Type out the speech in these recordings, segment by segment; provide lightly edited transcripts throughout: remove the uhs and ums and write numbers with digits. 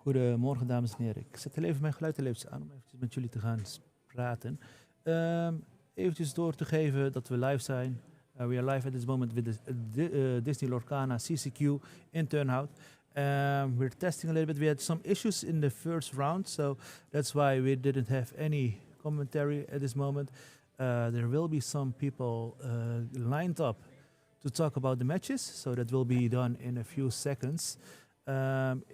Goedemorgen dames en heren. Ik zet heel even mijn geluid heel even aan om eventjes met jullie te gaan praten. Eventjes door te geven dat we live zijn. We are live at this moment with the Disney Lorcana CCQ in Turnhout. We're testing a little bit. We had some issues in the first round, so that's why we didn't have any commentary at this moment. There will be some people lined up to talk about the matches, so that will be done in a few seconds.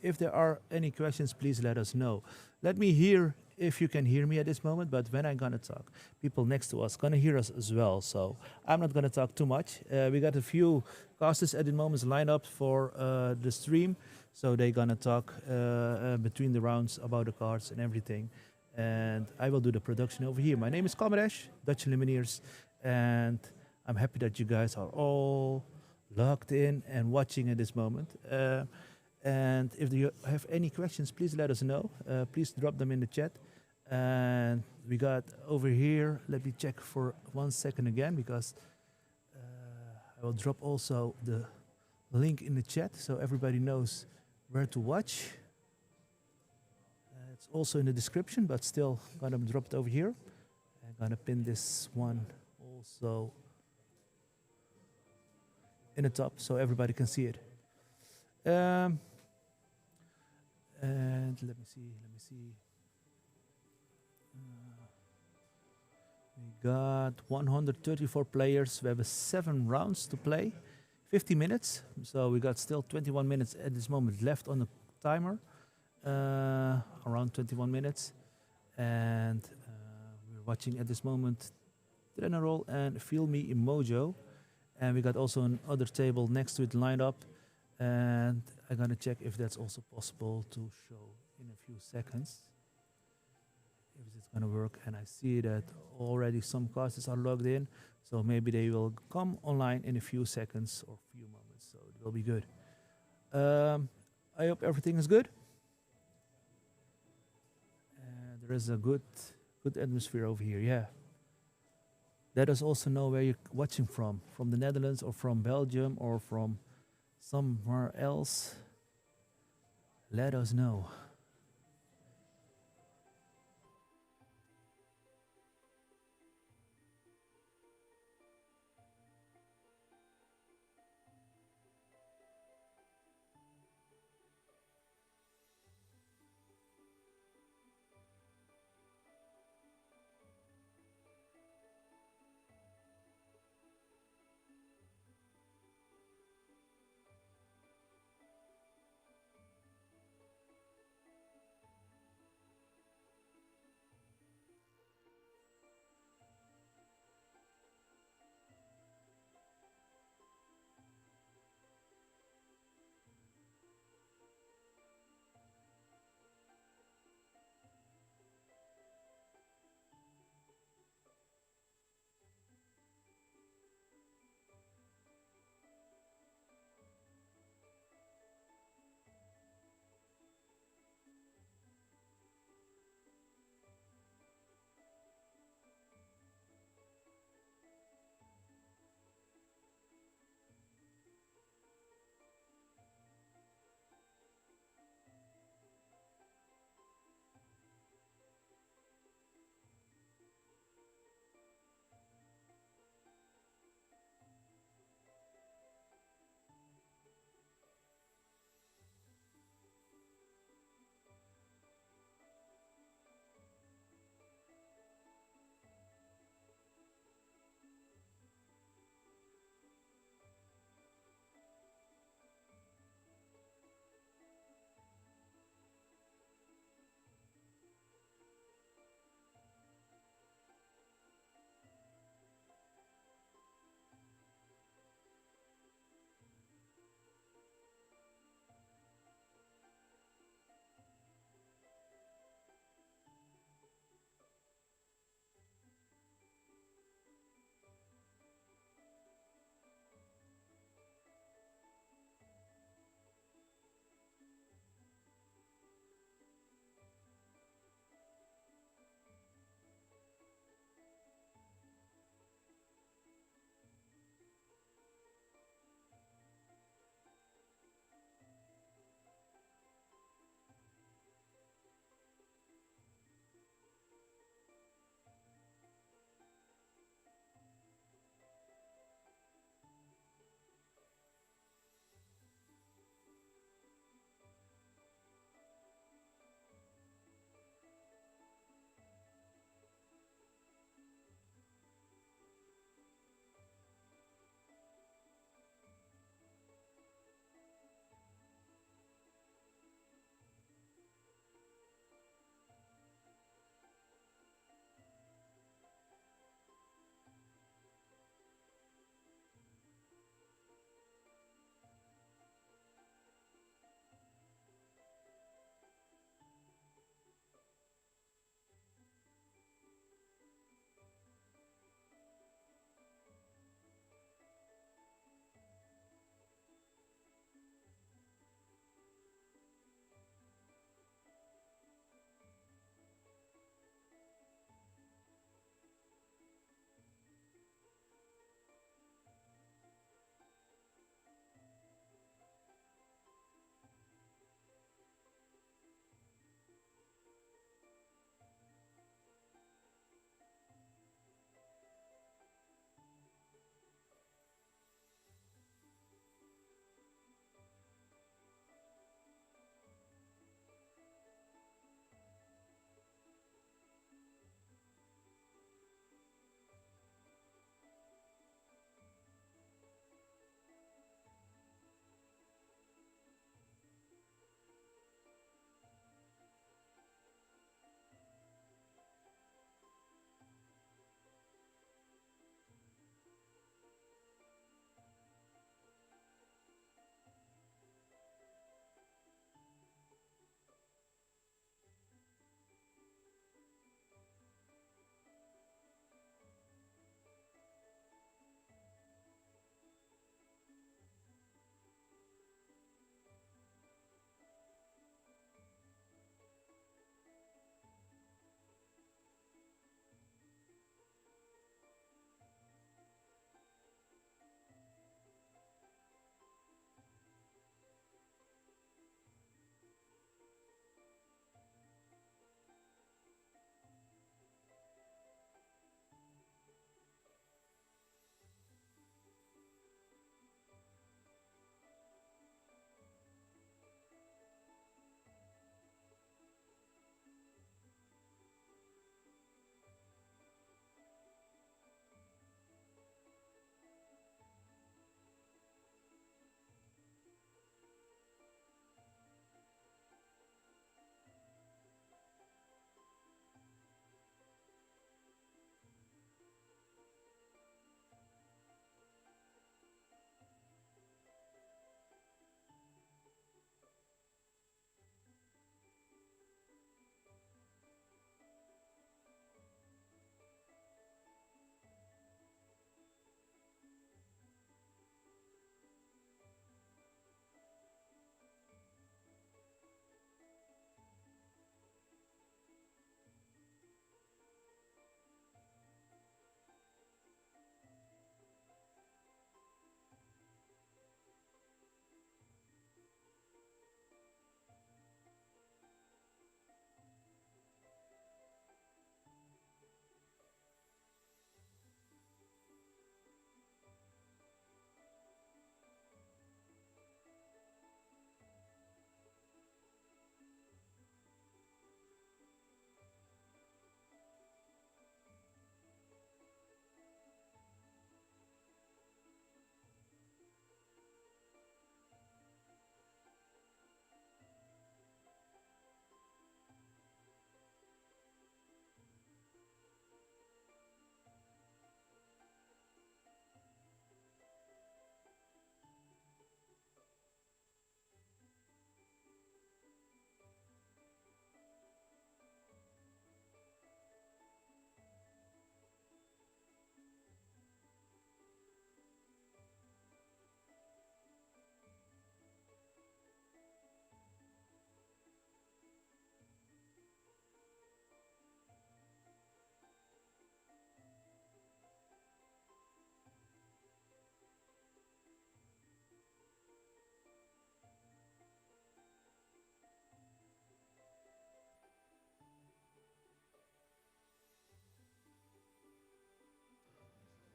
If there are any questions, please let us know. Let me hear if you can hear me at this moment, but when I'm gonna talk, people next to us gonna hear us as well, so I'm not gonna talk too much. We got a few casters at the moment lined up for the stream, so they're gonna talk between the rounds about the cards and everything, and I will do the production over here. My name is Kolonisten, Dutch Illumineers, and I'm happy that you guys are all logged in and watching at this moment. And if you have any questions, please let us know. Please drop them in the chat. And we got over here, let me check for 1 second again, because I will drop also the link in the chat so everybody knows where to watch. It's also in the description, but still gonna drop it over here. I'm gonna pin this one also in the top so everybody can see it. And let me see. We got 134 players. We have 7 rounds to play, 50 minutes. So we got still 21 minutes at this moment left on the timer, around 21 minutes. And we're watching at this moment General and Feel Me Emojo. And we got also another table next to it lined up. And I'm gonna check if that's also possible to show in a few seconds. If it's gonna work, and I see that already some casters are logged in, so maybe they will come online in a few seconds or few moments, so it will be good. I hope everything is good. And there is a good atmosphere over here, yeah. Let us also know where you're watching from the Netherlands or from Belgium or from somewhere else. Let us know.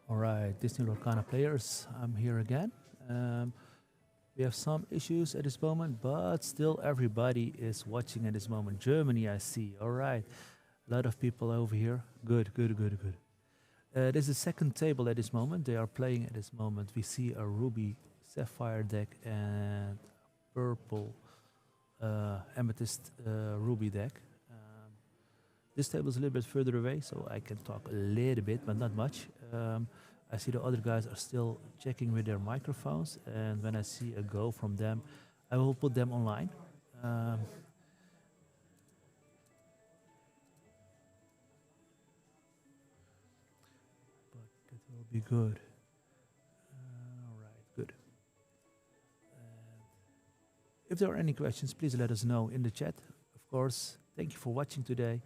All right, Disney Lorcana players, I'm here again. We have some issues at this moment, but still everybody is watching at this moment. Germany, I see. All right, a lot of people over here. Good, good, good, good. This is the second table at this moment. They are playing at this moment. We see a ruby sapphire deck and purple amethyst ruby deck. This table is a little bit further away, so I can talk a little bit, but not much. I see the other guys are still checking with their microphones, and when I see a go from them, I will put them online. But it will be good. All right, good. If there are any questions, please let us know in the chat. Of course, thank you for watching today.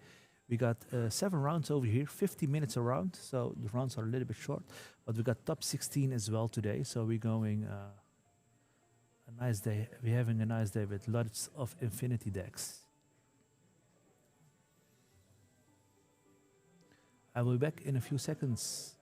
We got 7 rounds over here, 50 minutes a round, so the rounds are a little bit short. But we got top 16 as well today, so we're going a nice day. We're having a nice day with lots of infinity decks. I will be back in a few seconds.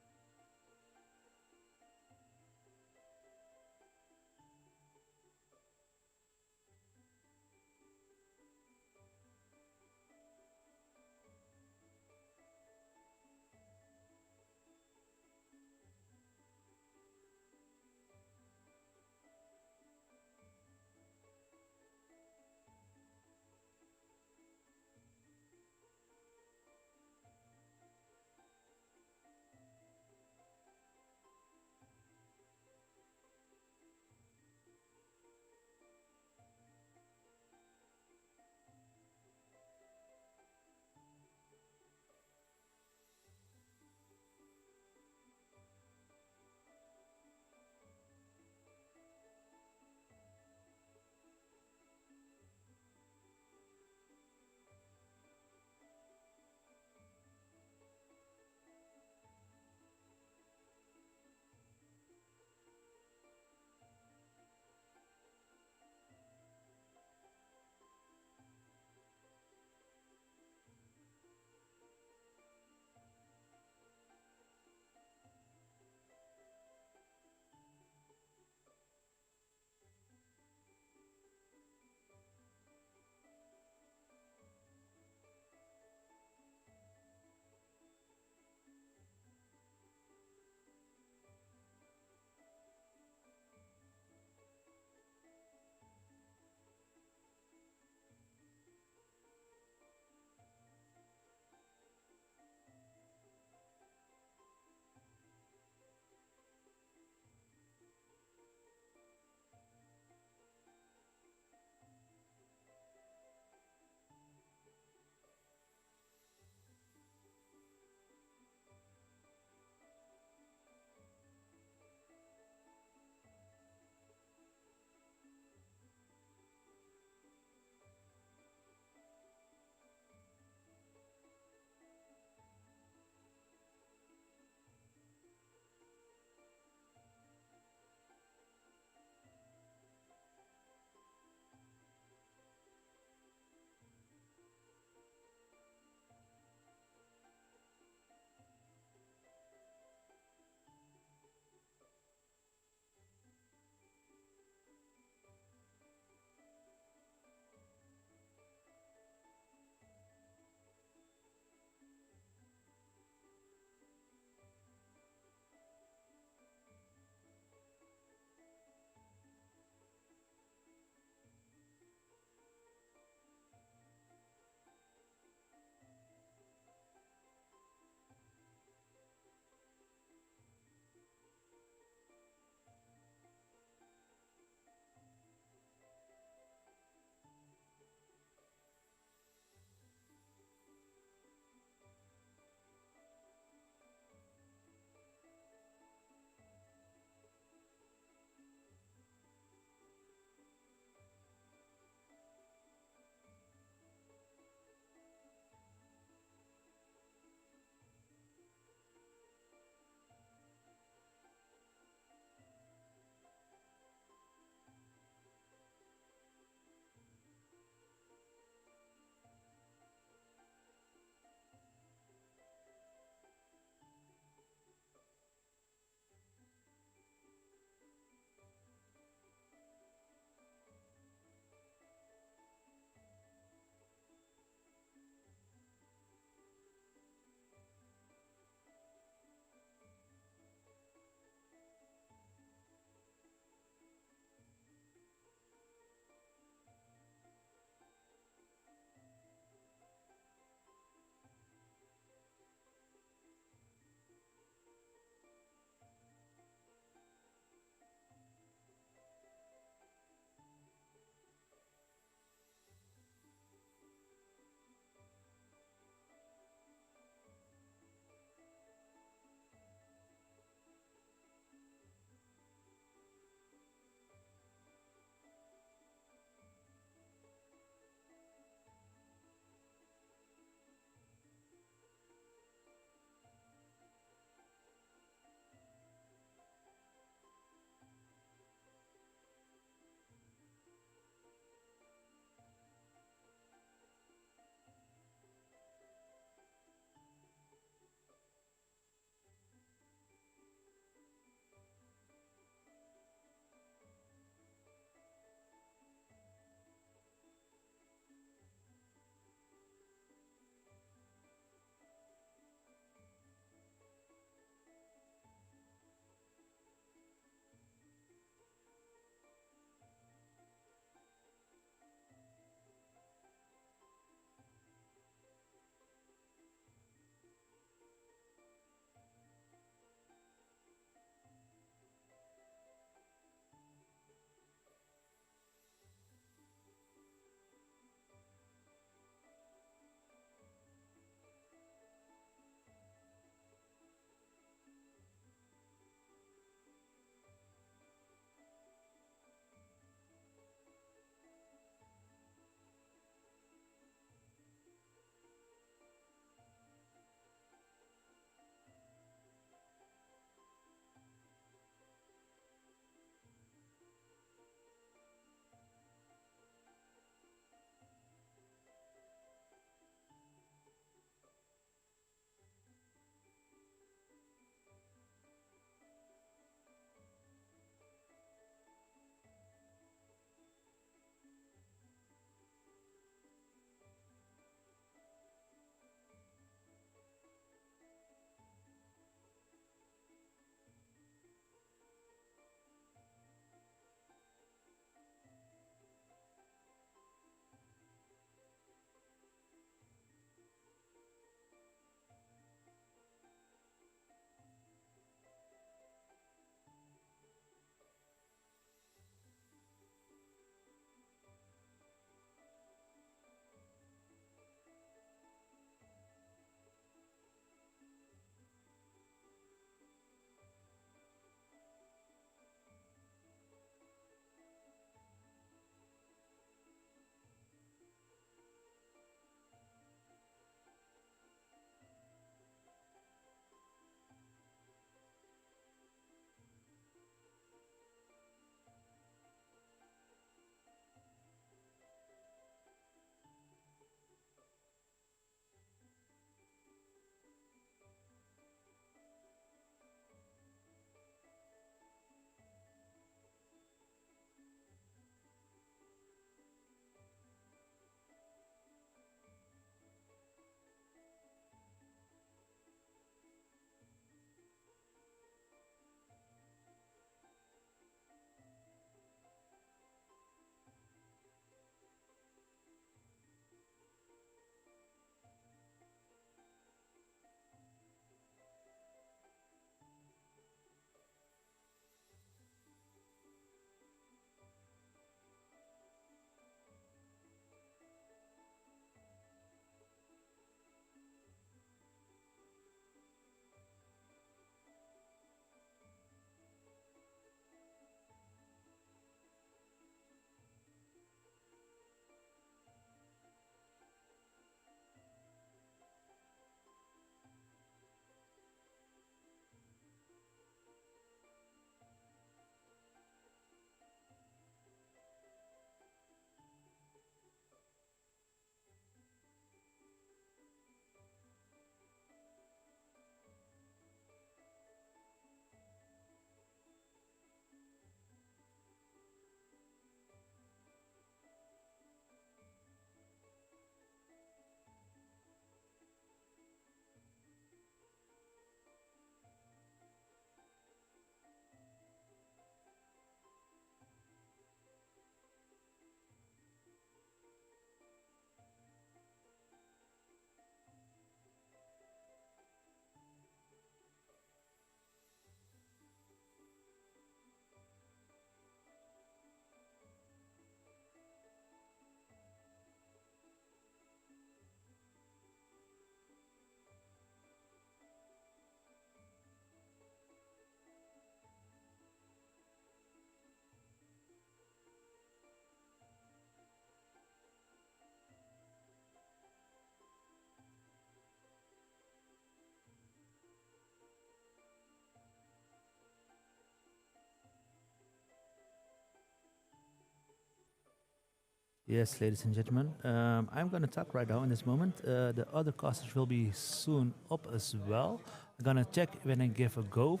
Yes, ladies and gentlemen, I'm going to talk right now in this moment. The other casters will be soon up as well. I'm going to check when I give a go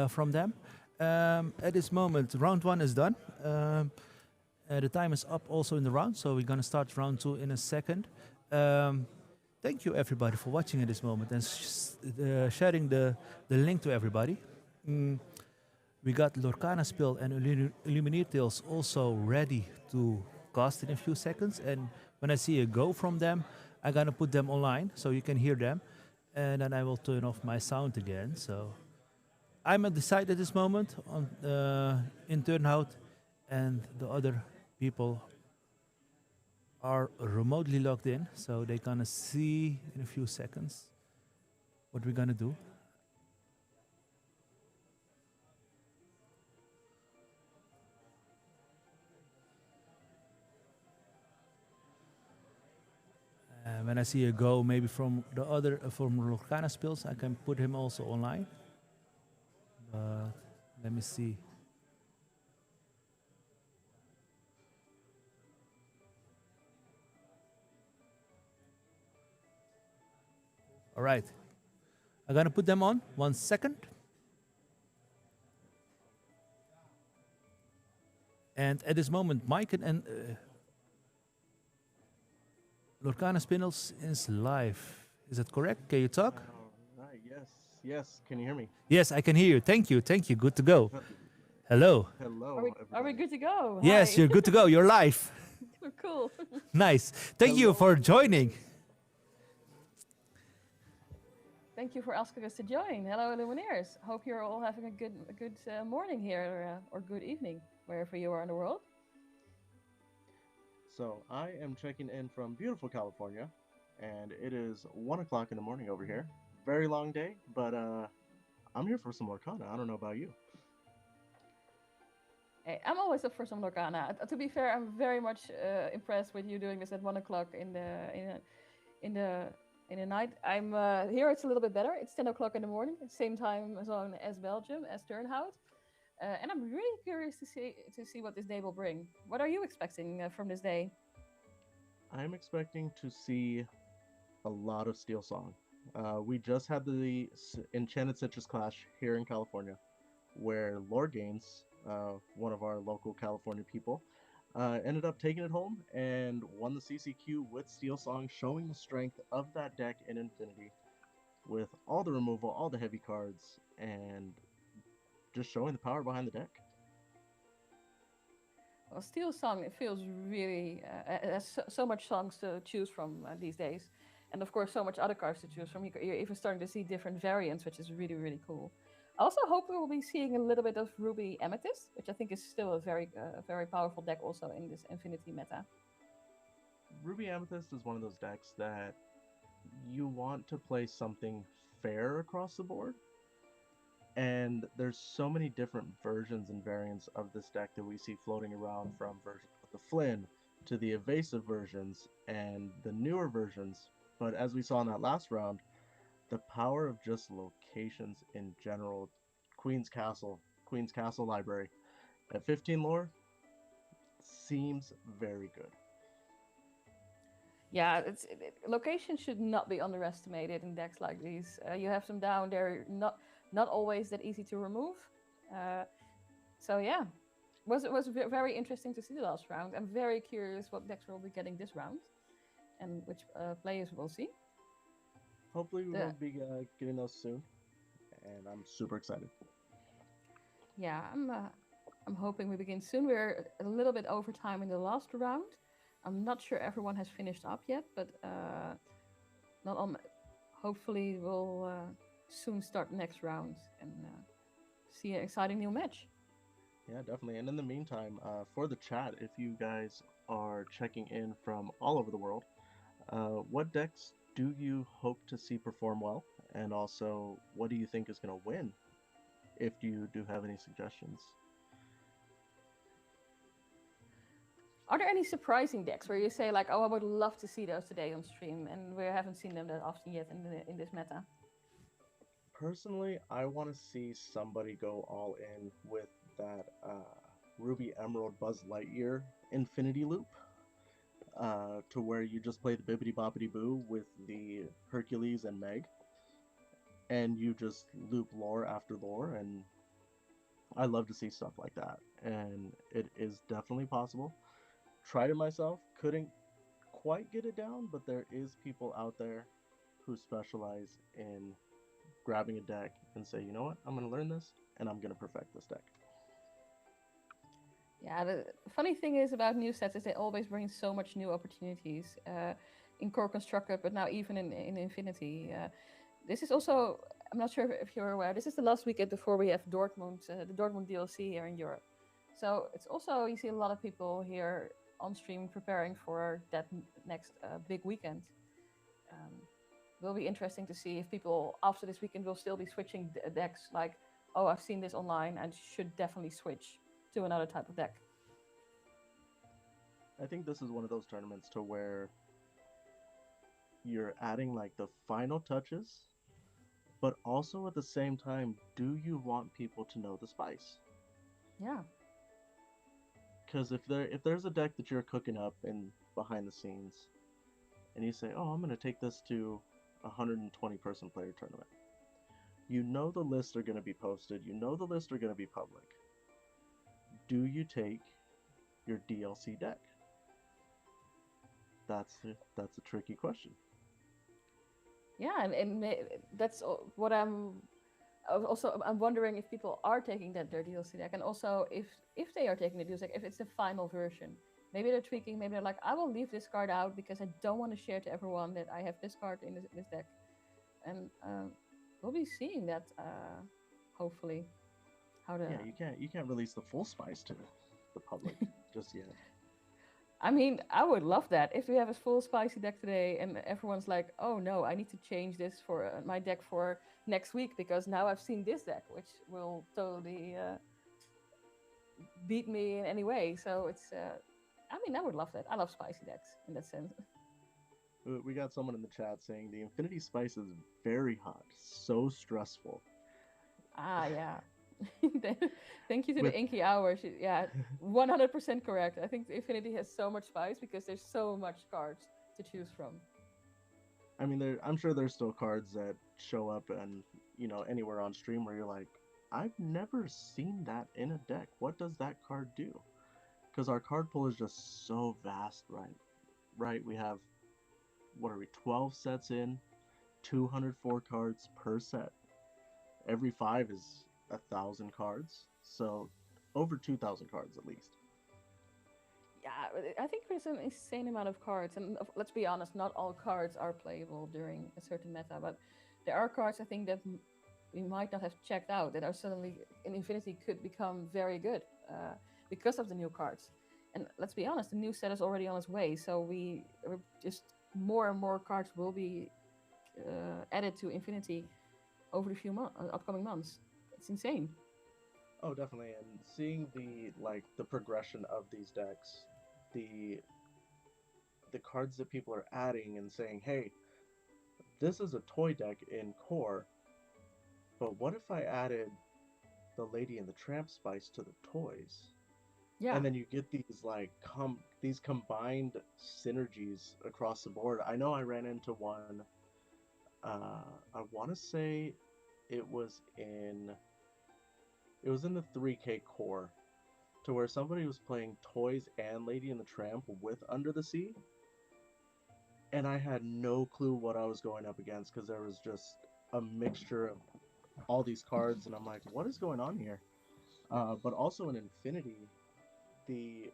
from them. At this moment, round one is done. The time is up also in the round, so we're going to start round two in a second. Thank you, everybody, for watching at this moment and sharing the link to everybody. We got LorcanaSpinz and IllumineerTales also ready to cast in a few seconds. And when I see a go from them, I'm gonna put them online so you can hear them. And then I will turn off my sound again. So I'm at the site at this moment on in turnout, and the other people are remotely logged in, so they're gonna see in a few seconds what we're gonna do. When I see a go, maybe from the other from LorcanaSpinz, I can put him also online. But let me see. All right, I'm gonna put them on. 1 second. And at this moment, Mike and LorcanaSpinz is live. Is that correct? Can you talk? All right. Yes. Yes. Can you hear me? Yes, I can hear you. Thank you. Thank you. Good to go. Hello. Hello, Are we everybody. good to go? Yes, Hi. you're good to go. You're live. Cool. Nice. Thank you for joining. Thank you for asking us to join. Hello, Illumineers. Hope you're all having a good morning here or good evening wherever you are in the world. So I am checking in from beautiful California, and it is 1 o'clock in the morning over here. Very long day, but I'm here for some Lorcana. I don't know about you. Hey, I'm always up for some Lorcana. To be fair, I'm very much impressed with you doing this at 1 o'clock in the night. I'm here. It's a little bit better. It's 10 o'clock in the morning, same time zone as Belgium, as Turnhout. And I'm really curious to see what this day will bring. What are you expecting from this day? I'm expecting to see a lot of Steel Song. We just had the Enchanted Citrus Clash here in California, where Lord Gaines, one of our local California people, ended up taking it home and won the CCQ with Steel Song, showing the strength of that deck in Infinity with all the removal, all the heavy cards, and just showing the power behind the deck. Well, Steel Song, it feels really has so much songs to choose from these days, and of course so much other cards to choose from. You're even starting to see different variants, which is really really cool. I also hope we will be seeing a little bit of Ruby Amethyst, which I think is still a very powerful deck also in this Infinity meta. Ruby Amethyst is one of those decks that you want to play something fair across the board, and there's so many different versions and variants of this deck that we see floating around, from versions with the Flynn to the evasive versions and the newer versions. But as we saw in that last round, the power of just locations in general, Queen's Castle Library at 15 lore seems very good. Yeah, location should not be underestimated in decks like these. You have them down; they're not always that easy to remove. Uh, so yeah, it was very interesting to see the last round. I'm very curious what decks we'll be getting this round, and which players we'll see. Hopefully, we The will be getting those soon, and I'm super excited. Yeah, I'm hoping we begin soon. We're a little bit over time in the last round. I'm not sure everyone has finished up yet, but not on. Hopefully, we'll soon start next round and see an exciting new match. Yeah, definitely. And in the meantime, for the chat, if you guys are checking in from all over the world, what decks do you hope to see perform well? And also, what do you think is going to win, if you do have any suggestions? Are there any surprising decks where you say like, "Oh, I would love to see those today on stream," and we haven't seen them that often yet in this meta? Personally, I want to see somebody go all in with that Ruby Emerald Buzz Lightyear Infinity Loop, to where you just play the Bibbidi Bobbidi Boo with the Hercules and Meg, and you just loop lore after lore, and I love to see stuff like that, and it is definitely possible. Tried it myself, couldn't quite get it down, but there is people out there who specialize in grabbing a deck and say, you know what, I'm going to learn this and I'm going to perfect this deck. Yeah, the funny thing is about new sets is they always bring so much new opportunities in core constructed, but now even in Infinity. This is also, I'm not sure if you're aware, this is the last weekend before we have Dortmund, the Dortmund DLC here in Europe. So it's also, you see a lot of people here on stream preparing for that next big weekend. Will be interesting to see if people after this weekend will still be switching decks, like, oh, I've seen this online and should definitely switch to another type of deck. I think this is one of those tournaments to where you're adding like the final touches, but also at the same time, do you want people to know the spice? Yeah. Because if there's a deck that you're cooking up in behind the scenes, and you say, oh, I'm going to take this to a 120 person player tournament, you know the lists are going to be posted, you know the lists are going to be public. Do you take your DLC deck? That's a tricky question. Yeah, and that's what I'm wondering if people are taking their DLC deck, and also if they are taking the DLC deck, if it's the final version. Maybe they're tweaking, maybe they're like, I will leave this card out because I don't want to share to everyone that I have this card in this deck. And we'll be seeing that, hopefully. Yeah, you can't release the full spice to the public just yet. I mean, I would love that if we have a full spicy deck today and everyone's like, oh no, I need to change this for my deck for next week because now I've seen this deck, which will totally beat me in any way. So it's, I mean, I would love that. I love spicy decks in that sense. We got someone in the chat saying the Infinity Spice is very hot, so stressful. Ah, yeah. Thank you to the Inky Hours. Yeah, 100% correct. I think the Infinity has so much spice because there's so much cards to choose from. I mean, I'm sure there's still cards that show up and, you know, anywhere on stream where you're like, I've never seen that in a deck. What does that card do? Because our card pool is just so vast, right? Right, we have, what are we, 12 sets in, 204 cards per set. Every 5 is 1,000 cards, so over 2,000 cards at least. Yeah, I think there's an insane amount of cards, and let's be honest, not all cards are playable during a certain meta, but there are cards I think that we might not have checked out that are suddenly in Infinity could become very good because of the new cards. And let's be honest, the new set is already on its way, so we just more and more cards will be added to Infinity over the upcoming months. It's insane. Oh, definitely, and seeing the progression of these decks, the cards that people are adding and saying, hey, this is a toy deck in core, but what if I added the Lady and the Tramp spice to the toys? Yeah. And then you get these these combined synergies across the board. I know I ran into one. I want to say it was in the 3K core, to where somebody was playing toys and Lady and the Tramp with Under the Sea, and I had no clue what I was going up against because there was just a mixture of all these cards, and I'm like, what is going on here? But also in Infinity, the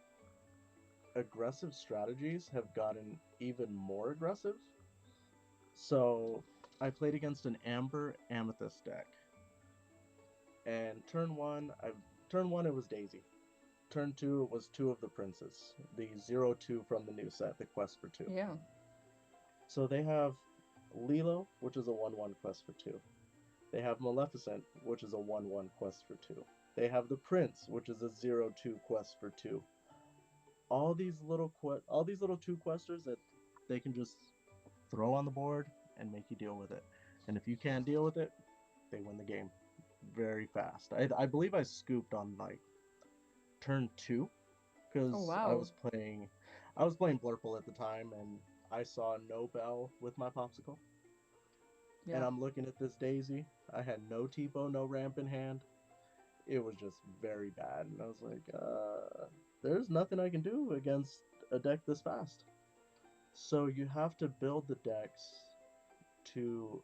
aggressive strategies have gotten even more aggressive. So I played against an Amber Amethyst deck, and turn one it was Daisy. Turn 2 it was 2 of the princes, the 0-2 from the new set, the Quest for 2. Yeah. So they have Lilo, which is a 1/1 quest for 2. They have Maleficent, which is a 1/1 quest for 2. They have the Prince, which is a 0-2 quest for 2. All these little 2 questers that they can just throw on the board and make you deal with it. And if you can't deal with it, they win the game very fast. I believe I scooped on like turn 2 because Oh I wow. was playing Blurple at the time, and I saw no Bell with my Popsicle, and Yeah. I'm looking at this Daisy. I had no Tipo, no ramp in hand. It was just very bad, and I was like, there's nothing I can do against a deck this fast. So you have to build the decks to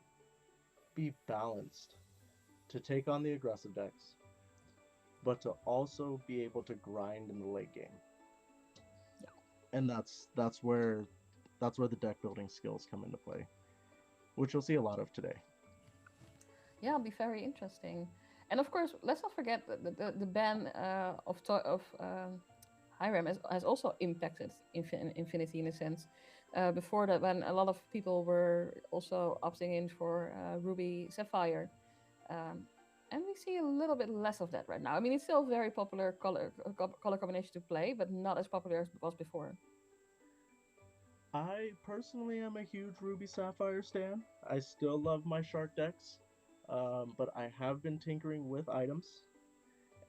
be balanced, to take on the aggressive decks, but to also be able to grind in the late game. Yeah. And that's where the deck building skills come into play, which you'll see a lot of today. Yeah, it'll be very interesting. And of course, let's not forget that the ban of Hiram has also impacted Infinity in a sense. Before that, when a lot of people were also opting in for Ruby Sapphire, um, and we see a little bit less of that right now. I mean, it's still a very popular color combination to play, but not as popular as it was before. I personally am a huge Ruby Sapphire stan. I still love my Shark decks, but I have been tinkering with items,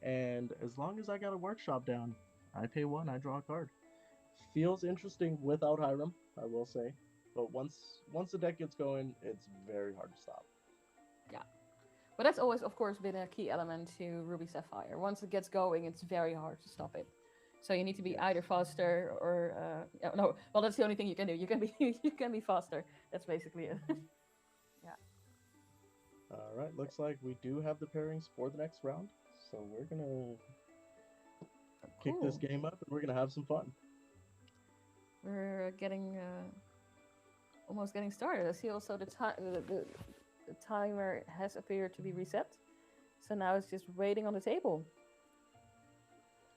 and as long as I got a workshop down, I pay 1, I draw a card. Feels interesting without Hiram, I will say, but once the deck gets going, it's very hard to stop. Yeah. But that's always, of course, been a key element to Ruby Sapphire. Once it gets going, it's very hard to stop it. So you need to be Yes. either faster or no. Well, that's the only thing you can do. You can be you can be faster. That's basically it. Yeah. All right, looks like we do have the pairings for the next round, so we're gonna kick this Cool. game up and we're gonna have some fun. We're getting almost getting started. I see also the timer has appeared to be reset. So now it's just waiting on the table.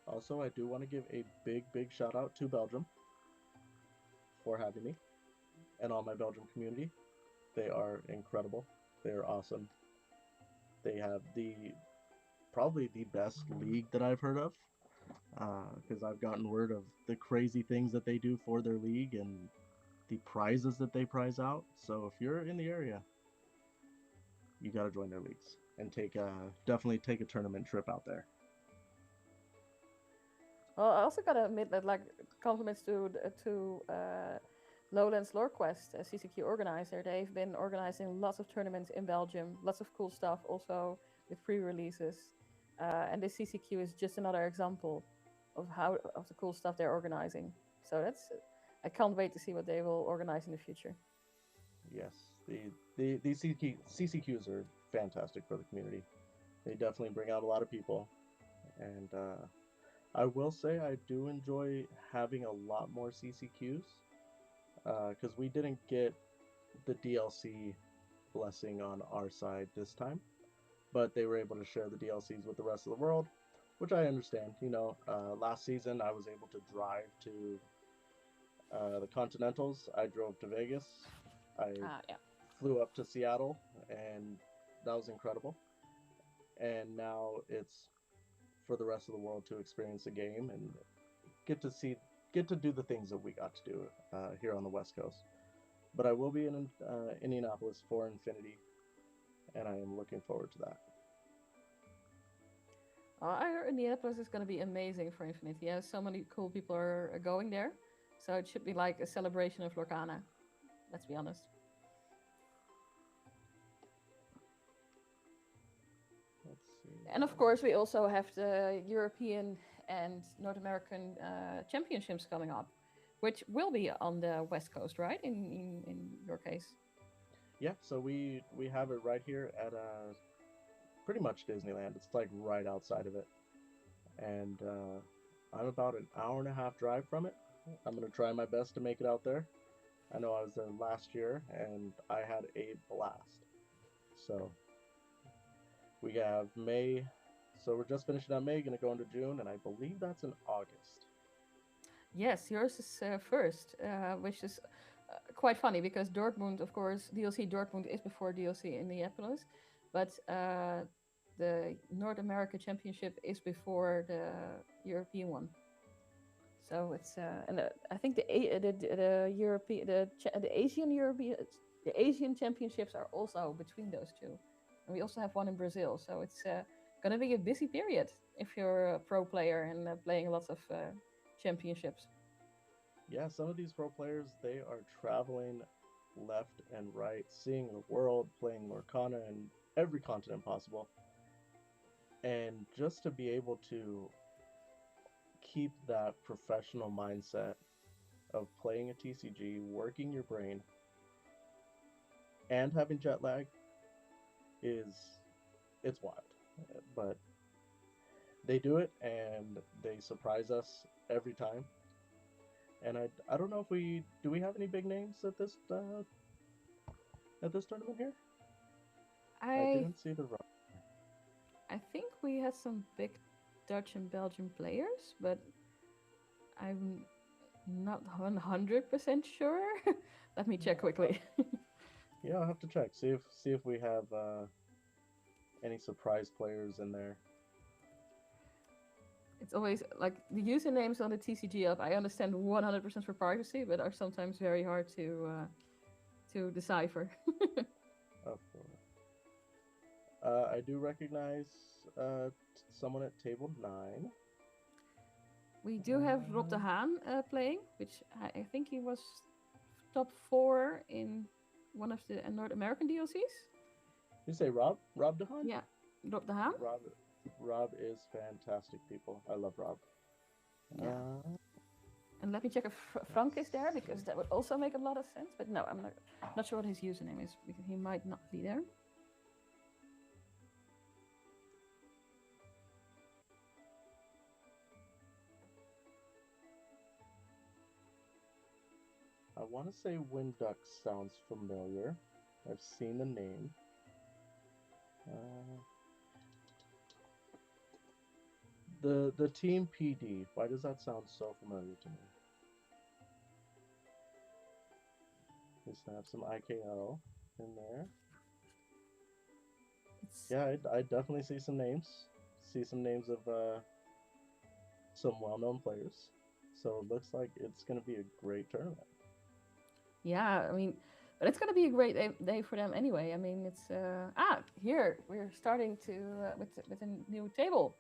Also, I do want to give a big shout out to Belgium for having me and all my Belgium community. They are incredible. They are awesome. They have probably the best league that I've heard of, because I've gotten word of the crazy things that they do for their league and the prizes that they prize out. So if you're in the area, you got to join their leagues and definitely take a tournament trip out there. Well, I also gotta admit that, like, compliments to Lowlands Lore Quest, CCQ organizer. They've been organizing lots of tournaments in Belgium, lots of cool stuff, also with pre-releases. And this CCQ is just another example of the cool stuff they're organizing. So I can't wait to see what they will organize in the future. Yes, these CCQs are fantastic for the community. They definitely bring out a lot of people, and I will say I do enjoy having a lot more CCQs, because we didn't get the DLC blessing on our side this time, but they were able to share the DLCs with the rest of the world, which I understand. Last season I was able to drive to the Continentals. I drove to Vegas. I Yeah. flew up to Seattle, and that was incredible. And now it's for the rest of the world to experience the game and get to do the things that we got to do here on the West Coast. But I will be in Indianapolis for Infinity, and I am looking forward to that. I heard Indianapolis is going to be amazing for Infinity. Yeah, so many cool people are going there. So it should be like a celebration of Lorcana. Let's be honest. Let's see. And of course, we also have the European and North American championships coming up, which will be on the West Coast, right? In your case. Yeah, so we have it right here at pretty much Disneyland. It's like right outside of it, and I'm about an hour and a half drive from it. I'm gonna try my best to make it out there. I know I was there last year and I had a blast. So we have May. So we're just finishing up May, gonna go into June, and I believe that's in August. Yes, yours is first, which is quite funny because Dortmund, of course, DLC Dortmund is before DLC Indianapolis, but the North America Championship is before the European one. So it's and I think the European the Asian championships are also between those two, and we also have one in Brazil. So it's gonna be a busy period if you're a pro player and playing lots of championships. Yeah, some of these pro players, they are traveling left and right, seeing the world, playing Lorcana in every continent possible. And just to be able to keep that professional mindset of playing a TCG, working your brain, and having jet lag it's wild. But they do it and they surprise us every time. And I don't know if we have any big names at this tournament here. I didn't see the roster. I think we had some big Dutch and Belgian players, but I'm not 100% sure. Let me check quickly. Yeah, I'll have to check. See if we have any surprise players in there. It's always like the usernames on the TCG app. I understand 100% for privacy, but are sometimes very hard to decipher. Of course. I do recognize someone at table 9. We do have Rob de Haan playing, which I think he was top 4 in one of the North American DLCs. You say Rob? Rob de Haan? Yeah, Rob de Haan. Rob is fantastic, people. I love Rob. Yeah. And let me check if Frank is there, because that would also make a lot of sense. But no, I'm not sure what his username is, because he might not be there. I want to say Winduck sounds familiar. I've seen the name. The Team PD. Why does that sound so familiar to me? Just have some IKO in there. Yeah, I definitely see some names. See some names of some well-known players. So it looks like it's going to be a great tournament. Yeah, I mean, but it's going to be a great day for them anyway. I mean, it's here we're starting to with a new table.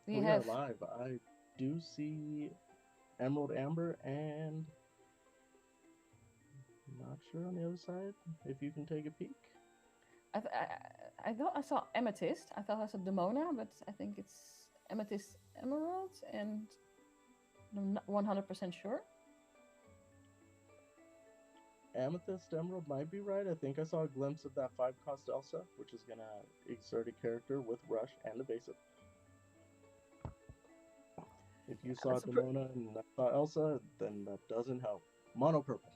We have live. I do see Emerald Amber and not sure on the other side if you can take a peek. I thought I saw Amethyst. I thought I saw Demona, but I think it's Amethyst Emerald, and I'm not 100% sure. Amethyst Emerald might be right. I think I saw a glimpse of that 5-cost Elsa, which is going to exert a character with Rush and evasive. If you saw Demona and I saw Elsa, then that doesn't help. Mono purple.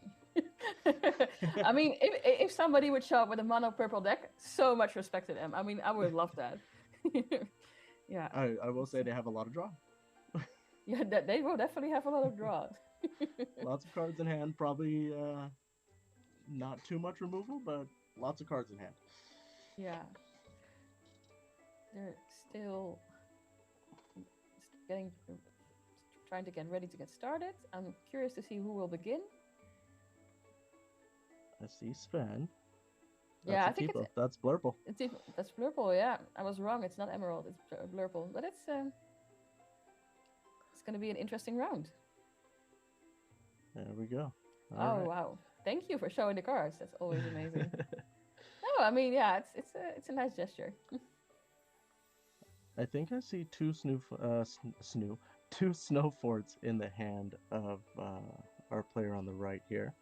I mean, if somebody would show up with a mono purple deck, so much respect to them. I mean, I would love that. Yeah. I will say they have a lot of draw. Yeah, they will definitely have a lot of draw. Lots of cards in hand. Probably not too much removal, but lots of cards in hand. Yeah. They're still trying to get ready to get started. I'm curious to see who will begin. I see Sven. Yeah, I think that's Blurple. That's Blurple. Yeah, I was wrong. It's not Emerald. It's Blurple. But it's going to be an interesting round. There we go. All right. Wow! Thank you for showing the cards. That's always amazing. No, I mean, yeah, it's a nice gesture. I think I see two snow forts in the hand of our player on the right here.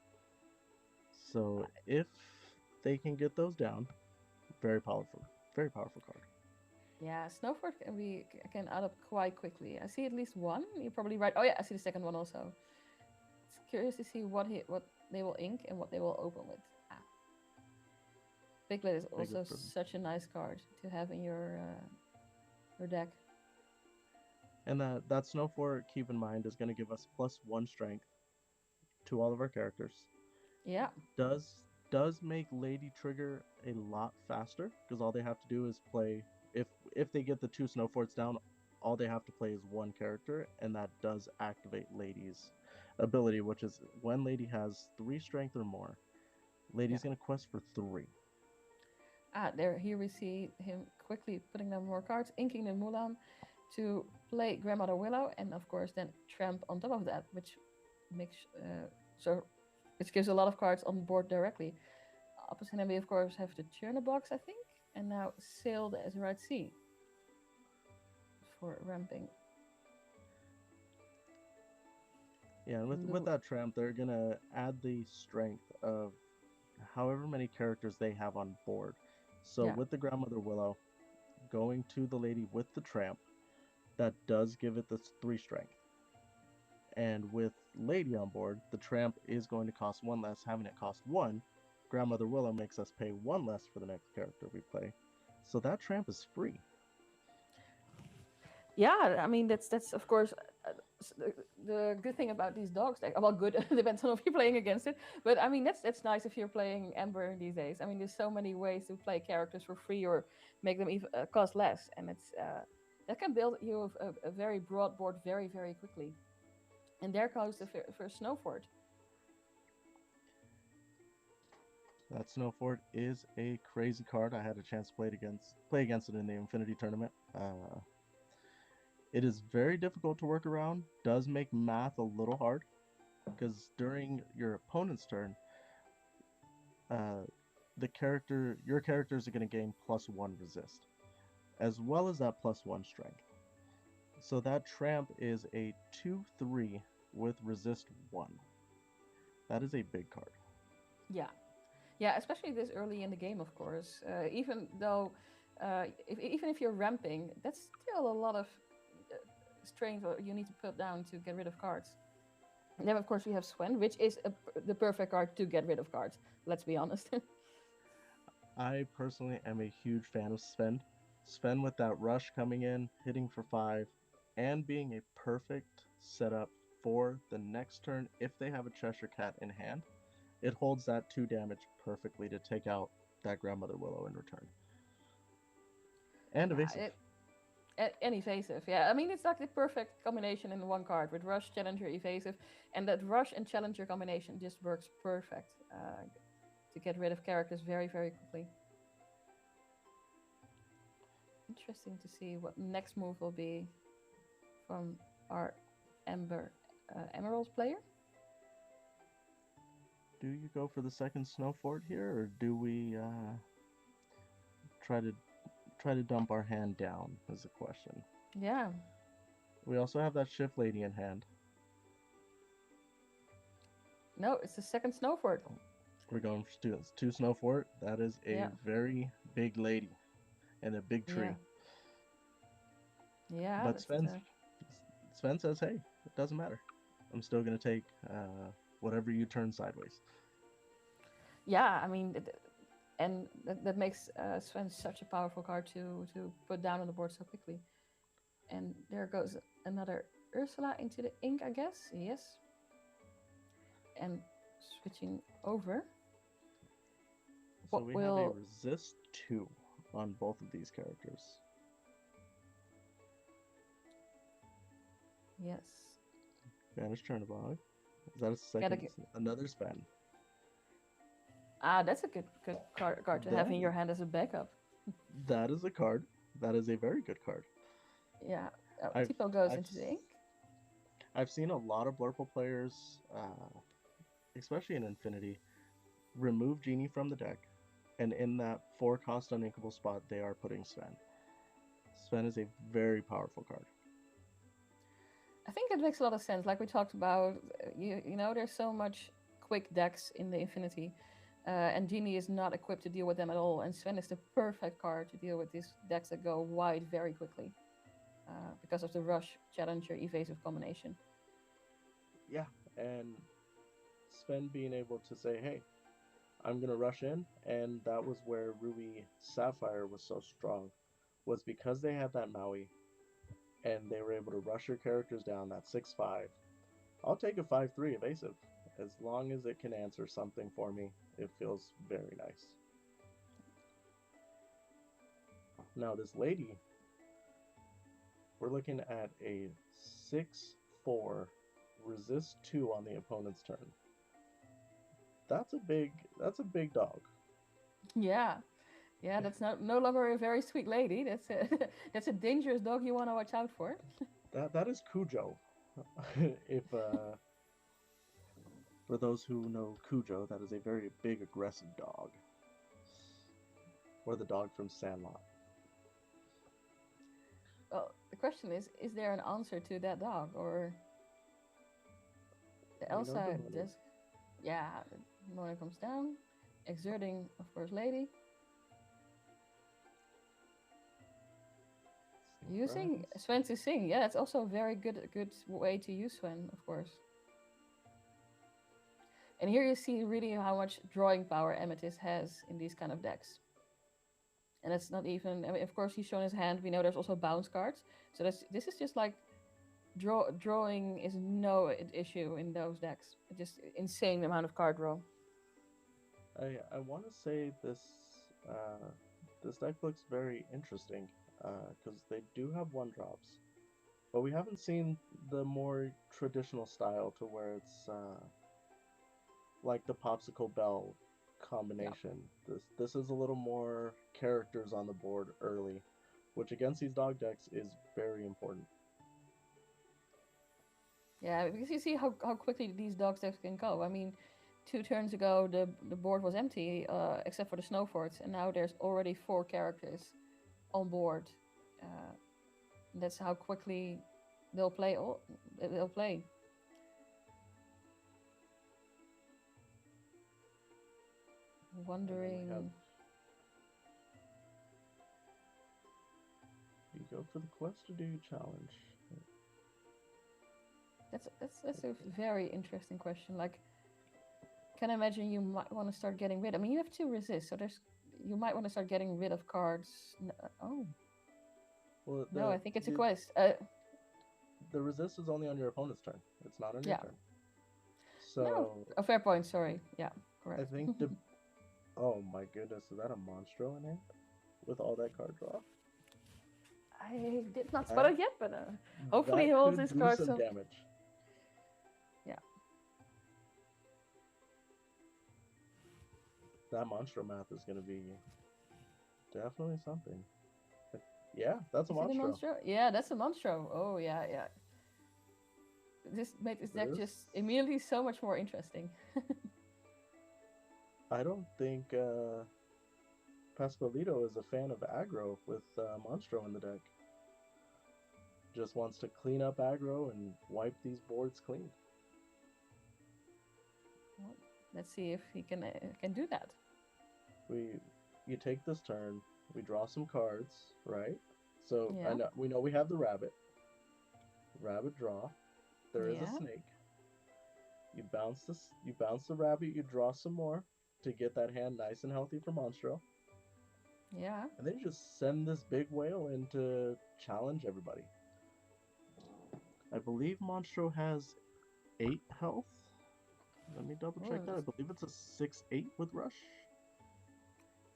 So if they can get those down, very powerful card. Yeah, Snowfort can add up quite quickly. I see at least one. You're probably right. Oh yeah, I see the second one also. It's curious to see what they will ink and what they will open with. Piglet is also such a nice card to have in your deck. And that Snowfort, keep in mind, is going to give us +1 strength to all of our characters. Yeah. Does make Lady trigger a lot faster, because all they have to do is play, if they get the 2 Snowforts down, all they have to play is 1 character, and that does activate Lady's ability, which is when Lady has 3 strength or more, Lady's going to quest for 3. There, here we see him quickly putting down more cards, inking the Mulan to play Grandmother Willow, and of course then Tramp on top of that, which makes so which gives a lot of cards on the board directly. Opposite him, we of course have the Churnabox, I think, and now Sail the Azerite Sea for ramping. Yeah, and with that tramp, they're gonna add the strength of however many characters they have on board. So Yeah. with the Grandmother Willow, going to the lady with the tramp, that does give it the 3 strength. And with lady on board, the tramp is going to cost 1 less, having it cost 1. Grandmother Willow makes us pay 1 less for the next character we play. So that tramp is free. Yeah, I mean that's of course the good thing about these dogs. Well, good depends on if you're playing against it, but I mean that's nice if you're playing Ember these days. I mean, there's so many ways to play characters for free or make them even cost less, and it's that can build you a very broad board very quickly. And there goes the first Snow Fort. That Snow Fort is a crazy card. I had a chance to play against it in the Infinity tournament. It is very difficult to work around. Does make math a little hard because during your opponent's turn, your characters are going to gain +1 resist, as well as that +1 strength. So that tramp is a 2/3 with resist 1. That is a big card. Yeah, especially this early in the game, of course. Even though, even if you're ramping, that's still a lot of strength you need to put down to get rid of cards. And then, of course, we have Sven, which is the perfect card to get rid of cards. Let's be honest. I personally am a huge fan of Sven. Sven with that rush coming in, hitting for 5, and being a perfect setup for the next turn if they have a Cheshire Cat in hand. It holds that 2 damage perfectly to take out that Grandmother Willow in return. And evasive. And evasive, yeah. I mean, it's like the perfect combination in one card with Rush, Challenger, Evasive. And that Rush and Challenger combination just works perfect to get rid of characters very quickly. Interesting to see what next move will be from our Emerald player. Do you go for the second Snow Fort here, or do we try to dump our hand down? Is the question. Yeah. We also have that Shift Lady in hand. No, it's the second Snow Fort. We're going for 2 Snow Fort. That is a very big lady and a big tree. Yeah. But Sven says, hey, it doesn't matter. I'm still going to take whatever you turn sideways. Yeah, I mean, and that makes Sven such a powerful card to put down on the board so quickly. And there goes another Ursula into the ink, I guess. Yes. And switching over. So we have a resist 2 on both of these characters. Yes. Vanish Chernobog. Is that a second? Another Sven. That's a good card to have in your hand as a backup. That is a card. That is a very good card. Yeah. Tipo goes into the ink. I've seen a lot of Blurple players, especially in Infinity, remove Genie from the deck, and in that 4-cost uninkable spot, they are putting Sven. Sven is a very powerful card. I think it makes a lot of sense. Like we talked about, you know, there's so much quick decks in the Infinity, and Genie is not equipped to deal with them at all. And Sven is the perfect card to deal with these decks that go wide very quickly because of the Rush, Challenger, Evasive combination. Yeah, and Sven being able to say, hey, I'm going to rush in, and that was where Ruby Sapphire was so strong, was because they had that Maui, and they were able to rush your characters down that 6/5. I'll take a 5/3 evasive. As long as it can answer something for me, it feels very nice. Now this lady, we're looking at a 6/4 resist 2 on the opponent's turn. That's a big dog. Yeah. Yeah, that's no longer a very sweet lady. That's a that's a dangerous dog you want to watch out for. That is Cujo. If for those who know Cujo, that is a very big aggressive dog. Or the dog from Sandlot. Well, the question is there an answer to that dog, or the We know Elsa Demona. just, yeah, the morning comes down, exerting, of course, lady, using Friends. Sven to sing. Yeah, that's also a very good way to use Sven, of course. And here you see really how much drawing power Amethyst has in these kind of decks. And it's not even, I mean, of course, he's shown his hand. We know there's also bounce cards. So this is just like drawing is no issue in those decks. Just insane amount of card draw. I want to say this deck looks very interesting because they do have 1-drops, but we haven't seen the more traditional style to where it's like the Popsicle Bell combination. This is a little more characters on the board early, which against these dog decks is very important. Yeah, because you see how quickly these dog decks can go. I mean, 2 turns ago the board was empty except for the snow forts, and now there's already 4 characters on board. That's how quickly they'll play. They'll play. Wondering. You go for the quest or do you challenge? That's a very interesting question. Like, can I imagine you might want to start getting rid? I mean, you have 2 resist, so you might want to start getting rid of cards. Oh. Well, No, I think it's a quest. The resist is only on your opponent's turn. It's not on your turn. So no, a fair point. Sorry. Yeah, correct. I think oh my goodness, is that a Monstro in hand with all that card draw? I did not spot it yet, but hopefully he holds his cards. Some damage. Yeah. That Monstro math is going to be definitely something. Yeah, that's a Monstro. Yeah, that's a Monstro. Oh, yeah, yeah. This made this deck just immediately so much more interesting. I don't think Pascualito is a fan of aggro with Monstro in the deck. Just wants to clean up aggro and wipe these boards clean. Well, let's see if he can do that. You take this turn. We draw some cards, right? So Yeah. we know we have the rabbit. Rabbit draw. There is a snake. You bounce the rabbit. You draw some more to get that hand nice and healthy for Monstro. Yeah. And then you just send this big whale in to challenge everybody. I believe Monstro has 8 health. Let me double check that. I believe it's a 6/8 with rush.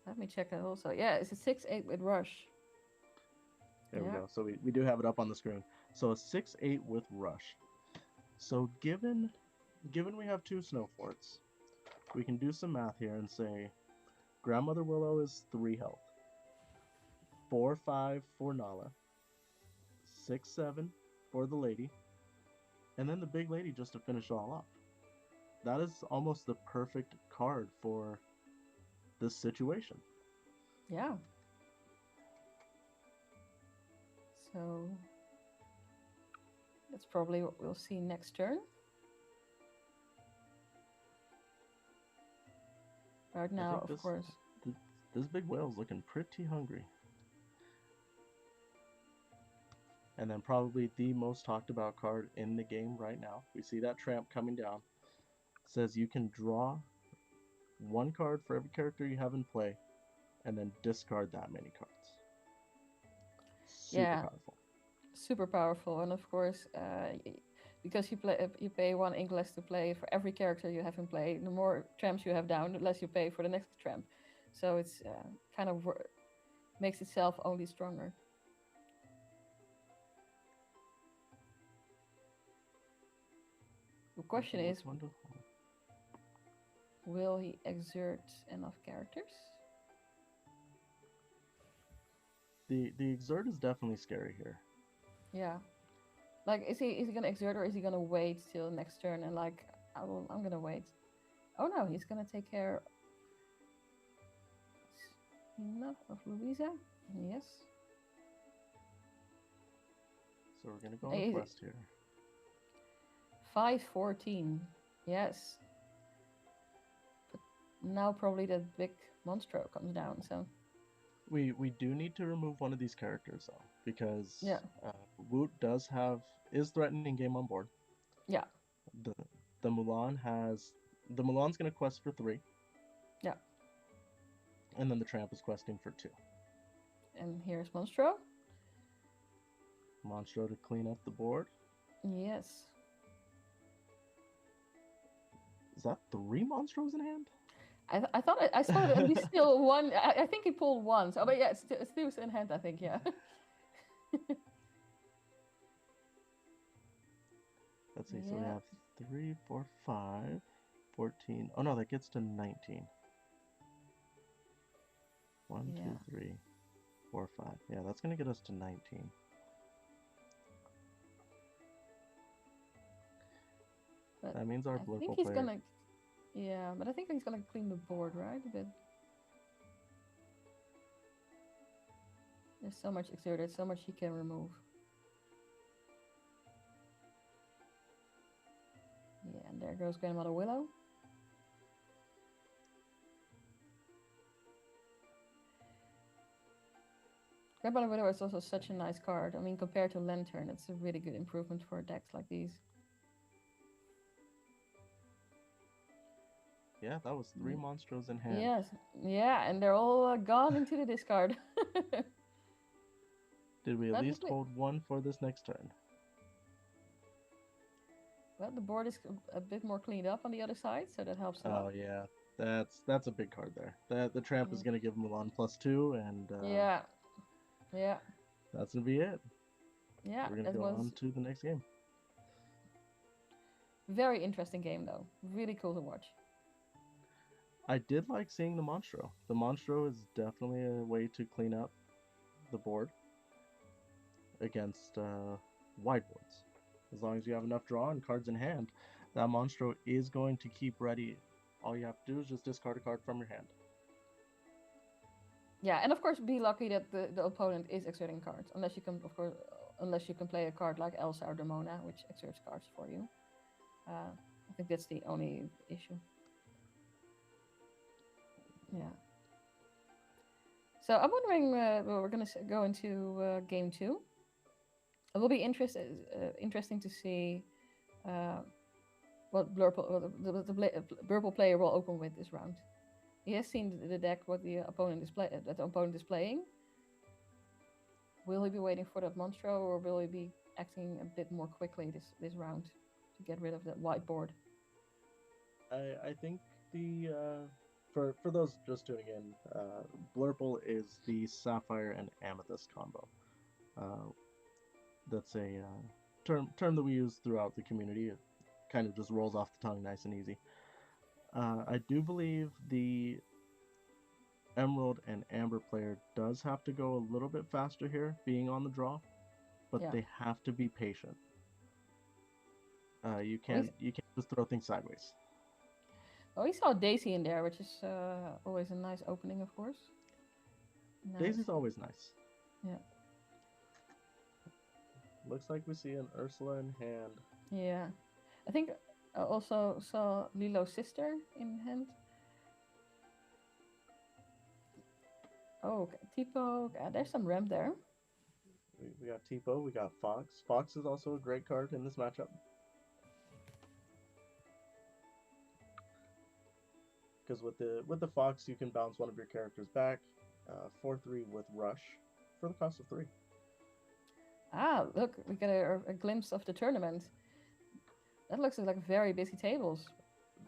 Let me check that also. Yeah, it's a 6/8 with rush. There we go. So we do have it up on the screen. So a 6/8 with rush. So given we have 2 snow forts, we can do some math here and say Grandmother Willow is 3 health. 4/5 for Nala. 6/7 for the lady. And then the big lady just to finish it all off. That is almost the perfect card for this situation. Yeah. So that's probably what we'll see next turn. Right now, of course. This big whale's looking pretty hungry. And then probably the most talked about card in the game right now. We see that tramp coming down. It says you can draw 1 card for every character you have in play, and then discard that many cards. Super powerful. Super powerful, and of course, because you pay 1 ink less to play for every character you have in play. The more tramps you have down, the less you pay for the next tramp. So it's kind of makes itself only stronger. The question is, will he exert enough characters? The exert is definitely scary here. Yeah. Like, is he gonna exert or is he gonna wait till next turn and like, I'm gonna wait. Oh no, he's gonna take care enough of Louisa. Yes. So we're gonna go on a Easy. quest here. 514. Yes. But now probably that big monstro comes down, so. We do need to remove one of these characters though, because Yeah. Woot is threatening game on board. Yeah. The Mulan's gonna quest for 3. Yeah. And then the Tramp is questing for 2. And here's Monstro. Monstro to clean up the board. Yes. Is that 3 Monstros in hand? I thought I saw at least still one. I think he pulled one. So, but yeah, it's still in hand. I think, yeah. Let's see. So we Yeah. have 3, 4, 5, 14. Oh no, that gets to 19. 1, Yeah. 2, 3, 4, 5. Yeah, that's gonna get us to 19. But That means our I Blurple think he's player. gonna. Yeah, but I think he's gonna clean the board, right? A bit. There's so much exerted, so much he can remove. Yeah, and there goes Grandmother Willow. Grandmother Willow is also such a nice card. I mean, compared to Lantern, it's a really good improvement for decks like these. Yeah, that was 3 Monstros in hand. Yes, yeah, and they're all gone into the discard. Did we at That least was hold 1 for this next turn? Well, the board is a bit more cleaned up on the other side, so that helps a lot. Oh yeah, that's a big card there. The Tramp is Yeah. gonna give Mulan +2, and Yeah, yeah, that's gonna be it. yeah. We're gonna That go was on to the next game. very interesting game, though. Really cool to watch. I did like seeing the Monstro. The Monstro is definitely a way to clean up the board against wide boards. As long as you have enough draw and cards in hand, that Monstro is going to keep ready. All you have to do is just discard a card from your hand. Yeah, and of course, be lucky that the opponent is exerting cards, unless you can play a card like Elsa or Demona, which exerts cards for you. I think that's the only issue. Yeah. So I'm wondering, well, we're going to go into game 2. It will be interesting to see what the Blurple player will open with this round. He has seen the deck, what the opponent is playing. Will he be waiting for that Monstro, or will he be acting a bit more quickly this round to get rid of that whiteboard? I think for those just tuning in, Blurple is the Sapphire and Amethyst combo. That's a term that we use throughout the community. It kind of just rolls off the tongue nice and easy. I do believe the Emerald and Amber player does have to go a little bit faster here, being on the draw, but Yeah. they have to be patient. You can't just throw things sideways. Oh, we saw Daisy in there, which is always a nice opening, of course. Nice. Daisy's always nice. Yeah. Looks like we see an Ursula in hand. Yeah. I think I also saw Lilo's sister in hand. Oh, okay. Tipo. There's some ramp there. We got Tipo, we got Fox. Fox is also a great card in this matchup. Because with the Fox, you can bounce one of your characters back, 4/3 with Rush for the cost of 3. Ah, look, we get a glimpse of the tournament. That looks like very busy tables.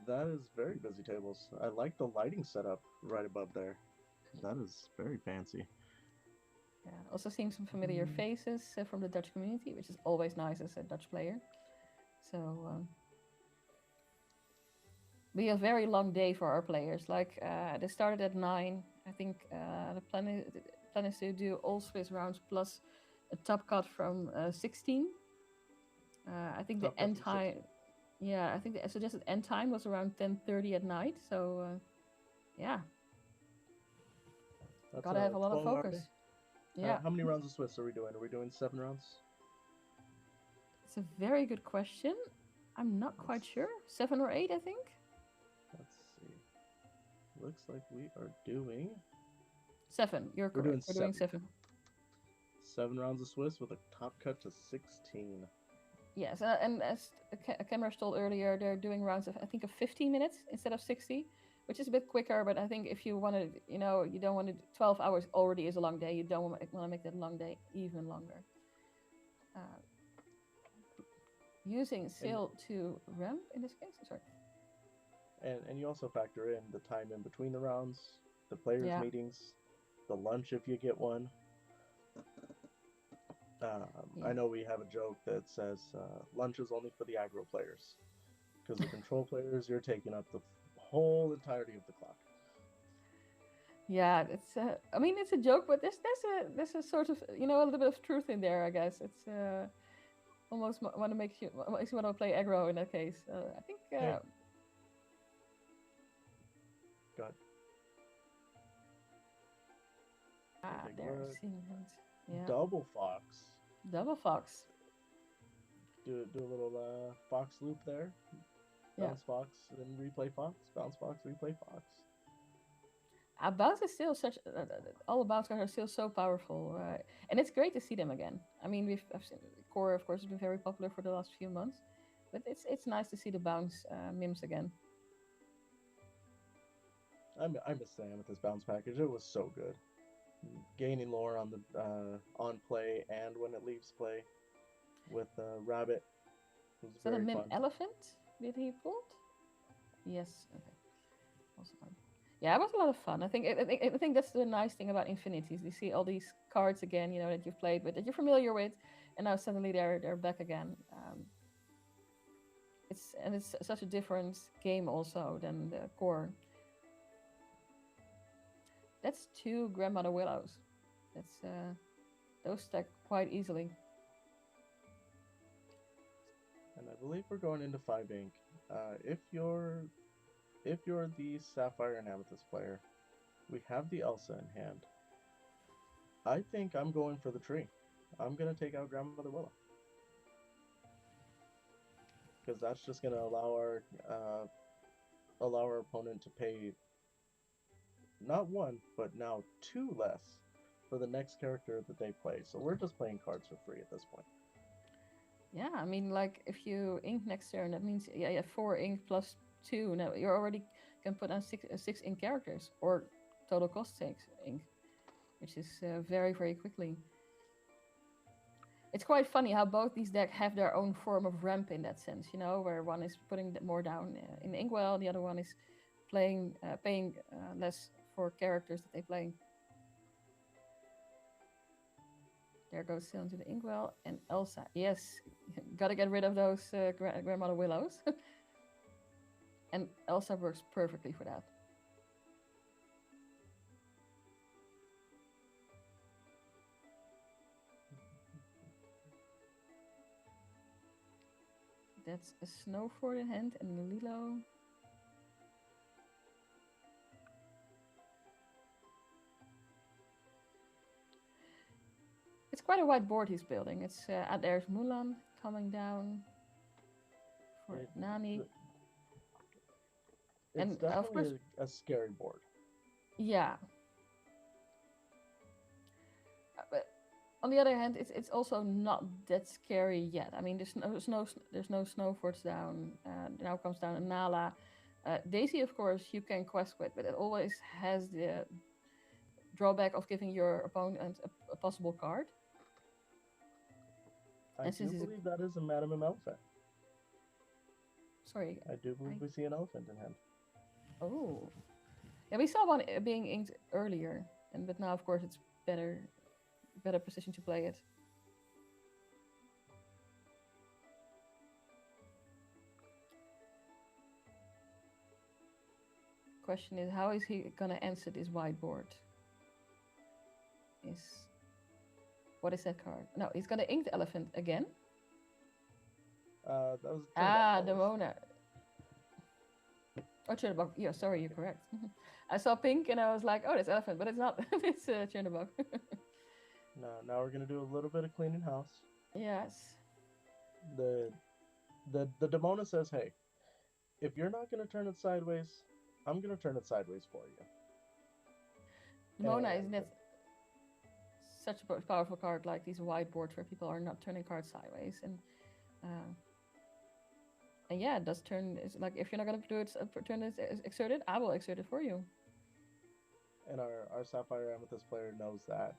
That is very busy tables. I like the lighting setup right above there. That is very fancy. Yeah, also seeing some familiar faces from the Dutch community, which is always nice as a Dutch player. So, be a very long day for our players. Like, they started at 9. I think the plan is to do all Swiss rounds plus a top cut from 16. I think Top the cut end from time, 16. yeah, I think the suggested end time was around 10:30 at night. So yeah, That's gotta have a lot of 12 hour focus. day. Yeah, How many rounds of Swiss are we doing? Are we doing 7 rounds? it's a very good question. I'm not quite sure. 7 or 8, I think. Let's see. Looks like we are doing 7. You're We're doing correct. We're doing 7. 7 rounds of Swiss with a top cut to 16. Yes, and as Cameron told earlier, they're doing rounds of I think of 15 minutes instead of 60, which is a bit quicker. But I think if you want to, you know, you don't want to. 12 hours already is a long day. You don't want to make that long day even longer. Using sail to ramp in this case. Sorry. And you also factor in the time in between the rounds, the players' Yeah. meetings, the lunch if you get one. I know we have a joke that says lunch is only for the aggro players, because the control players, you're taking up the whole entirety of the clock. Yeah, it's. I mean, it's a joke, but there's a sort of, you know, a little bit of truth in there, I guess. It's almost want to makes you want to play aggro in that case. I think. Yeah. God. Big There, look. seeing that. Yeah. Double fox. Double fox. Do a little fox loop there. Yeah. Bounce fox, then replay fox. Bounce fox, replay fox. Bounce is still such. All the bounce cards are still so powerful, and it's great to see them again. I mean, I've seen core, of course, has been very popular for the last few months, but it's nice to see the bounce mims again. I miss the Amethyst bounce package. It was so good. Gaining lore on the on play and when it leaves play with Rabbit was Is that a very mim fun. elephant? Did he pulled? Yes. Okay. Awesome. Yeah, it was a lot of fun. I think that's the nice thing about Infinities. You see all these cards again, you know, that you've played with, that you're familiar with, and now suddenly they're back again. It's such a different game also than the core. That's 2 Grandmother Willows. That's those stack quite easily. And I believe we're going into 5 ink. If you're the Sapphire and Amethyst player, we have the Elsa in hand. I think I'm going for the tree. I'm gonna take out Grandmother Willow, because that's just gonna allow our opponent to pay not 1, but now 2 less for the next character that they play. So we're just playing cards for free at this point. Yeah, I mean, like if you ink next turn, that means you have 4 ink plus 2. Now you already can put on 6 ink characters, or total cost 6 ink, which is very, very quickly. It's quite funny how both these decks have their own form of ramp in that sense, you know, where one is putting more down in the inkwell, the other one is paying less for characters that they play. There goes Sail into the inkwell, and Elsa. Yes, gotta get rid of those Grandmother Willows. And Elsa works perfectly for that. That's a Snow Fort in hand and a Lilo. It's quite a wide board he's building. It's there's Mulan coming down for Nani. It's And, of definitely course- a scary board. Yeah. But on the other hand, it's also not that scary yet. I mean, there's no Snow Forts down. Now comes down a Nala. Daisy, of course, you can quest with, but it always has the drawback of giving your opponent a possible card. I And do since he's a- believe that is a Madam Elephant. Sorry. I do believe we see an elephant in hand. Oh. Yeah, we saw one being inked earlier, but now, of course, it's better position to play it. Question is, how is he gonna answer this whiteboard? is... What is that card? No, he's gonna ink the elephant again. That was The Mona. Oh, Chernobog. Yeah, sorry, you're correct. I saw pink and I was like, oh, that's elephant, but it's not. It's Chernobog. Now we're gonna do a little bit of cleaning house. Yes. The Demona says, hey, if you're not gonna turn it sideways, I'm gonna turn it sideways for you. Mona is net such a powerful card, like these whiteboards where people are not turning cards sideways, and yeah, it does turn. It's like if you're not gonna do it, turn it exerted, I will exert it for you. And our Sapphire Amethyst player knows that,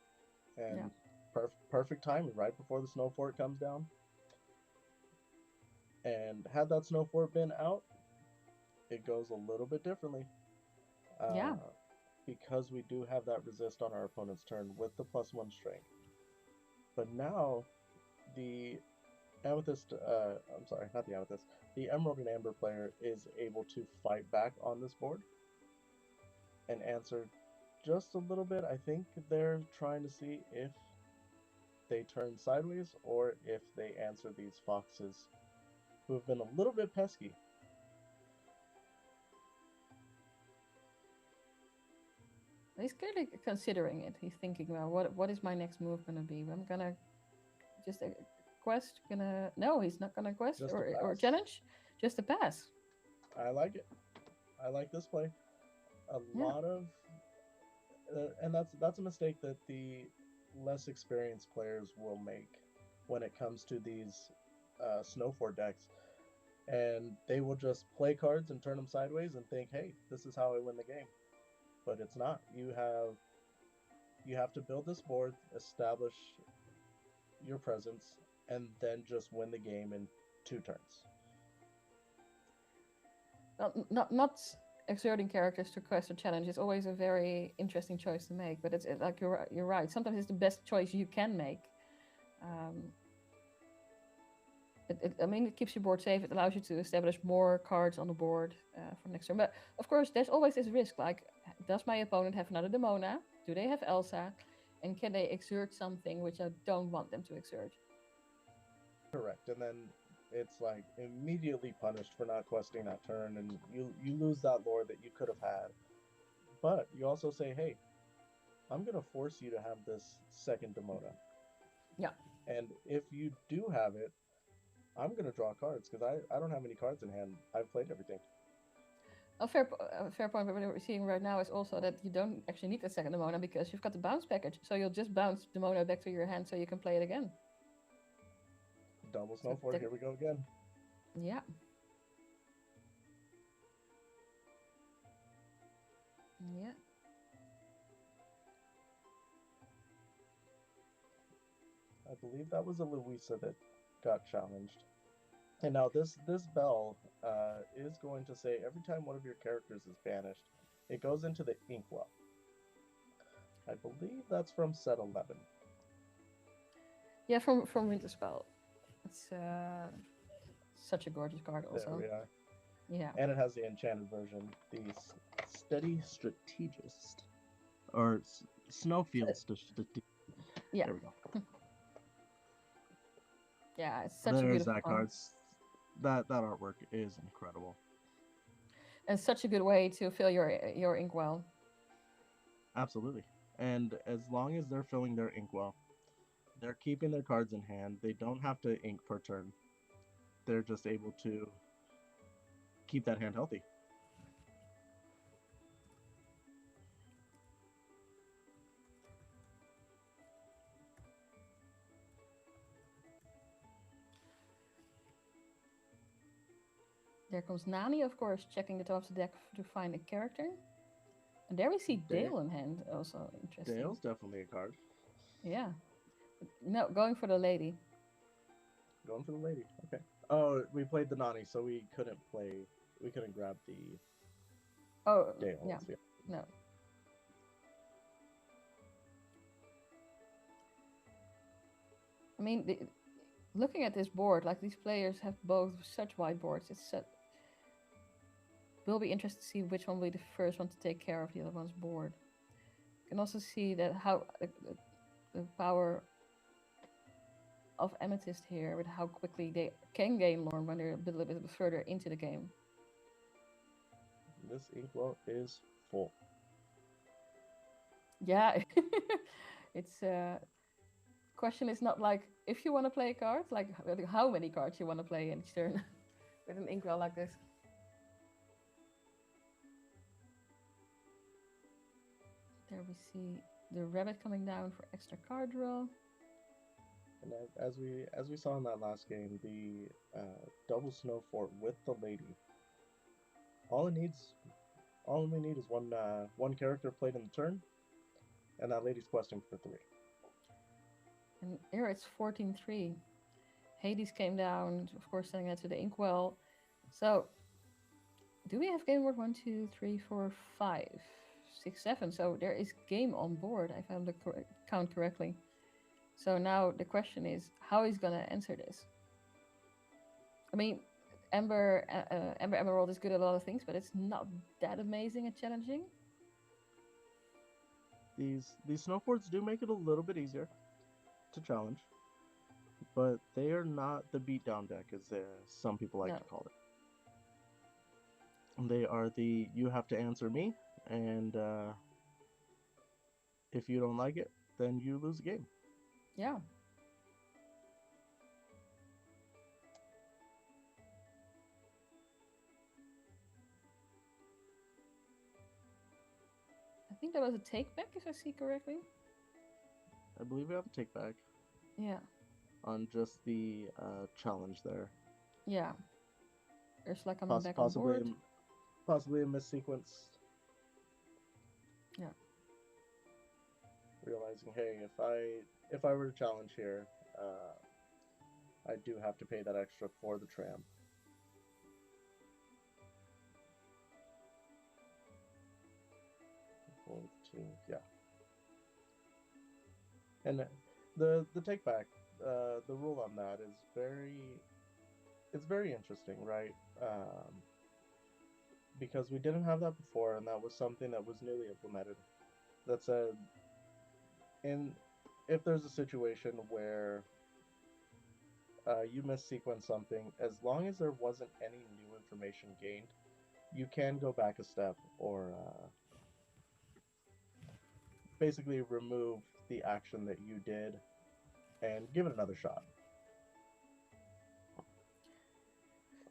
and perfect timing right before the snow fort comes down. And had that snow fort been out, it goes a little bit differently. Because we do have that resist on our opponent's turn with the +1 strength. But now, the Amethyst, I'm sorry, not the Amethyst, the Emerald and Amber player is able to fight back on this board and answer just a little bit. I think they're trying to see if they turn sideways or if they answer these foxes who have been a little bit pesky. He's clearly considering it. He's thinking, well, what is my next move gonna be? I'm gonna just quest. No, he's not gonna quest or challenge. Just a pass. I like it. I like this play. A lot of, and that's a mistake that the less experienced players will make when it comes to these snow fort decks, and they will just play cards and turn them sideways and think, hey, this is how I win the game. But it's not. You have to build this board, establish your presence, and then just win the game in 2 turns. Not exerting characters to quest or challenge is always a very interesting choice to make. But it's like you're right. Sometimes it's the best choice you can make. It keeps your board safe. It allows you to establish more cards on the board for next turn. But of course, there's always this risk. Like, does my opponent have another Demona? Do they have Elsa? And can they exert something which I don't want them to exert? Correct. And then it's like immediately punished for not questing that turn, and you lose that lore that you could have had. But you also say, hey, I'm going to force you to have this second Demona. Yeah. And if you do have it, I'm going to draw cards, because I don't have any cards in hand. I've played everything. A fair point, but what we're seeing right now is also that you don't actually need a second Demona because you've got the bounce package. So you'll just bounce Demona back to your hand so you can play it again. Double snow fort, here we go again. Yeah. Yeah. I believe that was a Louisa that got challenged. And now this bell is going to say every time one of your characters is banished, it goes into the inkwell. I believe that's from set 11. Yeah, from Winterspell. It's such a gorgeous card also. There we are. Yeah. And it has the enchanted version, the Steady Strategist. Or Snowfield Strategist. Yeah. There we go. Yeah, it's such a beautiful that card. That artwork is incredible. And such a good way to fill your inkwell. Absolutely. And as long as they're filling their inkwell, they're keeping their cards in hand. They don't have to ink per turn. They're just able to keep that hand healthy. There comes Nani, of course, checking the top of the deck to find a character. And there we see Dale in hand, also interesting. Dale's definitely a card. Yeah. No, going for the lady. Going for the lady, okay. Oh, we played the Nani, so we couldn't grab the Dale. Yeah. No. I mean, looking at this board, like these players have both such whiteboards. Will be interested to see which one will be the first one to take care of the other one's board. You can also see that how the power of Amethyst here with how quickly they can gain lore when they're a little bit further into the game. This inkwell is full. Yeah, it's question is not like if you want to play a card, like how many cards you want to play in each turn with an inkwell like this. There we see the rabbit coming down for extra card draw. And as we saw in that last game, the double snow fort with the lady. All we need is one character played in the turn, and that lady's questing for 3. And here it's 14-3. Hades came down, of course, sending that to the inkwell. So, do we have game board 1, 2, 3, 4, 5, 6, 7? So there is game on board, if I count correctly. So now the question is, how he's gonna answer this? I mean, Ember Emerald is good at a lot of things, but it's not that amazing and challenging. These snow forts do make it a little bit easier to challenge, but they are not the beatdown deck, as some people like to call it. They are the you have to answer me, and if you don't like it, then you lose the game. Yeah. I think there was a take back, if I see correctly. I believe we have a take back. Yeah. On just the challenge there. Yeah. There's like coming back on board. Possibly a missequence. Yeah. Realizing, hey, if I were to challenge here, I do have to pay that extra for the tram. Yeah. And the take back, the rule on that is very interesting, right? Because we didn't have that before, and that was something that was newly implemented. That said, if there's a situation where you missequence something, as long as there wasn't any new information gained, you can go back a step or basically remove the action that you did and give it another shot.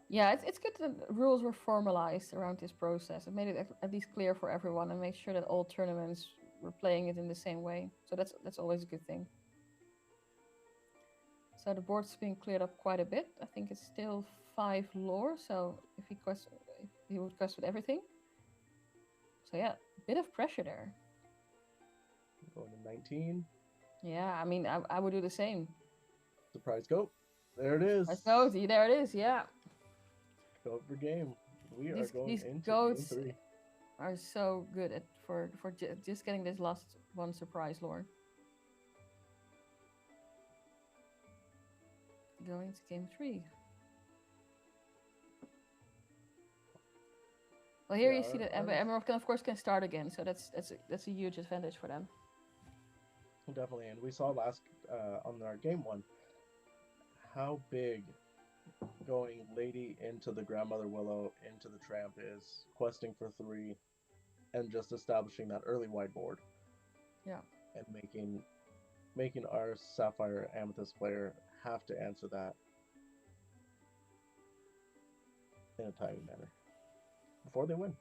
Yeah, it's good that the rules were formalized around this process. It made it at least clear for everyone and made sure that all tournaments were playing it in the same way. So that's always a good thing. So the board's been cleared up quite a bit. I think it's still 5 lore, so if he would quest with everything. So yeah, a bit of pressure there. Going to 19. Yeah, I mean, I would do the same. Surprise goat. There it is. Surprise goat. There it is, yeah. Goat for game. We are going these into goats game 3. Are so good at for just getting this last one surprise lore. Going to game 3. Well, here you see that Emerald can start again, so that's a huge advantage for them. Definitely, and we saw last on our game 1 how big going Lady into the Grandmother Willow into the Tramp is, questing for 3, and just establishing that early wide board. Yeah. And making our Sapphire Amethyst player have to answer that in a timely manner before they win.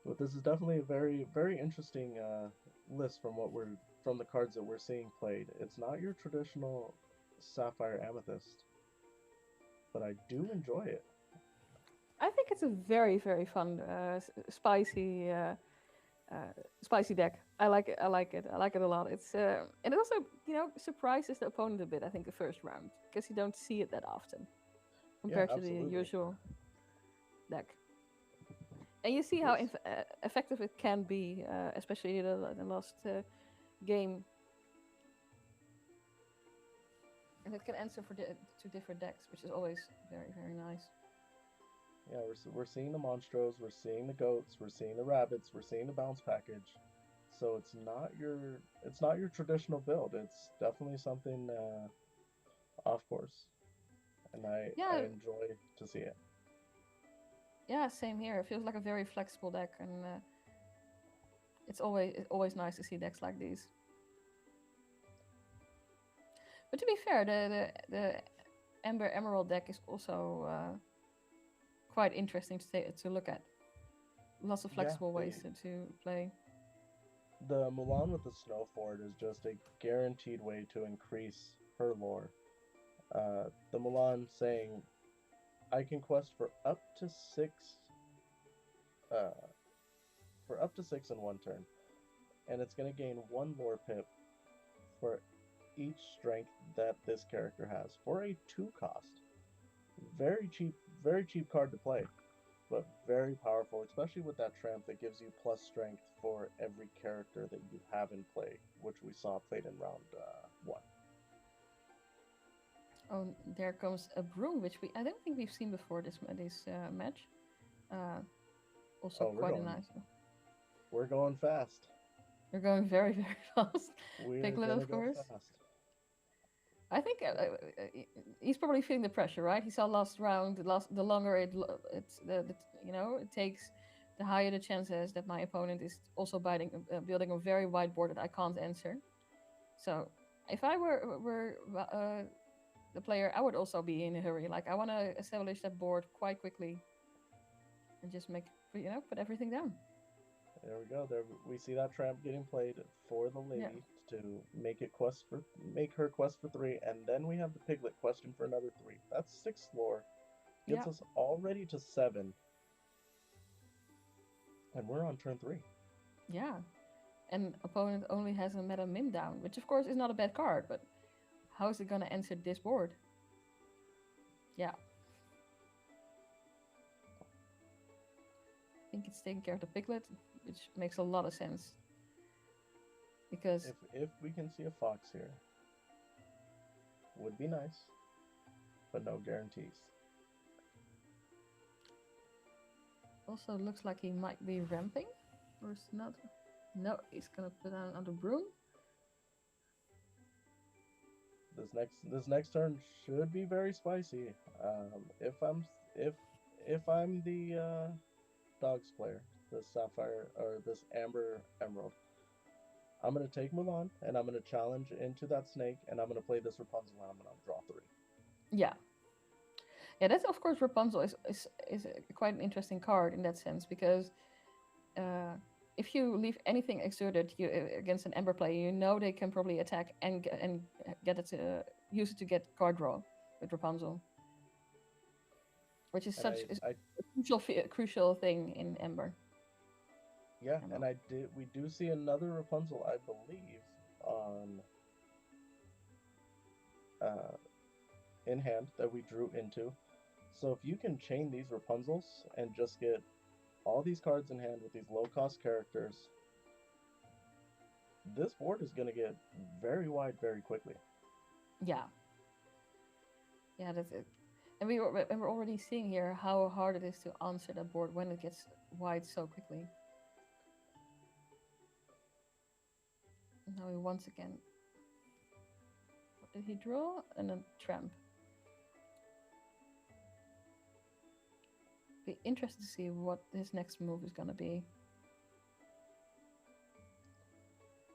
But this is definitely a very, very interesting list from the cards that we're seeing played. It's not your traditional Sapphire Amethyst, but I do enjoy it. I think it's a very, very fun, spicy deck. I like it. I like it a lot. It's and it also, surprises the opponent a bit. I think the first round, because you don't see it that often compared to the usual deck. And you see how effective it can be, especially in the last game. And it can answer for 2 different decks, which is always very, very nice. Yeah, we're seeing the Monstros, we're seeing the Goats, we're seeing the Rabbits, we're seeing the Bounce package. So it's not your traditional build. It's definitely something off course, and I Yeah, enjoy to see it. yeah, same here. It feels like a very flexible deck, and it's always nice to see decks like these. But to be fair, the Amber Emerald deck is also quite interesting to look at. Lots of Yeah, flexible ways to play. the Mulan with the Snow Fort is just a guaranteed way to increase her lore. The Mulan saying, "I can quest uh, for up to six in one turn, and it's going to gain one lore pip for each strength that this character has for a 2 cost. Very cheap card to play, but very powerful, especially with that tramp that gives you plus strength for every character that you have in play, which we saw played in round 1. Oh, there comes a broom, which I don't think we've seen before this match. Uh, Also Oh, quite a nice. we're going fast. We're going very, very fast. We're Piglet, gonna of go course. fast. I think he's probably feeling the pressure, right? He saw last round. The longer it's the it takes, the higher the chances that my opponent is also building a very wide board that I can't answer. So if I were the player, I would also be in a hurry. Like I want to establish that board quite quickly and just put everything down. There we go. There we see that tramp getting played for the Yeah. lady to make her quest for 3, and then we have the piglet question for another 3. That's 6 lore. Gets Yeah. us already to 7. And we're on turn 3. Yeah. And opponent only has a meta mim down, which of course is not a bad card, but how is it gonna answer this board? Yeah. I think it's taking care of the piglet, which makes a lot of sense. Because If we can see a fox here, would be nice, but no guarantees. also looks like he might be ramping, or is not. No, he's gonna put down on the broom. This next turn should be very spicy. If I'm the dogs player, this Sapphire or this Amber Emerald, I'm gonna take Mulan and I'm gonna challenge into that snake and I'm gonna play this Rapunzel and I'm gonna draw 3. Yeah. Yeah, that's of course Rapunzel is quite an interesting card in that sense because if you leave anything exerted against an Ember player, you know they can probably attack and get it to use it to get card draw with Rapunzel, which is a crucial thing in Ember. Yeah, and we do see another Rapunzel, I believe, on in hand that we drew into. So if you can chain these Rapunzels and just get all these cards in hand with these low-cost characters, this board is going to get very wide very quickly. Yeah. Yeah, that's it. And we're already seeing here how hard it is to answer that board when it gets wide so quickly. Now he once again. What did he draw? And a tramp. Be interested to see what his next move is gonna be.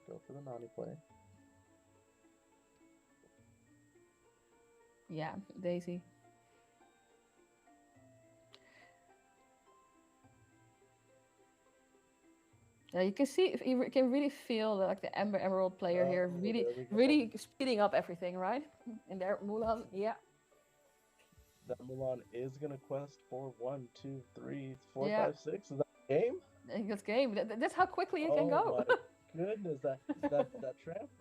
Go for the Nani play. Yeah, Daisy. Yeah, you can see, you can really feel like the Amber Emerald player here really speeding up everything, right? And there, Mulan, yeah. That Mulan is going to quest for 1, 2, 3, 4, Yeah. 5, 6. Is that game? I think that's game. That's how quickly it can go. Oh my goodness, that tramp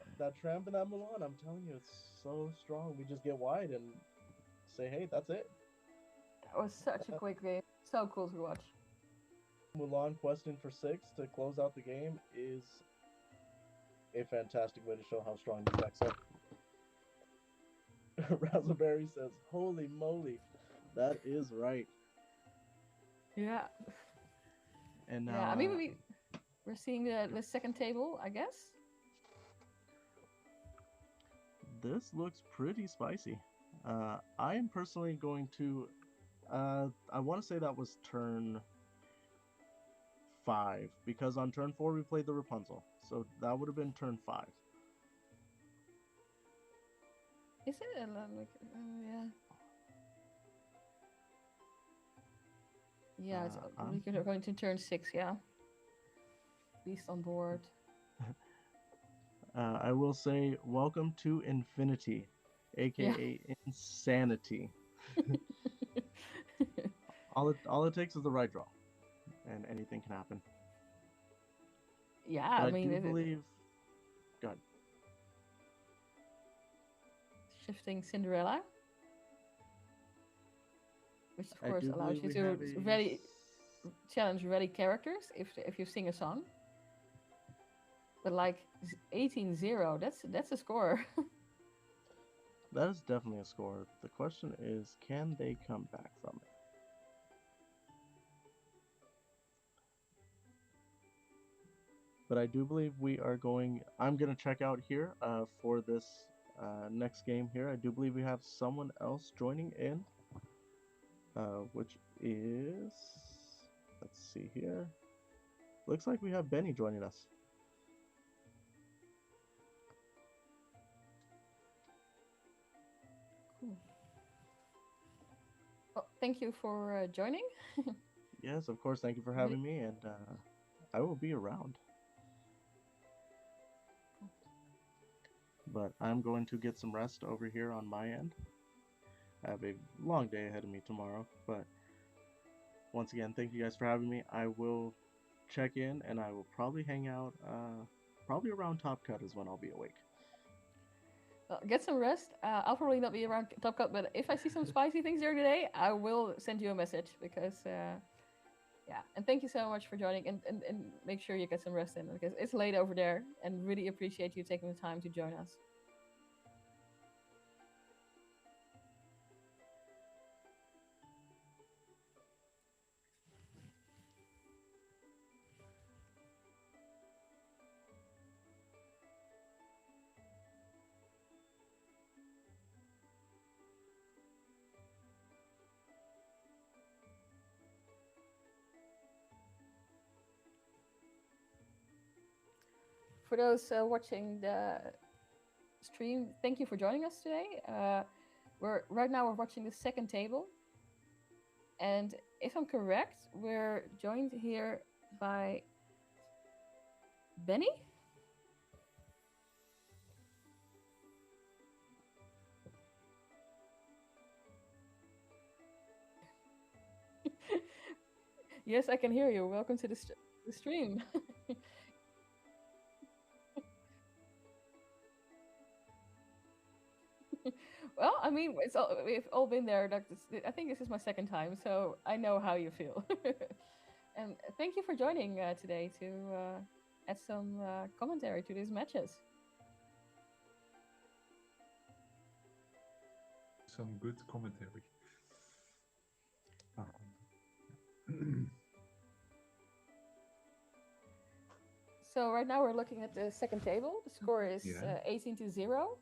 and that Mulan, I'm telling you, it's so strong. We just get wide and say, hey, that's it. That was such a quick game. So cool to watch. Mulan questing for 6 to close out the game is a fantastic way to show how strong these decks are. Razzleberry says, holy moly, that is right. Yeah. And now, Yeah. I mean, we're seeing the second table, I guess. this looks pretty spicy. I am personally going to. I want to say that was turn 5 because on turn 4 we played the Rapunzel, so that would have been turn 5. Is it? Yeah. Yeah, it's we're going to turn 6. Yeah. Beast on board. I will say, welcome to Infinity, aka Insanity. All it takes is the right draw, and anything can happen. Yeah, But I mean, do believe. God, shifting Cinderella, which of I course do allows you believe to we have ready challenge ready characters if you sing a song. But like 18-0, that's a score. That is definitely a score. The question is, can they come back from it? But I do believe we are going. I'm going to check out here for this next game here. I do believe we have someone else joining in, which is. Let's see here. Looks like we have Benny joining us. Cool. Well, thank you for joining. Yes, of course. Thank you for having me, and I will be around. But I'm going to get some rest over here on my end. I have a long day ahead of me tomorrow, but once again, thank you guys for having me. I will check in, and I will probably hang out, probably around Top Cut is when I'll be awake. Well, get some rest. I'll probably not be around Top Cut, but if I see some spicy things during the day, I will send you a message because, yeah. And thank you so much for joining, and make sure you get some rest in because it's late over there, and really appreciate you taking the time to join us. For those watching the stream, thank you for joining us today. We're watching the second table, and if I'm correct, we're joined here by Benny. Yes, I can hear you. Welcome to the stream. Well, I mean, we've all been there. I think this is my second time, so I know how you feel. And thank you for joining today to add some commentary to these matches. Some good commentary. So right now we're looking at the second table. The score is 18-0.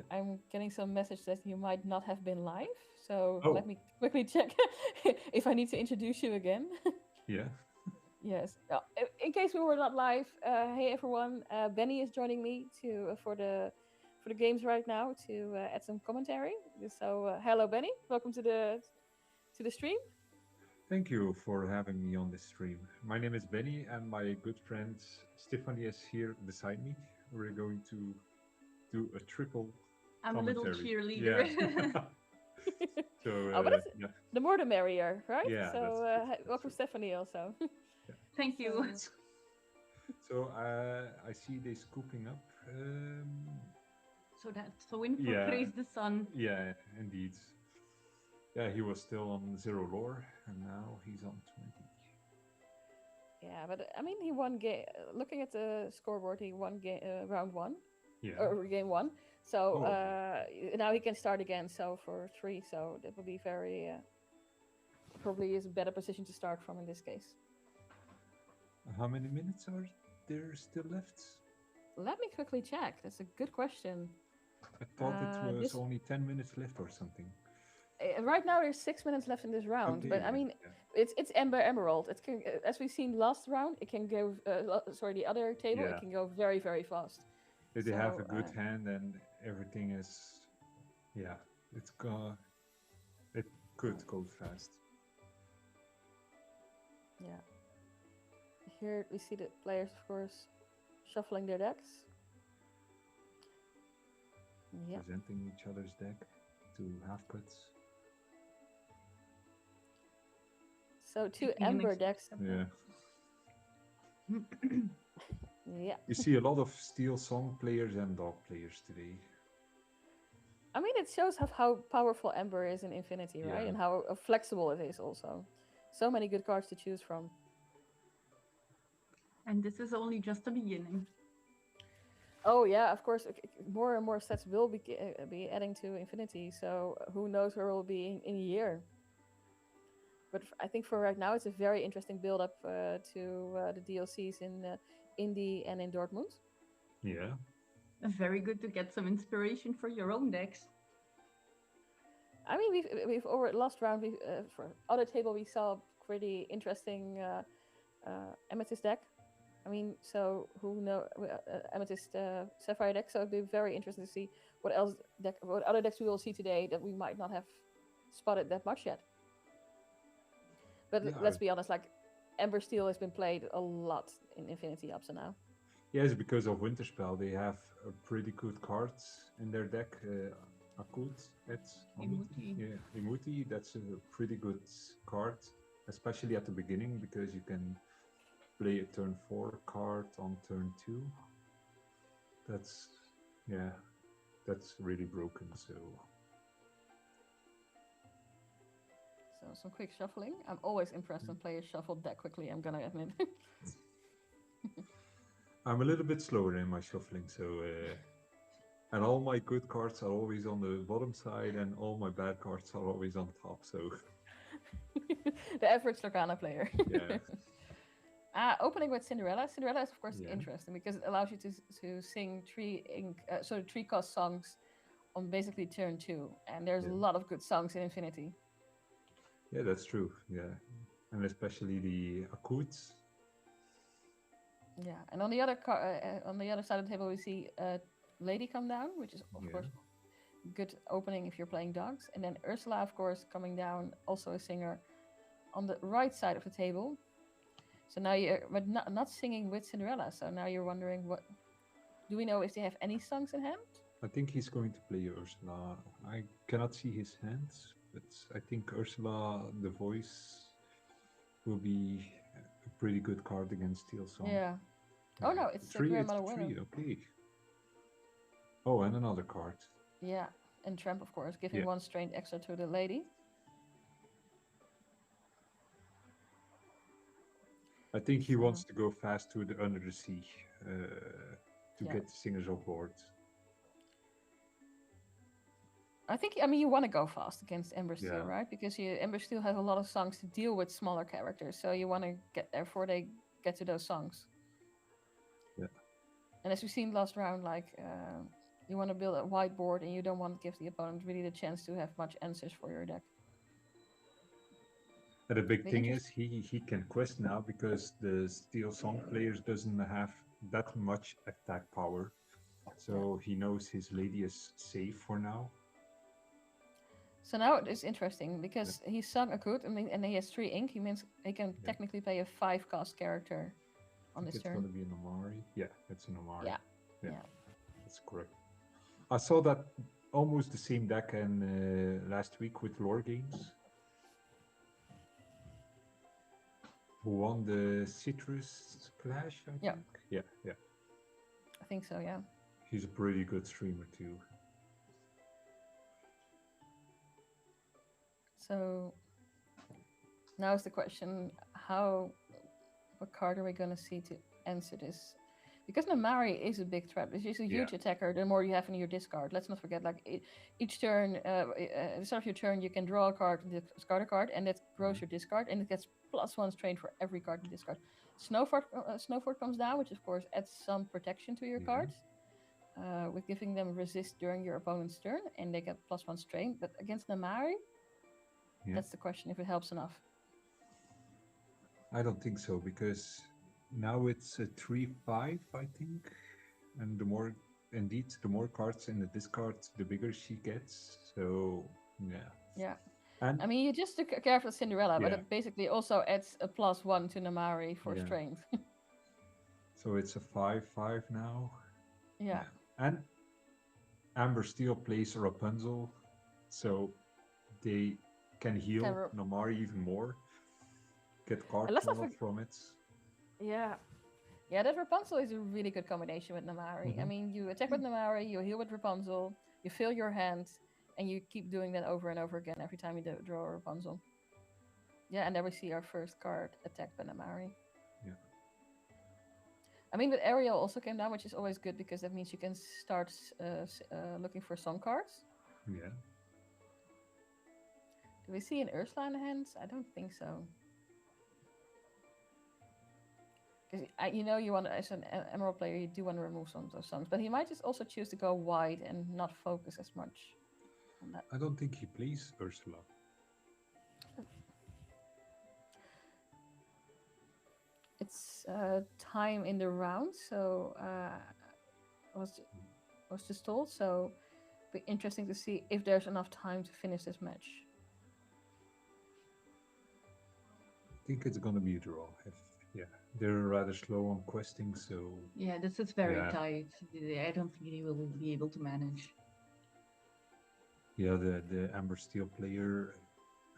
I'm getting some message that you might not have been live. So let me quickly check if I need to introduce you again. Yeah. Yes. In case we were not live, hey everyone, Benny is joining me for the games right now to add some commentary. So hello Benny, welcome to the stream. Thank you for having me on this stream. My name is Benny, and my good friend Stephanie is here beside me. We're going to do a triple I'm commentary. A little cheerleader. Yeah. So the more the merrier, right? Yeah. So welcome Stephanie also. Yeah. Thank you. So I see they scooping up. So that's the win for Praise the Sun. Yeah, indeed. Yeah, he was still on 0 lore, and now he's on 20. Yeah, but I mean, he won game. Looking at the scoreboard, he won round 1. or game 1. So Oh. now he can start again. So for 3, so that would be very probably is a better position to start from in this case. How many minutes are there still left? Let me quickly check. That's a good question. I thought it was only 10 minutes left or something. Right now there's 6 minutes left in this round, Okay, but I mean it's Emerald. It can, as we've seen last round, it can go. The other table, it can go very, very fast. If they have a good hand and everything is, it could go fast. Yeah. Here we see the players, of course, shuffling their decks. Yeah. Presenting each other's deck to half cuts. So 2 Ember decks. Yeah. Yeah. You see a lot of Steel Song players and Dog players today. I mean, it shows how powerful Ember is in Infinity, right? And how flexible it is also. So many good cards to choose from. And this is only just the beginning. Oh yeah, of course, more and more sets will be adding to Infinity. So who knows where we'll be in a year. But I think for right now, it's a very interesting build-up to the DLCs in Indy and in Dortmund. Yeah. Very good to get some inspiration for your own decks. I mean, we've over last round for other table we saw pretty interesting Amethyst deck. I mean, so who know Amethyst Sapphire deck? So it'd be very interesting to see what other decks we will see today that we might not have spotted that much yet. But let's be honest, like Ember Steel has been played a lot in Infinity up to now. Yes, because of Winterspell, they have pretty good cards in their deck. Akut, Imuti. Yeah, Imuti, that's a pretty good card, especially at the beginning, because you can play a turn 4 card on turn 2. That's really broken, so... So some quick shuffling. I'm always impressed when players shuffle deck quickly, I'm gonna admit. I'm a little bit slower in my shuffling, so... and all my good cards are always on the bottom side, and all my bad cards are always on top, so... The average Lorcana player. Yeah. Opening with Cinderella. Cinderella is, of course, interesting, because it allows you to sing 3 cost songs on basically turn 2. And there's a lot of good songs in Infinity. Yeah, that's true. Yeah, and especially the Akuts. Yeah, and on the other side of the table we see Lady come down, which is of course good opening if you're playing dogs, and then Ursula, of course, coming down, also a singer, on the right side of the table. So now but not singing with Cinderella. So now you're wondering, what do we know if they have any songs in hand? I think he's going to play Ursula. I cannot see his hands. But I think Ursula, the voice, will be a pretty good card against Steel Song. Yeah. Oh no, it's 3. It's 3, okay. Oh, and another card. Yeah, and Tramp, of course, giving 1 strength extra to the lady. I think he wants to go fast to the Under the Sea to get the singers on board. I think, I mean, you want to go fast against Ember Steel, right? Because Ember Steel has a lot of songs to deal with smaller characters, so you want to get there before they get to those songs. Yeah. And as we've seen last round, like, you want to build a whiteboard and you don't want to give the opponent really the chance to have much answers for your deck. And the big thing is he can quest now because the Steel Song players doesn't have that much attack power. So he knows his lady is safe for now. So now it's interesting because he sung a good, I mean, and he has 3 ink. He means he can technically play a 5 cost character on this turn. It's going to be an Omari. Yeah, it's an Omari. Yeah. That's correct. I saw that almost the same deck in last week with Lore Games. Who won the Citrus Clash, I think? Yeah. I think so, yeah. He's a pretty good streamer too. So now is the question, what card are we going to see to answer this? because Namari is a big threat. She's a huge attacker. The more you have in your discard, let's not forget. Like each turn, at the start of your turn, you can draw a card, discard a card, and that grows your discard, and it gets +1 strain for every card you discard. Snowfort comes down, which of course adds some protection to your cards, with giving them resist during your opponent's turn, and they get +1 strain. But against Namari, that's the question if it helps enough. I don't think so, because now it's a 3/5, I think, and the more cards in the discard, the bigger she gets. So yeah. And I mean, you just took care of Cinderella, but it basically also adds a +1 to Namari for strength. So it's a 5/5 now. Yeah. And Amber Steel plays Rapunzel, so they can heal Namari even more. Get card draw from it. Yeah, that Rapunzel is a really good combination with Namari. I mean, you attack with Namari, you heal with Rapunzel, you fill your hand, and you keep doing that over and over again every time you draw a Rapunzel. Yeah, and there we see our first card attacked by Namari. Yeah. I mean, but Ariel also came down, which is always good because that means you can start looking for song cards. Yeah. Do we see an Ursula in the hands? I don't think so. Because you want, as an Emerald player, you do want to remove some of those songs, but he might just also choose to go wide and not focus as much on that. I don't think he plays Ursula. It's time in the round, so I was just told. So it'll be interesting to see if there's enough time to finish this match. I think it's gonna be a draw. They're rather slow on questing, so... Yeah, this is very tight. I don't think he will be able to manage. Yeah, the Amber Steel player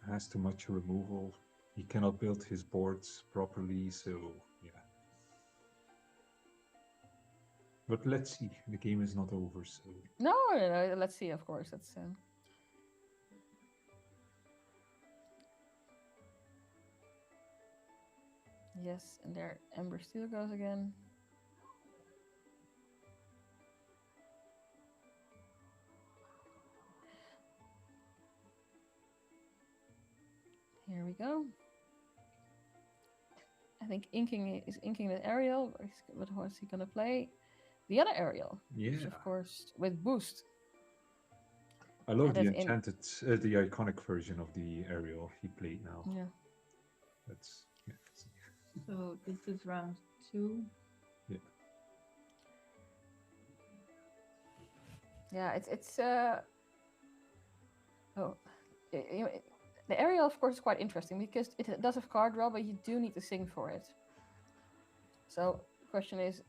has too much removal. He cannot build his boards properly, so yeah. But let's see. The game is not over, so... No, let's see, of course. That's... Yes, and there Amber Steel goes again. Here we go. I think inking that Ariel. What horse is he gonna play? The other Ariel. Yeah. Which of course with boost. I love the enchanted, the iconic version of the Ariel he played now. Yeah. That's... So this is round 2. Yeah. Yeah, it's the Ariel, of course, is quite interesting because it does have card draw, but you do need to sing for it. So the question is,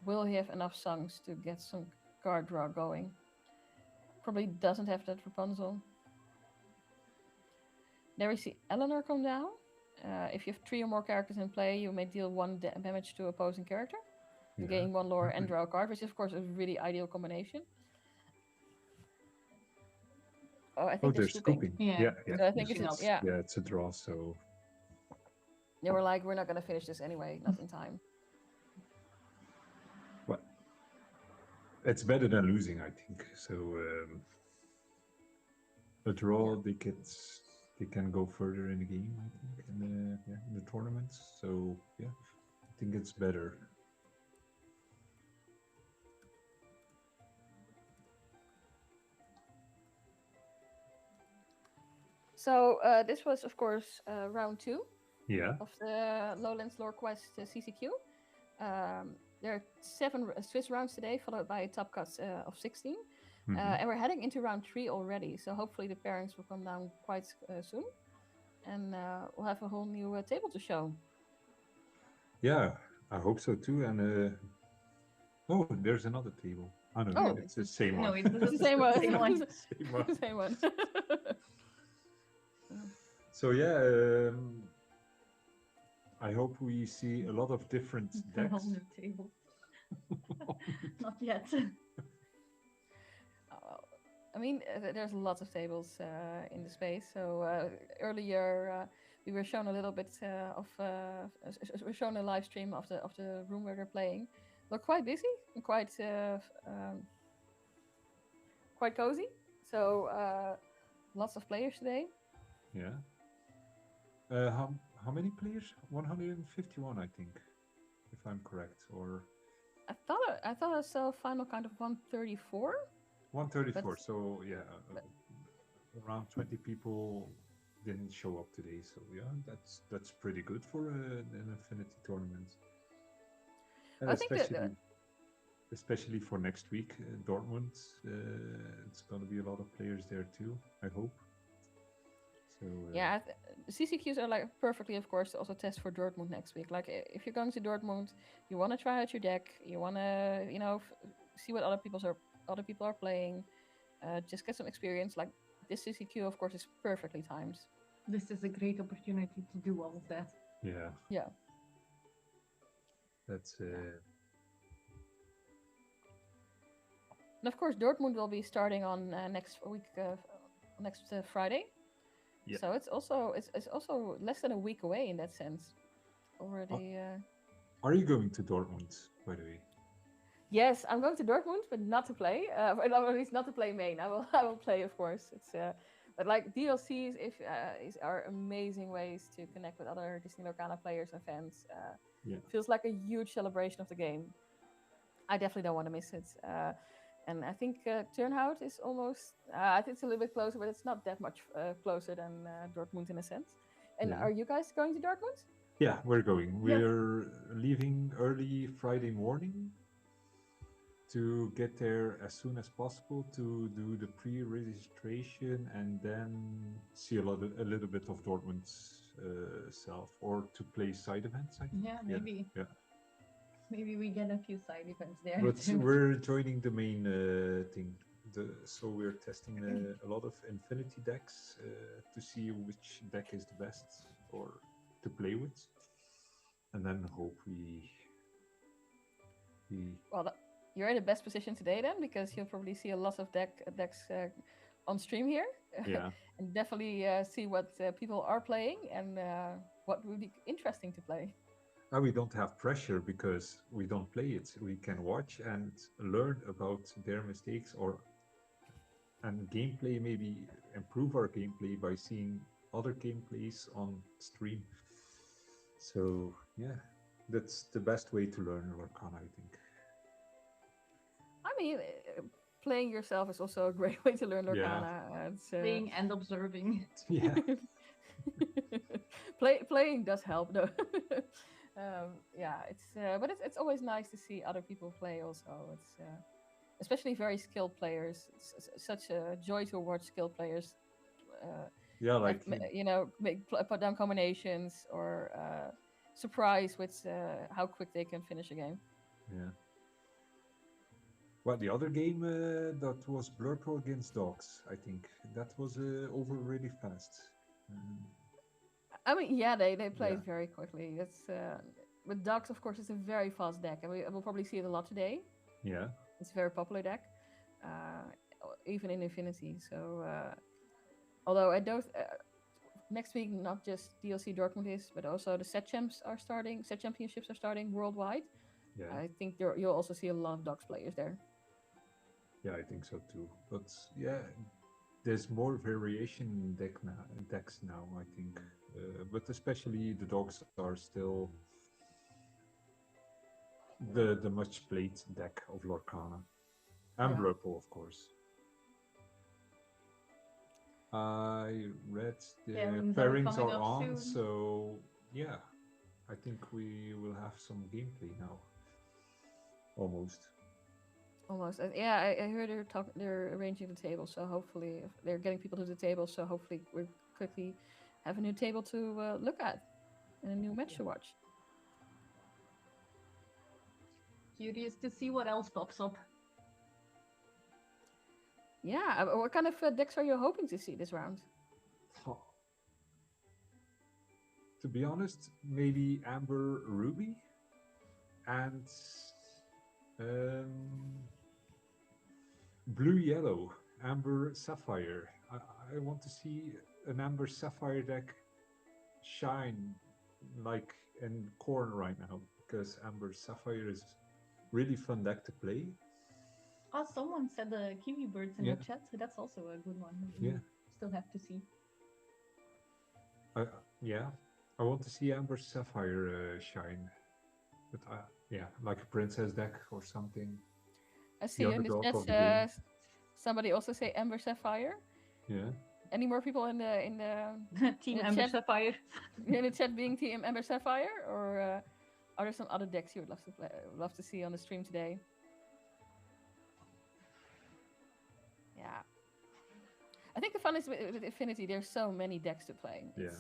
will he have enough songs to get some card draw going? Probably doesn't have that Rapunzel. There we see Eleanor come down. If you have 3 or more characters in play, you may deal 1 damage to opposing character. You gain 1 lore and draw a card, which is of course a really ideal combination. Oh, I think they're scooping. Yeah. So I think it's it's a draw, so... They were like, we're not going to finish this anyway, not in time. Well, it's better than losing, I think. So, a draw, they can go further in the game, I think, in the tournaments. So, yeah, I think it's better. So this was, of course, round 2 of the Lowlands Lore Quest CCQ. There are 7 Swiss rounds today, followed by a top cut of 16. And we're heading into round 3 already, so hopefully the pairings will come down quite soon. And we'll have a whole new table to show. Yeah, I hope so too. And oh, there's another table. I don't know, it's the same one. No, it's the same one. Same one. Same one. So yeah, I hope we see a lot of different decks. On the table. Not yet. I mean, there's lots of tables in the space. So earlier we were shown a little bit we're shown a live stream of the room where they're playing. We're quite busy and quite cozy. So lots of players today. Yeah. How many players? 151, I think, if I'm correct, or I thought I saw a final count of 134. 134. But- So yeah, but- around 20 people didn't show up today. So yeah, that's pretty good for an Infinity tournament. And I think that, especially for next week, Dortmund. It's gonna be a lot of players there too. I hope. So Yeah, CCQs are like perfectly, of course, to also test for Dortmund next week. Like if you're going to Dortmund, you want to try out your deck, you want to, see what other people are playing, just get some experience. Like this CCQ, of course, is perfectly timed. This is a great opportunity to do all of that. yeah, Yeah. that's And of course, Dortmund will be starting on next week, next Friday. Yeah. So it's also less than a week away in that sense. Already. Are you going to Dortmund, by the way? Yes, I'm going to Dortmund, but not to play. Or at least not to play main. I will play, of course. It's but like DLCs are amazing ways to connect with other Disney Lorcana players and fans. Feels like a huge celebration of the game. I definitely don't want to miss it. And I think Turnhout is almost. I think it's a little bit closer, but it's not that much closer than Dortmund in a sense. And Yeah. are you guys going to Dortmund? Yeah, we're going. Yeah. We're leaving early Friday morning to get there as soon as possible to do the pre-registration and then see a little bit of Dortmund self, or to play side events, I think. Yeah, maybe. Yeah. Maybe we get a few side events there. But too. we're joining the main thing. So we're testing a lot of Infinity decks to see which deck is the best or to play with, and then hope we Well, you're in the best position today then, because you'll probably see a lot of decks on stream here. Yeah. And definitely see what people are playing and what would be interesting to play. We don't have pressure because we don't play it. We can watch and learn about their mistakes and gameplay, maybe improve our gameplay by seeing other gameplays on stream. So yeah, that's the best way to learn Lorcana, I think. I mean, playing yourself is also a great way to learn Lorcana. It's, Playing and observing. Yeah. Playing does help though. But it's always nice to see other people play also. It's especially very skilled players. It's such a joy to watch skilled players. Yeah, like Put down combinations or surprise with how quick they can finish a game. Yeah. Well, the other game that was Blurple against Dogs, I think that was over really fast. I mean, yeah, they played very quickly. It's with Dogs, of course, it's a very fast deck, and we'll probably see it a lot today. Yeah. It's a very popular deck, even in Infinity. So, although I don't, next week not just DLC Dortmund is, but also the set championships are starting worldwide. Yeah. I think you'll also see a lot of Dogs players there. Yeah, I think so too. But yeah, there's more variation in decks now, I think. But especially the Dogs are still the much played deck of Lorcana. And Blurple, of course. I read the pairings are on, soon. so yeah, I think we will have some gameplay now. Almost. Yeah, I heard they're arranging the table, so hopefully they're getting people to the table, so hopefully we quickly have a new table to look at and a new match to watch. Curious to see what else pops up. Yeah, what kind of decks are you hoping to see this round? To be honest, maybe Amber Ruby and Blue Yellow, Amber Sapphire. I want to see an Amber Sapphire deck shine like in corn right now, because Amber Sapphire is really fun deck to play. Oh, someone said the kiwi birds in Yeah. the chat, so that's also a good one. Yeah. Still have to see. Yeah, I want to see Amber Sapphire shine, but yeah, like a princess deck or something. I see The in the underdog of the chat game. somebody also say Ember Sapphire. Yeah. Any more people in the Team In the Amber chat- Sapphire. in the chat being Team Ember Sapphire, or are there some other decks you would love to see on the stream today? Yeah. I think the fun is with Infinity. There's so many decks to play. Yeah.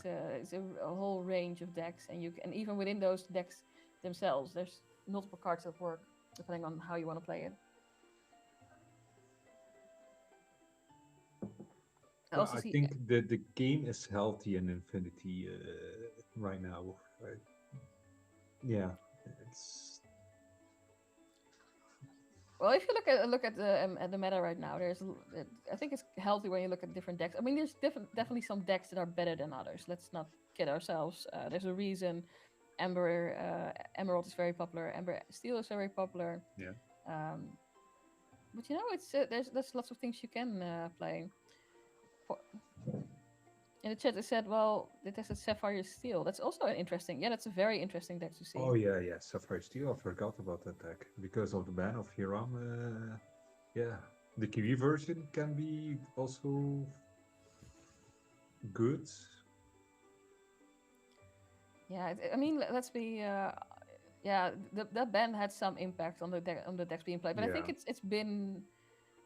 It's a whole range of decks, and even within those decks themselves, there's multiple cards that work depending on how you want to play it. Well, I think the game is healthy in Infinity right now. Yeah, it's Well, if you look at the meta right now, I think it's healthy when you look at different decks. I mean, there's definitely some decks that are better than others. Let's not kid ourselves. There's a reason Emerald is very popular. Ember Steel is very popular. Yeah. But you know, it's there's lots of things you can play. In the chat, they said, well, they tested Sapphire Steel. That's also an interesting. Yeah, that's a very interesting deck to see. Oh yeah, Sapphire Steel. I forgot about that deck because of the ban of Hiram. Yeah, the Kiwi version can be also good. Yeah, I mean, let's be. Yeah, that ban had some impact on the decks being played, but I think it's been.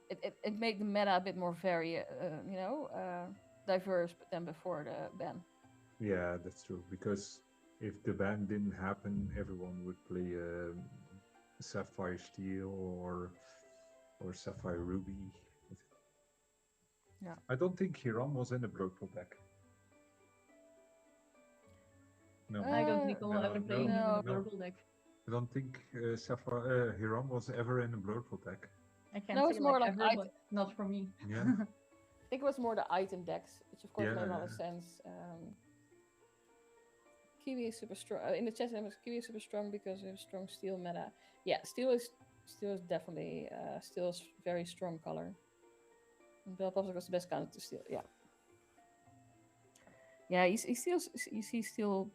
It made the meta a bit more diverse than before the ban. Yeah, that's true. Because if the ban didn't happen, everyone would play Sapphire Steel or Sapphire Ruby. Yeah. I don't think Hiram was in the purple deck. No. I don't think we'll ever play him in no. the purple deck. I don't think Hiram was ever in the purple deck. I can't No, say it's more like ever, but not for me. Yeah. I think it was more the item decks, which of course made a lot of Yeah. sense. Kiwi is super strong. In the chat, Kiwi is super strong because of strong steel meta. Yeah, steel is definitely steel is very strong color. And Bell Popsicle was the best counter to steel. Yeah. Yeah, you see steel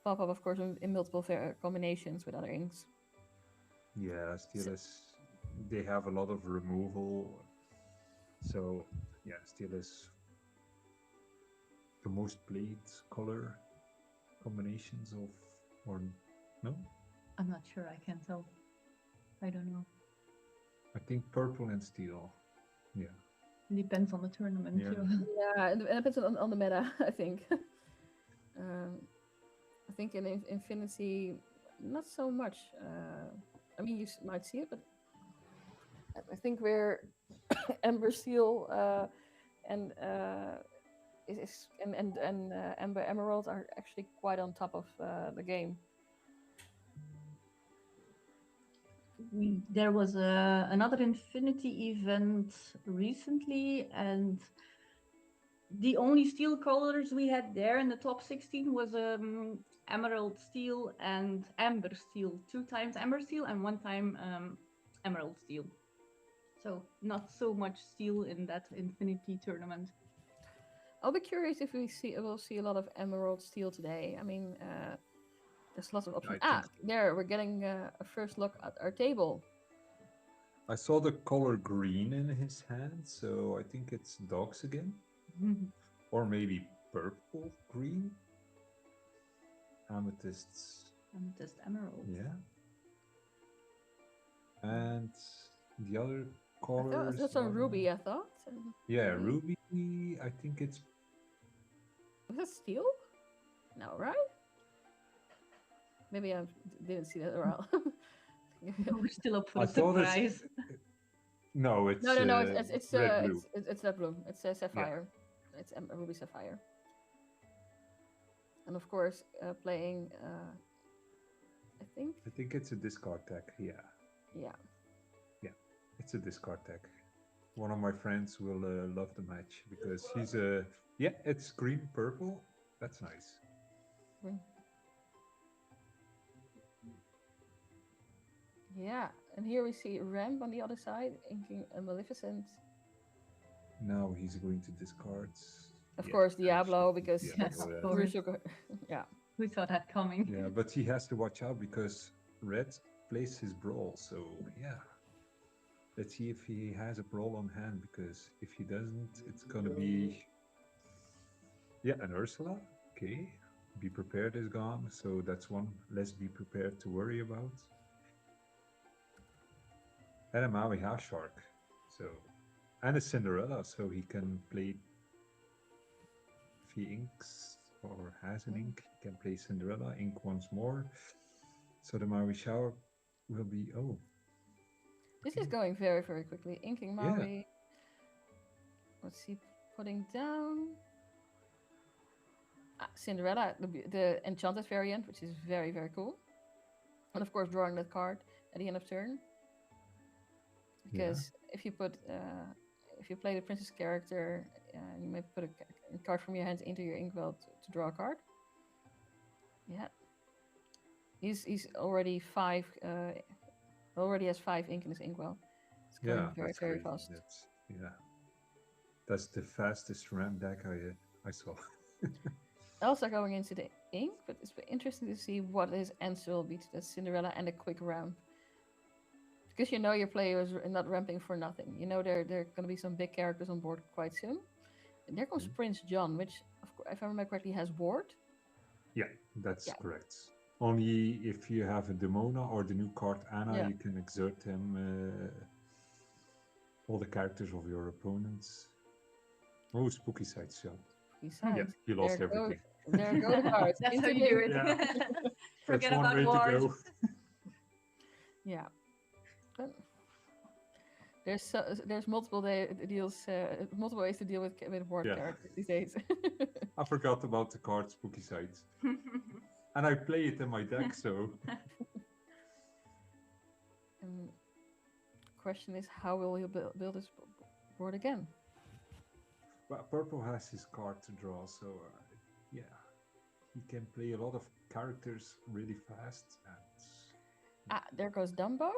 pop up, of course, in multiple combinations with other inks. Yeah, Steel is. They have a lot of removal. So, yeah, Steel is the most played color combinations of. Or no? I'm not sure, I can't tell. I don't know. I think purple and steel. Yeah. It depends on the tournament. Yeah. Too. Yeah, it depends on the meta, I think. I think in Infinity, not so much. I mean, you might see it, but I think where Ember Steel and Ember Emerald are actually quite on top of the game. There was another Infinity event recently, and the only steel colors we had there in the top 16 was Emerald Steel and Amber Steel. 2 times Amber Steel and 1 time Emerald Steel. So not so much steel in that Infinity tournament. I'll be curious if we'll see a lot of Emerald Steel today. I mean, there's lots of options. There, we're getting a first look at our table. I saw the color green in his hand, so I think it's dogs again. Or maybe purple green. Amethysts. Amethyst Emerald. Yeah. And the other colors. That's a ruby, I thought. Yeah, ruby. I think it's. Was it steel? No, right? Maybe I didn't see that well. We're still up for I the thought surprise. No, it's no. It's red blue. It's red blue. It's Sapphire. Yeah. It's a ruby Sapphire. And of course, playing. I think it's a discard deck. Yeah. Yeah. Yeah, it's a discard deck. One of my friends will love the match because he's a it's green purple. That's nice. Yeah, and here we see Ramp on the other side, inking a Maleficent. Now he's going to discard. Of Yeah, course, and Diablo, should be because Diablo, Yes, of yeah. course. crucial. Yeah. Who saw that coming? Yeah, but he has to watch out because Red plays his brawl. So yeah, let's see if he has a brawl on hand. Because if he doesn't, it's gonna be an Ursula. Okay, be prepared is gone. So that's one less be prepared to worry about. And a Maui Half Shark. So and a Cinderella, so he can play. If he inks or has an ink, he can play Cinderella, ink once more. So the Maui Shower will be This is going very, very quickly. Inking Yeah. Maui. What's he putting down? Cinderella, the enchanted variant, which is very, very cool. And of course, drawing that card at the end of turn. Because if you play the princess character, you may put a card from your hand into your inkwell to draw a card. Yeah. He's already already has 5 ink in his inkwell. It's going very, that's very crazy. fast. That's the fastest RAM deck I saw. Also going into the ink, but it's interesting to see what his answer will be to the Cinderella and a quick ramp. Because you know your player is not ramping for nothing. You know there are going to be some big characters on board quite soon. And there comes Prince John, which, of course, if I remember correctly, has ward. Yeah, that's correct. Only if you have a Demona or the new card Anna, you can exert them. All the characters of your opponents. Oh, spooky sight shot. Yeah, you lost everything. There go the cards. That's how you do it. Yeah. Forget That's one about way wars. to go. Yeah. But there's multiple multiple ways to deal with ward characters these days. I forgot about the card spooky sights. And I play it in my deck, so. Question is, how will you build this board again? Well, purple has his card to draw, so he can play a lot of characters really fast. And there goes Dumbo.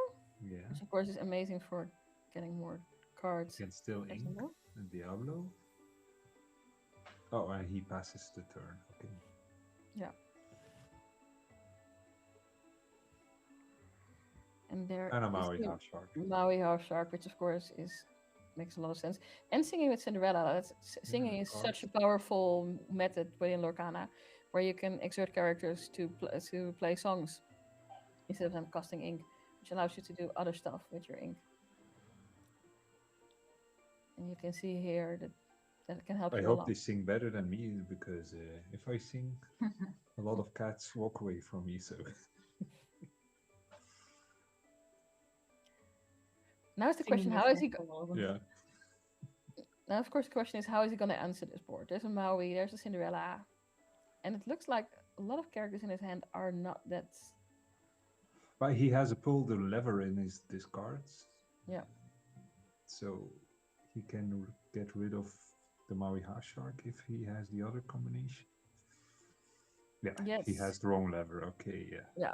Yeah. Which of course is amazing for getting more cards. He can still ink and Diablo. Oh, and he passes the turn. Okay. Yeah. And there and a Maui Half Shark. Maui Half Shark, which of course makes a lot of sense. And singing with Cinderella. Singing is such a powerful method within Lorcana, where you can exert characters to play songs instead of them costing ink, which allows you to do other stuff with your ink. And you can see here that can help you a lot. I hope they sing better than me, because if I sing, a lot of cats walk away from me, so... Now is the question, how is he Yeah. Now, of course, the question is, how is he going to answer this board? There's a Maui, there's a Cinderella. And it looks like a lot of characters in his hand are not that... But he has pulled the lever in his discards. Yeah. So he can get rid of the Maui Half Shark if he has the other combination. Yeah, yes. He has the wrong lever. Okay, yeah. Yeah.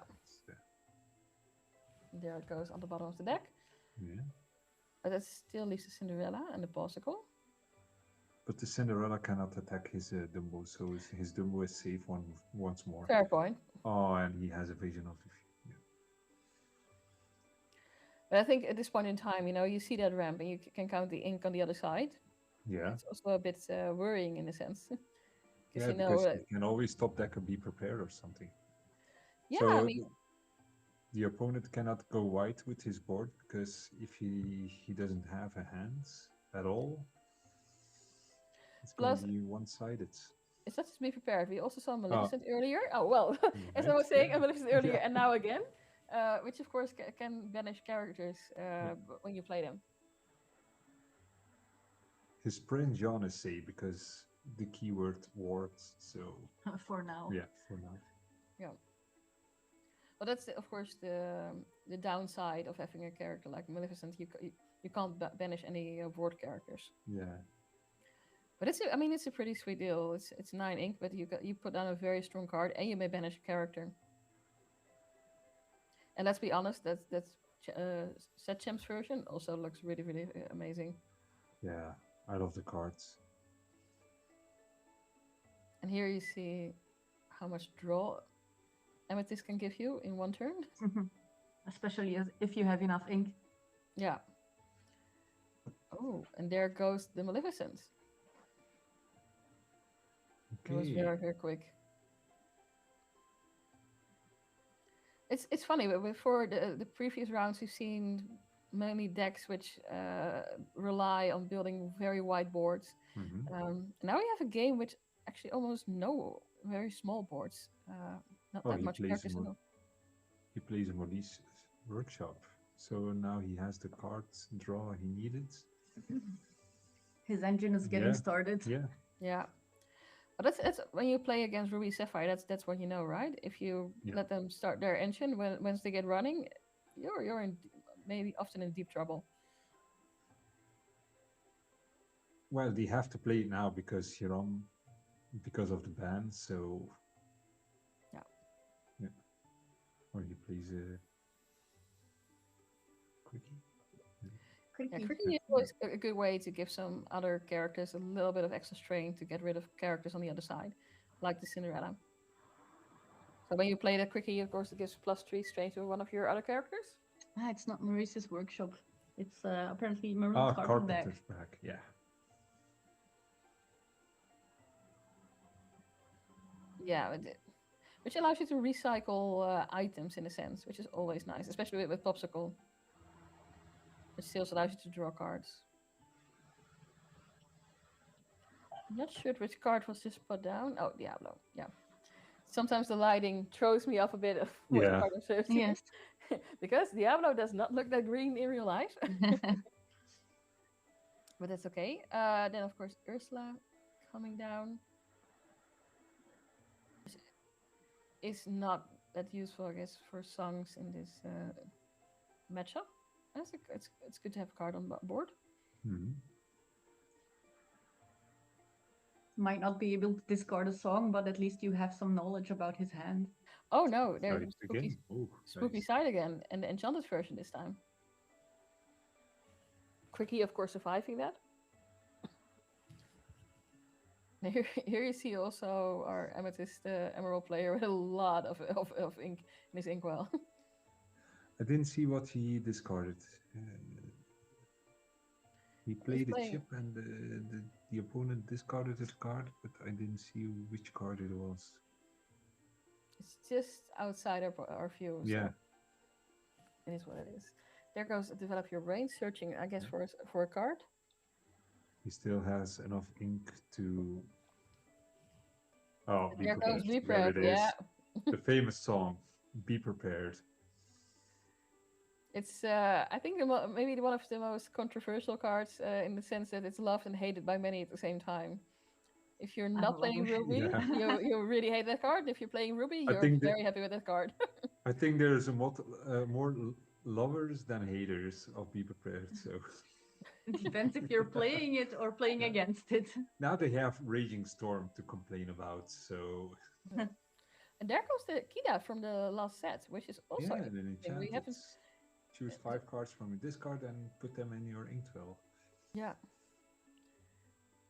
There it goes on the bottom of the deck. Yeah. But that still leaves the Cinderella and the Popsicle. But the Cinderella cannot attack his Dumbo, so his Dumbo is safe once more. Fair point. Oh, and he has a vision of the future. Yeah. But I think at this point in time, you see that ramp and you can count the ink on the other side. Yeah. It's also a bit worrying in a sense. Yeah, because you can always top deck or be prepared or something. Yeah, so I mean... The opponent cannot go white with his board, because if he doesn't have a hands at all, it's going to be one-sided. It's not just be prepared. We also saw Maleficent earlier. Oh, well, as I was saying, Maleficent earlier and now again, which of course can banish characters when you play them. His Prince John is safe because the keyword wards, so... For now. Yeah, for now. Yeah. But that's of course the downside of having a character like Maleficent. You can't banish any ward characters. Yeah. But it's a pretty sweet deal. It's 9 ink, but you put down a very strong card and you may banish a character. And let's be honest, that's set champs version also looks really, really amazing. Yeah, I love the cards. And here you see how much draw Amethyst can give you in one turn. Especially if you have enough ink. Yeah. Oh, and there goes the Maleficent. It was Okay. very, very quick. It's funny, but before the previous rounds, we've seen mainly decks which rely on building very wide boards. Now we have a game which actually almost no very small boards. Not Oh, that much characters at all. he plays a Maurice workshop, so now he has the cards draw he needed. His engine is getting started. Yeah. Yeah. But that's when you play against Ruby Sapphire. That's what you know, right? If you let them start their engine, once they get running, you're in maybe often in deep trouble. Well, they have to play it now because because of the ban. So yeah. Or he plays a quickie. Yeah, quickie is always a good way to give some other characters a little bit of extra strain to get rid of characters on the other side, like the Cinderella. So when you play the quickie, of course, it gives +3 strain to one of your other characters. It's not Maurice's workshop. It's apparently Maurice's Carpenter's back. Yeah. Yeah, which allows you to recycle items in a sense, which is always nice, especially with Popsicle. It still allows you to draw cards. I'm not sure which card was just put down. Oh, Diablo. Yeah. Sometimes the lighting throws me off a bit of which card I'm searching. Yes. Because Diablo does not look that green in real life. But that's okay. Then, of course, Ursula coming down. Is not that useful, I guess, for songs in this matchup. It's good to have a card on board. Might not be able to discard a song, but at least you have some knowledge about his hand. Oh no, there's again. Spooky Side again, and the enchanted version this time. Quickie, of course, surviving that. Here you see also our Amethyst Emerald player with a lot of ink in his inkwell. I didn't see what he discarded. He played a chip and the opponent discarded his card, but I didn't see which card it was. It's just outside our view. Yeah. So it is what it is. There goes Develop Your Brain, searching, I guess, for a card. He still has enough ink to... Oh, there goes Be Prepared. Prepared, yeah. The famous song, Be Prepared. It's, I think, maybe one of the most controversial cards in the sense that it's loved and hated by many at the same time. If you're not playing Ruby, you really hate that card. If you're playing Ruby, you're very happy with that card. I think there's more lovers than haters of Be Prepared, so... It depends if you're playing it or playing against it. Now they have Raging Storm to complain about, so... And there goes the Kida from the last set, which is also... Yeah, we haven't... Choose 5 cards from your discard and put them in your inkwell. Yeah.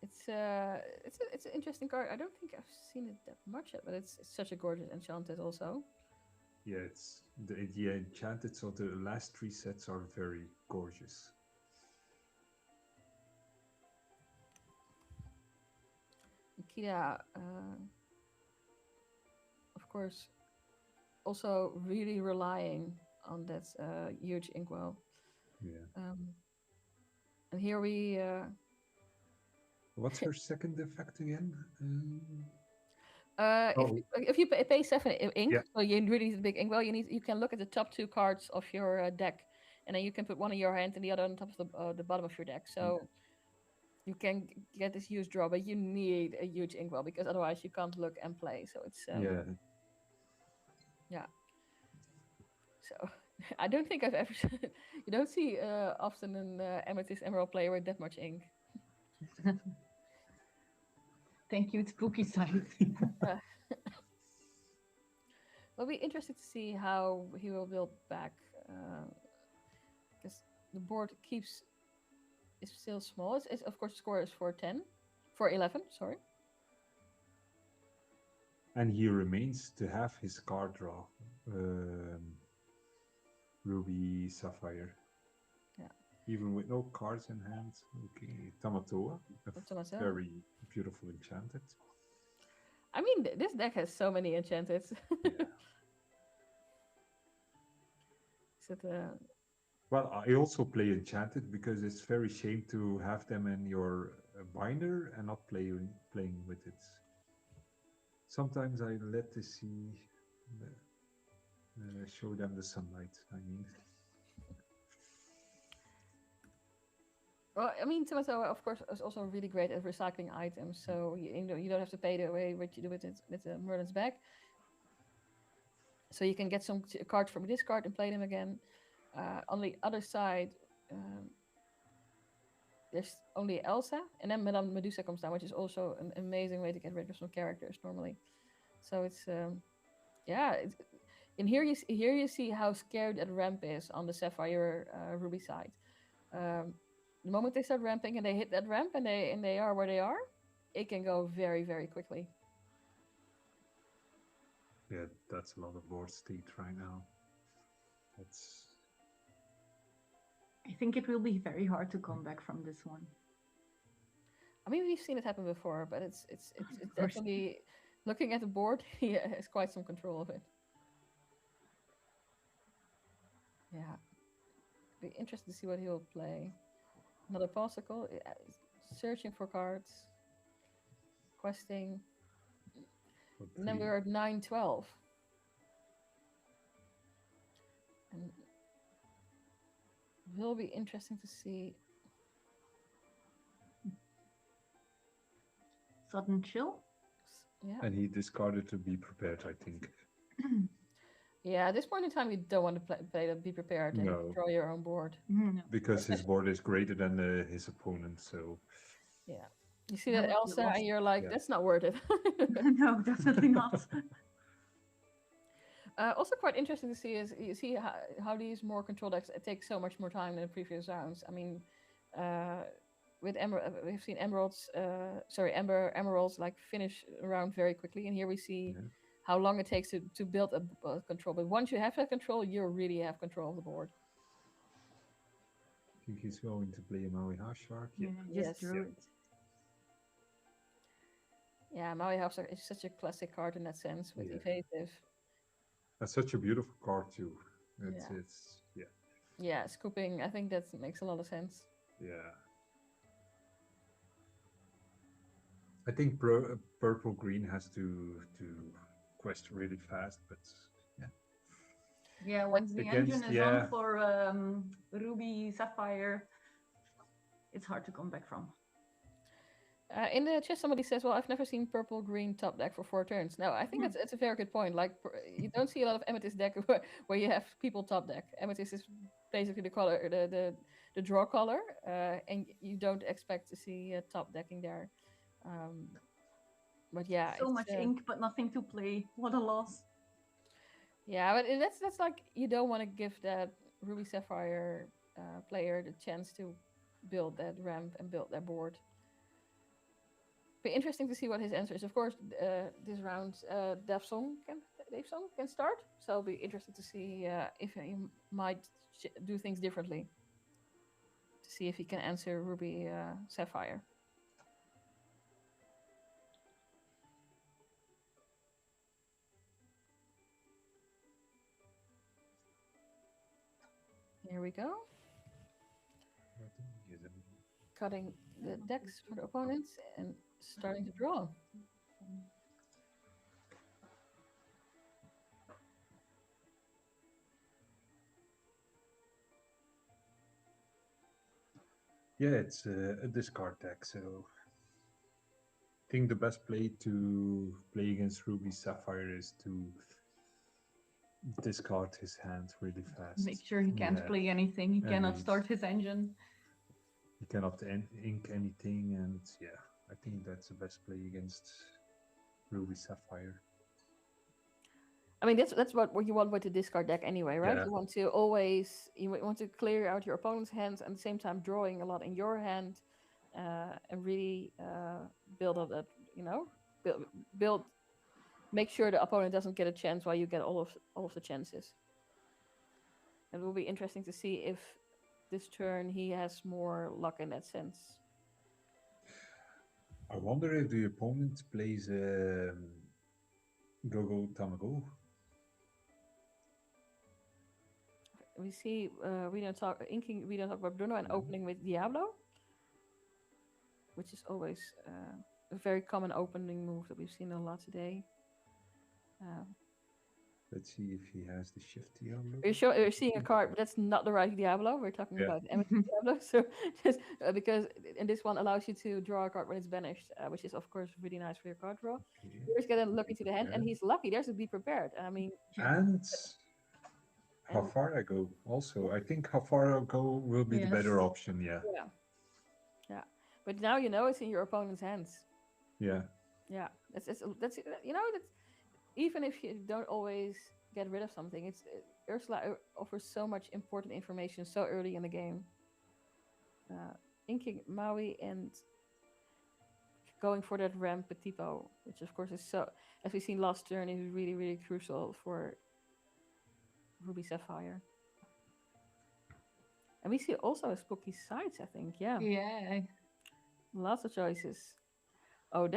It's an interesting card. I don't think I've seen it that much yet, but it's such a gorgeous enchanted also. Yeah, it's the enchanted, so the last 3 sets are very gorgeous. Kida, of course, also really relying on that huge inkwell. Yeah. And here we... What's her second effect again? If you pay 7 ink, so you really need a big inkwell, you can look at the top 2 cards of your deck, and then you can put one in your hand and the other on top of the bottom of your deck. So you can get this huge draw, but you need a huge inkwell because otherwise you can't look and play. So it's yeah. So I don't think I've ever. You don't see often an Amethyst Emerald player with that much ink. Thank you, Spooky Side. It'll be interesting to see how he will build back the board is still small. It's of course score is 411, sorry. And he remains to have his card draw. Ruby Sapphire. Yeah. Even with no cards in hand. Okay, Tamatoa. Tamatoa. Very beautiful enchanted. I mean, this deck has so many enchanted. Yeah. Is it Well, I also play enchanted because it's very shame to have them in your binder and not playing with it. Sometimes I let the sea show them the sunlight. I mean. Well, I mean, Tomato, of course, is also really great at recycling items. So you don't have to pay the way what you do with the Merlin's bag. So you can get some cards from this card and play them again. On the other side, there's only Elsa, and then Madame Medusa comes down, which is also an amazing way to get rid of some characters normally. So it's and here you see how scared that ramp is on the Sapphire Ruby side. The moment they start ramping and they hit that ramp and they are where they are, it can go very, very quickly. Yeah, that's a lot of board state right now. I think it will be very hard to come back from this one. I mean, we've seen it happen before, but it's definitely looking at the board. He has quite some control of it. Yeah, be interested to see what he will play. Another popsicle, searching for cards, questing, and then we're at 9-12. And it will be interesting to see. Sudden chill? Yeah. And he discarded to be prepared, I think. Yeah, at this point in time, you don't want to play the be prepared and draw your own board. No. Because his board is greater than his opponent, so... Yeah. You see that Elsa and you're like, that's not worth it. No, definitely not. Also quite interesting to see is you see how these more control decks take so much more time than the previous rounds. I mean, with we've seen emeralds like finish around very quickly, and here we see how long it takes to build a control. But once you have that control, you really have control of the board. I think he's going to play a Maui Half Shark. Yeah, just drew it. Yeah, Maui Half Shark is such a classic card in that sense with evasive. That's such a beautiful card too. Yeah, scooping. I think that makes a lot of sense. Yeah. I think purple green has to quest really fast, but yeah, once the engine is on for Ruby Sapphire, it's hard to come back from. In the chat, somebody says, "Well, I've never seen purple-green top deck for 4 turns." No, I think it's a very good point. Like, you don't see a lot of Amethyst deck where you have people top deck. Amethyst is basically the color, the draw color, and you don't expect to see top decking there. But yeah, so much ink, but nothing to play. What a loss. Yeah, but that's like you don't want to give that Ruby Sapphire player the chance to build that ramp and build that board. Be interesting to see what his answer is. Of course, this round, Dave Song can start, so it'll be interesting to see if he might do things differently. To see if he can answer Ruby Sapphire. Here we go. Cutting the decks for the opponents and starting to draw. Yeah, it's a discard deck, so I think the best play to play against Ruby Sapphire is to discard his hand really fast. Make sure he can't play anything. He cannot start his engine. He cannot ink anything, and yeah, I think that's the best play against Ruby Sapphire. I mean, that's what you want with the discard deck anyway, right? Yeah. You want to clear out your opponent's hands, and at the same time drawing a lot in your hand, and really build up that, build, make sure the opponent doesn't get a chance while you get all of the chances. It will be interesting to see if this turn he has more luck in that sense. I wonder if the opponent plays Go Tamago. We see we don't talk about Bruno and opening with Diablo, which is always a very common opening move that we've seen a lot today. Let's see if he has the shift Diablo. We're seeing a card, but that's not the right Diablo. We're talking about Amethyst Diablo. So just because and this one allows you to draw a card when it's banished, which is of course really nice for your card draw. Here's gonna look into the hand, and he's lucky. There's a Be Prepared. I mean, and how far I go also. I think how far I go will be the better option. Yeah. But now you know it's in your opponent's hands. Yeah. Yeah. That's even if you don't always get rid of something, Ursula offers so much important information so early in the game. Inking Maui and going for that ramp with Tipo, which of course is so, as we've seen last turn, is really, really crucial for Ruby Sapphire. And we see also spooky sides, I think. Yeah. Lots of choices. Oh,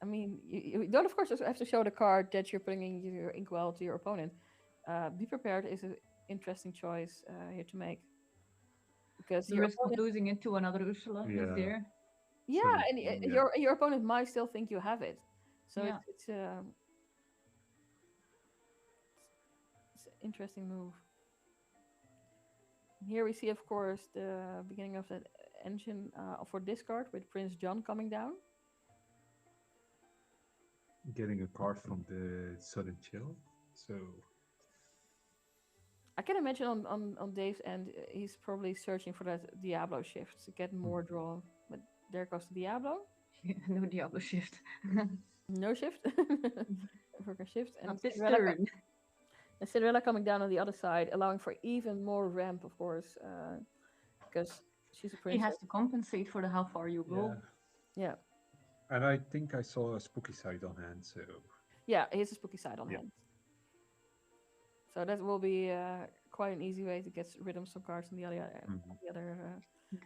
I mean, you don't, of course, have to show the card that you're putting in your inkwell to your opponent. Be Prepared is an interesting choice here to make. Because the risk of losing it to another Ursula is there. Yeah, and your opponent might still think you have it. So it's an interesting move. Here we see, of course, the beginning of that engine for discard with Prince John coming down. Getting a card from the Sudden Chill, so I can imagine on Dave's end, he's probably searching for that Diablo shift to get more draw. But there goes the Diablo. No Diablo shift. No shift. For a shift. And Cinderella coming down on the other side, allowing for even more ramp, of course, because she's a princess. He has to compensate for how far you go. Yeah. And I think I saw a spooky side on hand, so... Yeah, he has a spooky side on hand. So that will be quite an easy way to get rid of some cards on the other...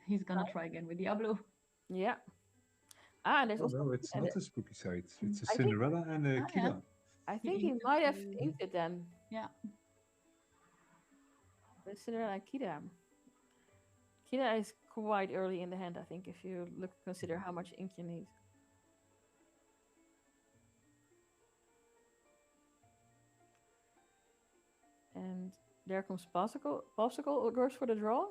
He's gonna try again with Diablo. Yeah. Ah, there's also... No, it's not a spooky side. It's a Cinderella and a Kida. I think he might have inked it then. Yeah. The Cinderella and Kida. Kida is quite early in the hand, I think, if you consider how much ink you need. And there comes Popsicle. Popsicle goes for the draw.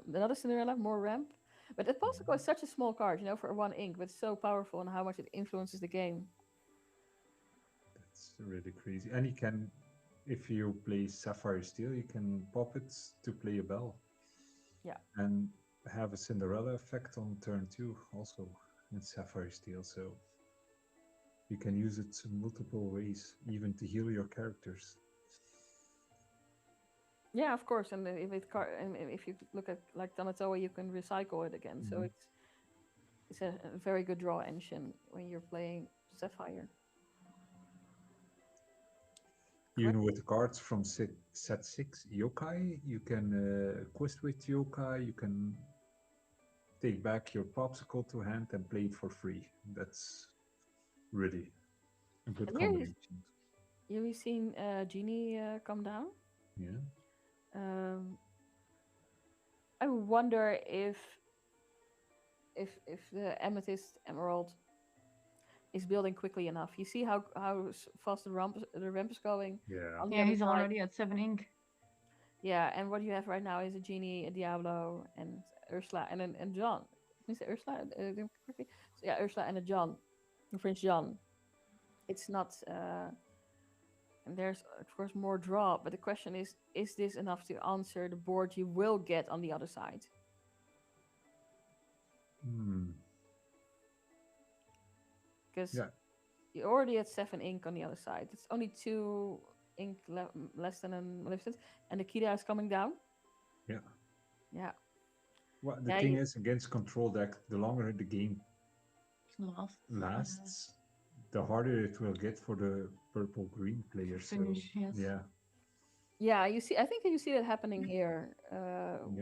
Another Cinderella, more ramp. But that Popsicle is such a small card, for one ink, but so powerful and how much it influences the game. That's really crazy. And you can, if you play Sapphire Steel, you can pop it to play a bell. Yeah. And have a Cinderella effect on turn 2 also in Sapphire Steel, so you can use it in multiple ways, even to heal your characters. Yeah, of course, and if you look at like Tamatoa, you can recycle it again. So it's a very good draw engine when you're playing Sapphire. Even with the cards from set 6, Yokai, you can quest with Yokai, you can take back your Popsicle to hand and play it for free. That's really a good combination. You've seen Genie come down? Yeah. I wonder if the Amethyst Emerald is building quickly enough. You see how fast the ramp is going. Yeah, he's already at 7 ink. Yeah, and what you have right now is a Genie, a Diablo, and Ursula, and John. Is it Ursula? So yeah, Ursula and a John, Prince John. It's not. And there's, of course, more draw, but the question is this enough to answer the board you will get on the other side? because Yeah. you already had 7 ink on the other side. It's only 2 ink less than an Amethyst, and the Kida is coming down. Yeah. Yeah. Well, the Yeah, thing is, against control deck, the longer the game Last. lasts, the harder it will get for the purple-green player. Finish, so, yes. yeah. Yeah, you see. I think you see that happening here,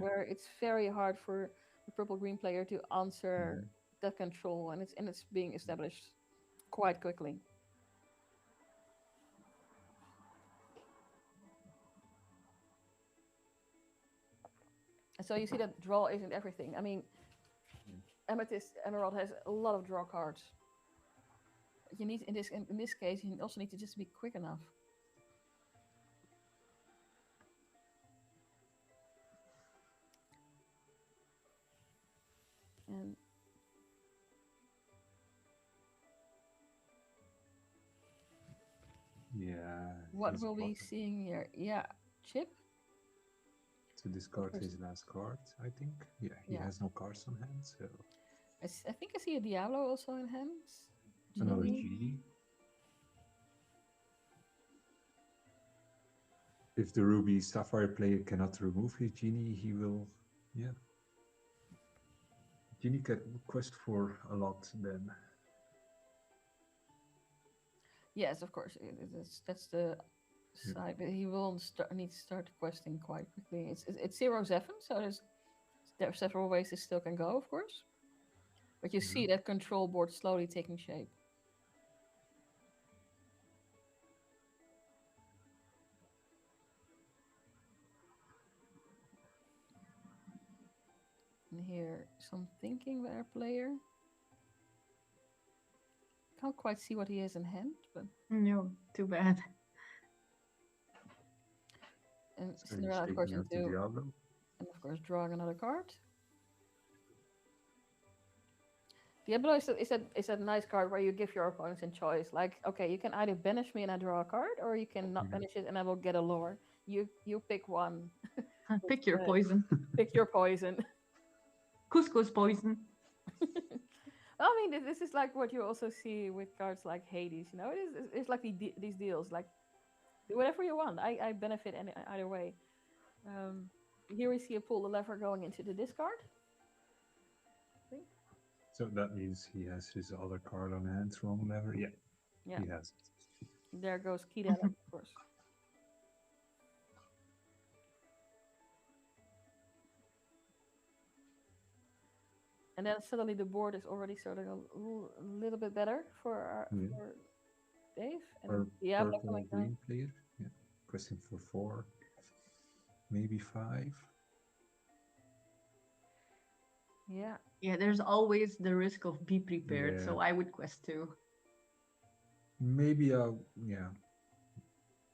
where it's very hard for the purple-green player to answer that control, and it's being established quite quickly. And so you see that draw isn't everything. I mean, Amethyst Emerald has a lot of draw cards. You need in this case, you also need to just be quick enough. And Yeah. what he's will we bottom seeing here? Yeah, Chip. to discard course. his last card, I think. Yeah, he Yeah. has no cards on hand, so I think I see a Diablo also in hands. another Genie. genie. If the Ruby Sapphire player cannot remove his genie, he will, yeah. Genie can request for a lot then. Yes, of course. That's the side, but he will need to start questing quite quickly. It's 0-7, so there are several ways this still can go, of course. But you see that control board slowly taking shape. And here, some thinking by our player. Can't quite see what he has in hand, but No, too bad. and So he's Cinderella, of taking course, out the into Diablo. and of course drawing another card. Diablo is a nice card where you give your opponents a choice. Like, okay, you can either banish me and I draw a card, or you can not banish it and I will get a lore. You pick one. Pick your poison. Pick your poison. Couscous poison. I mean, this is like what you also see with cards like Hades. You know, it's like these deals. Like, do whatever you want. I benefit either way. Here we see a pull the lever going into the discard. So that means he has his other card on hand, wrong lever. Yeah, Yeah. he has it. There goes Kida, of course. And then suddenly the board is already starting a little bit better for for Dave. And Or Diablo purple coming down. green player. Yeah, question for 4, maybe 5. Yeah. Yeah, there's always the risk of be prepared, so Yeah. I would quest 2. Maybe yeah.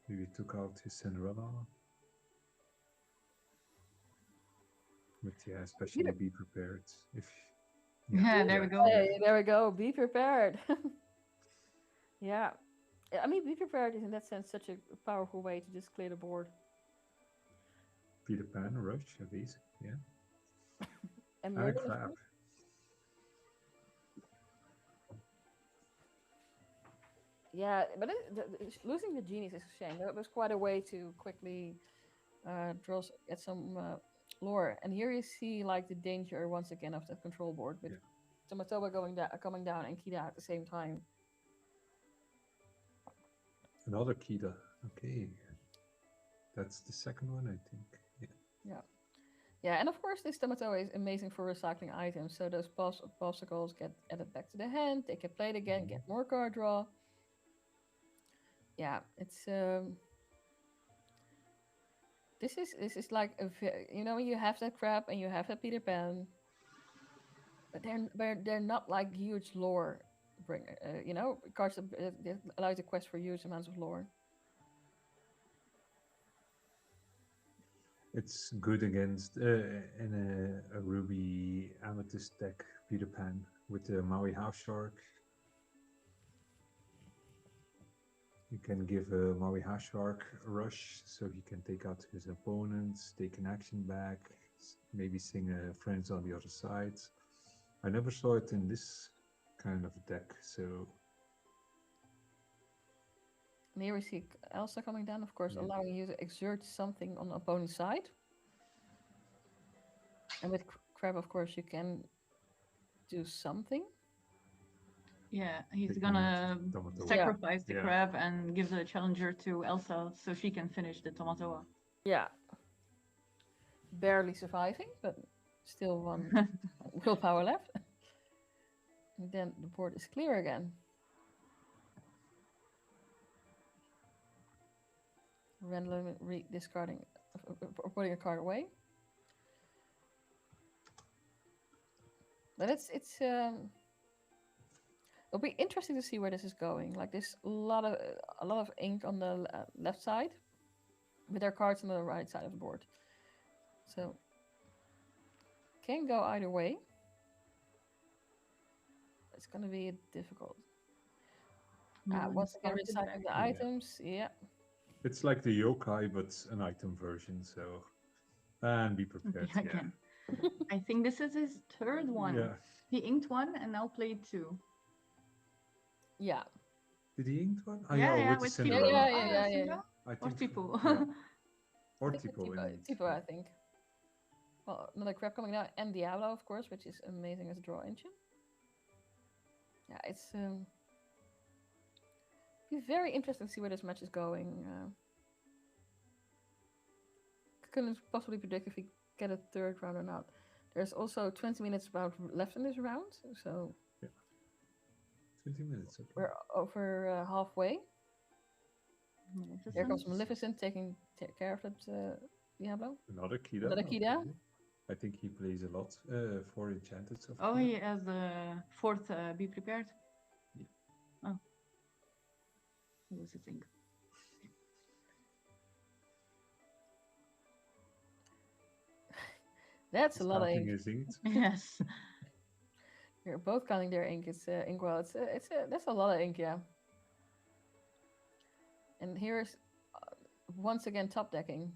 Maybe took out his Cinderella. But yeah, especially be prepared. If Yeah, there we go. Hey, there we go. Be prepared. Yeah. I mean, be prepared is in that sense such a powerful way to just clear the board. Peter Pan, Rush, Abyss, yeah. And Ah, murder, crap. yeah, but losing the genies is a shame. That was quite a way to quickly get some lore. And here you see like the danger once again of the control board with Tomatoba coming down and Kida at the same time. Another Kida. Okay. That's the second one, I think. Yeah. Yeah. Yeah, and of course this Tomatoba is amazing for recycling items. So those popsicles get added back to the hand. They can play it again, get more card draw. Yeah, it's this is like you know, you have that crab and you have that Peter Pan, but they're not like huge lore bringer. You know, cards that allow you to quest for huge amounts of lore. It's good against in a Ruby Amethyst deck, Peter Pan with the Maui House Shark. You can give a Maui House Shark a rush so he can take out his opponents, take an action back, maybe sing Friends on the Other Side. I never saw it in this kind of deck, so And here we see Elsa coming down, of course, Yeah. allowing you to exert something on the opponent's side. And with Crab, of course, you can do something. Yeah, he's Taking gonna it, Tomato. sacrifice the Yeah. crab and give the challenger to Elsa so she can finish the Tomatoa. Yeah. Barely surviving, but still one willpower left. And then the board is clear again. Randomly discarding or putting a card away. But it'll be interesting to see where this is going. Like there's a lot of ink on the left side, with their cards on the right side of the board. So can go either way. It's gonna be difficult. Once again, recycling the items. Yeah. It's like the yokai, but an item version. So, and be prepared. Yeah, again. I think this is his third one. Yeah. He inked one and now played two. Yeah. Did he ink one? Yeah, with with the Tipo. Cinderella. Yeah. I Or think Tipo. yeah. Or I think Tipo. indeed. Tipo, I think. Well, another crab coming down, and Diablo, of course, which is amazing as a draw engine. Yeah, it's be very interesting to see where this match is going. Couldn't possibly predict if we get a third round or not. There's also 20 minutes about left in this round, so 20 minutes. Okay. we're over halfway. There comes Maleficent taking care of that Diablo. Another Kida. Another Kida. okay. I think he plays a lot for Enchanted. So Oh, far. he has the fourth Be Prepared. Yeah. Oh. What was the thing? That's a lot of Counting ink. his inked. Yes. They're both counting their ink. It's inkwell. That's a lot of ink, yeah. And here's once again top decking.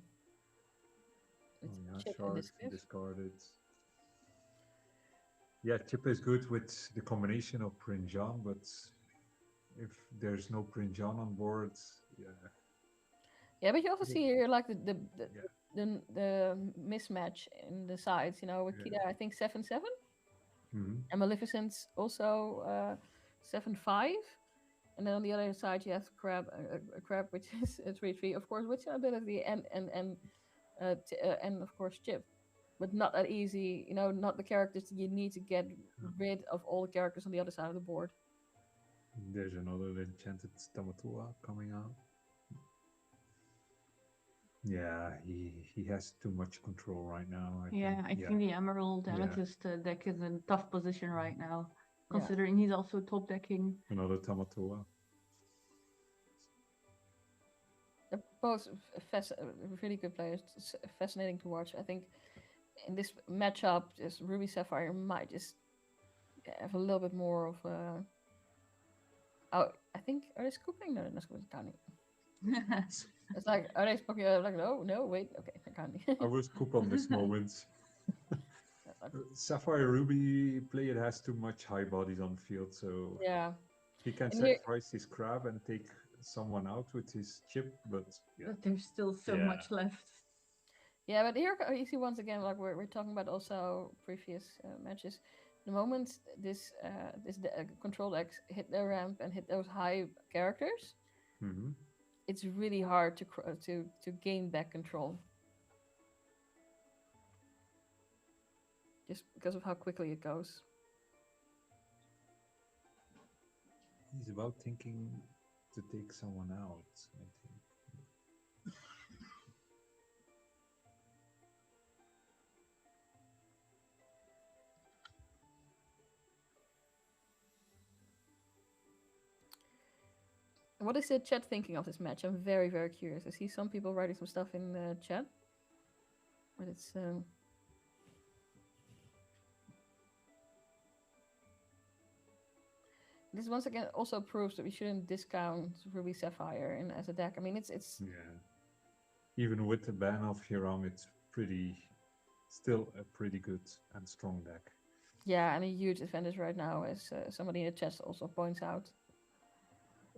It's Chip and Shard, Discus. discarded. Yeah, Chip is good with the combination of Prinjan, but if there's no Prinjan on board, yeah. Yeah, but you also see here like the Yeah. the mismatch in the sides. You know, with Yeah. Kida, I think 7-7, Mhm. and Maleficent's also 7-5. And then on the other side, you have a crab, which is a 3-3, of course, with ability, and of course Chip, but not that easy. You know, not the characters that you need to get rid of all the characters on the other side of the board. There's another Enchanted Tamatua coming out. Yeah, he has too much control right now. I think the Emerald Yeah. Amethyst deck is in a tough position right now, Yeah. considering he's also top decking. Another Tamatua. They're both really good players. It's fascinating to watch. I think in this matchup, just Ruby Sapphire might just have a little bit more of a. Oh, I think are they scooping? No, they're not scooping. Counting. It's like are they scooping? Like no, wait, okay, they're counting. I will scoop on this moment. Sapphire Ruby player has too much high bodies on field, so Yeah, he can And here- sacrifice his crab and take someone out with his chip, but yeah. But there's still so Yeah. much left. yeah, but here you see once again, like we're talking about also previous matches. The moment this control decks hit their ramp and hit those high characters, Mhm. it's really hard to gain back control. Just because of how quickly it goes. He's about thinking to take someone out, I think. What is the chat thinking of this match? I'm very, very curious. I see some people writing some stuff in the chat. But it's this once again also proves that we shouldn't discount Ruby Sapphire in as a deck. I mean, it's Yeah. Even with the ban of Hiram, it's still a pretty good and strong deck. yeah, and a huge advantage right now, as somebody in the chat also points out.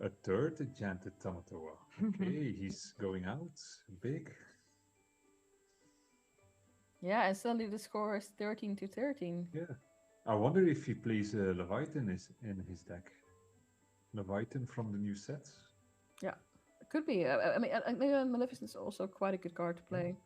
A third enchanted Tamatoa. Okay, he's going out big. Yeah, and suddenly the score is 13-13. Yeah. I wonder if he plays Leviathan in his deck. Leviathan from the new sets. Yeah, it could be. I mean, Maleficent is also quite a good card to play.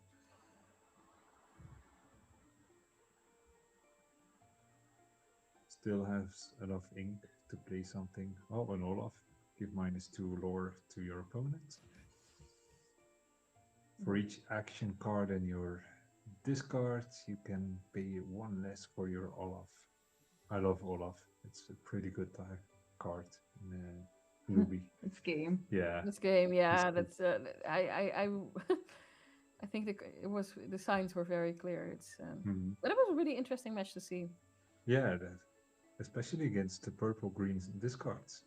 Still has enough ink to play something. Oh, and Olaf, give -2 lore to your opponent. For each action card in your discard, you can pay 1 less for your Olaf. I love Olaf. It's a pretty good card in Ruby. It's game. Yeah. This game, yeah, It's that's I I think the signs were very clear. But it was a really interesting match to see. Yeah, especially against the purple-green discards.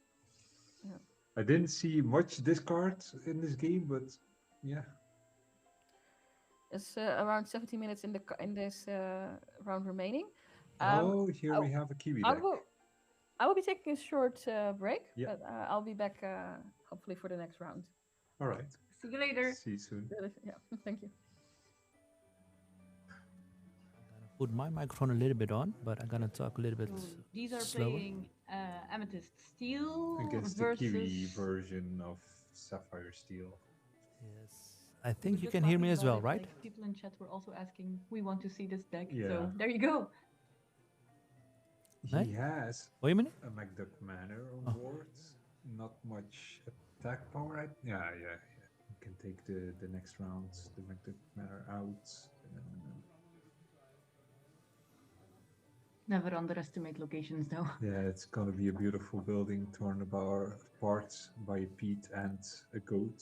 Yeah. I didn't see much discards in this game, but yeah. It's around 70 minutes in this round remaining. Here we have a Kiwi deck. I will be taking a short break, Yeah. but I'll be back hopefully for the next round. All right. See you later. See you soon. Yeah, thank you. Put my microphone a little bit on, but I'm gonna talk a little bit These are slower. playing Amethyst Steel Against versus the Kiwi version of Sapphire Steel. Yes, I think you Just can hear me talking as about well, it, right? like, people in chat were also asking, we want to see this deck. Yeah. So there you go. Nice. He has Wait a minute. a MacDuck Manor on Oh. board. Not much attack power. Yeah. You can take the next round, the MacDuck Manor out. Never underestimate locations though. Yeah, it's gonna be a beautiful building torn apart by a peat and a goat,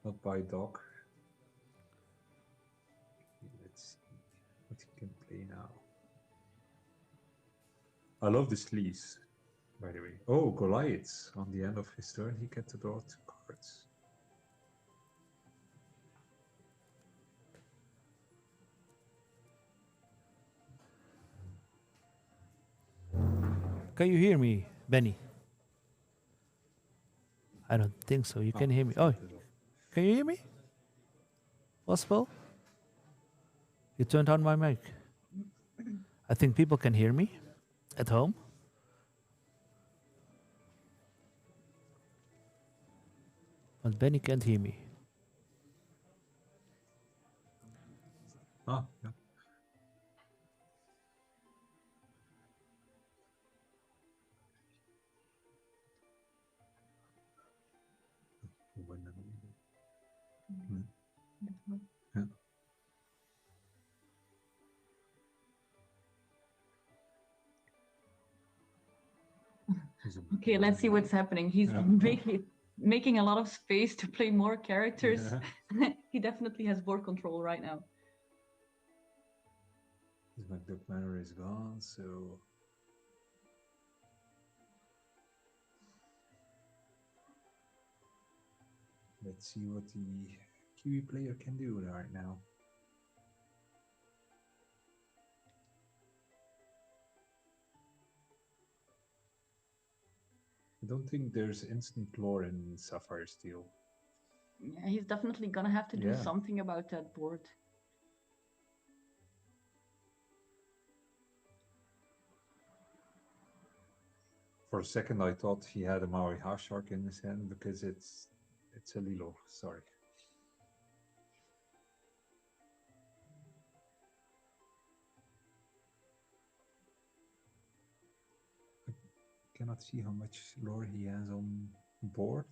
not by a dog. Let's see what he can play now. I love the sleeves, by the way. Oh, Goliath. On the end of his turn, he gets to draw 2 cards. Can you hear me, Benny? I don't think so. You can hear me. Oh, can you hear me? Possible? You turned on my mic. I think people can hear me at home. But Benny can't hear me. Ah, yeah. Yeah. Okay, let's see what's happening. He's making a lot of space to play more characters. Yeah. He definitely has board control right now. His MacDuck Manor is gone, so let's see what the Kiwi player can do right now. I don't think there's instant lore in Sapphire Steel. Yeah, he's definitely gonna have to do Yeah. something about that board. For a second, I thought he had a Maui Half Shark in his hand because it's a Lilo. Sorry. I cannot see how much lore he has on board.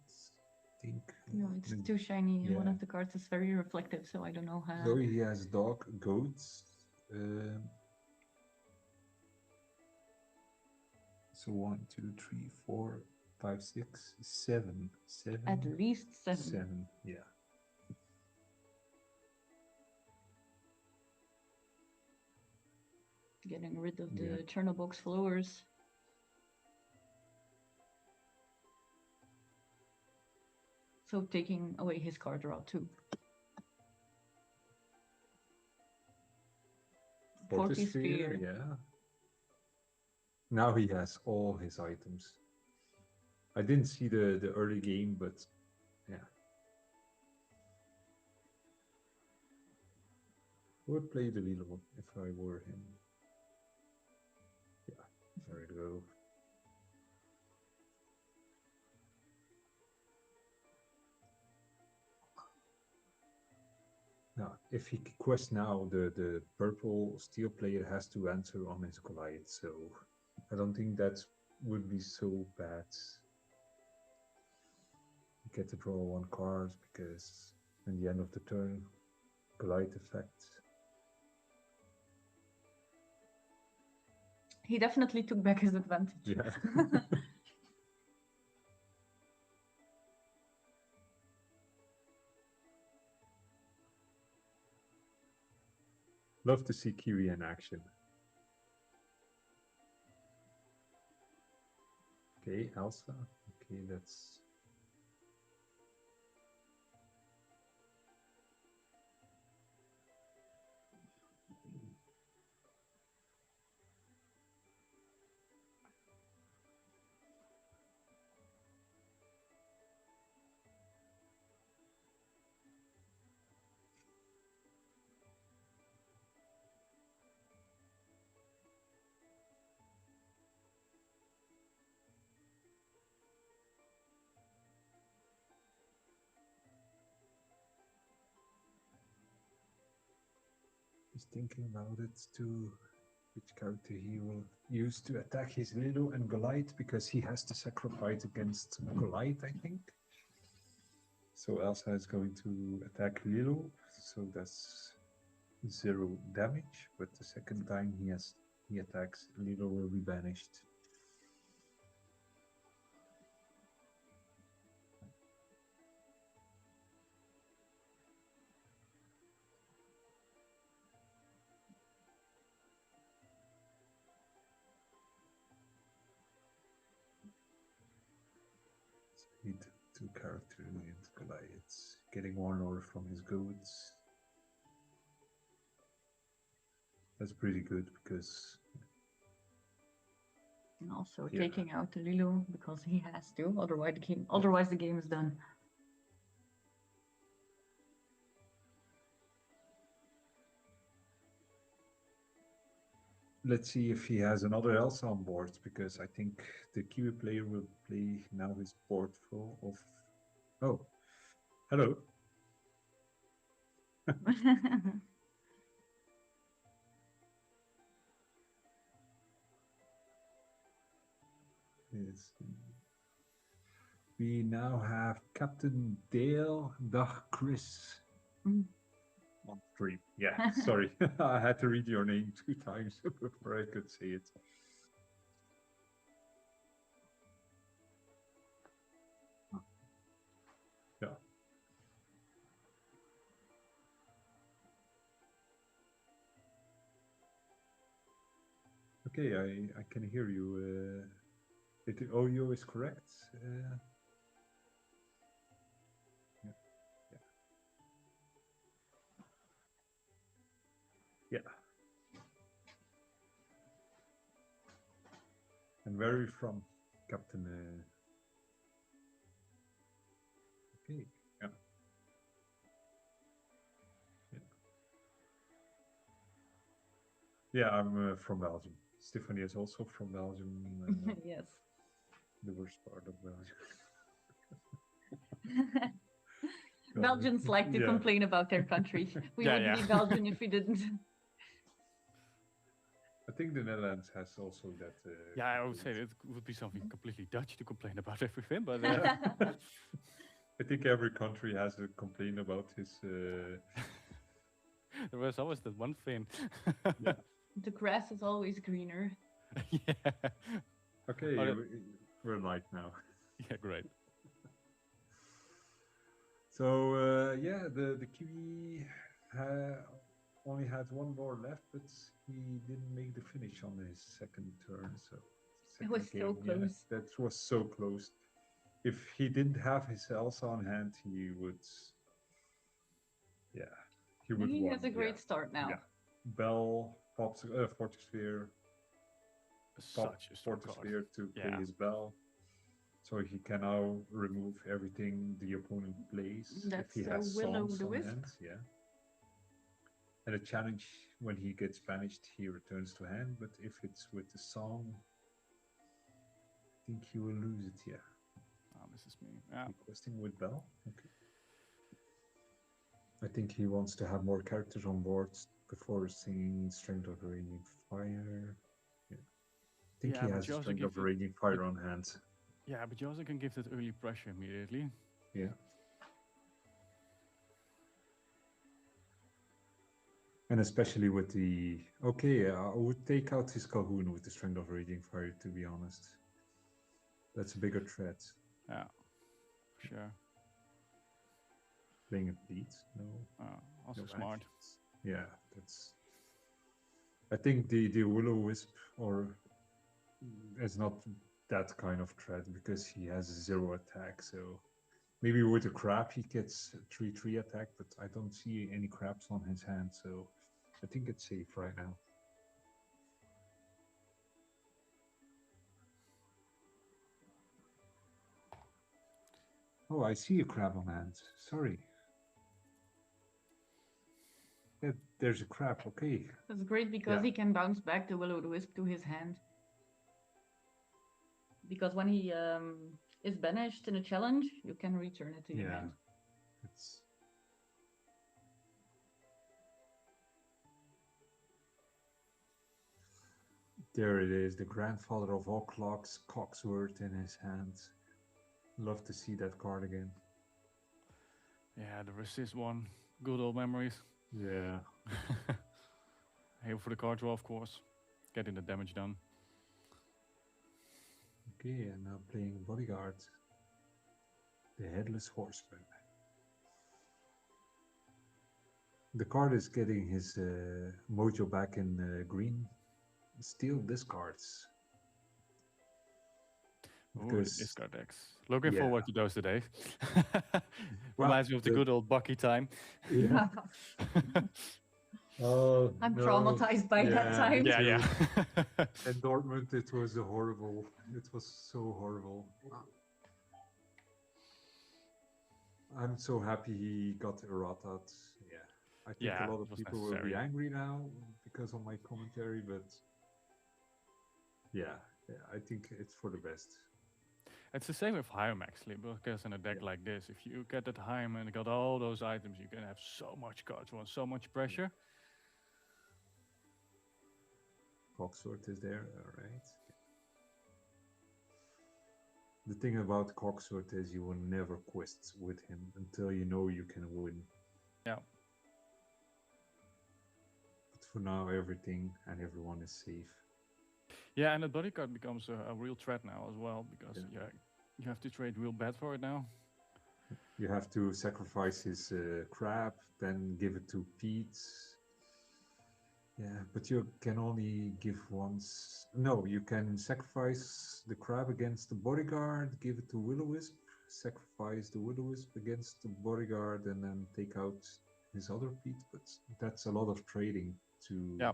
I think. No, it's too shiny. One Yeah. of the cards is very reflective, so I don't know how. So he has dog, goats. So 1, 2, 3, 4, 5, 6, 7. 7. At least 7. 7, yeah. Getting rid of the Yeah. Chernobox flowers. So taking away his card draw too. Fortisphere, yeah. Now he has all his items. I didn't see the early game, but yeah. Would play the little if I were him. Yeah, there we go. Now, if he quests now, the purple steel player has to answer on his Goliath, so I don't think that would be so bad. You get to draw one card because in the end of the turn, Goliath effect. He definitely took back his advantage. Yeah. Love to see Kiwi in action. Okay, Elsa. Okay, that's... He's thinking about it too. Which character he will use to attack his Lilo and Goliath, because he has to sacrifice against Goliath, I think. So Elsa is going to attack Lilo, so that's 0 damage, but the second time he attacks, Lilo will be banished. Need 2 characters against Goliaths, getting 1 order from his goats. That's pretty good because... And also Yeah. taking out the Lilo because he has to, otherwise the game is done. Let's see if he has another Elsa on board, because I think the Kiwi player will play now his board full of... Oh, hello. Yes. We now have Captain Dale, Dag Chris. Mm. On stream. Yeah, sorry. I had to read your name 2 times before I could say it. Yeah. Okay, I can hear you. The audio is correct. Yeah. Yeah. And where are you from, Captain? Okay. Yeah. Yeah, I'm from Belgium. Stephanie is also from Belgium. Yes. The worst part of Belgium. Belgians like to complain about their country. We wouldn't be Belgian if we didn't. I think the Netherlands has also that. Yeah, I would say it would be something completely Dutch to complain about everything, but I think every country has a complaint about his. there was always that one thing. Yeah. The grass is always greener. Yeah. Okay, Oh, we're live now. Yeah, great. So yeah, the Kiwi only had 1 more left, but he didn't make the finish on his second turn. So It was so close. Yeah, that was so close. If he didn't have his Elsa on hand, he would. Yeah, he would. He won, has a great start now. Yeah. Bell, Fortress Sphere, Such a strong card. Fortress Sphere to play Yeah. his Bell. So he can now remove everything the opponent plays That's if he a has Will-O songs the on Wisp. hand. Yeah. And a challenge, when he gets banished, he returns to hand. But if it's with the song, I think he will lose it. Yeah. Oh, this is me. Yeah. Requesting with Bell. Okay. I think he wants to have more characters on board before singing Strength of Raging Fire. Yeah. I think Yeah, he but has you also Strength give of it- Raging Fire on hand. Yeah, but you also can give that early pressure immediately. Yeah. And especially with the... Okay, I would take out his Calhoun with the Strength of Raging Fire, to be honest. That's a bigger threat. Yeah, sure. Playing a beat? No. Also no smart. actions. Yeah, that's... I think the Will-O-Wisp is not that kind of threat because he has 0 attack, so... Maybe with a crab he gets 3/3 attack, but I don't see any crabs on his hand, so I think it's safe right now. Oh, I see a crab on hand. Sorry. Yeah, there's a crab. Okay. That's great because Yeah. he can bounce back the Will-O the Wisp to his hand. Because when he is banished in a challenge, you can return it to your hand. It's... There it is, the grandfather of all clocks, Cogsworth in his hand. Love to see that card again. Yeah, the resist one. Good old memories. Yeah. Hail for the card draw, of course. Getting the damage done. Okay, and now playing Bodyguard. The Headless Horseman. The card is getting his mojo back in green. Steal discards. Ooh, Because- the discard decks. Looking Yeah. forward to those today. Well, Reminds me of the good old Bucky time. Yeah. Oh, I'm no. traumatized by that Yeah, time. me Yeah, too. yeah. In Dortmund, it was horrible. It was so horrible. I'm so happy he got errated. Yeah. I think Yeah, a lot it of was people will be necessary. angry now because of my commentary, but yeah, I think it's for the best. It's the same with Hyam actually, because in a deck like this, if you get that Hyam and got all those items, you can have so much card draw and so much pressure. Cogsworth is there, alright. The thing about Cogsworth is you will never quest with him until you know you can win. Yeah. But for now, everything and everyone is safe. Yeah, and the bodyguard becomes a real threat now as well, because Yeah. you have to trade real bad for it now. You have to sacrifice his crab, then give it to Pete. Yeah, but you can only give once. No, you can sacrifice the crab against the bodyguard, give it to Will-O-Wisp, sacrifice the Will-O-Wisp against the bodyguard, and then take out his other Pete. But that's a lot of trading to. Yeah.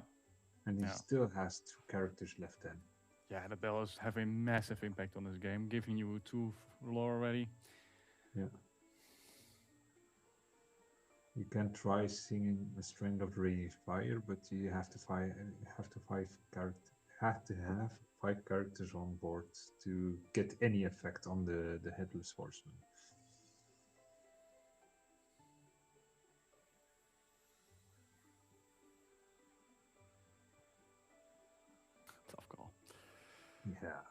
And he Yeah. still has 2 characters left then. Yeah, the bell is having massive impact on this game, giving you 2 lore already. Yeah. You can try singing a Strength of Raging Fire, but you have to have 5 characters on board to get any effect on the Headless Horseman. Tough call. Yeah.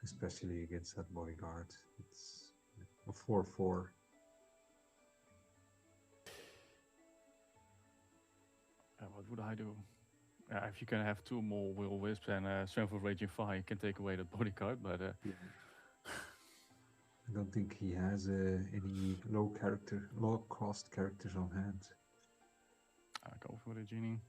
Especially against that bodyguard. It's a 4/4. What would I do? If you can have 2 more Will-O-Wisps and Strength of Raging Fire, you can take away that bodyguard, but Yeah. I don't think he has any low cost characters on hand. I go for the Genie.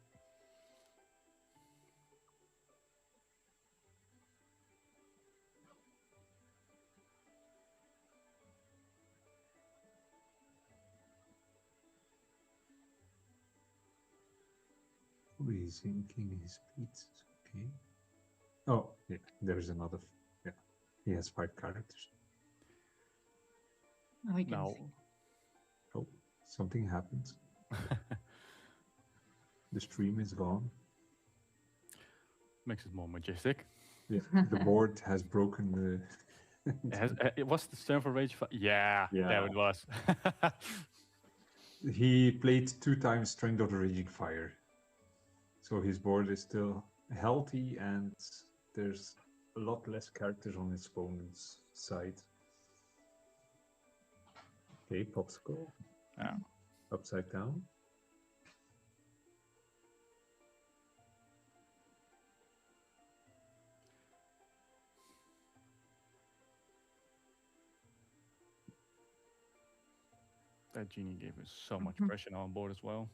Rethinking his beats. Okay. Oh, yeah, there's another. Yeah. He has 5 characters. We can Now, see. Oh, something happened. The stream is gone. makes it more majestic. Yeah, the board has broken the. It was the Stern for Rage. Yeah, there Yeah. it was. He played 2 times Strength of the Raging Fire. So his board is still healthy and there's a lot less characters on his opponent's side. Okay, Popsicle. Yeah. Upside down. That genie gave us so much Mhm. pressure on board as well.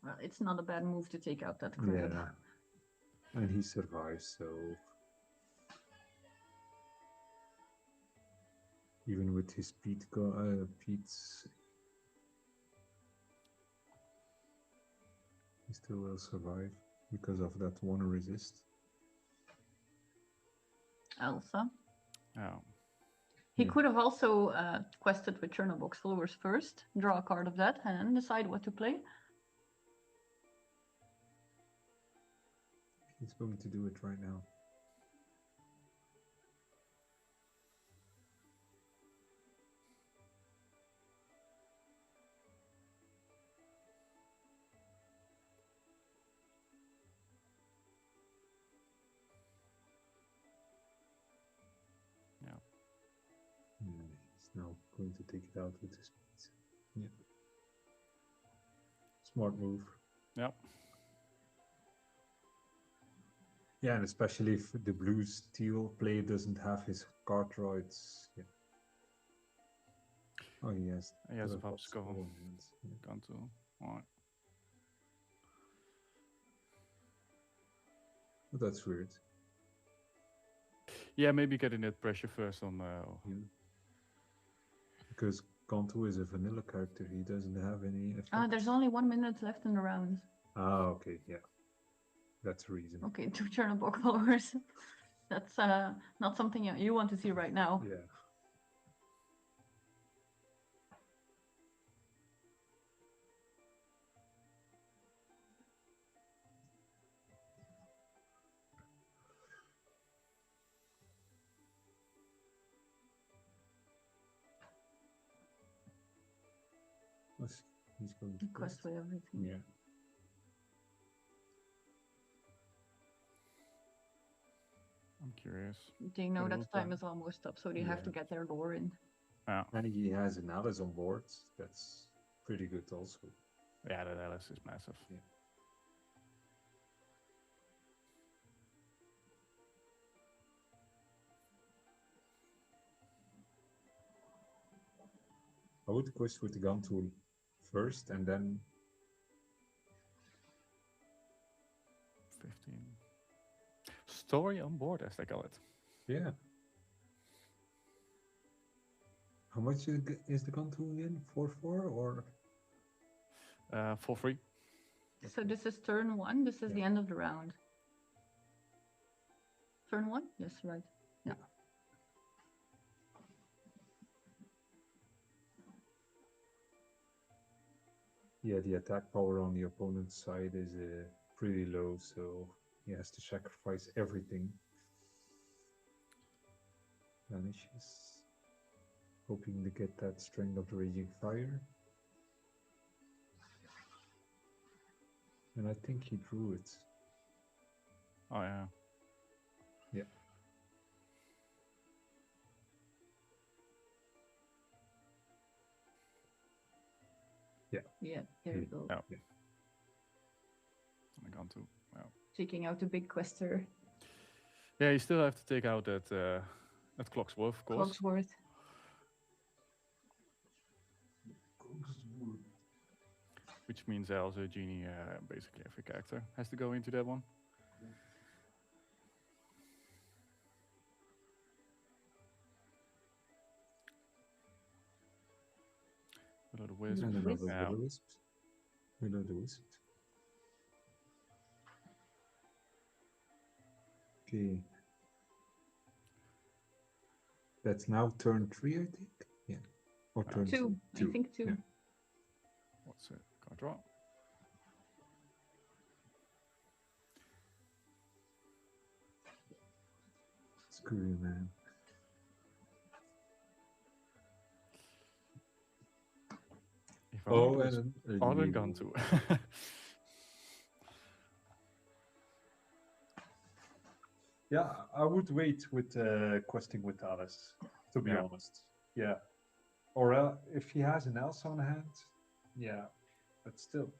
Well, it's not a bad move to take out that crab. Yeah. And he survives, so. Even with his Pete's. He still will survive because of that 1 resist. Elsa. Yeah. He Yeah. could have also quested with Chernobog followers first, draw a card of that, and then decide what to play. He's going to do it right now. Yeah. He's now going to take it out with his feet. Yeah. Smart move. Yep. Yeah, and especially if the blue steel play doesn't have his card droids. Yeah. Oh, he has. He has a the popsicle. in hand. Yeah. Gone to. Alright. But that's weird. Yeah, maybe getting that pressure first on. Yeah. Because Kanto is a vanilla character, he doesn't have any effects. There's only 1 minute left in the round. Ah, okay, yeah. That's the reason. Okay, 2 Chernobog followers. That's not something you want to see right now. Yeah. He's going to Quest with everything. Yeah. I'm curious. They know What that was time that? is almost up, so they have to Yeah. get their lore in. Yeah. And he has an Alice on board. That's pretty good also. Yeah, that Alice is massive. Yeah. I would quest with the gun tool first and then 15. Story on board, as they call it. yeah. How much is the gun tool again? 4/4 or? For free. So this is turn 1, this is the Yeah. end of the round. Turn 1? Yes, right. Yeah. Yeah, the attack power on the opponent's side is pretty low, so he has to sacrifice everything. Vanishes. Hoping to get that Strength of the Raging Fire. And I think he drew it. Oh, yeah. Yeah. Yeah, there we Yeah. go. Yeah. Yeah. I gone to. Yeah. Taking out the big quester, Yeah, you still have to take out that Clocksworth, of course. Cogsworth. Which means also Genie, basically every character has to go into that one. Below the Wisp. And another Yeah. Will-O-Wisp. Will-O-Wisp. Okay. That's now turn 3, I think. Yeah. Or turn 2. I think 2. Yeah. What's it? Card draw. Screw you, man. If I Oh, want to and other gun too. Yeah, I would wait with questing with Alice, to be honest. Yeah. Or if he has an Elsa on hand, yeah, but still.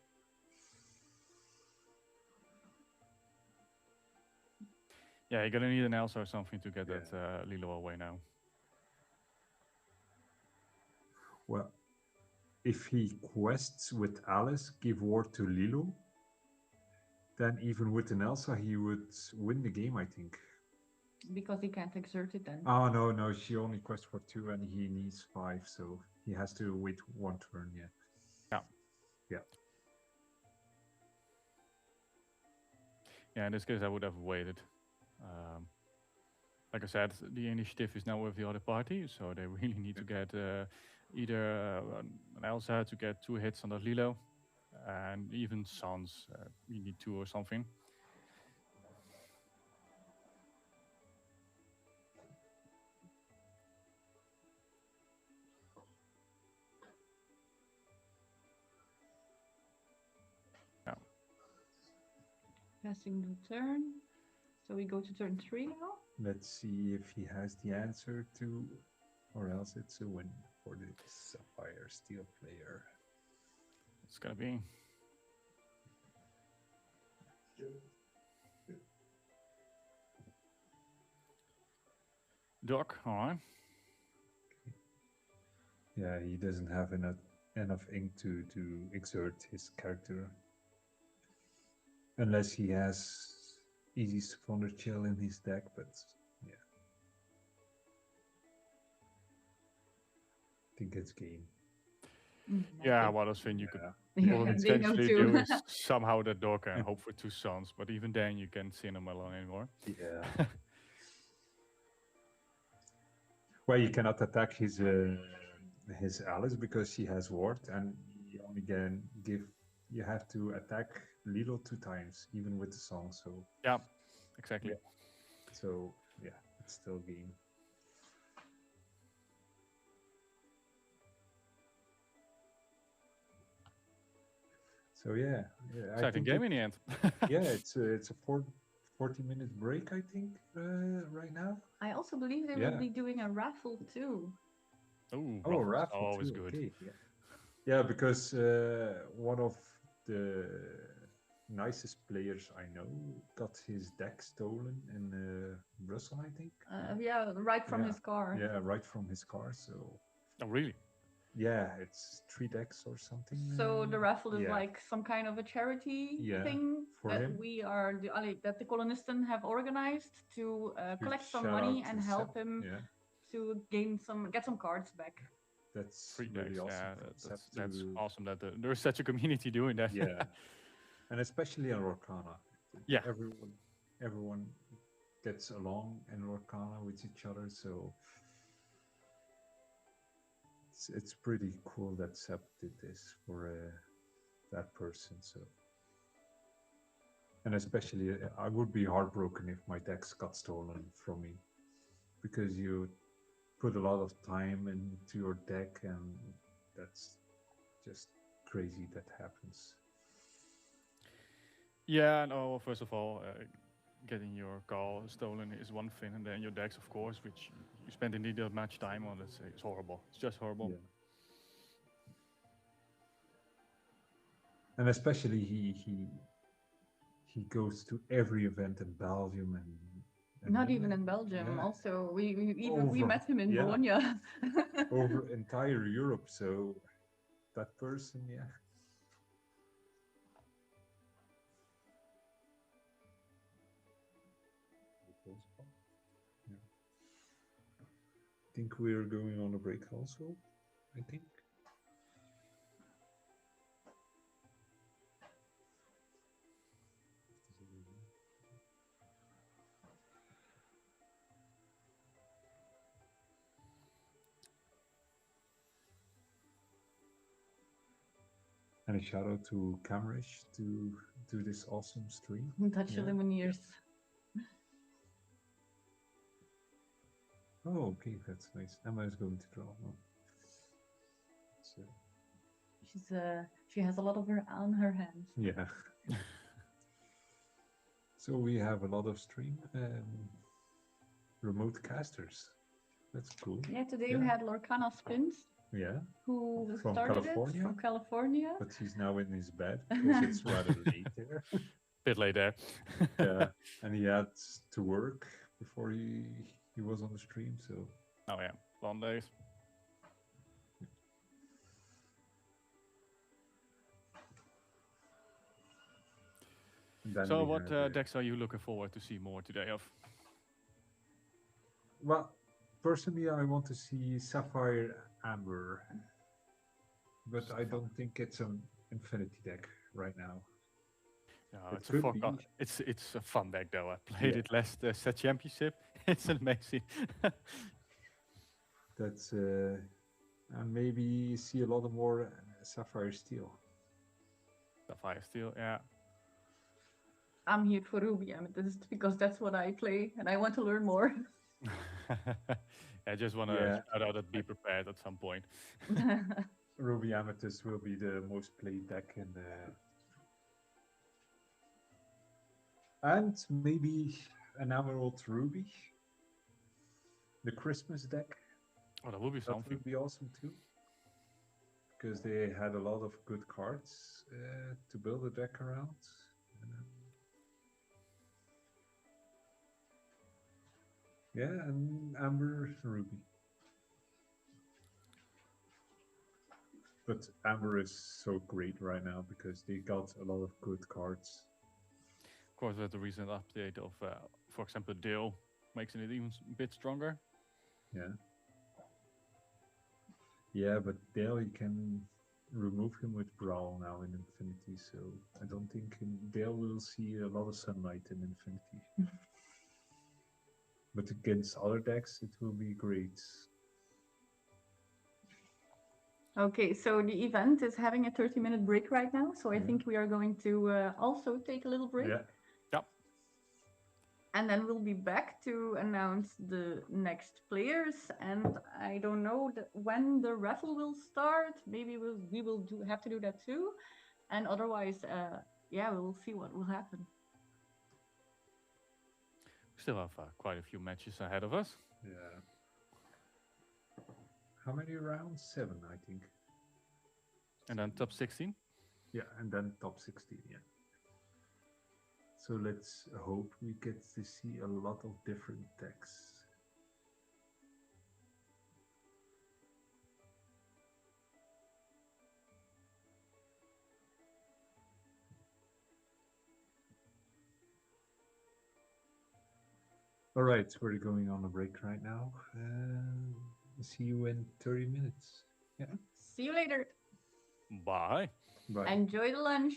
Yeah, you're gonna need an Elsa or something to get Yeah. that Lilo away now. Well, if he quests with Alice, give ward to Lilo, then even with an Elsa, he would win the game, I think. Because he can't exert it then. Oh, no, she only quests for 2 and he needs 5, so he has to wait 1 turn, yeah. Yeah. Yeah. Yeah, in this case, I would have waited. Like I said, the initiative is now with the other party, so they really need to get either an Elsa to get 2 hits on that Lilo, and even Sans, you need 2 or something. Passing the turn. So we go to turn 3 now. Let's see if he has the answer to, or else it's a win for the Sapphire Steel player. It's gonna be. Doc, alright. Yeah, he doesn't have enough ink to exert his character. Unless he has Easy Thunder Chill in his deck, but yeah. I think it's game. Yeah, well, that's thing you could Yeah, they know potentially too. do is somehow the Docker and hope for 2 Sons, but even then you can't see him alone anymore. Yeah. Well, you cannot attack his Alice because she has ward, and you only can give. You have to attack Lilo 2 times, even with the song. So Yeah, exactly. Yeah. So yeah, it's still game. So yeah, I Exciting think game in the end. yeah, it's a 40-minute break, I think, right now. I also believe they Yeah. will be doing a raffle too. Ooh, Oh, raffles, raffle always too, good. okay, yeah. Yeah, because one of the nicest players I know got his deck stolen in Brussels, I think. Yeah, right from Yeah. his car. Yeah, right from his car. So Oh, really? yeah, it's 3 decks or something. So the raffle is yeah. like some kind of a charity Yeah, thing for that him. we are that the Kolonisten have organized to collect some shout money out and to help Seb, him Yeah, to get some cards back. that's 3 really decks, awesome. yeah, from that's Seb to- awesome that there's such a community doing that. Yeah, and especially in Lorcana. Yeah. Everyone gets along in Lorcana with each other, so it's pretty cool that Seb did this for that person. So, and especially I would be heartbroken if my decks got stolen from me, because you put a lot of time into your deck, and that's just crazy that happens. Yeah, no, first of all, getting your call stolen is one thing, and then your decks, of course, which you spend indeed that much time on, it's horrible. It's just horrible. Yeah. And especially he goes to every event in Belgium and Not even in Belgium. Yeah. Also, we Over, met him in yeah. Bologna. over entire Europe. So that person, yeah. Yeah. I think we're going on a break also, I think. And a shout out to Camrish to do this awesome stream. Dutch Yeah. Illumineers. Oh, okay, that's nice. Emma is going to draw. Oh. So, She has a lot of her on her hands. yeah. So we have a lot of stream remote casters. That's cool. Yeah, today Yeah. we had LorcanaSpinz, Yeah, who From started California? it from California. but he's now in his bed because it's rather late there. Bit late there. Yeah, and he had to work before he was on the stream. So Oh yeah, long days. and then So we what had, decks are you looking forward to see more today of? Well, personally, I want to see Sapphire Amber, but I don't think it's an Infinity deck right now. No, It it's a could fun, be. it's a fun deck though. I played Yeah. it last set championship. It's amazing. That's and maybe see a lot of more Sapphire Steel. Sapphire Steel, yeah. I'm here for Ruby Amethyst because that's what I play and I want to learn more. I just want to Yeah. shout out that be prepared at some point. Ruby Amethyst will be the most played deck in the. And maybe an Emerald Ruby. The Christmas deck. Oh, that would be That something. would be awesome too. Because they had a lot of good cards to build a deck around. Yeah, and Amber Ruby. But Amber is so great right now because they got a lot of good cards. Of course, with the recent update of, for example, Dale, making it even a bit stronger. Yeah. Yeah, but Dale, you can remove him with Brawl now in Infinity, so I don't think Dale will see a lot of sunlight in Infinity. But against other decks, it will be great. Okay, so the event is having a 30-minute break right now, so I Yeah. think we are going to also take a little break. Yeah. Yep. And then we'll be back to announce the next players. And I don't know when the raffle will start. Maybe we will have to do that too. And otherwise, yeah, we will see what will happen. We still have quite a few matches ahead of us. Yeah. How many rounds? 7, I think. And then top 16. Yeah, and then top 16, yeah. So let's hope we get to see a lot of different decks. All right, we're going on a break right now. See you in 30 minutes. Yeah. See you later. Bye. Bye. Enjoy the lunch.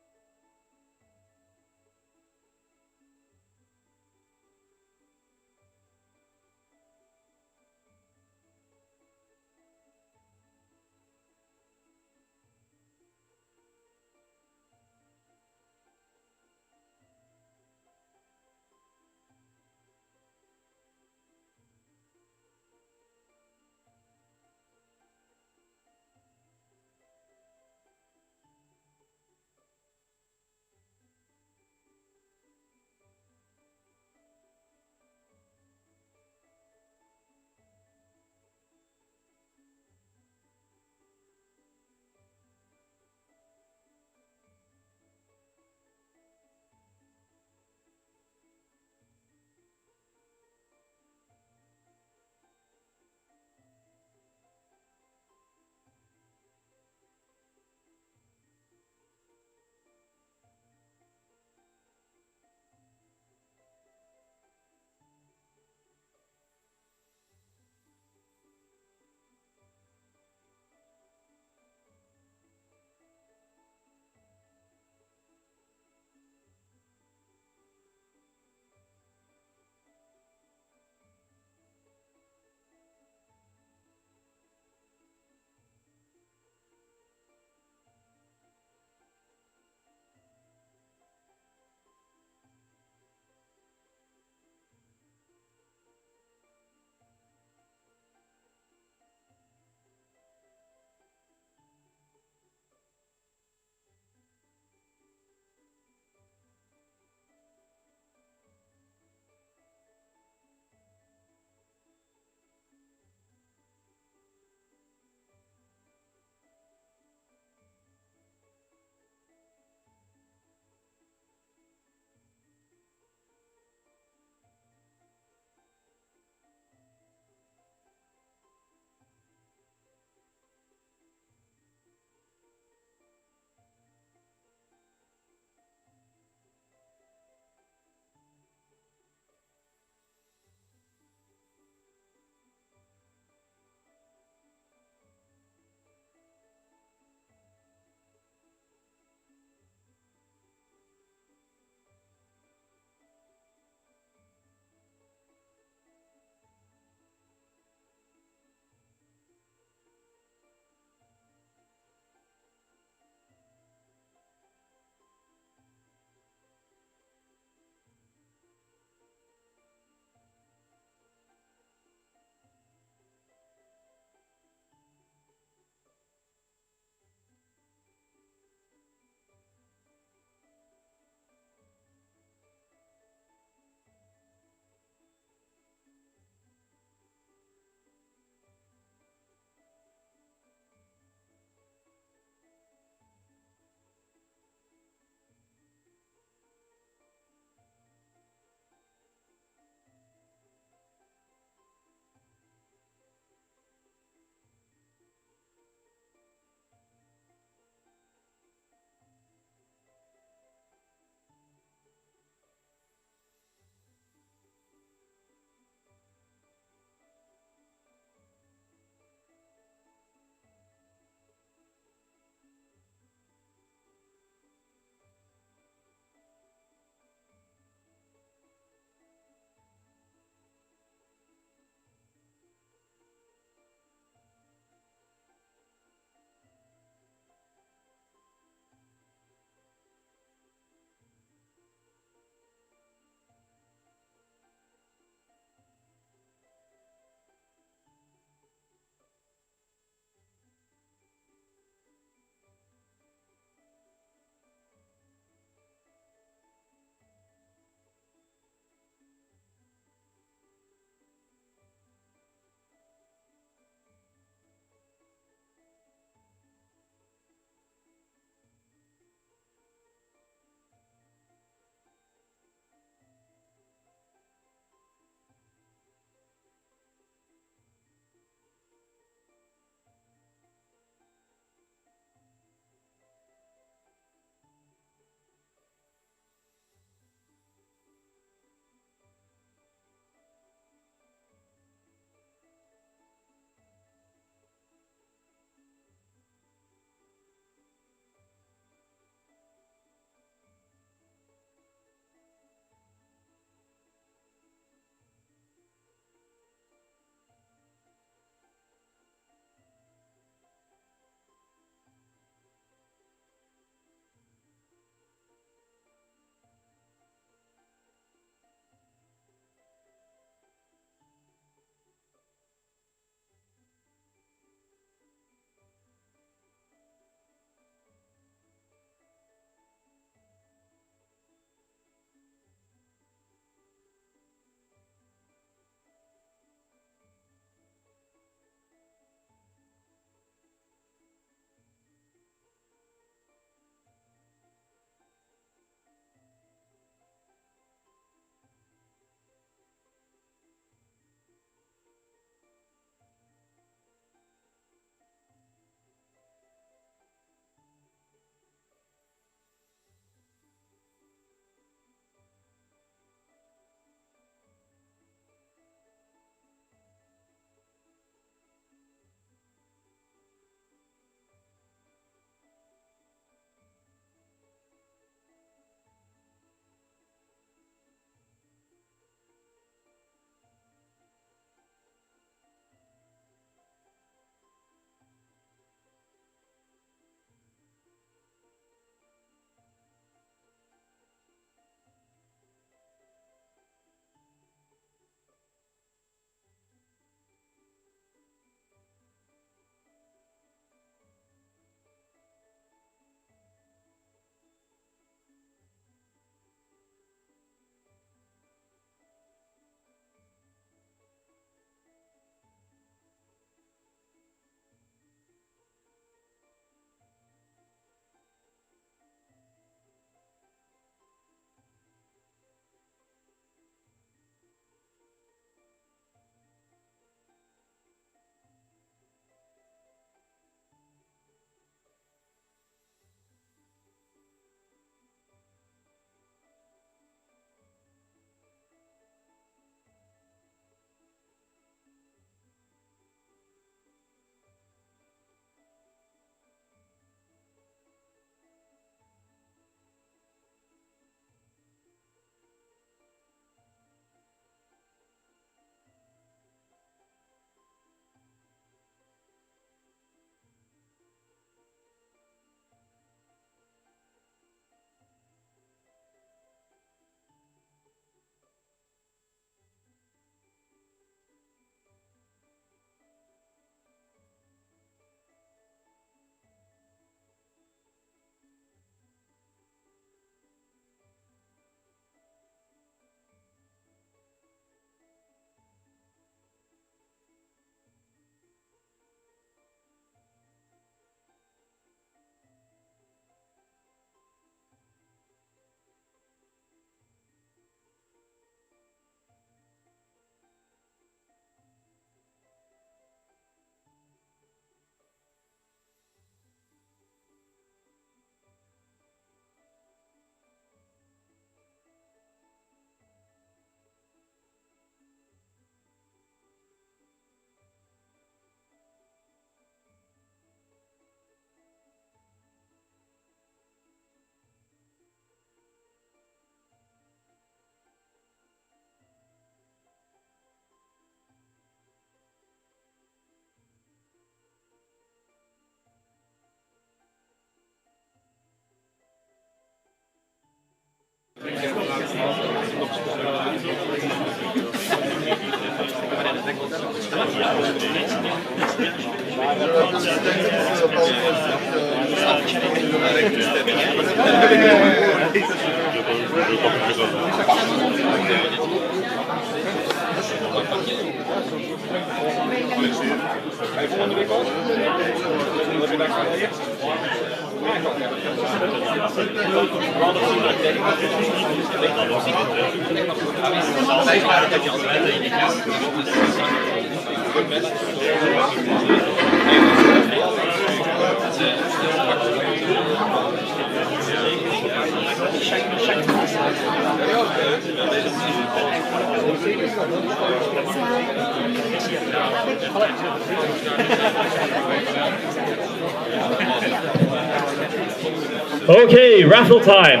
Okay, raffle time.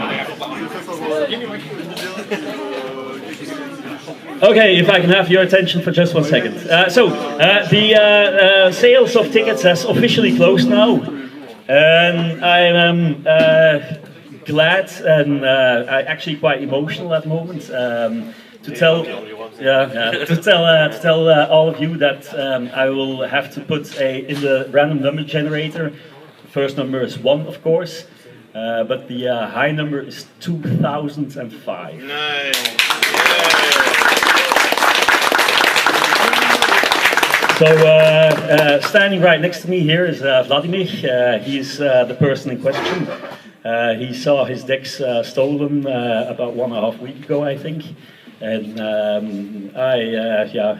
Okay, if I can have your attention for just 1 second. The sales of tickets has officially closed now, and I am glad and actually quite emotional at the moment to tell all of you that I will have to put in the random number generator. The first number is 1, of course, but the high number is 2005. Nice. So standing right next to me here is Vladimir. He's the person in question. He saw his decks stolen about 1.5 weeks ago, I think. And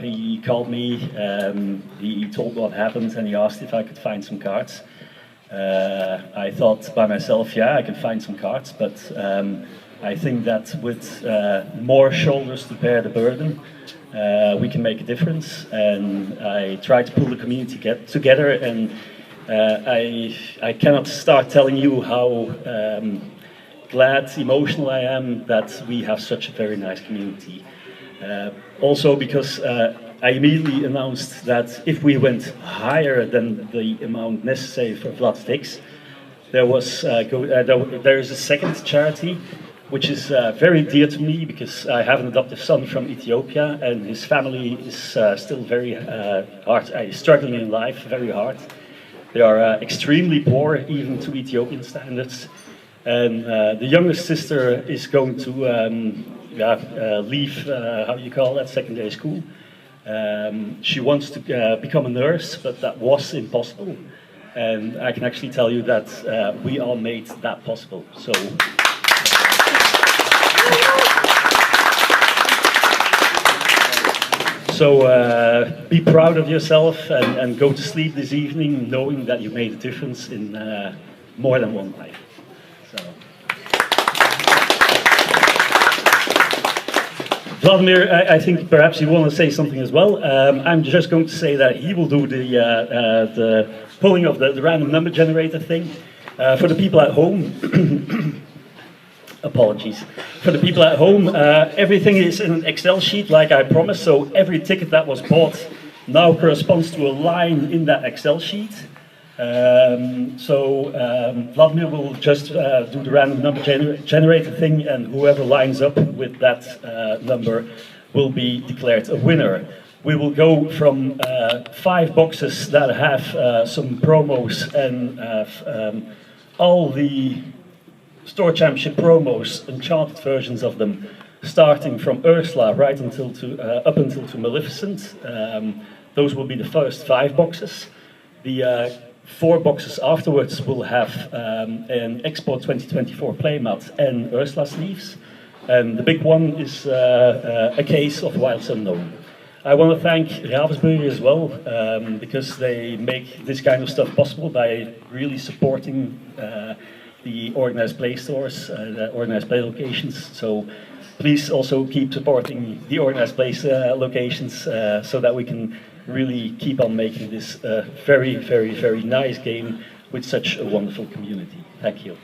he called me, he told what happened, and he asked if I could find some cards. I thought by myself, yeah, I can find some cards, but I think that with more shoulders to bear the burden, we can make a difference. And I try to pull the community together, and I cannot start telling you how glad, emotional I am that we have such a very nice community. Also because I immediately announced that if we went higher than the amount necessary for Vlad's decks, there is a second charity which is very dear to me because I have an adoptive son from Ethiopia and his family is still very struggling in life, very hard. They are extremely poor, even to Ethiopian standards. And the youngest sister is going to leave, how you call that, secondary school. She wants to become a nurse, but that was impossible. And I can actually tell you that we all made that possible. So be proud of yourself and go to sleep this evening knowing that you made a difference in more than one life. So. Vladimir, I think perhaps you want to say something as well. I'm just going to say that he will do the pulling of the random number generator thing. For the people at home, apologies. For the people at home, everything is in an Excel sheet like I promised, so every ticket that was bought now corresponds to a line in that Excel sheet. Vladimir will just do the random number generator thing, and whoever lines up with that number will be declared a winner. We will go from 5 boxes that have some promos and all the Store Championship promos, enchanted versions of them, starting from Ursula right until up until to Maleficent. Those will be the first 5 boxes. The 4 boxes afterwards will have an Expo 2024 playmat and Ursula sleeves. And the big one is a case of Wilds Unknown. I want to thank Ravensburger as well, because they make this kind of stuff possible by really supporting the organized play stores, the organized play locations. So please also keep supporting the organized play locations so that we can really keep on making this a very, very, very nice game with such a wonderful community. Thank you.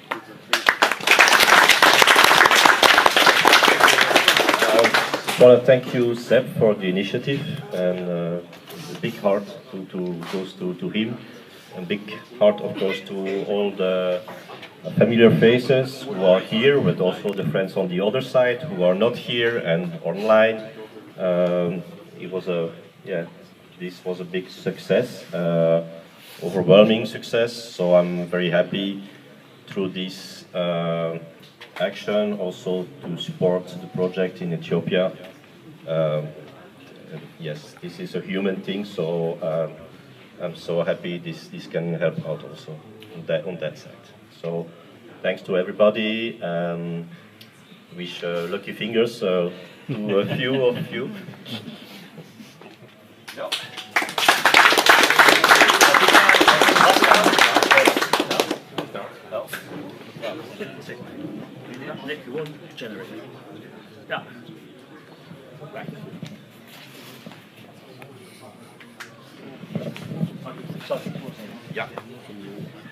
I want to thank you, Seb, for the initiative, and a big heart goes to him, and big heart, of course, to all the familiar faces who are here, but also the friends on the other side who are not here and online. It was a this was a big success, overwhelming success. So I'm very happy through this action also to support the project in Ethiopia. Yes, this is a human thing, so I'm so happy this can help out also on that side. So thanks to everybody. Wish lucky fingers to a few of you.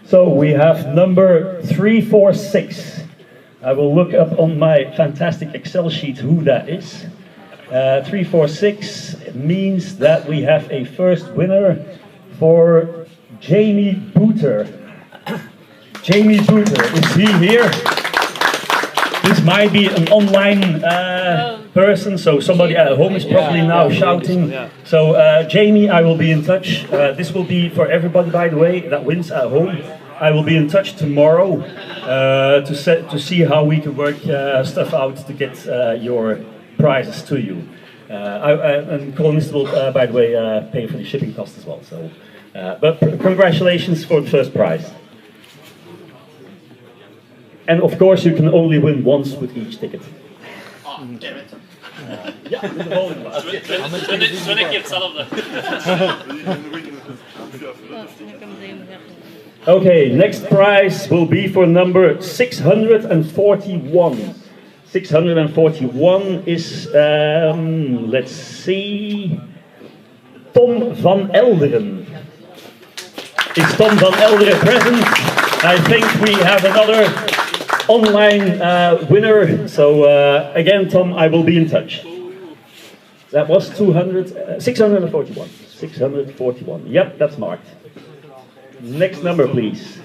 So we have number 346. I will look up on my fantastic Excel sheet who that is. 346 means that we have a first winner for Jamie Booter. Jamie Booter, is he here? This might be an online person, so somebody at home is probably now shouting. So Jamie, I will be in touch. This will be for everybody, by the way, that wins at home. I will be in touch tomorrow to see how we can work stuff out to get your prizes to you. And Kolonisten will, by the way, pay for the shipping cost as well. So, but congratulations for the first prize. And of course, you can only win once with each ticket. Oh, damn it. Ja, de volgende. Zo'n keer hetzelfde. Okay, next prize will be for number 641. 641 is, let's see, Tom van Elderen. Is Tom van Elderen present? I think we have another online winner. So again, Tom, I will be in touch. That was 641. 641. Yep, that's marked. Next number, please.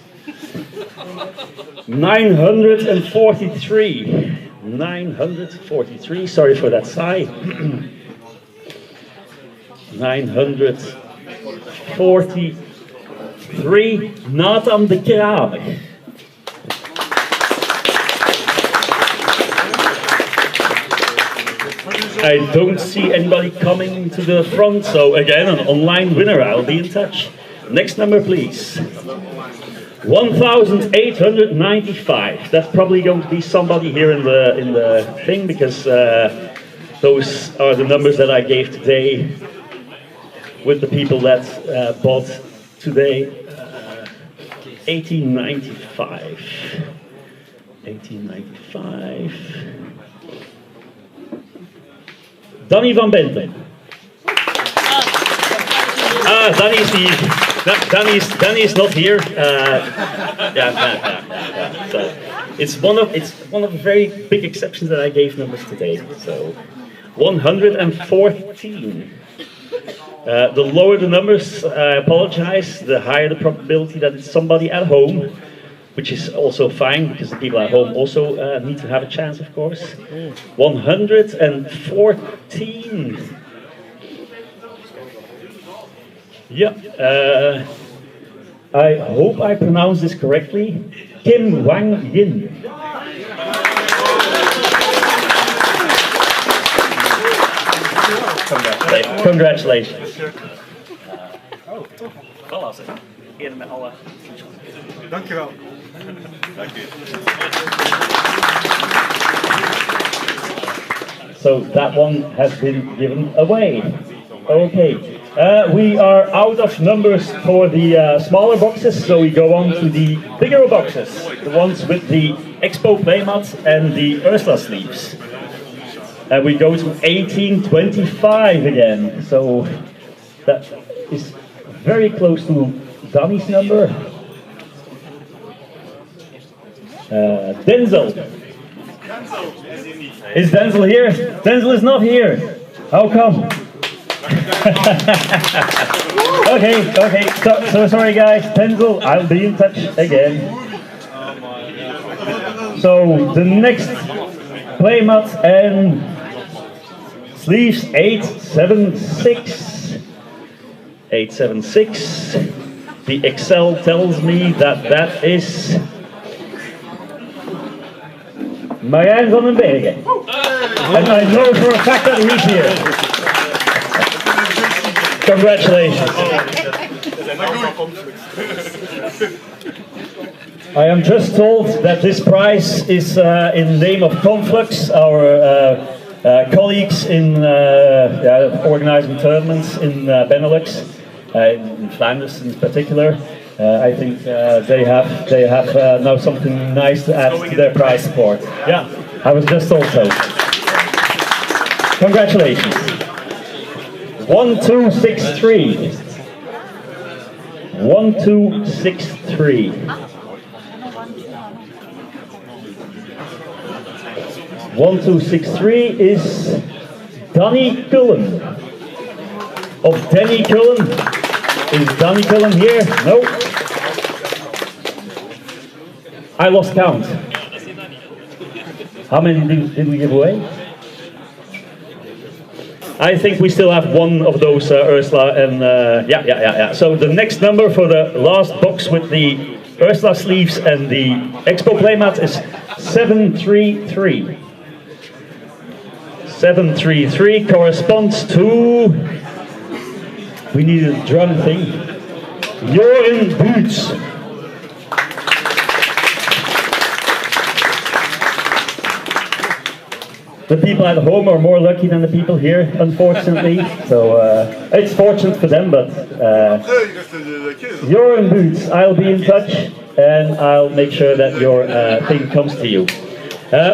943. 943. Sorry for that sigh. 943. Nathan de Kramer. I don't see anybody coming to the front, so again, an online winner. I'll be in touch. Next number, please. 1,895. That's probably going to be somebody here in the thing, because those are the numbers that I gave today with the people that bought today. 1895. 1895. Danny van Benten. Danny is not here. So it's one of the very big exceptions that I gave numbers today. So 114. The lower the numbers, I apologize. The higher the probability that it's somebody at home, which is also fine because the people at home also need to have a chance, of course. 114. Yeah, I hope I pronounced this correctly. Kim Wang Yin. Congratulations. Dat was het. Eerder met alle. Dankjewel. Dank u. So that one has been given away. Okay. We are out of numbers for the smaller boxes, so we go on to the bigger boxes, the ones with the Expo playmat and the Ursula sleeves. And we go to 1825 again, so that is very close to Danny's number. Denzel. Is Denzel here? Denzel is not here. How come? Okay, so sorry guys, Denzel, I'll be in touch again. So the next playmat and sleeves 876. 876. The Excel tells me that that is Marijn van den Bergen. And I know for a fact that he's here. Congratulations. I am just told that this prize is in the name of Conflux, our colleagues in organizing tournaments in Benelux, in Flanders in particular. I think they have now something nice to add to their prize support. Yeah, I was just told so. Congratulations. 1263. 1263. 1263 is Danny Cullen. Of Danny Cullen. Is Danny Cullen here? No. I lost count. How many did we give away? I think we still have one of those, Ursula, and yeah. So the next number for the last box with the Ursula sleeves and the Expo playmat is 733. 733 corresponds to, we need a drum thing, Joren Boots. The people at home are more lucky than the people here, unfortunately. So it's fortunate for them, but Joren Boots, I'll be in touch and I'll make sure that your thing comes to you.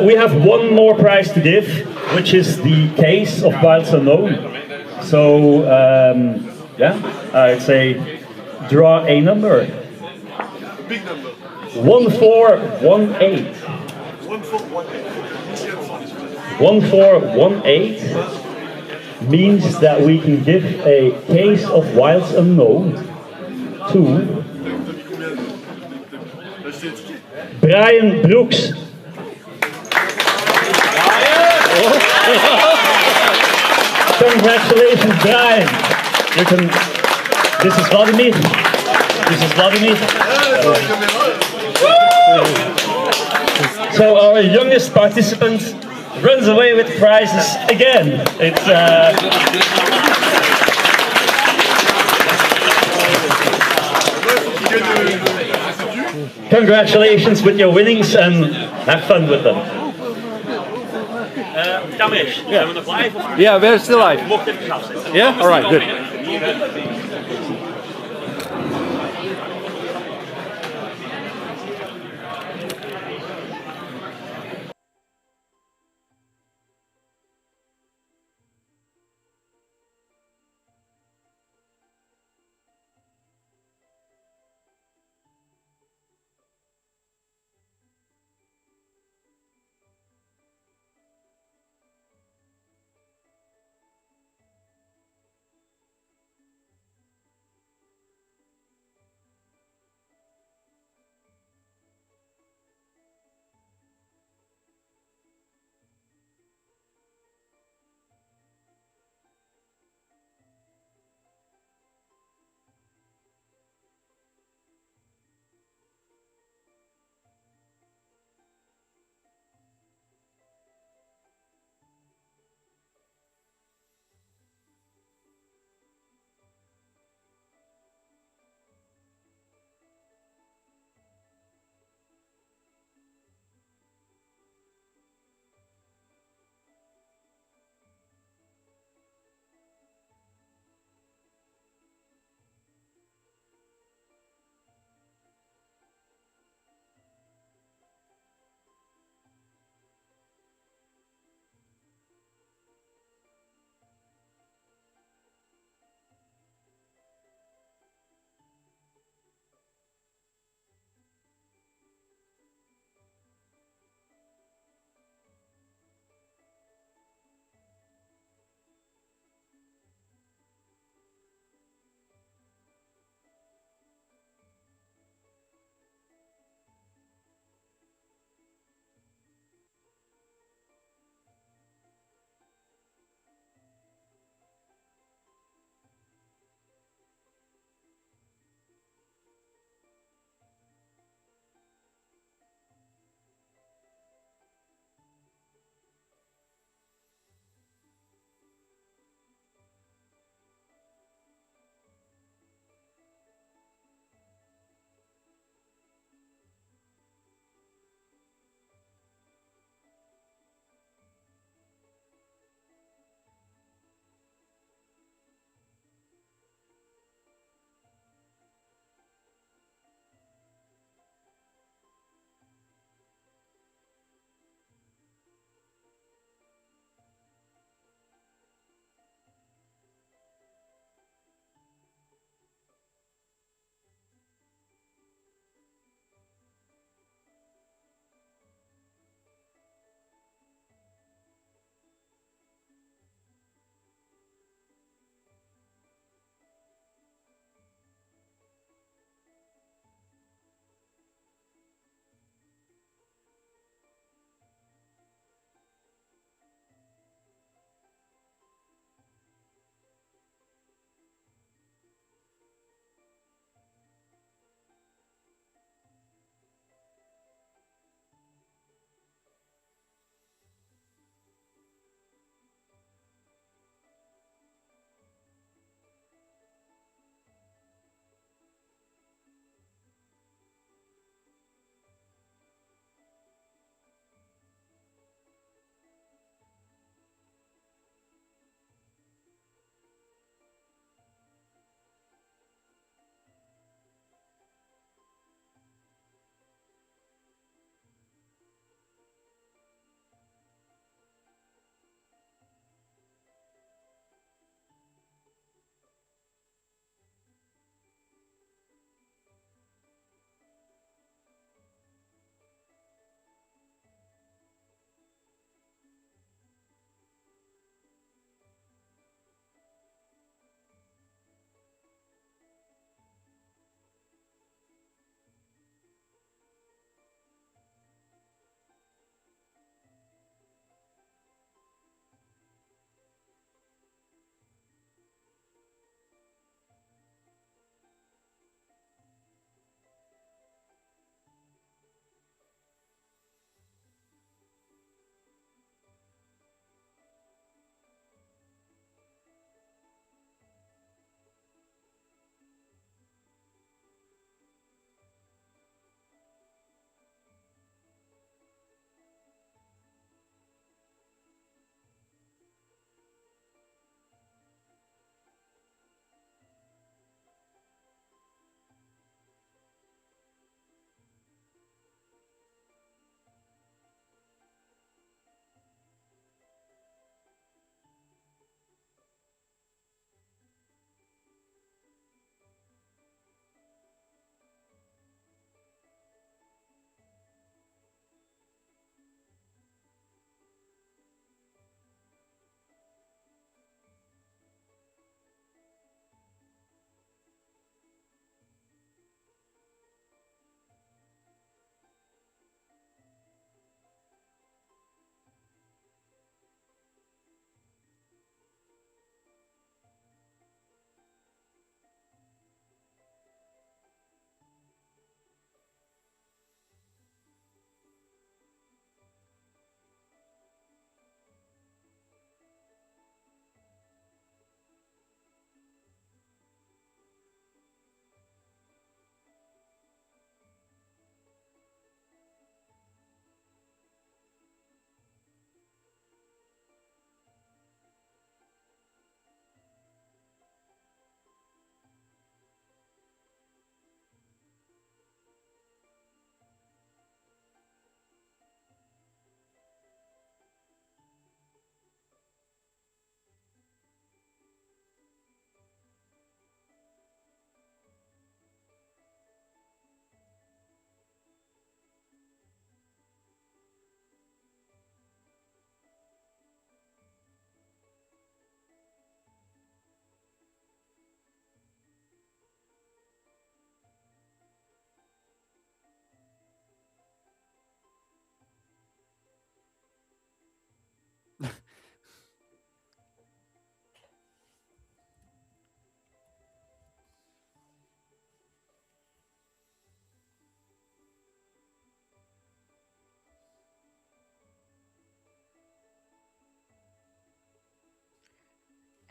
We have one more prize to give, which is the case of Wilds Unknown. So, yeah, I'd say draw a number. Big number. 1418. 1418 means that we can give a case of Wilds Unknown to Brian Brooks. Congratulations, Brian. You can. This is Vladimir. This is Vladimir. So our youngest participant runs away with prizes again. It's congratulations with your winnings and have fun with them. Damish, zijn we nog live? Yeah, we're still live. Mocht even knap zitten. Yeah? Alright, good.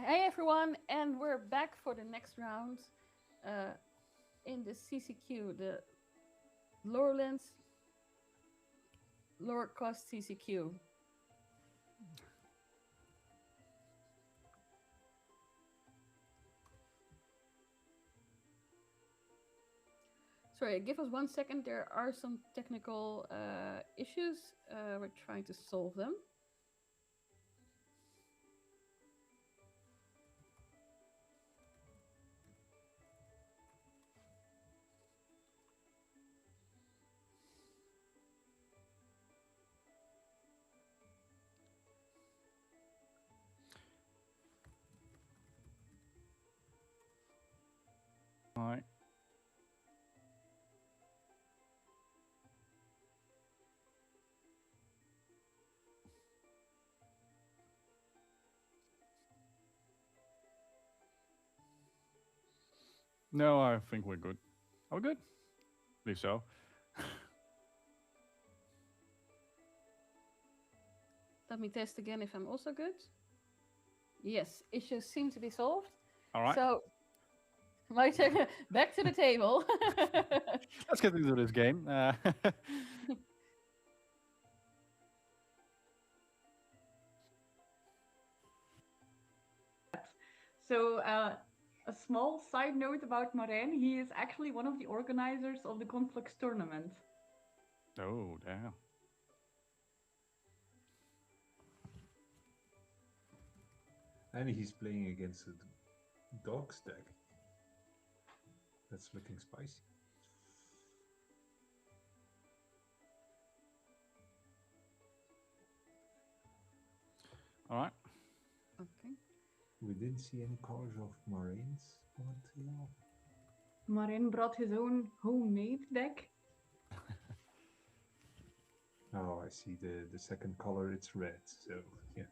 Hey everyone, and we're back for the next round in the CCQ, the Lowlands Lore Cost CCQ. Sorry, give us 1 second. There are some technical issues. We're trying to solve them. All right. No, I think we're good. Are we good? Believe so. Let me test again if I'm also good. Yes, issues seem to be solved. All right. So, my turn. Back to the table. Let's get into this game. So, a small side note about Marijn, he is actually one of the organizers of the Conflux tournament. Oh, damn. And he's playing against a dog's deck. That's looking spicy. All right. Okay. We didn't see any colors of Marines until... Marijn brought his own homemade deck. Oh, I see the second color, it's red, so yeah.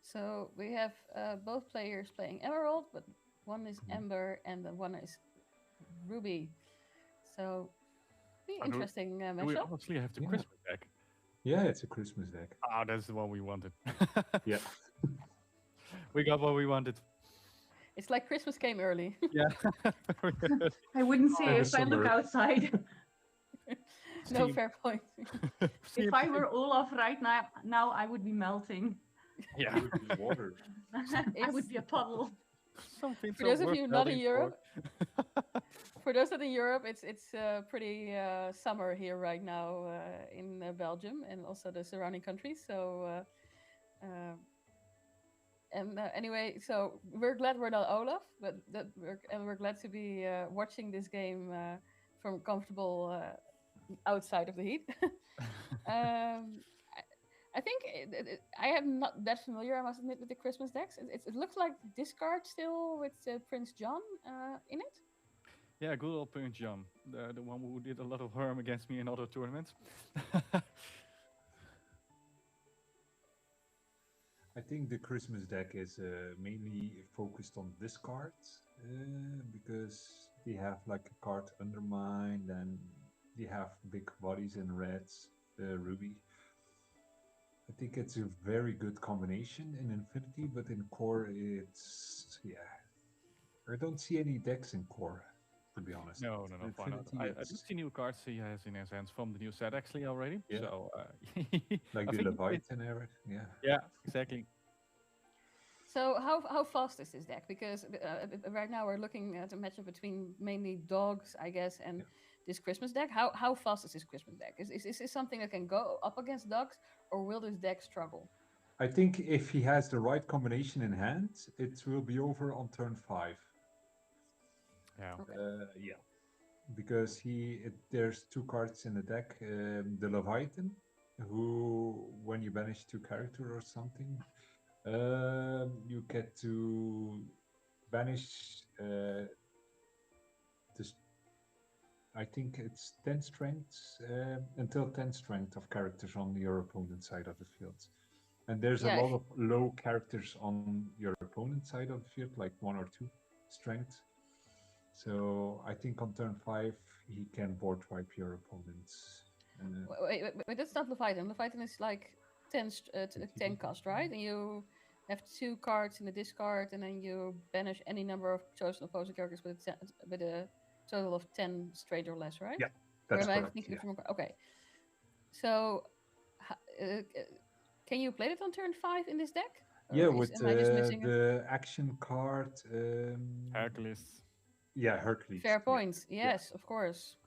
So we have both players playing Emerald, but one is Ember and the one is Ruby. So, be interesting Do we matchup. honestly have the Yeah. Christmas deck? Yeah, it's a Christmas deck. Ah, that's the one we wanted. Yeah. We got what we wanted. It's like Christmas came early. Yeah. I wouldn't say Oh, if I look summer. outside. No, Steam. fair point. If I were Olaf right now I would be melting. Yeah. It would be water. I would be a puddle. Something For those of you not in Europe, for those not in Europe, it's pretty summer here right now in Belgium and also the surrounding countries. So, anyway, so we're glad we're not Olaf, but we're glad to be watching this game from comfortable outside of the heat. I think I am not that familiar, I must admit, with the Christmas decks. It looks like discard still with Prince John in it. Yeah, good old Prince John, the one who did a lot of harm against me in other tournaments. I think the Christmas deck is mainly focused on discards because they have like a card undermined and they have big bodies in reds, Ruby. I think it's a very good combination in Infinity, but in Core it's, yeah. I don't see any decks in Core, to be honest. No, why not? Infinity, I it's do see new cards he has in his hands from the new set actually already. Yeah. So, like I the think Leviathan era, yeah. yeah, exactly. So how fast is this deck? Because right now we're looking at a matchup between mainly dogs, I guess, and this Christmas deck. How fast is this Christmas deck? Is this something that can go up against dogs, or will this deck struggle? I think if he has the right combination in hand, it will be over on turn 5. Yeah. Okay. Yeah. Because there's 2 cards in the deck. The Leviathan, who, when you banish 2 characters or something, you get to banish this. I think it's 10 strengths until 10 strength of characters on your opponent's side of the field. And there's a lot of low characters on your opponent's side of the field, like 1 or 2 strength. So I think on turn 5 he can board wipe your opponents. Wait, that's not Leviathan. Leviathan is like 10 cost, right? And you have 2 cards in the discard, and then you banish any number of chosen opposing characters with a total of 10 straight or less, right? Yeah, Or that's am I correct. thinking Yeah. of the wrong okay. So, can you play it on turn 5 in this deck? Or Yeah, with am I just missing the action card. Hercules. Yeah, Hercules. fair yeah. point? Yes, of course.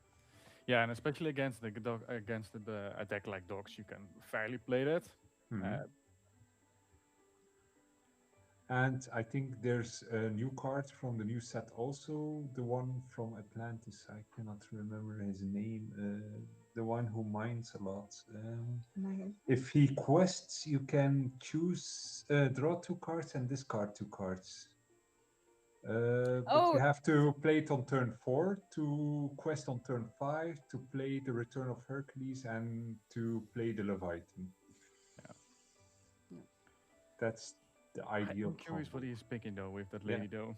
Yeah, and especially against a deck like dogs, you can fairly play that. Mhm. And I think there's a new card from the new set also, the one from Atlantis. I cannot remember his name. The one who mines a lot. If he quests, you can choose, draw 2 cards and discard 2 cards. But you have to play it on turn 4, to quest on turn 5, to play the Return of Hercules, and to play the Leviathan. Yeah. That's the ideal. I'm curious what he's picking though with that Yeah. lady though.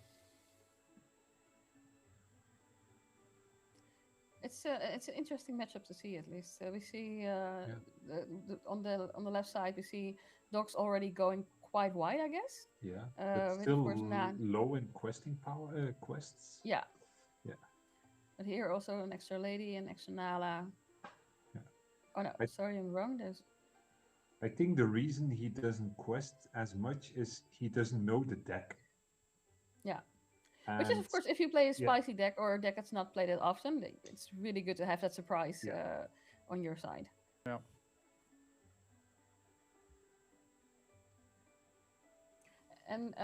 It's an interesting matchup to see at least. We see on the left side we see dogs already going quite wide, I guess. Yeah, with, but of still course, low in questing power, quests. Yeah. Yeah. But here also an extra lady and extra Nala. Yeah. Oh no, sorry, I'm wrong. There's. I think the reason he doesn't quest as much is he doesn't know the deck. Yeah. Which is, of course, if you play a spicy deck or a deck that's not played that often, it's really good to have that surprise on your side. Yeah. And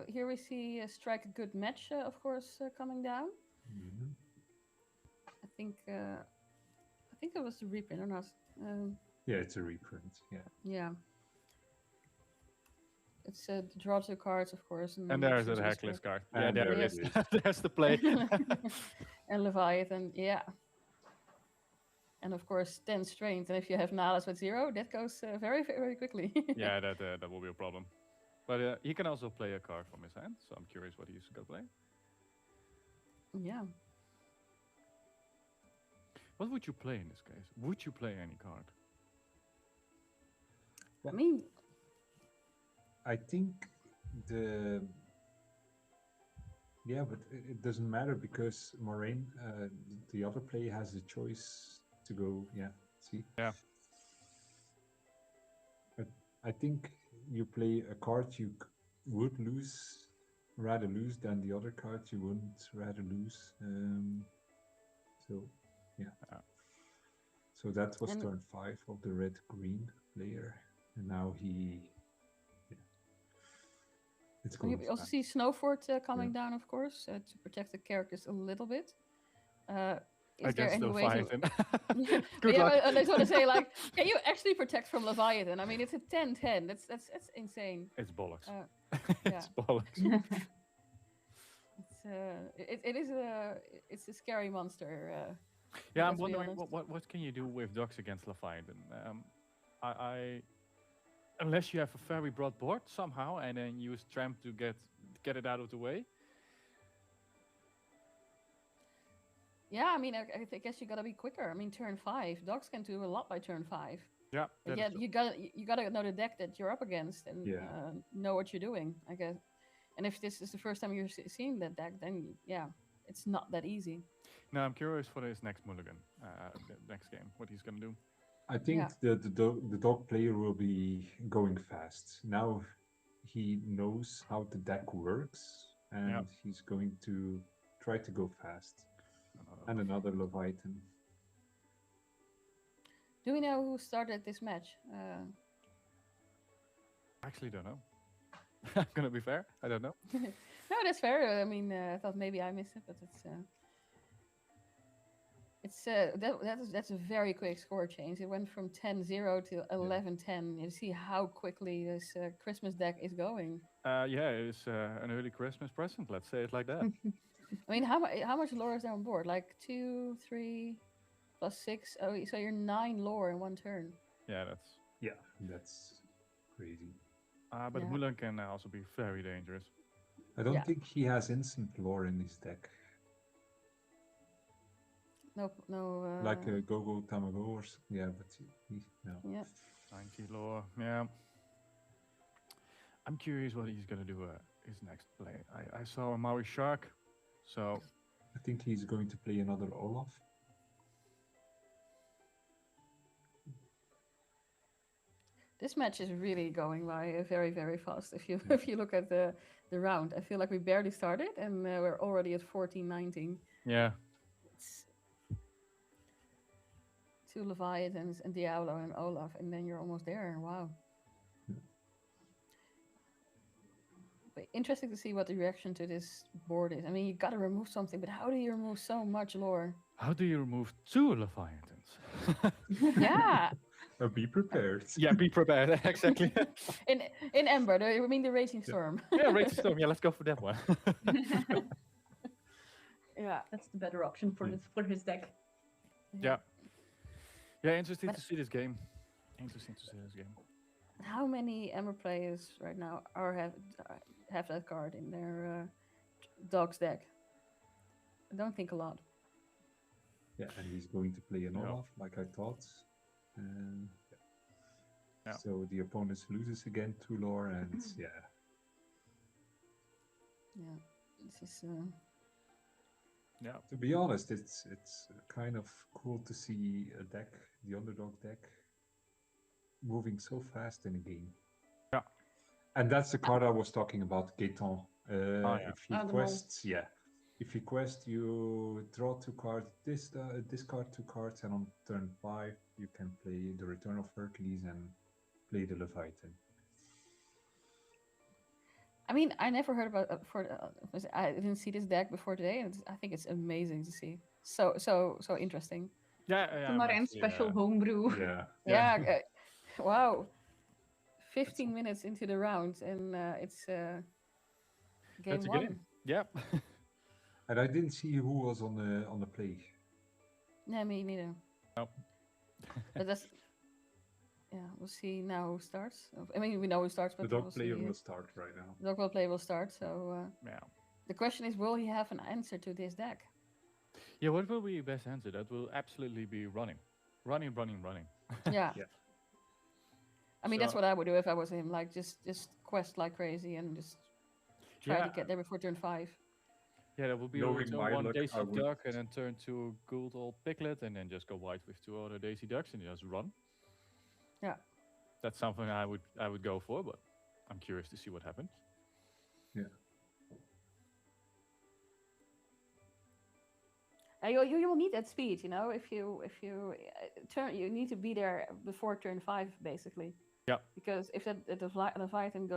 here we see Strike a Good Match, of course, coming down. Mm-hmm. I think it was the reprint or not. Yeah, it's a reprint. Yeah. Yeah. It's draw 2 cards, of course. And there's a Hercules card. Yeah, And there there it is. it is. There's the play. And Leviathan, yeah. And of course, 10 strength. And if you have Nalas with 0, that goes very, very quickly. Yeah, that will be a problem. But he can also play a card from his hand, so I'm curious what he's going to play. Yeah. What would you play in this case? Would you play any card? I mean, I think but it doesn't matter because Moraine, the other player, has a choice to go. Yeah, see. Yeah. I think you play a card you would rather lose than the other cards you wouldn't rather lose. So, yeah. So that was turn 5 of the red-green player, and now he. It's going. You also see Snowfort coming down, of course, to protect the characters a little bit. Is there any way to... Good luck. I just want to say, like, can you actually protect from Leviathan? I mean, it's a 10-10. That's insane. It's bollocks. It's bollocks. It's a scary monster. Yeah, I'm wondering what can you do with dogs against Leviathan? Unless you have a very broad board somehow, and then use Tramp to get it out of the way. Yeah, I mean, I guess you gotta be quicker. I mean, turn 5, dogs can do a lot by turn 5. Yeah. But yeah, you gotta know the deck that you're up against and know what you're doing, I guess. And if this is the first time you're seeing that deck, then yeah, it's not that easy. Now I'm curious for his next mulligan, the next game, what he's gonna do. I think the dog player will be going fast. Now he knows how the deck works, and he's going to try to go fast. And another Leviathan. Do we know who started this match? I actually don't know. I'm gonna be fair. I don't know. No, that's fair. I mean, I thought maybe I missed it, but that's a very quick score change. It went from 10-0 to 11-10. You see how quickly this Christmas deck is going. Yeah, it's an early Christmas present. Let's say it like that. I mean, how much lore is there on board? Like 2, 3, plus 6. Oh, so you're 9 lore in one turn. Yeah, that's crazy. But Mulan can also be very dangerous. I don't think he has instant lore in his deck. No. Like a Go-Go Tamago or no. Yeah. 90 lore, yeah. I'm curious what he's gonna do his next play. I saw a Maui Shark, so I think he's going to play another Olaf. This match is really going by very, very fast. If you look at the round, I feel like we barely started and we're already at 14-19. yeah. It's two Leviathans and Diablo and Olaf, and then you're almost there. Wow. But interesting to see what the reaction to this board is. I mean, you gotta remove something, but how do you remove so much lore? How do you remove 2 Leviathans? Yeah. Be prepared. Yeah, be prepared. Exactly. in Ember, I mean the Raging Storm. Yeah, Raging Storm. Yeah, let's go for that one. Yeah, That's the better option for his deck. Yeah. Yeah, interesting But- to see this game. Interesting to see this game. How many Ember players right now have that card in their Dog's deck? I don't think a lot. Yeah, and he's going to play an Yeah. Olaf, like I thought. And Yeah. so the opponent loses again to lore, and yeah. Yeah, this is. Yeah. To be honest, it's kind of cool to see a deck, the underdog deck, moving so fast in a game. Yeah. And that's the card I was talking about, Gaetan. yeah. If he the mole. quests, yeah. If you quest, you draw 2 cards, discard 2 cards, and on turn 5, you can play the Return of Hercules and play the Leviathan. I mean, I never heard about I didn't see this deck before today, and I think it's amazing to see. So interesting. Yeah, The Marijn special homebrew. Yeah. Yeah. Wow. 15 minutes into the round, and it's game That's a one. game. Yeah. And I didn't see who was on the play. Yeah, me neither. Nope. But that's. Yeah, we'll see now who starts. I mean, we know who starts, The but dog we'll player see. will start right now. The dog play will start. So Yeah. the question is, will he have an answer to this deck? Yeah, what will be your best answer? That will absolutely be running. Running. Yeah. Yeah. I mean, that's So- what I would do if I was him. Like, just quest like crazy and just try to get there before turn 5. Yeah, that will be Knowing always my one luck, Daisy I would- Duck and then turn to Gould Old Piglet and then just go white with 2 other Daisy Ducks and just run. Yeah. That's something I would go for, but I'm curious to see what happens. Yeah. You will need that speed, you know. If you turn, you need to be there before turn 5, basically. Yeah. Because if the Leviathan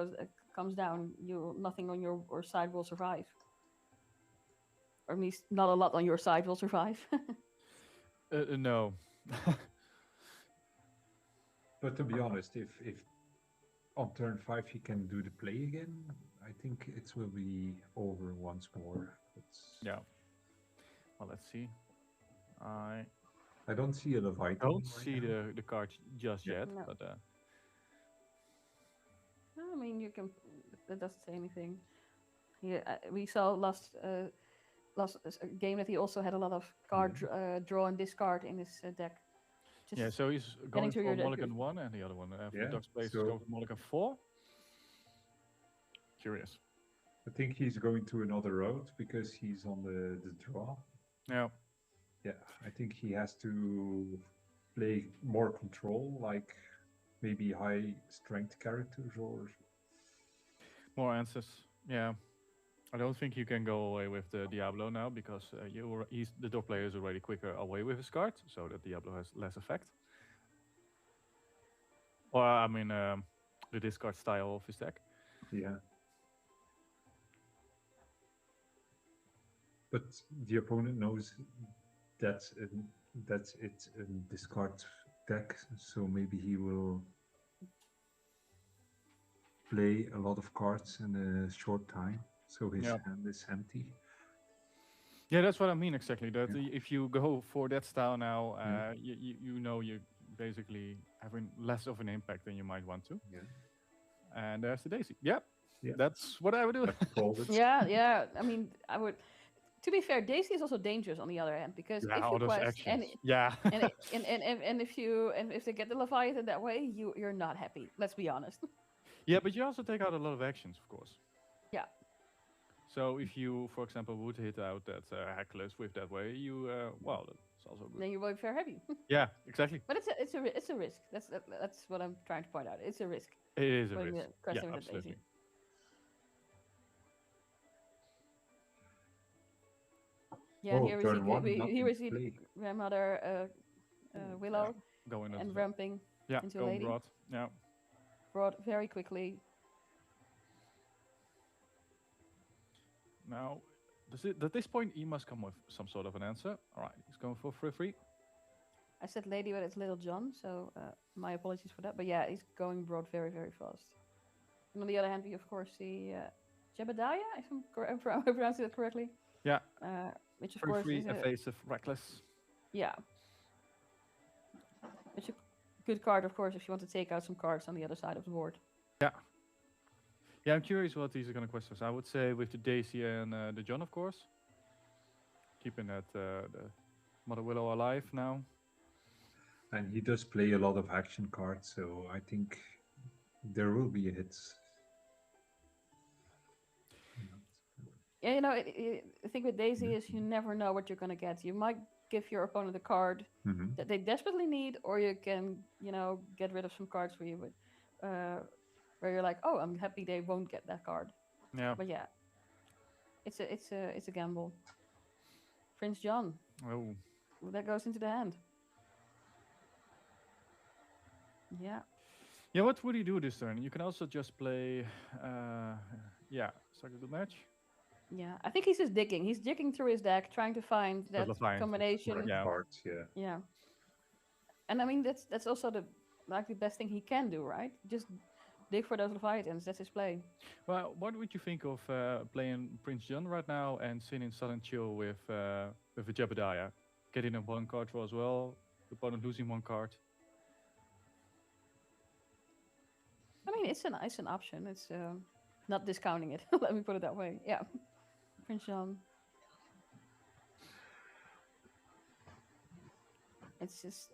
comes down, nothing on your side will survive. Or at least not a lot on your side will survive. No. But to be honest, if on turn 5 he can do the play again, I think it will be over once more. Yeah. Well, let's see. I I don't see a Leviathan. don't right see now. the cards just yet, No. but I mean, you can. That doesn't say anything. Yeah, we saw last game that he also had a lot of card draw and discard in his deck. Just yeah. So he's going to for your deck. Mulligan 1 and the other one for Yeah, Duck's place is so- going for Mulligan 4. Curious. I think he's going to another route because he's on the draw. Yeah. Yeah, I think he has to play more control, like maybe high strength characters or More answers. Yeah. I don't think you can go away with the Diablo now because the dog player is already quicker away with his card, so that Diablo has less effect. Or I mean, the discard style of his deck. yeah. But the opponent knows that's it's a discard deck, so maybe he will play a lot of cards in a short time, so his Yeah. hand is empty. Yeah, that's what I mean exactly. That Yeah. if you go for that style now, Yeah. you know you're basically having less of an impact than you might want to. Yeah. And there's the Daisy. Yep. Yeah. That's what I would do. Let's call it. Yeah. I mean, I would. To be fair, Daisy is also dangerous on the other hand, because Yeah, if all you those quest actions. and Yeah. and if they get the Leviathan that way, you're not happy. Let's be honest. Yeah, but you also take out a lot of actions, of course. Yeah. So if you, for example, would hit out that Heckless with that way, you well, that's also good. Then you will be very happy. Yeah, exactly. But it's a risk. That's what I'm trying to point out. It's a risk. It is a Going risk. with questing Yeah, with Daisy. absolutely. Yeah, Oh, here turn one, we nothing to see play. grandmother Willow Going into and the- ramping yeah, into a going lady. broad. Yeah. Brought very quickly. Now, at this point, he must come with some sort of an answer. All right, he's going for free. I said lady, but it's Little John, so my apologies for that. But yeah, he's going broad very, very fast. And on the other hand, we of course see Jebediah, if I'm pronouncing that correctly. Yeah. Which of course Free, is evasive, reckless. yeah. It's a good card, of course, if you want to take out some cards on the other side of the board. Yeah. Yeah, I'm curious what these are going to quest us. I would say with the Daisy and the John, of course. Keeping that the Mother Willow alive now. And he does play a lot of action cards, so I think there will be a hit. Yeah, you know, I think with Daisy is you never know what you're going to get. You might give your opponent a card that they desperately need, or you can, you know, get rid of some cards for you, where you're like, oh, I'm happy they won't get that card. Yeah. But yeah, it's a gamble. Prince John. Oh. That goes into the hand. Yeah. Yeah, what would he do this turn? You can also just play, yeah, start the match. Yeah, I think he's just digging. He's digging through his deck, trying to find that combination. Yeah. Cards, yeah. Yeah. And I mean, that's also the best thing he can do, right? Just dig for those Leviathans. That's his play. Well, what would you think of playing Prince John right now and sitting Southern Chill with a Jebediah? Getting a 1 card draw as well, the opponent losing 1 card. I mean, it's an option. It's not discounting it. Let me put it that way. Yeah. Prince John. It's just,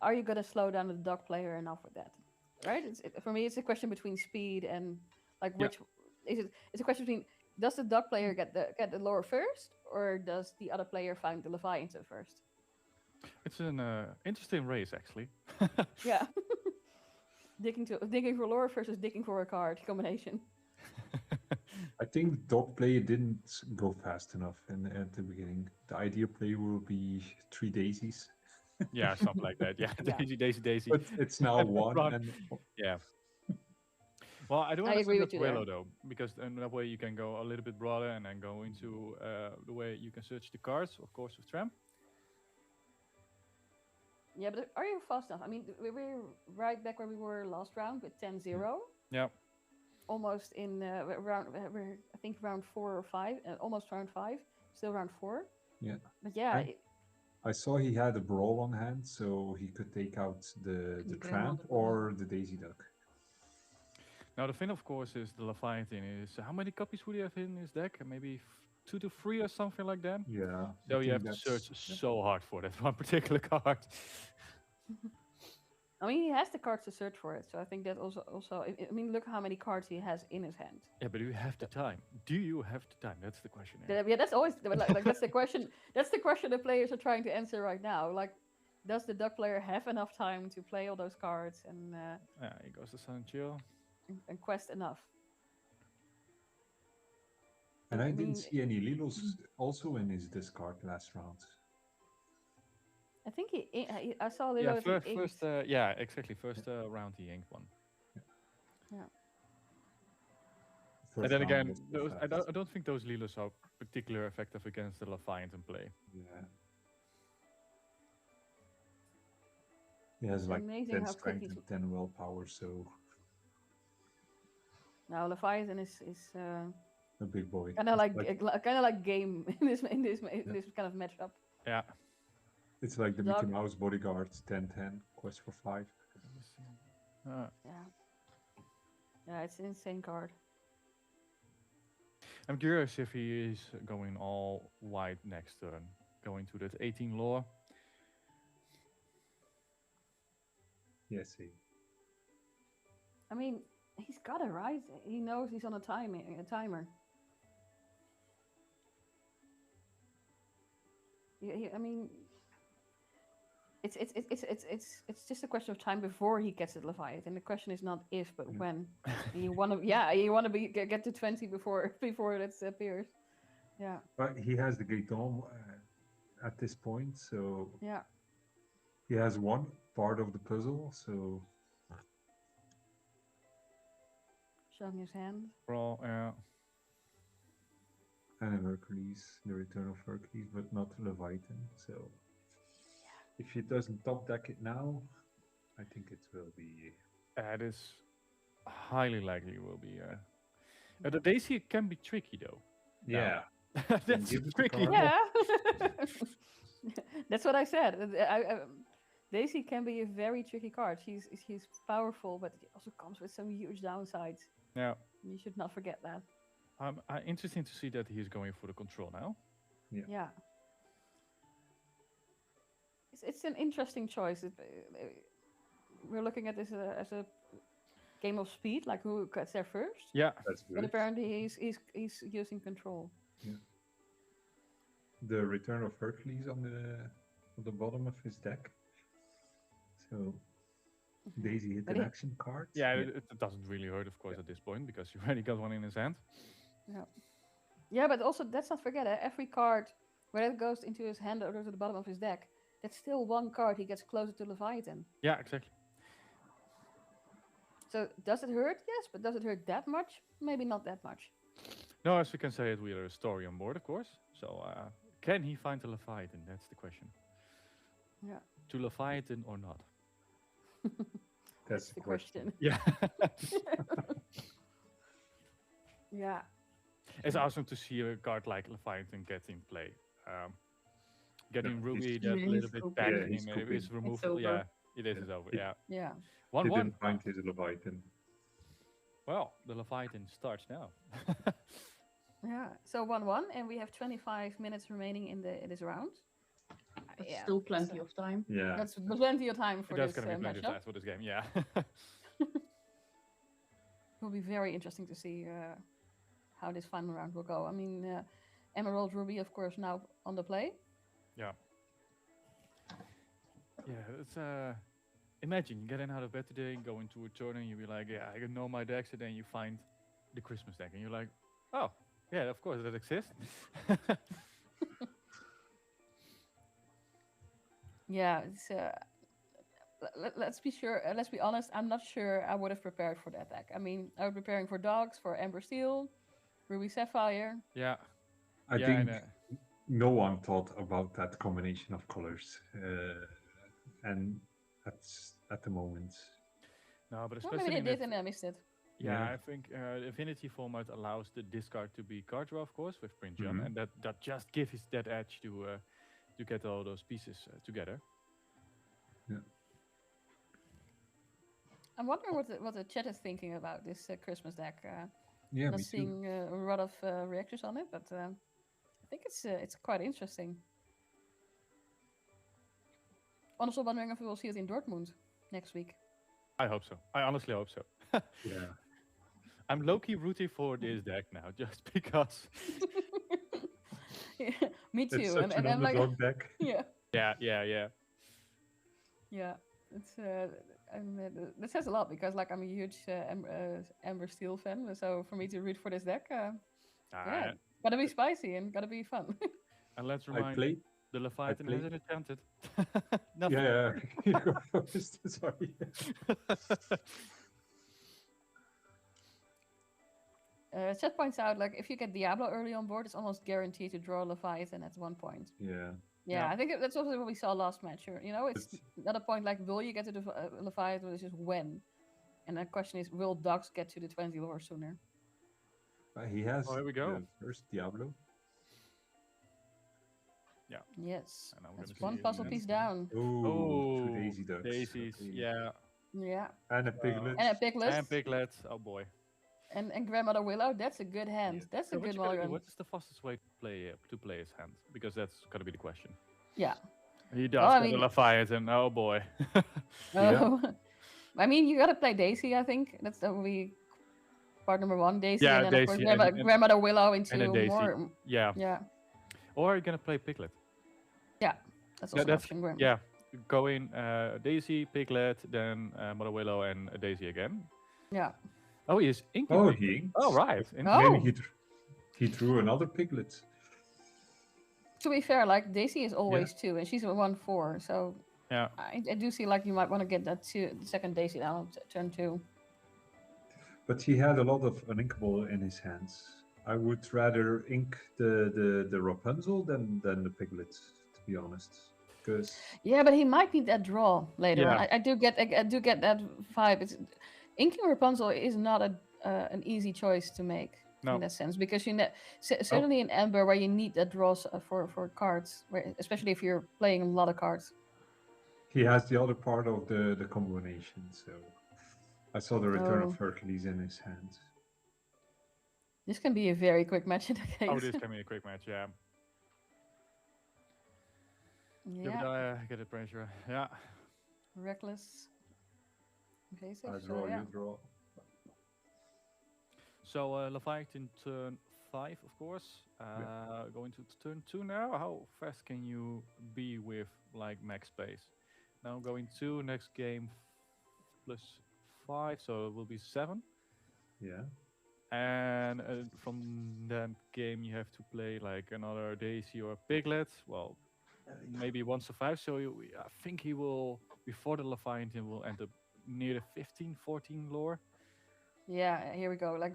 are you gonna slow down the dog player enough with that? Right? For me, it's a question between speed and like which is it? It's a question between, does the dog player get the lore first, or does the other player find the Leviathan first? It's an interesting race, actually. Yeah. digging for lore versus digging for a card combination. I think dog play didn't go fast enough at the beginning. The ideal play will be 3 daisies. Yeah, something like that. Yeah, Daisy. But it's now 1. And yeah. Well, I do I agree understand with that you there. Willow though, because in that way you can go a little bit broader and then go into the way you can search the cards, of course, with Tramp. Yeah, but are you fast enough? I mean, we're right back where we were last round with 10-0. Yeah. Almost in round, I think round 4 or 5, almost round 5, still round 4. Yeah. But yeah, I saw he had a brawl on hand, so he could take out the tramp or the daisy duck. Now the thing, of course, is the Leviathan is how many copies would he have in his deck? Maybe 2 to 3 or something like that. Yeah. So you have to search so hard for that one particular card. I mean, he has the cards to search for it, so I think that also. I mean, look how many cards he has in his hand. Yeah, but do you have the time? Do you have the time? That's the question. Yeah, that's always like that's the question. That's the question the players are trying to answer right now. Like, does the duck player have enough time to play all those cards and yeah, he goes to Sun Chill and quest enough? And I didn't see any Lilos also in his discard last round. I think I saw a little. Yeah, first yeah, exactly. First round he inked one. Yeah. And then again, those, I don't think those Lilos are particularly effective against the Leviathan play. Yeah. He has like 10 strength and 10 willpower, so. Now Leviathan is a big boy. Kind of like game in this kind of matchup. Yeah. It's like the Mickey Mouse bodyguard 10-10 quest for 5. Yeah. Yeah, it's an insane card. I'm curious if he is going all white next turn, going to that 18 lore. Yes, I mean, he's got it right. He knows he's on a timer. I mean, it's just a question of time before he gets it Leviathan. The question is not if, but when. You want to, you want to get to 20 before it appears. Yeah. but he has the Gaeton at this point, so Yeah. he has one part of the puzzle. So Showing his hand. Brawl, yeah. and a Hercules, the return of Hercules, but not Leviathan. So if he doesn't top deck it now, I think it will be. It is highly likely will be. The Daisy can be tricky though. Yeah. That's give it the tricky. card. Yeah. That's what I said. Daisy can be a very tricky card. She's powerful, but it also comes with some huge downsides. Yeah. You should not forget that. Interesting to see that he's going for the control now. Yeah. It's an interesting choice. We're looking at this as a game of speed, like who gets there first. Yeah. That's But good. apparently he's using control. The return of Hercules on the bottom of his deck. So Daisy hit But an he- action card. Yeah, it doesn't really hurt, of course, at this point because he already got one in his hand. Yeah. Yeah, but also let's not forget every card where it goes into his hand or to the bottom of his deck, that's still one card he gets closer to Leviathan. Yeah, exactly. So does it hurt? Yes, but does it hurt that much? Maybe not that much. No, as we can say it, we are a story on board, of course. So can he find the Leviathan? That's the question. Yeah. To Leviathan or not? That's the question. Yeah. Yeah. It's awesome to see a card like Leviathan get in play. Getting Yeah, Ruby he's- that Yeah, little he's bit scooping. back Yeah, in he's him, scooping. is removed. over. Yeah, it is Yeah. over. It- Yeah. Yeah. He 1-1. didn't find his Leviathan. Well, the Leviathan starts now. Yeah. So 1-1, and we have 25 minutes remaining in this round. That's Yeah, still plenty so of time. Yeah. That's plenty of time for That's this going to be plenty of matchup. time for this game, yeah. It will be very interesting to see how this final round will go. I mean, Emerald Ruby, of course, now on the play. Yeah. Yeah, it's imagine getting out of bed today, going to a tournament, you be like, yeah, I know my decks, and then you find the Christmas deck, and you're like, oh, yeah, of course that exists. Yeah, it's, let's be sure. Let's be honest. I'm not sure I would have prepared for that deck. I mean, I was preparing for Dogs, for Ember Steel, Ruby Sapphire. Yeah. I Yeah, think and, no one thought about that combination of colors. And at the moment. No, but Well, especially maybe they in did and I missed it. Yeah, Yeah. I think the Affinity format allows the discard to be card draw, of course, with Prince John, Mhm. and that just gives that edge to get all those pieces together. I'm wondering what the chat is thinking about this Christmas deck. Yeah, Not me too. seeing a lot of reactions on it, but I think it's quite interesting. Also wondering if we will see it in Dortmund next week. I hope so. I honestly hope so. Yeah. I'm low-key rooting for this deck now, just because. Yeah, me too. It's such an I'm like, underdog deck. yeah, Yeah. It's that says a lot because like I'm a huge Ember Steel fan, so for me to root for this deck, yeah, gotta be spicy and gotta be fun. And let's I remind played. the Leviathan played- has it enchanted. Nothing. Yeah. You go first, sorry. Chat points out like if you get Diablo early on board, it's almost guaranteed to draw Leviathan at one point. Yeah. Yeah, Yeah. I think that's also what we saw last match. You know, it's It's- not a point like will you get to the Leviathan, it's just when. And the question is, will Dogs get to the 20 lore sooner? He has Oh, here we go. the first Diablo. Yes, And I'm that's gonna one see puzzle it. piece down. Oh, two Daisy Ducks. Daisies, Okay. yeah. Yeah, And a piglet. and a Piglet. And Piglet, oh boy. And Grandmother Willow, that's a good hand. That's a good mulligan. What is the fastest way to play his hand? Because that's gotta be the question. Yeah. He does Well, I get a mean- Leviathan. Oh boy. Oh. I mean, you gotta play Daisy, I think. That's that will be part number 1, Daisy, Yeah, and then of course Daisy, and- Grandmother Willow into and then Daisy. more. Yeah. Yeah, Or you're gonna play Piglet. yeah. That's also an option. Yeah. Go in Daisy, Piglet, then Mother Willow, and Daisy again. Yeah. Oh, he is inking. Oh, he inks. Oh, right. Oh. Maybe he drew another piglet. To be fair, like Daisy is always 2, and she's a 1/4. So Yeah. I do see like you might want to get that the second Daisy down on turn 2. But he had a lot of uninkable in his hands. I would rather ink the Rapunzel than the piglet, to be honest. Because Yeah, but he might need that draw later. Yeah. I do get that vibe. It's inking Rapunzel is not an easy choice to make No. in that sense, because certainly in Amber where you need that draws for cards, especially if you're playing a lot of cards. he has the other part of the combination, so I saw the Return Oh. of Hercules in his hand. This can be a very quick match in the case. Oh, this can be a quick match. Yeah. Yeah, Get the pressure. Yeah. reckless. Invasive. I So, draw, yeah. you draw. So Leviathan turn 5, of course. Going to turn 2 now. How fast can you be with like max space? Now going 2, next game +5, so it will be 7. Yeah. And from that game you have to play like another Daisy or Piglet. Well, maybe 1 survives. So I think he will, before the Leviathan, will end up near the 15, 14 lore. Yeah, here we go. Like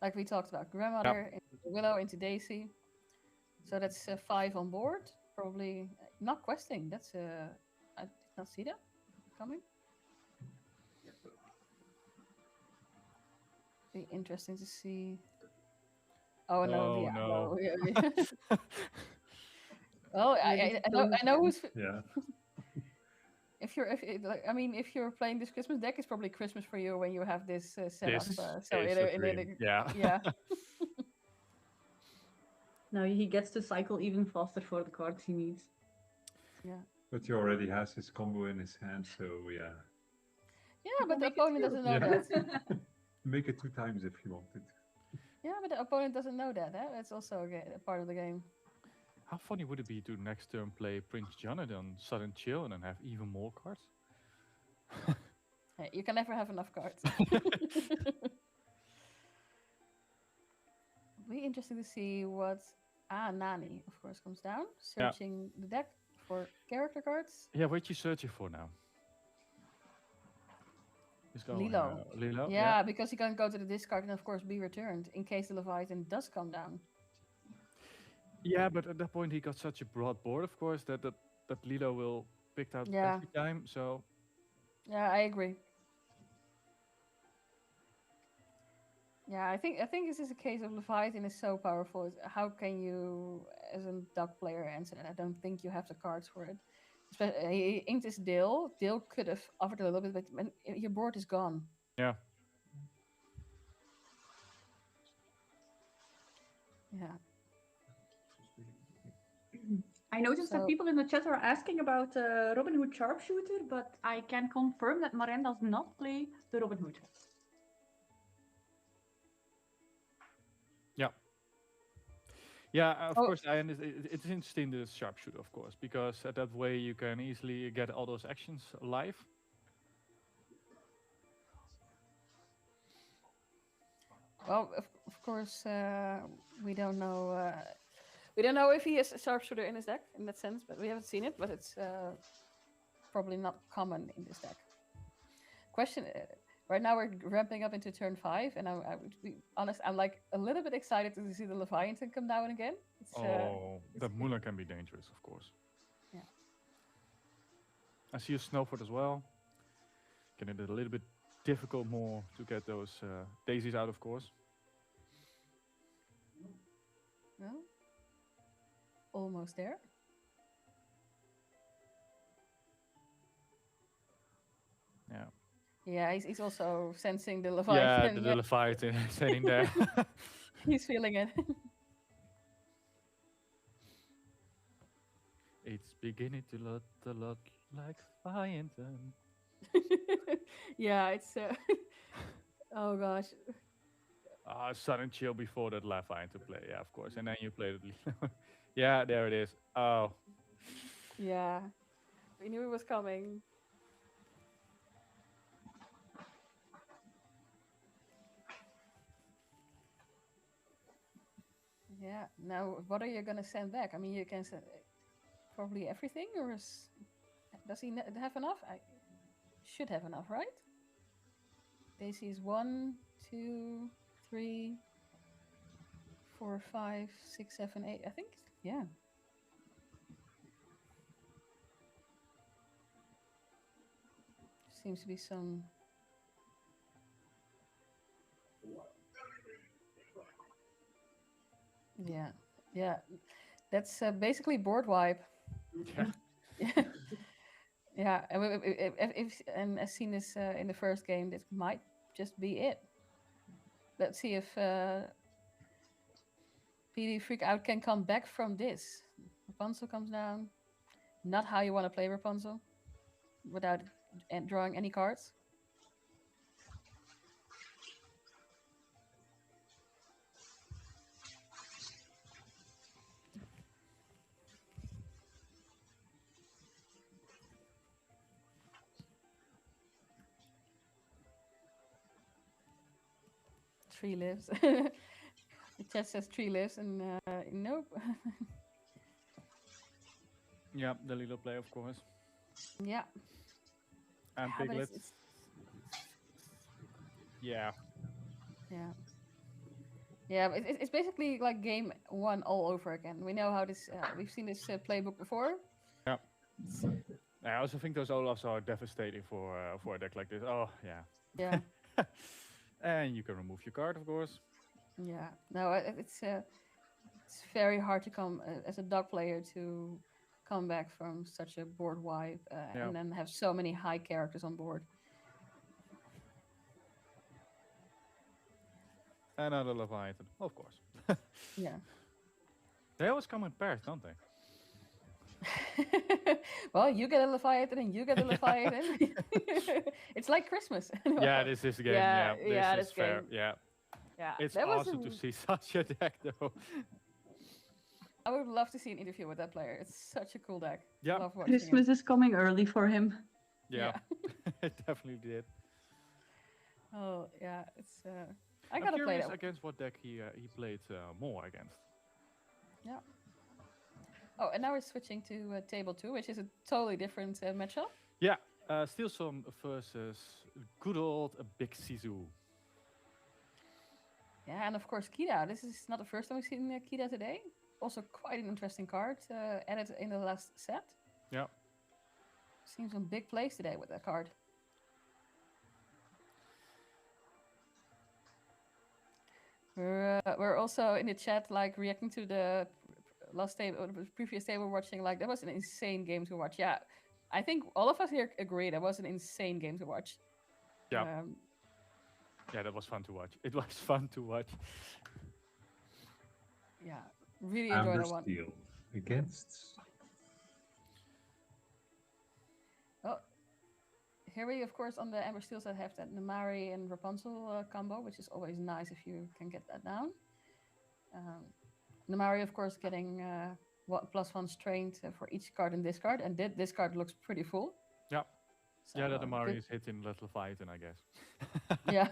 like we talked about, Grandmother into Willow into Daisy. So that's 5 on board. Probably not questing. That's I did not see that coming. Be interesting to see. Oh no, Oh, Diablo. no. Yeah. Well, I know who's. Yeah. If you're playing this Christmas deck, it's probably Christmas for you when you have this set up. This So is a dream. Yeah. yeah. Now he gets to cycle even faster for the cards he needs. Yeah. But he already has his combo in his hand, so yeah. Yeah, but the make it opponent two. doesn't know Yeah. that. Make it 2 times if you wanted. Yeah, but the opponent doesn't know that. That's also a part of the game. How funny would it be to next turn play Prince Jonathan, Sudden Chill, and then have even more cards? Hey, you can never have enough cards. Be interesting to see what Nani, of course, comes down, searching the deck for character cards. Yeah, what you searching for now? He's going, Lilo. Lilo. Yeah, because he can go to the discard and of course be returned in case the Leviathan does come down. Yeah, but at that point he got such a broad board, of course, that Lilo will pick out Yeah. every time. So Yeah, I agree. Yeah, I think this is a case of Leviathan is so powerful. How can you, as a duck player, answer that? I don't think you have the cards for it. He inked his Dale. Dale could have offered a little bit, but when your board is gone. yeah. Yeah. I noticed So- that people in the chat are asking about Robin Hood Sharpshooter, but I can confirm that Maren does not play the Robin Hood. Yeah, of Oh. course, I understand. It's interesting, the sharpshooter, of course, because that way you can easily get all those actions live. Well, of course, we don't know. We don't know if he has a sharpshooter in his deck in that sense, but we haven't seen it. But it's probably not common in this deck. Question: right now we're ramping up into turn 5, and I would be honest, I'm like a little bit excited to see the Leviathan come down again. It's, That Mulan can be dangerous, of course. Yeah. I see a Snowford as well. Can it a little bit difficult more to get those daisies out, of course. well, almost there. Yeah. Yeah, he's also sensing the Yeah, Leviathan. the Leviathan standing there. He's feeling it. It's beginning to look like Leviathan. Yeah, it's. Oh gosh. Sudden chill before that Leviathan to play. Yeah, of course. And then you play it. Yeah, there it is. Oh. Yeah. We knew it was coming. Yeah. Now, what are you gonna send back? I mean, you can send probably everything, or does he have enough? I should have enough, right? Daisy is 1, 2, 3, 4, 5, 6, 7, 8. I think. Yeah. Seems to be some. Yeah, yeah. That's basically board wipe. Yeah. Yeah, and as seen this in the first game, this might just be it. Let's see if PD Freak Out can come back from this. Rapunzel comes down. Not how you want to play Rapunzel, without drawing any cards. Tree lives. The chat says tree lives, and nope. Yeah, the Lilo play, of course. Yeah. And Yeah, but Piglets. Yeah. Yeah. Yeah, but it's basically like game 1 all over again. We know how this. We've seen this playbook before. Yeah. I also think those Olafs are devastating for a deck like this. Oh, yeah. Yeah. And you can remove your card, of course. Yeah. No, it's very hard to come as a dog player to come back from such a board wipe and then have so many high characters on board. Another Leviathan, of course. Yeah. They always come in pairs, don't they? Well, you get a Leviathan and you get a Leviathan. It's like Christmas. Yeah, this is the game. Yeah, this is fair. game. Yeah. Yeah. It's awesome to see such a deck, though. I would love to see an interview with that player. It's such a cool deck. Yeah. Love watching Christmas is coming early for him. Yeah. It definitely did. Oh yeah, it's. I I'm gotta play curious that. against what deck he played more against. Yeah. Oh, and now we're switching to table 2, which is a totally different matchup. Yeah, Steel Storm versus good old Big Sisu. Yeah, and of course Kida. This is not the first time we've seen Kida today. Also quite an interesting card added in the last set. Yeah. Seen some big plays today with that card. We're also in the chat like reacting to the last table, or the previous table, watching like that was an insane game to watch. Yeah, I think all of us here agree that was an insane game to watch. Yeah. Yeah, that was fun to watch. It was fun to watch. Yeah, really enjoyed that one. Steel against. Oh, here we, of course, on the Amber Steel set have that Namari and Rapunzel combo, which is always nice if you can get that down. Namari, of course, getting +1 strength for each card in this card, and this card looks pretty full. Yeah. So, Yeah, that Namari is hitting Little Leviathan, I guess. Yeah.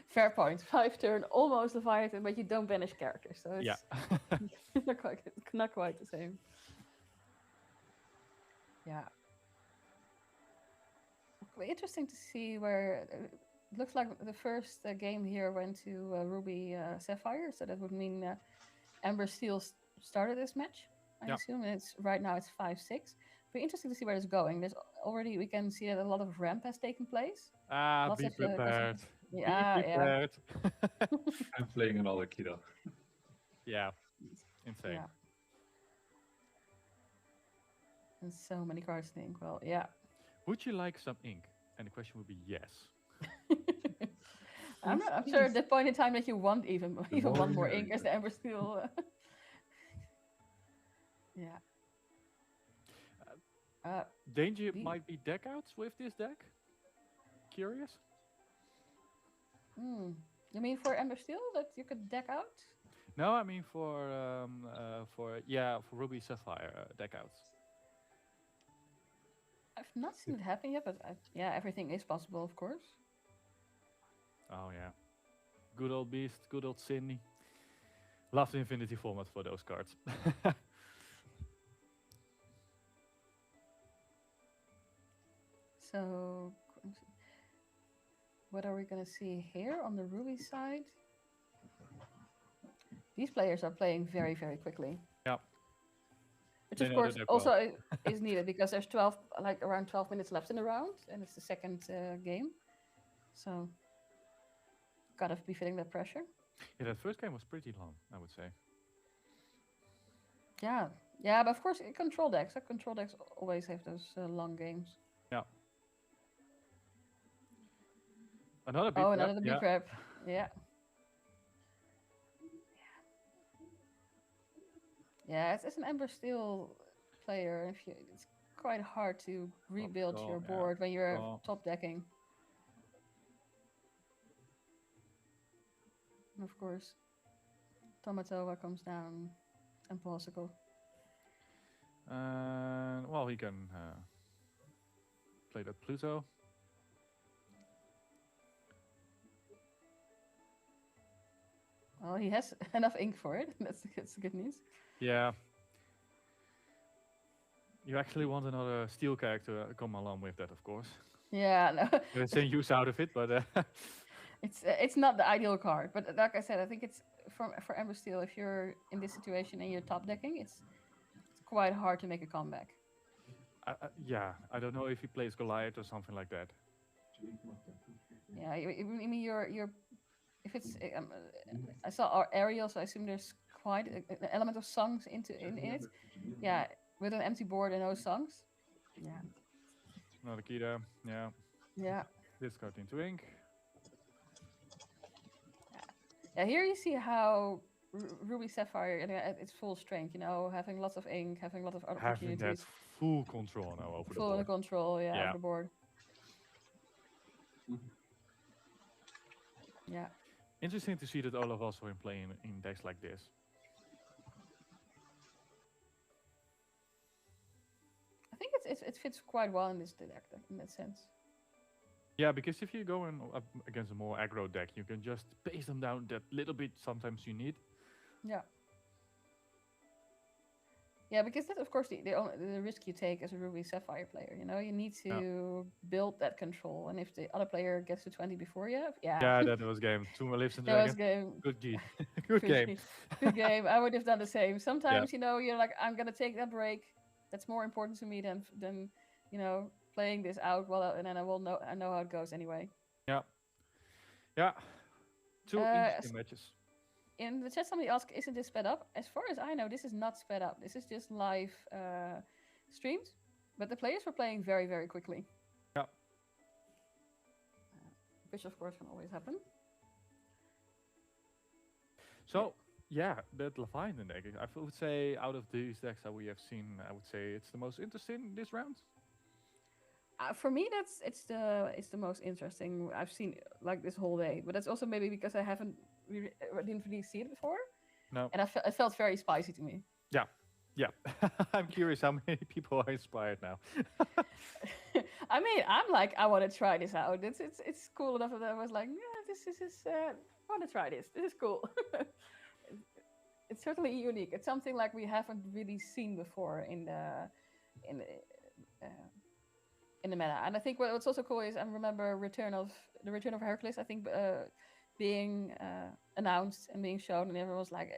Fair point. 5 turn, almost Leviathan, but you don't banish characters, so it's not quite the same. Yeah. Interesting to see where it looks like the first game here went to Ruby Sapphire, so that would mean Amber Steel started this match. I assume it's right now it's 5-6. Be interesting to see where it's going. There's already, we can see that a lot of ramp has taken place. Be prepared. Be prepared. I'm playing another Kida. Yeah, insane. Yeah. And so many cards to ink. Well, yeah. Would you like some ink? And the question would be yes. I'm sure at the point in time that you want even one more ink as the Ember Steel. Yeah. Danger might be deck outs with this deck? Curious? You mean for Ember Steel that you could deck out? No, I mean for Ruby Sapphire deck outs. I've not seen it happen yet, but yeah, everything is possible, of course. Oh yeah, good old Beast, good old Cindy. Love the Infinity format for those cards. So, what are we gonna see here on the Ruby side? These players are playing very, very quickly. Yeah. Which They of know course the deck also well. is needed because there's around 12 minutes left in the round, and it's the second game. So, gotta be feeling that pressure. Yeah, that first game was pretty long, I would say. Yeah, but of course, control decks always have those long games. Yeah. Another big another big rep. Yeah. Yeah, it's an Ember Steel player. It's quite hard to rebuild your board when you're top decking. And of course, Tomatova comes down and Possible. Well, he can play that Pluto. Well, he has enough ink for it. That's the good news. Yeah. You actually want another steel character to come along with that, of course. Yeah, no. There's a use out of it, but it's not the ideal card. But like I said, I think it's for Ember Steel. If you're in this situation and you're top decking, it's quite hard to make a comeback. yeah, I don't know if he plays Goliath or something like that. Yeah, I mean you're if it's I saw Ariel, so I assume there's quite an element of songs in it. Yeah, with an empty board and no songs. Yeah. Another Kida, yeah. Yeah. Discard into ink. Yeah, here you see how Ruby Sapphire at its full strength, having lots of ink, having lots of opportunities. Having that full control now over the board. Full control, over the board. Yeah. Interesting to see that Olaf also in playing in decks like this. I think it fits quite well in this deck in that sense. Yeah, because if you go up against a more aggro deck, you can just pace them down that little bit sometimes you need. Yeah. Yeah, because that's of course the risk you take as a Ruby Sapphire player. You need to build that control, and if the other player gets to 20 before you, Yeah, that was game. 2 more lives and that was dragon. game. Good game. Good game. Good game. I would have done the same. Sometimes you're like, I'm gonna take that break. That's more important to me than playing this out and then I know how it goes anyway. Yeah. Yeah. 2 interesting matches. In the chat, somebody asked, isn't this sped up? As far as I know, this is not sped up. This is just live streamed. But the players were playing very, very quickly. Yeah. Which, of course, can always happen. So, yeah, that Leviathan deck, I would say out of these decks that we have seen, I would say it's the most interesting this round. For me, it's the most interesting I've seen like this whole day. But that's also maybe because I didn't really see it before. No. And it felt very spicy to me. Yeah, yeah. I'm curious how many people are inspired now. I mean, I'm like, I want to try this out. It's cool enough that I was like, yeah, this is I want to try this. This is cool. It's certainly unique. It's something like we haven't really seen before in the meta. And I think what's also cool is I remember the return of Hercules, I think, being announced and being shown, and everyone was like,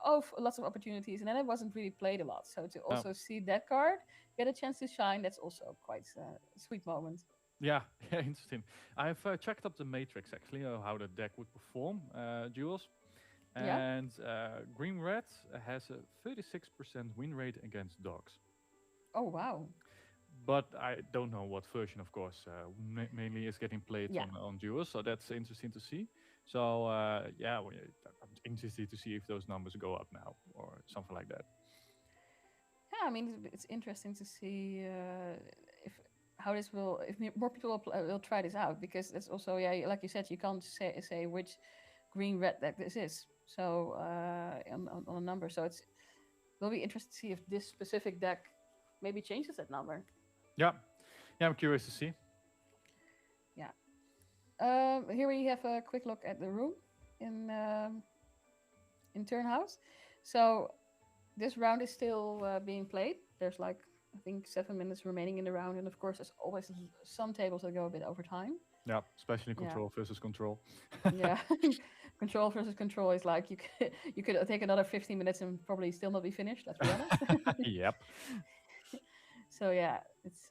oh, lots of opportunities, and then it wasn't really played a lot. So to also see that card get a chance to shine, that's also quite a sweet moment. Yeah, interesting. I've checked up the matrix actually, how the deck would perform, Jules. And Green-Red has a 36% win rate against dogs. Oh, wow. but I don't know what version, of course. Mainly is getting played on duos, so that's interesting to see. So yeah, I'm interested to see if those numbers go up now or something like that. Yeah, I mean, it's interesting to see if how this will, if more people will try this out, because it's also, yeah, like you said, you can't say which green red deck this is. So on a number, so will be interesting to see if this specific deck maybe changes that number. Yeah, I'm curious to see. Yeah. Here we have a quick look at the room in Turnhouse. So this round is still being played. There's like, I think 7 minutes remaining in the round, and of course there's always some tables that go a bit over time. Yeah, especially control versus control. Yeah, control versus control is like you could take another 15 minutes and probably still not be finished. Let's be honest. Yep. So yeah, it's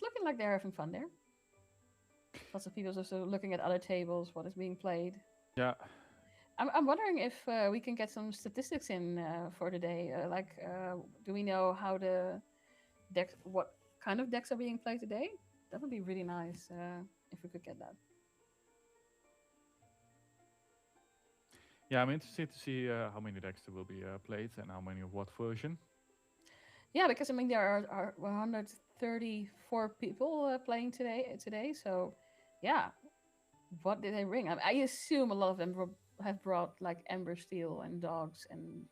looking like they're having fun there. Lots of people also looking at other tables, what is being played. Yeah. I'm wondering if we can get some statistics in for today. Do we know how the decks, what kind of decks are being played today? That would be really nice if we could get that. Yeah, I'm interested to see how many decks there will be played and how many of what version. Yeah, because I mean there are 134 people playing today. So yeah, what did they bring? I assume a lot of them have brought like Ember Steel and Dogs and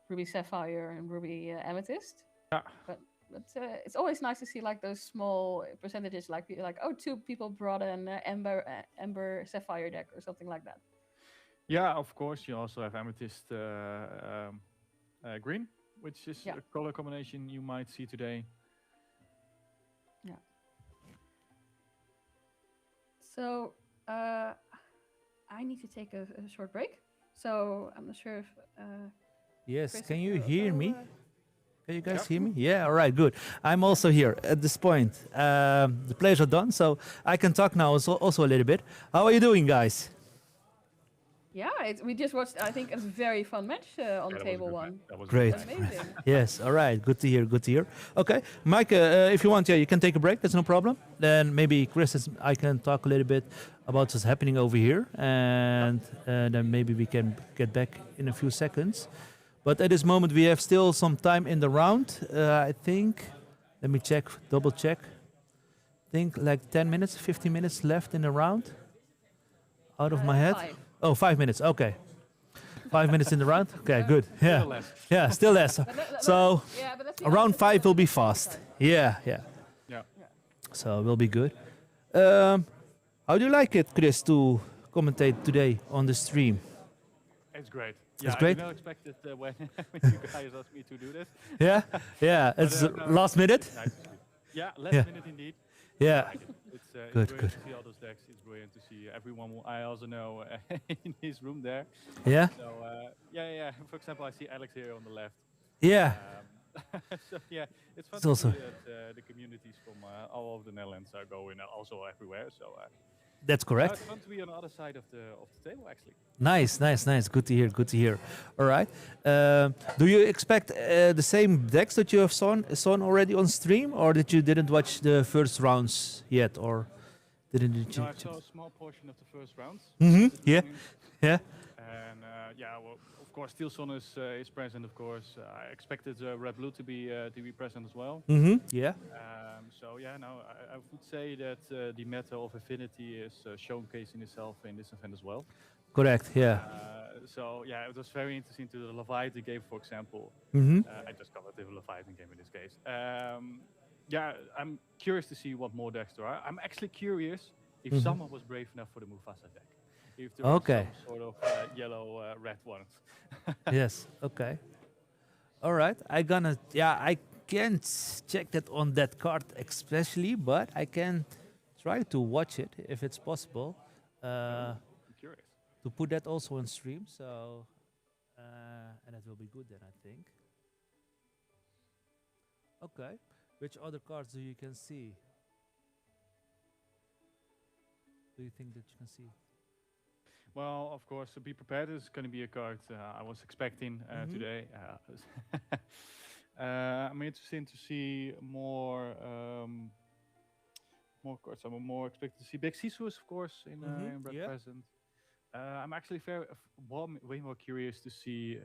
Ruby Sapphire and Ruby Amethyst. Yeah. But it's always nice to see like those small percentages, like 2 people brought an Ember Sapphire deck or something like that. Yeah, of course. You also have Amethyst green, which is a color combination you might see today. Yeah. So I need to take a short break. So I'm not sure if. Yes, Chris, can you hear me? Can you guys hear me? Yeah, all right, good. I'm also here at this point. The players are done, so I can talk now also a little bit. How are you doing, guys? Yeah, we just watched, I think, a very fun match on table one. That was Great. Amazing. Yes, all right, good to hear, good to hear. Okay, Mike, if you want, you can take a break, that's no problem. Then maybe Chris, I can talk a little bit about what's happening over here, and then maybe we can get back in a few seconds. But at this moment, we have still some time in the round, I think. Let me check, double check. I think like 10 minutes, 15 minutes left in the round. Out of my head. 5. Oh, 5 minutes, okay. 5 minutes in the round? Okay, good. Yeah, Still less. yeah, still less. So but let's be around honest, 5 will be fast. Yeah. Yeah. So it will be good. How do you like it, Chris, to commentate today on the stream? It's great. It's I great? did not expect it when you guys asked me to do this. Yeah, it's no, last minute. Nice to see. Yeah, last minute indeed. Yeah. I like it. It's Good, brilliant good. to see all those decks. It's brilliant to see everyone I also know in his room there. Yeah. So yeah. For example, I see Alex here on the left. Yeah. So yeah, it's fun It's to also- see that the communities from all over the Netherlands are going also everywhere. So That's correct. it's fun to be on the other side of the table actually. Nice. Good to hear. All right. Do you expect the same decks that you have shown already on stream, or that you didn't watch the first rounds yet, or didn't you? No, I saw a small portion of the first rounds. Mhm, this yeah. evening. Yeah. And well, of course, Steel Sun is present. Of course, I expected Red Blue to be present as well. Yeah. So yeah, no, I would say that the meta of Affinity is showcasing itself in this event as well. Correct. Yeah. So yeah, it was very interesting to the Leviathan game, for example. I just covered the Leviathan game in this case. Yeah, I'm curious to see what more decks there are. I'm actually curious if someone was brave enough for the Mufasa deck. If there was some sort of yellow, red ones. Yes. Okay. All right. I can't check that on that card especially, but I can try to watch it if it's possible. I'm curious. To put that also on stream, so and that will be good then, I think. Okay. Which other cards do you can see? Do you think that you can see? Well, of course, Be Prepared is going to be a card I was expecting today. I'm interested to see more cards. I'm more expected to see big Sisus, of course, in Red yeah. Present. I'm actually way more curious to see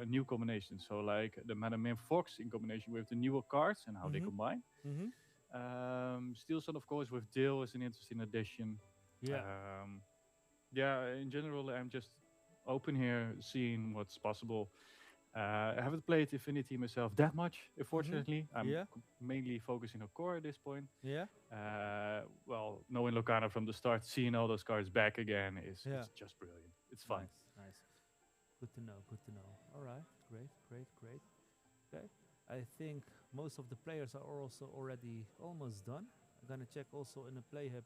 new combinations. So like the Madame Mim Fox in combination with the newer cards and how they combine. Steel Sun, of course, with Dill is an interesting addition. Yeah. Yeah, in general, I'm just open here, seeing what's possible. I haven't played Infinity myself that much, unfortunately. I'm mainly focusing on core at this point. Yeah. Well, knowing Lorcana from the start, seeing all those cards back again is it's just brilliant. It's fun. Nice. Good to know. Good to know. All right. Great. Okay. I think most of the players are also already almost done. I'm gonna check also in the play hub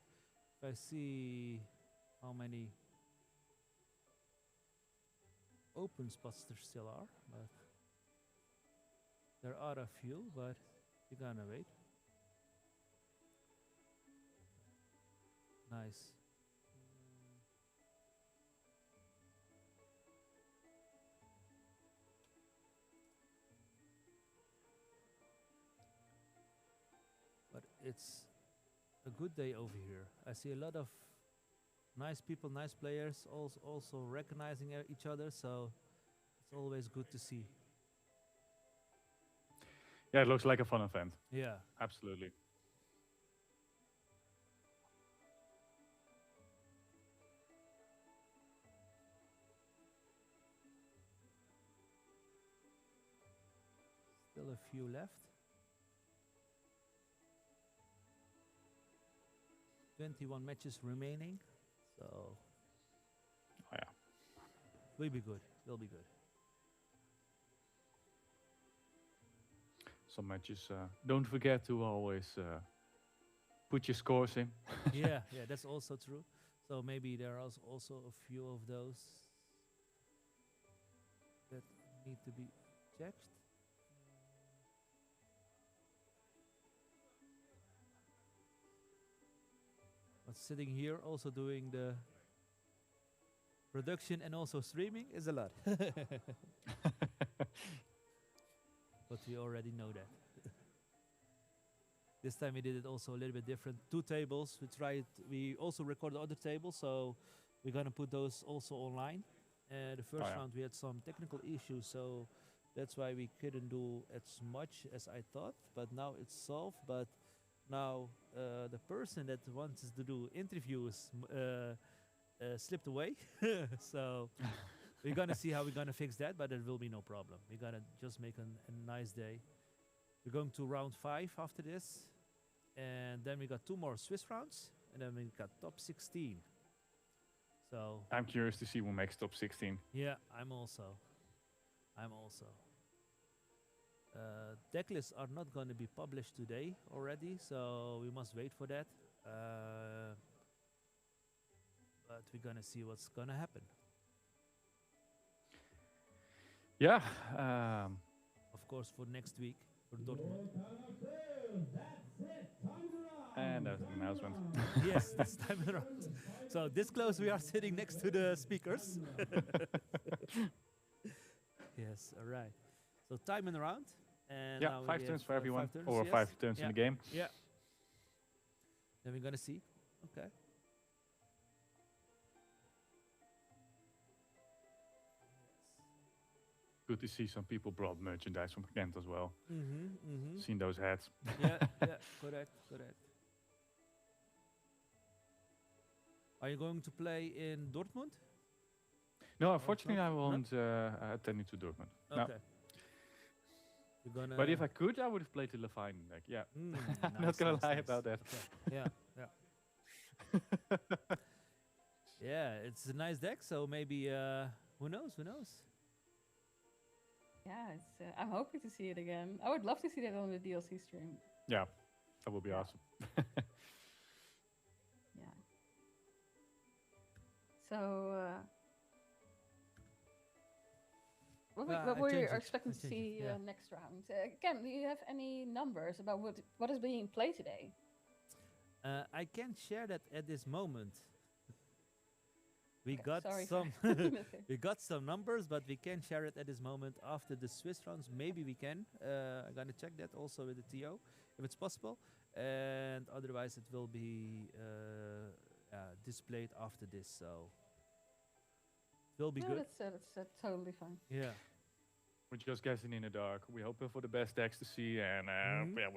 if I see how many open spots there still are, but there are a few, but you're gonna wait. Nice. But it's a good day over here. I see a lot of nice people, nice players, also recognizing each other, so it's always good to see. Yeah, it looks like a fun event. Yeah. Absolutely. Still a few left. 21 matches remaining. So, oh yeah, we'll be good. We'll be good. Some matches. Don't forget to always put your scores in. yeah, that's also true. So maybe there are also a few of those that need to be checked. But sitting here also doing the production and also streaming is a lot. But we already know that. This time we did it also a little bit different. 2 tables. We also recorded other tables, so we're gonna put those also online. The first round we had some technical issues, so that's why we couldn't do as much as I thought. But now it's solved. But now the person that wants to do interviews slipped away. So we're gonna see how we're gonna fix that, but it will be no problem. We're gonna just make a nice day. We're going to round 5 after this, and then we got 2 more Swiss rounds, and then we got top 16. So I'm curious to see who makes top 16. Yeah, I'm also. Deck lists are not going to be published today already, so we must wait for that. But we're going to see what's going to happen. Yeah. Of course, for next week, for Dortmund. And there's an announcement. Yes, this time around. So this close, we are sitting next to the speakers. Yes, all right. So time in round. And yeah, now 5 turns for everyone, 5 turns, or yes. 5 turns in the game. Yeah. Then we're gonna see. Okay. Good to see some people brought merchandise from Ghent as well. Seen those hats. Yeah, correct. Are you going to play in Dortmund? No, unfortunately, I won't attend to Dortmund. Okay. No. But if I could, I would have played the Lefine deck. Yeah, I'm not gonna lie about that. Okay. Yeah. Yeah, it's a nice deck. So maybe who knows? Yeah, it's. I'm hoping to see it again. I would love to see that on the DLC stream. Yeah, that would be awesome. Yeah. So. What were you expecting to see next round? Ken, do you have any numbers about what is being played today? I can't share that at this moment. We got Sorry. some we got some numbers, but we can't share it at this moment. After the Swiss rounds, maybe we can. I'm gonna check that also with the TO if it's possible, and otherwise it will be displayed after this. So it will be No, good. that's totally fine. Yeah. We're just guessing in the dark. We're hoping for the best decks to see, and yeah,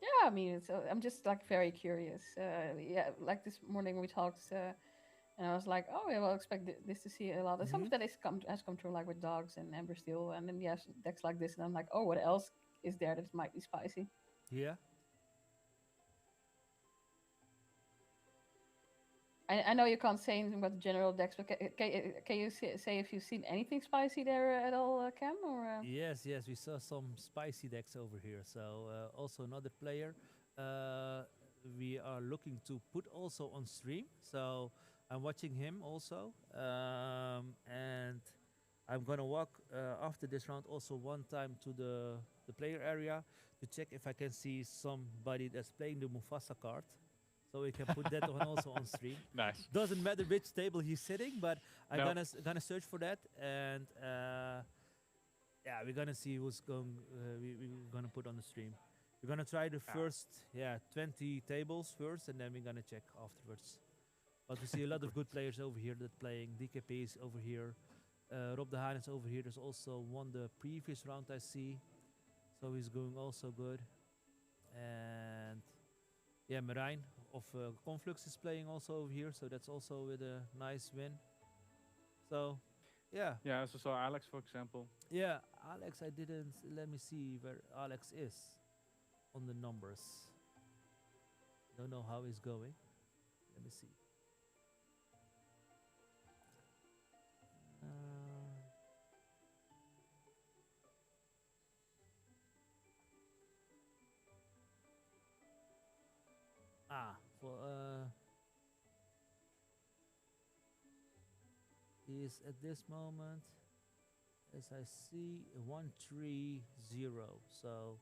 Yeah, I mean, I'm just like very curious. Yeah, like this morning we talked, and I was like, oh, yeah, well, expect this to see a lot. And some of that has come true, like with dogs and Ember Steel, and then yes, decks like this, and I'm like, oh, what else is there that might be spicy? Yeah. I know you can't say anything about the general decks, but can you say if you've seen anything spicy there at all, Cam? Or Yes, we saw some spicy decks over here. So also another player we are looking to put also on stream. So I'm watching him also, and I'm gonna walk after this round also one time to the player area to check if I can see somebody that's playing the Mufasa card. So we can put that one also on stream. Nice. Doesn't matter which table he's sitting, but I'm No. gonna search for that, and yeah, we're gonna see who's going. We're gonna put on the stream. We're gonna try the first 20 tables first, and then we're gonna check afterwards. But we see a lot of good players over here that playing. DKP is over here. Rob de Haan is over here. There's also won the previous round I see, so he's going also good. And yeah, Marijn of Conflux is playing also over here, so that's also with a nice win. So, yeah. Yeah, I also saw Alex, for example. Yeah, Alex, I didn't. Let me see where Alex is on the numbers. Don't know how he's going. Let me see. He is at this moment, as I see, 130. So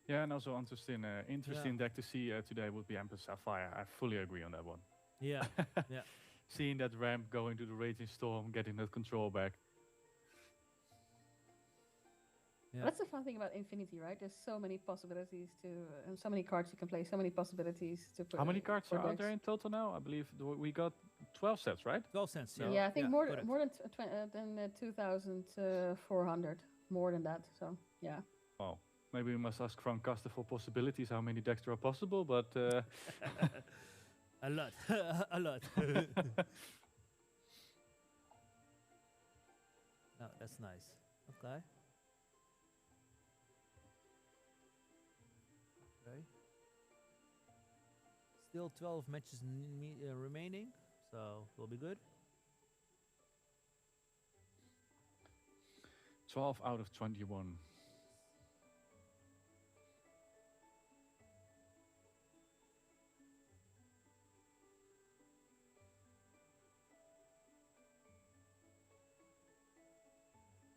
Yeah, and also interesting deck to see today would be Amethyst Sapphire. I fully agree on that one. yeah, yeah. Seeing that ramp going to the Raging Storm, getting that control back. Yeah. That's the fun thing about Infinity, right? There's so many possibilities to, and so many cards you can play, so many possibilities to put. How many cards for are out decks. there in total now? I believe we got 12 sets, right? 12 cents. Yeah, Yeah, I think more correct. than 2,400, more than that. So yeah. Well, maybe we must ask Francaster for possibilities, how many decks there are possible, but... A lot, a lot. No, that's nice. Okay. Okay. Still 12 matches remaining, so we'll be good. 12 out of 21.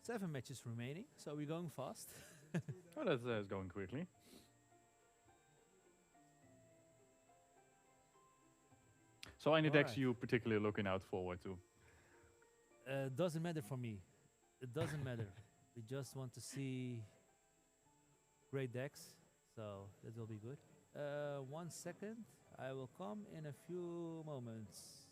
Seven matches remaining, so we're going fast. Oh, that's going quickly. So any decks Alright. you particularly looking out forward to? Doesn't matter for me. It doesn't matter. We just want to see great decks, so that will be good. 1 second. I will come in a few moments.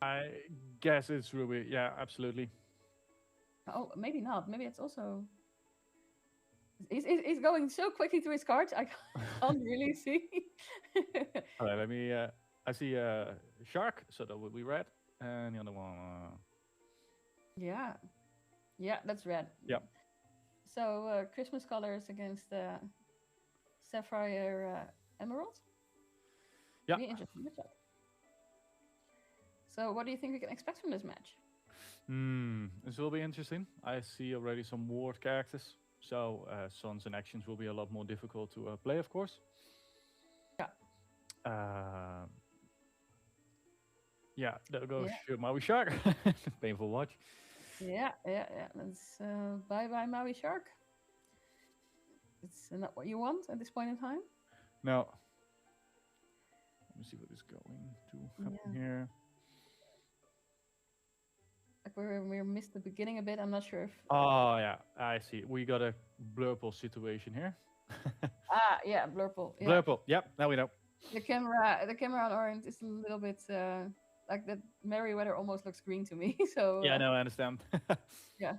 I guess it's Ruby. Yeah, absolutely. Oh, maybe not. Maybe it's also. He's going so quickly through his cards. I can't really see. All right, let me. I see a shark, so that would be red, and the other one. Yeah, yeah, that's red. Yep. So Christmas colors against Sapphire Emerald. Yeah. Be interesting matchup. So, what do you think we can expect from this match? This will be interesting. I see already some ward characters, so Sons and actions will be a lot more difficult to play, of course. Yeah. Yeah, there goes Maui Shark. Painful watch. Yeah. That's bye Maui Shark. It's not what you want at this point in time. No. Let me see what is going to happen here. Like we missed the beginning a bit. I'm not sure if. Oh yeah, I see. We got a blurple situation here. Yeah, blurple. Yeah. Blurple. Yep. Now we know. The camera on orange is a little bit like that. Merryweather almost looks green to me. So. Yeah, no, I understand. Yeah.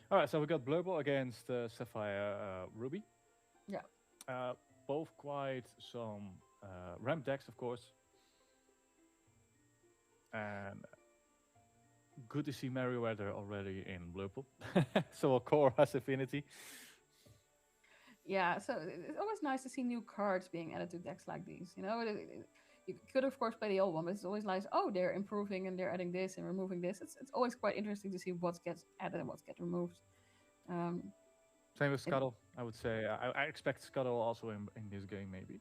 All right, so we got blurple against Sapphire Ruby. Yeah. Both quite some ramp decks, of course. And good to see Merryweather already in blurple. So a core has affinity. Yeah, so it's always nice to see new cards being added to decks like these. You know, you could of course play the old one, but it's always nice. Oh, they're improving and they're adding this and removing this. It's always quite interesting to see what gets added and what gets removed. Same with Scuttle, I would say. I expect Scuttle also in this game, maybe.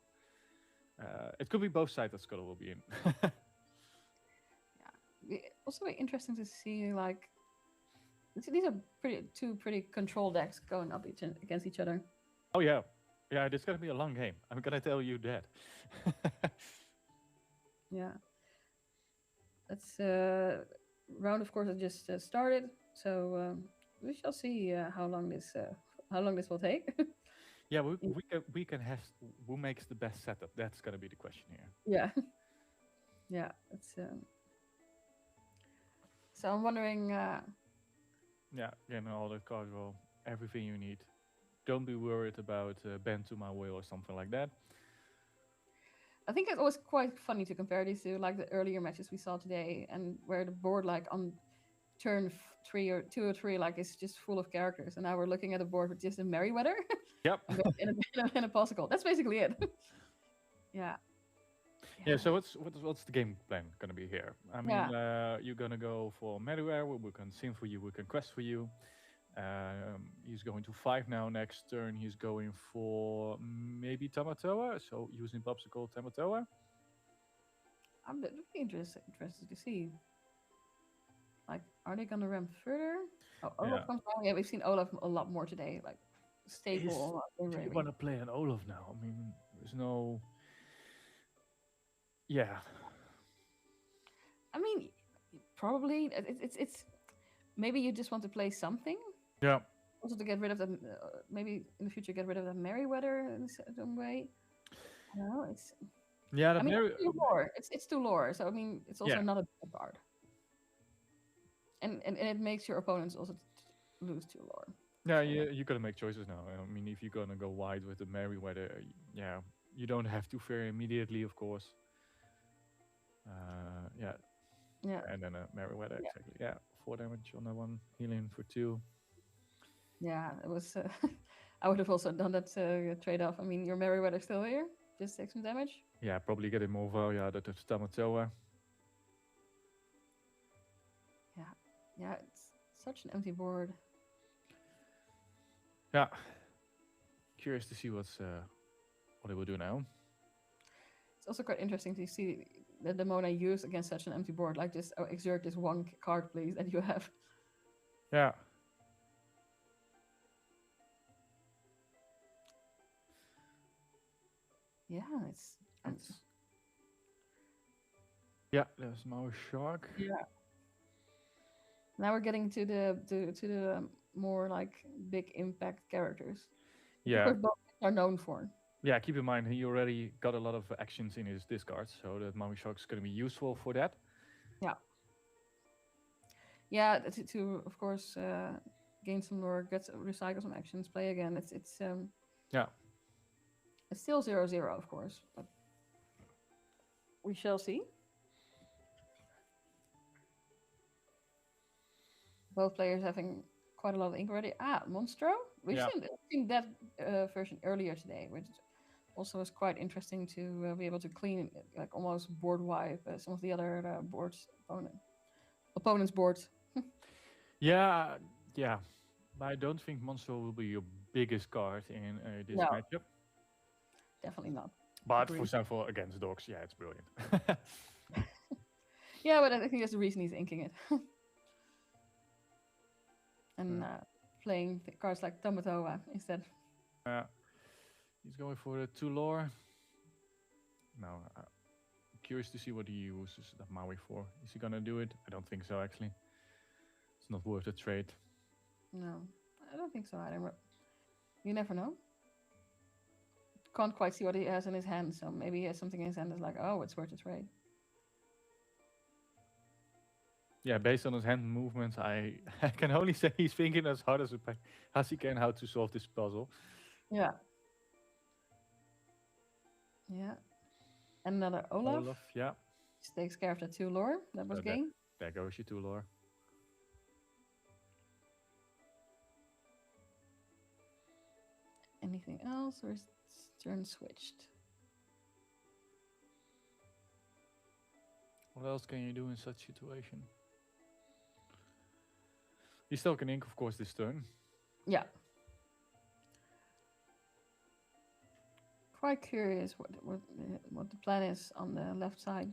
It could be both sides that Scuttle will be in. Also be interesting to see, like, these are two pretty control decks going up against each other. Oh yeah, it's gonna be a long game. I'm gonna tell you that. Yeah, that's round. Of course, it just started, so we shall see how long this will take. Yeah, we can have who makes the best setup. That's gonna be the question here. Yeah, yeah. It's so I'm wondering. Yeah, all the cards roll, everything you need. Don't be worried about bend to my will or something like that. I think it's always quite funny to compare these to like the earlier matches we saw today, and where the board like on turn 3 or 2 or 3 like is just full of characters, and now we're looking at a board with just a Merryweather. Yep. and a Popsicle. That's basically it. Yeah. Yeah. So what's the game plan gonna be here? I mean, you're gonna go for Merryweather. We can sing for you. We can quest for you. He's going to 5 now. Next turn, he's going for maybe Tamatoa. So using Popsicle, Tamatoa. I'm really interested to see. Like, are they gonna ramp further? Oh, Olaf comes down. Yeah, we've seen Olaf a lot more today. Like, stable. Do you want to play an Olaf now? I mean, there's no. Yeah. I mean, probably it's maybe you just want to play something. Yeah. Also to get rid of the maybe in the future get rid of the Merryweather in some way. I don't know. It's it's too lore. It's too lore. So I mean, it's also not a bad card. And it makes your opponents also lose to lore. Yeah, you gotta make choices now. I mean, if you're gonna go wide with the Merryweather, you don't have to fear immediately, of course. Yeah. And then a Merryweather, exactly. Yeah, 4 damage on that one, healing for 2. Yeah, it was. I would have also done that trade-off. I mean, your Merryweather still here, just take some damage. Yeah, probably getting more value out of the Tamatoa. Yeah, it's such an empty board. Yeah. Curious to see what they will do now. It's also quite interesting to see the Demona used against such an empty board. Like, just exert this one card, please, that you have. Yeah. Yeah, it's. Yeah, there's Maui Shark. Yeah. Now we're getting to the more like big impact characters. Yeah. Because both are known for. Yeah, keep in mind he already got a lot of actions in his discards, so that Maui Shark is going to be useful for that. Yeah, to of course gain some lore, recycle some actions, play again. Yeah. It's still 0-0, of course, but we shall see. Both players having quite a lot of ink already. Monstro. We've seen that version earlier today, which also was quite interesting to be able to clean, like almost board wipe some of the other opponents' boards. Yeah. But I don't think Monstro will be your biggest card in this No. matchup. Definitely not. But Agreed. for example, against dogs, yeah, it's brilliant. Yeah, but I think that's the reason he's inking it. And playing cards like Tamatoa instead. He's going for the 2 lore. Now, I'm curious to see what he uses the Maui for. Is he gonna do it? I don't think so, actually. It's not worth the trade. No, I don't think so either. You never know. Can't quite see what he has in his hand, so maybe he has something in his hand that's like, oh, it's worth a trade. Yeah, based on his hand movements, I can only say he's thinking as hard as he can how to solve this puzzle. Yeah. Yeah. Another Olaf. Yeah. He takes care of the 2 lore. That was game. There goes your 2 lore. Anything else, or is turn switched? What else can you do in such situation? He still can ink, of course, this turn. Yeah. Quite curious what the plan is on the left side.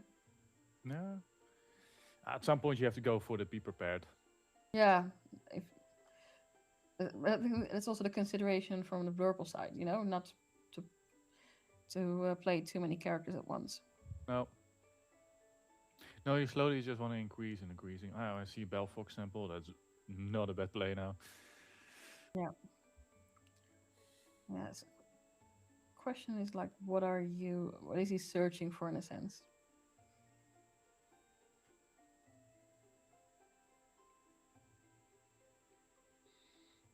No. At some point, you have to go for the be prepared. Yeah. I think it's also the consideration from the Blurple side, not to play too many characters at once. No. No, you slowly just want to increase and increasing. Oh, I see Belfox sample. That's not a bad play now. Yeah. Yes. Question is like, what is he searching for in a sense?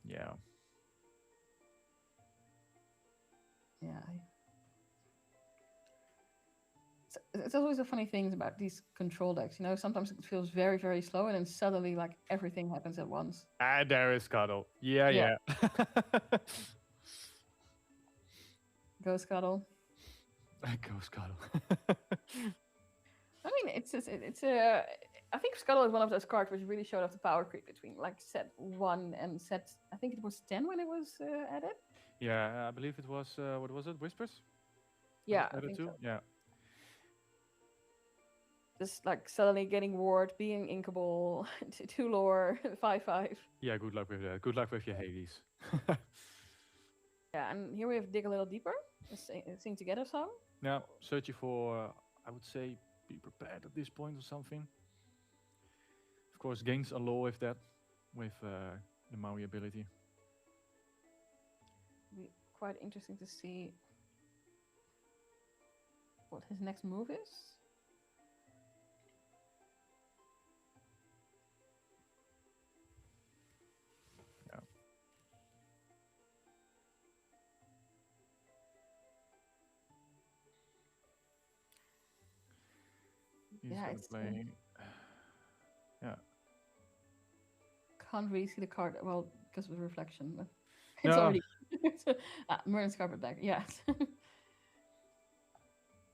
Yeah. Yeah. It's always the funny things about these control decks, sometimes it feels very, very slow and then suddenly like everything happens at once. There is Cuddle. Yeah. Go Scuttle. Go Scuttle. I mean, I think Scuttle is one of those cards which really showed off the power creep between like set 1 and set, I think it was 10 when it was added. Yeah, I believe it was, what was it, Whispers? Yeah, I think so. Yeah. Just like suddenly getting ward, being inkable, 2 lore, 5/5. Yeah, good luck with that. Good luck with your Hades. Yeah, and here we have Dig a Little Deeper, sing together song. Now, searching for, I would say, be prepared at this point or something. Of course, gains a law with that, with the Maui ability. Be quite interesting to see what his next move is. He's playing. Yeah. Can't really see the card well because of the reflection, but it's already Merlin's carpet bag. Yes.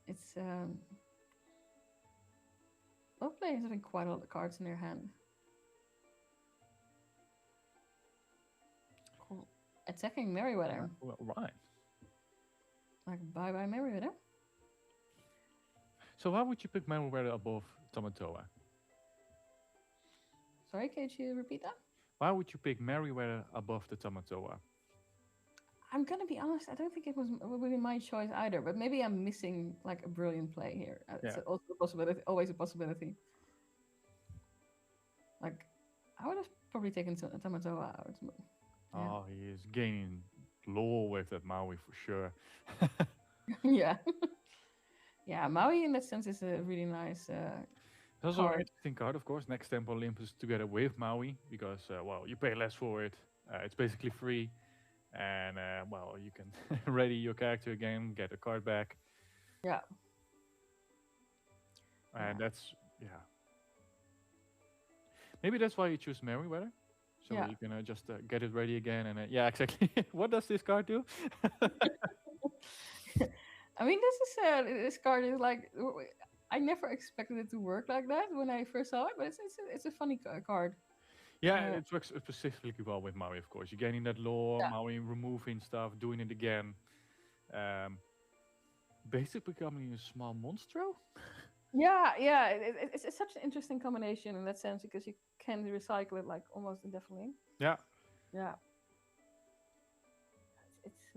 It's both players having quite a lot of cards in their hand. Cool. Attacking Merryweather. Well, right. Like bye bye Merryweather. So why would you pick Merryweather above Tamatoa? Sorry, could you repeat that? Why would you pick Merryweather above the Tamatoa? I'm gonna be honest, I don't think it would be my choice either, but maybe I'm missing like a brilliant play here. It's also a possibility, always a possibility. Like, I would have probably taken Tamatoa out. Yeah. Oh, he is gaining lore with that Maui for sure. Yeah. Yeah, Maui in that sense is a really nice It's also an card. interesting card, of course. Next Temple Olympus together with Maui, because well, you pay less for it. It's basically free, and well, you can ready your character again, get a card back, Yeah. and that's yeah. Maybe that's why you choose Merryweather, so Yeah. you can just get it ready again. And yeah, exactly. What does this card do? I mean, this card is like I never expected it to work like that when I first saw it, but it's a funny card. Yeah, it works specifically well with Maui, of course. You're gaining that lore, Yeah. Maui removing stuff, doing it again. Basically becoming a small monstro. Yeah, yeah. It's such an interesting combination in that sense because you can recycle it like almost indefinitely. Yeah. Yeah. It's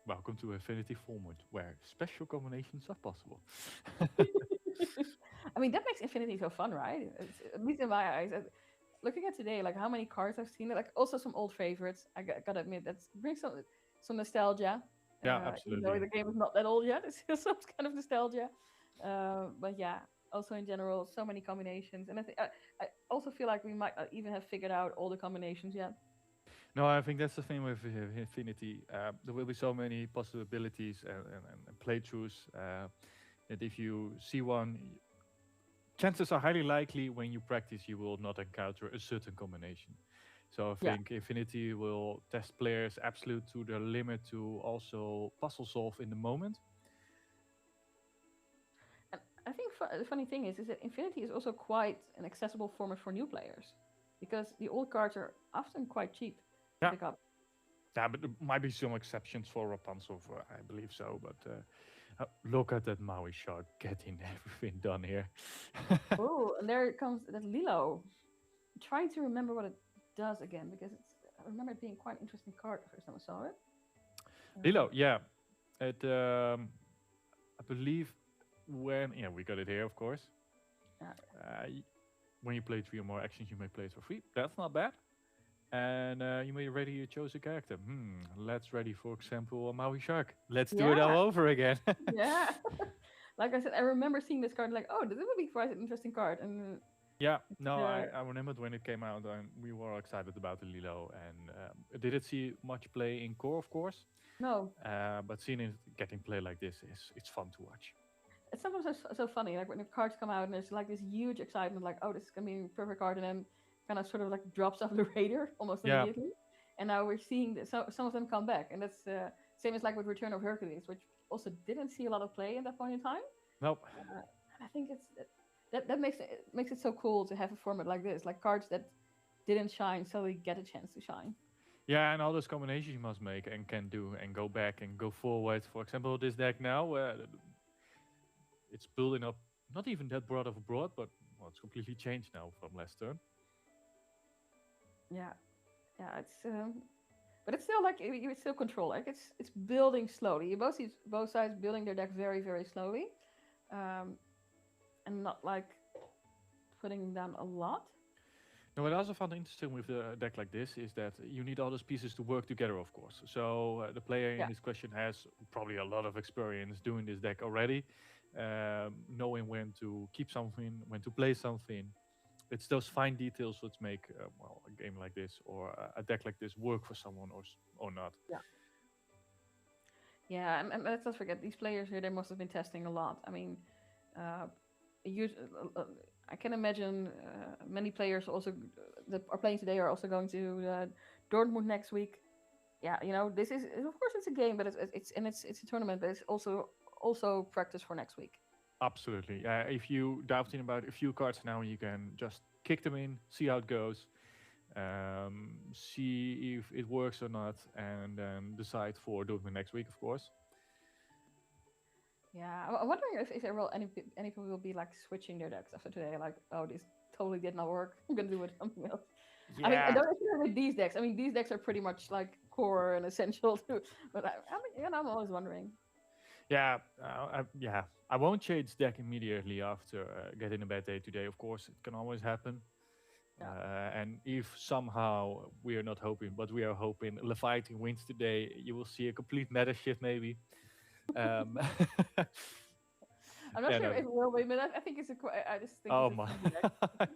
Welcome to Affinity Format, where special combinations are possible. I mean, that makes Infinity so fun, right? At least in my eyes. Looking at today, like how many cards I've seen, like also some old favorites. I gotta admit, that brings some nostalgia. Yeah, Even absolutely. though the game is not that old yet, it's still some kind of nostalgia. But yeah, also in general, so many combinations, and I also feel like we might not even have figured out all the combinations yet. No, I think that's the thing with Infinity. There will be so many possibilities and playthroughs that if you see one, chances are highly likely when you practice you will not encounter a certain combination. So I think Infinity will test players absolute to their limit to also puzzle solve in the moment. And I think the funny thing is that Infinity is also quite an accessible format for new players, because the old cards are often quite cheap to pick up. Yeah, but there might be some exceptions for Rapunzel, I believe so. But look at that Maui shark getting everything done here. Oh, and there comes that Lilo. I'm trying to remember what it does again, because I remember it being quite an interesting card the first time I saw it. Lilo, yeah. It, I believe when, we got it here, of course. When you play 3 or more actions, you may play it for free. That's not bad. And you may ready your chosen character. Let's ready, for example, a Maui Shark. Let's do it all over again. Yeah. Like I said, I remember seeing this card like, oh, this would be quite an interesting card. And I remembered when it came out, and we were all excited about the Lilo. And did it see much play in core, of course? No. But seeing it getting play like this it's fun to watch. It's sometimes so funny, like when the cards come out and there's like this huge excitement, like, oh, this is gonna be a perfect card, and then kind of sort of like drops off the radar almost immediately. And now we're seeing some of them come back, and that's same as like with Return of Hercules, which also didn't see a lot of play at that point in time. Nope. I think that makes it so cool to have a format like this, like cards that didn't shine suddenly get a chance to shine. Yeah, and all those combinations you must make and can do and go back and go forward. For example, this deck now, it's building up not even that broad of a broad, but well, it's completely changed now from last turn. Yeah, it's but it's still like you still control. Like it's building slowly. You both see both sides building their deck very, very slowly, and not like putting down a lot. No, what I also found interesting with a deck like this is that you need all those pieces to work together, of course. So the player in this question has probably a lot of experience doing this deck already, knowing when to keep something, when to play something. It's those fine details which make a game like this or a deck like this work for someone or not. Yeah, and let's not forget, these players here, they must have been testing a lot. I mean, I can imagine many players also that are playing today are also going to Dortmund next week. Yeah, this is, of course, it's a game, but it's a tournament, but it's also practice for next week. Absolutely. If you doubting about a few cards now, you can just kick them in, see how it goes, see if it works or not, and then decide for doing it next week, of course. Yeah, I'm wondering if there will any people will be like switching their decks after today, like, oh, this totally did not work, I'm gonna do it something else. Yeah. I mean, I don't know with these decks. I mean, these decks are pretty much like core and essential too. But I'm always wondering. I won't change deck immediately after getting a bad day today. Of course, it can always happen. And if somehow we are not hoping, but we are hoping Leviathan wins today, you will see a complete meta shift maybe. I'm not Yeah, sure no. if it will be, but I think it's a. I just think. Oh it's a my. fun deck.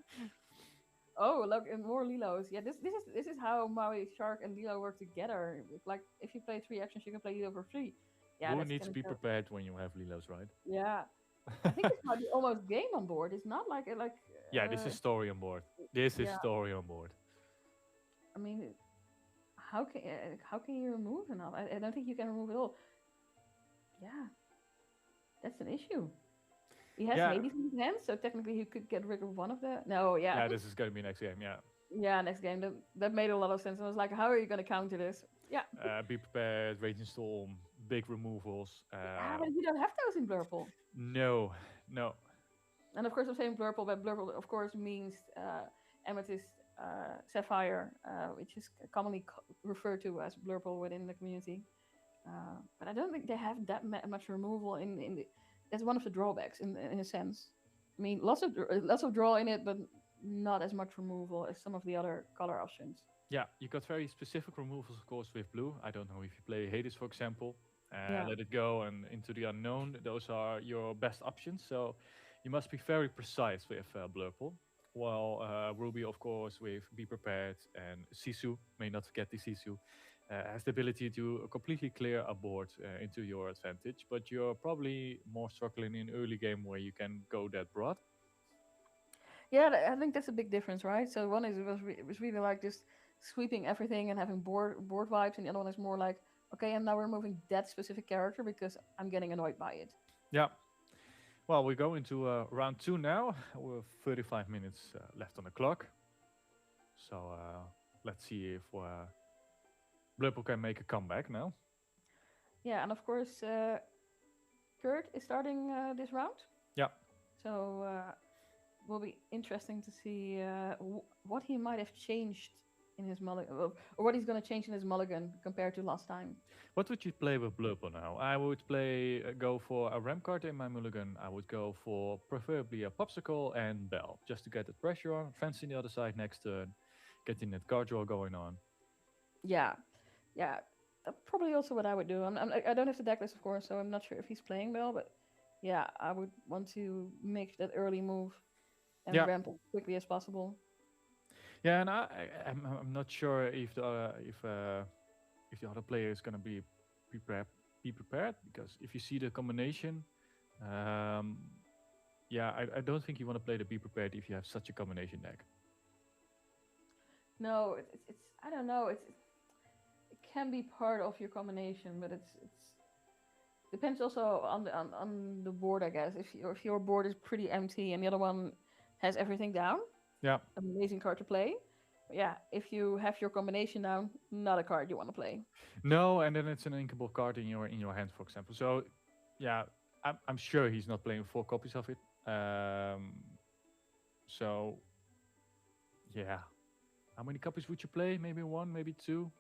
Oh, look, and more Lilos. Yeah, this is how Maui Shark and Lilo work together. Like if you play 3 actions, you can play Lilo for free. Yeah, Who that's needs to gonna be go. prepared when you have Lilos, right? Yeah, I think it's not the almost game on board. It's not like. Yeah, this is story on board. This is Yeah. story on board. I mean, how can you remove enough? I don't think you can remove it all. Yeah, that's an issue. He has Yeah. Hades in his hand, so technically he could get rid of one of the. No, yeah. Yeah, this is going to be next game. Yeah. Yeah, next game. That made a lot of sense. I was like, how are you going to counter this? Yeah. Be prepared. Raging Storm. Big removals. Yeah, but you don't have those in Blurple. No. And of course, I'm saying Blurple, but Blurple, of course, means Amethyst, Sapphire, which is commonly referred to as Blurple within the community. But I don't think they have that much removal in the. That's one of the drawbacks in a sense. I mean, lots of draw in it, but not as much removal as some of the other color options. Yeah, you got very specific removals, of course, with blue. I don't know if you play Hades, for example. Let it go and into the unknown. Those are your best options. So you must be very precise with Blurple. While Ruby, of course, with Be Prepared and Sisu, may not forget the Sisu, has the ability to completely clear a board into your advantage. But you're probably more struggling in early game where you can go that broad. Yeah, I think that's a big difference, right? So one is it was really like just sweeping everything and having board vibes, and the other one is more like, okay, and now we're moving that specific character because I'm getting annoyed by it. Yeah. Well, we go into round 2 now. We're 35 minutes left on the clock. So let's see if Blurple can make a comeback now. Yeah, and of course, Kurt is starting this round. Yeah. So will be interesting to see what he might have changed in his mulligan, or what he's going to change in his mulligan compared to last time. What would you play with Blurple now? I would go for a ramp card in my mulligan. I would go for preferably a Popsicle and Bell, just to get the pressure on. Fancy the other side next turn, getting that card draw going on. Yeah. Probably also what I would do. I don't have the deck list, of course, so I'm not sure if he's playing Bell, but yeah, I would want to make that early move and ramp as quickly as possible. Yeah, and I'm not sure if the other player is gonna be prepared, because if you see the combination, I don't think you want to play the Be Prepared if you have such a combination deck. No, it's I don't know. It can be part of your combination, but it's depends also on the board, I guess. If your board is pretty empty and the other one has everything down, amazing card to play. But yeah, if you have your combination down, not a card you want to play. No, and then it's an inkable card in your hand, for example. So yeah, I'm sure he's not playing 4 copies of it. So yeah, how many copies would you play? Maybe 1, maybe 2.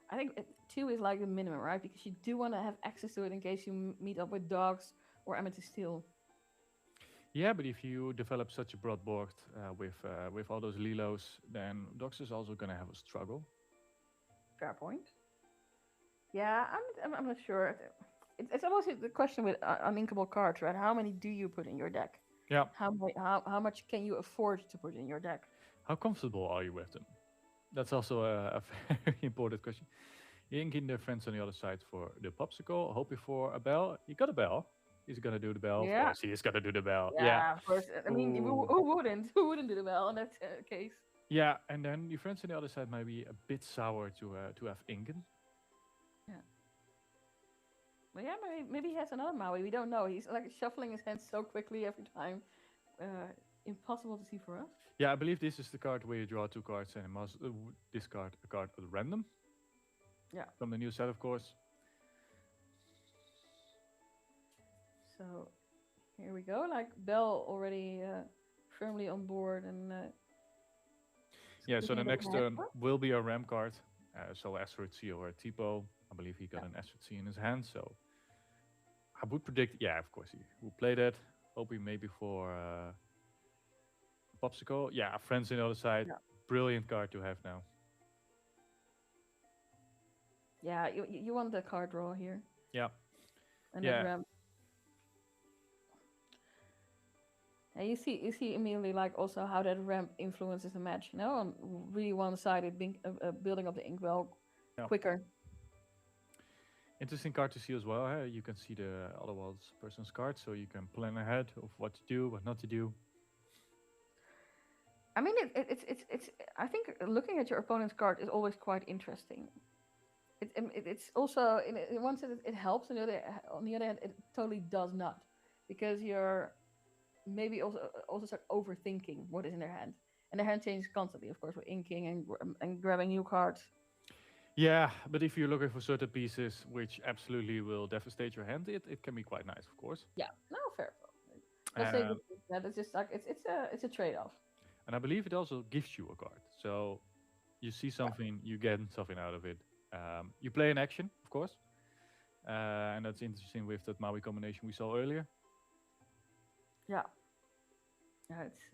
I think 2 is like the minimum, right? Because you do want to have access to it in case you meet up with dogs or Amethyst Steel. Yeah, but if you develop such a broad board with all those Lilos, then dogs is also gonna have a struggle. Fair point. Yeah, I'm not sure. It's always the question with uninkable cards, right? How many do you put in your deck? Yeah. How much can you afford to put in your deck? How comfortable are you with them? That's also a very important question. Inking the friends on the other side for the Popsicle, hoping for a Bell. You got a Bell. He's gonna do the Bell. Yeah. Of course, he is gonna do the Bell. Yeah, of course. I mean, who wouldn't? Who wouldn't do the Bell in that case? Yeah, and then your friends on the other side might be a bit sour to have Inken. Yeah. Well, yeah, maybe he has another Maui. We don't know. He's like shuffling his hands so quickly every time. Impossible to see for us. Yeah, I believe this is the card where you draw 2 cards and you must discard a card at random. Yeah. From the new set, of course. So here we go. Like Bell already firmly on board and. Yeah. So the next turn will be a ramp card. So Asteroid C or a Tipo. I believe he got an Asteroid C in his hand. So I would predict. Yeah, of course he will play that. Hoping maybe for Popsicle. Yeah, friends on the other side. Yeah. Brilliant card to have now. Yeah, you want the card draw here. Yeah. And then ramp. And you see immediately like also how that ramp influences the match. You know, on really one-sided building up the inkwell Yeah. quicker. Interesting card to see as well. You can see the other person's card, so you can plan ahead of what to do, what not to do. I mean, it's. I think looking at your opponent's card is always quite interesting. It's also in one sense it helps, and on the other hand, it totally does not, because you're maybe also start overthinking what is in their hand, and their hand changes constantly, of course, with inking and grabbing new cards. Yeah, but if you're looking for certain pieces which absolutely will devastate your hand, it can be quite nice, of course. Yeah, no, fair. Let's say that it's just like it's a trade-off. And I believe it also gives you a card. So you see something, you get something out of it. You play an action, of course. And that's interesting with that Maui combination we saw earlier. Yeah. Yeah, it's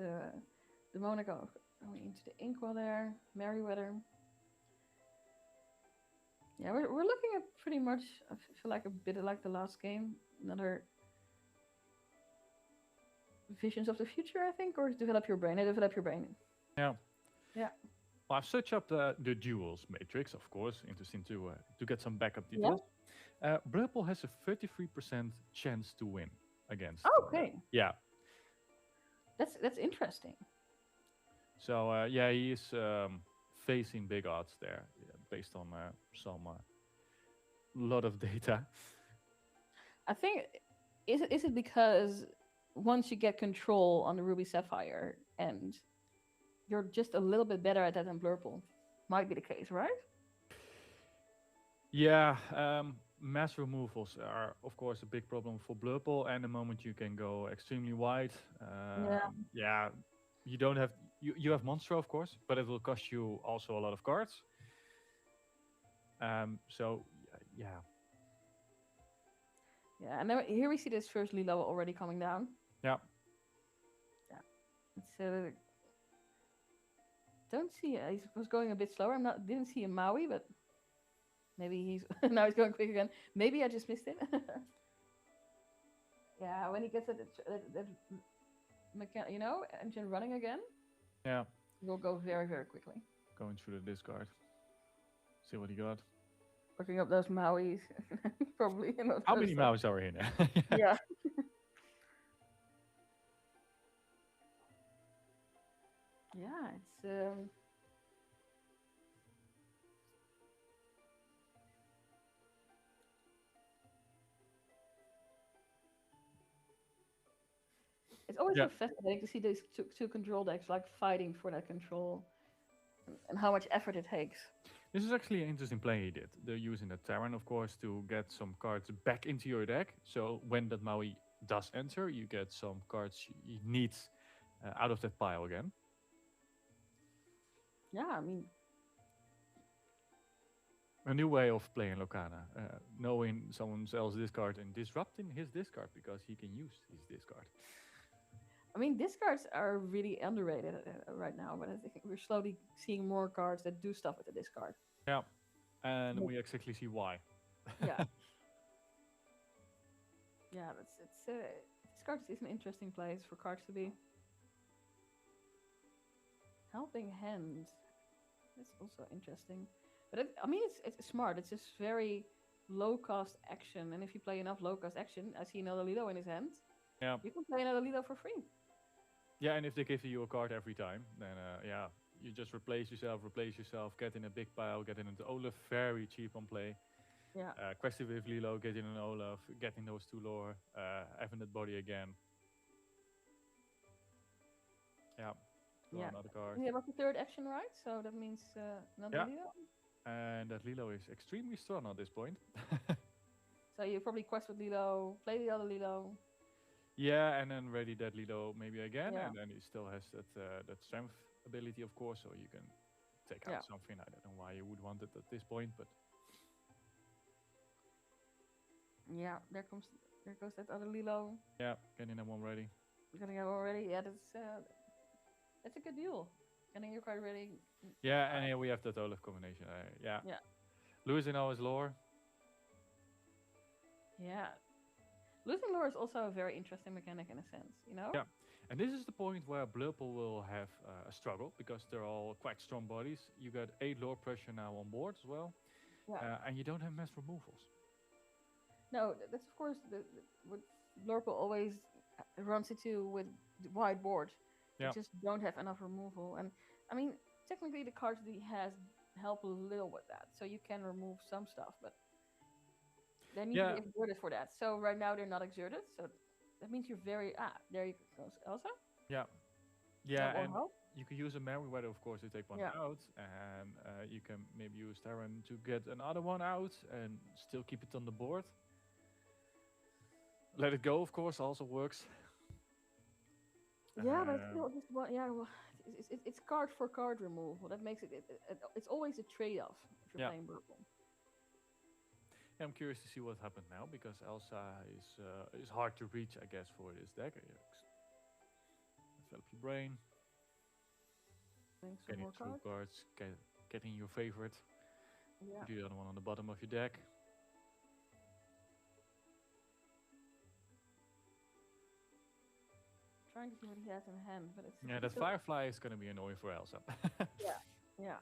the Monaco going into the inkwell there, Merryweather. Yeah, we're looking at pretty much, I feel like a bit like the last game. Another visions of the future, I think, or develop your brain. Develop your brain. Yeah. Yeah. Well, I've searched up the duels matrix, of course. Interesting to get some backup details. Yeah. Blurple has a 33% chance to win against. Oh, okay. Yeah. That's interesting. So yeah, he is facing big odds there, based on some lot of data. I think is it because once you get control on the Ruby Sapphire and you're just a little bit better at that than Blurple, might be the case, right? Yeah, mass removals are of course a big problem for Blurple, and the moment you can go extremely wide, yeah, you don't have you have Monstro, of course, but it will cost you also a lot of cards. So yeah. Yeah, and then here we see this first Lilo already coming down. Yeah. Yeah. It's don't see he was going a bit slower. Didn't see a Maui, but maybe he's now he's going quick again. Maybe I just missed it. Yeah, when he gets that you know, engine running again. Yeah. We'll go very, very quickly. Going through the discard. See what he got. Looking up those Mauis. Probably. How many Mauis are in there? Yeah. Yeah, it's it's always so fascinating to see these two control decks like fighting for that control and how much effort it takes. This is actually an interesting play he did. They're using the Terran, of course, to get some cards back into your deck. So when that Maui does enter, you get some cards he needs out of that pile again. Yeah, I mean, a new way of playing Lorcana, knowing someone else's discard and disrupting his discard because he can use his discard. I mean, discards are really underrated right now, but I think we're slowly seeing more cards that do stuff with the discard. Yeah, and we exactly see why. Yeah. Yeah, discards is an interesting place for cards to be. Helping Hand. That's also interesting. But I mean, it's smart. It's just very low-cost action. And if you play enough low-cost action, I see another Lilo in his hand. Yeah. You can play another Lilo for free. Yeah, and if they give you a card every time, then yeah, you just replace yourself, get in a big pile, get in an Olaf, very cheap on play. Yeah. Questy with Lilo, get in an Olaf, getting those two lore, having that body again. Yeah. Yeah. Another card. Yeah, but the third action, right? So that means another Lilo. And that Lilo is extremely strong at this point. So you probably quest with Lilo, play the other Lilo. Yeah, and then ready that Lilo maybe again, Yeah. and then he still has that strength ability, of course, so you can take out something. I don't know why you would want it at this point, but yeah, there goes that other Lilo. Yeah, getting that one ready. Getting that one ready. Yeah, that's a good deal. Getting your card ready. Yeah, and here we have that Olaf combination. Yeah. Losing all his lore. Yeah. Losing lore is also a very interesting mechanic in a sense, you know? Yeah, And this is the point where Blurple will have a struggle because they're all quite strong bodies. You got 8 lore pressure now on board as well, and you don't have mass removals. No, that's of course what Lorple always runs into with the wide board. Yeah. You just don't have enough removal, and I mean technically the cards that he has help a little with that, so you can remove some stuff, but they need to be exerted for that. So right now they're not exerted, so that means you're very there you go, Elsa. Yeah, and you can use a Merryweather, of course, to take one out, and you can maybe use Terran to get another one out and still keep it on the board. Let it go, of course, also works. Yeah, but still, just well, it's card for card removal. That makes it's always a trade-off if you're playing purple. Yeah, I'm curious to see what happened now because Elsa is hard to reach, I guess, for this deck. Develop your brain. Getting 2 cards, getting your favorite. Yeah. Do the other one on the bottom of your deck. Trying to see what he has in hand, but it's that Firefly is going to be annoying for Elsa. yeah.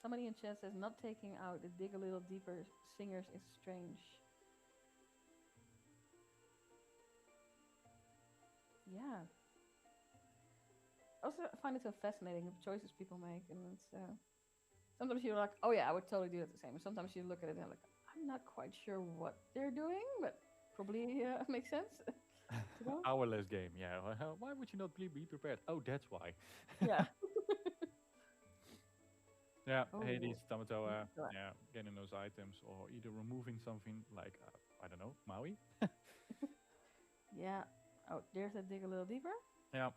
Somebody in chat says not taking out the dig a little deeper singers is strange. Yeah. I also find it so fascinating the choices people make, and it's sometimes you're like, oh yeah, I would totally do it the same. And sometimes you look at it and like, I'm not quite sure what they're doing, but probably makes sense. Hourless game, yeah. Why would you not be prepared? Oh, that's why. Yeah. Yeah, Hades, Tamatoa, getting those items or either removing something like, I don't know, Maui. Yeah. Oh, there's that dig a little deeper. Yeah.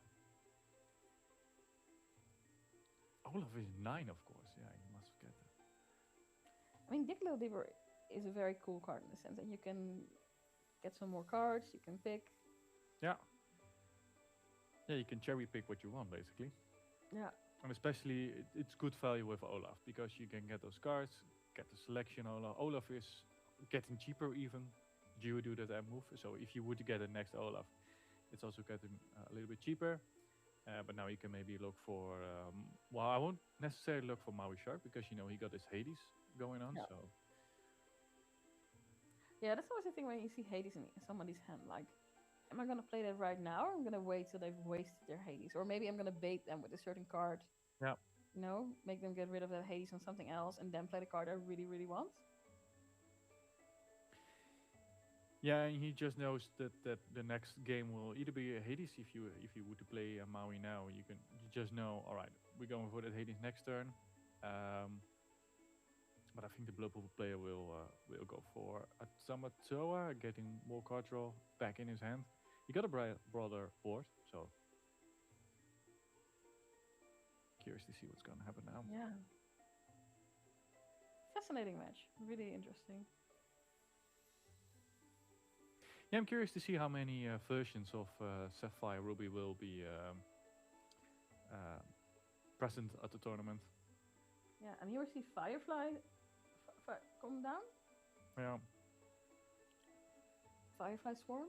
Olaf is 9, of course. Yeah, you must get that. I mean, dig a little deeper is a very cool card in the sense that you can get some more cards, you can pick. Yeah. Yeah, you can cherry pick what you want, basically. Yeah. And especially, it's good value with Olaf, because you can get those cards, get the selection Olaf. Olaf is getting cheaper even, due to that move. So if you were to get the next Olaf, it's also getting a little bit cheaper. But now you can maybe look for, well, I won't necessarily look for Maui Shark, because, you know, he got his Hades going on, so... Yeah, that's always the thing when you see Hades in somebody's hand, like, am I going to play that right now, or I'm going to wait till they've wasted their Hades? Or maybe I'm going to bait them with a certain card. Yeah. You know, make them get rid of that Hades on something else, and then play the card I really, really want. Yeah, and he just knows that the next game will either be a Hades if you were to play a Maui now. You just know, all right, we're going for that Hades next turn. But I think the Blurple player will go for a Tamatoa, getting more card draw back in his hand. He got a broader board, so curious to see what's going to happen now. Yeah. Fascinating match. Really interesting. Yeah, I'm curious to see how many versions of Sapphire Ruby will be present at the tournament. Yeah, and here we see Firefly come down. Yeah. Firefly Swarm,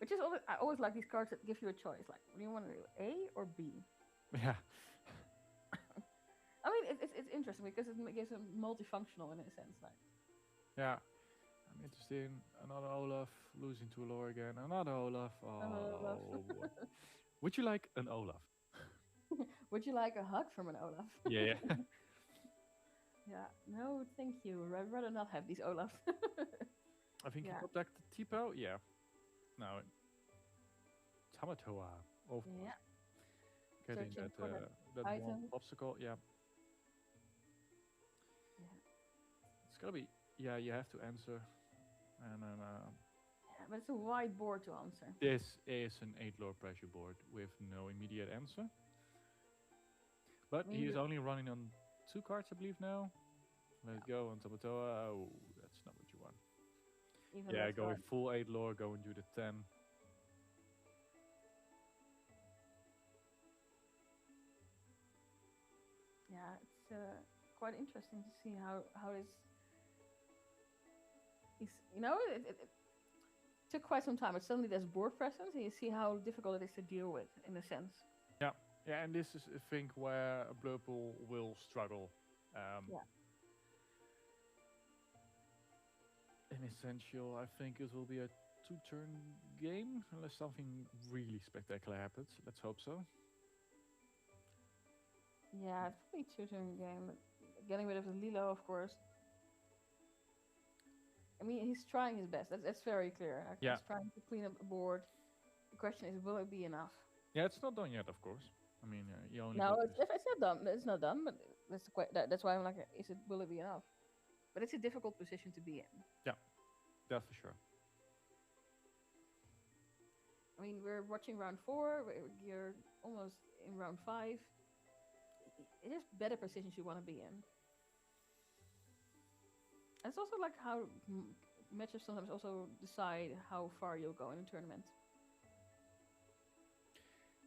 which is always, I always like these cards that give you a choice. Like, what do you want to do, A or B? Yeah. I mean, it's interesting because it gives them multifunctional in a sense. Like. Yeah. I'm interested in another Olaf, losing to Lore again. Another Olaf. Oh. Would you like an Olaf? Would you like a hug from an Olaf? Yeah. Yeah. No, thank you. I'd rather not have these Olafs. I think you protect the Tipo. Yeah. No. Tamatoa. Of course. Yeah. Getting that one obstacle. Yeah. It's gotta be. Yeah, you have to answer. And then, yeah, but it's a wide board to answer. This is an 8 lore pressure board with no immediate answer. But he is only running on 2 cards, I believe, now. Let's go on Tamatoa. Oh, that's not what you want. Even yeah, going full 8 lore, go and do the 10. Yeah, it's quite interesting to see how this is, you know, took quite some time, but suddenly there's board presence, and you see how difficult it is to deal with, in a sense. Yeah, yeah, and this is a thing where Blurple will struggle. Yeah. In essential, I think it will be a 2-turn game, unless something really spectacular happens. Let's hope so. Yeah, it's probably a 2-turn game. Getting rid of the Lilo, of course. I mean, he's trying his best. That's very clear. Like, Yeah. He's trying to clean up the board. The question is, will it be enough? Yeah, it's not done yet, of course. I mean, you only No, got it's this- not done. It's not done, but that's why I'm like, will it be enough? But it's a difficult position to be in. that's for sure. I mean, we're watching round 4. You're almost in round 5. It is better positions you want to be in. And it's also like how matches sometimes also decide how far you'll go in a tournament.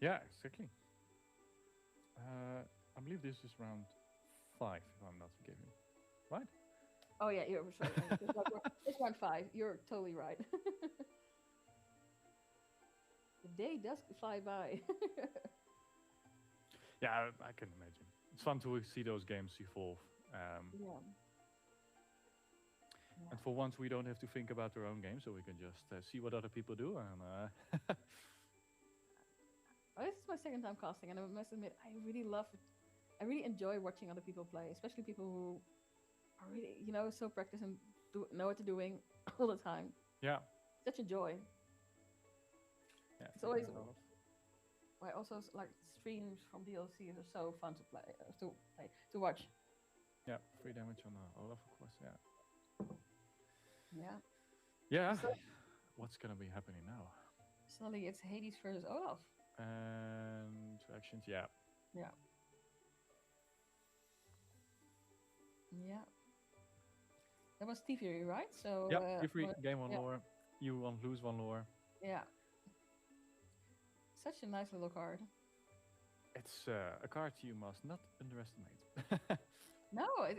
Yeah, exactly. I believe this is round 5, if I'm not forgetting. Right? Oh yeah, you're sorry. It's round 5. You're totally right. The day does fly by. Yeah, I can imagine. It's fun to see those games evolve. Yeah. And for once, we don't have to think about our own game, so we can just see what other people do. And Oh, this is my second time casting, and I must admit, I really love it. I really enjoy watching other people play, especially people who are really, so practiced and know what they're doing all the time. yeah, Such a joy. yeah, It's always- a lot of- I also like streams from DLCs are so fun to play, to watch. yeah, 3 damage on Olaf, of course. Yeah, Yeah. yeah. So- What's gonna be happening now? Suddenly it's Hades versus Olaf. And 2 actions. Yeah, Yeah. Yeah. That was Thievery, right? So yeah. If we gain 1 yeah. lore, you won't lose 1 lore. Yeah. Such a nice little card. It's a card you must not underestimate. No, I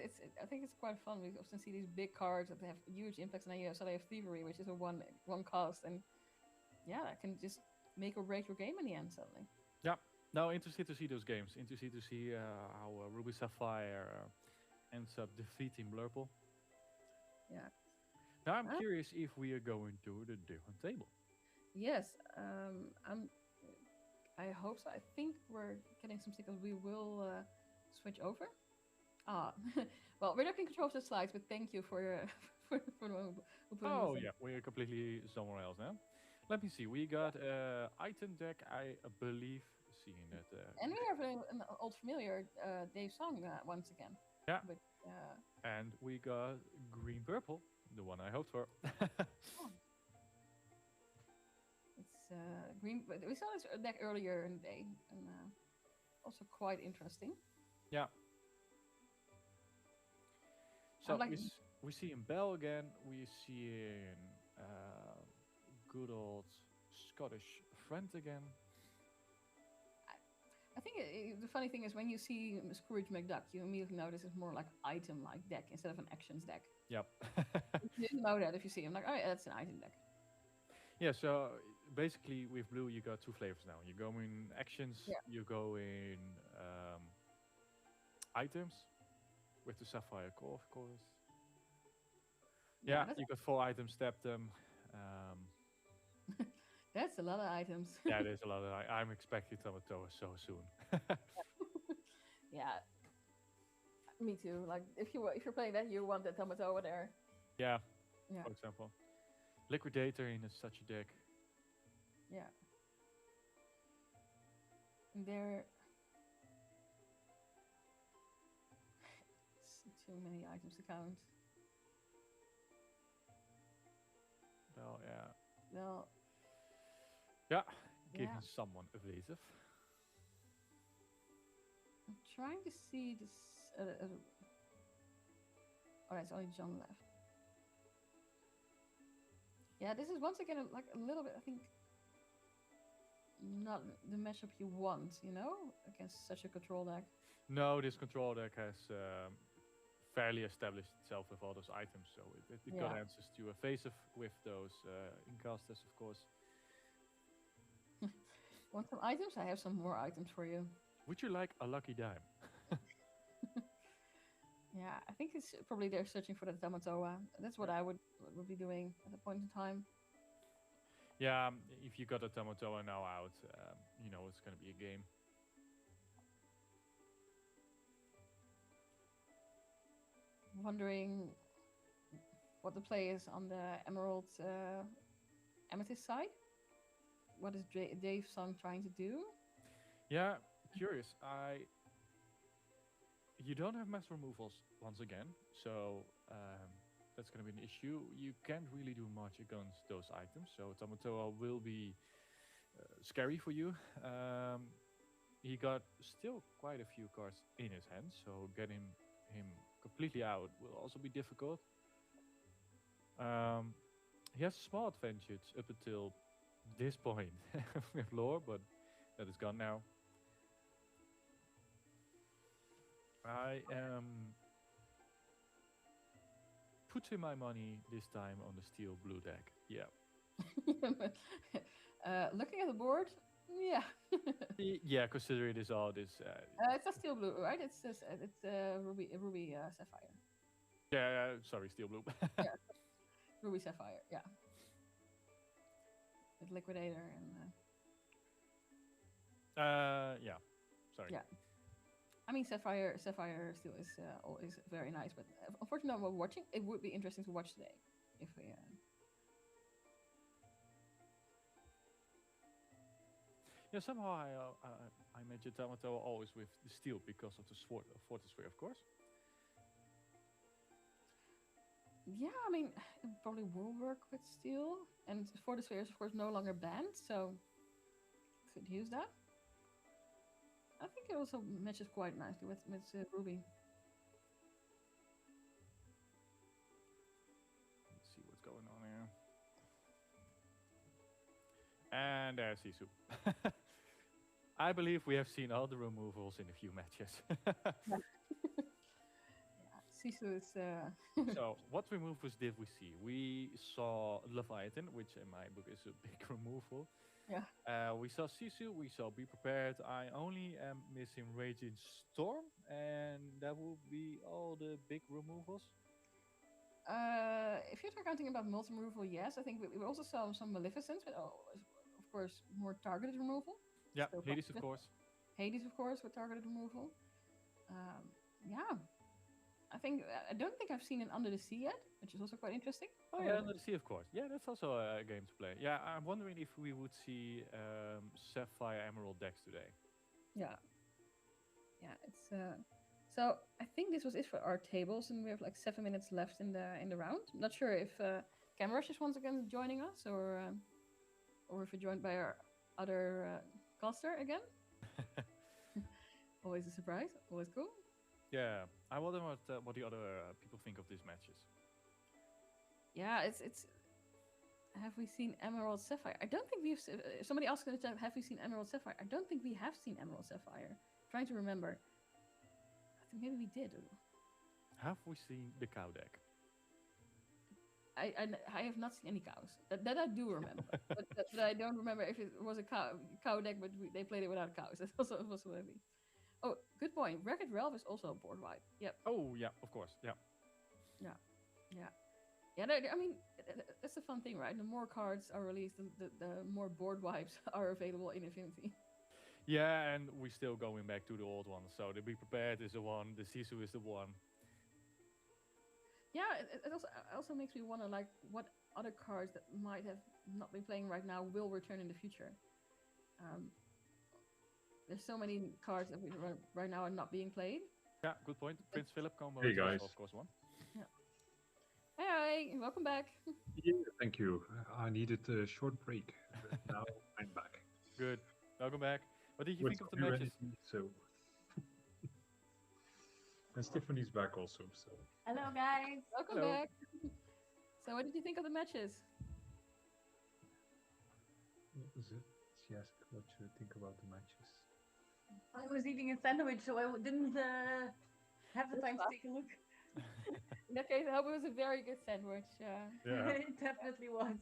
think it's quite fun. We often see these big cards that have huge impacts, and then you suddenly have Thievery, which is a one cost, and yeah, that can just make or break your game in the end suddenly. No, interested to see those games. Interested to see how Ruby Sapphire ends up defeating Blurple. Yeah. Now I'm Huh? curious if we are going to the different table. Yes, I hope so. I think we're getting some signals. We will switch over. Well, we're not in control of the slides, but thank you for for the one who put Oh those in. yeah, we're completely somewhere else now. Let me see. We got item deck, I believe. Seeing that. And we have an old familiar, Dave Song, once again. Yeah. But, And we got green purple, the one I hoped for. it's green. But we saw this deck earlier in the day, and also quite interesting. Yeah. So like- we see in Bell again. We see in good old Scottish friend again. I think the funny thing is when you see Scrooge McDuck, you immediately know this is more like item-like deck instead of an actions deck. Yep. You didn't know that if you see him, like, oh yeah, that's an item deck. Yeah, so basically with blue you got 2 flavors now. You go in actions, Yeah. you go in items with the Sapphire core, of course. Yeah, that's- you got 4 items, tap them. That's a lot of items. Yeah, there's a lot of. I'm expecting Tomato so soon. Yeah. Me too. Like if you're playing that, you want the tomato over there. Yeah, Yeah. for example. Liquidator in such a deck. Yeah. And there. Too many items to count. Well, yeah. Well, Yeah, giving Yeah. someone evasive. I'm trying to see this. Oh, it's only John left. Yeah, this is once again like a little bit. I think not the matchup you want, against such a control deck. No, this control deck has fairly established itself with all those items, so it got Yeah. answers to evasive with those incasters, of course. Want some items? I have some more items for you. Would you like a lucky dime? Yeah, I think it's probably they're searching for the Tamatoa. That's what I would be doing at the point in time. Yeah, if you got a Tamatoa now out, you know it's going to be a game. Wondering what the play is on the Emerald Amethyst side. What is Dave's son trying to do? Yeah, curious. You don't have mass removals once again, so that's going to be an issue. You can't really do much against those items, so Tamatoa will be scary for you. He got still quite a few cards in his hand, so getting him completely out will also be difficult. He has a small advantage up until this point with lore, but that is gone now. I am putting my money this time on the steel blue deck. Yeah. Looking at the board, yeah. Yeah, considering this all this. It's a steel blue, right? It's ruby sapphire. Yeah, sorry, steel blue. Yeah, ruby sapphire. Yeah. With liquidator and. Yeah. Sorry. Yeah. I mean, Sapphire still is always very nice, but unfortunately, while watching, it would be interesting to watch today if we. Yeah, somehow I imagine Tamatoa always with the steel because of the Fortesphere, of course. Yeah, I mean, it probably will work with steel, and Fortesphere is of course no longer banned, so could use that. I think it also matches quite nicely with Ruby. Let's see what's going on here. And there's Sisu. I believe we have seen all the removals in a few matches. Yeah, Sisu is. So, what removals did we see? We saw Leviathan, which in my book is a big removal. Yeah. We saw Sisu, we saw Be Prepared. I only am missing Raging Storm, and that will be all the big removals. If you're counting about multi-removal, yes. I think we also saw some Maleficence, but of course, more targeted removal. Yeah, Still Hades, quite of course. Hades, of course, with targeted removal. Yeah. I don't think I've seen an Under the Sea yet, which is also quite interesting. Oh yeah, Under the Sea, of course. Yeah, that's also a game to play. Yeah, I'm wondering if we would see Sapphire Emerald decks today. Yeah. Yeah, it's so I think this was it for our tables, and we have like 7 minutes left in the round. I'm not sure if Camrush is once again joining us, or if we're joined by our other caster again. Always a surprise. Always cool. Yeah, I wonder what the other people think of these matches. Yeah, it's. Have we seen Emerald Sapphire? I don't think we've. Somebody asked in the chat, have we seen Emerald Sapphire? I don't think we have seen Emerald Sapphire. Trying to remember. I think maybe we did. Have we seen the cow deck? I have not seen any cows. That I do remember, but I don't remember if it was a cow deck, but they played it without cows. That's also maybe. Oh, good point. Wreck-It Ralph is also board wide. Yep. Oh yeah, of course. Yeah. Yeah. Yeah. Yeah, I mean, that's the fun thing, right? The more cards are released, the more board wipes are available in Infinity. Yeah, and we're still going back to the old ones. So the Be Prepared is the one, the Sisu is the one. Yeah, it also makes me wonder, like, what other cards that might have not been playing right now will return in the future. There's so many cards that right now are not being played. Yeah, good point. Prince Philip combo Hey, is also, guys. of course, one. Yeah. Hey, welcome back. Yeah, thank you. I needed a short break, but now I'm back. Good. Welcome back. What did you With think of the new matches? energy, so. And Stephanie's back also, so. Hello, guys. Welcome Hello. back. So, what did you think of the matches? What was it? She asked what you think about the matches. I was eating a sandwich, so I didn't have the time to take a look. In that case, I hope it was a very good sandwich. Yeah. It definitely was.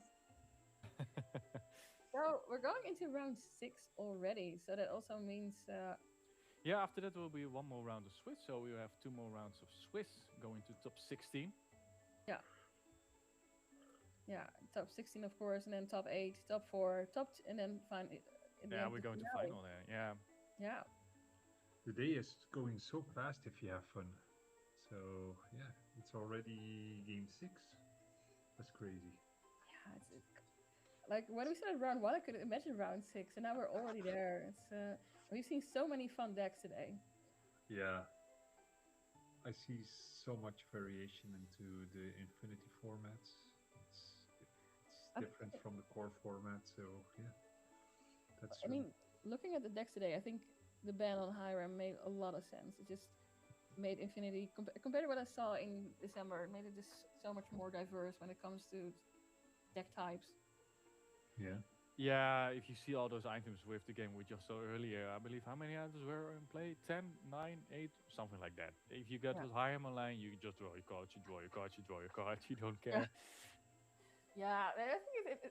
So we're going into round 6 already. So that also means Yeah, after that will be one more round of Swiss, so we will have 2 more rounds of Swiss going to top 16. yeah, top 16 of course, and then top 8, top 4, and then finally. Yeah, we're going to final there. Yeah. Yeah. The day is going so fast if you have fun. So yeah, it's already game 6. That's crazy. Yeah, it's like when we started round 1, I could imagine round 6, and now we're already there. It's we've seen so many fun decks today. Yeah. I see so much variation into the Infinity formats. It's different from the core format, so yeah. That's I mean, looking at the decks today, I think the ban on Hiram made a lot of sense. It just made Infinity, compared to what I saw in December, it made it just so much more diverse when it comes to deck types. yeah. Yeah, if you see all those items with the game we just saw earlier, I believe how many items were in play? 10, 9, 8, something like that. If you get with Hiram online, you just draw your cards, you draw your cards, you draw your cards, you don't care. Yeah,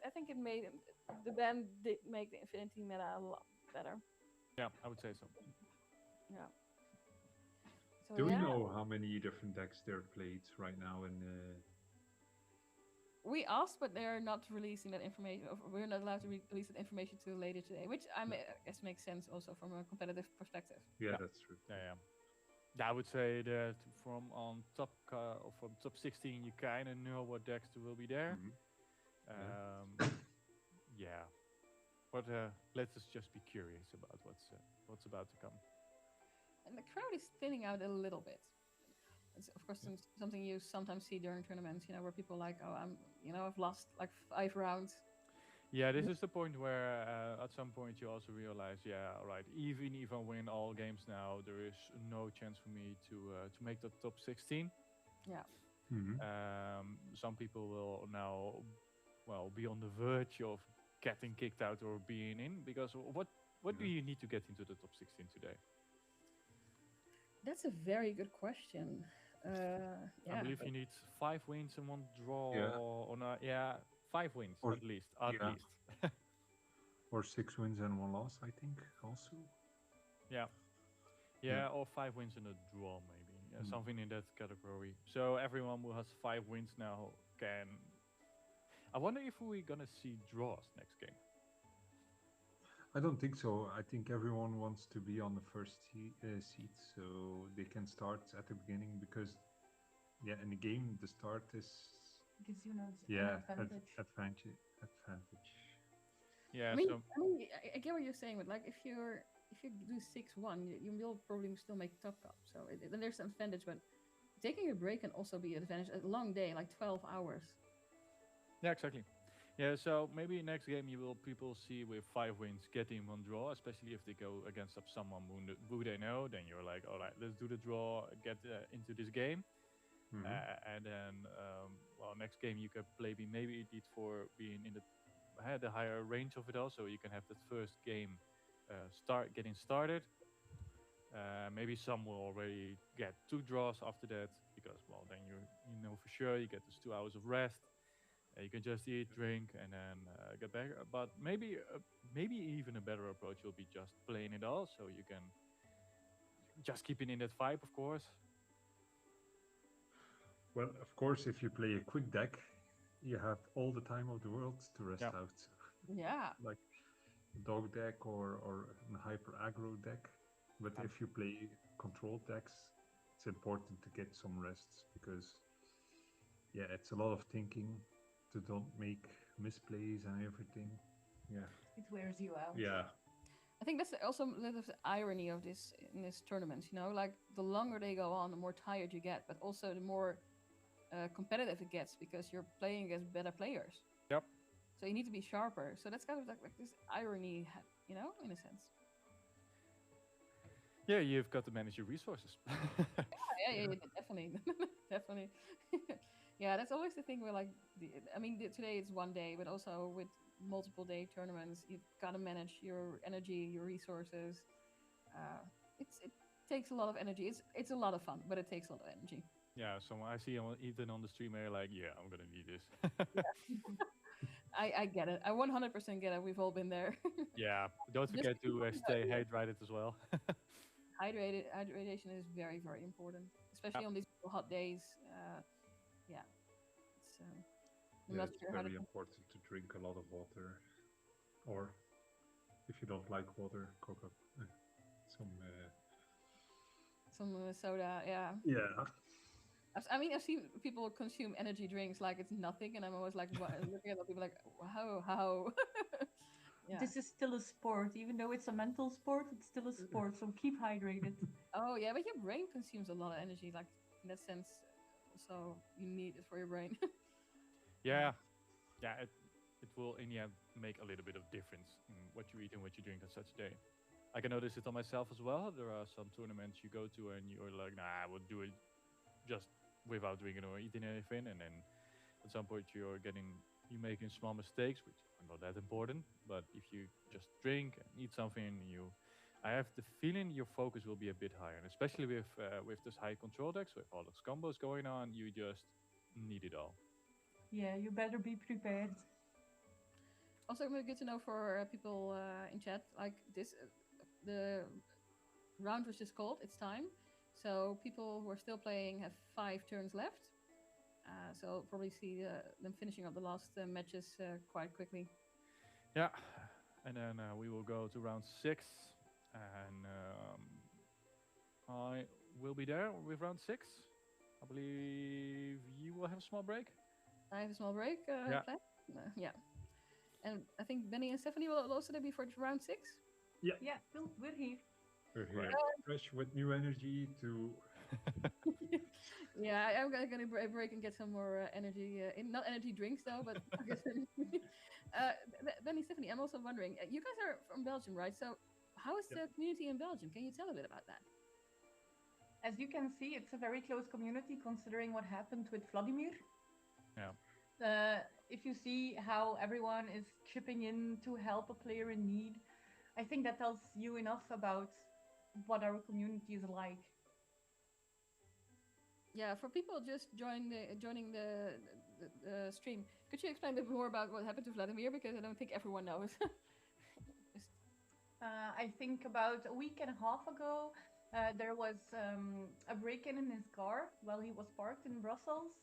I think it made the ban did make the Infinity meta a lot better. Yeah, I would say so. Yeah. So Do we know how many different decks there are played right now in we asked, but they're not releasing that information. We're not allowed to release that information till later today, which I guess makes sense also from a competitive perspective. Yeah, that's true. Yeah. I would say that from top 16, you kind of know what decks will be there. Yeah, but let us just be curious about what's about to come. And the crowd is thinning out a little bit. It's of course something you sometimes see during tournaments, where people like, oh, I've lost like 5 rounds. Yeah, this is the point where at some point you also realize, right, even if I win all games now, there is no chance for me to make the top 16. Yeah. Some people will now, be on the verge of getting kicked out or being in, because what do you need to get into the top 16 today? That's a very good question. I believe you need 5 wins and 1 draw, or not? Yeah, 5 wins at least. Or 6 wins and 1 loss, I think, also. Yeah, or 5 wins and a draw, maybe. Something in that category. So everyone who has 5 wins now can. I wonder if we're gonna see draws next game. I don't think so. I think everyone wants to be on the first seat, so they can start at the beginning, because, in the game, the start is... Gives you an advantage. Advantage. Yeah, I mean, I get what you're saying, but like if you do 6-1, you will probably still make top cup. So then there's an advantage, but taking a break can also be an advantage. A long day, like 12 hours. Yeah, exactly. Yeah, so maybe next game people see with 5 wins getting 1 draw, especially if they go against someone who they know. Then you're like, all right, let's do the draw, get into this game. And then, next game you can play maybe it for being in the higher range of it all, so you can have that first game getting started. Maybe some will already get 2 draws after that, because then you know for sure you get those 2 hours of rest. You can just eat, drink, and then get back. But maybe even a better approach will be just playing it all, so you can just keep it in that vibe, of course. Well, of course, if you play a quick deck, you have all the time of the world to rest out. Yeah. Like a dog deck or a hyper aggro deck. But if you play controlled decks, it's important to get some rests, because it's a lot of thinking to don't make misplays and everything. Yeah. It wears you out. Yeah. I think that's also a little of the irony of this in this tournament. Like the longer they go on, the more tired you get, but also the more competitive it gets, because you're playing against better players. Yep. So you need to be sharper. So that's kind of like this irony, in a sense. Yeah, you've got to manage your resources. yeah, definitely, definitely. Yeah, that's always the thing where today it's 1 day, but also with multiple day tournaments, you've got to manage your energy, your resources. It takes a lot of energy. It's a lot of fun, but it takes a lot of energy. Yeah, so I see Ethan on the stream here, like, yeah, I'm gonna need this. I get it. I 100% get it. We've all been there. Yeah, don't Just forget to stay yeah. hydrated as well. Hydration is very, very important, especially on these hot days. Yeah, it's Yeah, not it's sure how very to. important to drink a lot of water, or if you don't like water, some. Some soda, yeah. Yeah. I mean, I've seen people consume energy drinks like it's nothing, and I'm always like looking at the people like, how? Yeah. This is still a sport, even though it's a mental sport. It's still a sport, so keep hydrated. Oh yeah, but your brain consumes a lot of energy, like in that sense. So you need it for your brain. Yeah, it will in the end make a little bit of difference in what you eat and what you drink on such a day. I can notice it on myself as well. There are some tournaments you go to and you're like, nah, I will do it just without drinking or eating anything, and then at some point you're making small mistakes, which are not that important. But if you just drink and eat something, I have the feeling your focus will be a bit higher, and especially with this high control decks with all those combos going on, you just need it all. Yeah, you better be prepared. Also, good to know for people in chat, like this, the round was just called. It's time. So people who are still playing have 5 turns left. So probably see them finishing up the last matches quite quickly. Yeah, and then we will go to round 6, and I will be there with round 6. I believe you will have a small break. I have a small break Yeah. planned. Yeah. And I think Benny and Stephanie will also there be for round 6. Yeah, we're here. We're here, fresh with new energy to. Yeah, I'm gonna break and get some more energy. Not energy drinks though, but Benny, Stephanie, I'm also wondering. You guys are from Belgium, right? So how is the community in Belgium? Can you tell a bit about that? As you can see, it's a very close community considering what happened with Vladimir. Yeah. If you see how everyone is chipping in to help a player in need, I think that tells you enough about what our community is like. Yeah, for people just joining the stream, could you explain a bit more about what happened to Vladimir? Because I don't think everyone knows. I think about a week and a half ago, there was a break-in his car while he was parked in Brussels,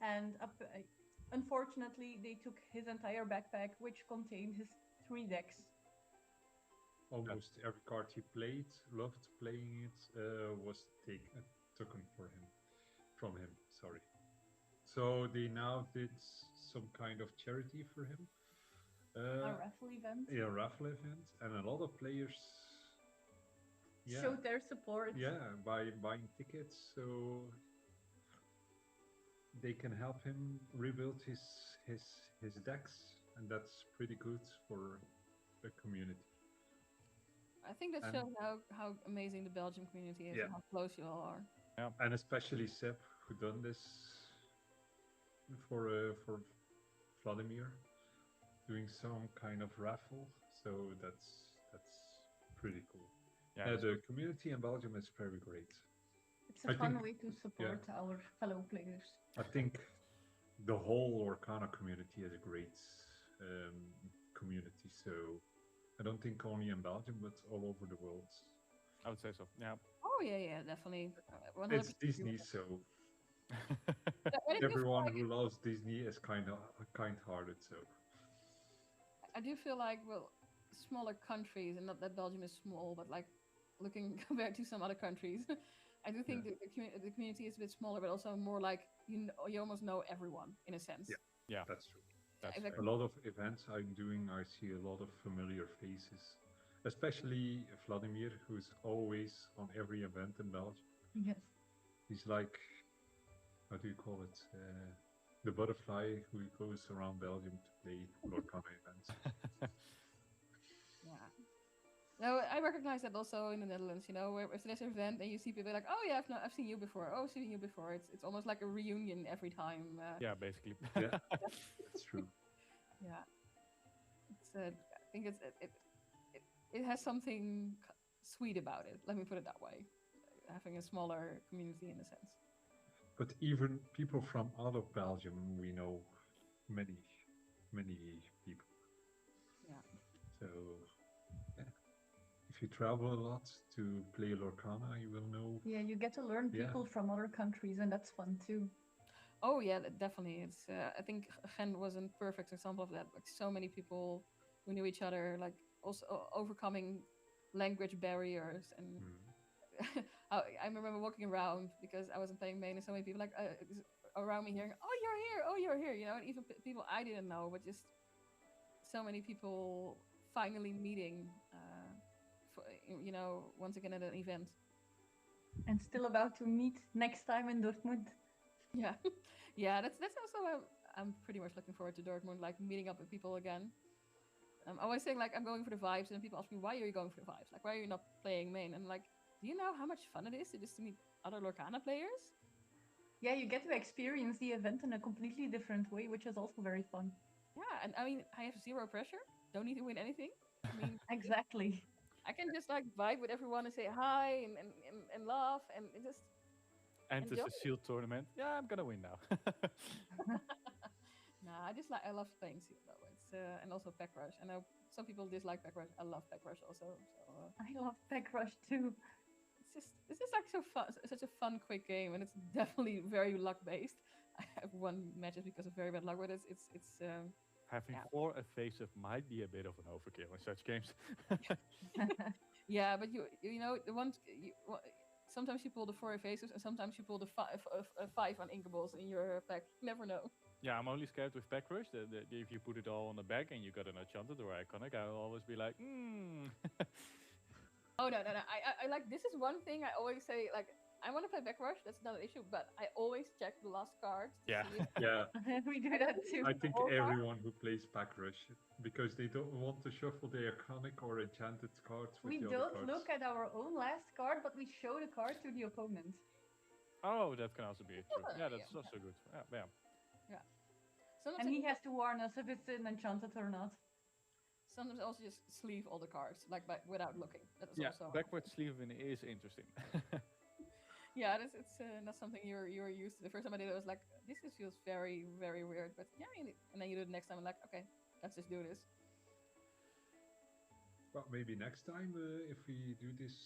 and unfortunately they took his entire backpack, which contained his 3 decks. Almost every card he played, loved playing it, was taken from him. Sorry. So they now did some kind of charity for him. A raffle event. Yeah, raffle event, and a lot of players showed their support. Yeah, by buying tickets, so they can help him rebuild his decks, and that's pretty good for the community. I think that shows how amazing the Belgian community is and how close you all are. Yeah, and especially Seb, who done this for Vladimir, doing some kind of raffle. So that's pretty cool. Yeah, the community in Belgium is very great. It's a fun way to support our fellow players. I think the whole Lorcana community is a great community. So I don't think only in Belgium, but all over the world. I would say so. Yeah. Oh yeah, definitely. It's Disney, so everyone who loves Disney is kind-hearted. So I do feel like, well, smaller countries, and not that Belgium is small, but like looking compared to some other countries, I do think the community is a bit smaller, but also more like you almost know everyone in a sense. Yeah, that's true. Exactly. A lot of events I'm doing, I see a lot of familiar faces, especially Vladimir, who's always on every event in Belgium. Yes. He's like, how do you call it? The butterfly who goes around Belgium to play Lorcana events. Yeah. No, I recognize that also in the Netherlands. You know, if there's an event and you see people like, oh yeah, I've seen you before. Oh, I've seen you before. It's almost like a reunion every time. Yeah, basically. Yeah, that's true. Yeah, I think it has something sweet about it. Let me put it that way. Having a smaller community in a sense. but even people from out of Belgium, we know many people. Yeah. So, yeah. If you travel a lot to play Lorcana, you will know. Yeah, you get to learn Yeah. people from other countries, and that's fun too. Oh yeah, definitely. It's I think Gent was a perfect example of that. Like so many people who knew each other, like also overcoming language barriers. And I remember walking around because I wasn't playing main, and so many people like around me hearing, "Oh, you're here! Oh, you're here!" You know, and even people I didn't know, but just so many people finally meeting. You know, once again at an event. And still about to meet next time in Dortmund. Yeah, yeah. That's also I'm pretty much looking forward to Dortmund, like meeting up with people again. I'm always saying like I'm going for the vibes, and people ask me why are you going for the vibes? Like why are you not playing main? And like, do you know how much fun it is to just meet other Lorcana players? Yeah, you get to experience the event in a completely different way, which is also very fun. Yeah, and I mean I have zero pressure. Don't need to win anything. I mean exactly. I can just like vibe with everyone and say hi and laugh and just. And it's enjoy a sealed tournament. Yeah, I'm gonna win now. Nah, I love playing Seal though. It's and also Pack Rush. I know some people dislike Pack Rush. I love Pack Rush also. So I love Pack Rush too. it's just like so fun, such a fun, quick game, and it's definitely very luck based. I have won matches because of very bad luck, but it's Having yeah. 4 evasive might be a bit of an overkill in such games. Yeah, but you know the ones sometimes you pull the 4 evasives and sometimes you pull the 5 uninkables in your pack. You never know. Yeah, I'm only scared with Pack Rush that if you put it all on the back and you got an enchanted or iconic, I'll always be like, Oh no. I like this is one thing I always say, like I want to play Back Rush, that's not an issue, but I always check the last cards. Yeah. Yeah. We do that too. I think everyone who plays Pack Rush, because they don't want to shuffle the iconic or enchanted cards with We the other don't cards. look at our own last card, but we show the card to the opponent. Oh, that can also be true. Yeah, Yeah, that's also good. Yeah. Sometimes And he has to warn us if it's an enchanted or not. sometimes also just sleeve all the cards, like without looking. That is Yeah, also backward sleeving is interesting. yeah, it's not something you're used to. The first time I did it, I was like, this just feels very, very weird. But yeah, and then you do it next time, and like, okay, let's just do this. Well, maybe next time, if we do this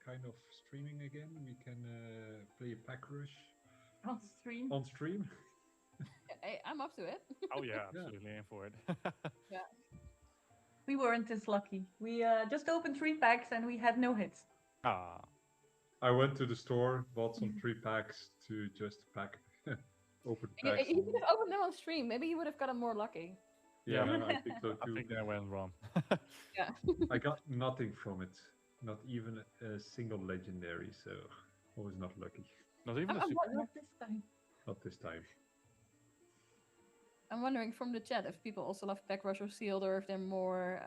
kind of streaming again, we can play Pack Rush On stream. on stream. Hey, I'm up to it. Oh yeah, absolutely in for it. Yeah. We weren't this lucky. We just opened 3 packs and we had no hits. Ah. I went to the store, bought some 3 packs to just pack, open packs. You could have opened them on stream. Maybe you would have gotten more lucky. Yeah, I think so too. I think that went wrong. Yeah. I got nothing from it, not even a single legendary, so I was not lucky. Not even a Not super. this time. Not this time. I'm wondering from the chat if people also love Back Rush or Sealed, or if they're more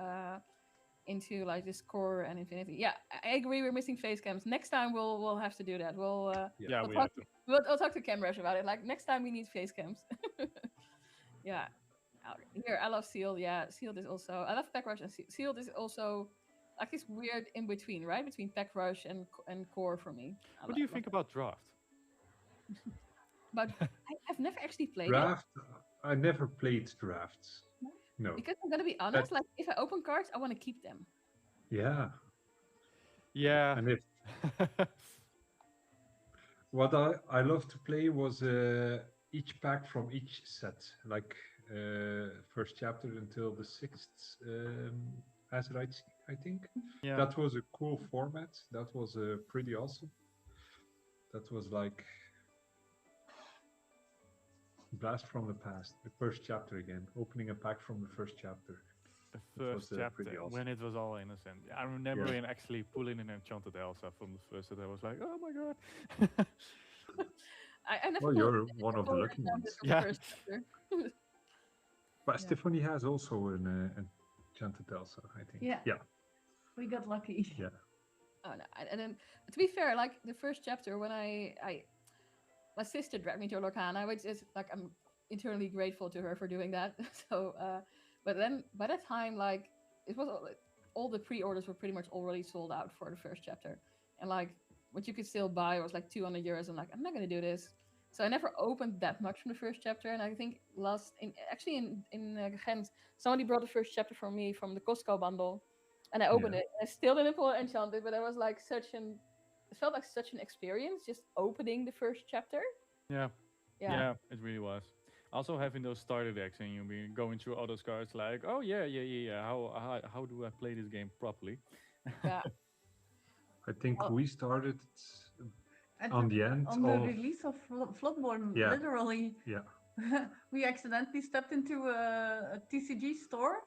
into like this core and Infinity. Yeah, I agree. We're missing face cams. Next time we'll have to do that. We'll Yeah, we talk have to. I'll talk to Cam Rush about it. Like next time we need face cams. Yeah. Here, I love Sealed. Yeah, Sealed is also. I love Pack Rush and Sealed is also like this weird in between, right? Between Pack Rush and core for me. What do you think about draft? But I've never actually played Draft? I never played drafts. No. Because I'm gonna be honest, like if I open cards, I want to keep them. Yeah. Yeah. And if what I love to play was each pack from each set, like first chapter until the 6th Azerite, I think. Yeah. That was a cool format. That was pretty awesome. That was like blast from the past, the first chapter again, opening a pack from the first chapter. The first chapter, awesome. when it was all innocent. I remember him actually pulling an enchanted Elsa from the first set. I was like, oh my god. I never Well, pulled you're it one of the before lucky and then ones. did the Yeah. first chapter. But Yeah. Stephanie has also an enchanted Elsa, I think. Yeah. Yeah. We got lucky. Yeah. Oh no! And then, to be fair, like the first chapter when my sister dragged me to Lorcana, which is like I'm eternally grateful to her for doing that. So, but then by that time, like it was all the pre-orders were pretty much already sold out for the first chapter, and like what you could still buy was like €200. I'm like, I'm not gonna do this. So I never opened that much from the first chapter, and I think in Ghent, somebody brought the first chapter for me from the Costco bundle, and I opened it. And I still didn't pull Enchanted, but it was like it felt like such an experience just opening the first chapter. Yeah, Yeah. it really was. Also having those starter decks and you be going through all those cards like, oh yeah. How do I play this game properly? Yeah. I think we started At on the end on the of release of Floodborne, Yeah. literally, yeah. we accidentally stepped into a TCG store,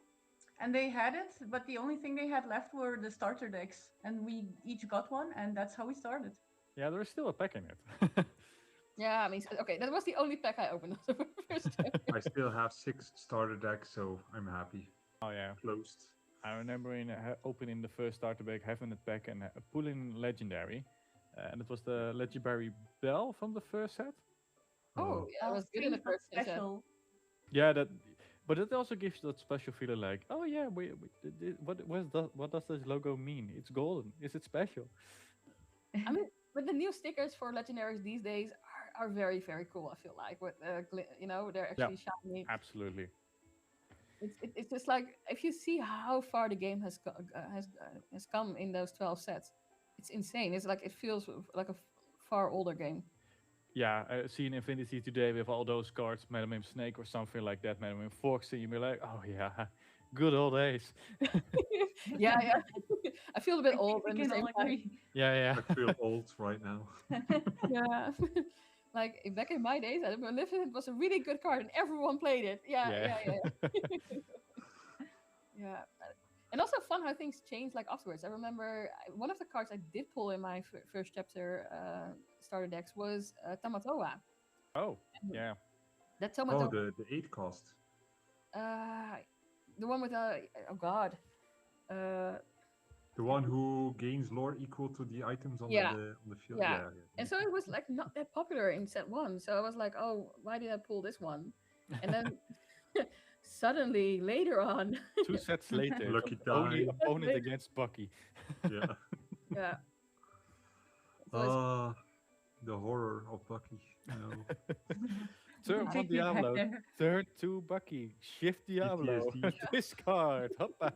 and they had it, but the only thing they had left were the starter decks, and we each got one, and that's how we started. Yeah, there is still a pack in it. Yeah, I mean, okay, that was the only pack I opened. First I still have 6 starter decks, so I'm happy. Oh yeah. Closed. I remember opening the first starter pack, having it back, and pulling legendary, and it was the legendary Bell from the first set. Oh, yeah, it was good in the first set. Special. Yeah, but it also gives you that special feeling like, oh yeah, what does this logo mean? It's golden. Is it special? I mean, but the new stickers for legendaries these days are very, very cool. I feel like with they're actually shiny. Absolutely. It's just like if you see how far the game has come in those 12 sets, it's insane. It's like it feels like a far older game. Yeah, seeing Infinity today with all those cards, Madam Snake or something like that, Madam Foxy, you'd be like, oh yeah, good old days. yeah. I feel a bit old in the same time. Yeah. I feel old right now. Yeah. Like back in my days, Maleficent was a really good card and everyone played it. Yeah. Yeah. And also fun how things change like afterwards. I remember one of the cards I did pull in my first chapter starter decks was Tamatoa. Oh, yeah. That Tamatoa. Oh, the 8 cost. The one with oh god. The one who gains lore equal to the items on the field. Yeah. And so it was like not that popular in set 1. So I was like, oh, why did I pull this one? And then suddenly later on 2 sets later, Lucky only time. opponent against Bucky. Yeah. Yeah. The horror of Bucky. No. Turn on Diablo. Turn to Bucky. Shift Diablo. Discard. Hoppa.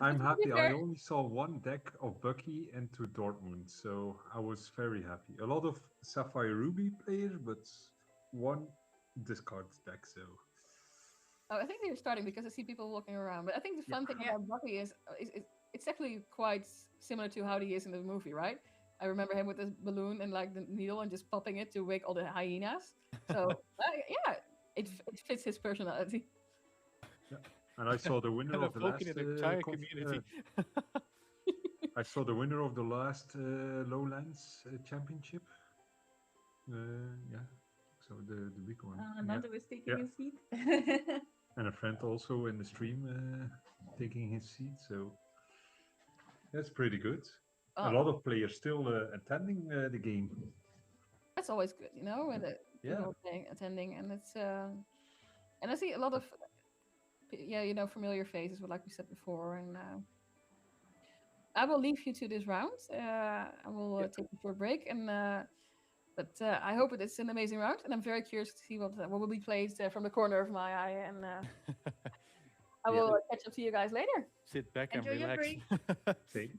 I'm happy. I only saw one deck of Bucky into Dortmund, so I was very happy. A lot of Sapphire Ruby players, but one discard deck. So. Oh, I think they're starting because I see people walking around. But I think the fun thing about Bucky is it's actually quite similar to how he is in the movie, right? I remember him with the balloon and like the needle and just popping it to wake all the hyenas. So it fits his personality. Yeah. And I saw the winner of the last entire community. I saw the winner of the last Lowlands championship. So the big one. Nando was taking his seat. And a friend also in the stream taking his seat. So that's pretty good. A lot of players still attending the game. That's always good, when people attending, and it's and I see a lot of familiar faces, like we said before, and I will leave you to this round. I will take you for a break, and but I hope it's an amazing round, and I'm very curious to see what will be played from the corner of my eye, and I will catch up to you guys later. Sit back Enjoy and relax. See.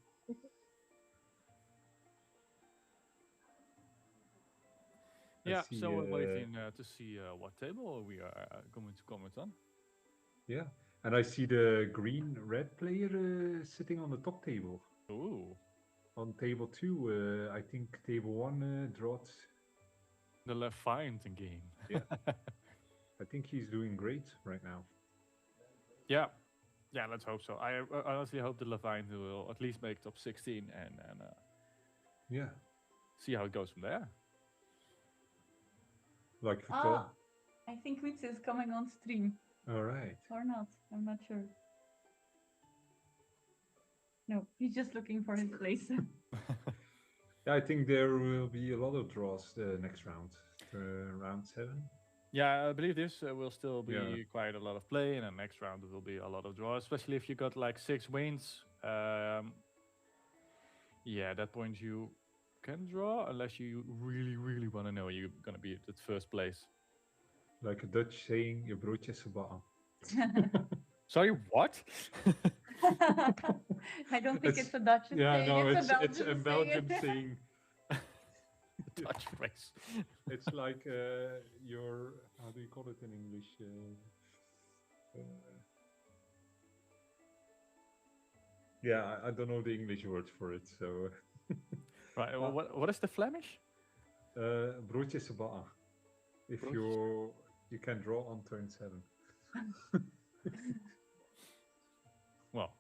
Yeah, so we're waiting to see what table we are going to comment on. Yeah, and I see the green-red player sitting on the top table. Ooh. On table 2, I think table 1 drawed. The Leviathan game. Yeah. I think he's doing great right now. Yeah, let's hope so. I honestly hope the Leviathan will at least make top 16 and see how it goes from there. Like I think Witz is coming on stream. All right. Or not, I'm not sure. No, he's just looking for his place. Yeah, I think there will be a lot of draws next round, round 7. Yeah, I believe this will still be quite a lot of play, and the next round there will be a lot of draws, especially if you got like 6 wins. At that point you can draw, unless you really, really want to know you're going to be at first place. Like a Dutch saying, je broodje is gebakken. Sorry, what? I don't think it's a Dutch saying. Yeah, no, it's it's a Belgian saying. Dutch phrase. It's like your, how do you call it in English? Yeah, I don't know the English word for it, so. Right, what is the Flemish? Broodje is gebakken. If you can draw on turn 7. Well,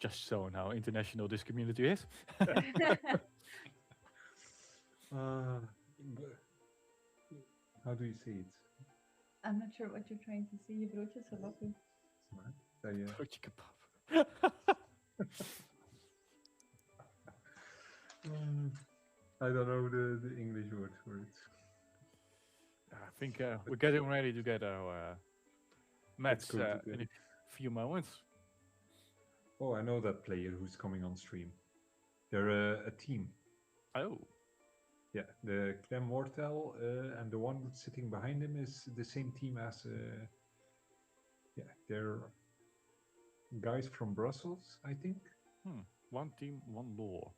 just showing how international this community is. How do you say it? I'm not sure what you're trying to say. Je broodje is gebakken. Broodje kebab. I don't know the English word for it. I think we're getting ready to get our match in a few moments. Oh, I know that player who's coming on stream. They're a team. Oh. Yeah, the Clem Mortel and the one sitting behind him is the same team as... yeah, they're guys from Brussels, I think. One team, one law.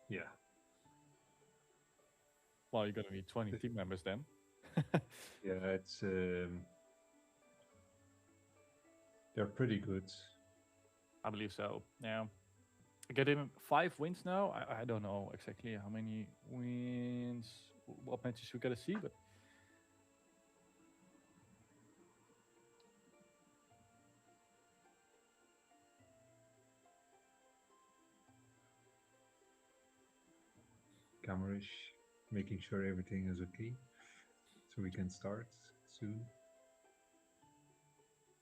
Yeah. Well, you're going to need 20 team members then. Yeah, it's... they're pretty good. I believe so. Yeah. Getting 5 wins now. I don't know exactly how many wins, what matches we gotta see, but Camerish, making sure everything is okay, so we can start soon.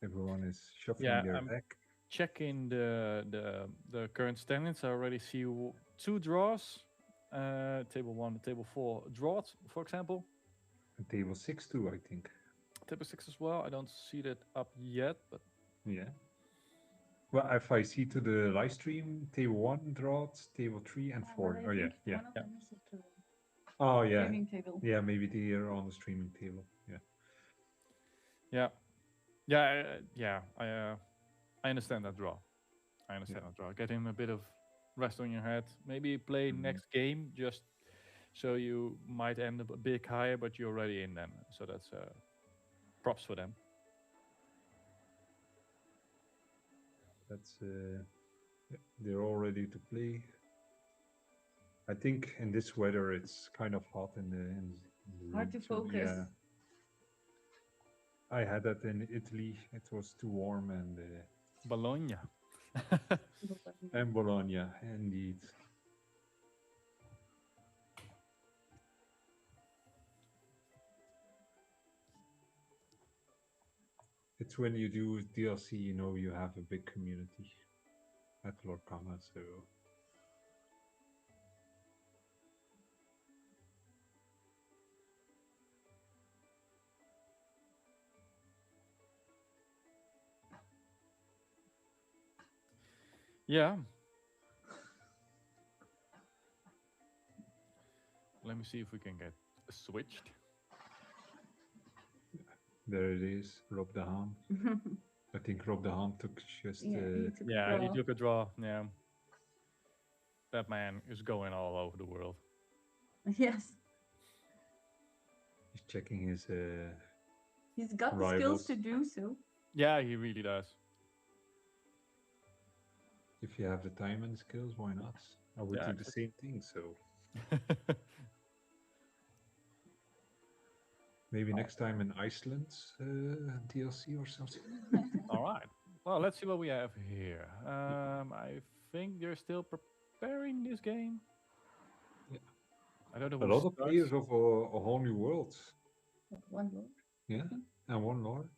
Everyone is shuffling their deck. Checking the current standings. I already see 2 draws. Table 1 and table 4 draws, for example. And table 6 too, I think. Table 6 as well. I don't see that up yet, but yeah. Well, if I see to the live stream, table 1 draws, table 3 and 4. Oh yeah, yeah. Oh yeah. Streaming table. Yeah, maybe they are on the streaming table. Yeah. Yeah. Yeah. I understand that draw. I understand that draw. Getting a bit of rest on your head. Maybe play next game just so you might end up a bit higher, but you're already in then. So that's props for them. That's they're all ready to play. I think in this weather it's kind of hot in the hard to focus. Yeah. I had that in Italy. It was too warm and. Bologna. And Bologna, indeed. It's when you do DLC, you know, you have a big community at Lorcana, so. Yeah. Let me see if we can get switched. There it is, Rob the Haan. I think Rob the Haan took just... he took a draw, yeah. That man is going all over the world. Yes. He's checking his He's got the rivals. skills to do so. Yeah, he really does. If you have the time and skills, why not? I would do the same thing, so... Maybe next time in Iceland, DLC or something. All right. Well, let's see what we have here. I think they're still preparing this game. Yeah. I don't know. A lot of players of a whole new world. One lord. Yeah, and one lord.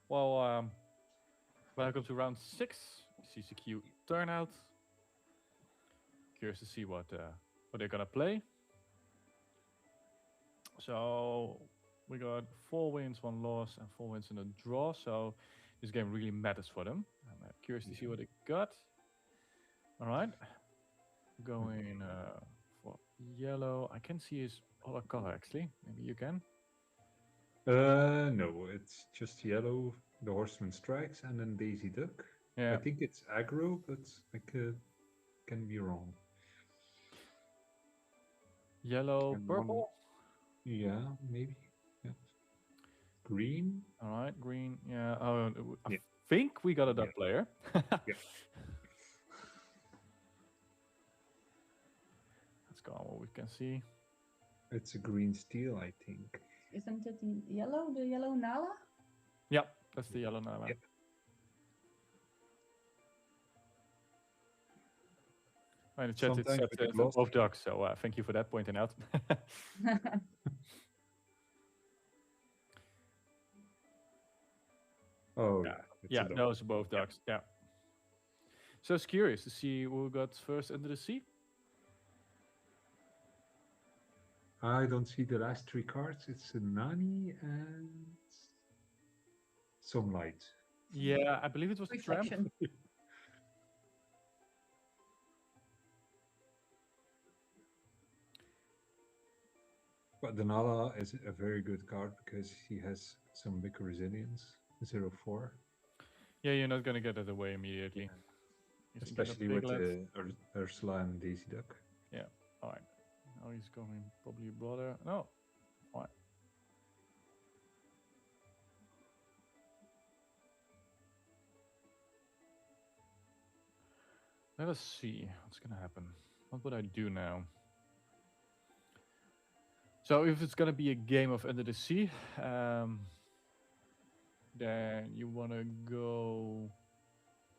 Well, welcome to round 6, CCQ turnout. Curious to see what they're gonna play. So we got 4 wins, 1 loss, and 4 wins and a draw. So this game really matters for them. I'm curious to see what they got. All right. Going for yellow. I can see his other color actually. Maybe you can. No, it's just yellow. The horseman strikes, and then Daisy Duck. Yeah. I think it's aggro, but I can be wrong. Yellow, And purple. Yeah, maybe. Yeah. Green. All right, green. Yeah. Oh, I Yeah. think we got a duck player. Yeah. Let's go on what we can see. It's a green steel, I think. Isn't it the yellow Nala? Yeah, that's the yellow Nala. Yep. In the chat, Sometimes it's we get for lost. both ducks, so thank you for that pointing out. Oh, Yeah. it's Yeah, a dog. those are both ducks. Yeah. So it's curious to see who got first into the sea. I don't see the last three cards. It's a Nani and some light. Yeah, I believe it was the tramp. Reflection. But the Nala is a very good card because he has some big resilience, 0-4. Yeah, you're not gonna get it away immediately. You can get a Especially with piglet. Ursula and Daisy Duck. Yeah. All right. Now he's going probably broader. No. All right. Let us see what's gonna happen. What would I do now? So if it's gonna be a game of Under the Sea, then you wanna go.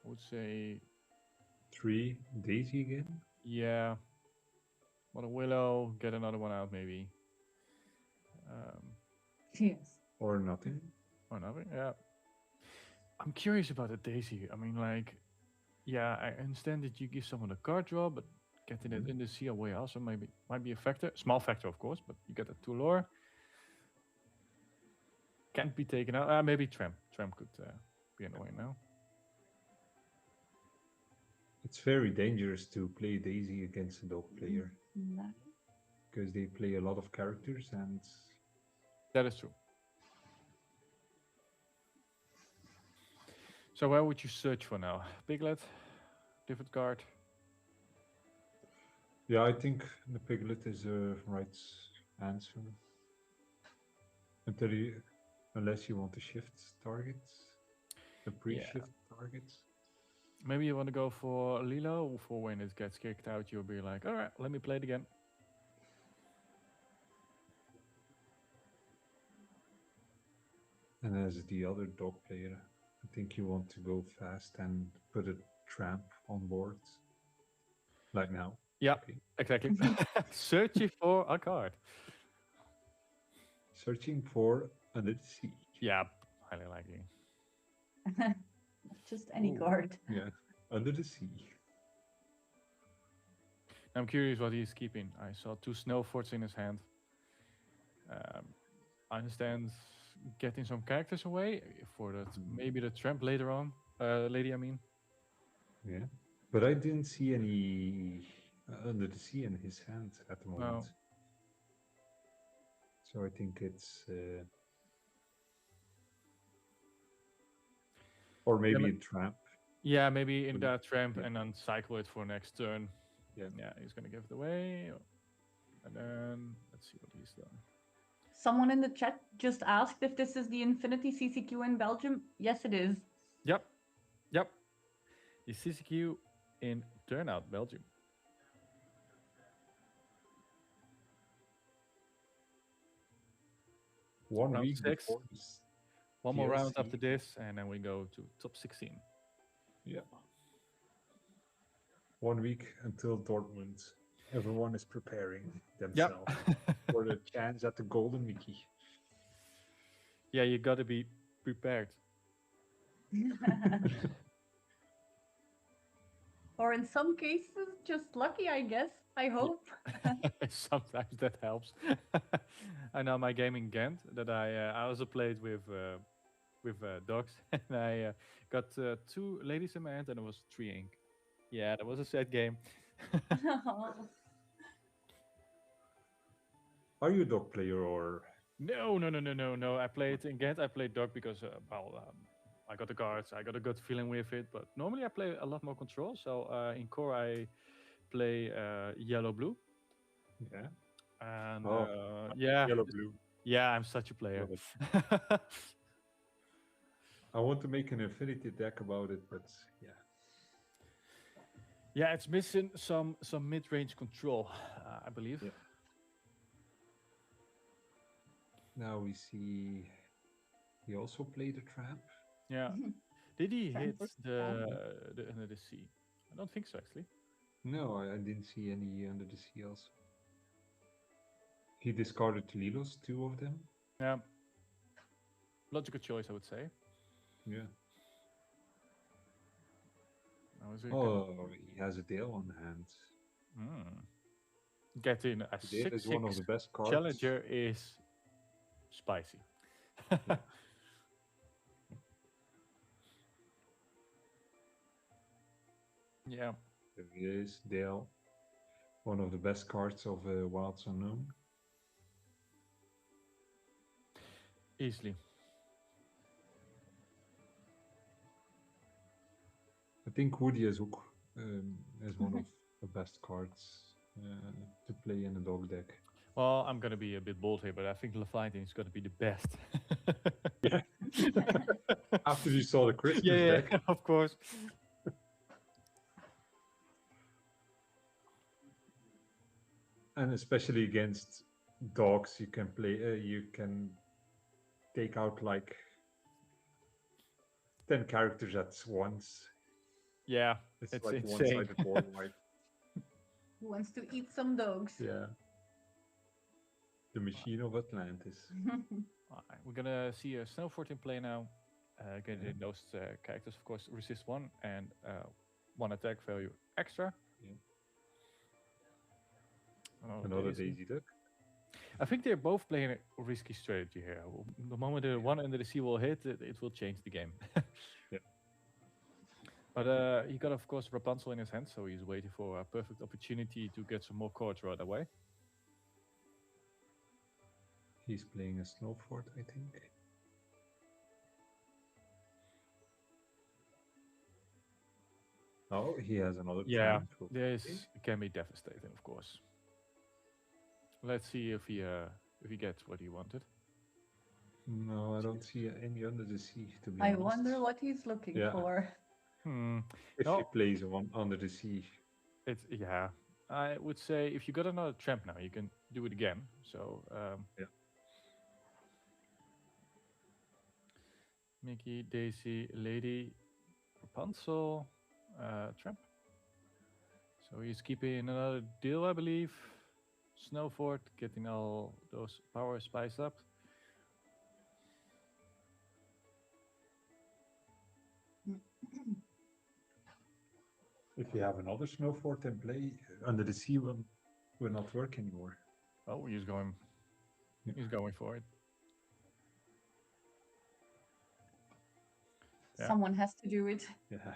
I would say, 3 Daisy again. yeah. Want a willow? Get another one out maybe. Yes. Or nothing. Or nothing. Yeah. I'm curious about the Daisy. I mean, like, yeah, I understand that you give someone a card draw, but getting it in the sea away also maybe might be a factor. Small factor, of course, but you get a 2 lore. Can't be taken out. Maybe Tramp. Tramp could be annoying now. It's very dangerous to play Daisy against a dog player because they play a lot of characters and That is true. So where would you search for now? Piglet? Different card? yeah, I think the Piglet is a right answer. Unless you want to shift targets, the pre-shift targets. Maybe you want to go for Lilo, for when it gets kicked out, you'll be like, all right, let me play it again. And as the other dog player, I think you want to go fast and put a tramp on board. Like now. Yeah, Okay. exactly. Searching for a card. Searching for Under the Sea. Yeah, highly likely. Just any Ooh. card. Yeah, Under the Sea. I'm curious what he's keeping. I saw 2 snow forts in his hand. I understand getting some characters away for that. Maybe the tramp later on. Lady, I mean. Yeah, but I didn't see any Under the Sea in his hand at the moment. No. So I think it's... or maybe a tramp. Yeah, maybe in Would- that tramp yeah. and then cycle it for next turn. Yeah. Yeah, he's gonna give it away. And then let's see what he's done. Someone in the chat just asked if this is the Infinity CCQ in Belgium. Yes, it is. Yep. Yep. The CCQ in Turnout, Belgium. One Round week 6. before this One more round DLC. after this, and then we go to top 16. Yeah. 1 week until Dortmund. Everyone is preparing themselves for the chance at the Golden Mickey. Yeah, you gotta be prepared. Or in some cases, just lucky, I guess. I hope. Sometimes that helps. I know my game in Ghent that I also played with dogs, and I got 2 ladies in my hand, and it was 3 ink. Yeah, that was a sad game. Are you a dog player or? No. I played in Ghent. I played dog because I got the cards. I got a good feeling with it. But normally I play a lot more control. So in core I play yellow blue. Yeah. And yeah, yellow blue. Yeah, I'm such a player. I want to make an affinity deck about it, but yeah. Yeah, it's missing some mid-range control, I believe. Yeah. Now we see he also played a trap. Yeah. Did he Trap hit was the under the sea? I don't think so, actually. No, I didn't see any under the sea also. He discarded Lilos, 2 of them. Yeah. Logical choice, I would say. Yeah. He has a Dale on hand. Getting a Dale is one of the best cards. Challenger is spicy. Yeah. There he is, Dale. One of the best cards of Wilds Unknown. Easily. I think Woody is one of the best cards to play in a dog deck. Well, I'm going to be a bit bold here, but I think Leviathan is going to be the best. Yeah. After you saw the Christmas deck. Of course. And especially against dogs, you can play. You can take out like 10 characters at once. Yeah, it's it's like insane. one-sided board wipe. Who wants to eat some dogs? Yeah. The machine of Atlantis. We're gonna see a Snowfort in play now. Getting those characters, of course, resist 1 and 1 attack value extra. Yeah. Another Daisy Duck. I think they're both playing a risky strategy here. The moment the one under the sea will hit, it will change the game. Yeah. But he got, of course, Rapunzel in his hand, so he's waiting for a perfect opportunity to get some more cards right away. He's playing a Snowfort, I think. Oh, he has another. Yeah, this can be devastating, of course. Let's see if he gets what he wanted. No, I don't see any under the sea, to be I honest. wonder what he's looking for. If he plays one under the sea. Yeah. I would say if you got another tramp now, you can do it again. So yeah. Mickey, Daisy, Lady, Rapunzel, tramp. So he's keeping another deal, I believe. Snowfort, getting all those power spiced up. If you have another Snowfort in play, under the sea will not work anymore. Oh, he's going for it. Yeah. Someone has to do it. Yeah.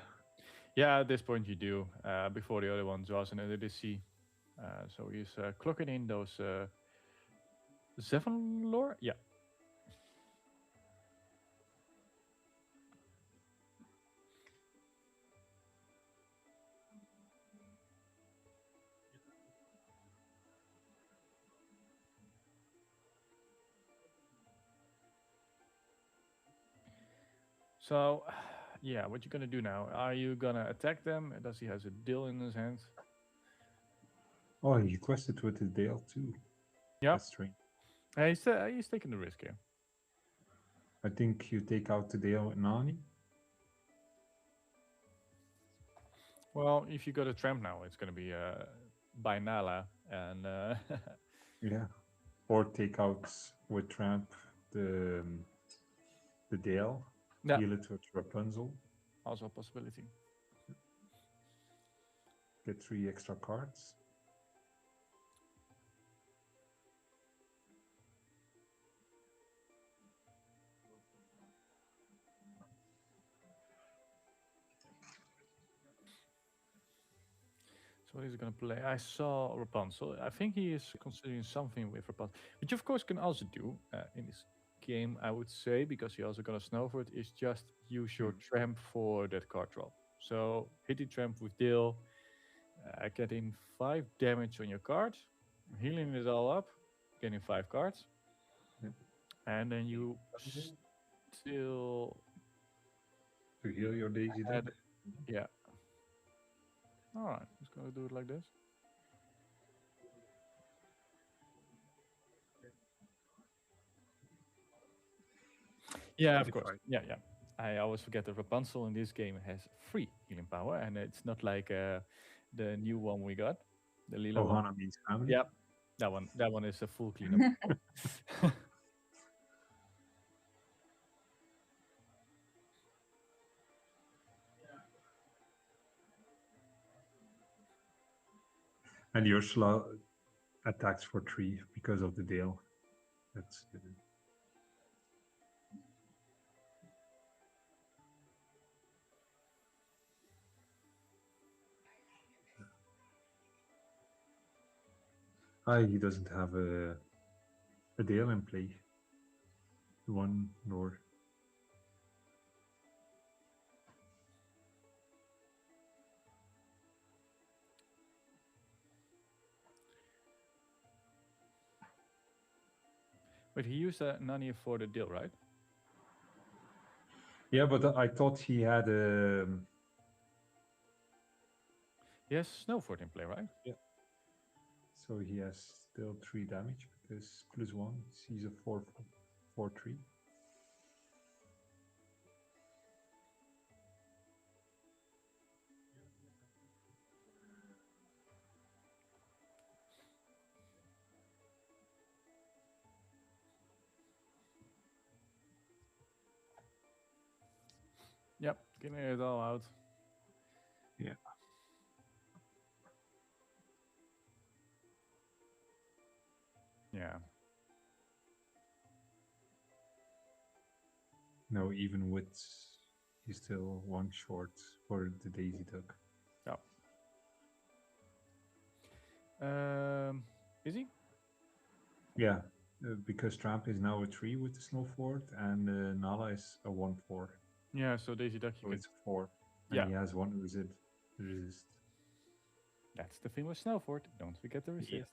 Yeah, at this point you do. Before the other one draws an under the sea. So he's clocking in those 7 lore? Yeah. So, yeah, what you gonna do now? Are you gonna attack them? Does he has a deal in his hand? Oh, he quested with his Dale too. Yeah. That's strange. He's taking the risk here. I think you take out the Dale with Nani. Well, if you got a tramp now, it's gonna be by Nala and yeah, or take out with Tramp the Dale. Yeah. Heal it with Rapunzel. Also a possibility. Get 3 extra cards. So So he's going to play. I saw Rapunzel. I think he is considering something with Rapunzel, which of course can also do in this game. I would say because he also got a Snowford is just use your tramp for that card drop. So hit the tramp with Dale, getting 5 damage on your card, healing it all up, getting 5 cards, and then you still to heal your Daisy Duck. Yeah. All right, just gonna do it like this. Yeah, of course. Yeah. I always forget that Rapunzel in this game has 3 healing power, and it's not like the new one we got, the Lila one. Ohana means family. Yeah, that one is a full cleanup. And Ursula attacks for 3 because of the Dale. That's he doesn't have a Dale in play. One nor. But he used a Nani for the deal, right? Yeah, but I thought he had He has Snowford in play, right? Yeah. So he has still 3 damage because +1 sees a 4/3. Yep, getting it all out. Yeah. Yeah. No, even with he's still 1 short for the Daisy Duck. Yeah. Is he? Yeah, because Tramp is now a 3 with the Snowford, and Nala is a 1/4. Yeah, so Daisy Duck, So it's 4. And Yeah. he has 1 resist. That's the thing with Snowford. Don't forget the resist.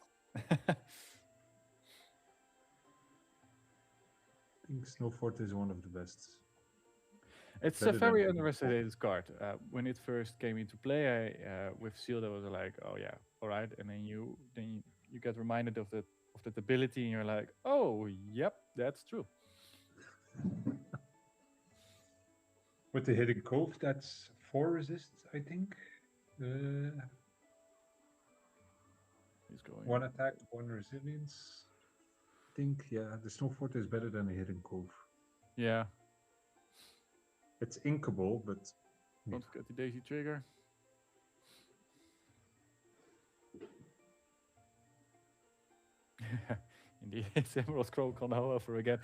I think Snowford is one of the best. It's Better a than very Snowford. underestimated card. When it first came into play, with Sealed, I was like, oh yeah, all right. And then you get reminded of that ability, and you're like, oh yep, that's true. With the Hidden Cove, that's 4 resist, I think. He's going 1 attack, 1 resilience. I think, yeah, the Snowfort is better than the Hidden Cove. Yeah. It's inkable, but... Don't forget the Daisy trigger. Indeed, it's Emerald Scroll on over again.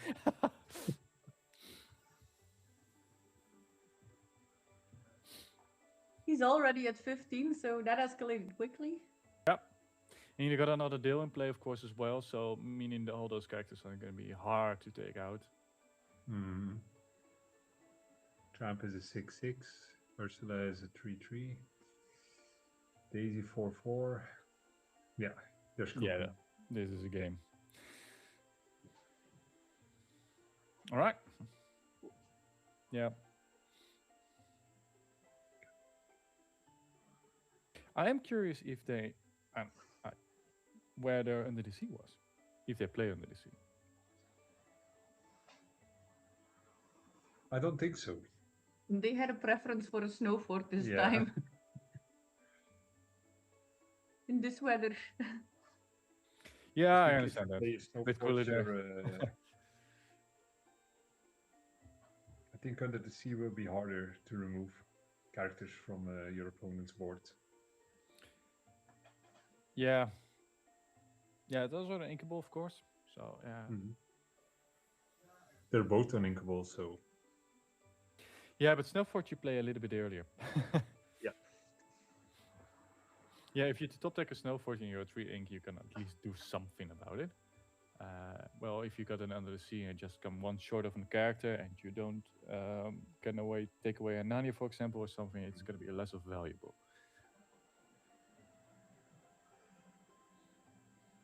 He's already at 15, so that escalated quickly. Yep. And you got another deal in play, of course, as well. So meaning that all those characters are going to be hard to take out. Tramp is a 6/6. Ursula is a 3/3. Daisy 4/4. Yeah, there's cooking. Yeah, this is a game. All right. Yeah. I am curious if they, where their Under the Sea was, if they play Under the Sea. I don't think so. They had a preference for a Snowfort this Yeah. time. In this weather. Yeah, I think understand if that. they Bit Snowforts cooler there. are, I think Under the Sea will be harder to remove characters from your opponent's board. Yeah. Yeah, those are the inkable, of course. So, yeah. They're both uninkable, so... Yeah, but Snowfort you play a little bit earlier. Yeah. Yeah, if you top deck a Snowforge and you're 3 ink, you can at least do something about it. Well, if you got an Under the Sea and just come one short of a character and you don't take away a Nania, for example, or something, it's going to be less of valuable.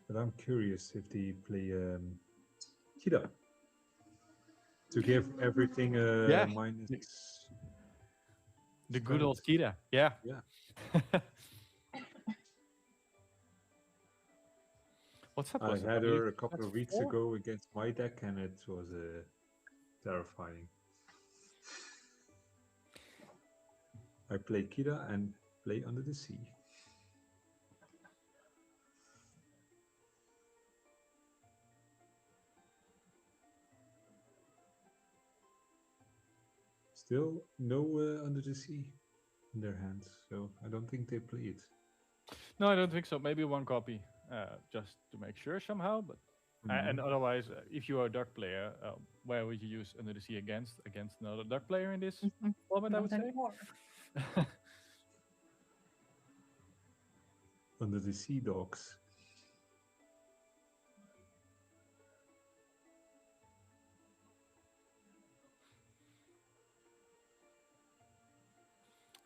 But I'm curious if they play Kida to give everything a Yeah. minus. The good old strength. Kida, yeah. Yeah. What's up? I was it? had believe her a couple that's of weeks 4? ago against my deck, and it was terrifying. I play Kida and play Under the Sea. Still no Under the Sea in their hands, so I don't think they play it. No, I don't think so. Maybe one copy, just to make sure somehow. But and otherwise, if you are a dark player, where would you use Under the Sea against another dark player in this format? I would Not say. anymore. Under the Sea Dogs.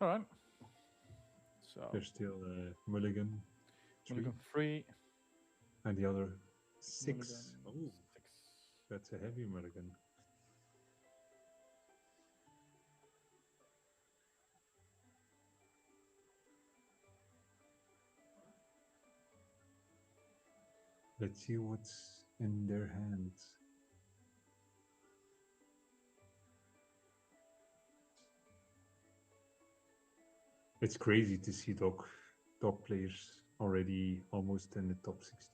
All right. So There's still Mulligan, Mulligan 3, and the other 6. Mulligan Oh, 6. that's a heavy Mulligan. Let's see what's in their hands. It's crazy to see dog players already almost in the top 60.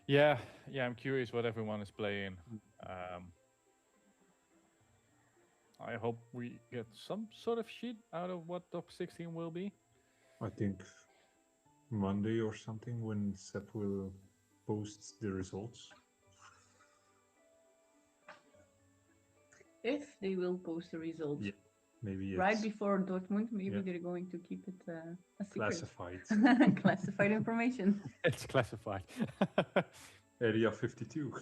Yeah, I'm curious what everyone is playing. I hope we get some sort of sheet out of what top 16 will be. I think Monday or something when Sepp will post the results. If they will post the results. Yeah, maybe Right it's before Dortmund, maybe yeah. they're going to keep it a secret. classified. Classified information. It's classified. Area 52.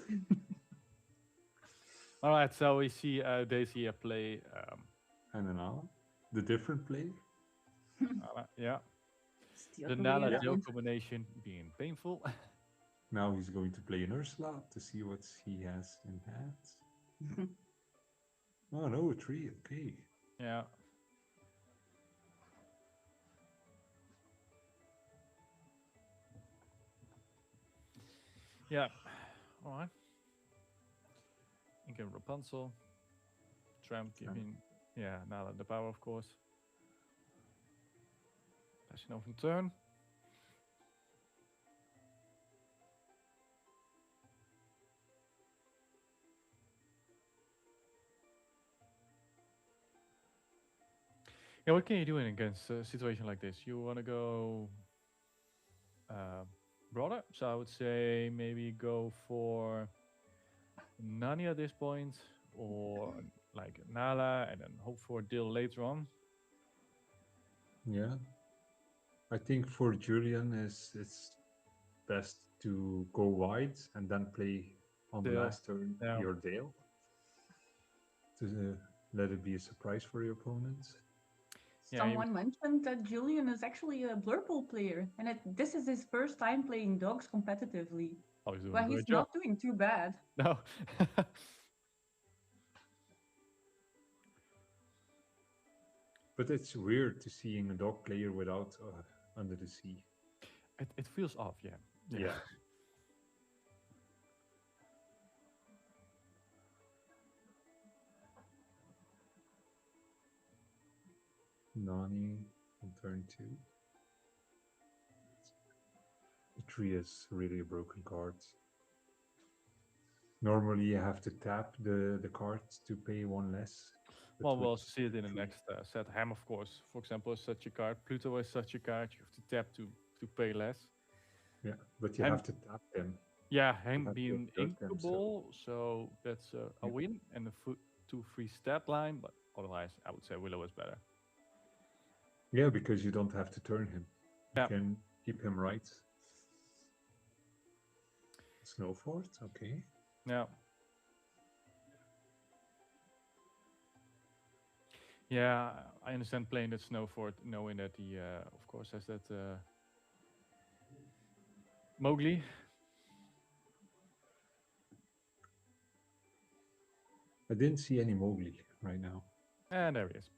All right, so we see Daisy play. And then the different play. Yeah. Still The the Nala way Joe around. combination being painful. Now he's going to play an Ursula to see what he has in hand. Oh no, a 3, okay. Yeah. Yeah. All right. Again, Rapunzel. Tramp giving, Nala the power, of course. Passing over turn. Yeah, what can you do in against a situation like this? You want to go broader, so I would say maybe go for Nani at this point, or like Nala, and then hope for a deal later on. Yeah. I think for Julian it's best to go wide and then play on the Dale, last turn yeah. your Dale. To let it be a surprise for your opponent. Yeah, he Someone mentioned that Julian is actually a Blurple player, and this is his first time playing dogs competitively. Oh, he's doing Well, a he's great job. not doing too bad. No. But it's weird to seeing a dog player without Under the Sea. It feels off, yeah. Yeah. Nani on turn 2. The 3 is really a broken card. Normally you have to tap the cards to pay 1 less. but Well, we'll with see it in the three- next set. Ham, of course, for example, is such a card. Pluto is such a card. You have to tap to pay less. Yeah, but you Ham- have to tap them. Yeah, You him have to being exert them, inkable, so that's a Yeah. win and a 2-3 stat line. But otherwise, I would say Willow is better. Yeah, because you don't have to turn him. You Yeah. can keep him right. Snow fort, okay. Yeah. Yeah, I understand playing that snow fort, knowing that he, of course, has that Mowgli. I didn't see any Mowgli right now. And there he is.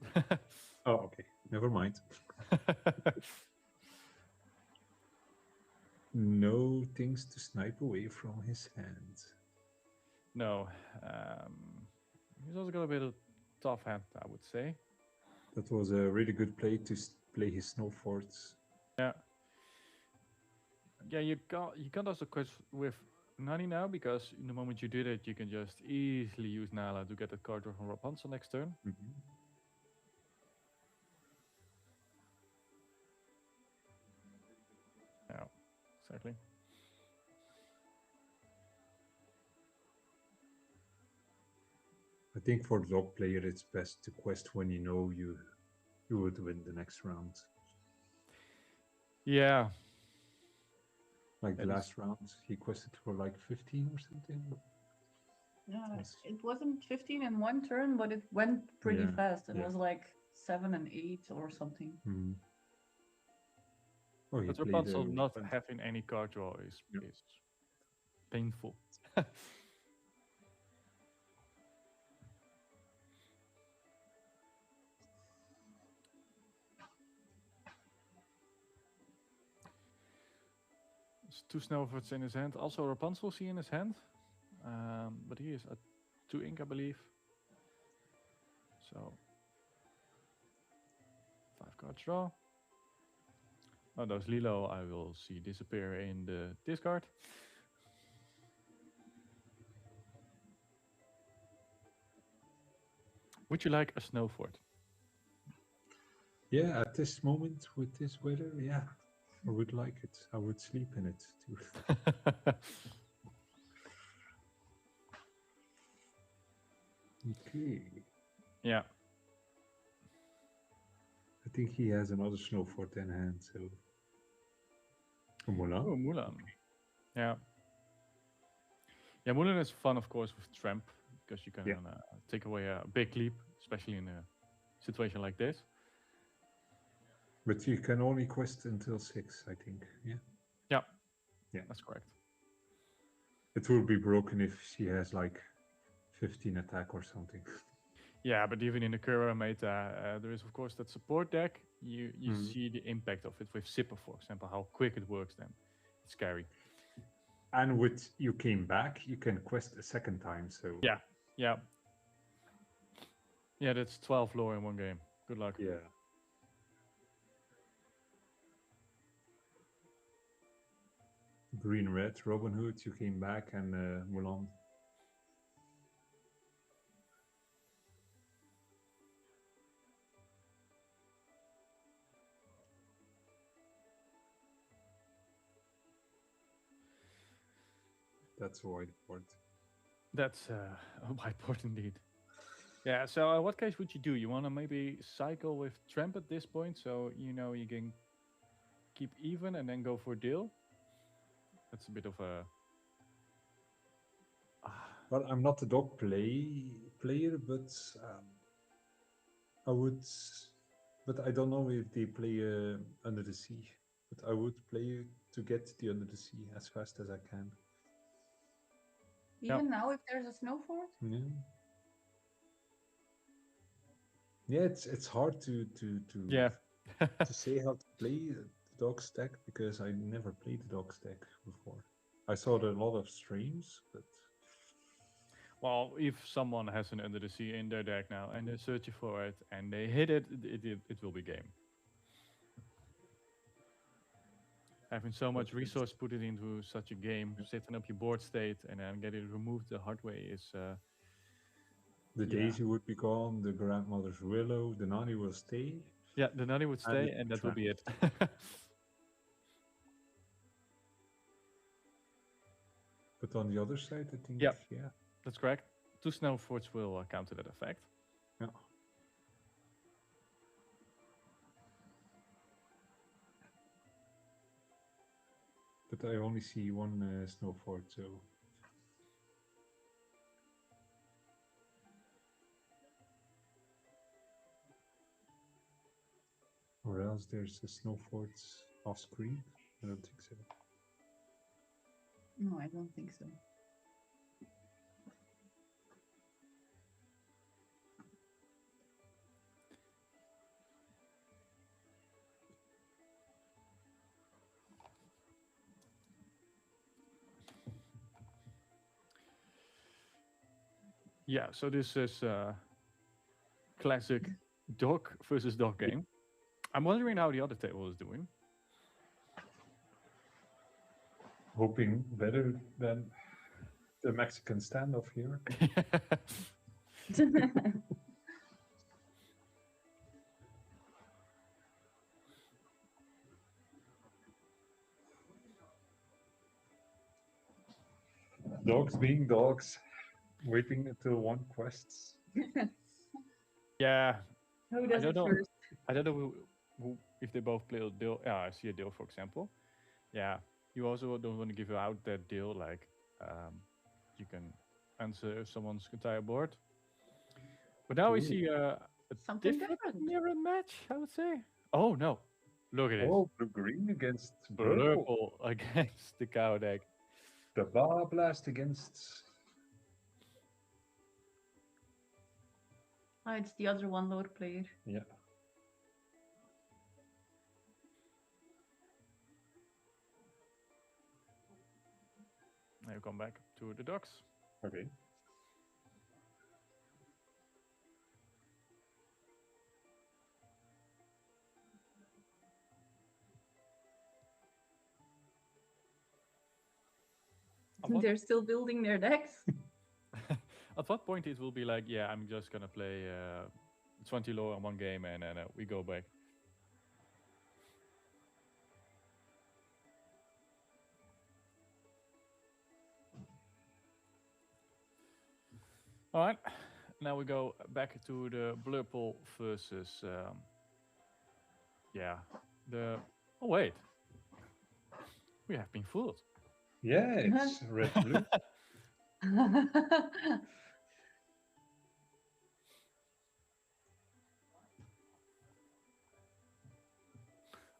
Oh, okay. Never mind. No things to snipe away from his hand. No. He's also got a bit of tough hand, I would say. That was a really good play to play his snow forts. Yeah. Yeah, you can't also quest with Nani now, because in the moment you did it, you can just easily use Nala to get that card from Rapunzel next turn. Mm-hmm. Yeah, exactly. I think for the dog player, it's best to quest when you know you would win the next round. Yeah. Like the That is- last round, he quested for like 15 or something. Yeah, Yes. it wasn't 15 in one turn, but it went pretty Yeah, fast. It yeah. was like 7 and 8 or something. Mm-hmm. Oh, he But played Rapunzel not Rapunzel. having any card draw is painful. It's 2 Snowforts in his hand. Also Rapunzel see in his hand. But he is at 2 ink, I believe. So 5 cards draw. Oh, those Lilo I will see disappear in the discard. Would you like a snow fort? Yeah, at this moment with this weather, yeah, I would like it. I would sleep in it too. Okay. Yeah. I think he has another snow fort in hand, so. Mulan. Oh, Mulan. Yeah. Yeah, Mulan is fun, of course, with Tramp, because you can take away a big leap, especially in a situation like this. But you can only quest until 6, I think. Yeah. Yeah. Yeah. That's correct. It will be broken if she has like 15 attack or something. Yeah, but even in the current meta, there is, of course, that support deck. You see the impact of it with Zipper, for example, how quick it works then. It's scary. And with you came back, you can quest a second time, so. Yeah, yeah. Yeah, that's 12 lore in one game. Good luck. Yeah. Green, red, Robin Hood, you came back, and Mulan. That's a whiteboard. That's a whiteboard indeed. Yeah, so what case would you do? You want to maybe cycle with Tramp at this point, so you know you can keep even and then go for deal? That's a bit of a... Well, I'm not a dog player, but I would... But I don't know if they play Under the Sea. But I would play to get the Under the Sea as fast as I can. Even now, if there's a snow fort? Yeah. Yeah, it's hard to to say how to play the dog stack, because I never played the dog stack before. I saw a lot of streams, but Well, if someone has an Under the Sea in their deck now and they're searching for it and they hit it, it will be game. Having so much resource put it into such a game, setting up your board state and then get it removed the hard way is... the Daisy would be gone, the Grandmother's Willow, the Nani will stay. Yeah, the Nani would stay and that will be it. But on the other side, I think, yeah, that's correct. 2 snow forts will counter that effect. Yeah. But I only see one snow fort, so. Or else there's a snow fort off screen. I don't think so. No, I don't think so. Yeah, so this is a classic dog versus dog game. I'm wondering how the other table is doing. Hoping better than the Mexican standoff here. Dogs being dogs, waiting until one quests. Yeah, Who does it know. first? I don't know who if they both play a deal. Yeah, I see a deal, for example. Yeah, you also don't want to give out that deal, like you can answer someone's entire board. But now we see a Something different different. mirror match, I would say. Oh no, look at it. Oh, blue-green against Purple against the cow deck. The Bala Blast against... Oh, it's the other one lower player. Yeah. Now you come back to the dogs. Okay. They're still building their decks. At what point it will be like, yeah, I'm just gonna play 20 low on one game and then we go back. All right, now we go back to the Blurple versus, yeah, the. Oh wait, we have been fooled. Yeah, it's red-blue.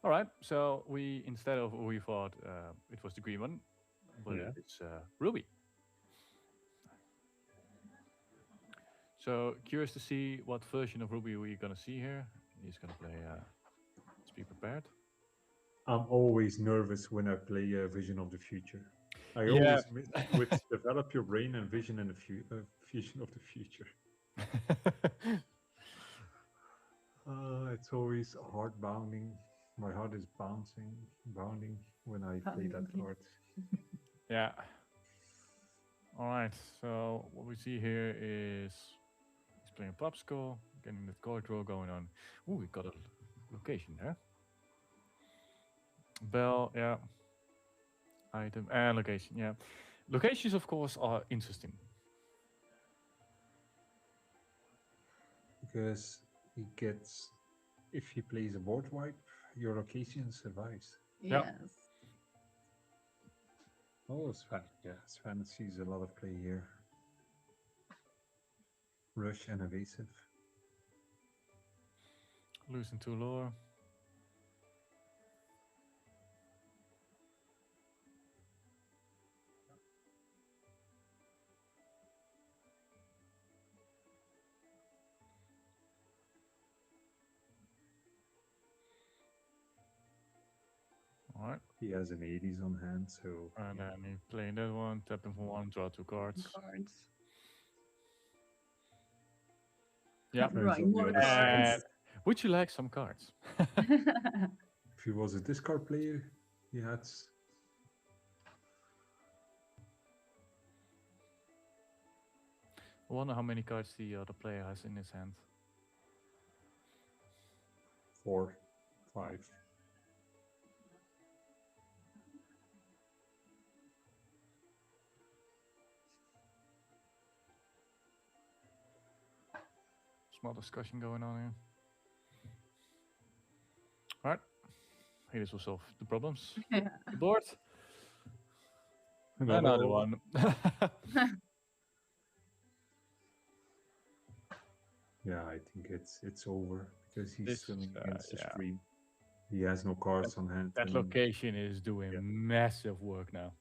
All right, so we thought it was the green one, but Yeah. it's Ruby. So curious to see what version of Ruby we're gonna see here. He's gonna play. Let's be prepared. I'm always nervous when I play Vision of the Future. I Yeah. always with develop your brain and vision and the vision of the future. It's always heart bounding. My heart is bounding when I play that card. Yeah. All right. So what we see here is he's playing Popsicle, getting the card draw going on. Ooh, we got a location there. Bell, yeah. Item and location, yeah. Locations, of course, are interesting. Because he gets, if he plays a board wipe, your location survives. Yep. Yes. Oh, Sven. Yeah, Sven sees a lot of play here. Rush and evasive. Losing 2 lore. All right. He has an 80s on hand, so. And then he playing that one, tap them for 1, draw 2 cards. Yeah. Right, more on the other cards. side. Would you like some cards? If he was a discard player, he had. I wonder how many cards the other player has in his hand. 4, 5. Small discussion going on here. All right. Hey, this will solve the problems. Yeah. The board. Another one. Yeah, I think it's over because he's This, swimming against the yeah. stream. He has no cards on hand. That and- location is doing Yeah. massive work now.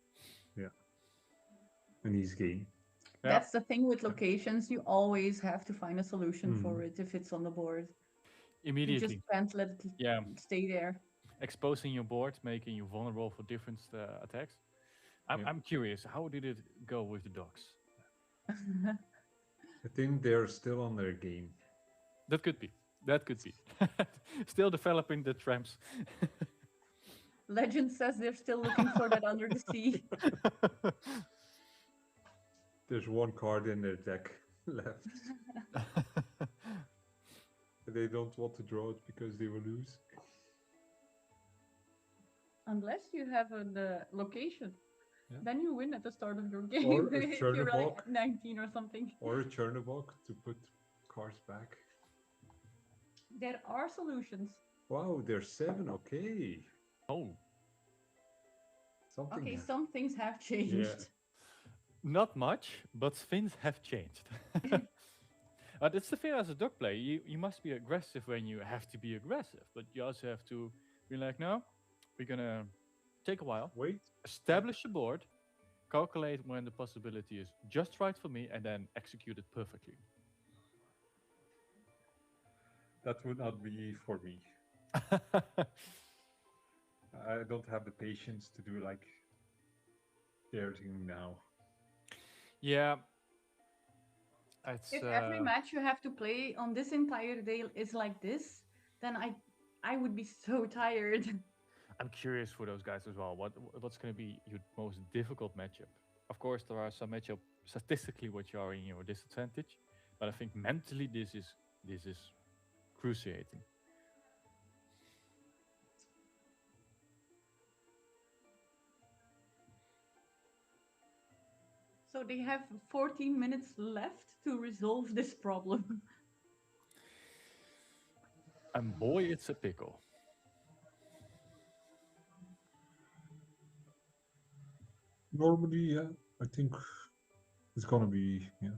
and he's game. Yeah. That's the thing with locations. You always have to find a solution for it if it's on the board. You Immediately. just can't let it Yeah. stay there. Exposing your board, making you vulnerable for different attacks. I'm curious, how did it go with the dogs? I think they're still on their game. That could be. That could be. Still developing the tramps. Legend says they're still looking for that under the sea. There's one card in their deck left. They don't want to draw it because they will lose. Unless you have the location. Yeah. Then you win at the start of your game. Or a if you're like Chernobog. at 19 or something. Or a Chernobog to put cards back. There are solutions. Wow, there's 7. Okay. Oh. Something. Okay, some things have changed. Not much, but things have changed. But it's the fear as a dog player. You must be aggressive when you have to be aggressive, but you also have to be like, no, we're gonna take a while, Wait. establish a board, calculate when the possibility is just right for me, and then execute it perfectly. That would not be for me. I don't have the patience to do like they're doing now. Yeah. It's, If every match you have to play on this entire day is like this, then I would be so tired. I'm curious for those guys as well. What's going to be your most difficult matchup? Of course, there are some matchup statistically which are in your disadvantage, but I think mentally this is cruciating. So they have 14 minutes left to resolve this problem. And boy, it's a pickle. Normally, yeah, I think it's gonna be, yeah.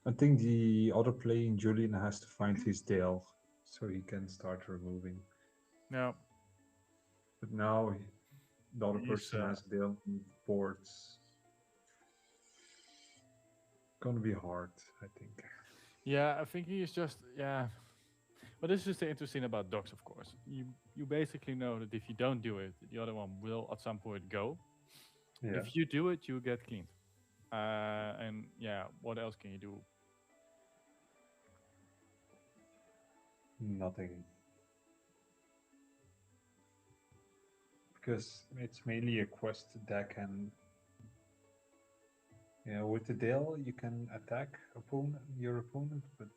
I think the other playing Julian has to find his Dale so he can start removing. No. But now the other He's, person has Dale on boards. Gonna be hard, I think. Yeah, I think he is just, yeah. But this is the interesting about dogs, of course. You basically know that if you don't do it, the other one will at some point go. Yeah. If you do it, you get cleaned. And yeah, what else can you do? Nothing. Because it's mainly a quest deck, and yeah, with the Dale you can attack your opponent, but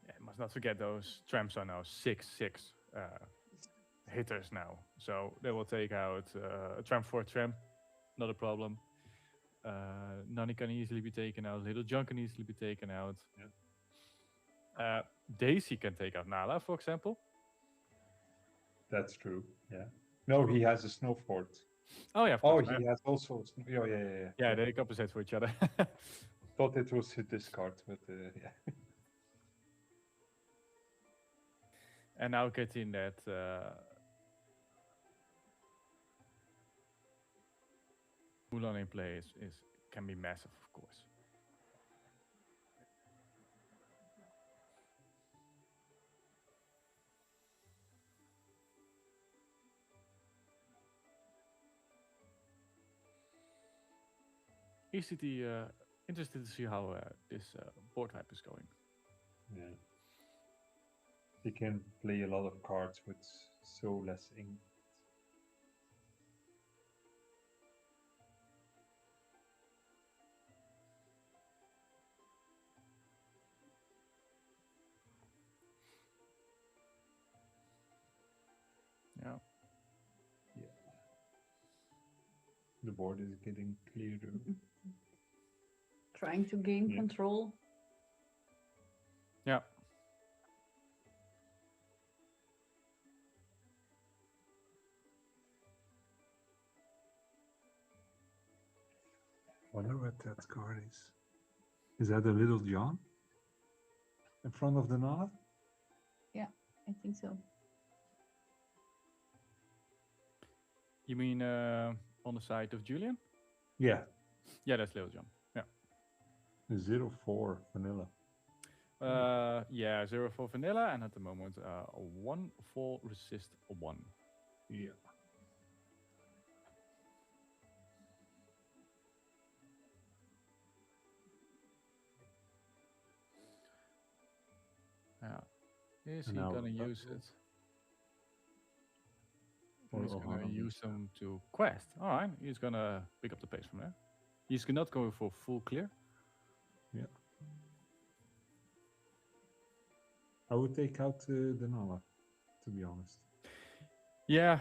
Yeah, must not forget those tramps are now 6/6 hitters now. So they will take out a tramp for a tramp, not a problem. Nani can easily be taken out, Little John can easily be taken out. Yeah. Daisy can take out Nala, for example. that's true. Yeah. No, he has a snow fort. Oh yeah, of Oh, course. he has also. Yeah. Yeah, they compensate for each other. Thought it was a discard, but yeah. And now getting that Mulan in play is can be massive, of course. ECT interested to see how this board wipe is going. Yeah. He can play a lot of cards with so less ink. Yeah. The board is getting clearer. Trying to gain Yeah. control. Yeah. Wonder what that card is. Is that a Little John in front of the Nala? Yeah, I think so. You mean on the side of Julian? Yeah, Yeah, that's Little John. Yeah. 0-4 vanilla. Yeah, 0 for vanilla, and at the moment, 1 for resist 1. Yeah. Yeah. Is And he now gonna that use will- it? Or He's gonna Ohana use needs them to quest. All right, he's gonna pick up the pace from there. He's not going for full clear. Yeah. I would take out the Nala, to be honest. Yeah.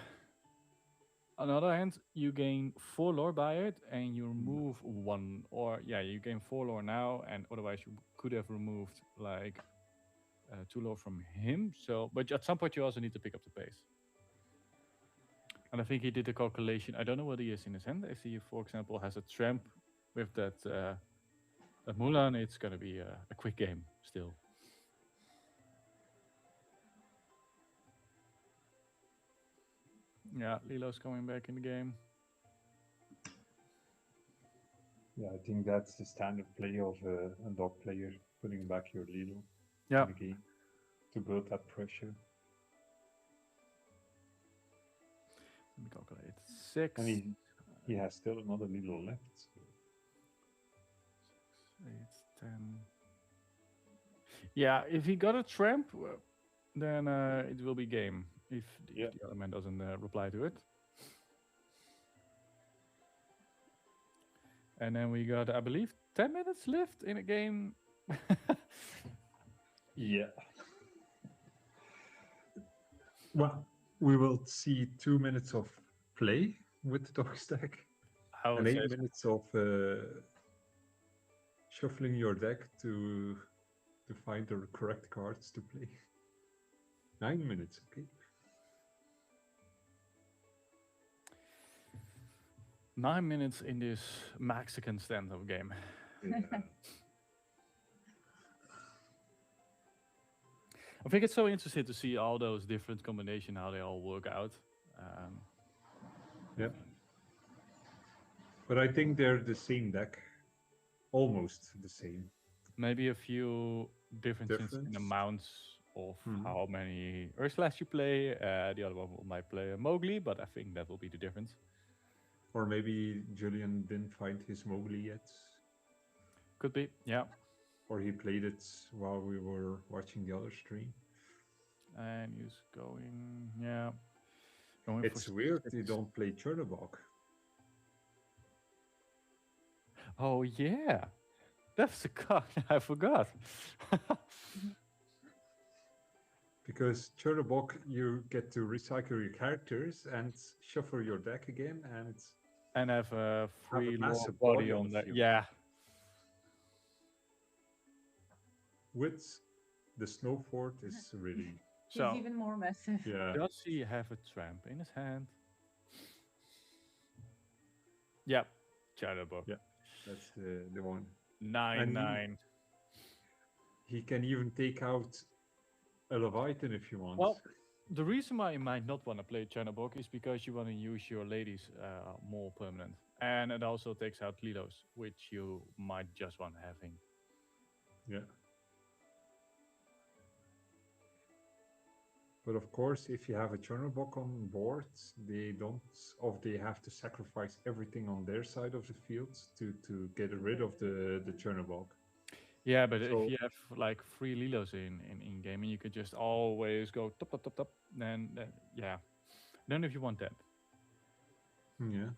On the other hand, you gain 4 lore by it, and you remove 1, or yeah, you gain 4 lore now, and otherwise you could have removed like 2 lore from him. So, but at some point you also need to pick up the pace. And I think he did the calculation. I don't know what he is in his hand. I see, for example, has a tramp with that Mulan. It's gonna be a quick game still. Yeah, Lilo's coming back in the game. Yeah, I think that's the standard play of a dog player, putting back your Lilo Yeah. in the game to build that pressure. Let me calculate. 6. And he has still another Lilo left. So. 8, 10. Yeah, if he got a tramp, then it will be game. If the other man doesn't reply to it. And then we got, I believe, 10 minutes left in a game. Yeah. Well, we will see 2 minutes of play with the dog stack. I would And say 8 minutes of shuffling your deck to find the correct cards to play. 9 minutes, okay. 9 minutes in this Mexican stand-up game. Yeah. I think it's so interesting to see all those different combinations, how they all work out. Yep. But I think they're the same deck. Almost the same. Maybe a few differences in amounts of how many Ursulas you play. The other one might play a Mowgli, but I think that will be the difference. Or maybe Julian didn't find his Mowgli yet. Could be, yeah. Or he played it while we were watching the other stream. And he's going, yeah. Going It's for weird 6. they don't play Chernobog. Oh, yeah. That's the card I forgot. Because Chernobog, you get to recycle your characters and shuffle your deck again, and have a free lore massive body on the that. field. Yeah. With the Snow Fort is really... He's even more massive. Yeah. Does he have a tramp in his hand? Yep. Chernobog. Yeah, that's the one. 9/9. He can even take out a Leviathan if you want. Well, the reason why you might not want to play Chernobog is because you want to use your ladies more permanent. And it also takes out Lilos, which you might just want having. Yeah. But of course, if you have a Chernobog on board, they don't, or they have to sacrifice everything on their side of the field to get rid of the Chernobog. Yeah, but if you have like 3 Lilos in game and you could just always go top, then yeah. I don't know if you want that. Yeah.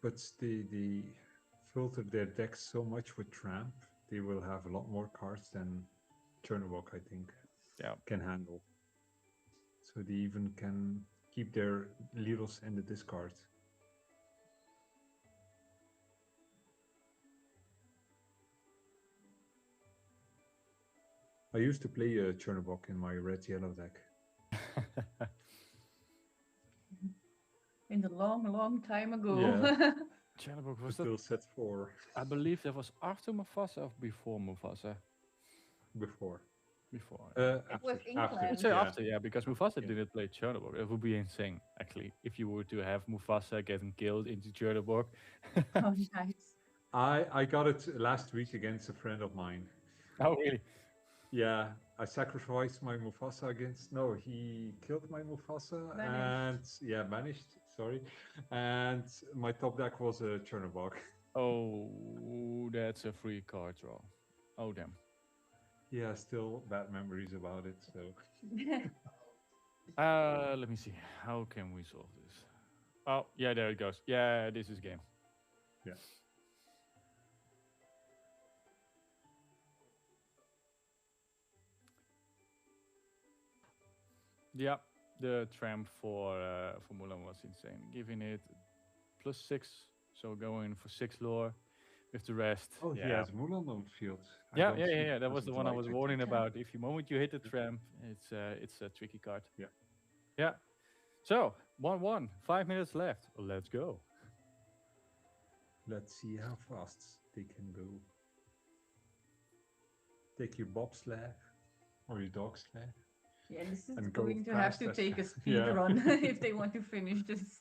But they filter their decks so much with Tramp, they will have a lot more cards than Chernobog, I think, can handle. So they even can keep their Lilos in the discard. I used to play Chernobog in my red-yellow deck. In the long time ago. Yeah. Chernobog was Still that? set 4 I believe that was after Mufasa or before Mufasa. before. Before. Was I'd Inkland. say Yeah. after, yeah, because Mufasa Yeah. didn't play Chernobog. It would be insane, actually, if you were to have Mufasa getting killed into Chernobog. Oh, nice. I got it last week against a friend of mine. Oh, really? Yeah, I sacrificed my Mufasa against. No, he killed my Mufasa Banished. and yeah, banished. Sorry, and my top deck was a Chernobog. Oh, that's a free card draw. Oh, damn. Yeah, still bad memories about it. So Let me see. How can we solve this? Oh, yeah, there it goes. Yeah, this is game. yeah, Yeah, the tramp for Mulan was insane. Giving it +6, so going for 6 lore with the rest. oh, yeah. he has Mulan on field. I Yeah, don't yeah, see yeah, it yeah. That as was a the one I dry, was think. warning about. If the moment you hit the tramp, it's a tricky card. Yeah. Yeah. So 1-1, 5 minutes left. Let's go. Let's see how fast they can go. Take your bobsled or your dog sled. Yeah, this is And go going to have fast to as take a fast. speed Yeah. run if they want to finish this.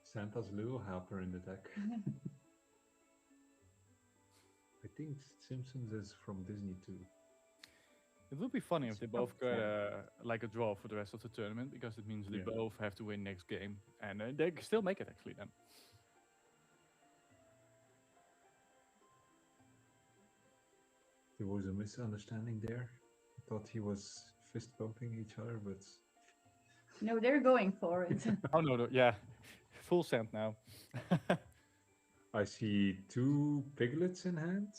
Santa's little helper in the deck. I think Simpsons is from Disney too. It would be funny if they both Oh, got like a draw for the rest of the tournament, because it means they Yeah. both have to win next game, and they can still make it actually then. There was a misunderstanding there. I thought he was fist bumping each other, but No, they're going for it. Oh no, yeah, full send now. I see 2 piglets in hand.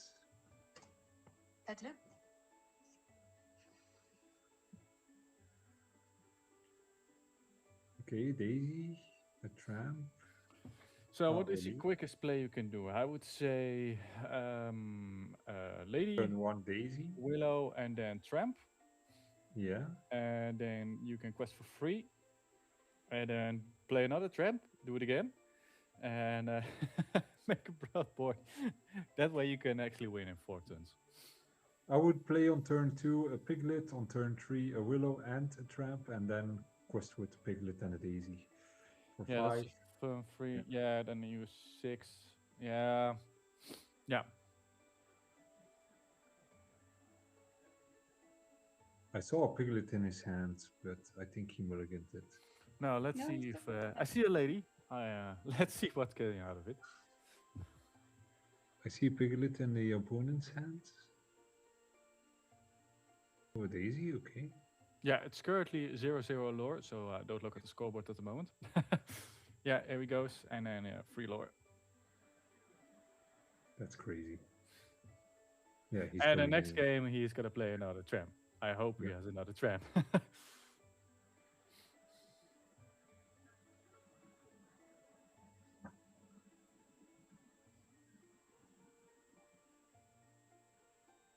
Okay, Daisy, a tramp. So Oh, what is the really? quickest play you can do? I would say Lady, Turn 1 Daisy. Willow, and then Tramp. Yeah. And then you can quest for free. And then play another Tramp, do it again. And make a broad board. That way you can actually win in 4 turns. I would play on turn 2 a piglet, on turn 3 a willow and a tramp, and then quest with a piglet and a daisy. For Yeah, 5. that's turn 3. Yeah, then you use 6. Yeah. Yeah. I saw a piglet in his hand, but I think he mulliganed it. Now let's No, see it's if I see a lady. Let's see what's getting out of it. I see a piglet in the opponent's hand. Oh, a daisy, okay. Yeah, it's currently 0-0 lore, so don't look at the scoreboard at the moment. Yeah, here he goes, and then free lore. That's crazy. Yeah, he's And the going next in. game, he's gonna play another tramp. I hope he Yeah. has another tramp.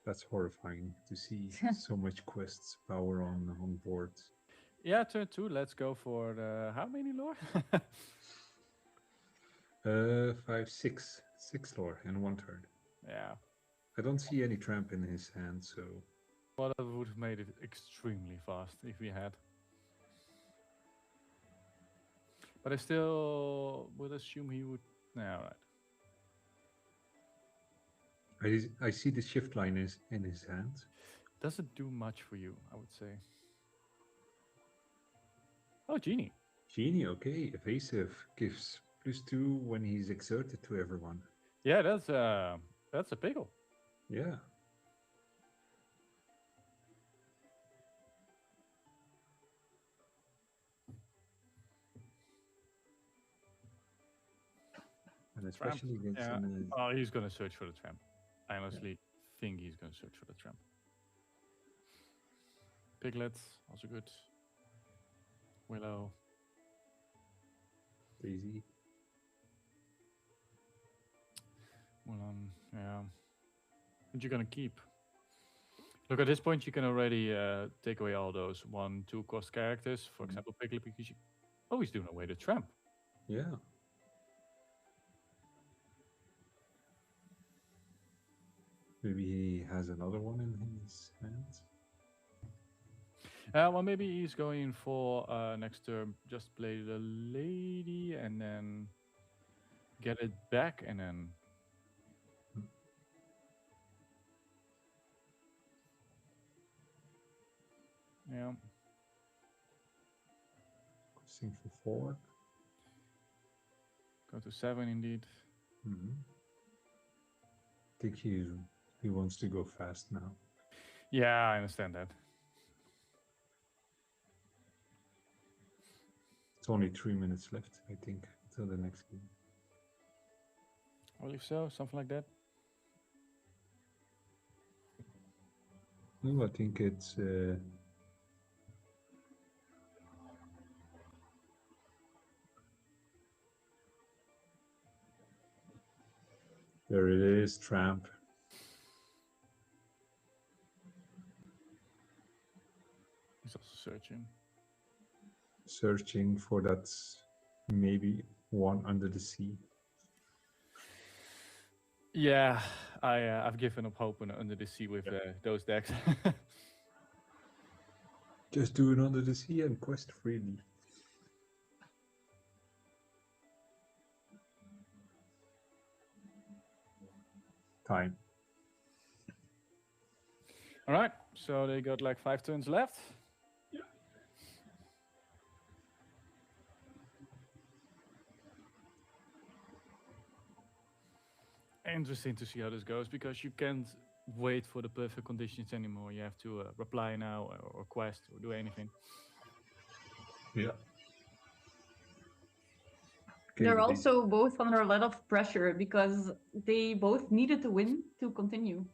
That's horrifying to see so much quests power on board. Yeah, turn 2. Let's go for how many lore? 5, 6. 6 lore in 1 turn. Yeah. I don't see any tramp in his hand, so Well, that would have made it extremely fast if we had. But I still would assume he would. Yeah, all right. I see the shift line is in his hand. Doesn't do much for you, I would say. Oh, Genie. Genie, okay, evasive, gives +2 when he's exerted to everyone. Yeah, that's a pickle. Yeah. And Tramp. especially against Yeah. an, Oh, he's gonna search for the tramp. I honestly think he's gonna search for the tramp. Piglet, also good. Willow. Daisy. Well, yeah. What you gonna keep? Look, at this point, you can already take away all those 1-2 cost characters. For example, Piglet, because you always doing away the tramp. Yeah. Maybe he has another one in his hands. Well, maybe he's going for next turn, just play the lady and then get it back and then. Yeah. Sing for 4. Go to 7 indeed. I think he wants to go fast now. Yeah, I understand that. It's only 3 minutes left, I think, until the next game. I believe so, something like that. No, I think it's there it is, tramp. He's also searching. Searching for that maybe one under the sea. Yeah, I've given up hope on Under the Sea with those decks. Just do it under the sea and quest freely. Time. All right, so they got like 5 turns left. Yeah. Interesting to see how this goes because you can't wait for the perfect conditions anymore. You have to reply now or quest or do anything. Yeah. They're also both under a lot of pressure because they both needed to win to continue.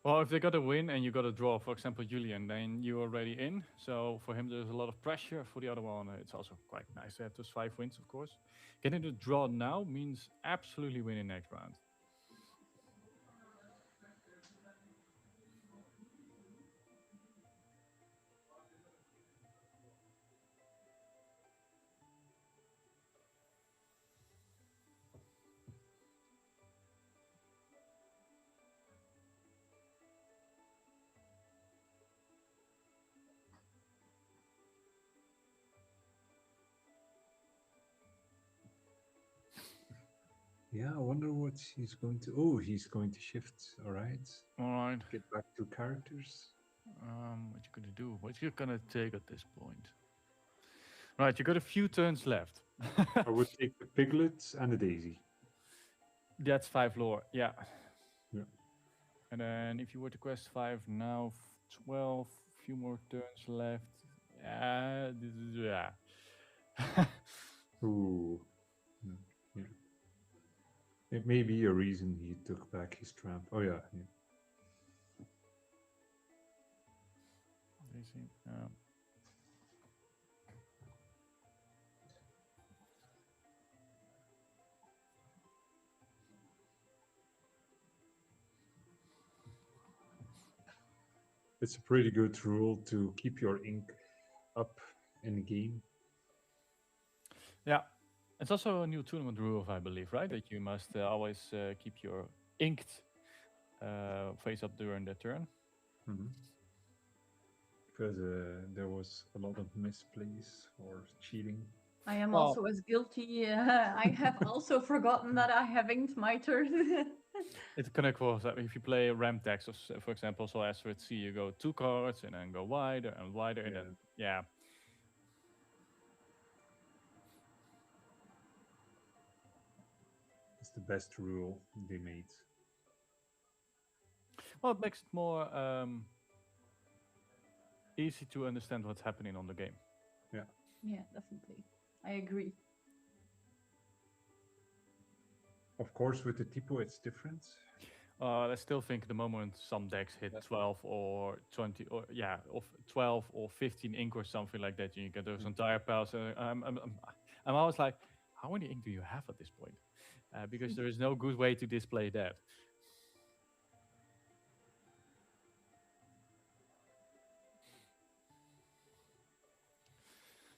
Well, if they got a win and you got a draw, for example, Julian, then you're already in. So for him, there's a lot of pressure. For the other one, it's also quite nice to have those 5 wins, of course. Getting the draw now means absolutely winning next round. Yeah, I wonder what he's going to. Oh, he's going to shift. All right. All right. Get back to characters. What you gonna do? What you gonna take at this point? Right, you got a few turns left. I would take the piglets and the daisy. That's 5 lore, yeah. Yeah. And then if you were to quest 5 now, 12, few more turns left. Yeah. Ooh. Yeah. It may be a reason he took back his tramp. Oh yeah. Daisy, It's a pretty good rule to keep your ink up in the game. Yeah. It's also a new tournament rule, I believe, right? That you must always keep your inked face up during the turn. Because there was a lot of misplays or cheating. I am also as guilty. I have also forgotten that I have inked my turn. It connects with if you play ramp decks, for example, so as with C, you go 2 cards and then go wider and wider, and then, yeah. It's the best rule they made. Well, it makes it more easy to understand what's happening on the game. Yeah. Yeah, definitely. I agree. Of course, with the typo, it's different. I still think the moment some decks hit 12 or 20, or of 12 or 15 ink or something like that, you get those entire piles. I'm always like, how many ink do you have at this point? because there is no good way to display that.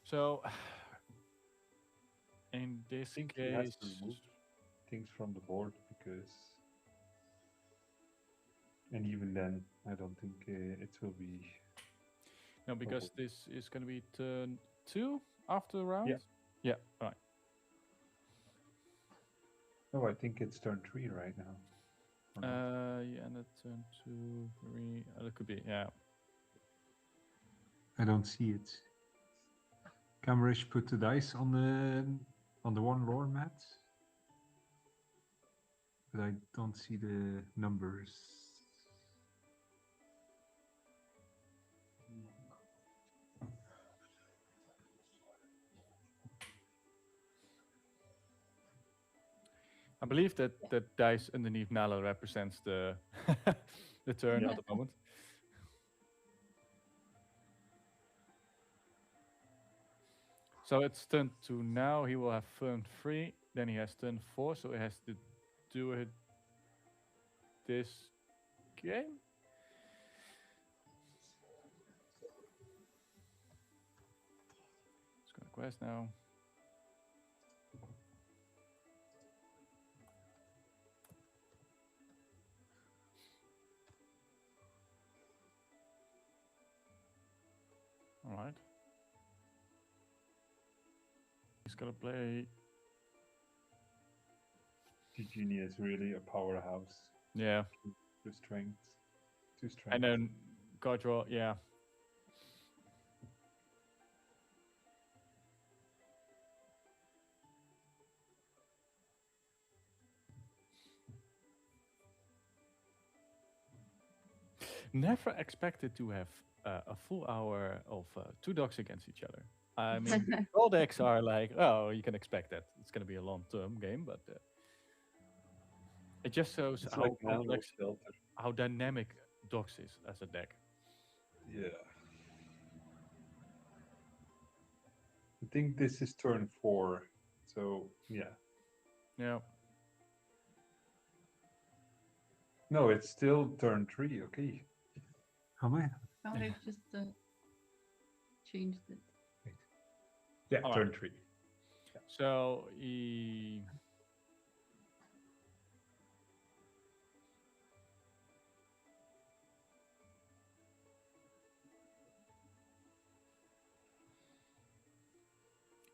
So, in this I think he has case, to remove things from the board because, and even then, I don't think it will be. no, because this is going to be turn 2 after the round. Yeah. Yeah. Right. No, I think it's turn 3 right now. Yeah, and that's turn 2, 3. That could be. Yeah. I don't see it. Camerish put the dice on the one lore mat, but I don't see the numbers. I believe that that dice underneath Nala represents the the turn at the moment. So it's turn 2 now. He will have turn 3. Then he has turn 4. So he has to do it this game. Let's go to quest now. All right. He's gonna play. Genie is really a powerhouse. Yeah. 2 strength. 2 strength. And then card draw. Yeah. Never expected to have a full hour of 2 dogs against each other. I mean, all decks are like, oh, you can expect that. It's going to be a long-term game, but it just shows It's how like complex, Shelter. how dynamic dogs is as a deck. Yeah. I think this is turn 4, so yeah. Yeah. No, it's still turn 3. Okay. How am I? Now they've just changed it. Yeah, All turn right. 3. So he.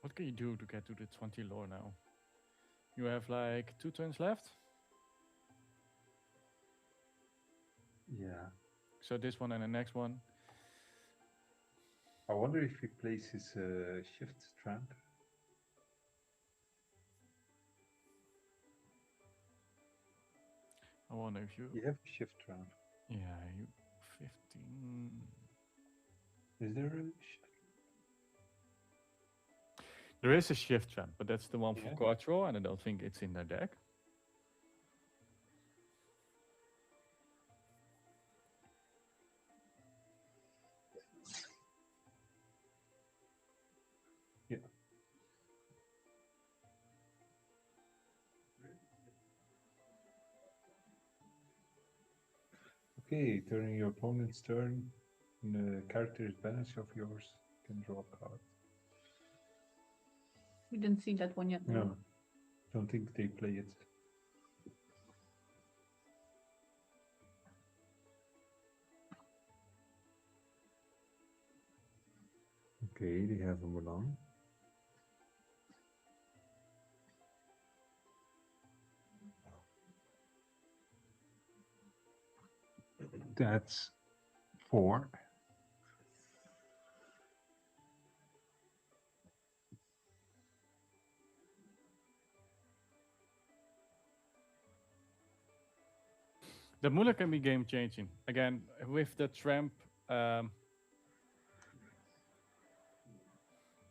What can you do to get to the 20 lore now? You have like 2 turns left. Yeah. So this one and the next one. I wonder if he plays his shift tramp. I wonder if you. You have shift tramp. Yeah, you 15. Is there a There is a shift trap, but that's the one for Yeah. Quattro, and I don't think it's in their deck. Yeah. Okay, during your opponent's turn, when the character is banished of yours, you can draw a card. We didn't see that one yet. No, don't think they play it. Okay, they have a Mulan. That's 4. The Mula can be game changing. Again, with the tramp.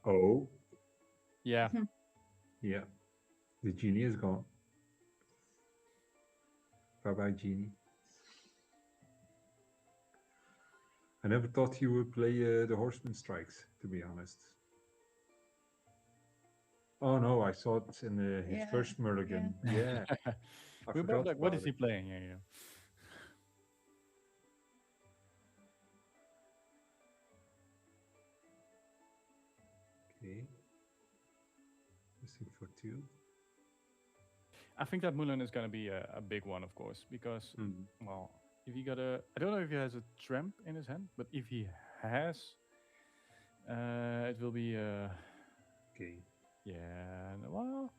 Oh. Yeah. Yeah. The genie is gone. Bye bye, genie. I never thought you would play the Horseman Strikes, to be honest. Oh no, I saw it in his Yeah, first Mulligan. Yeah, I We're both forgot like, what about is he it. playing here? Yeah. Okay. Missing for 2. I think that Mulan is going to be a big one, of course, because, well, if he got a, I don't know if he has a tramp in his hand, but if he has, it will be, Okay. yeah, well,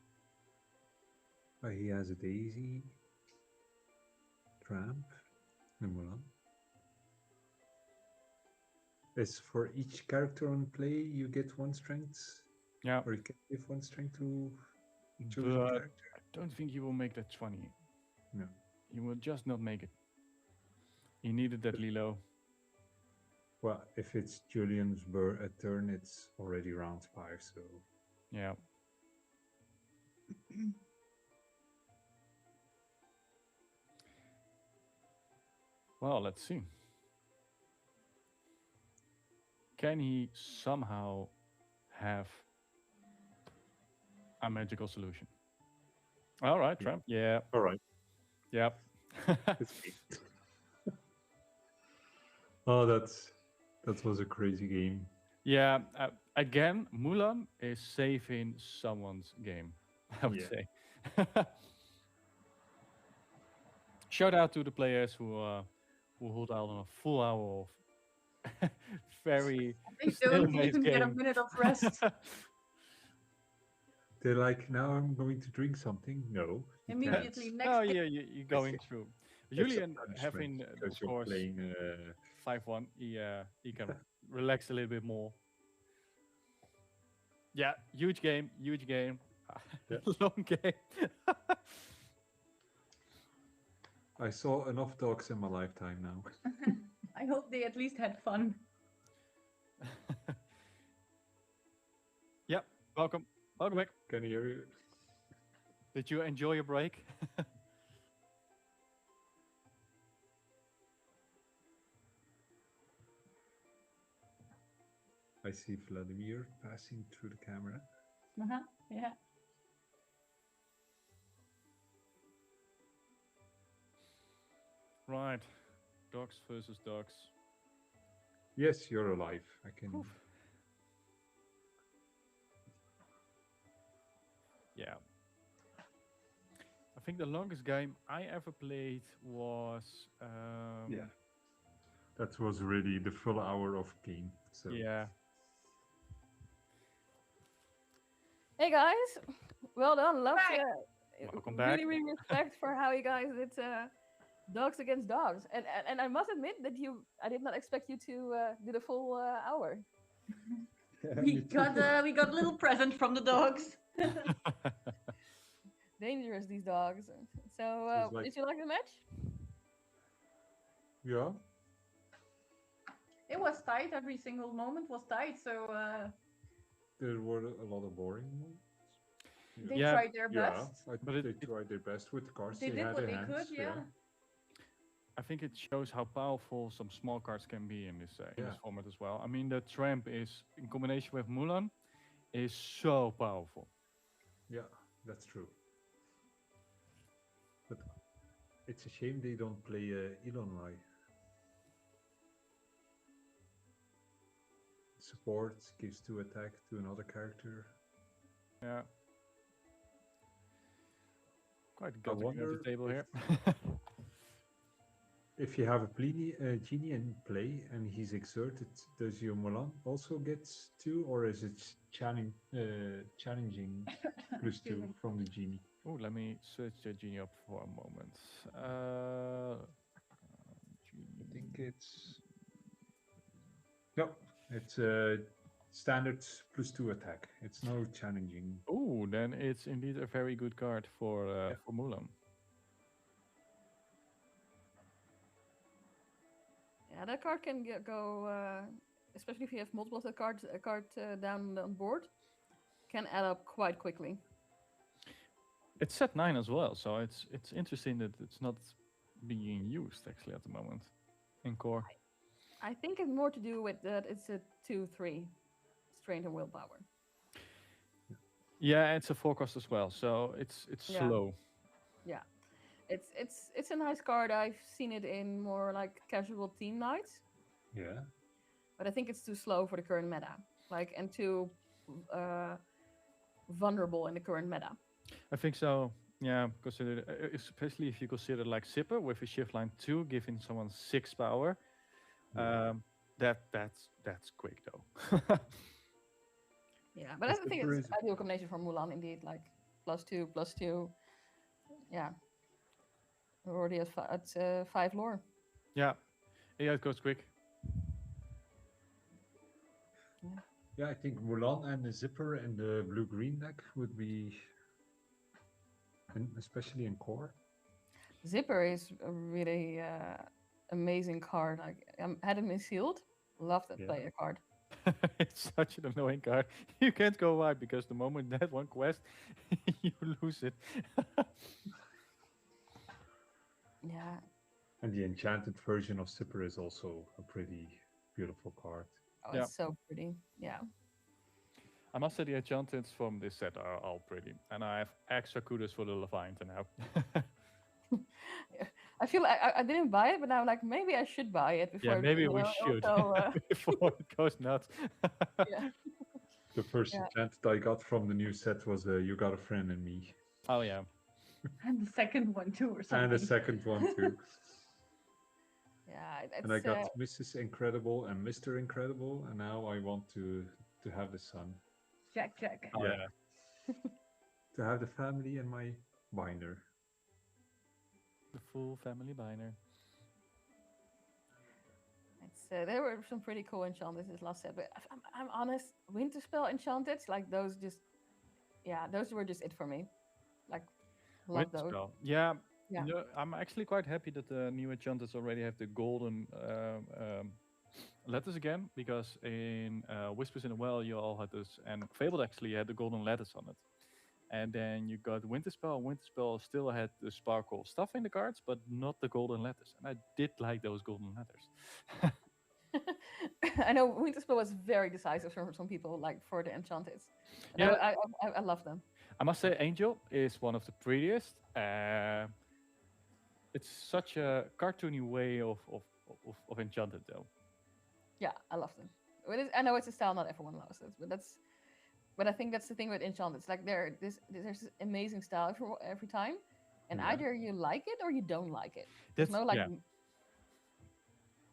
He has a Daisy, Tramp, and Mulan. Is for each character on play you get 1 strength, yeah, or you can give 1 strength to but chosen character. I don't think he will make that 20. No. He will just not make it. He needed that Lilo. Well, if it's Julian's turn, it's already round 5, so Yeah. Well, let's see. Can he somehow have a magical solution? All right, Trump. Yeah. all right. Yep. It's me. Oh, that was a crazy game. Yeah. Again, Mulan is saving someone's game, I would Yeah. say. Shout out to the players who hold out on a full hour of very They don't stalemate even get a game. minute of rest. They're like, now I'm going to drink something. No, you can't. Immediately next Oh day. yeah, you're going through. It's a Julian punishment having, because of you're course, playing. 5-1. He can relax a little bit more. Yeah, huge game, huge game. Yeah. Long game. I saw enough dogs in my lifetime now. I hope they at least had fun. Yep, welcome. Welcome back. Can you hear you? Did you enjoy your break? I see Vladimir passing through the camera. Yeah. Right. Dogs versus dogs. Yes, you're alive. I can. Oof. Yeah. I think the longest game I ever played was Yeah. That was really the full hour of game. So yeah. Hey guys, well done. Love Welcome back. really, really respect for how you guys did dogs against dogs. And I must admit that I did not expect you to do the full hour. We got a little present from the dogs. Dangerous, these dogs. So It's like- did you like the match? Yeah. It was tight. Every single moment was tight. So There were a lot of boring moments. they Yeah, tried their best. But they tried their best with the cards They they did had what in they hands. could. Yeah. I think it shows how powerful some small cards can be in this Yeah. format as well. I mean, the Tramp is, in combination with Mulan, is so powerful. Yeah, that's true. But it's a shame they don't play Illinois. Support gives 2 attack to another character. Yeah. Quite got wonder the table here. If you have a genie in play and he's exerted, does your Mulan also get 2, or is it challenging plus 2 from the genie? Oh, let me search the genie up for a moment. I think it's no, it's standard plus 2 attack. It's no challenging. Oh, then it's indeed a very good card for Mulan. Yeah, that card can go, especially if you have multiple of the cards, a card down on board, can add up quite quickly. It's set 9 as well, so it's interesting that it's not being used actually at the moment in core. I think it's more to do with that it's a 2-3 strength and willpower. Yeah, it's a forecast as well, so it's Yeah. slow. Yeah, it's a nice card. I've seen it in more like casual team nights, Yeah. but I think it's too slow for the current meta. Like, and too vulnerable in the current meta. I think so. Yeah, consider especially if you consider like Zipper with a shift line 2 giving someone 6 power. Yeah. That's quick though. Yeah, but Yes, I think Zipper it's is- ideal combination for Mulan indeed. Like +2/+2. Yeah, we're already at 5 lore. Yeah, it goes quick. Yeah, I think Mulan and the Zipper and the blue-green deck would be, and especially in core. Zipper is a really amazing card. Like, had him in sealed. Love that Yeah. player card. It's such an annoying card. You can't go wide because the moment that one quest, you lose it. Yeah. And the enchanted version of Zipper is also a pretty beautiful card. Oh, Yeah. it's so pretty. Yeah. I must say the enchantments from this set are all pretty, and I have extra kudos for the Leviathan now. I feel like I didn't buy it, but now like maybe I should buy it before. Yeah, maybe you we know, should also, before it goes nuts. yeah. The first Yeah. enchanted I got from the new set was You Got a Friend in Me. Oh yeah. And the second one too, or something. And the second one too. Yeah, it's, And I got Mrs. Incredible and Mr. Incredible, and now I want to have the son. Jack. Oh, Yeah. To have the family in my binder. The full family binder. it's there were some pretty cool enchantments this last set, but I'm honest, Winterspell enchanted, like those just, yeah, those were just it for me. Like, love those. Winterspell. Yeah. Yeah. No, I'm actually quite happy that the new enchantments already have the golden letters again, because in Whispers in the Well you all had this, and Fabled actually had the golden letters on it. And then you got Winterspell. Winterspell still had the sparkle stuff in the cards, but not the golden letters. And I did like those golden letters. I know Winterspell was very decisive for some people, like for the enchanted. And Yeah. I love them. I must say Angel is one of the prettiest. It's such a cartoony way of enchanted though. Yeah, I love them. I know it's a style not everyone loves it, but I think that's the thing with enchantments. Like there's this amazing style every time, and Yeah. either you like it or you don't like it. There's no like. yeah.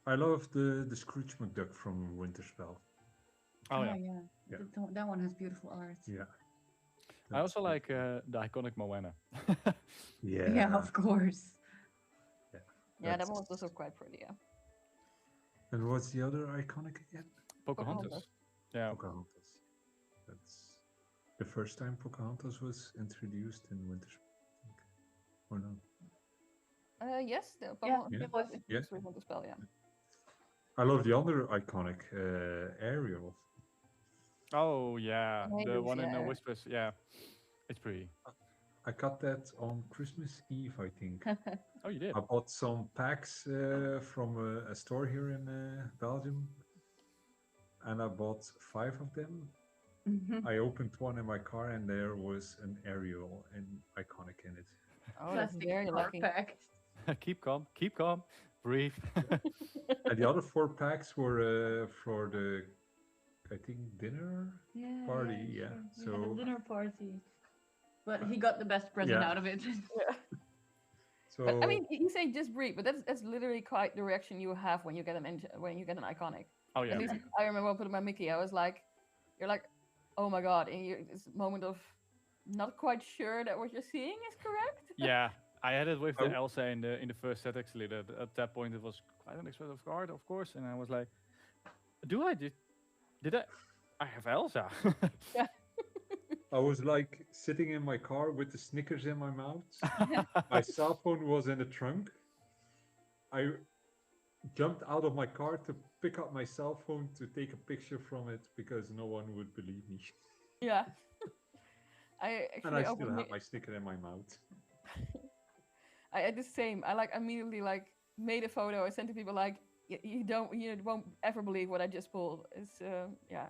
I love the Scrooge McDuck from Winterspell. Oh yeah. yeah. Yeah. That one has beautiful art. Yeah. I also That's like the iconic Moana. Yeah. Yeah, of course. Yeah, that That's- one was also quite pretty. Yeah. And what's the other iconic again? Pocahontas. Pocahontas. Yeah. Pocahontas. That's the first time Pocahontas was introduced in Winterspell, I think. Or no? Yes, the Yeah, Pokemon it was. introduced with Winterspell. Yeah. I love the other iconic Ariel. Oh yeah, the Maybe, one in the yeah. Whispers. Yeah, it's pretty. I got that on Christmas Eve, I think. Oh, you did. I bought some packs from a store here in Belgium, and I bought 5 of them. Mhm. I opened one in my car, and there was an Ariel and iconic in it. Oh, that's Plastic very card lucky. pack. Keep calm, breathe. And the other 4 packs were for the, I think, dinner. Yeah, Party, sure. yeah, We had so- a dinner party. But he got the best present Yeah. out of it. So But I mean, you say just breathe, but that's literally quite the reaction you have when you get when you get an iconic. Oh At yeah. least I remember when I put my Mickey, I was like, you're like, oh my god, and it's a moment of not quite sure that what you're seeing is correct. Yeah, I had it with the Oh. Elsa in the first set actually. That at that point it was quite an expensive card, of course, and I was like, did I have Elsa? I was like sitting in my car with the Snickers in my mouth. My cell phone was in the trunk. I jumped out of my car to pick up my cell phone to take a picture from it because no one would believe me. Yeah. I And actually I still opened have my Snicker in my mouth. I did the same. I like immediately like made a photo. I sent to people like, you won't ever believe what I just pulled. It's yeah.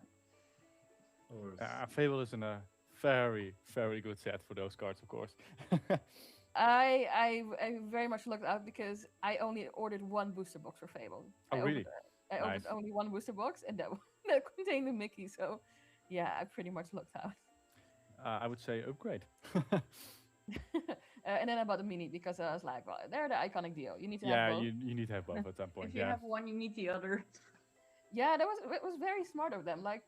Or Fable is a very, very good set for those cards, of course. I very much looked out because I only ordered one booster box for Fable. Oh, really? I opened Nice. only one booster box, and that that contained the Mickey. So, yeah, I pretty much looked out. I would say upgrade. And then I bought the mini because I was like, well, they're the iconic deal. You need to have Yeah, both. you need to have both at some point. If you Yeah. have one, you need the other. Yeah, it was very smart of them. Like,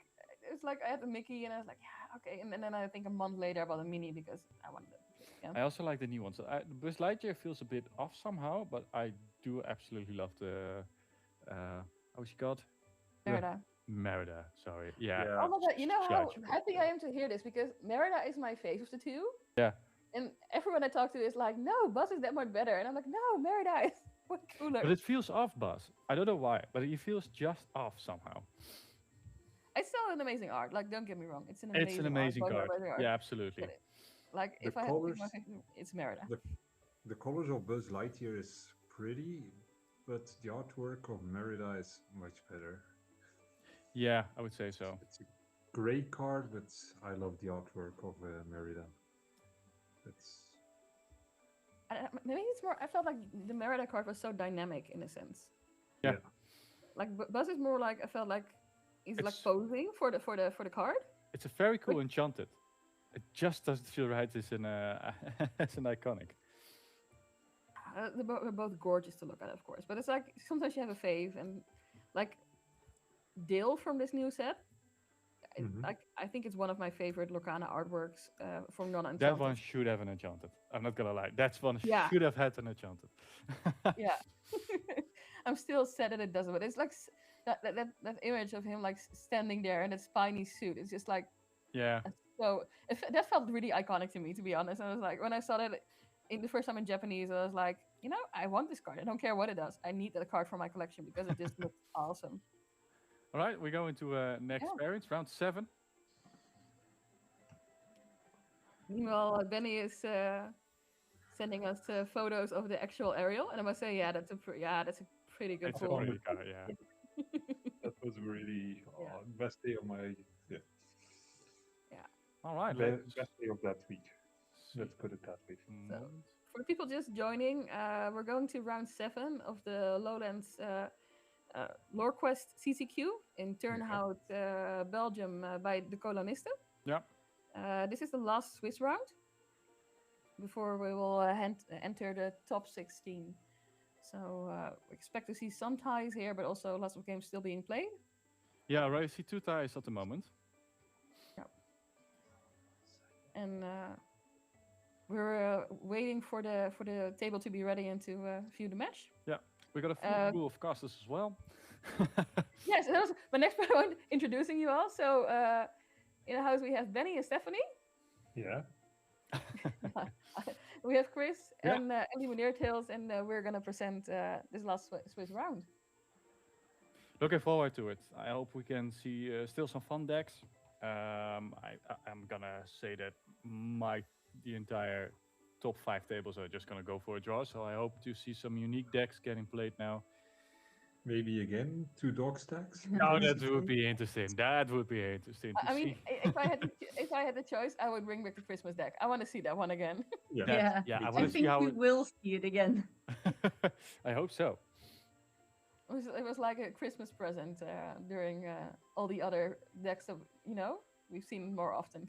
it was like I had the Mickey, and I was like, yeah, okay. And then I think a month later I bought a mini because I wanted it. Yeah. I also like the new ones. The Buzz Lightyear feels a bit off somehow, but I do absolutely love the what's she called? Merida. Merida. Sorry. Yeah. Yeah. Oh my god, you know how Judge. happy I am to hear this because Merida is my fave of the two. Yeah. And everyone I talk to is like, no, Buzz is that much better. And I'm like, no, Merida is way cooler. But it feels off, Buzz. I don't know why, but it feels just off somehow. It's still an amazing art. Like, don't get me wrong. It's an It's an amazing art, card. amazing art. Yeah, absolutely. But like, The if I had to pick colours- my favorite, it's Merida. The colors of Buzz Lightyear is pretty, but the artwork of Merida is much better. Yeah, I would say so. It's a great card, but I love the artwork of Merida. It's Maybe it's more. I felt like the Merida card was so dynamic in a sense. Yeah. Like Buzz is more like I felt like he's like It's- posing for the card. It's a very cool enchanted. It just doesn't feel right as an as an iconic. They're both gorgeous to look at, of course. But it's like sometimes you have a fave, and like Dale from this new set. I think it's one of my favorite Lorcana artworks from non-enchanted. That one should have an enchanted. I'm not gonna lie. That's one Yeah. should have had an enchanted. Yeah. I'm still sad that it doesn't, but it's like that image of him like standing there in that spiny suit. It's just like Yeah. so. That felt really iconic to me, to be honest. I was like, when I saw that in the first time in Japanese, I was like, you know, I want this card. I don't care what it does. I need that card for my collection because it just looks awesome. All right, we go into next Yeah. variants, round 7. Meanwhile, Benny is sending us photos of the actual aerial, and I must say, yeah, that's a pretty good It's a pull. pretty card, yeah. that was really Yeah. best day of my All right, best day of that week. Let's put it that way. For people just joining, we're going to round 7 of the Lowlands Lore Quest CCQ in Turnhout, Belgium, by the Kolonisten. Yeah. This is the last Swiss round before we will enter the top 16. So we expect to see some ties here, but also lots of games still being played. Yeah, I see 2 ties at the moment. And we're waiting for the table to be ready and to view the match. Yeah, we got a full crew of casters as well. Yes, that was my next point, introducing you all. So in the house we have Benny and Stephanie. Yeah. We have Chris Yeah. and IllumineerTales, and we're gonna present this last Swiss round. Looking forward to it. I hope we can see still some fun decks. I'm gonna say that the entire top 5 tables are just gonna go for a draw. So I hope to see some unique decks getting played now. Maybe again 2 dog stacks. Oh, that would be interesting. That would be interesting to I mean, see. if I had the choice, I would bring back the Christmas deck. I want to see that one again. Yeah, I I want to see think how. we will see it again. I hope so. It was like a Christmas present during all the other decks of we've seen more often.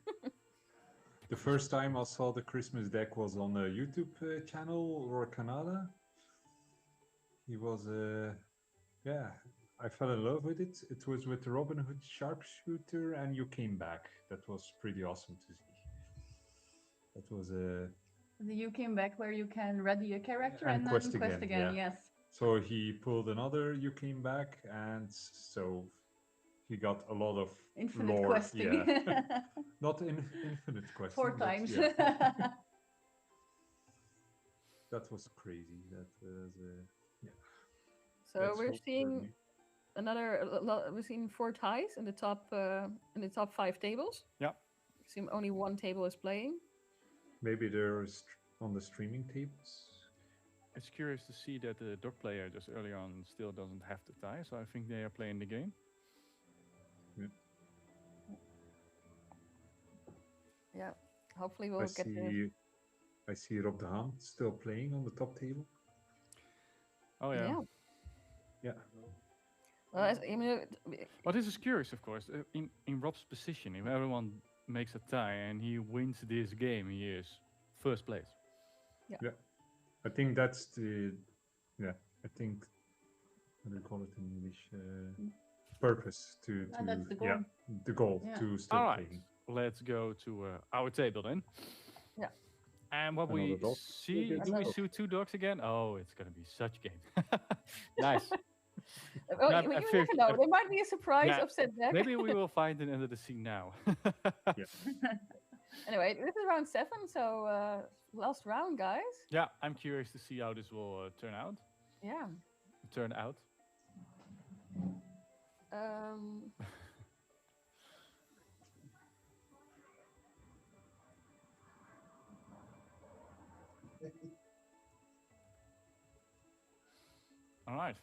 The first time I saw the Christmas deck was on a YouTube channel, Lorcana. He was, I fell in love with it. It was with Robin Hood Sharpshooter, and You Came Back. That was pretty awesome to see. That was You came back where you can ready a character And and then quest quest again, again, yeah. yes. So he pulled another You Came Back, and so he got a lot of Infinite lore. questing. Yeah. Not infinite questing. 4 but times. yeah. That was crazy. That was So Let's we're hope for seeing me. we're seeing 4 ties in the top 5 tables. Yeah. Seem only one table is playing. Maybe they're on the streaming tables. It's curious to see that the dog player just early on still doesn't have the tie, so I think they are playing the game. Yeah. Hopefully we'll I get the see. I see Rob de Haan still playing on the top table. Oh yeah. yeah. Yeah. Well, I mean, Well, this is curious, of course. In Rob's position, if everyone makes a tie and he wins this game, he is first place. Yeah. I think that's the. Yeah. I think. How do you call it in English? Purpose to. that's the Yeah. goal. The goal Yeah. to still All right, playing. let's go to our table then. Yeah. And what Another we dog. see, do we see two dogs again? Oh, it's gonna be such a game. Nice. well, Yeah, you I never figured- know. There might be a surprise Yeah, upset deck. Maybe we will find it under the sea now. Anyway, this is round 7, so last round, guys. Yeah, I'm curious to see how this will turn out. Yeah. Turn out. All right.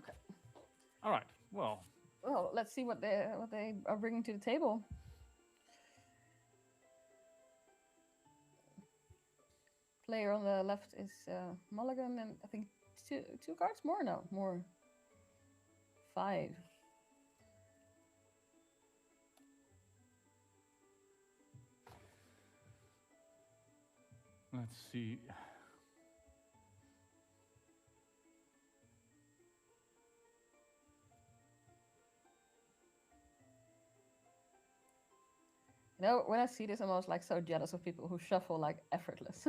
Okay. All right. Well, let's see what they are bringing to the table. Player on the left is Mulligan, and I think two cards more. No, more. 5. let's see. You know, when I see this, I'm almost like so jealous of people who shuffle like effortless.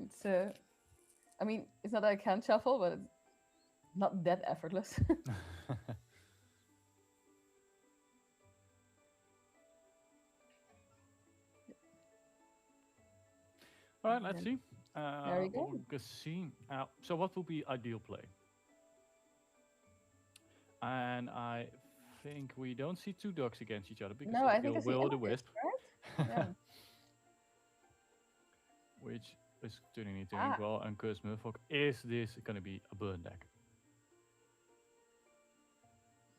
It's I mean, it's not that I can't shuffle, but it's not that effortless. All right, let's see. There we go. We'll see. So what will be ideal play? And I think we don't see two dogs against each other because No, I it's think still I see Will the Amethyst, Wisp, right? Yeah. which is turning well. And Curse Murfolk, is this going to be a burn deck?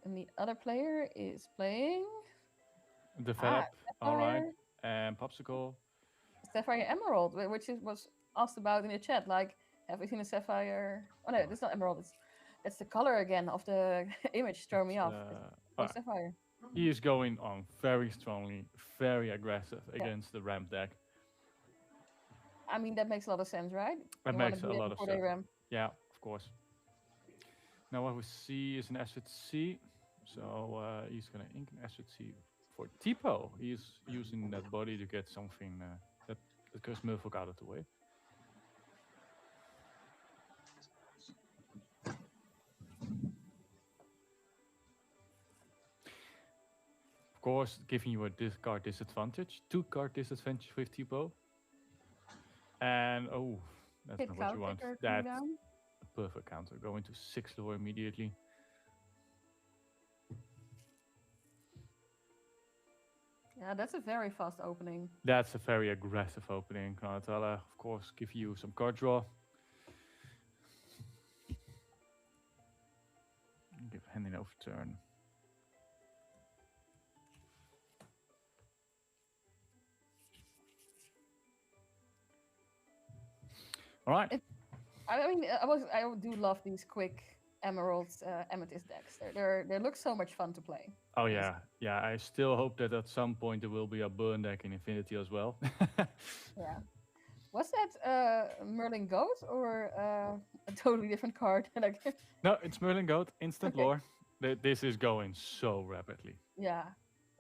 And the other player is playing Develop, all right. Sapphire. And Popsicle. Sapphire Emerald, which was asked about in the chat. Like, have we seen a Sapphire? Oh no, it's not Emerald. It's the color again of the image. Throw me off. It's Sapphire. He is going on very strongly, very aggressive against the ramp deck. I mean, that makes a lot of sense, right? That You wanna makes a beat it lot of before they sense. ramp. Yeah, of course. Now what we see is an Asset C. So he's going to ink an Asset C for Tipo. He's using that body to get something that Curse Murfolk out of the way. Of course, giving you a discard disadvantage. 2-card disadvantage with Tipo. And oh, that's Hit not what you want. counter That's down. a perfect counter. Going to 6 lore immediately. Yeah, that's a very fast opening. That's a very aggressive opening. Kanatala, of course, give you some card draw. Give handing over turn. All right. I mean, I do love these quick emeralds, amethyst decks. They look so much fun to play. Oh yeah, yeah. I still hope that at some point there will be a burn deck in Infinity as well. Yeah. Was that Merlin Goat or a totally different card? No, it's Merlin Goat, instant Okay. lore. This is going so rapidly. Yeah.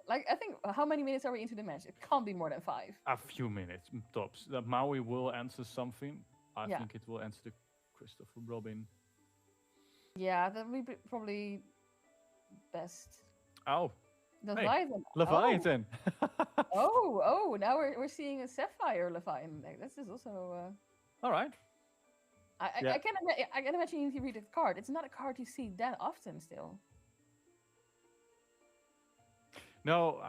Like, I think, how many minutes are we into the match? It can't be more than 5. A few minutes tops. That Maui will answer something. I Yeah. think it will answer the Christopher Robin. Yeah, that would be probably best. Oh, The hey, Leviathan. Leviathan. Oh, now we're seeing a Sapphire Leviathan deck. This is also... All right. Yeah. I can imagine if you read the card. It's not a card you see that often still. No,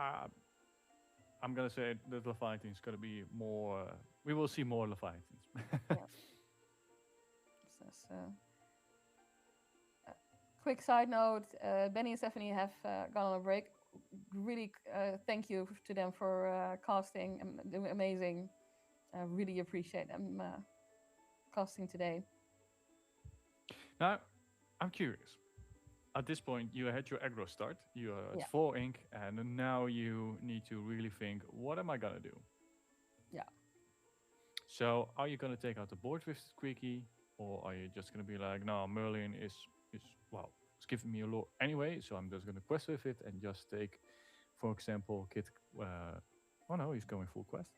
I'm gonna say that Leviathan is gonna be more. We will see more Leviathans. Quick side note: Benny and Stephanie have gone on a break. Really, thank you to them for casting and doing amazing. I really appreciate them casting today. Now, I'm curious. At this point, you had your aggro start. You are at Yeah. 4 ink, and now you need to really think, what am I gonna do? Yeah. So, are you gonna take out the board with Squeaky, or are you just gonna be like, no, Merlin is well, it's giving me a lore anyway, so I'm just gonna quest with it and just take, for example, Kit. Oh no, he's going full quest.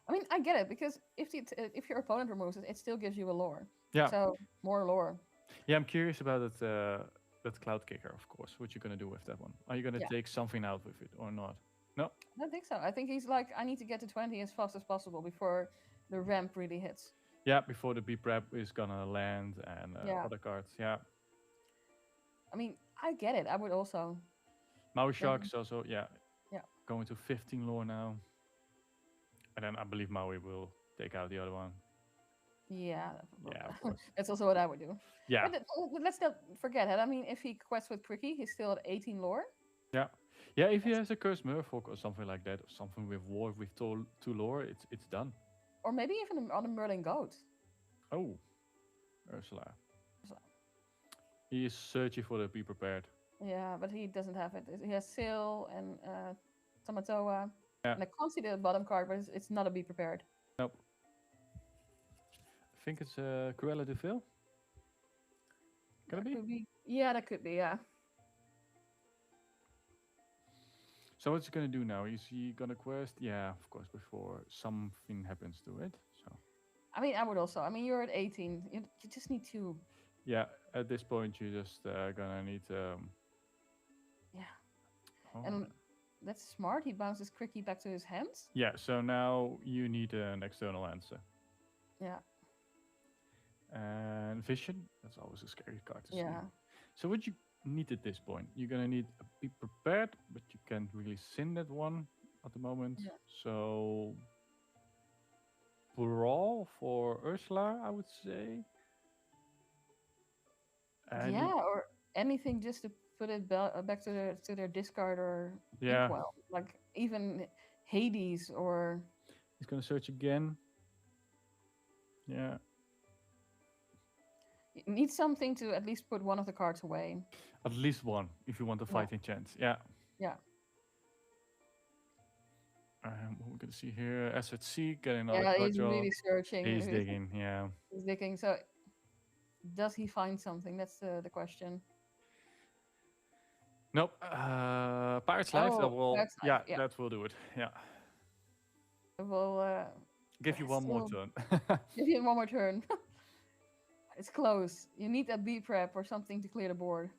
I mean, I get it because if your opponent removes it, it still gives you a lore. Yeah. So more lore. Yeah, I'm curious about that Cloud Kicker, of course. What you gonna do with that one? Are you gonna Yeah. take something out with it or not? No. I don't think so. I think he's like, I need to get to 20 as fast as possible before the ramp really hits. Yeah, before the B prep is gonna land and Yeah. other cards. Yeah. I mean, I get it. I would also. Maui Shark is also Yeah. going to 15 lore now. And then I believe Maui will take out the other one. Yeah. Yeah, of course. That's also what I would do. Yeah. But let's not forget it. I mean, if he quests with Cricky, he's still at 18 lore. Yeah. Yeah, if he has a Cursed Merfolk or something like that, or something with War with 2 lore, it's done. Or maybe even on a Merlin Goat. Oh. Ursula. He is searching for the Be Prepared. Yeah, but he doesn't have it. He has Sail and Tamatoa. Yeah. And I can't see the bottom card, but it's not a Be Prepared. Nope. I think it's Cruella de Vil. Can it be? Could be? Yeah, that could be, yeah. So what's he gonna do now? Is he gonna quest? Yeah, of course, before something happens to it. So I mean, I would also. I mean, you're at 18. You just need 2. yeah, at this point you just gonna need Yeah. oh, And that's smart. He bounces Cricky back to his hands. yeah, so now you need an external answer. Yeah. And Vision, that's always a scary card to Yeah. see. So what you need at this point, you're gonna need a Be Prepared, but you can't really sin that one at the moment. Yeah. So Brawl for Ursula, I would say. And Yeah, or anything just to put it back to their discard or Yeah. Inkwell. Like even Hades or He's gonna search again. Yeah, you need something to at least put one of the cards away. at least one if you want a fighting chance. Yeah. Yeah. What we're gonna see here, Asset C getting another Yeah, card he's draw. really searching. He's digging. Yeah. He's digging. So does he find something? That's the question. Nope. Pirate's Life. That Oh, will. Pirate's Life, Yeah, yeah. that will do it. Yeah. We'll Give you one more still- turn. give you one more turn. It's close. You need a B prep or something to clear the board.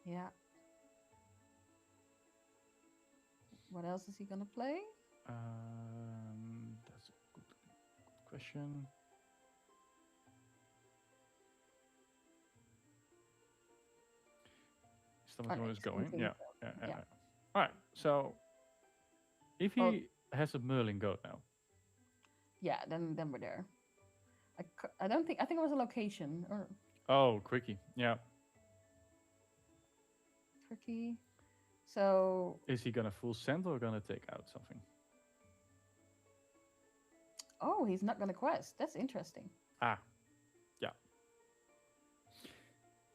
Yeah. What else is he gonna play? That's a good question. Stomach is going. something Yeah. like Yeah. Yeah. Yeah. All right. So if he Oh. has a Merlin goat now. Yeah, then we're there. I don't think. I think it was a location or Oh, Quickie. Yeah. tricky. So Is he gonna full send or gonna take out something? oh, he's not gonna quest. That's interesting. Ah. Yeah.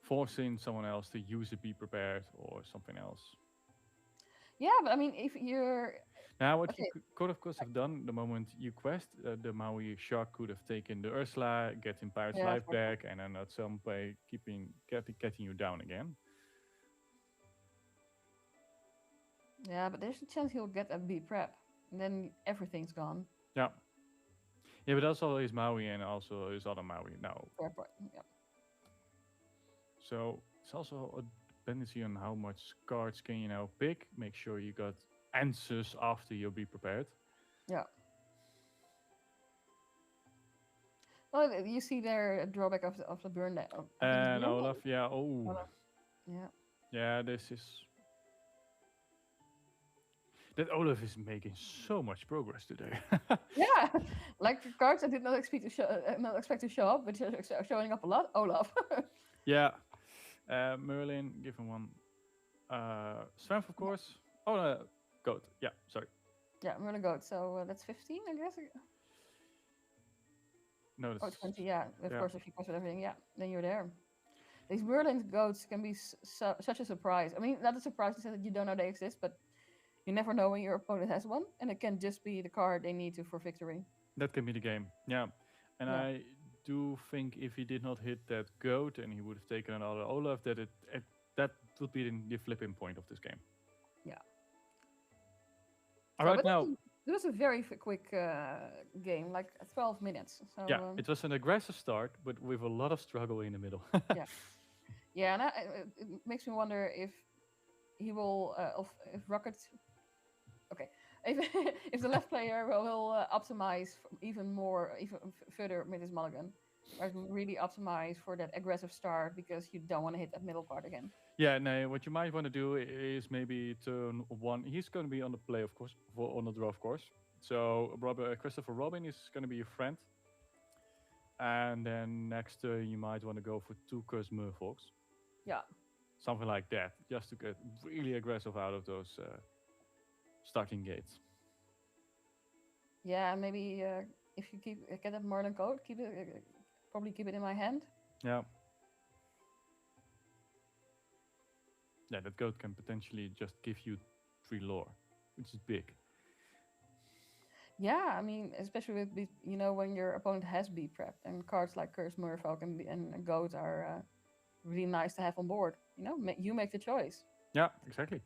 Forcing someone else to use it, Be Prepared, or something else. Yeah, but I mean, if you're Now, what you Okay. could, of course, have done the moment you quest, the Maui Shark could have taken the Ursula, getting Pirate's Yeah, life for sure. back, and then at some way getting you down again. yeah, but there's a chance he'll get a B prep, and then everything's gone. Yeah. Yeah, but also his Maui and also his other Maui now. Fair point. Yeah. So it's also a dependency on how much cards can you now pick. Make sure you got answers after you Be Prepared. Yeah. Well, you see there a drawback of the burn that. And Olaf, yeah. Oh, Olaf. Yeah. yeah. This is that Olaf is making so much progress today. Yeah, like the cards I did not expect to show up, but showing up a lot. Olaf. Yeah. Merlin, give him one. Strength, of course. Oh, no, goat. Yeah, sorry. Yeah, Merlin goat. So that's 15, I guess. No, Oh, that's 20. Yeah, of yeah. course. If you cross with everything, yeah, then you're there. These Merlin goats can be such a surprise. I mean, not a surprise to say that you don't know they exist, but you never know when your opponent has one, and it can just be the card they need to for victory. That can be the game. Yeah. And Yeah. I do think if he did not hit that goat and he would have taken another Olaf, that that would be the flipping point of this game. Yeah. All So, right, but now. it was a very quick game, like 12 minutes. So Yeah, it was an aggressive start, but with a lot of struggle in the middle. yeah, and it makes me wonder if he will, if Rocket, okay, if the left player will optimize even further with his mulligan, or really optimize for that aggressive start because you don't want to hit that middle part again. Yeah, no, what you might want to do is maybe turn one. He's going to be on the play, of course, on the draw, of course. So Christopher Robin is going to be your friend. And then next turn, you might want to go for 2 Cursed Merfolks. Yeah. Something like that, just to get really aggressive out of those starting gates. Yeah, maybe if you get that Merlin code, probably keep it in my hand. Yeah. Yeah, that goat can potentially just give you 3 lore, which is big. Yeah, I mean, especially with when your opponent has B prepped, and cards like Cursed Merfolk and Goat are really nice to have on board. You make the choice. Yeah, exactly.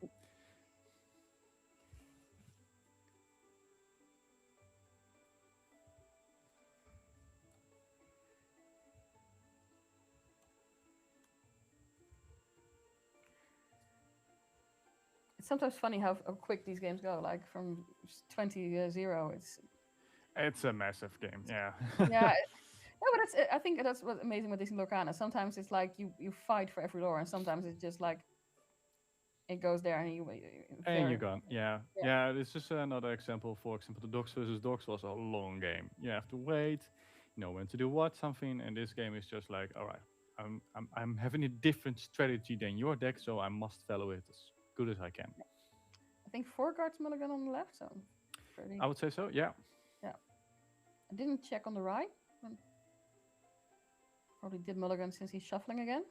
It's sometimes funny how quick these games go. Like from 20-0, It's a massive game. Yeah. yeah. No, but I think that's what's amazing with this in Lorcana. Sometimes it's like you fight for every lore, and sometimes it's just like it goes there and you're gone. Yeah. This is another example. For example, the Dogs versus Dogs was a long game. You have to wait, know when to do what, something. And this game is just like, all right, I'm having a different strategy than your deck, so I must follow it as good as I can. I think 4 cards mulligan on the left, so pretty. I would say so. Yeah. Yeah. I didn't check on the right. Probably did mulligan since he's shuffling again.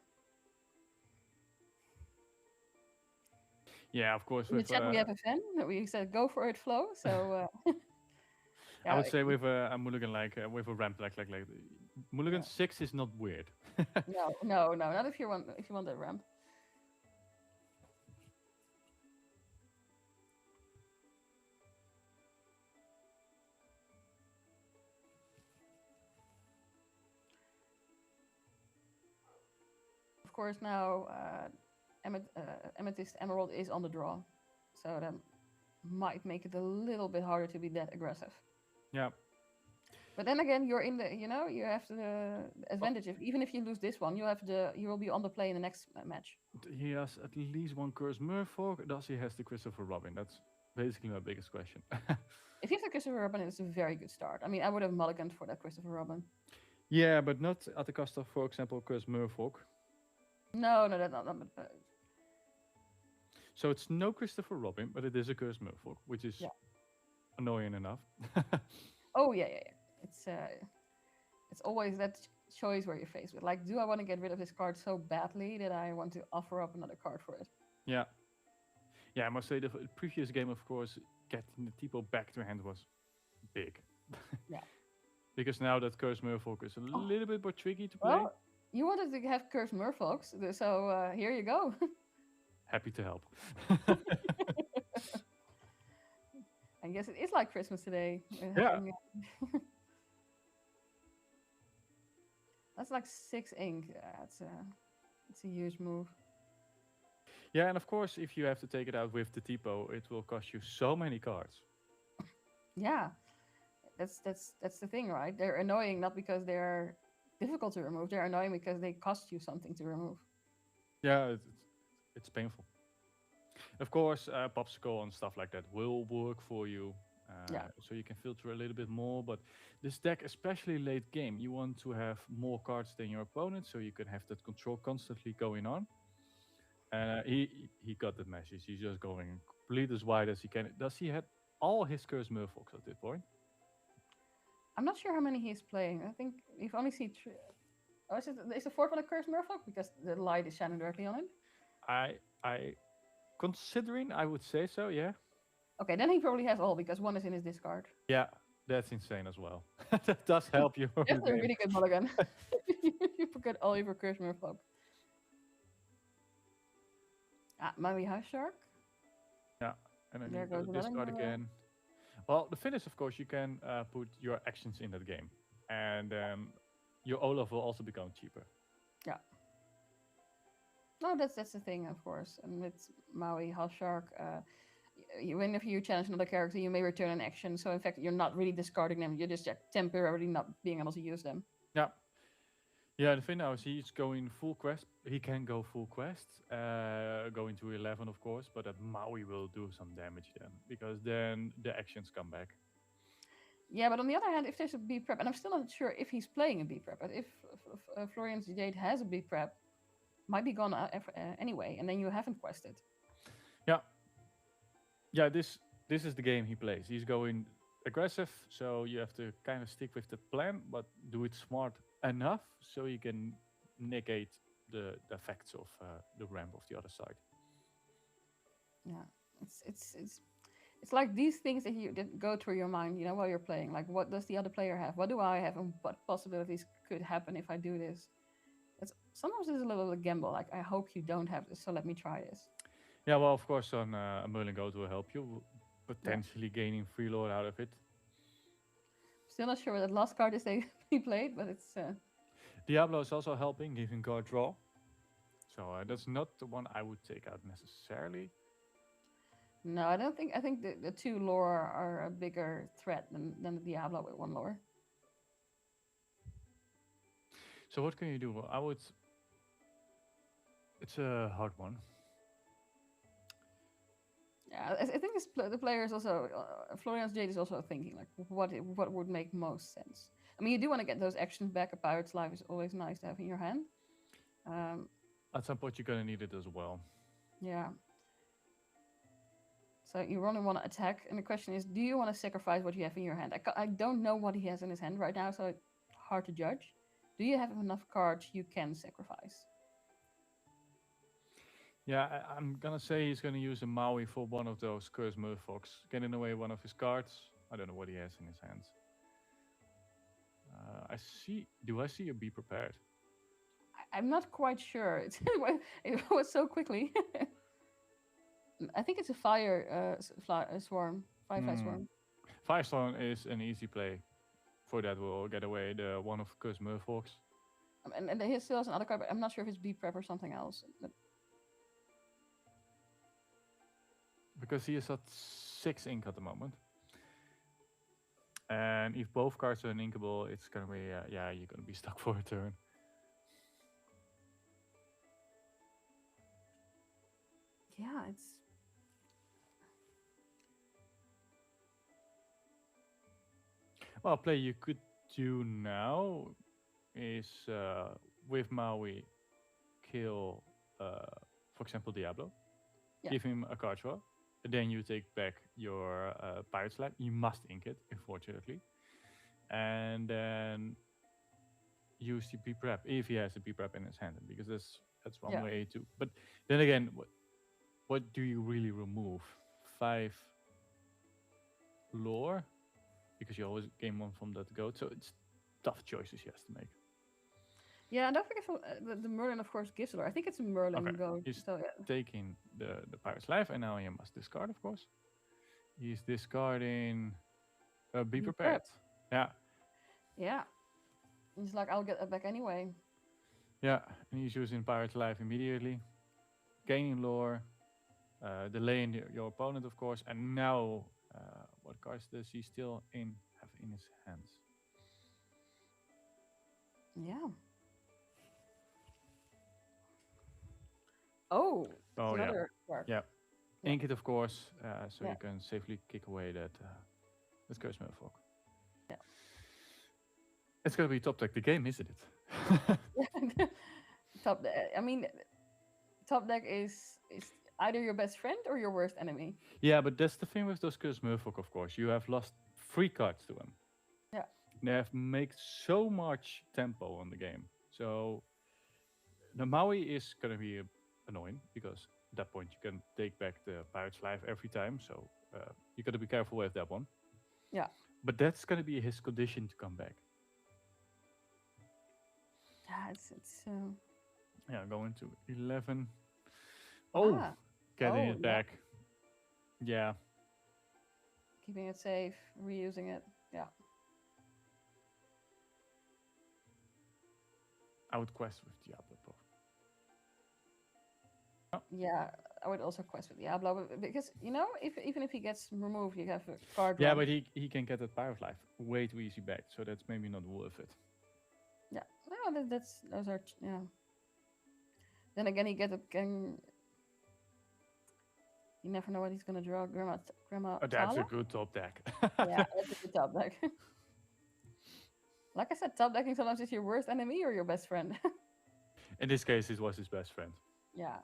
Yeah, of course. In the chat we have a fan. We said go for it, Flo. So I would say with a mulligan with a ramp like mulligan 6 is not weird. No, not if you want that ramp. Of course, now Amethyst Emerald is on the draw, so that might make it a little bit harder to be that aggressive. Yeah. But then again, you're in the, you have the advantage. Even if you lose this one, you will be on the play in the next match. He has at least 1 Cursed Merfolk. Does he has the Christopher Robin? That's basically my biggest question. If he has the Christopher Robin, it's a very good start. I mean, I would have mulliganed for that Christopher Robin. Yeah, but not at the cost of, for example, Cursed Merfolk. No, that's not. So it's no Christopher Robin, but it is a Cursed Merfolk, which is annoying enough. Oh yeah. It's always that choice where you're faced with, like, do I want to get rid of this card so badly that I want to offer up another card for it? Yeah. Yeah, I must say the previous game, of course, getting the Tipo back to hand was big. Yeah. Because now that Cursed Merfolk is a little bit more tricky to play. Well, you wanted to have Cursed Merfolks, so here you go. Happy to help. I guess it is like Christmas today. Yeah. That's like 6 ink. It's a huge move. Yeah, and of course, if you have to take it out with the Tipo, it will cost you so many cards. Yeah. That's the thing, right? They're annoying not because they're difficult to remove. They're annoying because they cost you something to remove. Yeah, it's painful. Of course, popsicle and stuff like that will work for you. So you can filter a little bit more, but this deck, especially late game, you want to have more cards than your opponent, so you can have that control constantly going on. He got that message. He's just going complete as wide as he can. Does he have all his Curse Merfolks at this point? I'm not sure how many he's playing. I think we've only seen 3. Oh, is the fourth one a Curse Merfolk? Because the light is shining directly on it? I considering, I would say so, yeah. Okay, then he probably has all, because one is in his discard. Yeah, that's insane as well. That does help you. That's a really good mulligan. You forget all your Curse Merfolk. Maui House Shark. Yeah, and then There you go goes another discard one. again. Well, the finish, of course, you can put your actions in that game, and your Olaf will also become cheaper. Yeah. No, that's the thing, of course. And with Maui House Shark, whenever you challenge another character, you may return an action. So in fact, you're not really discarding them. You're just temporarily not being able to use them. Yeah. Yeah, the thing now is he's going full quest. He can go full quest, going to 11, of course, but that Maui will do some damage then, because then the actions come back. Yeah, but on the other hand, if there's a B prep, and I'm still not sure if he's playing a B prep, but if Florian's Jade has a B prep, might be gone anyway, and then you haven't quested. Yeah. Yeah, this is the game he plays. He's going aggressive, so you have to kind of stick with the plan, but do it smart enough so you can negate the effects of the ramp of the other side. Yeah, it's like these things that go through your mind, you know, while you're playing. Like, what does the other player have? What do I have? And what possibilities could happen if I do this? Sometimes it's a little bit of a gamble. Like, I hope you don't have this, so let me try this. Yeah, well, of course, on a Merlin Goat will help you, potentially gaining free lord out of it. Still not sure what that last card is he played, but it's... Diablo is also helping, giving card draw. So that's not the one I would take out necessarily. No, I don't think... I think the 2 lore are a bigger threat than the Diablo with 1 lore. So what can you do? Well, I would... It's a hard one. Yeah, I think the player is also... Florian's Jade is also thinking, like, what would make most sense. I mean, you do want to get those actions back. A Pirate's Life is always nice to have in your hand. At some point, you're going to need it as well. Yeah. So you only want to attack, and the question is, do you want to sacrifice what you have in your hand? I don't know what he has in his hand right now, so it's hard to judge. Do you have enough cards you can sacrifice? Yeah, I'm going to say he's going to use a Maui for one of those Curse Merfolks, getting away one of his cards. I don't know what he has in his hands. Do I see a Be Prepared? I'm not quite sure. It was so quickly. I think it's a fire swarm. Firefly swarm. Firestorm is an easy play. For that, we'll get away the one of Curse Merfolks. And he still has another card, but I'm not sure if it's B Prep or something else. But because he is at 6 ink at the moment. And if both cards are uninkable, it's gonna be, yeah, you're gonna be stuck for a turn. Yeah, it's... Well, a play you could do now is with Maui kill, for example, Diablo. Yeah. Give him a card draw. Then you take back your Pirate's Life. You must ink it, unfortunately. And then use the B-Prep, if he has a B-Prep in his hand, because that's one way to... But then again, what do you really remove? 5 lore? Because you always gain 1 from that goat, so it's tough choices he has to make. Yeah, and don't forget the Merlin, of course, gives lore. I think it's a Merlin goat. He's so, yeah. taking the Pirate's Life, and now he must discard, of course. He's discarding Be Prepared. Yeah. Yeah. He's like, I'll get that back anyway. Yeah, and he's using Pirate's Life immediately. Gaining lore, delaying your opponent, of course, and now what cards does he still have in his hands. Yeah. Oh, Oh, yeah. another card. Yeah. Yeah. Ink it, of course, so Yeah. you can safely kick away that Curse Merfolk. Yeah. It's gonna be top deck the game, isn't it? Top deck. I mean, top deck is either your best friend or your worst enemy. Yeah, but that's the thing with those Curse Merfolk, of course. You have lost 3 cards to them. Yeah. They have made so much tempo on the game. So the Maui is gonna be annoying because at that point you can take back the Pirate's Life every time. So you gotta be careful with that one. Yeah. But that's gonna be his condition to come back. Yeah, it's Yeah, going to 11. Oh, getting it back. Yeah. Keeping it safe, reusing it. Yeah. I would quest with Diablo. Yeah, I would also quest with Diablo because even if he gets removed, you have a card. Yeah, draw. but he can get that Pirate Life way too easy back, so that's maybe not worth it. Yeah, no, those are yeah. Then again, you never know what he's gonna draw. Grandma. Oh, that's a Tala? good top deck. Yeah, that's a good top deck. Like I said, top decking sometimes is your worst enemy or your best friend. In this case, it was his best friend. Yeah.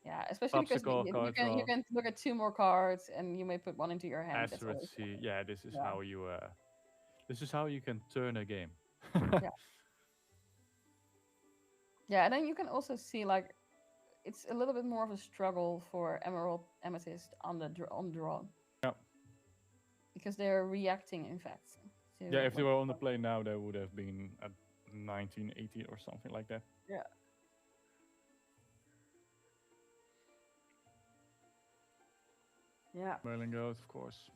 Yeah, especially because Popsicle you card can draw. look at 2 more cards and you may put 1 into your hand. That's Asteroid always C. Yeah, this is Yeah. how you. This is how you can turn a game. Yeah. Yeah, and then you can also see like it's a little bit more of a struggle for Emerald Amethyst on the draw. Yeah. Because they're reacting, in fact. To Yeah, if they what- were on the play now, they would have been at 1980 or something like that. Yeah. Yeah. Merlin goes, of course.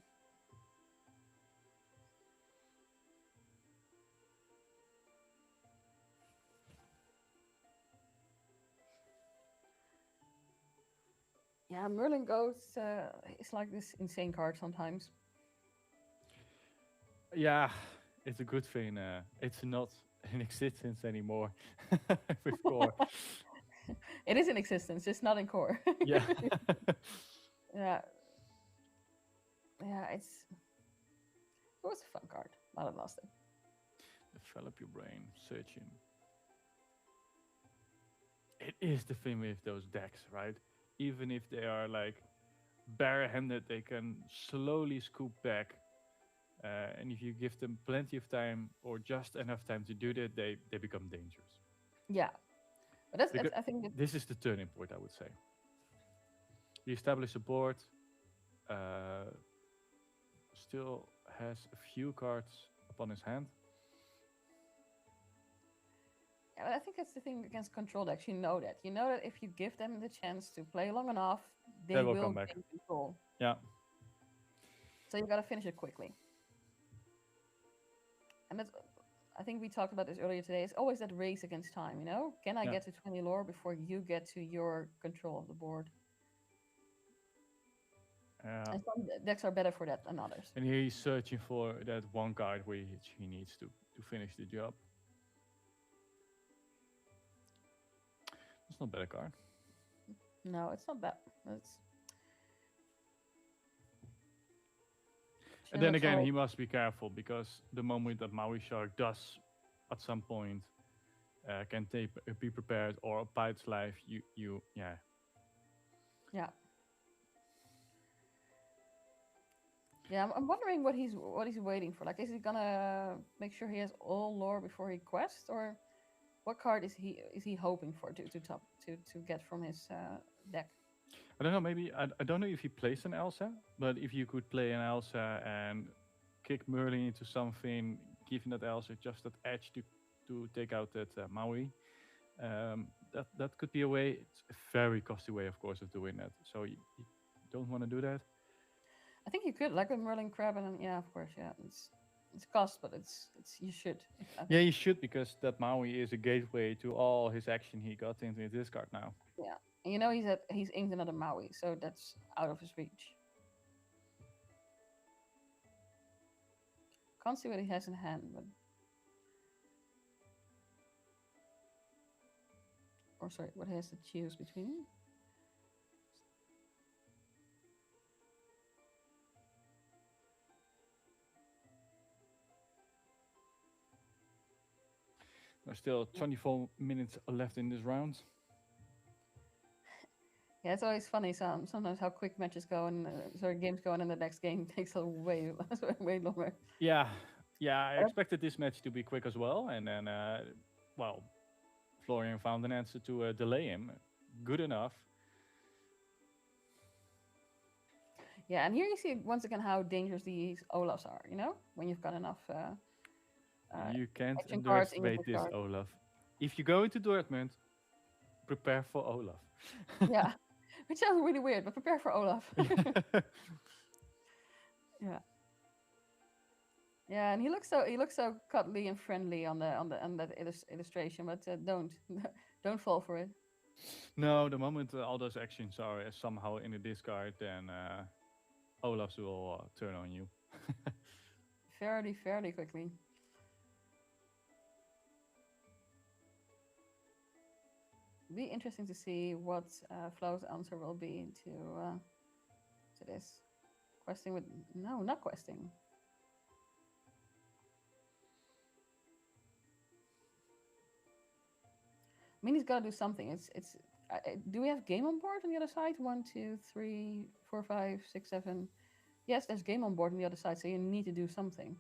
Yeah, Merlin Ghost is like this insane card sometimes. Yeah, it's a good thing. It's not in existence anymore with core. It is in existence, it's not in core. Yeah. Yeah. Yeah, it was a fun card. Not a last thing. Develop your brain, searching. It is the thing with those decks, right? Even if they are like barehanded, they can slowly scoop back. And if you give them plenty of time or just enough time to do that, they become dangerous. Yeah. But that's Because I think that, this is the turning point, I would say. You establish a board, still has a few cards upon his hand. yeah, but I think that's the thing against control decks. You know that if you give them the chance to play long enough, they will will come back. gain control. Yeah. So you gotta finish it quickly. And that's, I think we talked about this earlier today. It's always that race against time, Can I Yeah. get to 20 lore before you get to your control of the board? And some decks are better for that than others. And he's searching for that one card which he needs to finish the job. It's not a bad card. No, it's not bad. And then again, he must be careful because the moment that Maui Shark does, at some point, can be prepared or a Pirate's Life, yeah. Yeah. Yeah, I'm wondering what he's waiting for. Like, is he gonna make sure he has all lore before he quests, or what card is he hoping for to get from his deck? I don't know, maybe, I don't know if he plays an Elsa, but if you could play an Elsa and kick Merlin into something, giving that Elsa just that edge to take out that Maui, that could be a way. It's a very costly way, of course, of doing that. So you don't want to do that. I think you could, like with Merlin Crab, and yeah, of course, yeah, it's cost, but it's you should. Yeah, you should, because that Maui is a gateway to all his action he got into his discard now. Yeah, and he's inked another Maui, so that's out of his reach. Can't see what he has in hand, but or sorry, what he has to choose between. There's still 24 minutes left in this round. Yeah, it's always funny sometimes how quick matches go and games go, and then the next game takes a way longer. Yeah, I expected this match to be quick as well, and then well, Florian found an answer to delay him. Good enough. Yeah, and here you see once again how dangerous these Olafs are. You know, when you've got enough. You can't action cards in your underestimate this, card. Olaf. If you go into Dortmund, prepare for Olaf. Yeah, which sounds really weird, but prepare for Olaf. Yeah. Yeah, and he looks so cuddly and friendly on that illustration, but don't fall for it. No, the moment all those actions are somehow in the discard, then Olaf's will turn on you. fairly quickly. Be interesting to see what Flo's answer will be to this. Questing with no, not questing. I mean, he's got to do something. It's. Do we have game on board on the other side? 1, 2, 3, 4, 5, 6, 7. Yes, there's game on board on the other side, so you need to do something.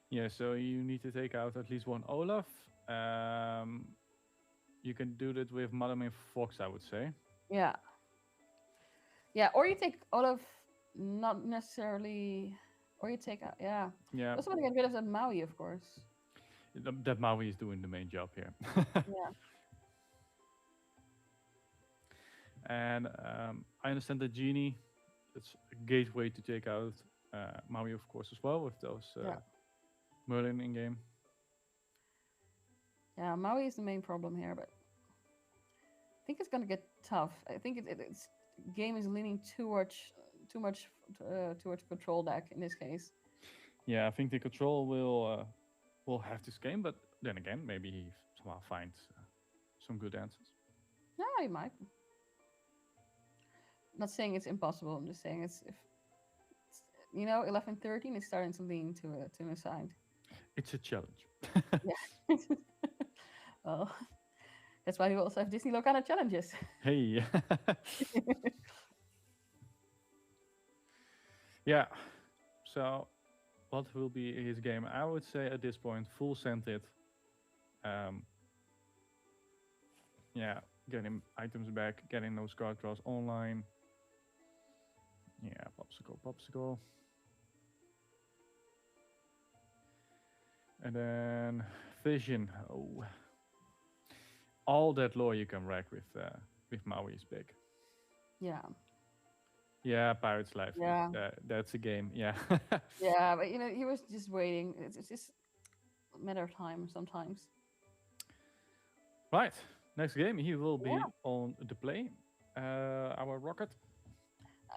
Yeah, so you need to take out at least one Olaf. You can do that with Madame and Fox, I would say. Yeah. Yeah, or you take Olaf, not necessarily, or you take out, yeah. Yeah. Also want to get rid of that Maui, of course. That Maui is doing the main job here. Yeah. And I understand that Genie, it's a gateway to take out Maui, of course, as well, with those Merlin in-game. Yeah, Maui is the main problem here, but I think it's going to get tough. I think it's game is leaning too much towards control deck in this case. Yeah, I think the control will have this game, but then again, maybe he somehow finds some good answers. No, he might. Not saying it's impossible. I'm just saying it's 11-13 is starting to lean to an side. It's a challenge. Yeah. Well, that's why we also have Disney Lorcana challenges. Hey. Yeah. So, what will be his game? I would say at this point, full scented. Yeah, getting items back, getting those card draws online. Yeah, popsicle. And then vision. Oh, all that lore you can rack with Maui is big. Yeah. Yeah, Pirate's Life. Yeah. That's a game. Yeah. Yeah, but he was just waiting. It's just a matter of time sometimes. Right. Next game, he will be on the play. Our Rocket.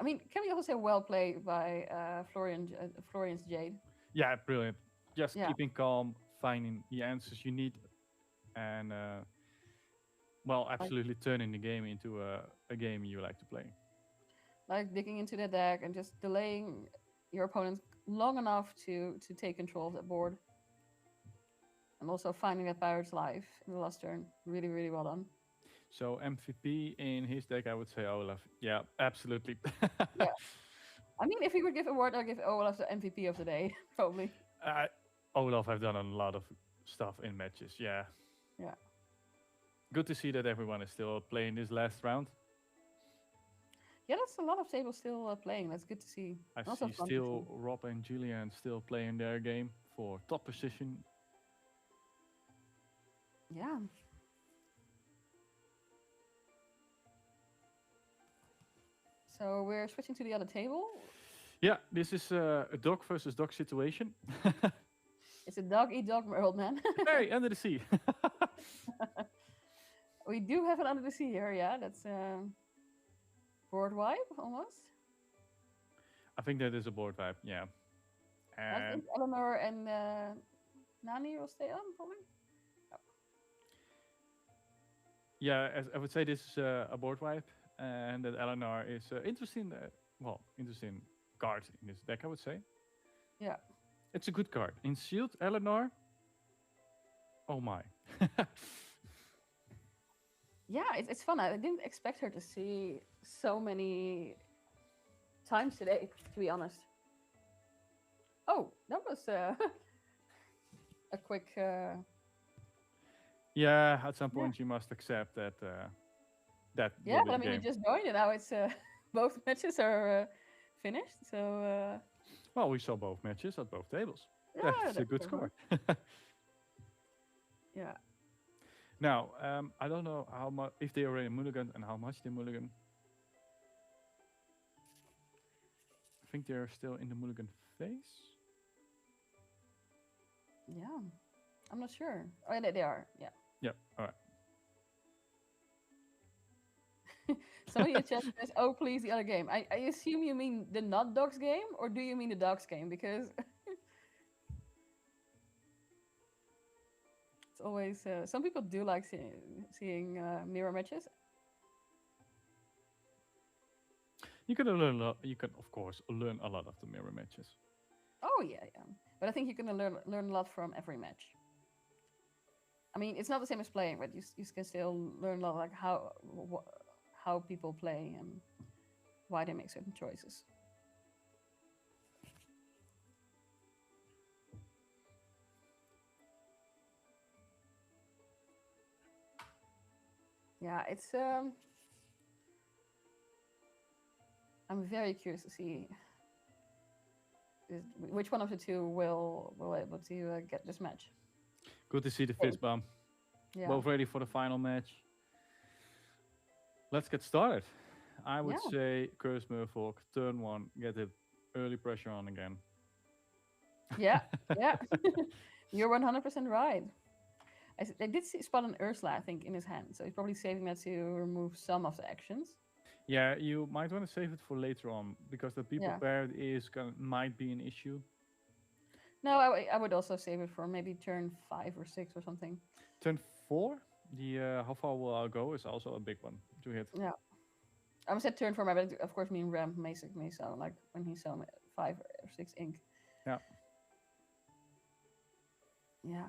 I mean, can we also say well played by Florian's Jade? Yeah, brilliant. Just keeping calm, finding the answers you need, and absolutely turning the game into a game you like to play. Like digging into the deck and just delaying your opponent long enough to take control of that board. And also finding that Pirate's Life in the last turn. Really, really well done. So MVP in his deck, I would say Olaf. Yeah, absolutely. Yeah. I mean, if we would give a award, I'd give Olaf the MVP of the day, probably. Olaf have done a lot of stuff in matches, yeah. Yeah. Good to see that everyone is still playing this last round. Yeah, that's a lot of tables still playing. That's good to see. I see still Rob and Julian still playing their game for top position. Yeah. So we're switching to the other table. Yeah, this is a dog versus dog situation. It's a dog-eat-dog world, man. Hey, under the sea. We do have it under the sea here, yeah. That's board wipe, almost. I think that is a board wipe, yeah. I And think Eleanor and Nani will stay on, probably. yeah, as I would say, this is a board wipe, and that Eleanor is interesting. Interesting card in this deck, I would say. Yeah. It's a good card. In Shield, Eleanor. Oh my. Yeah, it's fun. I didn't expect her to see so many times today, to be honest. Oh, that was a quick. Yeah, at some point you must accept that. That. Yeah, will be but I the mean, we game. just joined it now. It's both matches are finished, so. Well, we saw both matches at both tables. Yeah, That's a good cool, score. Yeah. Now, I don't know how much if they already mulligan and how much they mulligan. I think they're still in the mulligan phase. Yeah, I'm not sure. Oh, yeah, they are. Yeah. Yep. All right. Somebody in chat says, "Oh, please, the other game." I assume you mean the not dogs game, or do you mean the dogs game? Because it's always some people do like seeing mirror matches. You can learn. You can, of course, learn a lot of the mirror matches. Oh yeah, yeah. But I think you can learn a lot from every match. I mean, it's not the same as playing, but you can still learn a lot, like how people play and why they make certain choices. Yeah, it's I'm very curious to see which one of the two will able to get this match. Good to see the fist bump. Yeah. Both ready for the final match. Let's get started. I would say Curse Merfolk, turn 1, get it early pressure on again. Yeah, yeah. You're 100% right. I did spot an Ursula, I think, in his hand, so he's probably saving that to remove some of the actions. Yeah, you might want to save it for later on, because the people paired might be an issue. No, I would also save it for maybe turn 5 or 6 or something. Turn 4, the how far will I go is also a big one to hit. Yeah. I said turn 4, but of course mean ramp basically, so like when he saw 5 or 6 ink. Yeah. Yeah.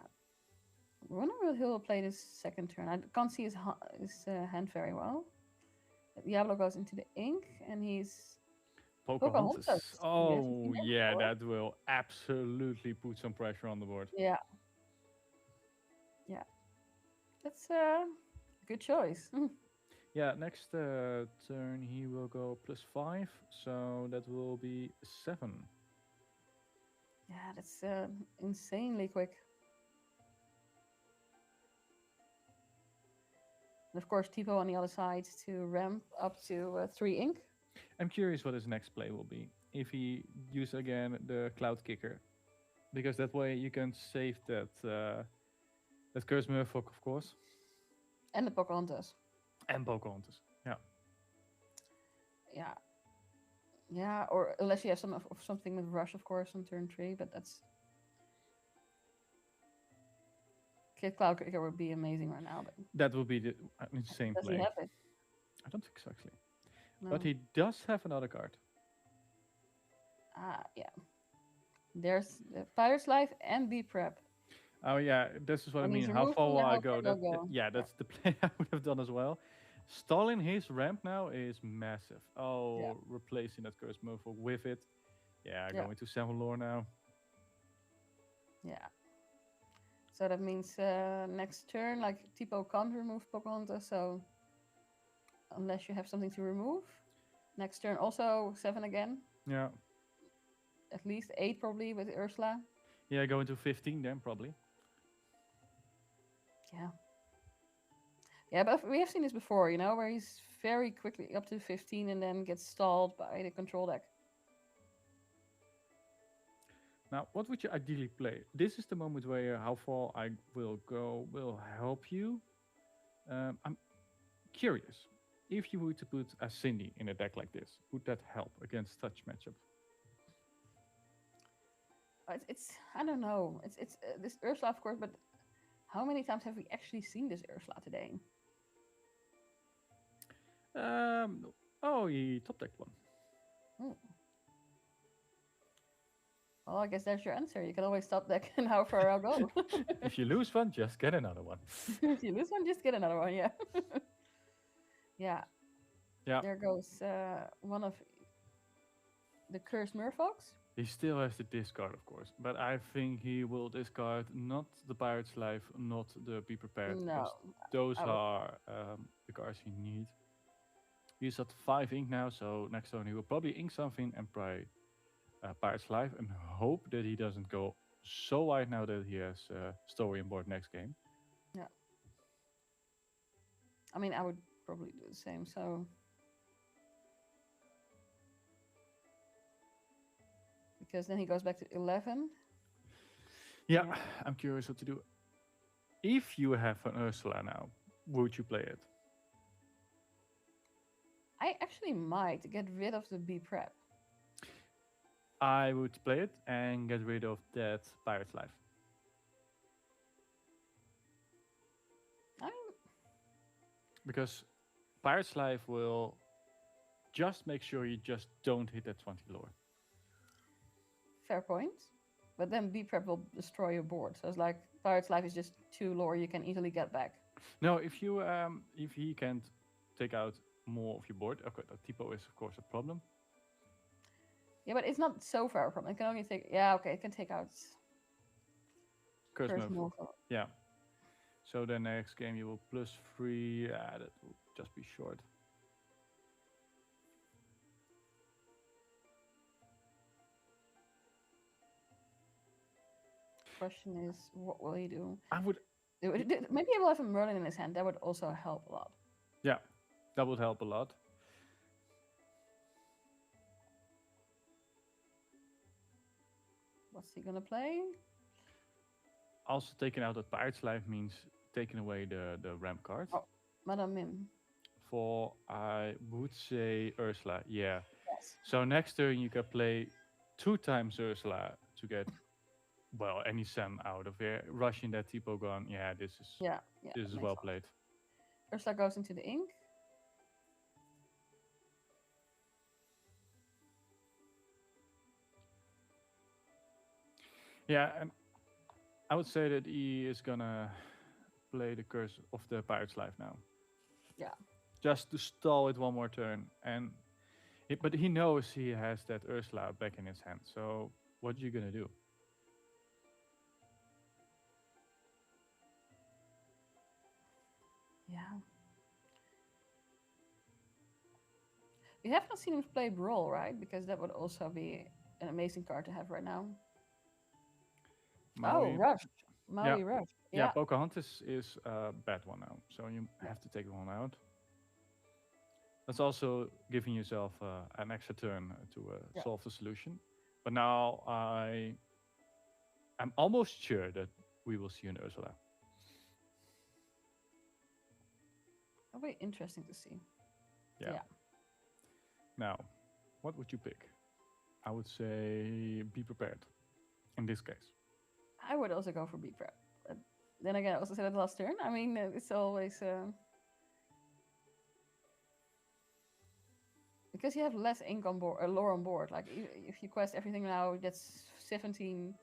I wonder what he'll play this second turn. I can't see his hand very well. Diablo goes into the ink, and he's Pocahontas. Oh, yeah, that will absolutely put some pressure on the board. Yeah. Yeah. That's a good choice. Yeah, next turn he will go +5, so that will be 7. Yeah, that's insanely quick. And of course, Tipo on the other side to ramp up to 3 ink. I'm curious what his next play will be. If he uses again the Cloud Kicker, because that way you can save that that Curse Merfolk, of course, and the Pocahontas. And Pocahontas, yeah. Yeah, yeah. Or unless you have something with Rush, of course, on turn 3, but that's. Cloud Kicker would be amazing right now, but that would be the insane does play. He have it? I don't think so, actually. No. But he does have another card. Ah, yeah. There's the Pirate's Life and Be Prep. Oh yeah, this is what I mean. How far will I go? Yeah, that's the play I would have done as well. Stalling his ramp now is massive. Oh, replacing that Curse Merfolk with it. Yeah, going to 7 lore now. Yeah. So that means next turn, like Tipo can't remove Pocahontas, so unless you have something to remove. Next turn also 7 again. Yeah. At least 8 probably with Ursula. Yeah, go into 15 then probably. Yeah. Yeah, but we have seen this before, you know, where he's very quickly up to 15 and then gets stalled by the control deck. Now, what would you ideally play? This is the moment where how far I will go will help you. I'm curious. If you were to put a Cindy in a deck like this, would that help against such matchup? It's I don't know. It's this Ursula, of course, but how many times have we actually seen this Ursula today? Oh, he top decked one. Hmm. Well, I guess there's your answer. You can always stop deck and how far I'll go. If you lose one, just get another one. If you lose one, just get another one. Yeah. Yeah. Yeah. There goes one of the cursed merfolks. He still has to discard, of course, but I think he will discard not the Pirate's Life, not the Be Prepared. No, those I would- are the cards he needs. He's at 5 ink now, so next turn he will probably ink something and play Pirate's Life and hope that he doesn't go so wide now that he has story on board next game. Yeah. I mean, I would probably do the same. So. Because then he goes back to 11. Yeah, Yeah. I'm curious what to do. If you have an Ursula now, would you play it? I actually might get rid of the B prep. I would play it and get rid of that Pirate's Life. I mean, Because Pirate's Life will just make sure you just don't hit that 20 lore. fair point. But then B prep will destroy your board. So it's like Pirate's Life is just 2 lore you can easily get back. No, if he can't take out more of your board, okay, that typo is of course a problem. Yeah, but it's not so far from. It can only take. Yeah, okay, it can take out. Curse Curse Merfolk. Merfolk. Yeah. So the next game you will +3. Yeah, that will just be short. Question is, what will he do? I would. Maybe he will have a Merlin in his hand. That would also help a lot. Yeah, that would help a lot. What's he gonna play? Also, taking out that Pirate's Life means taking away the ramp card. Oh. Madame Mim. For, I would say Ursula, yeah. Yes. So next turn you can play 2 times Ursula to get, well, any Sam out of here. Rushing that typo gun, yeah, this is Yeah. this is makes well sense. played. Ursula goes into the ink. Yeah, and I would say that he is gonna play the Curse of the Pirate's Life now. Yeah. Just to stall it one more turn, and but he knows he has that Ursula back in his hand. So what are you gonna do? Yeah. You have not seen him play Brawl, right? Because that would also be an amazing card to have right now. Maui- Oh, Rush. Maui Rush. Yeah, Pocahontas is a bad one now, so you have to take one out. That's also giving yourself an extra turn to solve the solution. But now I'm almost sure that we will see an Ursula. That'll be interesting to see. Yeah. Now, what would you pick? I would say be prepared in this case. I would also go for B prep. But then again, I also said at the last turn. I mean, it's always because you have less ink on board, lore on board. Like if you quest everything now, that's 17.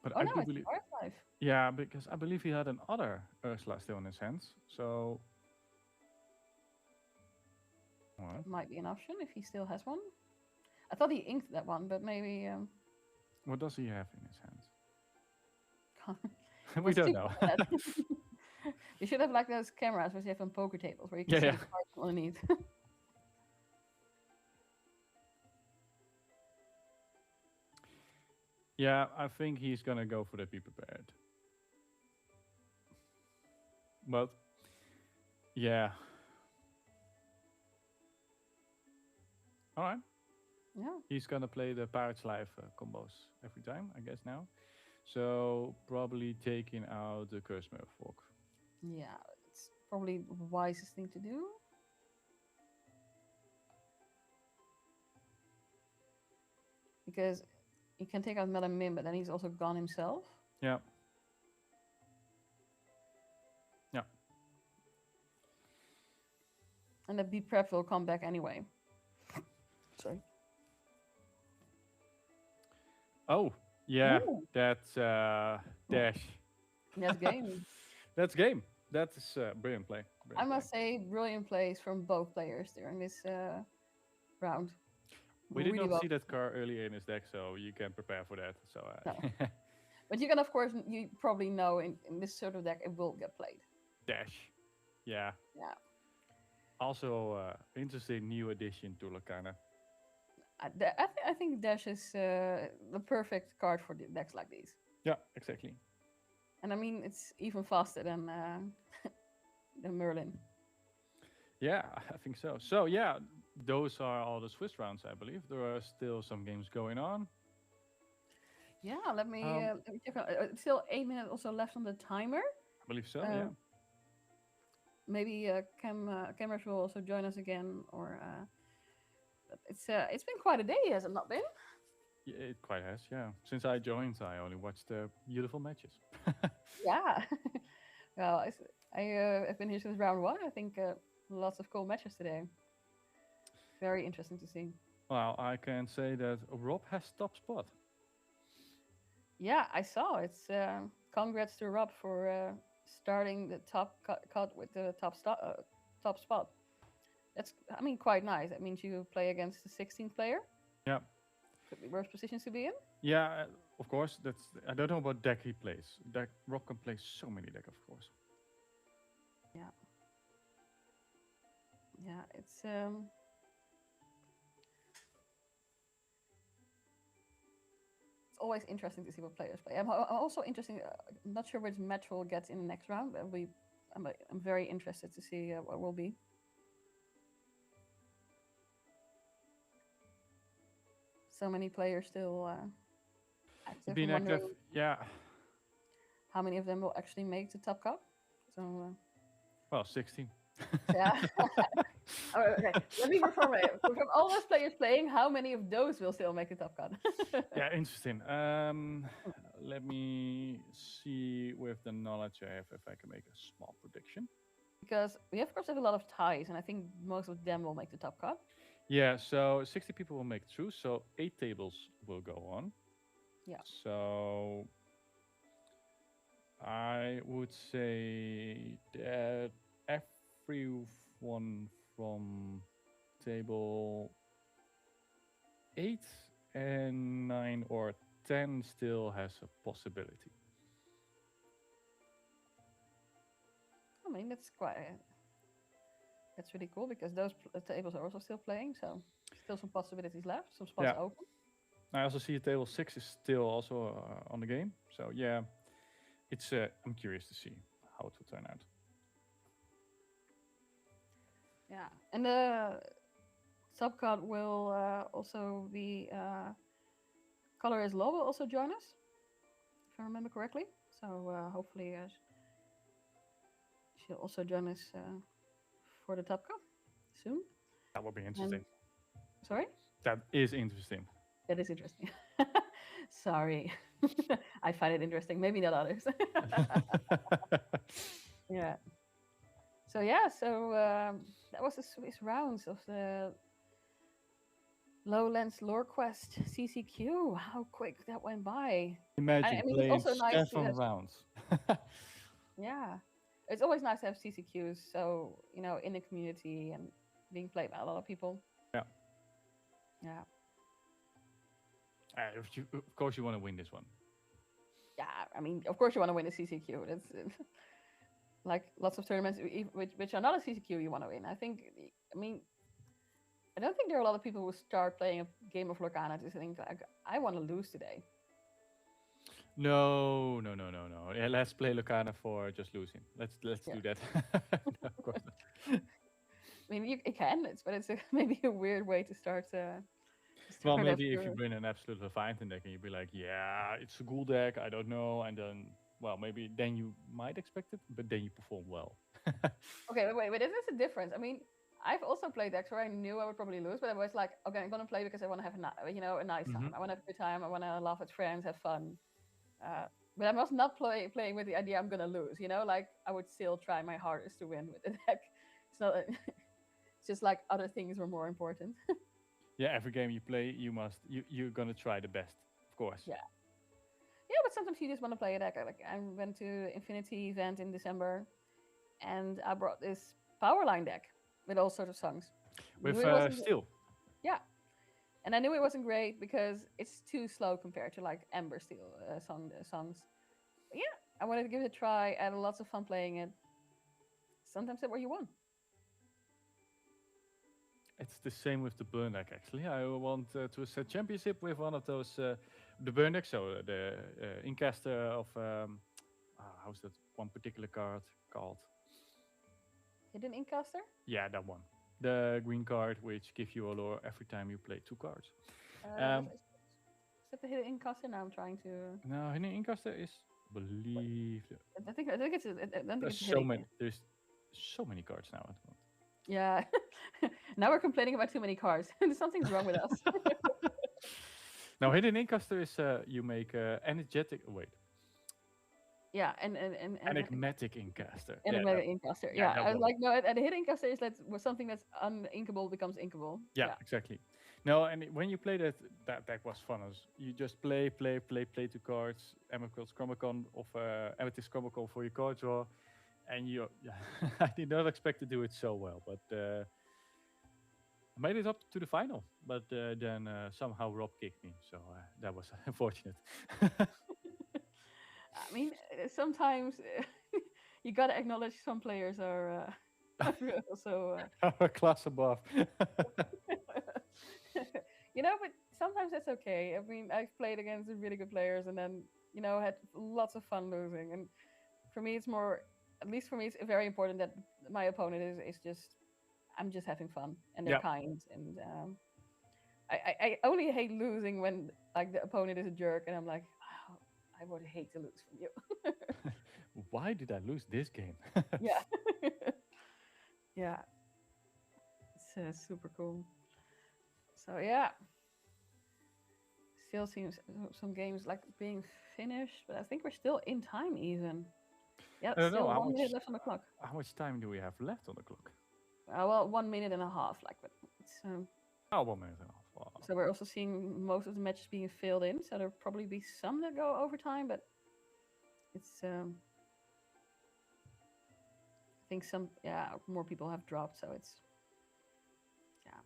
But Oh I no, do it's believe, Pirate's Life. yeah, because I believe he had another Ursula still in his hands. So, well, Might be an option if he still has one. I thought he inked that one, but maybe. what does he have in his hands? It We was don't too know. bad. You should have like those cameras which you have on poker tables where you can Yeah, see yeah. the cards underneath. Yeah, I think he's gonna go for the be prepared. But yeah. All right. Yeah. He's gonna play the Pirate's Life combos every time, I guess now. So probably taking out the Curse Merfolk. Yeah, it's probably the wisest thing to do. Because you can take out Melon Min, but then he's also gone himself. Yeah. Yeah. And the Be Prep will come back anyway. Sorry. Oh, yeah. Ooh. That's Dash. That's game. That's game. That is brilliant play. I Brilliant must say, brilliant plays from both players during this round. We did Really not well. see that card earlier in his deck, so you can prepare for that. So, No. But you can, of course, you probably know in this sort of deck it will get played. Dash. Yeah. Yeah. Also, interesting new addition to Lorcana. I think Dash is the perfect card for decks like these. Yeah, exactly. And I mean, it's even faster than than Merlin. Yeah, I think so. So, yeah, those are all the Swiss rounds, I believe. There are still some games going on. Yeah, let me check out. Still 8 minutes also left on the timer. I believe so, yeah. Maybe cameras will also join us again, or but it's been quite a day, has it not been? Yeah, it quite has, yeah. Since I joined, I only watched the beautiful matches. Yeah. Well, I've been here since round 1. I think lots of cool matches today. Very interesting to see. Well, I can say that Rob has top spot. Yeah, I saw. It's congrats to Rob for starting the top cut with the top spot. That's, I mean, quite nice. That means you play against the 16th player. Yeah. Could be worse positions to be in. Yeah, of course. I don't know what deck he plays. Rob can play so many decks, of course. Yeah. Yeah, it's always interesting to see what players play. I'm also interested. I'm not sure which match we'll get in the next round, but I'm very interested to see what will be. So many players still active. Being I'm active, wondering yeah. how many of them will actually make the top cup. So Well, 16. yeah. Oh, okay. Let me reformulate. From all those players playing, how many of those will still make the top cut? Yeah, interesting. Let me see with the knowledge I have if I can make a small prediction. Because we of course have a lot of ties, and I think most of them will make the top cut. Yeah, so 60 people will make it through, so 8 tables will go on. Yeah. So I would say that everyone from table 8 and 9 or 10 still has a possibility. I mean, that's really cool because those tables are also still playing, so still some possibilities left, some spots Yeah. open. I also see table 6 is still also on the game, so yeah, it's I'm curious to see how it will turn out. Yeah, and the subcard will also be Colorislaw will also join us, if I remember correctly. So hopefully she'll also join us for the top cup soon. That would be interesting. Sorry? That is interesting. That is interesting. Sorry. I find it interesting. Maybe not others. Yeah. So yeah, that was the Swiss rounds of the Lowlands Lore Quest CCQ. How quick that went by. Imagine I mean, it's playing also nice 7 rounds. Yeah. It's always nice to have CCQs, so, you know, in the community and being played by a lot of people. Yeah. Yeah. Of course you want to win this one. Yeah, I mean, of course you want to win a CCQ. That's like lots of tournaments which are not a CCQ you want to win. I don't think there are a lot of people who start playing a game of Lorcana to think, like, I want to lose today. No. Yeah, let's play Lorcana for just losing. Let's do that. No, of course not. I mean, you can, but it's maybe a weird way to start. Well, maybe if you bring an absolute Leviathan deck and you'd be like, yeah, it's a ghoul deck, I don't know, and then, well, maybe then you might expect it, but then you perform well. Okay, wait, this is a difference. I mean, I've also played decks where I knew I would probably lose, but I was like, okay, I'm gonna play because I want to have a nice time. I want to have a good time. I want to laugh with friends, have fun. But I must not playing with the idea I'm gonna lose. Like I would still try my hardest to win with the deck. It's not. It's just like other things were more important. Yeah, every game you play, you're gonna try the best, of course. Yeah. Yeah, but sometimes you just want to play a deck. Like I went to Infinity event in December, and I brought this Powerline deck with all sorts of songs. With Steel. Yeah, and I knew it wasn't great because it's too slow compared to like Ember Steel songs. But yeah, I wanted to give it a try. I had lots of fun playing it. Sometimes that's where you won. It's the same with the burn deck, actually. I want to set championship with one of those, the burn deck, so the Incaster of, how's that one particular card called? Hidden Incaster? Yeah, that one. The green card, which gives you a lore every time you play 2 cards. Is that the Hidden Incaster? Now I'm trying to... No, Hidden Incaster is, believe it. I think it's... There's so many cards now at the moment. Yeah. Now we're complaining about too many cards. Something's wrong with us. Now, Hidden Incaster is you make energetic. Wait. Yeah, and enigmatic Incaster. Enigmatic Incaster. Yeah, I was like, no, and the Hidden Incaster is that something that's uninkable becomes inkable. Yeah, exactly. No, and when you play that deck was fun. You just play 2 cards, Amethyst Chromacon of Amethyst Chromacon for your card draw. And I did not expect to do it so well, but I made it up to the final. But then somehow Rob kicked me, so that was unfortunate. I mean, sometimes you gotta acknowledge some players are also a class above. But sometimes that's okay. I mean, I've played against really good players, and then had lots of fun losing. And for me, it's more. At least for me, it's very important that my opponent is just, I'm just having fun and they're kind. And I only hate losing when like the opponent is a jerk and I'm like, oh, I would hate to lose from you. Why did I lose this game? Yeah. Yeah. It's super cool. So yeah. Still seems some games like being finished, but I think we're still in time even. Yeah, still 1 minute left on the clock. How much time do we have left on the clock? Well, 1 minute and a half, but it's. 1 minute and a half. Wow. So we're also seeing most of the matches being filled in. So there'll probably be some that go overtime, but it's. I think more people have dropped, so it's. Yeah.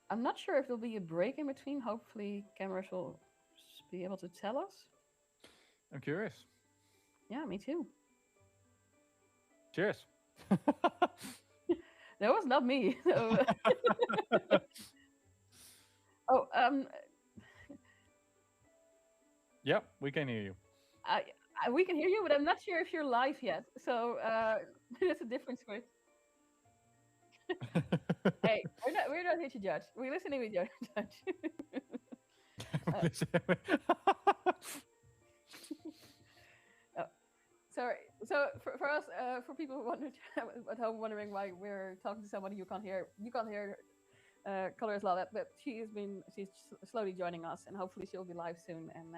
I'm not sure if there'll be a break in between. Hopefully, cameras will be able to tell us. I'm curious. Yeah, me too. Cheers. That was not me. Oh, Yeah, we can hear you. We can hear you, but I'm not sure if you're live yet. So that's a different switch. Hey, we're not here to judge. We're listening with your judge. Sorry. So for us, for people at home wondering why we're talking to somebody you can't hear Colorislaw, but she's slowly joining us, and hopefully she'll be live soon and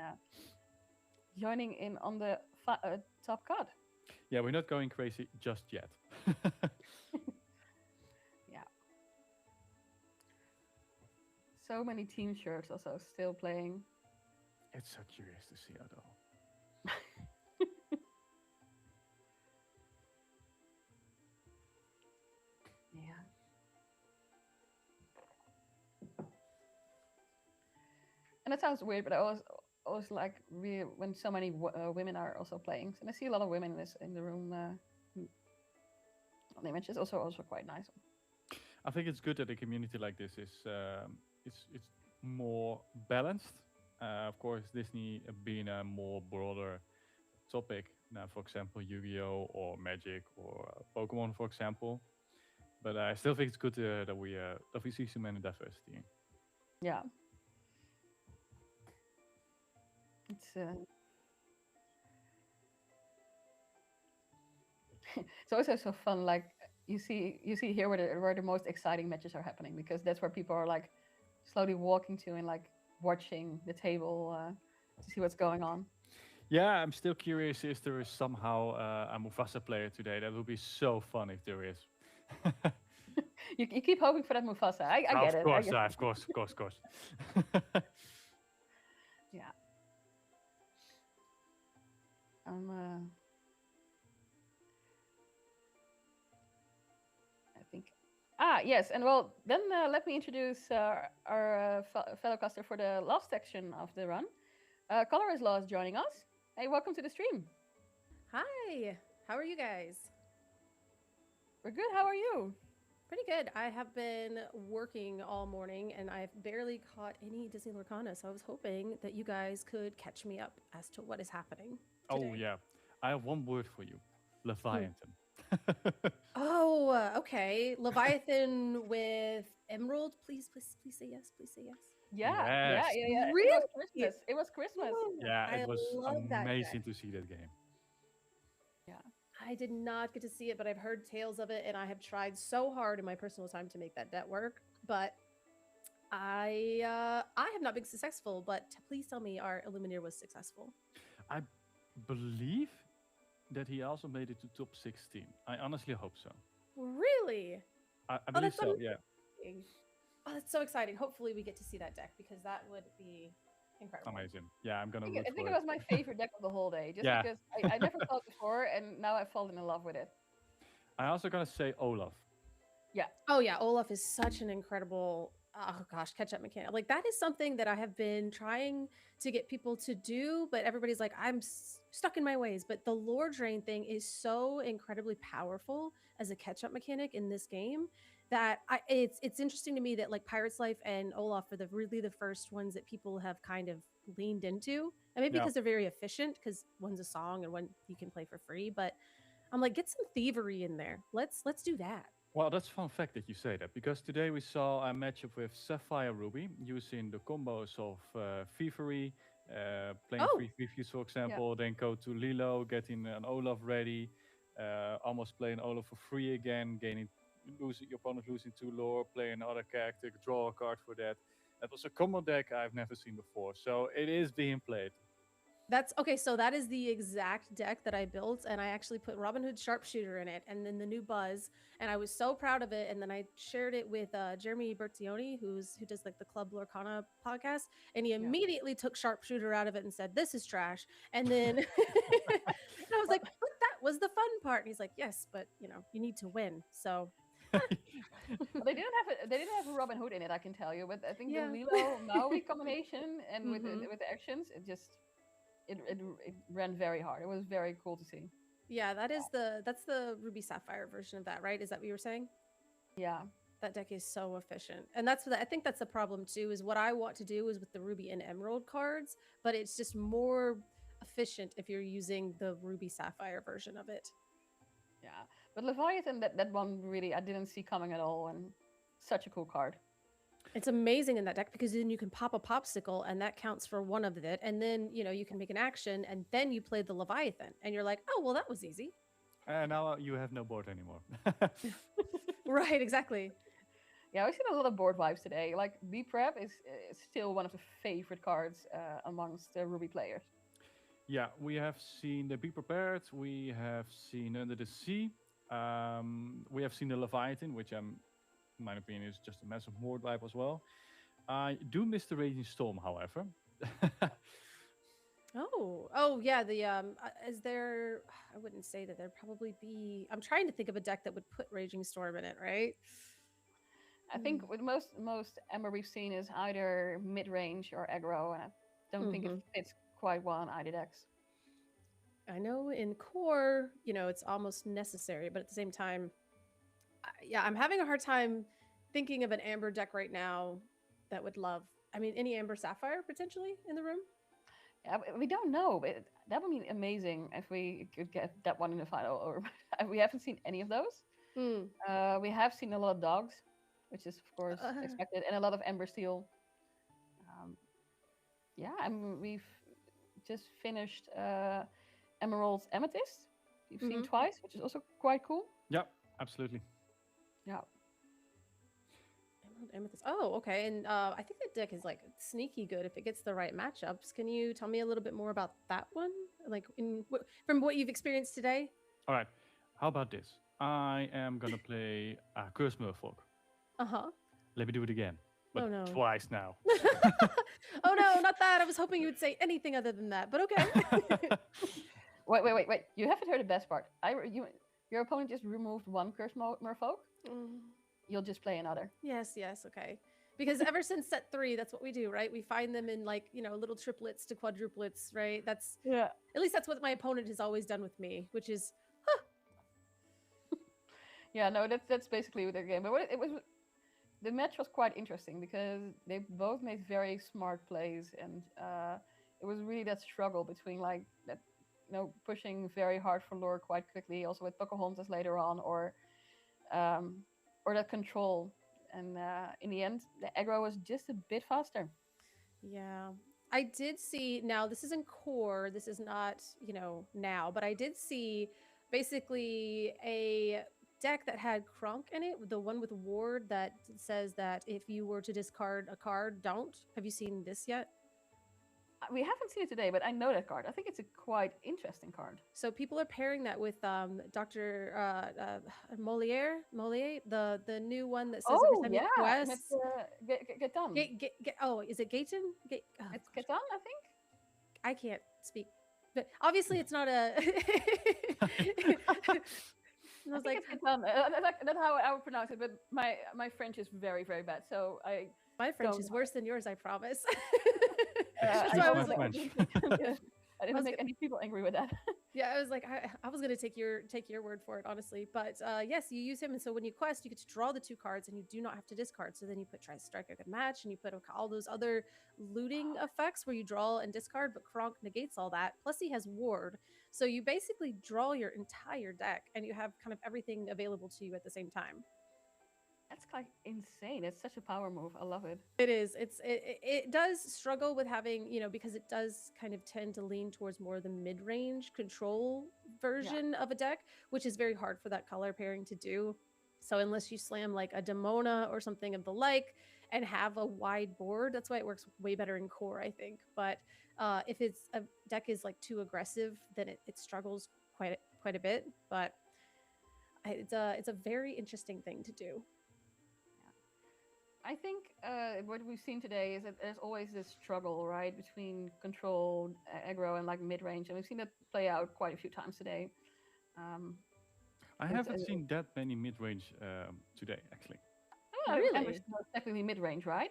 joining in on the top card. Yeah, we're not going crazy just yet. Yeah. So many team shirts also still playing. It's so curious to see it all. Yeah. And it sounds weird, but I always like when so many women are also playing. And I see a lot of women in the room. On the image is also quite nice. I think it's good that a community like this is it's more balanced. Of course, Disney being a more broader topic than, for example, Yu-Gi-Oh! Or Magic or Pokemon, for example. But I still think it's good that we see so many diversity. Yeah. It's it's always so fun. Like you see here where the most exciting matches are happening, because that's where people are like slowly walking to and like watching the table to see what's going on. Yeah, I'm still curious if there is somehow a Mufasa player today. That would be so fun if there is. You keep hoping for that Mufasa. I get it. Of course. Yeah. I think. Yes, and well, then let me introduce our fellow caster for the last section of the run. Colorislaw is joining us. Hey, welcome to the stream. Hi, how are you guys? We're good. How are you? Pretty good. I have been working all morning and I've barely caught any Disney Lorcana, so I was hoping that you guys could catch me up as to what is happening today. Oh, yeah. I have one word for you. Leviathan. Oh, okay. Leviathan with Emerald. Please say yes. Please say yes. Yeah. Really? It was Christmas. Yeah, it was love that amazing deck. to see that game. Yeah. I did not get to see it, but I've heard tales of it, and I have tried so hard in my personal time to make that deck work. But I have not been successful. But please tell me our Illumineer was successful. I believe that he also made it to top 16. I honestly hope so. Really? I believe that's so, amazing. yeah. Oh, that's so exciting. Hopefully we get to see that deck because that would be incredible. Amazing. Yeah, I'm going to I root think for it was my favorite deck of the whole day, just Yeah. because I never saw it before, and now I've fallen in love with it. I also going to say Olaf. Yeah. Oh yeah, Olaf is such an incredible catch-up mechanic. Like that is something that I have been trying to get people to do, but everybody's like, I'm stuck in my ways. But the lore drain thing is so incredibly powerful as a catch-up mechanic in this game that it's interesting to me that like Pirate's Life and Olaf are really the first ones that people have kind of leaned into. And maybe because they're very efficient, because one's a song and one you can play for free. But I'm like, get some thievery in there. Let's do that. Well, that's a fun fact that you say that, because today we saw a matchup with Sapphire Ruby using the combos of Thievery, playing 3 Thieves, for example, then go to Lilo, getting an Olaf ready, almost playing Olaf for free again, your opponent losing 2 lore, play another character, draw a card for that. That was a combo deck I've never seen before, so it is being played. That's okay. So that is the exact deck that I built, and I actually put Robin Hood Sharpshooter in it, and then the new Buzz, and I was so proud of it. And then I shared it with Jeremy Bertioni, who does like the Club Lorcana podcast, and he immediately took Sharpshooter out of it and said, "This is trash." And then and I was like, "But that was the fun part." And he's like, "Yes, but you need to win." So. Well, they didn't have Robin Hood in it, I can tell you. But I think the Lilo Maui combination and with the actions, it ran very hard. It was very cool to see. Yeah, that's the Ruby Sapphire version of that, right? Is that what you were saying? Yeah. That deck is so efficient. And I think that's the problem too, is what I want to do is with the Ruby and Emerald cards, but it's just more efficient if you're using the Ruby Sapphire version of it. Yeah. But Leviathan, that one really I didn't see coming at all, and such a cool card. It's amazing in that deck because then you can pop a popsicle and that counts for one of it. And then, you can make an action and then you play the Leviathan and you're like, oh, well, that was easy. And now you have no board anymore. Right, exactly. Yeah, we've seen a lot of board vibes today. Like, B-Prep is still one of the favorite cards amongst the Ruby players. Yeah, we have seen the Be Prepared. We have seen Under the Sea. We have seen the Leviathan, which in my opinion is just a massive board vibe as well. I do miss the Raging Storm, however. Oh yeah. Is there? I wouldn't say that there'd probably be. I'm trying to think of a deck that would put Raging Storm in it, right? I think with most Ember we've seen is either mid range or aggro, and I don't think it fits quite well on either decks. I know in core, it's almost necessary, but at the same time, I'm having a hard time thinking of an Amber deck right now that would love. I mean, any Amber Sapphire potentially in the room? Yeah, we don't know, but that would be amazing if we could get that one in the final. Or we haven't seen any of those. We have seen a lot of dogs, which is of course expected, and a lot of Ember Steel. We've just finished Emerald's Amethyst, you've seen Mhm. twice, which is also quite cool. Yeah, absolutely. Yeah. Emerald Amethyst. Oh, okay. And I think that deck is like sneaky good if it gets the right matchups. Can you tell me a little bit more about that one? Like from what you've experienced today? All right. How about this? I am gonna play Curse Merfolk. Uh-huh. Let me do it again, but Oh, no. twice now. Oh no, not that. I was hoping you would say anything other than that, but okay. Wait. You haven't heard the best part. Your opponent just removed one Curse Merfolk. Mm, You'll just play another. yes, okay. Because ever since set 3, that's what we do, right? We find them in like, little triplets to quadruplets, right? That's Yeah. at least that's what my opponent has always done with me, which is Yeah, no, that's basically what their game. But the match was quite interesting because they both made very smart plays, and it was really that struggle between like that, pushing very hard for lore quite quickly, also with Pocahontas later on, or that control. And in the end, the aggro was just a bit faster. yeah. I did see, now this isn't core, this is not, now, but I did see basically a deck that had Kronk in it, the one with Ward that says that if you were to discard a card, don't. Have you seen this yet? We haven't seen it today, but I know that card. I think it's a quite interesting card. So people are pairing that with Dr. Moliere, the new one that says every time you quest. Get done. Oh, is it Gaten? It's get done, I think. I can't speak, but obviously it's not a. I was like, it's get done. That's how I would pronounce it, but my French is very, very bad. So my French is worse than yours, I promise. That's why I was was like, I didn't make any people angry with that. Yeah, I was like, I was gonna take your word for it, honestly. But yes, you use him, and so when you quest, you get to draw the 2 cards, and you do not have to discard. So then you put try to strike a good match, and you put all those other looting effects where you draw and discard, but Kronk negates all that. Plus, he has Ward, so you basically draw your entire deck, and you have kind of everything available to you at the same time. That's like insane. It's such a power move. I love it. It is. It does struggle with having, because it does kind of tend to lean towards more the mid-range control version of a deck, which is very hard for that color pairing to do. So unless you slam like a Demona or something of the like and have a wide board, that's why it works way better in core, I think. But if it's a deck is like too aggressive, then it struggles quite a bit. But it's a very interesting thing to do. I think what we've seen today is that there's always this struggle, right, between control, aggro, and like mid-range, and we've seen that play out quite a few times today. I haven't seen that many mid-range today, actually. Oh, really? Ember's not technically mid-range, right?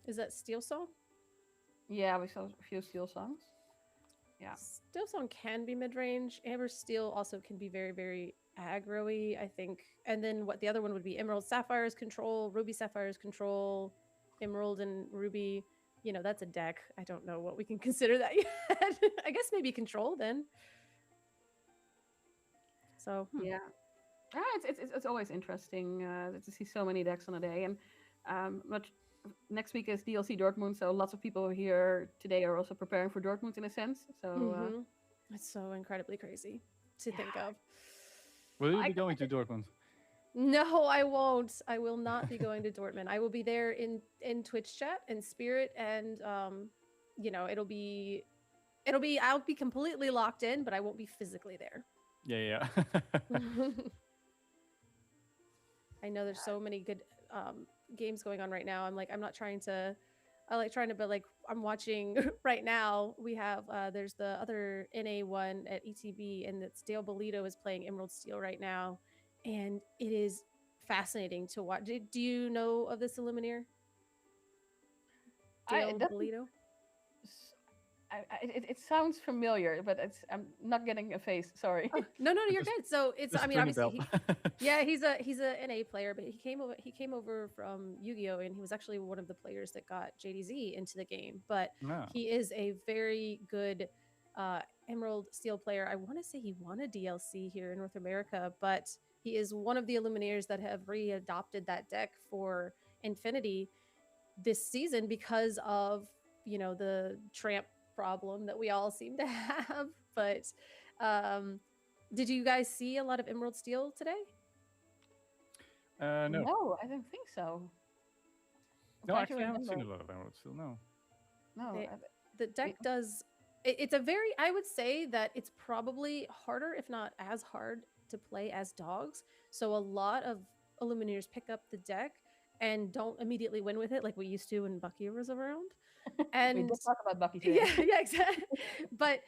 Is that Steel Song? Yeah, we saw a few Steel Songs. Yeah. Steel Song can be mid-range. Amber Steel also can be very, very aggro-y, I think. And then what the other one would be Emerald Sapphire's control, Ruby Sapphire's control, Emerald and Ruby. That's a deck. I don't know what we can consider that yet. I guess maybe control then. So yeah, it's always interesting to see so many decks on a day. And next week is DLC Dortmund, so lots of people here today are also preparing for Dortmund in a sense. So it's so incredibly crazy to think of. Will you be going to Dortmund? No, I won't. I will not be going to Dortmund. I will be there in Twitch chat and spirit, and it'll be I'll be completely locked in, but I won't be physically there. Yeah. I know there's so many good games going on right now. I'm not trying to. But like I'm watching right now. We have there's the other NA one at ETB, and it's Dale Bolito is playing Emerald Steel right now, and it is fascinating to watch. Do you know of this Illumineer? Dale Bolito? It sounds familiar, but I'm not getting a face. Sorry. Oh, no, you're good. So it's obviously he's a NA player, but he came over from Yu-Gi-Oh, and he was actually one of the players that got JDZ into the game. But he is a very good Emerald Steel player. I want to say he won a DLC here in North America, but he is one of the Illumineers that have readopted that deck for Infinity this season because of the tramp problem that we all seem to have. But Did you guys see a lot of Emerald Steel today? No. No, I don't think so. I'm No, trying to actually, I haven't seen a remember. lot of Emerald Steel, no. No, They- I- The deck does. It's a very. I would say that it's probably harder, if not as hard, to play as dogs. So a lot of Illumineers pick up the deck and don't immediately win with it, like we used to when Bucky was around. we And did talk about Bucky today. yeah, exactly. but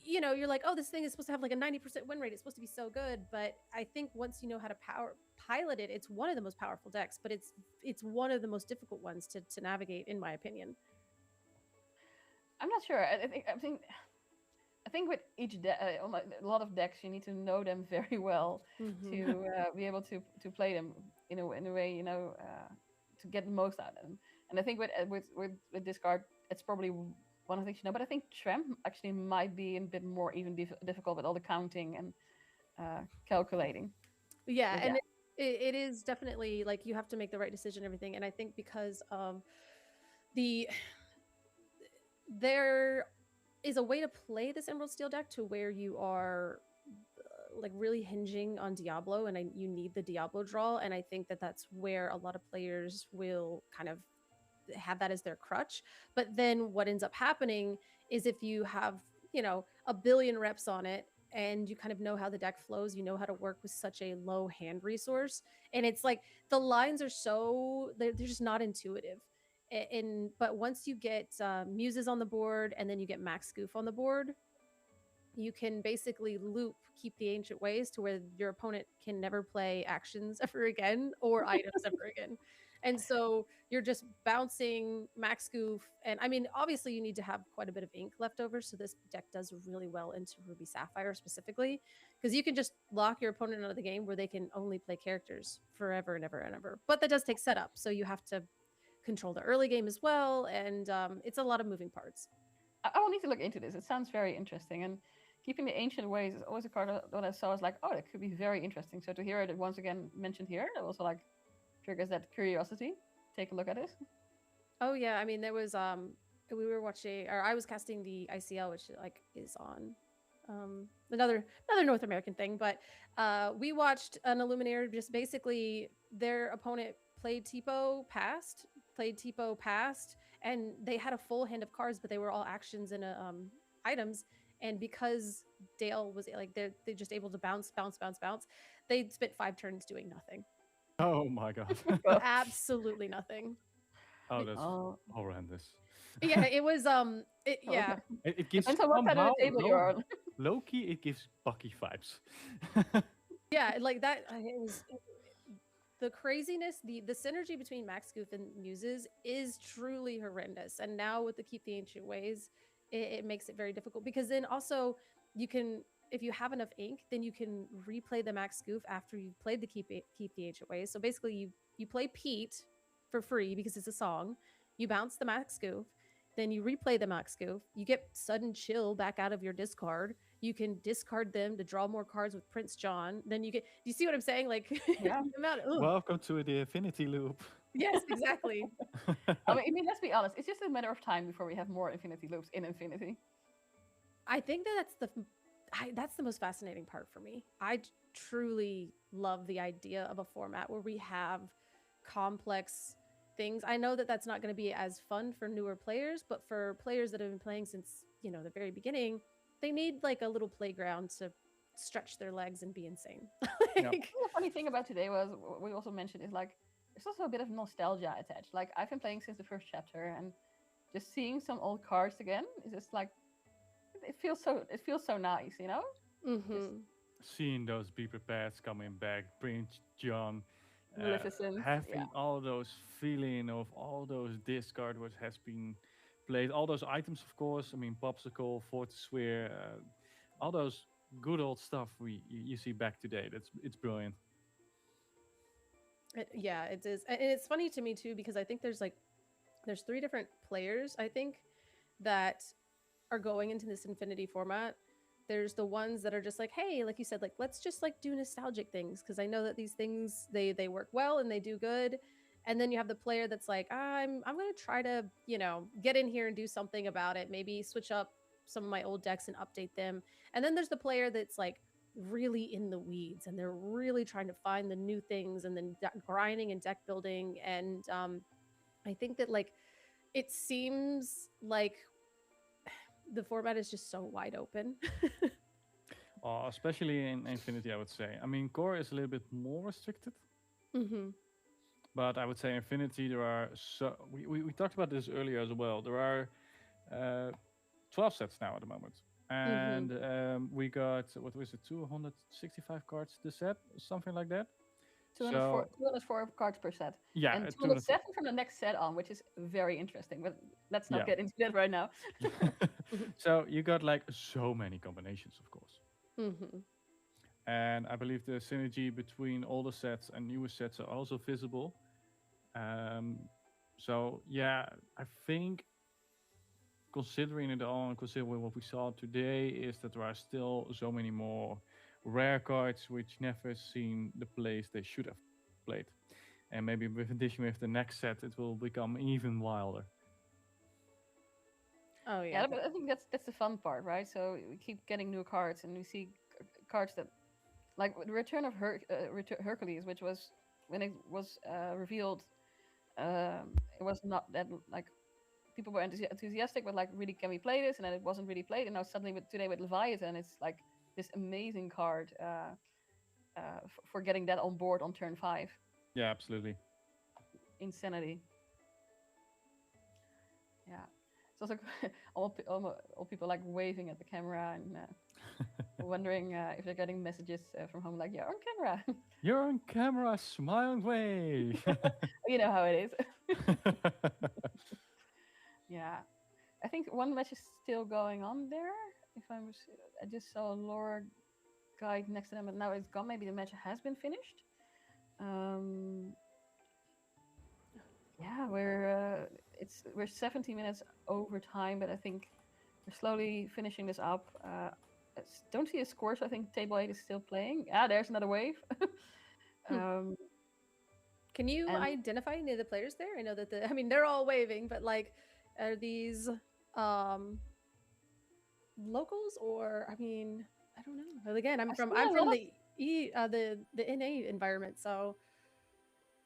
you know, you're like, oh, this thing is supposed to have like a 90% win rate. It's supposed to be so good. But I think once you know how to pilot it, it's one of the most powerful decks. But it's one of the most difficult ones to navigate, in my opinion. I'm not sure. I think with each deck, a lot of decks, you need to know them very well to be able to play them in a way, you know, to get the most out of them. And I think with discard, it's probably one of the things you know. But I think Trem actually might be a bit more even difficult with all the counting and calculating. Yeah, But and it is definitely like you have to make the right decision and everything. And I think because of there is a way to play this Emerald Steel deck to where you are like really hinging on Diablo, and you need the Diablo draw. And I think that that's where a lot of players will kind of have that as their crutch. But then what ends up happening is if you have, you know, a billion reps on it and you kind of know how the deck flows, you know how to work with such a low hand resource. And it's like the lines are they're just not intuitive. But once you get muses on the board and then you get max goof on the board, you can basically keep the ancient ways to where your opponent can never play actions ever again or items ever again. And so you're just bouncing max goof. And I mean, obviously you need to have quite a bit of ink left over. So this deck does really well into Ruby Sapphire specifically, because you can just lock your opponent out of the game where they can only play characters forever and ever and ever. But that does take setup. So you have to control the early game as well. And it's a lot of moving parts. I will need to look into this. It sounds very interesting. And keeping the ancient ways is always a card that I saw. I was like, oh, that could be very interesting. So to hear it once again mentioned here, that also like triggers that curiosity. Take a look at it. Oh yeah, I mean there was we were watching, or I was casting the ICL, which like is on another North American thing, but we watched an Illumineer just basically their opponent played Tipo passed, and they had a full hand of cards, but they were all actions and items. And because Dale was like they're just able to bounce, they spent 5 turns doing nothing. Oh my god. Absolutely nothing. Oh, that's horrendous. Yeah, it was yeah. It gives And so what side of the table you're on? Low-key, it gives Bucky vibes. Yeah, like that. It was the craziness, the synergy between Max Goof and Muses is truly horrendous. And now with the Keep the Ancient Ways, it makes it very difficult, because then also you can, if you have enough ink, then you can replay the Max Goof after you've played the Keep the Ancient Ways. So basically you play Pete for free because it's a song, you bounce the Max Goof, then you replay the Max Goof, you get Sudden Chill back out of your discard, you can discard them to draw more cards with Prince John, then you get, do you see what I'm saying? Like, yeah. Welcome to the Infinity Loop. Yes, exactly. I mean, let's be honest, it's just a matter of time before we have more Infinity Loops in Infinity. I think that's the most fascinating part for me. I truly love the idea of a format where we have complex things. I know that that's not going to be as fun for newer players, but for players that have been playing since, you know, the very beginning, they need like a little playground to stretch their legs and be insane. The funny thing about today was, we also mentioned, is like, there's also a bit of nostalgia attached. Like, I've been playing since the first chapter, and just seeing some old cards again is just like, it feels so nice, you know? Mm-hmm. Seeing those Be Prepared coming back, Prince John, Maleficent, having all those feeling of all those discard what has been played, all those items, of course. I mean, Popsicle, Fortiswear, all those good old stuff you see back today. It's brilliant. Yeah, it is. And it's funny to me too, because I think there's 3 different players, I think, that are going into this Infinity format. There's the ones that are just like, hey, like you said, like, let's just like do nostalgic things, because I know that these things they work well and they do good. And then you have the player that's like, I'm going to try to, you know, get in here and do something about it, maybe switch up some of my old decks and update them. And then there's the player that's like, really in the weeds and they're really trying to find the new things and then grinding and deck building. And I think that like it seems like the format is just so wide open. Especially in Infinity, I would say. I mean, core is a little bit more restricted. Mm-hmm. But I would say Infinity, there are we talked about this earlier as well. There are 12 sets now at the moment. And we got, what was it, 265 cards this set? Something like that? 204 cards per set. Yeah. And 207 from the next set on, which is very interesting. But let's not get into that right now. So you got like so many combinations, of course. Mm-hmm. And I believe the synergy between older sets and newer sets are also visible. So yeah, I think considering it all and considering what we saw today is that there are still so many more rare cards which never seen the place they should have played. And maybe with addition with the next set, it will become even wilder. Oh yeah, but I think that's the fun part, right? So we keep getting new cards, and we see cards that, like the Return of Hercules, which was when it was revealed, it was not that like people were enthusiastic, but like really can we play this? And then it wasn't really played, and now suddenly today with Leviathan, it's like this amazing card for getting that on board on turn 5. Yeah, absolutely. Insanity. Yeah. It's also all people like waving at the camera and wondering if they're getting messages from home like, you're on camera. You're on camera, smile and wave. You know how it is. Yeah. I think one match is still going on there. I just saw a lore guide next to them, but now it's gone. Maybe the match has been finished. Yeah, we're 70 minutes over time, but I think we're slowly finishing this up. Don't see a score, so I think table 8 is still playing. Ah, there's another wave. Can you identify any of the players there? I know that they're all waving, but like, are these locals or I don't know. But again, I'm from the NA environment, so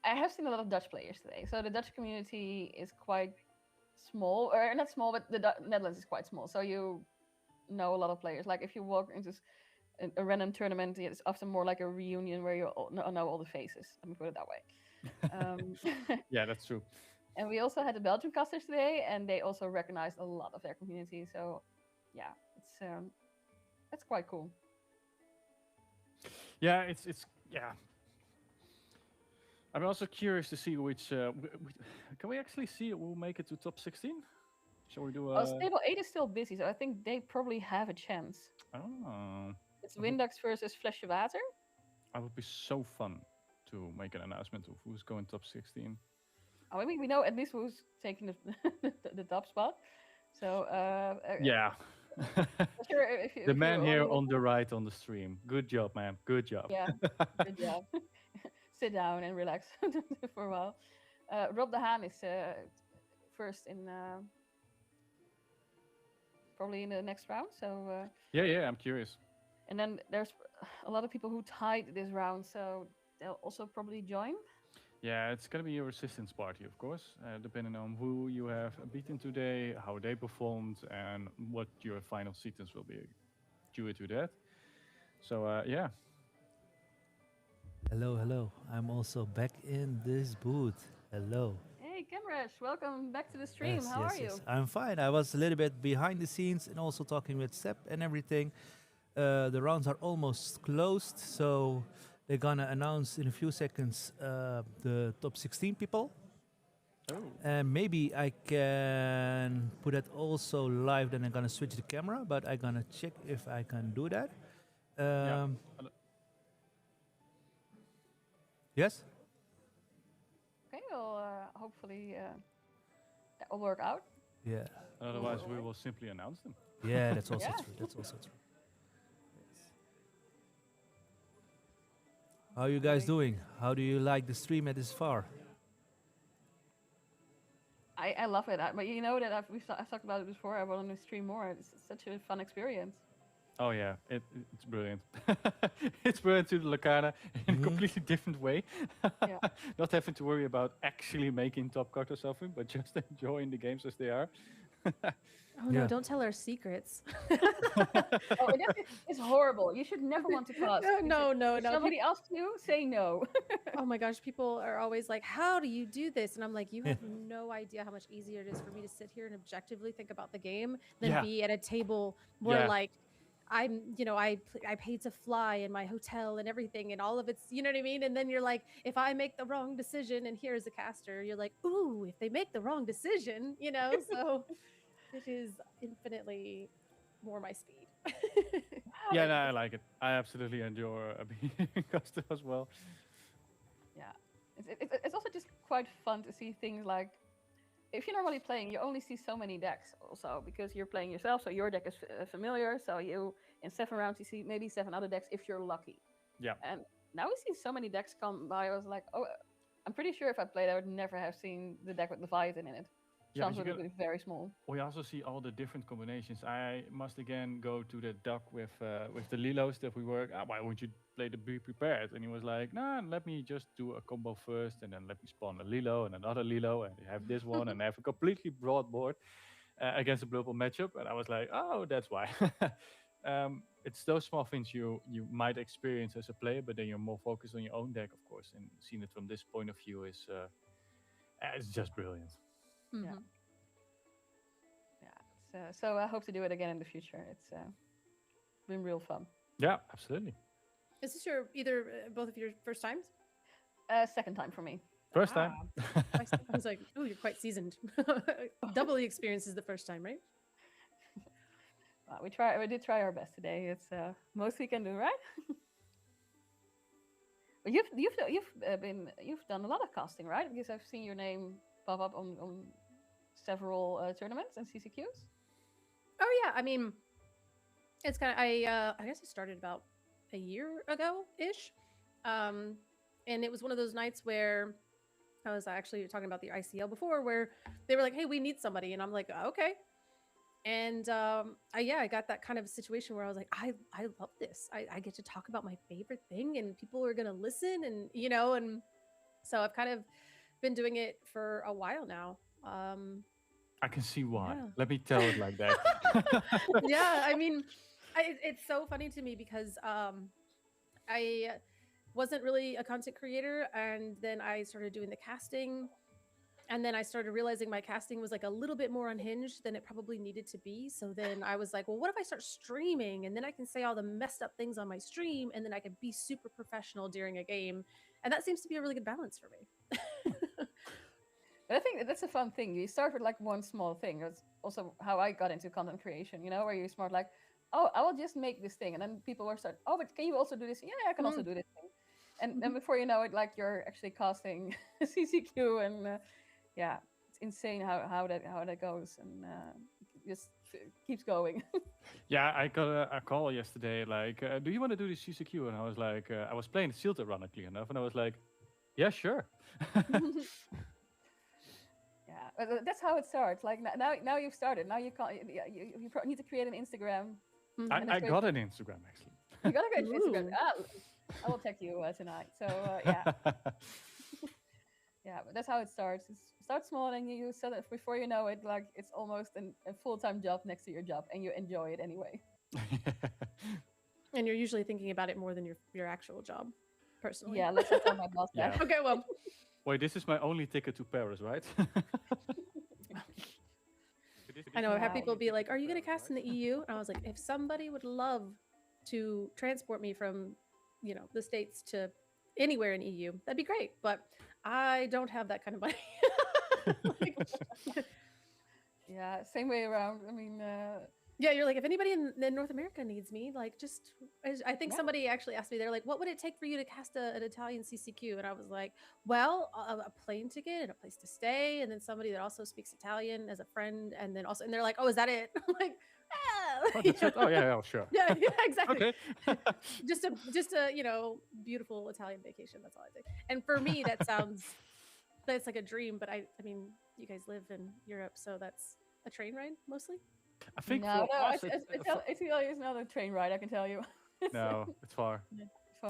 I have seen a lot of Dutch players today. So the Dutch community is quite small, or not small, but the Netherlands is quite small. So you know a lot of players. Like if you walk into a random tournament, it's often more like a reunion where you know all the faces. Let me put it that way. Yeah, that's true. And we also had the Belgian casters today, and they also recognized a lot of their community. So yeah, it's quite cool. Yeah, it's yeah. I'm also curious to see which. Can we actually see it will make it to top 16? Shall we do? Table 8 is still busy, so I think they probably have a chance. Oh. It's Windax versus Flesje Water. It would be so fun to make an announcement of who's going top 16. I mean, we know at least who's taking the top spot. So yeah. Sure, the man here on the right on the stream. Good job, man. Good job. Yeah, good job. Sit down and relax for a while. Rob de Haan is first in probably in the next round. So yeah, I'm curious. And then there's a lot of people who tied this round, so they'll also probably join. Yeah, it's gonna be your resistance party, of course, depending on who you have beaten today, how they performed, and what your final sequence will be due to that. So yeah. Hello. I'm also back in this booth. Hello. Hey, Kemresh, welcome back to the stream. How are you? I'm fine. I was a little bit behind the scenes and also talking with Sep and everything. The rounds are almost closed, so they're gonna announce in a few seconds the top 16 people. Oh. And maybe I can put that also live, then I'm gonna switch the camera, but I'm gonna check if I can do that. Yes? Okay, well, hopefully that will work out. Yeah. Otherwise, we will simply announce them. Yeah, that's also true. That's also true. Yes. How are you guys doing? How do you like the stream at this far? I love it, but you know that I've talked about it before. I want to stream more. It's such a fun experience. Oh yeah, it's brilliant. It's brilliant to the Lorcana in a completely different way. Yeah. Not having to worry about actually making top card or something, but just enjoying the games as they are. Oh no, don't tell our secrets. Oh, it's horrible. You should never want to cast. No. If somebody asks you, say no. Oh my gosh, people are always like, how do you do this? And I'm like, you have no idea how much easier it is for me to sit here and objectively think about the game than be at a table where like I'm, I paid to fly in my hotel and everything and all of it's, you know what I mean? And then you're like, if I make the wrong decision and here's a caster, you're like, ooh, if they make the wrong decision, so it is infinitely more my speed. Yeah, no, I like it. I absolutely enjoy being a caster as well. Yeah, it's also just quite fun to see things like, if you're normally playing, you only see so many decks also because you're playing yourself, so your deck is familiar. So you, in 7 rounds, you see maybe 7 other decks if you're lucky. Yeah. And now we see so many decks come by. I was like, oh, I'm pretty sure if I played, I would never have seen the deck with Leviathan in it. Chance would be very small. We also see all the different combinations. I must again go to the doc with the Lilos that we work. Why won't you play the Be Prepared? And he was like, nah, let me just do a combo first, and then let me spawn a Lilo and another Lilo, and have this one, and have a completely broad board against a global matchup. And I was like, oh, that's why. It's those small things you might experience as a player, but then you're more focused on your own deck, of course. And seeing it from this point of view is it's just brilliant. Mm-hmm. Yeah. So I hope to do it again in the future. It's been real fun. Yeah, absolutely. Is this both of your first times? Second time for me. First time. I was like, oh, you're quite seasoned. Double the experience is the first time, right? Well, we did try our best today. It's most we can do, right? But you've done a lot of casting, right? Because I've seen your name pop up on several tournaments and CCQs. Oh yeah, I mean, it's kind of I guess it started about a year ago ish, and it was one of those nights where I was actually talking about the ICL before, where they were like, "Hey, we need somebody," and I'm like, "Okay." And I got that kind of situation where I was like, I love this. I get to talk about my favorite thing, and people are gonna listen, and and so I've kind of been doing it for a while now. I can see why. Yeah. Let me tell it like that. Yeah, I mean, it's so funny to me because I wasn't really a content creator, and then I started doing the casting, and then I started realizing my casting was like a little bit more unhinged than it probably needed to be. So then I was like, well, what if I start streaming, and then I can say all the messed up things on my stream, and then I can be super professional during a game, and that seems to be a really good balance for me. But I think that's a fun thing. You start with like one small thing. That's also how I got into content creation, where you smart like, oh, I will just make this thing. And then people will start, oh, but can you also do this? Yeah, I can also do this thing. And then before you know it, like you're actually casting CCQ, and yeah, it's insane how that goes, and just keeps going. Yeah, I got a call yesterday, like, do you want to do this CCQ? And I was like, I was playing Sealed, ironically enough, and I was like, yeah, sure. Yeah, that's how it starts. Like now you've started. Now you can't. You need to create an Instagram. I got an Instagram actually. You got a great Instagram. I will check you tonight. So yeah, yeah. But that's how it starts. Start small, and you set it before you know it. Like it's almost a full-time job next to your job, and you enjoy it anyway. And you're usually thinking about it more than your actual job, personally. Yeah, let's not tell my boss that. Yeah. Okay, well. Wait, this is my only ticket to Paris, right? I know, I've had people be like, are you going to cast in the EU? And I was like, if somebody would love to transport me from, the States to anywhere in EU, that'd be great. But I don't have that kind of money. Yeah, same way around. I mean... Yeah, you're like, if anybody in North America needs me, like, I think somebody actually asked me, they're like, what would it take for you to cast an Italian CCQ? And I was like, well, a plane ticket and a place to stay, and then somebody that also speaks Italian as a friend, and they're like, oh, is that it? I'm like, oh yeah, sure. Yeah, exactly. Okay. just a beautiful Italian vacation. That's all I think. And for me, that's like a dream. But I mean, you guys live in Europe, so that's a train ride mostly. I think No, for no, us, it's not a train ride. I can tell you. no, it's far.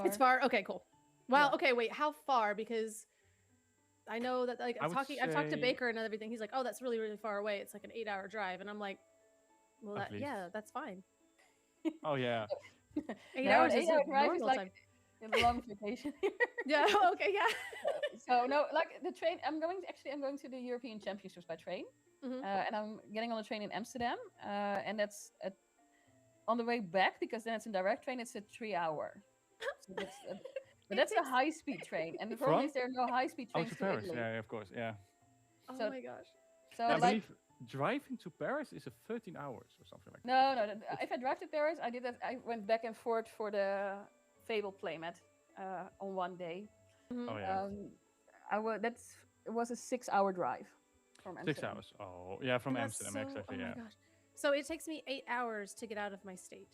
It's far. Okay, cool. Well, okay, wait. How far? Because I know that like I've talked to say- Baker and everything. He's like, "Oh, that's really, really far away. It's like an 8-hour drive." And I'm like, "Well, At yeah, that's fine." Oh yeah. 8 hours is 8-hour drive is normal like time. a long vacation. Yeah. Okay. Yeah. So no, like the train. I'm going to the European Championships by train, Mhm. and I'm getting on a train in Amsterdam, and that's on the way back because then it's a direct train. It's a 3-hour. So but that's a high-speed train, and the problem is there are no high-speed Oh, trains to to Paris. Italy. Yeah, of course. Yeah. Oh So- my gosh. So I like, believe driving to Paris is a 13 hours or something like that. no. If I drive to Paris, I did that. I went back and forth for the Fable playmat on one day. Mhm. Oh yeah. It was a 6-hour drive from 6 Amsterdam. hours. Oh yeah, from That's Amsterdam so- exactly. Oh Yeah. my gosh. So it takes me 8 hours to get out of my state.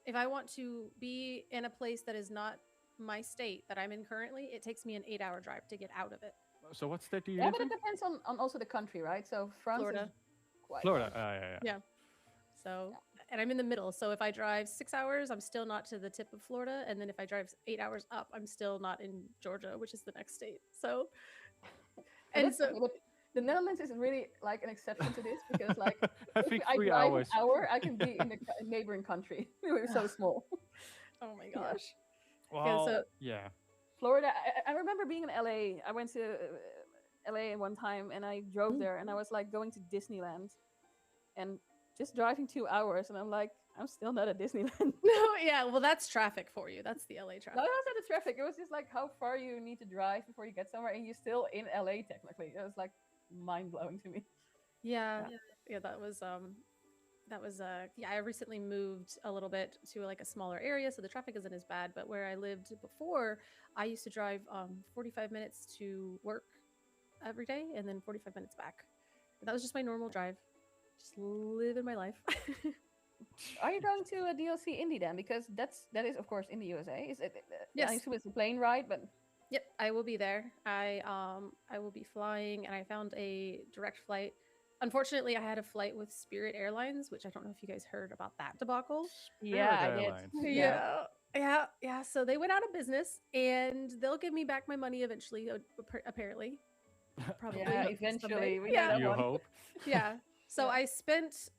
If I want to be in a place that is not my state that I'm in currently, it takes me an 8-hour drive to get out of it. So what state do you Yeah, live but in? it depends on also the country, right? So France Florida. is quite Florida. large. Yeah. Yeah. So, and I'm in the middle. So if I drive 6 hours, I'm still not to the tip of Florida. And then if I drive 8 hours up, I'm still not in Georgia, which is the next state. So, But and that's so, okay, but the Netherlands is really like an exception to this because like I if think I 3 drive hours. an hour, I can be in the neighboring country. We're so small. oh my Yeah. gosh. Well, so- yeah. Florida, I remember being in LA. I went to LA one time and I drove there and I was like going to Disneyland and just driving 2 hours and I'm like, I'm still not at Disneyland. No, yeah. Well, that's traffic for you. That's the LA No, traffic. it was not the traffic. It was just like how far you need to drive before you get somewhere and you're still in LA technically. It was like mind blowing to me. Yeah. Yeah. That was, yeah, I recently moved a little bit to like a smaller area, so the traffic isn't as bad. But where I lived before, I used to drive 45 minutes to work every day and then 45 minutes back. And that was just my normal drive. Just living my life. Are you going to a DLC Indie then? Because that is of course in the USA. Is it? Yes. I assume it's a plane ride, but Yep, I will be there. I will be flying, and I found a direct flight. Unfortunately, I had a flight with Spirit Airlines, which I don't know if you guys heard about that debacle. yeah, I Airlines. did. Yeah. So they went out of business, and they'll give me back my money eventually. Apparently, probably. Yeah, someday. eventually. We know Yeah. that You one. hope. Yeah. So Yeah.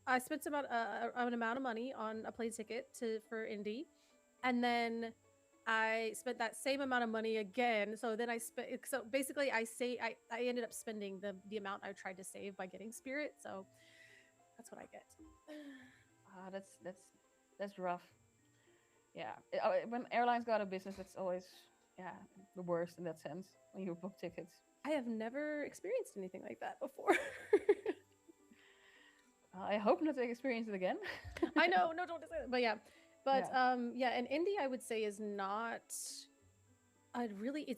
I spent about an amount of money on a plane ticket for Indy, and then I spent that same amount of money again. So then so basically I ended up spending the amount I tried to save by getting Spirit. So that's what I get. Ah, that's rough. Yeah, when airlines go out of business, it's always the worst in that sense when you book tickets. I have never experienced anything like that before. I hope not to experience it again. I know, no, don't say that. But yeah. But Yeah. and Indy I would say is not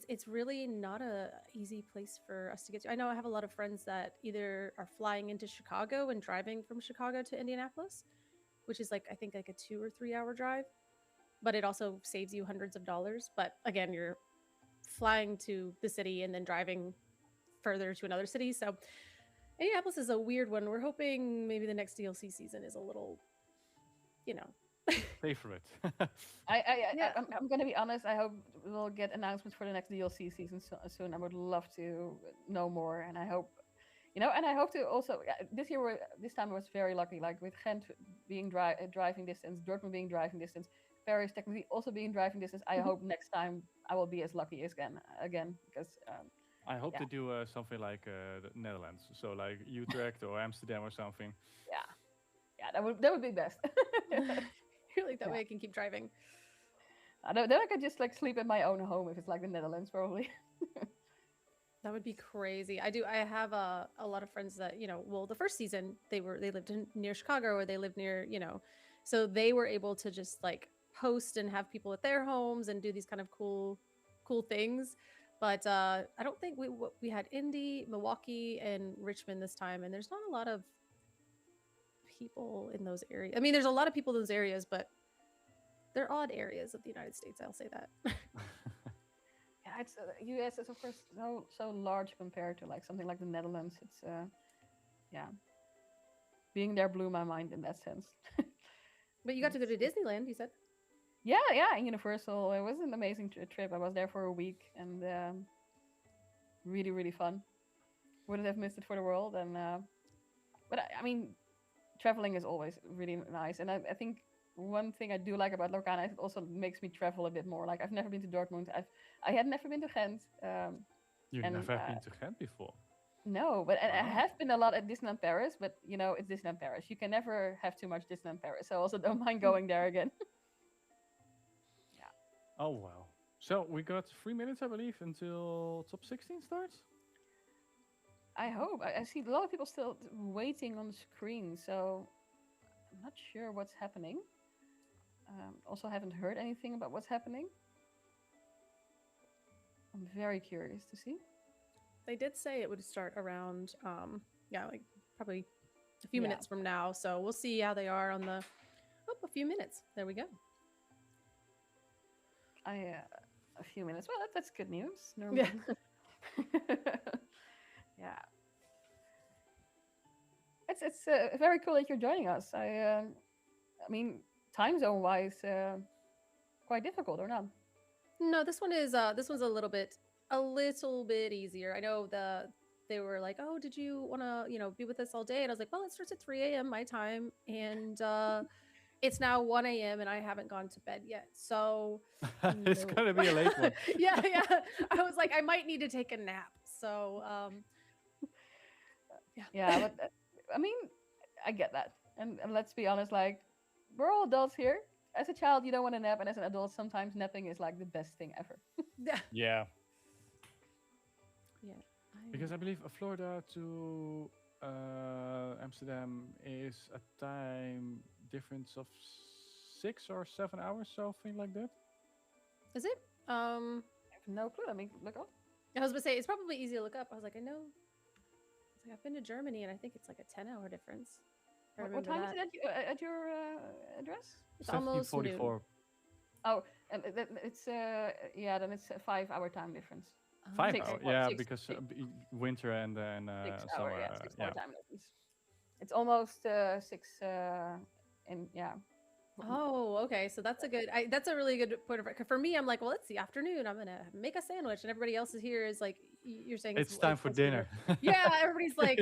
it's really not a easy place for us to get to. I know I have a lot of friends that either are flying into Chicago and driving from Chicago to Indianapolis, which is like I think like a 2 or 3 hour drive, but it also saves you hundreds of dollars. But again, you're flying to the city and then driving further to another city. So Indianapolis is a weird one. We're hoping maybe the next DLC season is a little, Pay for it. I'm gonna be honest. I hope we'll get announcements for the next DLC season soon. I would love to know more, and I hope, and I hope to also this time I was very lucky. Like with Ghent being driving distance, Dortmund being driving distance, Paris technically also being driving distance. I hope next time I will be as lucky as again because. I hope to do something like the Netherlands, so like Utrecht or Amsterdam or something. Yeah, that would be best. Really, that way I can keep driving. Then I could just like sleep in my own home if it's like the Netherlands, probably. That would be crazy. I have a lot of friends that well, the first season they lived near Chicago or they lived near so they were able to just like host and have people at their homes and do these kind of cool things. But I don't think we had Indy, Milwaukee, and Richmond this time, and there's not a lot of people in those areas. I mean, there's a lot of people in those areas, but they're odd areas of the United States. I'll say that. Yeah, it's U.S. is of course so large compared to like something like the Netherlands. It's being there blew my mind in that sense. But you got to go to Disneyland, you said? Yeah, and Universal. It was an amazing trip. I was there for a week and really, really fun. Wouldn't have missed it for the world. And but I mean, traveling is always really nice. And I think one thing I do like about Lorcana is it also makes me travel a bit more. Like I've never been to Dortmund. I had never been to Ghent. You've and, never been to Ghent before. No, but I have been a lot at Disneyland Paris. But it's Disneyland Paris. You can never have too much Disneyland Paris. So I also don't mind going there again. Oh, wow. So we got 3 minutes, I believe, until top 16 starts? I hope. I see a lot of people still waiting on the screen, so I'm not sure what's happening. Also haven't heard anything about what's happening. I'm very curious to see. They did say it would start around, like probably a few minutes from now. So we'll see how they are on the, a few minutes. There we go. A few minutes. Well, that's good news. Normally. Yeah. It's very cool that you're joining us. I mean, time zone wise, quite difficult or not? No, this one's a little bit easier. I know they were like, oh, did you want to be with us all day? And I was like, well, it starts at 3 a.m. my time, and it's now 1 a.m. and I haven't gone to bed yet. So it's gonna be a late one. yeah. I was like, I might need to take a nap. So yeah, but I mean, I get that. And let's be honest, like we're all adults here. As a child, you don't want to nap, and as an adult, sometimes napping is like the best thing ever. Yeah. Yeah. Because I believe Florida to Amsterdam is a time difference of 6 or 7 hours, something like that. Is it? I have no clue. Let me look up. I was gonna say it's probably easy to look up. I was like, I know. It's like I've been to Germany, and I think it's like a 10-hour difference. What time is it at your address? It's almost 17:44. Oh, and it's then it's a 5-hour time difference. 5 6 hours, or yeah, 6, because 6. winter and then 6 summer. hour, 6 hour time difference. It's almost 6 in Oh, okay. So that's that's a really good point of for me. I'm like, well, it's the afternoon. I'm gonna make a sandwich, and everybody else is here is like, you're saying it's time for dinner. Yeah, everybody's like,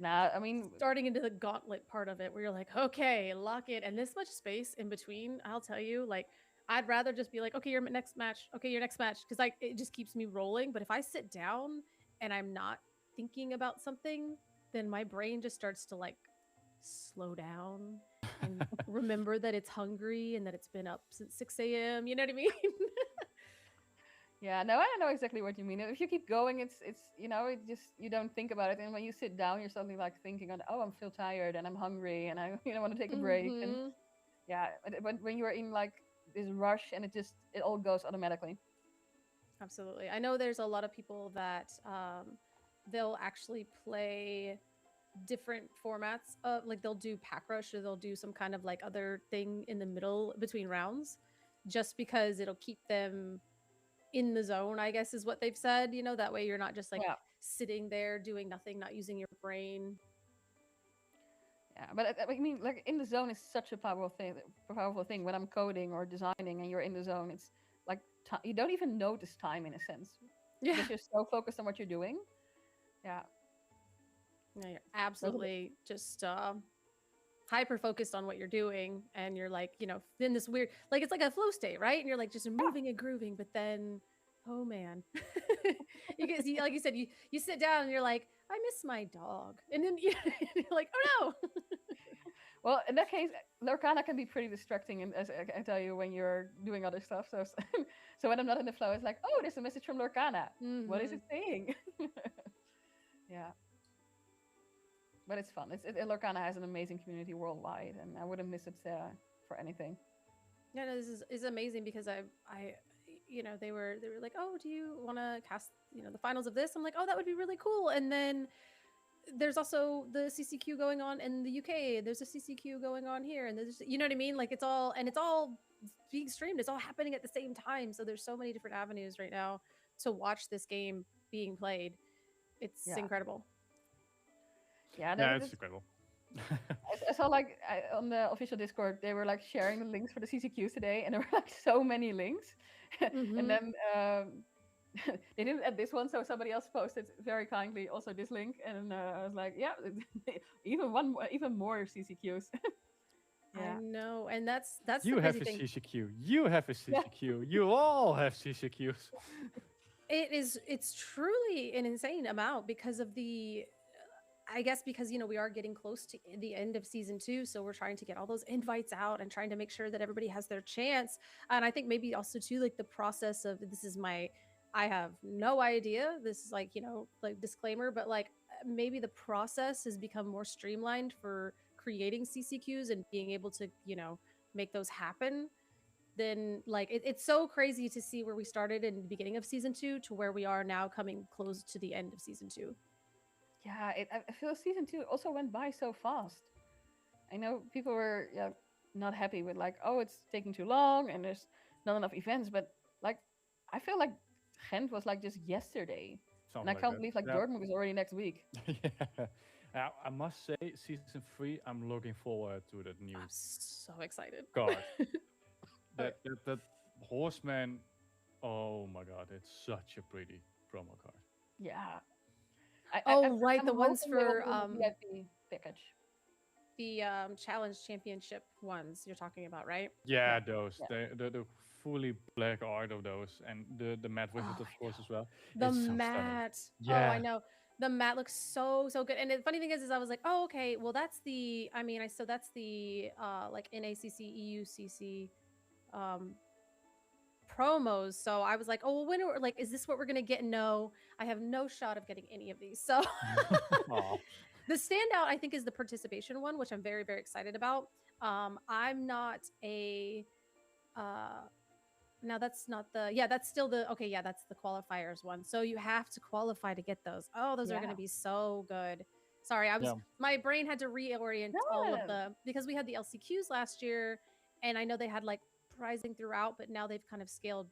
nah. I mean, starting into the gauntlet part of it, where you're like, okay, lock it, and this much space in between. I'll tell you, like, I'd rather just be like, okay, your next match. Okay, your next match, because it just keeps me rolling. But if I sit down and I'm not thinking about something, then my brain just starts to like slow down and remember that it's hungry and that it's been up since 6 a.m. You know what I mean? Yeah, no, I don't know exactly what you mean. If you keep going, it's it just you don't think about it, and when you sit down, you're suddenly like thinking on, oh, I'm feel tired and I'm hungry and I want to take a break. And yeah, but when you're in like this rush and it all goes automatically. Absolutely. I know there's a lot of people that they'll actually play different formats of like they'll do pack rush or they'll do some kind of like other thing in the middle between rounds just because it'll keep them in the zone, I guess is what they've said. That way you're not just like sitting there doing nothing, not using your brain. Yeah, but I mean, like in the zone is such a powerful thing. When I'm coding or designing and you're in the zone, it's like you don't even notice time in a sense. Yeah, because you're so focused on what you're doing. Yeah. Yeah, you're absolutely just hyper focused on what you're doing, and you're like, in this weird, like it's like a flow state, right? And you're like just moving and grooving, but then, oh man, like you said, you sit down and you're like, I miss my dog, and then you're like, oh no. Well, in that case, Lorcana can be pretty distracting, and as I tell you, when you're doing other stuff. So when I'm not in the flow, it's like, oh, there's a message from Lorcana. Mm-hmm. What is it saying? Yeah. But it's fun. Lorcana has an amazing community worldwide, and I wouldn't miss it for anything. Yeah, no, this is amazing because I they were like, oh, do you want to cast the finals of this? I'm like, oh, that would be really cool. And then there's also the CCQ going on in the UK. There's a CCQ going on here, and there's what I mean. Like it's all being streamed. It's all happening at the same time. So there's so many different avenues right now to watch this game being played. It's incredible. Yeah, Yeah, it's incredible. I saw like on the official Discord, they were like sharing the links for the CCQs today, and there were like so many links. And then they didn't add this one, so somebody else posted very kindly also this link, and I was like, yeah, even more CCQs. I know, and that's You the have crazy a thing. CCQ. You have a CCQ. You all have CCQs. It's truly an insane amount because of the I guess because we are getting close to the end of season 2, so we're trying to get all those invites out and trying to make sure that everybody has their chance. And I think maybe also too like the process of I have no idea. This is like like disclaimer, but like maybe the process has become more streamlined for creating CCQs and being able to make those happen. Then like it's so crazy to see where we started in the beginning of season 2 to where we are now coming close to the end of season 2. Yeah, I feel season 2 also went by so fast. I know people were not happy with like, oh, it's taking too long and there's not enough events, but like I feel like Ghent was like just yesterday. Something And I like can't that. believe like Yeah. Dortmund is already next week. Yeah. I must say, season 3, I'm looking forward to that new. I'm so excited. God, that horseman. Oh my God, it's such a pretty promo card. Yeah. Right, I'm the ones hoping they will for do the VIP package. the challenge championship ones you're talking about, right? Yeah, those. Yeah. The fully black art of those, and the matte with it, of course, as well. The It's so stunning. matte. Yeah. Oh, I know. The matte looks so good. And the funny thing is I was like, oh, okay, well that's the that's the like NACC EUCC promos. So I was like, oh, well, when are, like, is this what we're gonna get? No, I have no shot of getting any of these. So Aw. the standout I think is the participation one, which I'm very, very excited about. I'm not a now that's not the that's still the that's the qualifiers one. So you have to qualify to get those. Oh, those are going to be so good. Sorry, my brain had to reorient all of the because we had the LCQs last year, and I know they had like prizing throughout, but now they've kind of scaled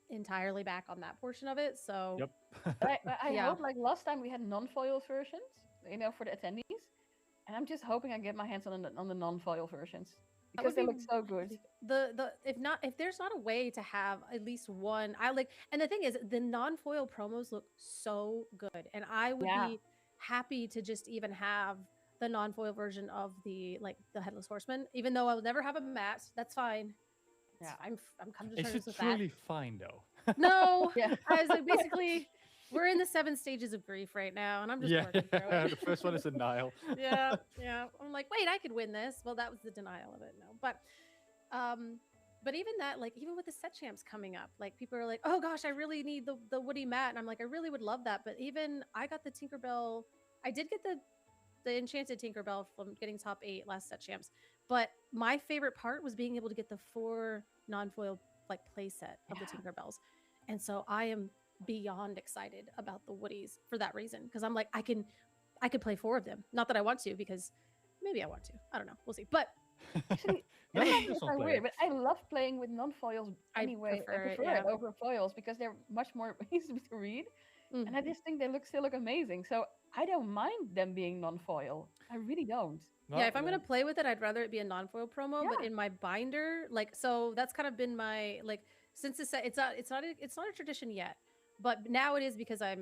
entirely back on that portion of it. So But I hope like last time we had non-foil versions, for the attendees, and I'm just hoping I get my hands on the non-foil versions because they look so good. If there's not a way to have at least one, and the thing is the non-foil promos look so good, and I would be happy to just even have the non-foil version of the Headless Horseman, even though I'll never have a matte. That's fine. Yeah, I'm coming to terms Is with it that. truly fine though? No, I was like, basically, we're in the 7 stages of grief right now, and I'm just working through it. The first one is denial. yeah. I'm like, wait, I could win this. Well, that was the denial of it. No, but even that, like, even with the set champs coming up, like, people are like, oh gosh, I really need the Woody mat, and I'm like, I really would love that. But even I got the Tinkerbell. I did get the enchanted Tinkerbell from getting top 8 last set champs. But my favorite part was being able to get the 4 non-foil like play set of the Tinkerbells. And so I am beyond excited about the Woodies for that reason. Because I'm like, I could play 4 of them. Not that I want to, because maybe I want to. I don't know. We'll see. But actually, it's so weird, but I love playing with non-foils anyway. I prefer it over foils because they're much more easy to read. Mm-hmm. And I just think they still look amazing. So I don't mind them being non-foil. I really don't. Yeah, if I'm gonna play with it, I'd rather it be a non-foil promo. But in my binder, like, so that's kind of been my since it's not a tradition yet, but now it is because I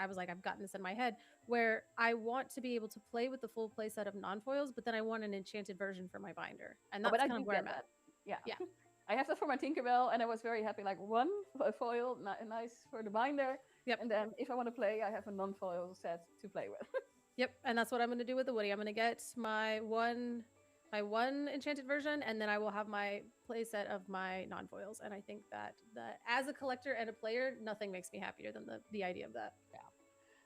was like, I've gotten this in my head where I want to be able to play with the full play set of non-foils, but then I want an enchanted version for my binder, and that's kind of where I'm at. Yeah. I have that for my Tinkerbell, and I was very happy. Like one foil, nice for the binder. Yep. And then if I want to play, I have a non-foil set to play with. Yep, and that's what I'm going to do with the Woody. I'm going to get my one enchanted version, and then I will have my play set of my non-foils. And I think that as a collector and a player, nothing makes me happier than the idea of that. Yeah,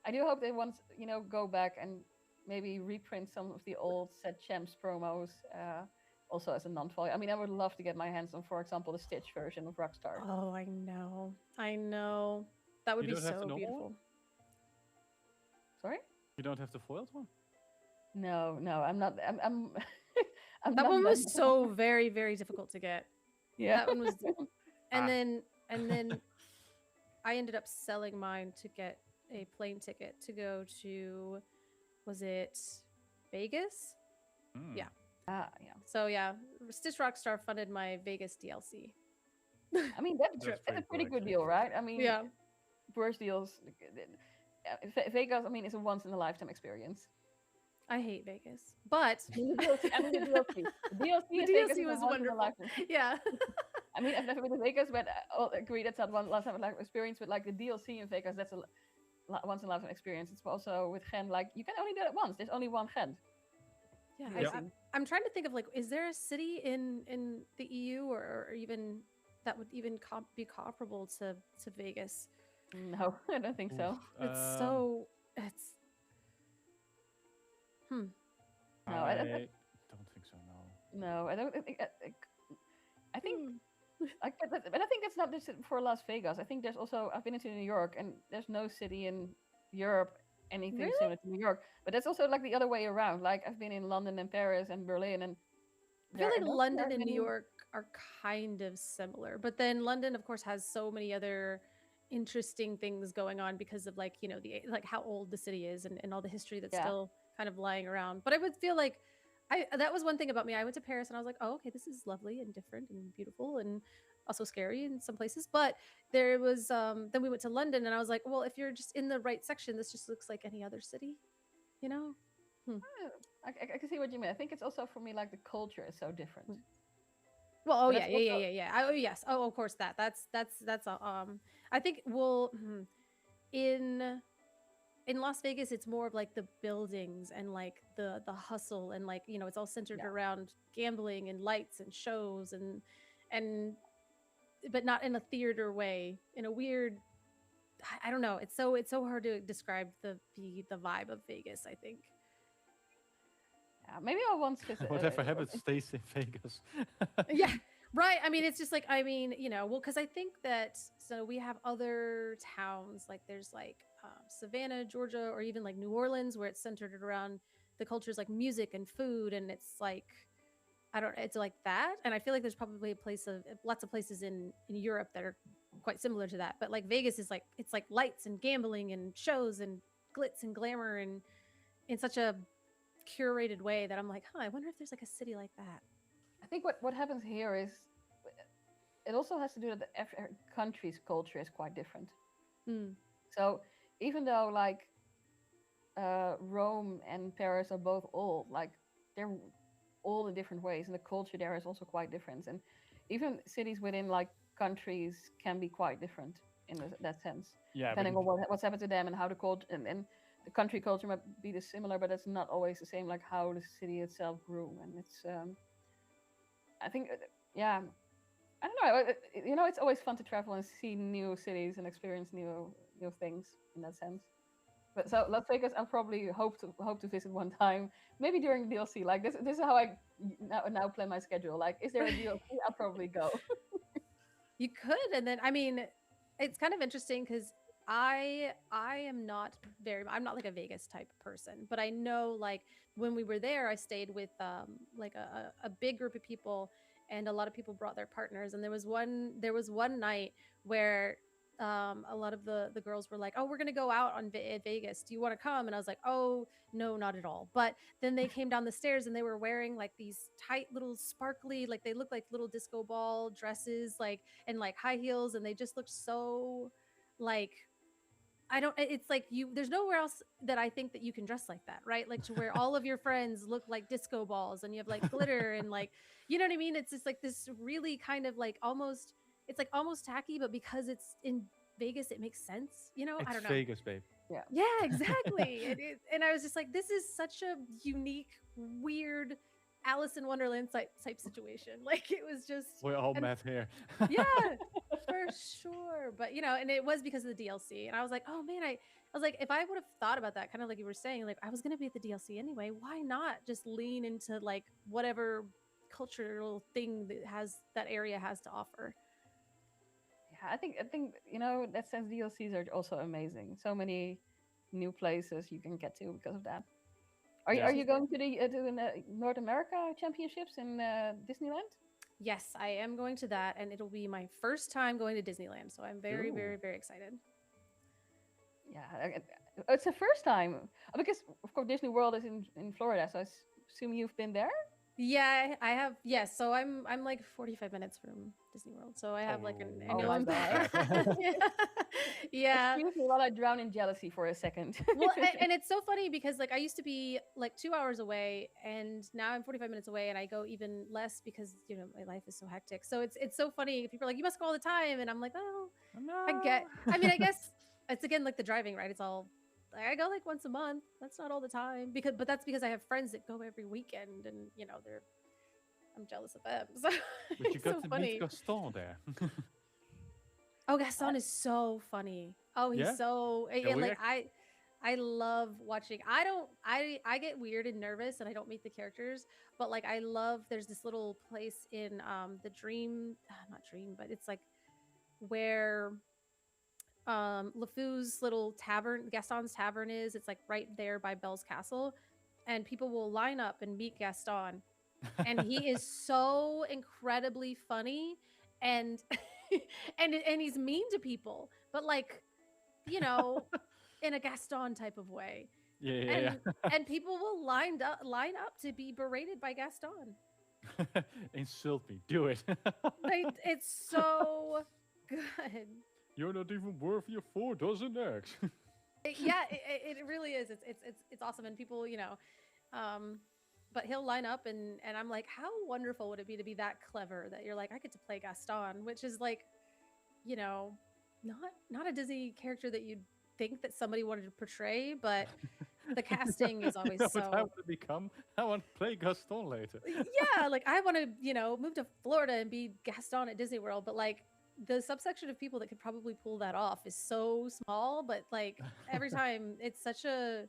I do hope they once go back and maybe reprint some of the old set champs promos, also as a non-foil. I mean, I would love to get my hands on, for example, the Stitch version of Rockstar. Oh, I know. That would be so beautiful. Sorry? You don't have the foiled one? No, I'm not. I'm that one was so very, very difficult to get. Yeah, that one was. And then I ended up selling mine to get a plane ticket to go to was it Vegas? Hmm. Yeah. Yeah. So yeah, Stitch Rockstar funded my Vegas DLC. I mean, that's That's a pretty pretty cool, good actually. deal, right? I mean, Yeah. worst deals. Vegas, I mean, is a once in a lifetime experience. I hate Vegas, but I mean, the DLC. I mean, the DLC. The DLC, the in Vegas DLC is a was once in a wonderful. lifetime. Yeah. I mean, I've never been to Vegas, but I all agree that's not one last time lifetime experience. But like the DLC in Vegas, that's a once in a lifetime experience. It's also with Gen, like you can only do it once. There's only one Gen. Yeah, Yep. I'm trying to think of like, is there a city in the EU or even that would even be comparable to Vegas? No, I don't think so. It's so it's No, I I don't think so. No. No, I don't think. I think, like, but I think that's not just for Las Vegas. I think there's also I've been into New York, and there's no city in Europe anything Really? similar to New York. But that's also like the other way around. Like I've been in London and Paris and Berlin, and I feel there- I like don't think London there are and New many- York are kind of similar, but then London, of course, has so many other interesting things going on because of like the like how old the city is and all the history that's Yeah. still kind of lying around. But I would feel like that was one thing about me. I went to Paris and I was like, oh, okay, this is lovely and different and beautiful and also scary in some places. But there was then we went to London and I was like, well, if you're just in the right section, this just looks like any other city, you know? I can see what you mean. I think it's also for me like the culture is so different. Well, oh But yeah, that's yeah. Oh yes. Oh, of course that's I think in Las Vegas it's more of like the buildings and like the hustle and like it's all centered Yeah. around gambling and lights and shows and but not in a theater way, in a weird I don't know. It's so hard to describe the vibe of Vegas, I think. Yeah, maybe I'll once visit. Whatever happens stays in Vegas. Yeah, right. I mean, it's just like, I mean, well, because I think that, so we have other towns, like there's like Savannah, Georgia, or even like New Orleans, where it's centered around the cultures like music and food. And it's like, it's like that. And I feel like there's probably lots of places in Europe that are quite similar to that. But like Vegas is like, it's like lights and gambling and shows and glitz and glamour and in such a curated way that I'm like, I wonder if there's like a city like that. I think what happens here is it also has to do with every country's culture is quite different. So even though like Rome and Paris are both old, like they're old in different ways, and the culture there is also quite different. And even cities within like countries can be quite different in that sense, Yeah, depending on what's happened to them and how the culture and the country culture might be similar, but it's not always the same, like how the city itself grew. And it's, I think, yeah, I don't know. It's always fun to travel and see new cities and experience new things in that sense. But so Las Vegas, I'll probably hope to visit one time, maybe during the DLC. Like this is how I now plan my schedule. Like, is there a DLC? I'll probably go. You could, and then I mean, it's kind of interesting because I'm not like a Vegas type person, but I know like when we were there, I stayed with like a big group of people, and a lot of people brought their partners, and there was one night where a lot of the girls were like, oh, we're gonna go out on Vegas, do you want to come? And I was like, oh no, not at all. But then they came down the stairs and they were wearing like these tight little sparkly, like they looked like little disco ball dresses, like, and like high heels, and they just looked so like, it's like there's nowhere else that I think that you can dress like that, right? Like to where all of your friends look like disco balls and you have like glitter and like, you know what I mean? It's just like this really kind of like almost tacky, but because it's in Vegas, it makes sense, I don't know. Vegas, babe. Yeah, exactly. And I was just like, this is such a unique, weird Alice in Wonderland type situation. Like it was just, We're all met here. yeah, for sure. But and it was because of the DLC, and I was like, oh man, I was like, if I would have thought about that, kind of like you were saying, like I was gonna be at the DLC anyway, why not just lean into like whatever cultural thing that area has to offer? I think that sense DLCs are also amazing. So many new places you can get to because of that. Are you going to the North America Championships in Disneyland? Yes, I am going to that, and it'll be my first time going to Disneyland, so I'm very, very, very excited. Yeah, It's the first time because of course Disney World is in Florida, so I assume you've been there. Yeah, I have. Yes, so I'm like 45 minutes from Disney World, so I have like an Oh my annual. God. Yeah. Yeah. Excuse me while I drown in jealousy for a second. Well, and it's so funny because like I used to be like 2 hours away, and now I'm 45 minutes away, and I go even less because my life is so hectic. So it's so funny. People are like, you must go all the time, and I'm like, oh, I mean, I guess it's again like the driving, right? It's all I go like once a month. That's not all the time but that's because I have friends that go every weekend, and I'm jealous of them. So But you it's got so to funny. meet Gaston there. Oh, Gaston is so funny. Oh, he's Yeah? so Yeah, and like weird? I love watching. I get weird and nervous and I don't meet the characters, but like I love there's this little place in the dream not dream, but it's like where LeFou's little tavern, Gaston's tavern is. It's like right there by Belle's Castle, and people will line up and meet Gaston, and he is so incredibly funny, and and he's mean to people, but like in a Gaston type of way, Yeah. and people will line up to be berated by Gaston. Insult me. Do it. It's so good. You're not even worthy of 4 dozen eggs. Yeah, it really is. It's awesome, and people, but he'll line up, and I'm like, how wonderful would it be to be that clever that you're like, I get to play Gaston, which is like, not a Disney character that you'd think that somebody wanted to portray, but the casting is always What I so. want to become? I want to play Gaston later. Yeah, like I want to, move to Florida and be Gaston at Disney World, but like the subsection of people that could probably pull that off is so small, but like every time it's such a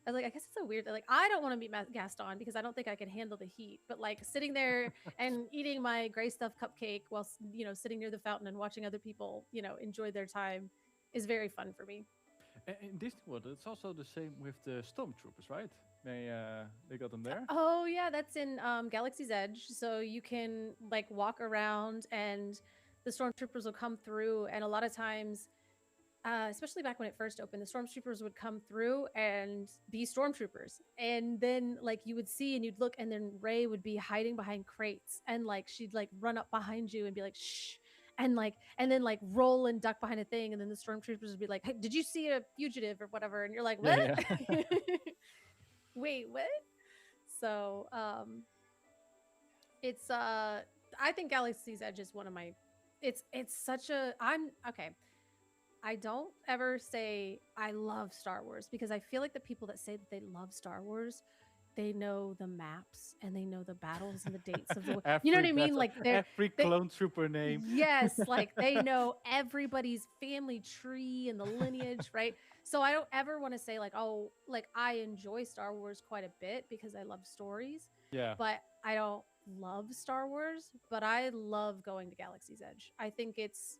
I guess it's a weird like I don't want to be Gaston because I don't think I can handle the heat, but like sitting there and eating my gray stuffed cupcake while sitting near the fountain and watching other people enjoy their time is very fun for me. In Disney World, it's also the same with the Stormtroopers, right? They got them there. Oh yeah, that's in Galaxy's Edge, so you can like walk around and the stormtroopers will come through, and a lot of times especially back when it first opened, the stormtroopers would come through and be stormtroopers, and then like you would see and you'd look, and then Rey would be hiding behind crates, and like she'd like run up behind you and be like shh, and then like roll and duck behind a thing, and then the stormtroopers would be like, hey, did you see a fugitive or whatever, and you're like, what? Yeah. Wait, what? So it's I think Galaxy's Edge is one of my it's such a I don't ever say I love Star Wars, because I feel like the people that say that they love Star Wars, they know the maps and they know the battles and the dates of the you know what I mean, like every clone trooper name. Yes, like they know everybody's family tree and the lineage, right? So I don't ever want to say like, oh, like I enjoy Star Wars quite a bit because I love stories. Yeah. But I don't love Star Wars, but I love going to Galaxy's Edge. I think it's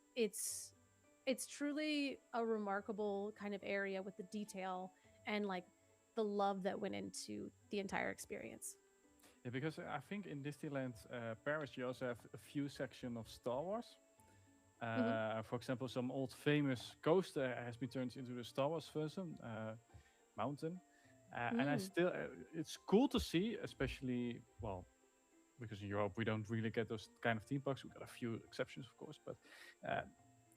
truly a remarkable kind of area with the detail and like the love that went into the entire experience. Yeah, because I think in Disneyland Paris you also have a few sections of Star Wars. For example, some old famous coaster has been turned into the Star Wars version, Mountain. And I still, it's cool to see, especially, well, because in Europe we don't really get those kind of theme parks. We got a few exceptions, of course, but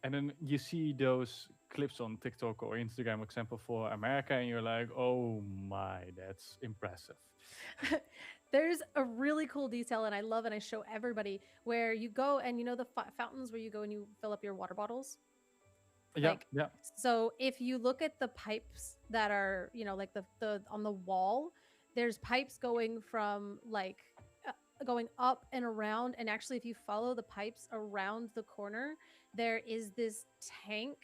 and then you see those clips on TikTok or Instagram, example for America, and you're like, oh my, that's impressive. There's a really cool detail, and I love and I show everybody, where you go and the fountains where you go and you fill up your water bottles. Yeah, like, yeah. So if you look at the pipes that are, like the on the wall, there's pipes going from like going up and around, and actually if you follow the pipes around the corner, there is this tank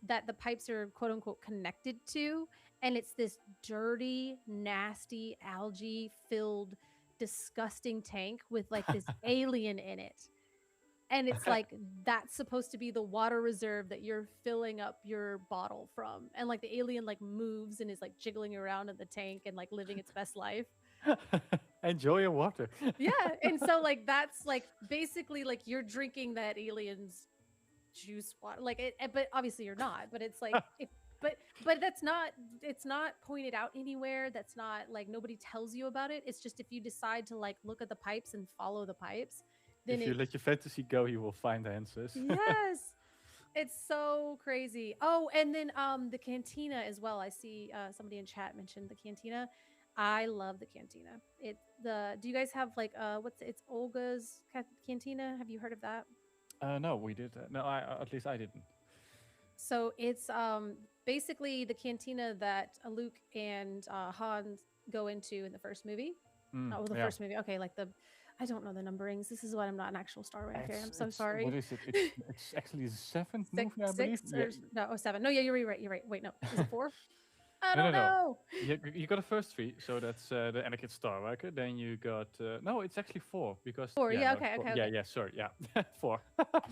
that the pipes are quote unquote connected to, and it's this dirty, nasty, algae filled, disgusting tank with like this alien in it. And it's like, that's supposed to be the water reserve that you're filling up your bottle from. And like the alien like moves and is like jiggling around in the tank and like living its best life. Enjoy your water. Yeah. And so like, that's like basically like you're drinking that alien's juice water. Like it, but obviously you're not, but it's like, but it's not pointed out anywhere. That's not like nobody tells you about it. It's just if you decide to like look at the pipes and follow the pipes, then If you let your fantasy go, you will find answers. yes. It's so crazy. Oh, and then the cantina as well. I see somebody in chat mentioned the cantina. I love the cantina. Do you guys have like it's Olga's cantina? Have you heard of that? No, we did. No, at least I didn't. So it's basically the cantina that Luke and Han go into in the first movie. First movie. Okay, like I don't know the numberings. This is why I'm not an actual Star Wars fan. I'm so sorry. What is it? It's actually the seventh movie, I believe. No, 7. No, yeah, you're right. You're right. Wait, no, is it 4? I don't know. You got the first 3, so that's the Anakin Skywalker. Then you got no, it's actually 4 because 4. Yeah, no, okay, 4. okay. Yeah, sorry, yeah, 4.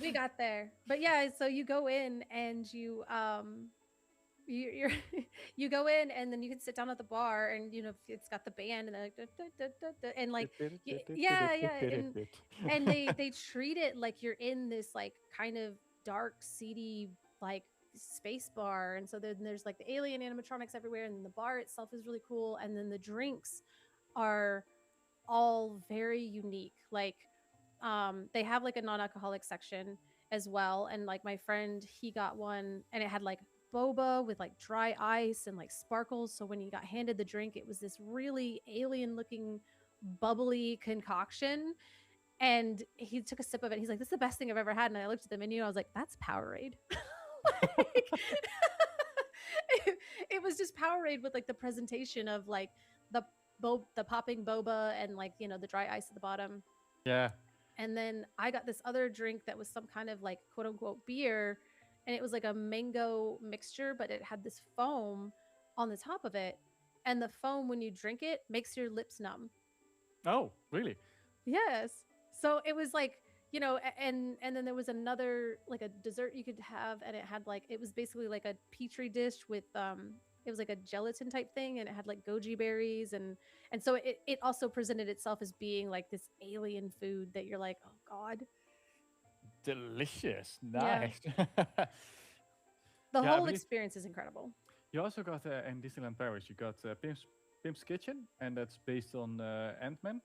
We got there, but yeah, so you go in and you you go in and then you can sit down at the bar and it's got the band and and like and they treat it like you're in this like kind of dark seedy like space bar, and so then there's like the alien animatronics everywhere, and the bar itself is really cool, and then the drinks are all very unique. Like they have like a non-alcoholic section as well, and like my friend, he got one and it had like boba with like dry ice and like sparkles, so when he got handed the drink, it was this really alien looking bubbly concoction, and he took a sip of it. He's like, this is the best thing I've ever had. And I looked at the menu, I was like, that's Powerade. Like, it was just Powerade with like the presentation of like the popping boba and like the dry ice at the bottom. Yeah. And then I got this other drink that was some kind of like quote unquote beer, and it was like a mango mixture, but it had this foam on the top of it, and the foam, when you drink it, makes your lips numb. Oh, really? Yes. So it was like, and then there was another like a dessert you could have, and it was basically like a petri dish with it was like a gelatin type thing, and it had like goji berries, and so it also presented itself as being like this alien food that you're like, oh god, delicious, nice. Yeah. The whole experience is incredible. You also got in Disneyland Paris, you got Pimp's Kitchen, and that's based on Ant-Man.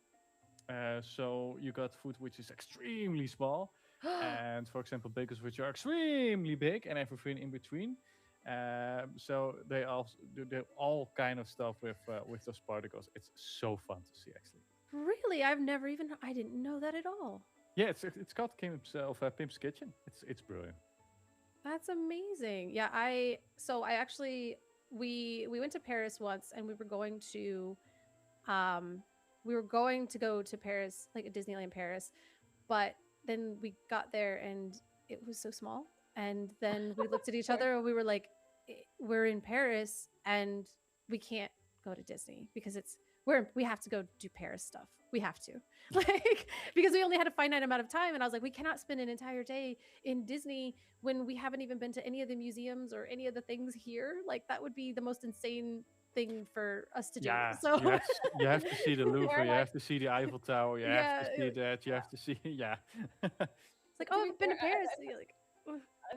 So you got food which is extremely small, and for example bagels which are extremely big, and everything in between. So they all kind of stuff with those particles. It's so fun to see, actually. Really, I didn't know that at all. Yeah, it's called Pimp's Kitchen. It's brilliant. That's amazing. Yeah, we went to Paris once, and we were going to go to Paris, like at Disneyland Paris, but then we got there and it was so small, and then we looked at each other and we were like, we're in Paris and we can't go to Disney because we have to go do Paris stuff. We have to, like, because we only had a finite amount of time, and I was like, we cannot spend an entire day in Disney when we haven't even been to any of the museums or any of the things here. Like, that would be the most insane thing for us to do. So you have to see the Louvre, you have to see the Eiffel Tower, you have to see that, you have to see, It's like, oh, I've been to Paris. Like,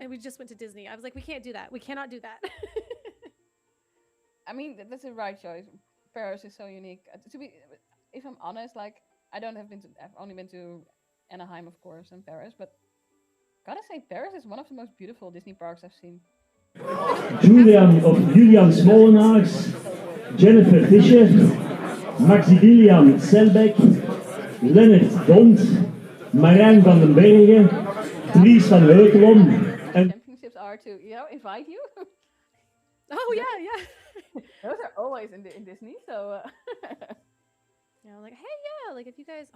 and we just went to Disney. I was like, we can't do that. We cannot do that. I mean, that's the right choice. Paris is so unique. If I'm honest, like, I've only been to Anaheim, of course, and Paris, but gotta say, Paris is one of the most beautiful Disney parks I've seen. Julian Smolenaars, Jennifer Fischer, Maximilian Selbeck, Leonard Bond, Marijn van den Bergen, Dries van Heukelom, and championships are to invite you. Oh yeah. Those are always in Disney, so. Like, hey, yeah, like if you guys,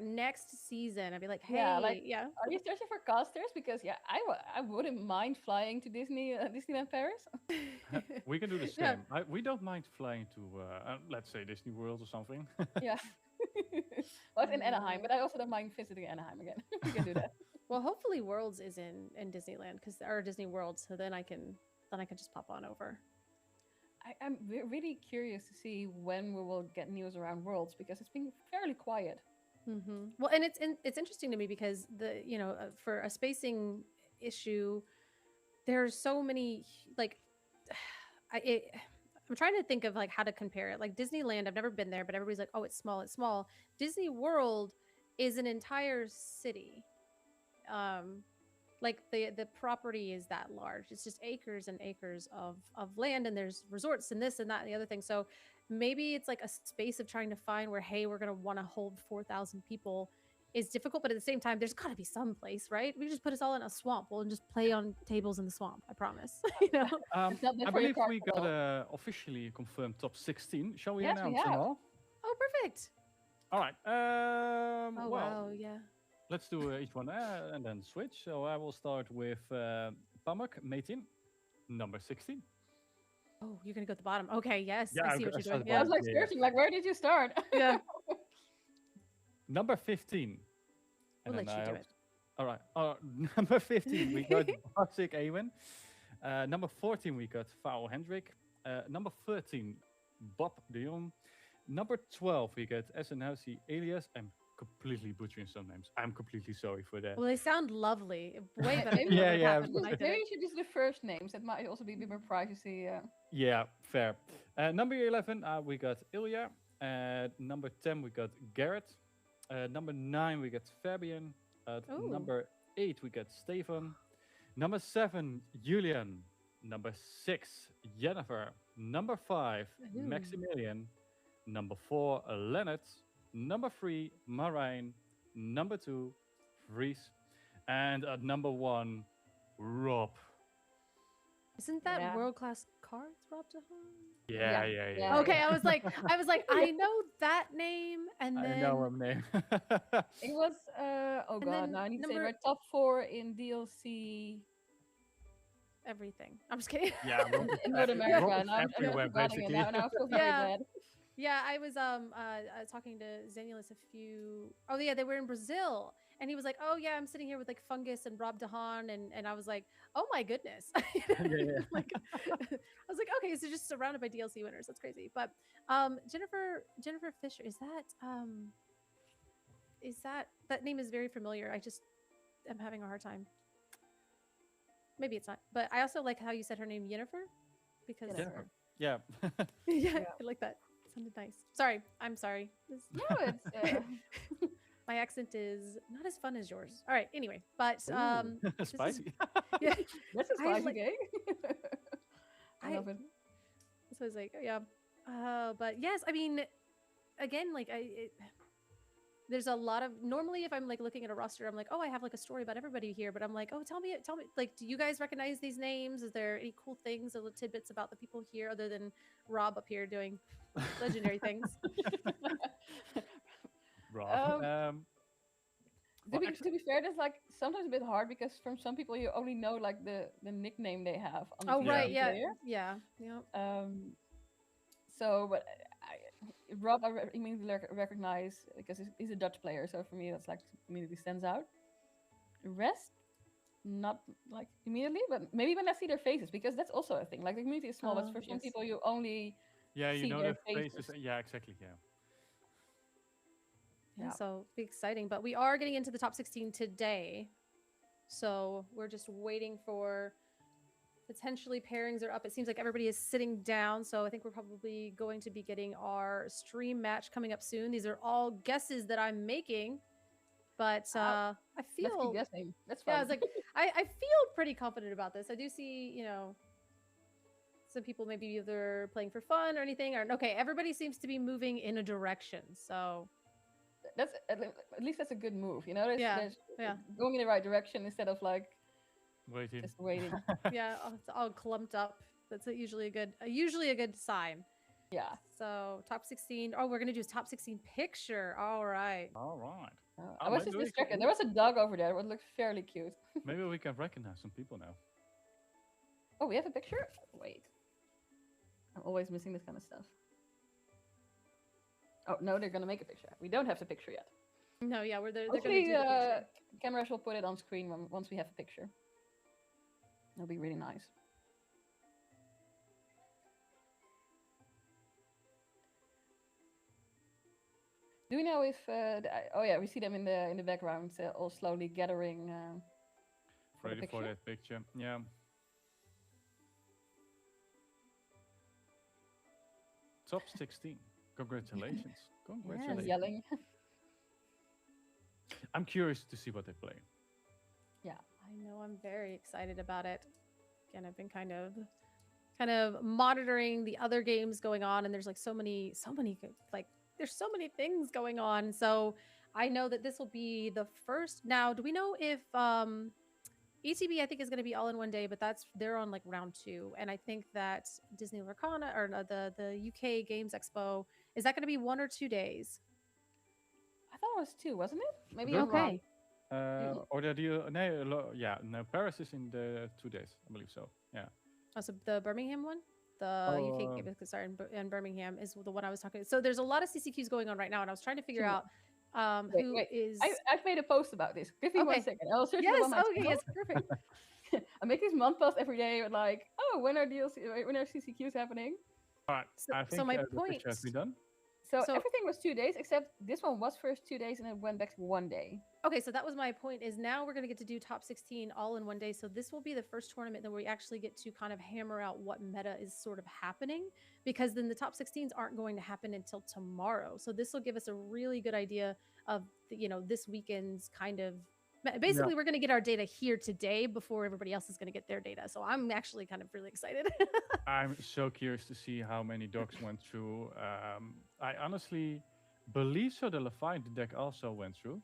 next season, I'd be like, hey, are you searching for casters? Because I wouldn't mind flying to Disneyland Paris. We can do the same. We don't mind flying to, let's say, Disney World or something. Yeah. Well, it's in Anaheim, but I also don't mind visiting Anaheim again. We can do that. Well, hopefully Worlds is in Disneyland, or Disney World, so then I can just pop on over. I'm really curious to see when we will get news around Worlds, because it's been fairly quiet. Mm-hmm. Well, and it's interesting to me because for a spacing issue, there's so many like I'm trying to think of like how to compare it. Like Disneyland, I've never been there, but everybody's like, "Oh, it's small, it's small." Disney World is an entire city. Like the property is that large. It's just acres and acres of land, and there's resorts and this and that and the other thing. So maybe it's like a space of trying to find where, hey, we're gonna want to hold 4,000 people is difficult, but at the same time, there's got to be some place, right? We just put us all in a swamp. We'll just play on tables in the swamp. I promise. You know. It's not I for your believe we got carnival. officially confirmed top 16. Shall we Yes, we announce them have. all? Oh, perfect. All right. Oh Well, wow, yeah. let's do each one and then switch. So I will start with Pamak Metin, number 16. Oh, you're gonna go at the bottom. Okay, yes, Yeah, I see what I you're saw doing. the I was bottom. like Yeah. searching, like, where did you start? Yeah. Number 15. We'll let then you I do hope- it. All right. Number 15, we got Barsik Awen. Number 14, we got Foul Hendrik. Number 13, Bob de Jong. Number 12, we got Esenhausi Elias. I'm completely butchering some names. I'm completely sorry for that. Well, they sound lovely. Way better. than Yeah, what would yeah. happen when I did Maybe it. you should just do the first names. That might also be a bit more privacy. Yeah, fair. Number 11, we got Ilya. Number 10, we got Garrett. Number 9, we got Fabian. Ooh. Number 8, we got Stefan. Number 7, Julian. Number 6, Jennifer. Number 5, Ooh. Maximilian. Number 4, Leonard. Number 3, Marijn. Number 2, Fries. And at number 1, Rob. Isn't that Yeah. world class cards, Rob DeHaan? Yeah. Yeah. Okay, I was like, I know that name, and then I know him name. It was, oh And god, then now I need to say number- right, top 4 in DLC everything. I'm just kidding. Yeah, Rob is in North every- America. Rob is Now I'm everywhere, forgetting it basically. now, and I feel very Yeah. bad. Yeah, I was talking to Xenulus a few. Oh yeah, they were in Brazil, and he was like, "Oh yeah, I'm sitting here with like Fungus and Rob DeHaan," and I was like, "Oh my goodness!" Yeah. Like, I was like, "Okay, so just surrounded by DLC winners. That's crazy." But Jennifer Fisher, is that name is very familiar. I just am having a hard time. Maybe it's not, but I also like how you said her name, Yennefer, because Jennifer. Yeah. yeah, I like that. Sounded nice. Sorry, I'm sorry. No, it's My accent is not as fun as yours. All right. Anyway, but this is- Spicy. yeah. this is I spicy like- game. I love it. So I was like, oh, yeah. But yes, I mean, again, like there's a lot of normally if I'm like looking at a roster, I'm like, oh, I have like a story about everybody here, but I'm like, oh, tell me, like, do you guys recognize these names? Is there any cool things or little tidbits about the people here other than Rob up here doing legendary things? Rob. To be fair, that's like sometimes a bit hard because from some people you only know like the nickname they have. On the Oh PC right, yeah, player. yeah. So, but Rob, I immediately recognize because he's a Dutch player. So for me, that's like immediately stands out. The rest, not like immediately, but maybe when I see their faces, because that's also a thing. Like the community is small, but for some Yes. people you only Yeah, you see know their their faces. faces. Yeah, exactly. Yeah. Yeah, Yeah. so be exciting. But we are getting into the top 16 today. So we're just waiting for potentially pairings are up. It seems like everybody is sitting down. So I think we're probably going to be getting our stream match coming up soon. These are all guesses that I'm making. But I Let's keep feel guessing. That's fun. yeah, it's like I feel pretty confident about this. I do see, some people maybe either playing for fun or anything, or okay, everybody seems to be moving in a direction. So that's at least that's a good move. There's, Yeah, there's yeah. going in the right direction instead of like Waiting. just waiting. yeah, it's all clumped up. That's usually a good sign. Yeah. So top 16. Oh, we're gonna do a top 16 picture. All right. All right. I was just distracted. There was a dog over there. It looked fairly cute. Maybe we can recognize some people now. Oh, we have a picture? Wait. I'm always missing this kind of stuff. Oh, no, they're going to make a picture. We don't have the picture yet. No, yeah, they're gonna Hopefully, do the picture. cameras will put it on screen once we have a picture. That'll be really nice. Do we know if? Oh yeah, we see them in the background, all slowly gathering. For the Ready for picture. that picture. Yeah. Top 16. Congratulations. Yeah, Congratulations. yelling. I'm curious to see what they play. Yeah. I know I'm very excited about it. Again, I've been kind of monitoring the other games going on, and there's like so many like there's so many things going on. So I know that this will be the first. Now, do we know if ETB I think is going to be all in one day, but they're on like round 2, and I think that Disney Lorcana or no, the UK Games Expo, is that going to be 1 or 2 days? I thought it was 2, wasn't it? Maybe Okay. I'm wrong. Or no, Paris is in the 2 days, I believe so. Yeah. Oh, so the Birmingham one, the UK Games Expo in Birmingham is the one I was talking. So there's a lot of CCQs going on right now, and I was trying to figure out who is. I've made a post about this. Give me 1 second. I'll search Yes. it on my Okay. channel. Yes. Perfect. I make these month posts every day with like, oh, when are CCQs happening? All right. I think so my the point picture has been done. So everything was 2 days, except this one was first 2 days and it went back to 1 day. Okay, so that was my point. Is now we're going to get to do top 16 all in one day. So this will be the first tournament that we actually get to kind of hammer out what meta is sort of happening, because then the top 16s aren't going to happen until tomorrow. So this will give us a really good idea of this weekend's kind of. Basically, we're going to get our data here today before everybody else is going to get their data. So I'm actually kind of really excited. I'm so curious to see how many dogs went through. I honestly believe so. The Leviathan deck also went through.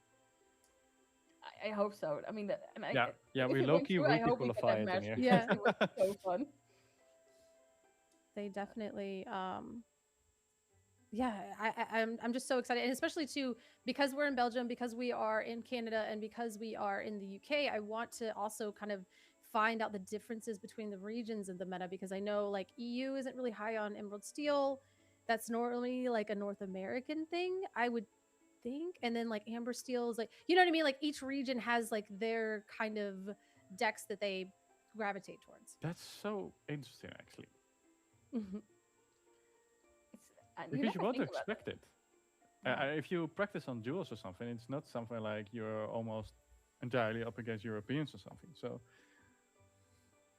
I hope so. I mean, we low-key rooted for Leviathan here. Yeah. It was so fun. They definitely I'm just so excited, and especially too because we're in Belgium, because we are in Canada, and because we are in the UK. I want to also kind of find out the differences between the regions of the meta, because I know like EU isn't really high on Emerald Steel. That's normally like a North American thing, I would think, and then like Amber Steel is like, you know what I mean, like each region has like their kind of decks that they gravitate towards. That's so interesting, actually. You Because you never won't think about expect it. If you practice on duels or something, it's not something like you're almost entirely up against Europeans or something. So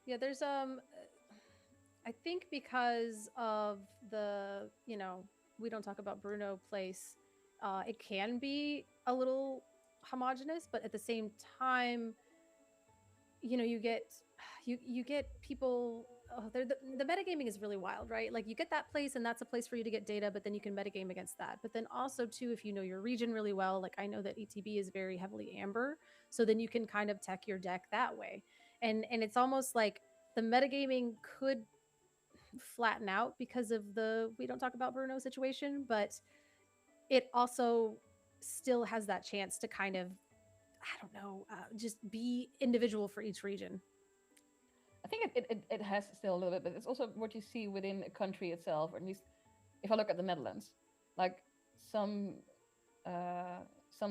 yeah, there's I think because of the we don't talk about Bruno place, it can be a little homogenous, but at the same time, you get people. The metagaming is really wild, right? Like you get that place, and that's a place for you to get data, but then you can metagame against that. But then also too, if you know your region really well, like I know that ETB is very heavily Amber, so then you can kind of tech your deck that way. And it's almost like the metagaming could flatten out because of the we don't talk about Bruno situation, but it also still has that chance to kind of, I don't know, just be individual for each region. I think it has still a little bit, but it's also what you see within a country itself, or at least if I look at the Netherlands, like some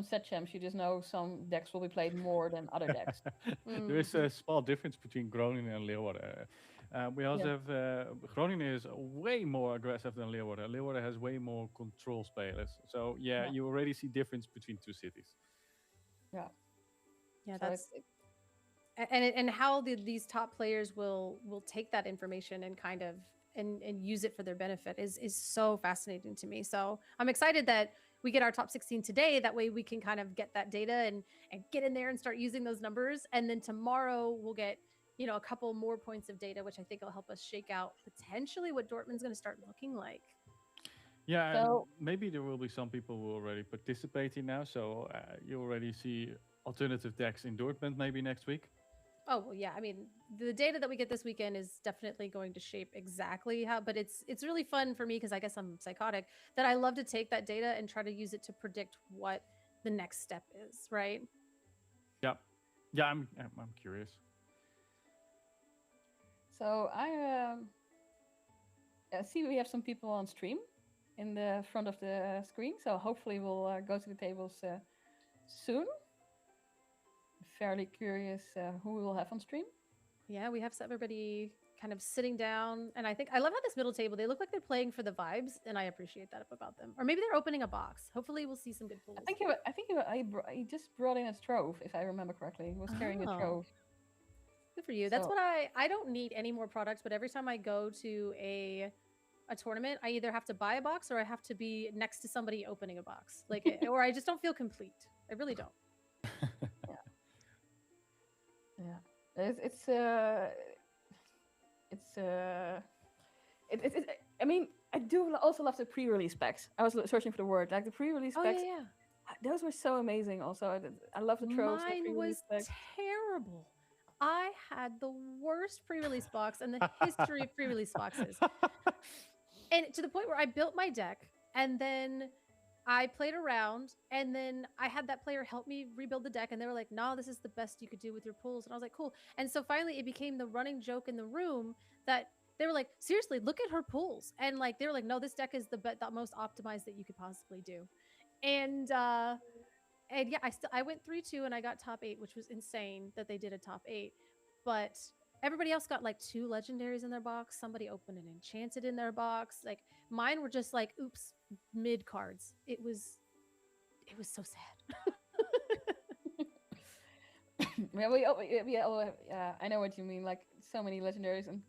set champs, you just know some decks will be played more than other decks. There is a small difference between Groningen and Leeuwarden. We also have Groningen is way more aggressive than Leeuwarden. Leeuwarden has way more control spelers. So you already see difference between two cities. Yeah, So that's and how these top players will take that information and kind of and use it for their benefit is so fascinating to me. So I'm excited that we get our top 16 today. That way we can kind of get that data and get in there and start using those numbers. And then tomorrow we'll get a couple more points of data, which I think will help us shake out potentially what Dortmund's going to start looking like. Yeah, So- and maybe there will be some people who are already participating now. So you already see alternative decks in Dortmund maybe next week. Oh, well, yeah. I mean, the data that we get this weekend is definitely going to shape exactly how, but it's really fun for me because I guess I'm psychotic that I love to take that data and try to use it to predict what the next step is, right? Yeah, I'm curious. So I see we have some people on stream in the front of the screen. So hopefully we'll go to the tables soon. Fairly curious who we will have on stream. Yeah, we have everybody kind of sitting down, and I love how this middle table, they look like they're playing for the vibes, and I appreciate that about them. Or maybe they're opening a box. Hopefully we'll see some good pulls. I think he just brought in a trove, if I remember correctly. He was carrying a trove. Good for you. That's So- what I don't need any more products, but every time I go to a a tournament, I either have to buy a box or I have to be next to somebody opening a box. Like, or I just don't feel complete. I really don't. I mean, I do also love the pre-release packs. I was searching for the word, like the pre-release Oh packs. yeah. Those were so amazing. Also, I love the tropes. Mine was terrible. I had the worst pre-release box in the history of pre-release boxes. And to the point where I built my deck and then I played around and then I had that player help me rebuild the deck and they were like, no, this is the best you could do with your pools. And I was like, cool. And so finally it became the running joke in the room that they were like, seriously, look at her pools. And like, they were like, no, this deck is the most optimized that you could possibly do. And yeah, I went 3-2 and I got top 8, which was insane that they did a top 8. But everybody else got like 2 legendaries in their box. Somebody opened an enchanted in their box. Like mine were just like, oops, mid cards. It was so sad. I know what you mean. Like so many legendaries and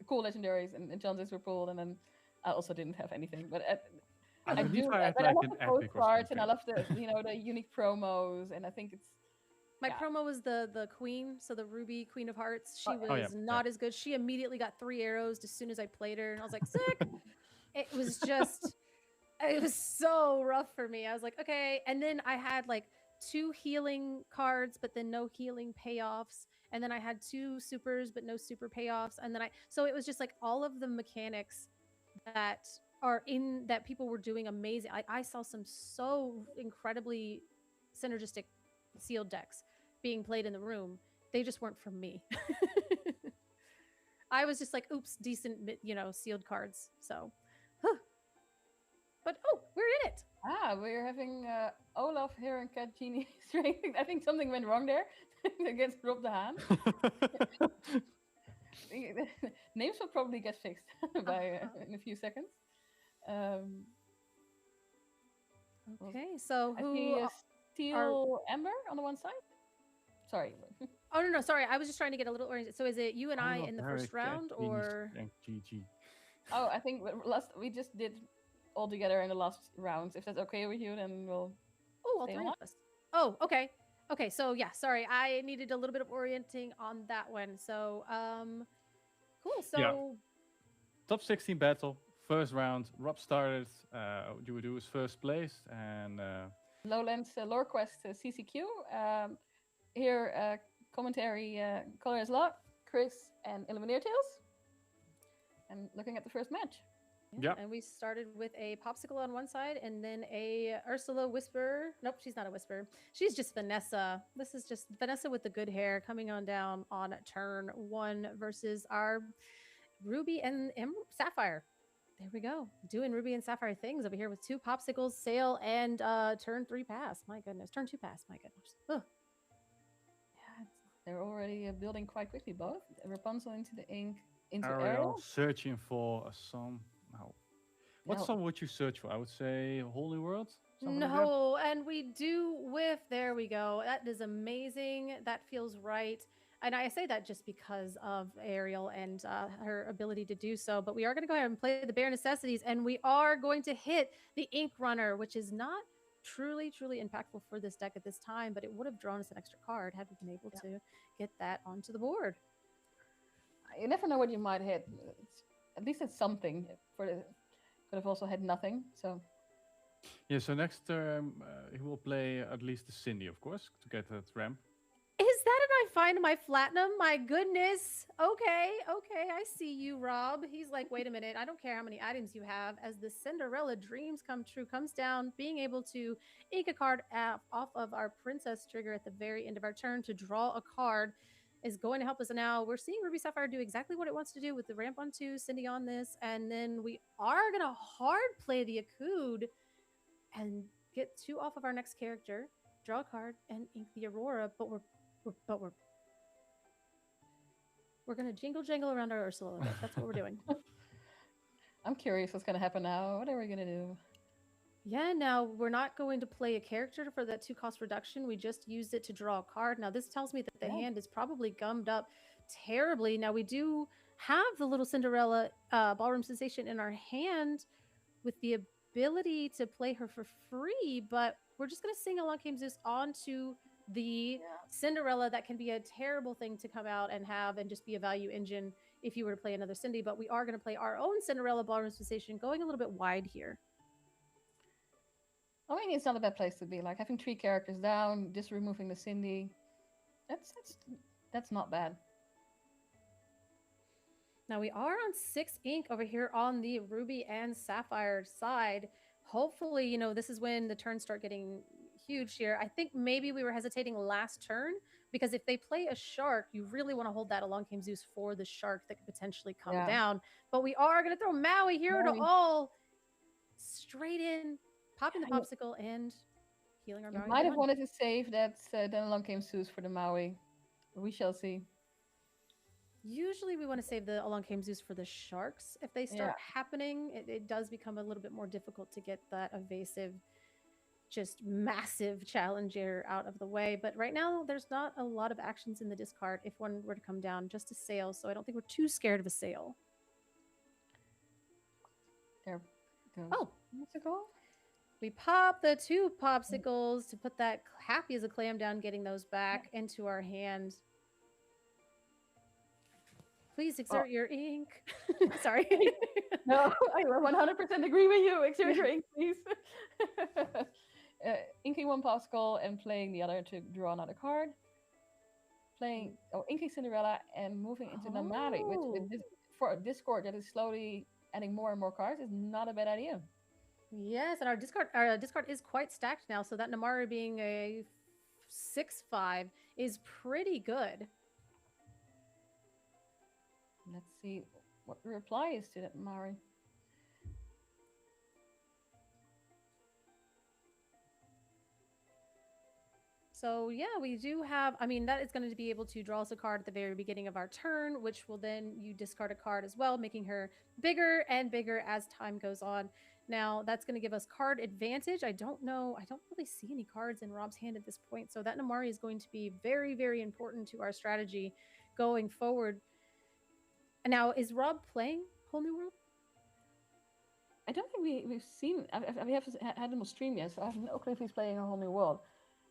cool legendaries and enchanters were pulled, and then I also didn't have anything. But I love the postcards and I love the the unique promos, and I think it's my promo was the queen, so the Ruby Queen of Hearts. She was not as good. She immediately got 3 arrows as soon as I played her, and I was like, sick. It was just, it was so rough for me. I was like, okay. And then I had like 2 healing cards, but then no healing payoffs. And then I had 2 supers, but no super payoffs. And then so it was just like all of the mechanics that are in that people were doing amazing. I saw some so incredibly synergistic sealed decks being played in the room. They just weren't for me. I was just like, oops, decent, sealed cards. So, but we're in it. We're having Olaf here and Cat Genie strength. I think something went wrong there against Rob the Haan. Names will probably get fixed in a few seconds. Okay, so I see Steel Ember on the one side. Sorry. Oh no, sorry. I was just trying to get a little oriented. So is it you and I in the first round, or? GG. Oh, I think we just did all together in the last rounds. If that's okay with you, then we'll. Oh, all 3 of us. Oh, okay. Okay, so yeah, sorry. I needed a little bit of orienting on that one. So, cool. So. Yeah. Top 16 battle. First round, Rob started. You would do his first place and Lowlands lore quest CCQ. Here commentary Colorislaw, Chris, and IllumineerTales. And looking at the first match. Yeah. And we started with a popsicle on one side and then a Ursula Whisper. Nope, she's not a Whisper. She's just Vanessa. This is just Vanessa with the good hair coming on down on turn 1 versus our Ruby and Sapphire. There we go. Doing Ruby and Sapphire things over here with 2 popsicles, sail, and turn 3 pass. My goodness. Turn 2 pass. My goodness. Ugh. Yeah, they're already building quite quickly, both. Rapunzel into the ink, into Ariel. Searching for a song. No. What song would you search for? I would say Holy World? No, like and we do whiff. There we go. That is amazing. That feels right. And I say that just because of Ariel and her ability to do so. But we are going to go ahead and play the Bare Necessities. And we are going to hit the Ink Runner, which is not truly impactful for this deck at this time. But it would have drawn us an extra card had we been able to get that onto the board. You never know what you might hit. At least it's something. Could have also had nothing. So. Yeah, so next term he will play at least the Cindy, of course, to get that ramp. Is that and I find my platinum? My goodness. Okay, I see you, Rob. He's like, wait a minute. I don't care how many items you have. As the Cinderella Dreams Come True comes down, being able to ink a card off of our Princess trigger at the very end of our turn to draw a card is going to help us. And now we're seeing Ruby Sapphire do exactly what it wants to do with the ramp on 2, Cindy on this. And then we are going to hard play the Akud and get 2 off of our next character, draw a card, and ink the Aurora. But we're gonna jingle around our Ursula a little bit. That's what we're doing. I'm curious what's gonna happen now. What are we gonna do? Yeah, now we're not going to play a character for that 2 cost reduction. We just used it to draw a card. Now this tells me that the hand is probably gummed up terribly. Now we do have the little Cinderella ballroom sensation in our hand with the ability to play her for free, but we're just going to sing Along Came Zeus onto the Cinderella. That can be a terrible thing to come out and have and just be a value engine if you were to play another Cindy, but we are going to play our own Cinderella ballroom sensation, going a little bit wide here. I mean, it's not a bad place to be. Like having 3 characters down, just removing the Cindy. That's not bad. Now we are on 6 ink over here on the Ruby and Sapphire side. Hopefully, you know, this is when the turns start getting huge here. I think maybe we were hesitating last turn because if they play a shark, you really want to hold that Along Came Zeus for the shark that could potentially come down. But we are going to throw Maui here to all straight in, popping the popsicle and healing our Maui. You might have wanted to save that then Along Came Zeus for the Maui. We shall see. Usually we want to save the Along Came Zeus for the sharks. If they start happening, it does become a little bit more difficult to get that evasive, just massive challenger out of the way. But right now, there's not a lot of actions in the discard if one were to come down, just a sail. So I don't think we're too scared of a sail. There goes. Oh, popsicle. We pop the 2 popsicles to put that happy as a clam down, getting those back into our hand. Please exert your ink. Sorry. No, I 100% agree with you. Exert your ink, please. Inking 1 popsicle and playing the other to draw another card. Inking Cinderella and moving into Namari, which for a discord that is slowly adding more and more cards is not a bad idea. Yes, and our discard is quite stacked now, so that Namari being a 6/5 is pretty good. Let's see what the reply is to that Namari. So yeah, we do have, I mean, that is going to be able to draw us a card at the very beginning of our turn, which will then you discard a card as well, making her bigger and bigger as time goes on. Now that's going to give us card advantage. I don't really see any cards in Rob's hand at this point. So that Namari is going to be very, very important to our strategy going forward. And now, is Rob playing Whole New World? I don't think we've seen, we haven't had him on stream yet, so I have no clue if he's playing A Whole New World.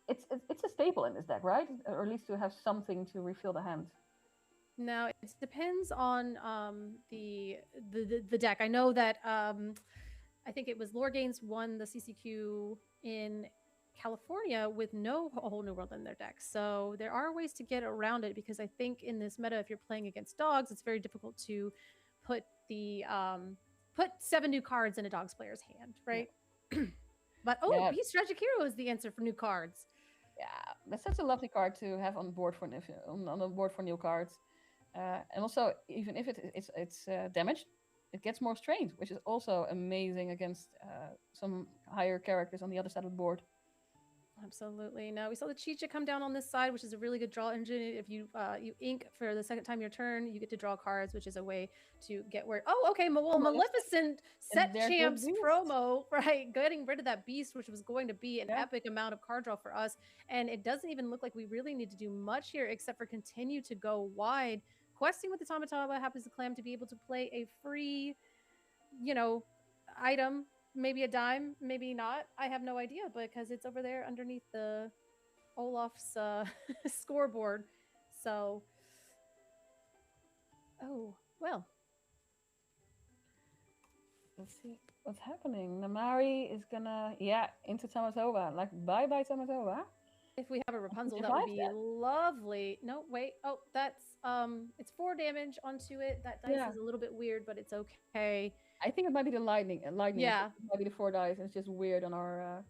It's a staple in this deck, right? Or at least to have something to refill the hand. Now, it depends on the deck. I know that I think it was Lorgains won the CCQ in California with no Whole New World in their deck. So there are ways to get around it because I think in this meta, if you're playing against dogs, it's very difficult to put the put 7 new cards in a dog's player's hand, right? Yeah. But Beast Tragic Hero is the answer for new cards. Yeah, that's such a lovely card to have on board for on the board for new cards, and also even if it's damaged, it gets more strained, which is also amazing against some higher characters on the other side of the board. Absolutely. Now we saw the Chicha come down on this side, which is a really good draw engine. If you you ink for the second time your turn, you get to draw cards, which is a way to get where. Oh, okay. Well, Maleficent set champs promo, right? Getting rid of that beast, which was going to be an epic amount of card draw for us, and it doesn't even look like we really need to do much here except for continue to go wide, questing with the Tamataba happens to clam to be able to play a free, item. Maybe a dime, maybe not. I have no idea because it's over there underneath the Olaf's scoreboard. So, oh, well. Let's see what's happening. Namari is gonna, into Tamatova. Like, bye-bye Tamatova. If we have a Rapunzel, that would be lovely. No, wait. Oh, that's, it's 4 damage onto it. That dice is a little bit weird, but it's okay. I think it might be the lightning. Yeah. It might be the 4 dice. And it's just weird on our...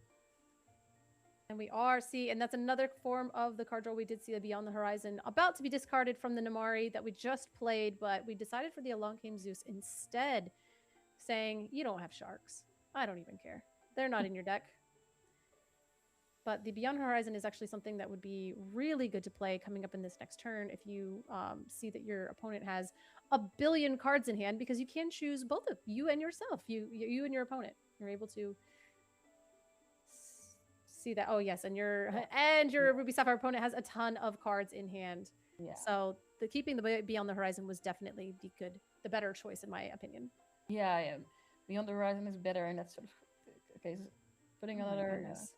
And we are, and that's another form of the card draw we did see Beyond the Horizon, about to be discarded from the Namari that we just played, but we decided for the Along Came Zeus instead, saying, you don't have sharks. I don't even care. They're not in your deck. But the Beyond Horizon is actually something that would be really good to play coming up in this next turn if you see that your opponent has a billion cards in hand, because you can choose both of you and yourself, you and your opponent. You're able to see that. Oh yes, and your Ruby Sapphire opponent has a ton of cards in hand. Yeah. So keeping the Beyond the Horizon was definitely the better choice in my opinion. Yeah. Beyond the Horizon is better in that sort of case. Putting Oh my another. goodness.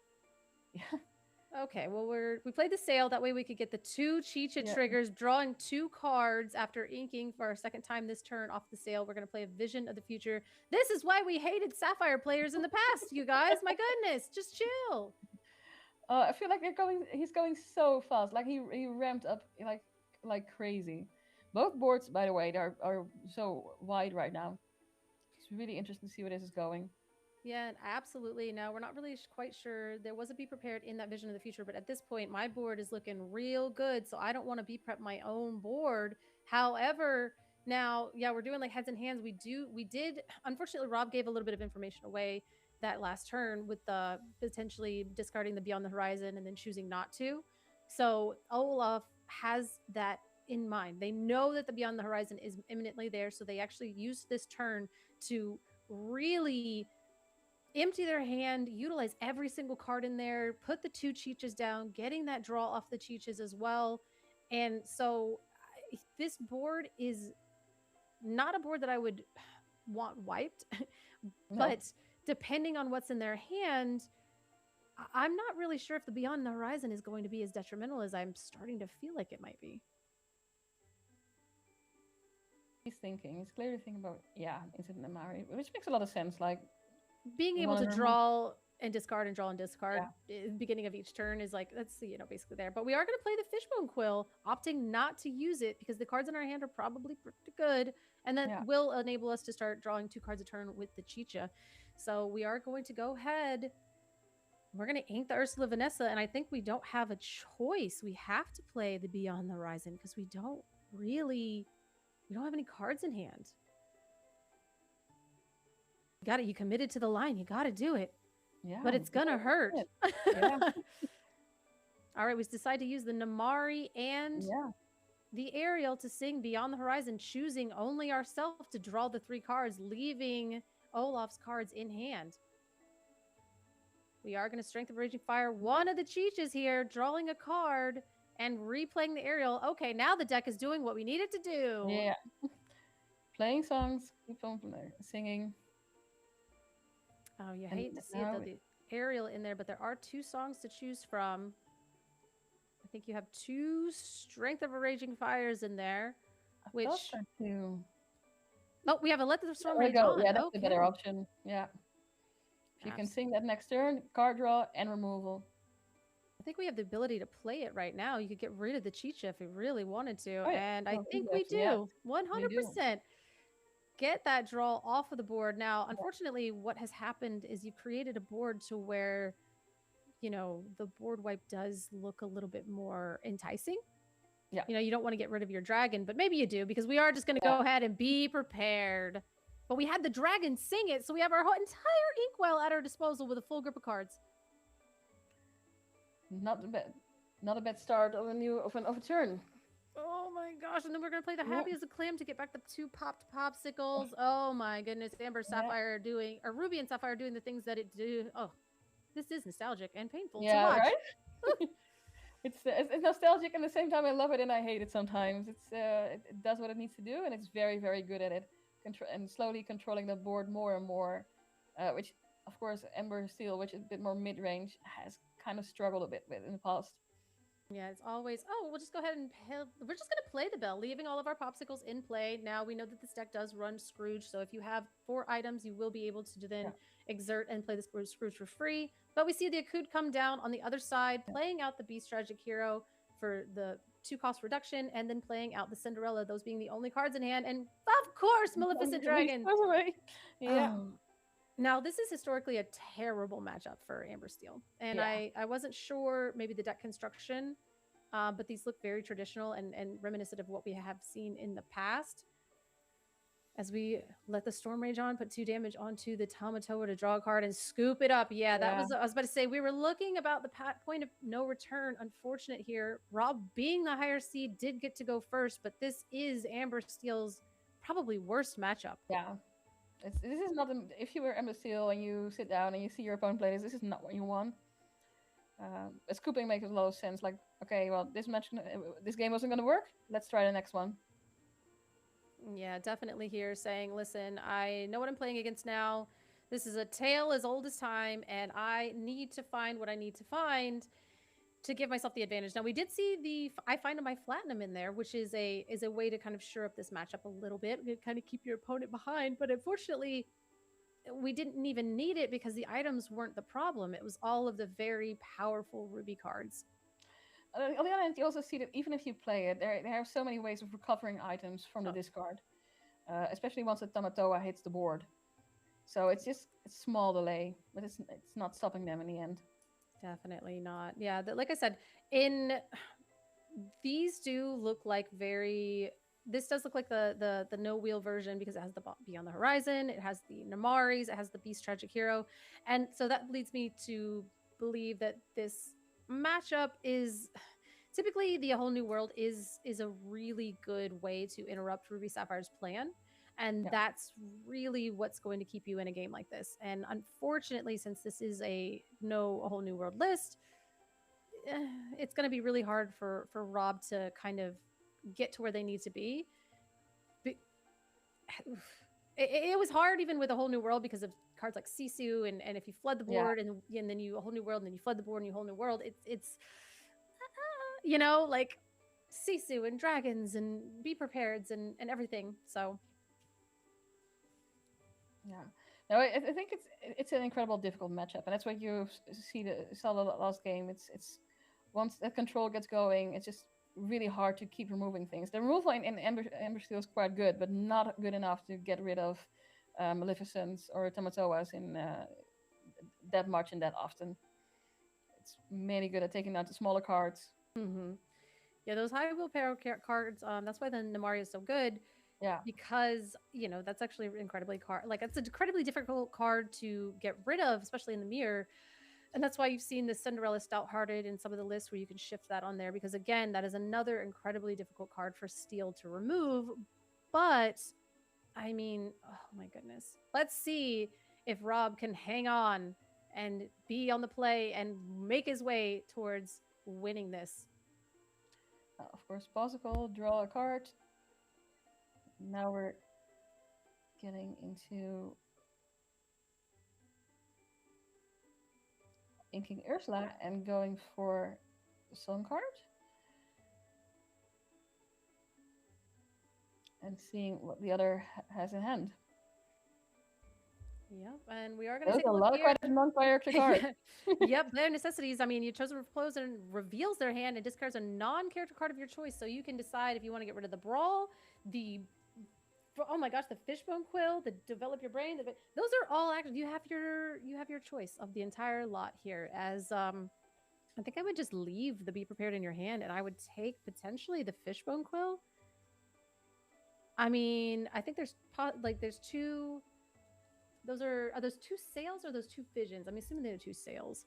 Yeah. Okay, well we played the sale. That way we could get the 2 Chicha Yeah. triggers, drawing 2 cards after inking for our second time this turn off the sale. We're going to play a Vision of the Future. This is why we hated Sapphire players in the past, you guys. My goodness, just chill. I feel like he's going so fast. Like he ramped up like crazy. Both boards, by the way, are so wide right now. It's really interesting to see where this is going. Yeah, absolutely. No, we're not really quite sure. There was a Be Prepared in that Vision of the Future, but at this point, my board is looking real good, so I don't want to be prep my own board. However, now, yeah, we're doing like heads and hands. We did. Unfortunately, Rob gave a little bit of information away that last turn with the potentially discarding the Beyond the Horizon and then choosing not to. So Olaf has that in mind. They know that the Beyond the Horizon is imminently there, so they actually used this turn to really empty their hand, utilize every single card in there, put the 2 Chichas down, getting that draw off the Chichas as well. And so this board is not a board that I would want wiped, but depending on what's in their hand, I'm not really sure if the Beyond the Horizon is going to be as detrimental as I'm starting to feel like it might be. He's clearly thinking about, Incident Amari, which makes a lot of sense. Like, being able to draw and discard and draw and discard at the beginning of each turn is like, that's, basically there. But we are going to play the Fishbone Quill, opting not to use it because the cards in our hand are probably pretty good. And that will enable us to start drawing 2 cards a turn with the Chicha. So we are going to go ahead. We're going to ink the Ursula Vanessa. And I think we don't have a choice. We have to play the Beyond the Horizon because we don't have any cards in hand. You committed to the line. You got to do it. Yeah. But it's going to hurt. Yeah. All right. We decide to use the Namari and the Ariel to sing Beyond the Horizon, choosing only ourselves to draw the 3 cards, leaving Olaf's cards in hand. We are going to Strength of Raging Fire one of the Chichas here, drawing a card and replaying the Ariel. Okay, now the deck is doing what we need it to do. Yeah. Playing songs, keep on singing. Oh, you hate to see it, though, the Ariel in there, but there are 2 songs to choose from. I think you have 2 Strength of a Raging Fires in there, which... Oh, we have a Let the Storm Rage On. Yeah, that's a better option. Yeah. If you can sing that next turn, card draw and removal. I think we have the ability to play it right now. You could get rid of the Chicha if we really wanted to, Oh, yeah. and I think we do. Yeah. 100%. Get that draw off of the board. Now, unfortunately, what has happened is you created a board to where, the board wipe does look a little bit more enticing. Yeah. You don't want to get rid of your dragon, but maybe you do because we are just going to go ahead and be prepared. But we had the dragon sing it, so we have our whole entire inkwell at our disposal with a full grip of cards. Not a bad start of a turn. Oh my gosh, and then we're going to play the Happy as a Clam to get back the 2 popped popsicles. Oh my goodness, Sapphire or Ruby and Sapphire doing the things that it do. Oh, this is nostalgic and painful to watch. Right? It's nostalgic, and at the same time I love it and I hate it sometimes. It does what it needs to do, and it's very, very good at it. And slowly controlling the board more and more, which, of course, Ember Steel, which is a bit more mid-range, has kind of struggled a bit with in the past. Yeah, it's always, we'll just go ahead and we're just going to play the bell, leaving all of our popsicles in play. Now, we know that this deck does run Scrooge, so if you have 4 items, you will be able to then exert and play the Scrooge for free. But we see the Akud come down on the other side, playing out the Beast Tragic Hero for the 2 cost reduction, and then playing out the Cinderella, those being the only cards in hand. And, of course, Maleficent Dragon. Yeah. Now, this is historically a terrible matchup for Amber Steel. And I wasn't sure, maybe the deck construction, but these look very traditional and reminiscent of what we have seen in the past. As we let the Storm Rage on, put 2 damage onto the Tamatoa to draw a card and scoop it up. Yeah, that was, I was about to say, we were looking about the point of no return. Unfortunate here. Rob, being the higher seed, did get to go first, but this is Amber Steel's probably worst matchup. Yeah. This is not if you were Ember Steel and you sit down and you see your opponent play this is not what you want. Scooping makes a lot of sense. Like, okay, well, this game wasn't gonna work. Let's try the next one. Yeah, definitely here saying, listen, I know what I'm playing against now. This is a tale as old as time, and I need to find what I need to find to give myself the advantage. Now, we did see I find my Platinum in there, which is a way to kind of shore up this matchup a little bit, kind of keep your opponent behind. But unfortunately, we didn't even need it because the items weren't the problem. It was all of the very powerful Ruby cards. On the other hand, you also see that even if you play it, there are so many ways of recovering items from the discard, especially once the Tamatoa hits the board. So it's just a small delay, but it's not stopping them in the end. Definitely not. Yeah, like I said, these do look like this does look like the no wheel version because it has the Beyond the Horizon, it has the Namaris, it has the Beast Tragic Hero, and so that leads me to believe that this matchup is typically the Whole New World is a really good way to interrupt Ruby Sapphire's plan. And that's really what's going to keep you in a game like this. And unfortunately, since this is a Whole New World list, it's going to be really hard for Rob to kind of get to where they need to be. It was hard even with a Whole New World because of cards like Sisu, and if you flood the board and then you a Whole New World, and then you flood the board and you Whole New World, it's you know, like Sisu and dragons and be prepareds and everything. So yeah, no, I think it's an incredible difficult matchup, and that's what you saw the last game. It's once the control gets going, it's just really hard to keep removing things. The removal in Ember Steel is quite good, but not good enough to get rid of Maleficents or Tamatoas in that much and that often. It's mainly good at taking down the smaller cards. Mm-hmm. Yeah, those high willpower cards. That's why the Namari is so good. Yeah, because that's actually it's an incredibly difficult card to get rid of, especially in the mirror. And that's why you've seen the Cinderella Stout-Hearted in some of the lists where you can shift that on there, because again, that is another incredibly difficult card for Steel to remove. But I mean, oh my goodness, let's see if Rob can hang on and be on the play and make his way towards winning this. Of course, possible. Draw a card. Now we're getting into inking Ursula and going for the Sun card. And seeing what the other has in hand. Yep, and we are going to take a lot of quite a non-character card. Yep, their necessities. I mean, you chose a close and reveals their hand and discards a non-character card of your choice, so you can decide if you want to get rid of the Brawl, oh my gosh, the Fishbone Quill, the Develop Your Brain. Those are all active. You have your choice of the entire lot here. As I think I would just leave the Be Prepared in your hand, and I would take potentially the Fishbone Quill. I mean, I think there's two. Are those two sales or those two fissions? I'm assuming they're two sales.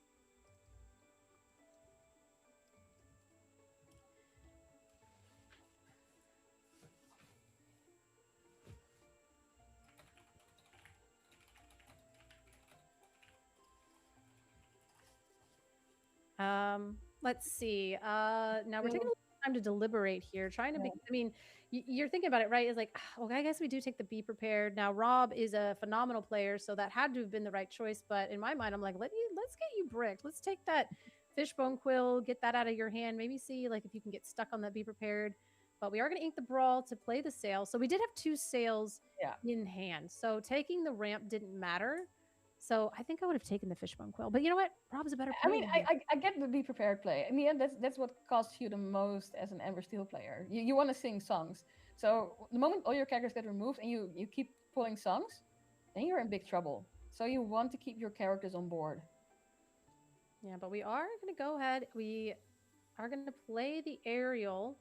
Let's see. Now we're taking a little time to deliberate here, trying to be. I mean, you're thinking about it, right? It's like, well, I guess we do take the Be Prepared. Now, Rob is a phenomenal player, so that had to have been the right choice. But in my mind, I'm like, let's get you bricked. Let's take that Fishbone Quill, get that out of your hand. Maybe see like if you can get stuck on that Be Prepared. But we are going to ink the Brawl to play the sale. So we did have two sales in hand. So taking the ramp didn't matter. So I think I would have taken the Fishbone Quill. But you know what? Rob's a better player. I mean, I get the Be Prepared play. In the end, that's what costs you the most as an Ember Steel player. You want to sing songs. So the moment all your characters get removed and you keep pulling songs, then you're in big trouble. So you want to keep your characters on board. Yeah, but we are going to go ahead. We are going to play the Aerial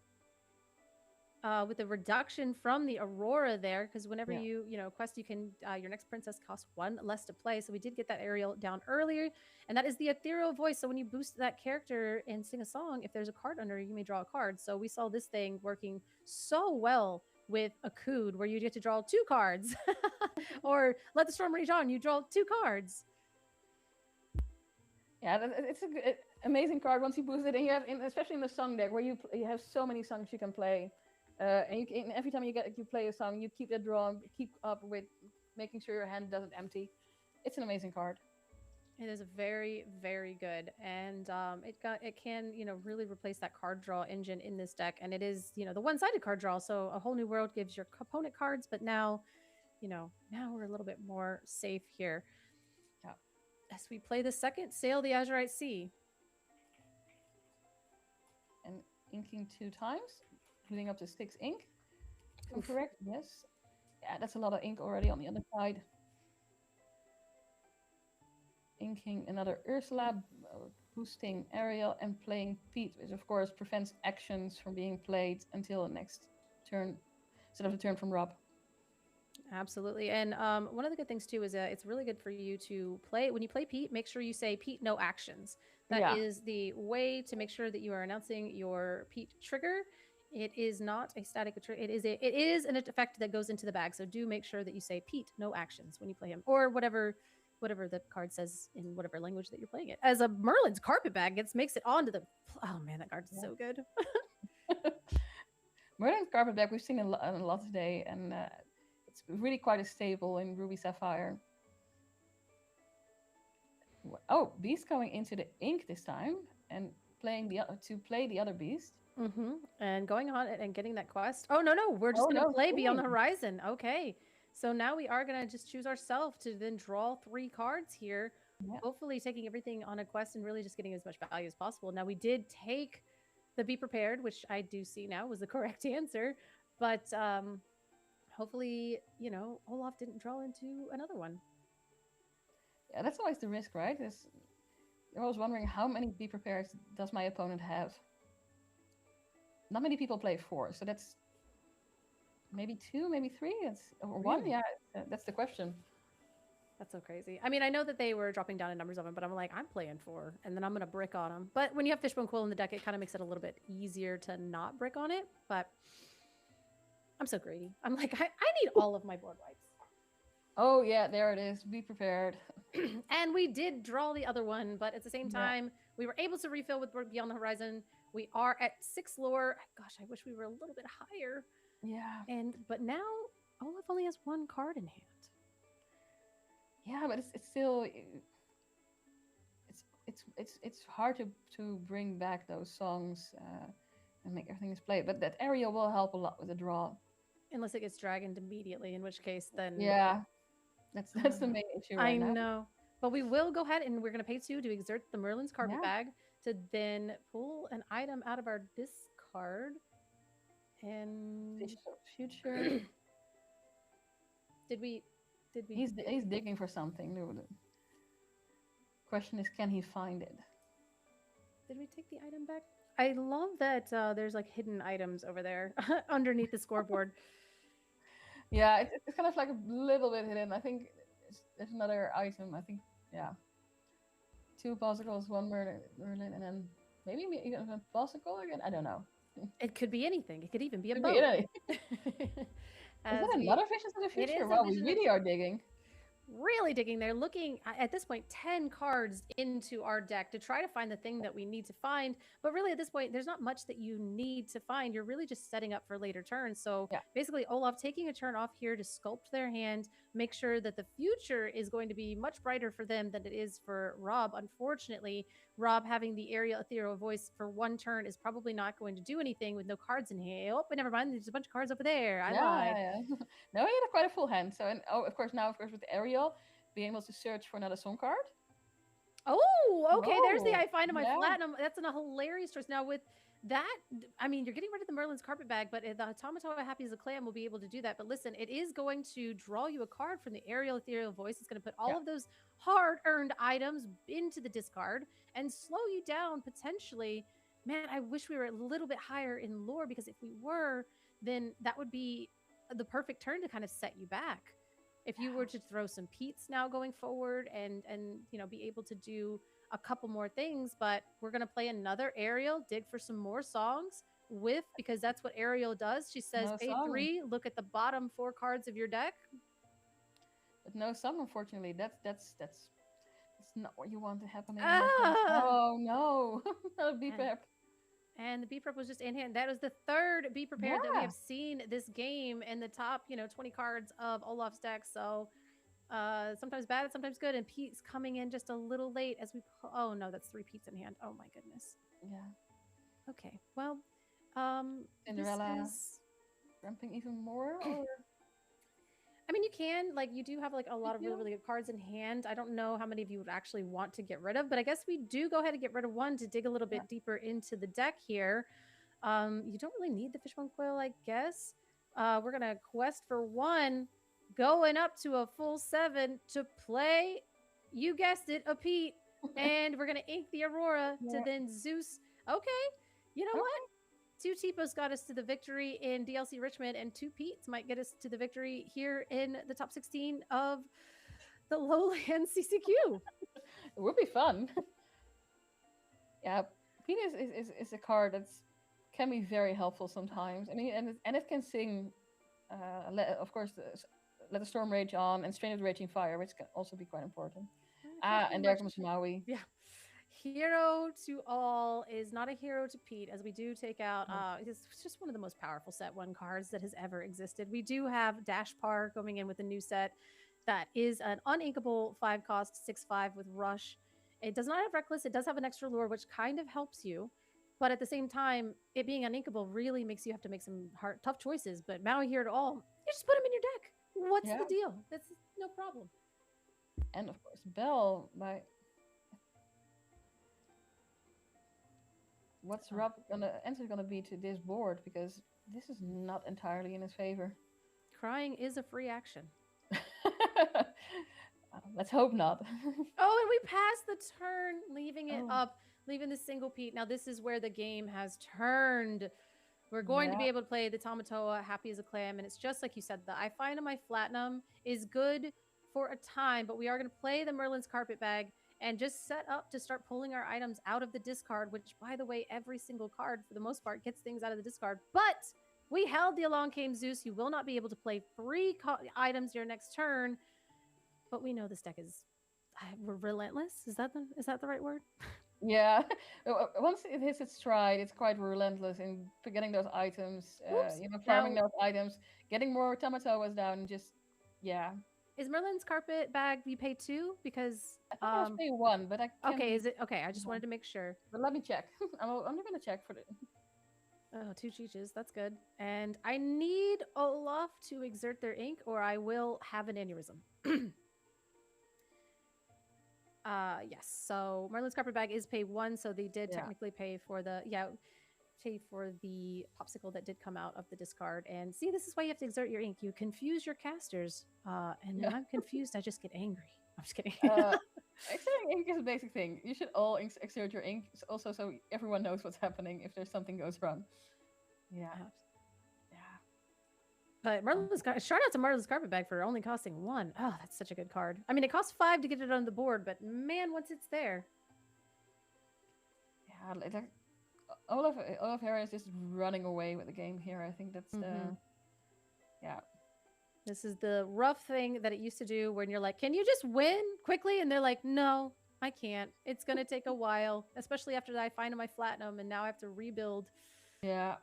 with the reduction from the Aurora there, because whenever you quest, you can your next princess costs one less to play. So we did get that Aerial down earlier, and that is the ethereal voice. So when you boost that character and sing a song, if there's a card under, you may draw a card. So we saw this thing working so well with Akud, where you get to draw 2 cards, or Let the Storm Rage On, you draw 2 cards. Yeah, it's a good. amazing card once you boost it, and you have, especially in the song deck, where you have so many songs you can play, and every time you play a song, you keep that draw, keep up with making sure your hand doesn't empty. It's an amazing card. It is very, very good, and it can really replace that card draw engine in this deck, and it is the one-sided card draw. So a whole new world gives your opponent cards, but now we're a little bit more safe here. Yeah. As we play the second, Sail the Azurite Sea. And inking 2 times, putting up to 6 ink. If I'm correct, yes. Yeah, that's a lot of ink already on the other side. Inking another Ursula, boosting Ariel, and playing Pete, which of course prevents actions from being played until the next turn, instead of the turn from Rob. Absolutely. And one of the good things too is it's really good for you to play, when you play Pete, make sure you say Pete, no actions. That is the way to make sure that you are announcing your Pete trigger. It is not a static trigger. It is an effect that goes into the bag. So do make sure that you say Pete, no actions when you play him, or whatever the card says in whatever language that you're playing it. As a Merlin's carpet bag makes it onto the, oh man, that card's so good. Merlin's carpet bag, we've seen a lot today, and it's really quite a staple in Ruby Sapphire. Oh, Beast going into the ink this time and playing to play the other Beast. And going on and getting that quest. Oh no, we're just gonna play Beyond the Horizon. Okay, so now we are gonna just choose ourselves to then draw 3 cards here. Hopefully taking everything on a quest and really just getting as much value as possible. Now we did take the Be Prepared, which I do see now was the correct answer, but hopefully Olaf didn't draw into another one. Yeah, that's always the risk, right? You're always wondering, how many Be Prepared does my opponent have? Not many people play 4, so that's maybe 2, maybe 3, or 1. Yeah, that's the question. That's so crazy. I mean, I know that they were dropping down in numbers of them, but I'm like, I'm playing 4, and then I'm gonna brick on them. But when you have Fishbone Quill in the deck, it kind of makes it a little bit easier to not brick on it. But I'm so greedy. I'm like, I need all of my board wipes. Oh yeah, there it is. Be prepared. And we did draw the other one, but at the same time, we were able to refill with Beyond the Horizon. We are at 6 lore. Gosh, I wish we were a little bit higher. Yeah. But now Olaf only has 1 card in hand. Yeah, but it's still it's hard to bring back those songs and make everything display. But that area will help a lot with the draw. Unless it gets dragoned immediately, in which case then that's the main issue right now. I know. But we will go ahead and we're going to pay 2 to exert the Merlin's carpet bag to then pull an item out of our discard. And future. Did we? He's digging for something. The question is, can he find it? Did we take the item back? I love that there's like hidden items over there underneath the scoreboard. Yeah, it's kind of like a little bit hidden. I think there's another item. I think, 2 Bossicles, 1 Merlin, and then maybe a Bossicle again? I don't know. It could be anything. It could even be a Could boat. be anything. Is that another Visions of the Future? Wow, we really are digging. Really digging there, looking at this point 10 cards into our deck to try to find the thing that we need to find. But really at this point, there's not much that you need to find. You're really just setting up for later turns. So basically Olaf taking a turn off here to sculpt their hand, make sure that the future is going to be much brighter for them than it is for Rob. Unfortunately, Rob having the aerial ethereal voice for 1 turn is probably not going to do anything with no cards in here. Oh, but never mind. There's a bunch of cards over there. I lied. Yeah. No, he had quite a full hand. So, and of course with the aerial, being able to search for another song card. Oh, okay. There's the I find in my platinum. That's a hilarious choice. Now with that, I mean, you're getting rid of the Merlin's carpet bag, but the Automata Happy as a Clam will be able to do that. But listen, it is going to draw you a card from the aerial ethereal voice. It's going to put all of those hard-earned items into the discard and slow you down potentially. Man, I wish we were a little bit higher in lore, because if we were, then that would be the perfect turn to kind of set you back. If you were to throw some Pete's now going forward and be able to do a couple more things, but we're going to play another Ariel, dig for some more songs because that's what Ariel does. She says, pay 3, look at the bottom 4 cards of your deck. But no song, unfortunately. That's not what you want to happen in Ah! Oh no. Not be prep. And the Be Prep was just in hand. That was the third Be Prepared that we Yeah. have seen this game in the top, 20 cards of Olaf's deck. So sometimes bad, sometimes good. And Pete's coming in just a little late as we. Oh no, that's 3 Pete's in hand. Oh my goodness. Yeah. Okay, well, Cinderella this is. ramping even more, or I mean, you can you do have a lot of really, really good cards in hand. I don't know how many of you would actually want to get rid of, but I guess we do go ahead and get rid of one to dig a little bit deeper into the deck here. You don't really need the Fishbone Quill, I guess. We're gonna quest for one, going up to a full 7 to play. You guessed it, a Pete, and we're gonna ink the Aurora to then Zeus. Okay, you know what? 2 T-Pos got us to the victory in DLC Richmond, and 2 Pete's might get us to the victory here in the top 16 of the Lowlands CCQ. It would be fun. Yeah, Pete is a card that can be very helpful sometimes. I mean, and it can sing, of course, Let the Storm Rage On and Strain of the Raging Fire, which can also be quite important. And there comes Maui. Yeah. Hero to all is not a hero to Pete, as we do take out it's just one of the most powerful set 1 cards that has ever existed. We do have Dashpar going in with a new set that is an uninkable 5 cost 6/5 with Rush. It does not have Reckless. It does have an extra lure, which kind of helps you, but at the same time, it being uninkable really makes you have to make some tough choices. But Maui Hero to all, you just put him in your deck. What's the deal? That's no problem. And of course, Bell by. What's Rob answer gonna be to this board, because this is not entirely in his favor. Crying is a free action. Let's hope not. Oh, and we passed the turn, leaving it up, leaving the single Pete. Now this is where the game has turned. We're going to be able to play the Tamatoa, Happy as a Clam, and it's just like you said, the I Find on My Flatinum is good for a time, but we are going to play the Merlin's Carpetbag and just set up to start pulling our items out of the discard, which, by the way, every single card, for the most part, gets things out of the discard. But we held the Along Came Zeus. You will not be able to play 3 items your next turn. But we know this deck is relentless. Is that the right word? Yeah. Once it hits its stride, it's quite relentless in getting those items, farming those items, getting more Tamatoas down, and just, Is Merlin's Carpetbag you pay 2? Because I think I was paying 1, but I can't. Okay, is it okay? I just wanted to make sure. But let me check. I'm gonna check for it. Oh, 2 Cheeches. That's good. And I need Olaf to exert their ink, or I will have an aneurysm. Yes. So Merlin's Carpetbag is pay 1, so they did technically pay for the popsicle that did come out of the discard. And see, this is why you have to exert your ink. You confuse your casters, and when I'm confused, I just get angry. I'm just kidding. Exerting ink is a basic thing. You should all exert your ink, also so everyone knows what's happening if there's something goes wrong. Yeah. But shout out to Merlin's Carpetbag for only costing 1. Oh, that's such a good card. I mean, it costs 5 to get it on the board, but man, once it's there. Yeah, Olaf Harry is just running away with the game here. I think that's This is the rough thing that it used to do when you're like, can you just win quickly? And they're like, no, I can't. It's going to take a while, especially after I find my Platinum and now I have to rebuild. Yeah.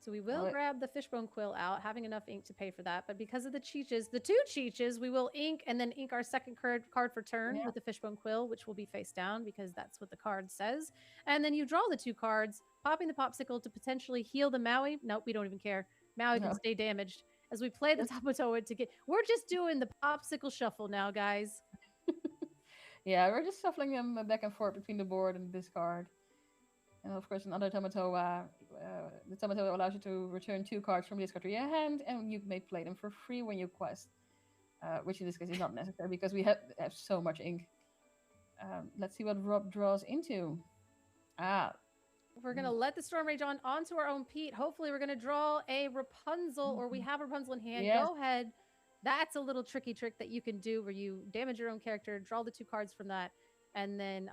So we will grab the Fishbone Quill out, having enough ink to pay for that. But because of the 2 Cheeches, we will ink and then ink our second card for turn with the Fishbone Quill, which will be face down because that's what the card says. And then you draw the 2 cards, popping the popsicle to potentially heal the Maui. Nope, we don't even care. Maui can stay damaged. As we play the Tamatoa to get... We're just doing the popsicle shuffle now, guys. Yeah, we're just shuffling them back and forth between the board and the discard. And of course, another Tamatoa, the Tamatoa allows you to return 2 cards from the discard to your hand, and you may play them for free when you quest, which in this case is not necessary because we have so much ink. Let's see what Rob draws into. We're going to let the Storm Rage onto our own Pete. Hopefully, we're going to draw a Rapunzel, or we have Rapunzel in hand. Yes. Go ahead. That's a little tricky trick that you can do where you damage your own character, draw the 2 cards from that, and then,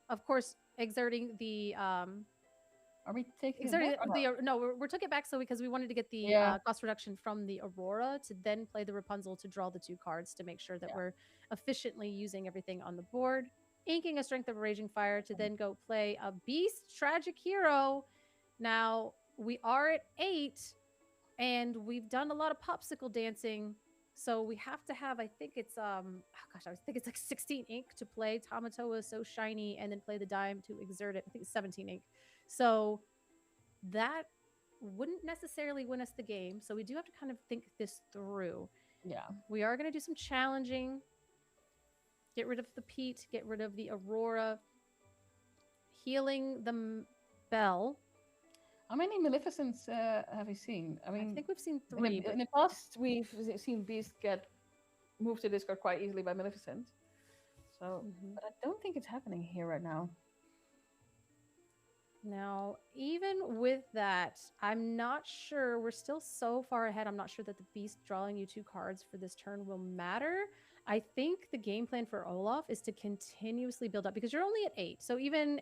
of course, exerting the Are we taking it Sorry, back or no? no, we took it back because we wanted to get the Yeah. cost reduction from the Aurora to then play the Rapunzel to draw the 2 cards to make sure that Yeah. we're efficiently using everything on the board. Inking a Strength of a Raging Fire to then go play a Beast Tragic Hero. Now, we are at 8, and we've done a lot of popsicle dancing. So we have to have, I think it's I think it's like 16 ink to play Tamatoa So Shiny and then play the dime to exert it. I think it's 17 ink. So that wouldn't necessarily win us the game. So we do have to kind of think this through. Yeah. We are going to do some challenging. Get rid of the Pete, get rid of the Aurora. Healing the Bell. How many Maleficents have we seen? I mean, I think we've seen 3. in the past, we've seen Beast get moved to discard quite easily by Maleficent. So, but I don't think it's happening here right now. Now, even with that, I'm not sure. We're still so far ahead. I'm not sure that the Beast drawing you 2 cards for this turn will matter. I think the game plan for Olaf is to continuously build up because you're only at 8. So even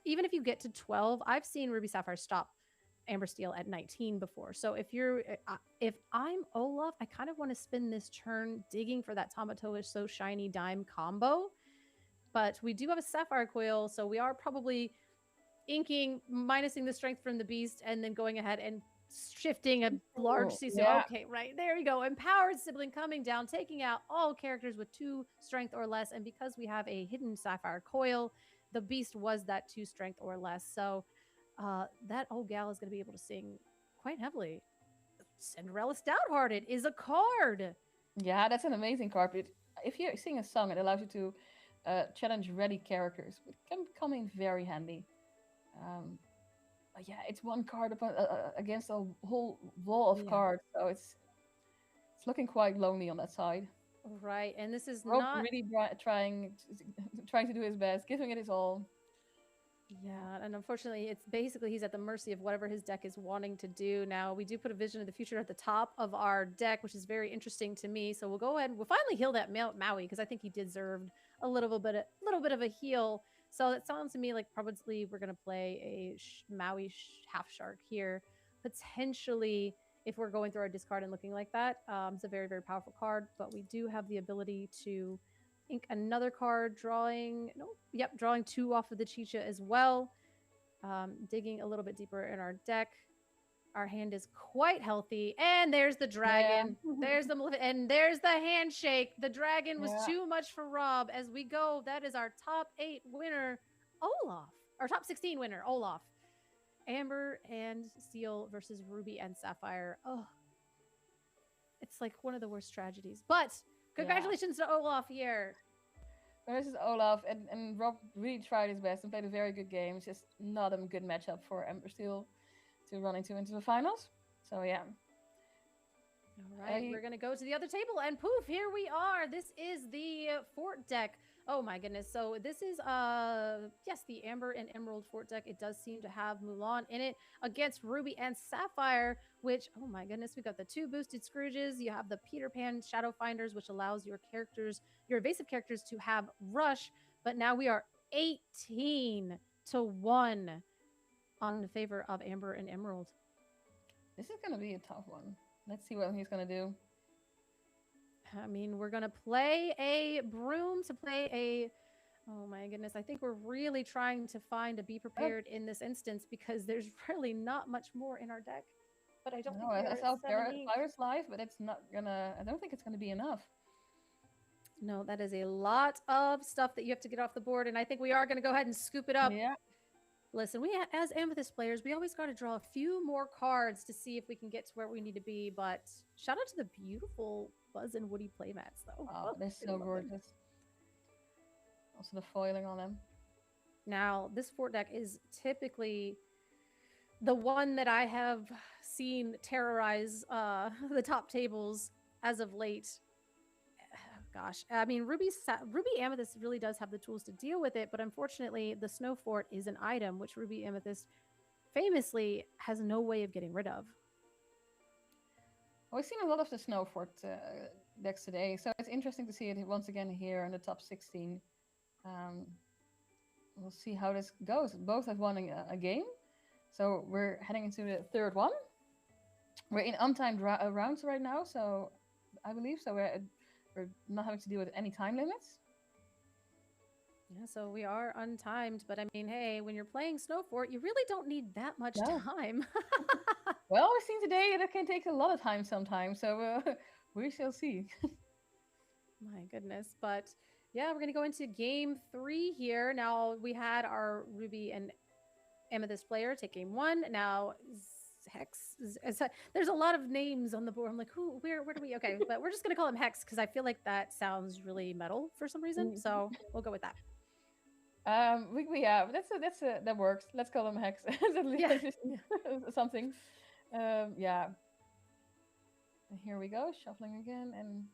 if you get to 12, I've seen Ruby Sapphire stop Amber Steel at 19 before. So if I'm Olaf, I kind of want to spend this turn digging for that Tamatoa So Shiny dime combo. But we do have a Sapphire Coil, so we are probably inking, minusing the strength from the Beast, and then going ahead and shifting a large CC. Yeah. Okay, right. There you go. Empowered Sibling coming down, taking out all characters with 2 strength or less. And because we have a hidden Sapphire Coil, the Beast was that 2 strength or less. So that old gal is going to be able to sing quite heavily. Cinderella Stouthearted is a card. Yeah, that's an amazing card. But if you sing a song, it allows you to challenge ready characters, which can come in very handy. But yeah, it's 1 card against a whole wall of cards, so it's looking quite lonely on that side. Right, and this is Rob not really trying to do his best, giving it his all. Yeah, and unfortunately, it's basically he's at the mercy of whatever his deck is wanting to do. Now, we do put a Vision of the Future at the top of our deck, which is very interesting to me. So we'll go ahead and we'll finally heal that Maui because I think he deserved a little bit of a heal. So it sounds to me like probably we're going to play a Maui half shark here. Potentially, if we're going through our discard and looking like that, it's a very, very powerful card. But we do have the ability to ink another card, drawing 2 off of the Chicha as well. Digging a little bit deeper in our deck. Our hand is quite healthy. And there's the dragon. Yeah. There's the and there's the handshake. The dragon was too much for Rob. As we go, that is our top 8 winner, Olaf. Our top 16 winner, Olaf. Amber and Steel versus Ruby and Sapphire. Oh, it's like one of the worst tragedies. But congratulations to Olaf here. This is Olaf, and Rob really tried his best and played a very good game. It's just not a good matchup for Amber Steel to run into the finals. So yeah. All right, we're going to go to the other table, and poof, here we are. This is the Fort deck. Oh my goodness. So this is, yes, the Amber and Emerald Fort deck. It does seem to have Mulan in it against Ruby and Sapphire, which, oh my goodness, we got the 2 boosted Scrooges. You have the Peter Pan Shadow Finders, which allows your evasive characters to have rush. But now we are 18-1 on favor of Amber and Emerald. This is going to be a tough one. Let's see what he's going to do. I mean, we're going to play a broom to play a... Oh my goodness. I think we're really trying to find a Be Prepared in this instance because there's really not much more in our deck. But I don't think I saw we're Pirates Live, but it's not going to... I don't think it's going to be enough. No, that is a lot of stuff that you have to get off the board, and I think we are going to go ahead and scoop it up. Yeah. Listen, as Amethyst players, we always got to draw a few more cards to see if we can get to where we need to be, but shout out to the beautiful Buzz and Woody playmats, though. Oh, they're so gorgeous. Also the foiling on them. Now, this Fort deck is typically the one that I have seen terrorize the top tables as of late. Gosh, I mean, Ruby Amethyst really does have the tools to deal with it, but unfortunately, the Snow Fort is an item which Ruby Amethyst famously has no way of getting rid of. Well, we've seen a lot of the Snow Fort decks today, so it's interesting to see it once again here in the top 16. We'll see how this goes. Both have won a game, So we're heading into the third one. We're in untimed rounds right now, so I believe so. We're not having to deal with any time limits. Yeah, so we are untimed, but I mean, hey, when you're playing Snow Fort, you really don't need that much No. time. Well, we've seen today that can take a lot of time sometimes, so we shall see. My goodness. But yeah, we're going to go into game 3 here. Now, we had our Ruby and Amethyst player take game 1. Now, Hex. There's a lot of names on the board. I'm like, where do we? Okay, but we're just going to call him Hex because I feel like that sounds really metal for some reason. So we'll go with that. That works. Let's call him Hex. Yeah. Something. Yeah. And here we go, shuffling again, and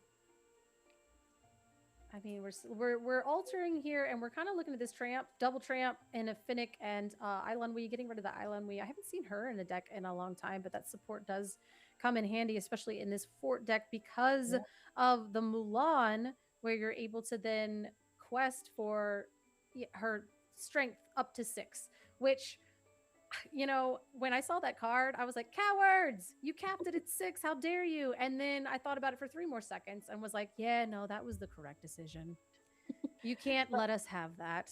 I mean, we're altering here, and we're kind of looking at this double tramp, and a Finnick and Island Wee, getting rid of the Island Wee. I haven't seen her in the deck in a long time, but that support does come in handy, especially in this fort deck because of the Mulan, where you're able to then quest for her strength up to 6, which, you know, when I saw that card, I was like, cowards, you capped it at 6. How dare you? And then I thought about it for 3 more seconds and was like, yeah, no, that was the correct decision. You can't let us have that.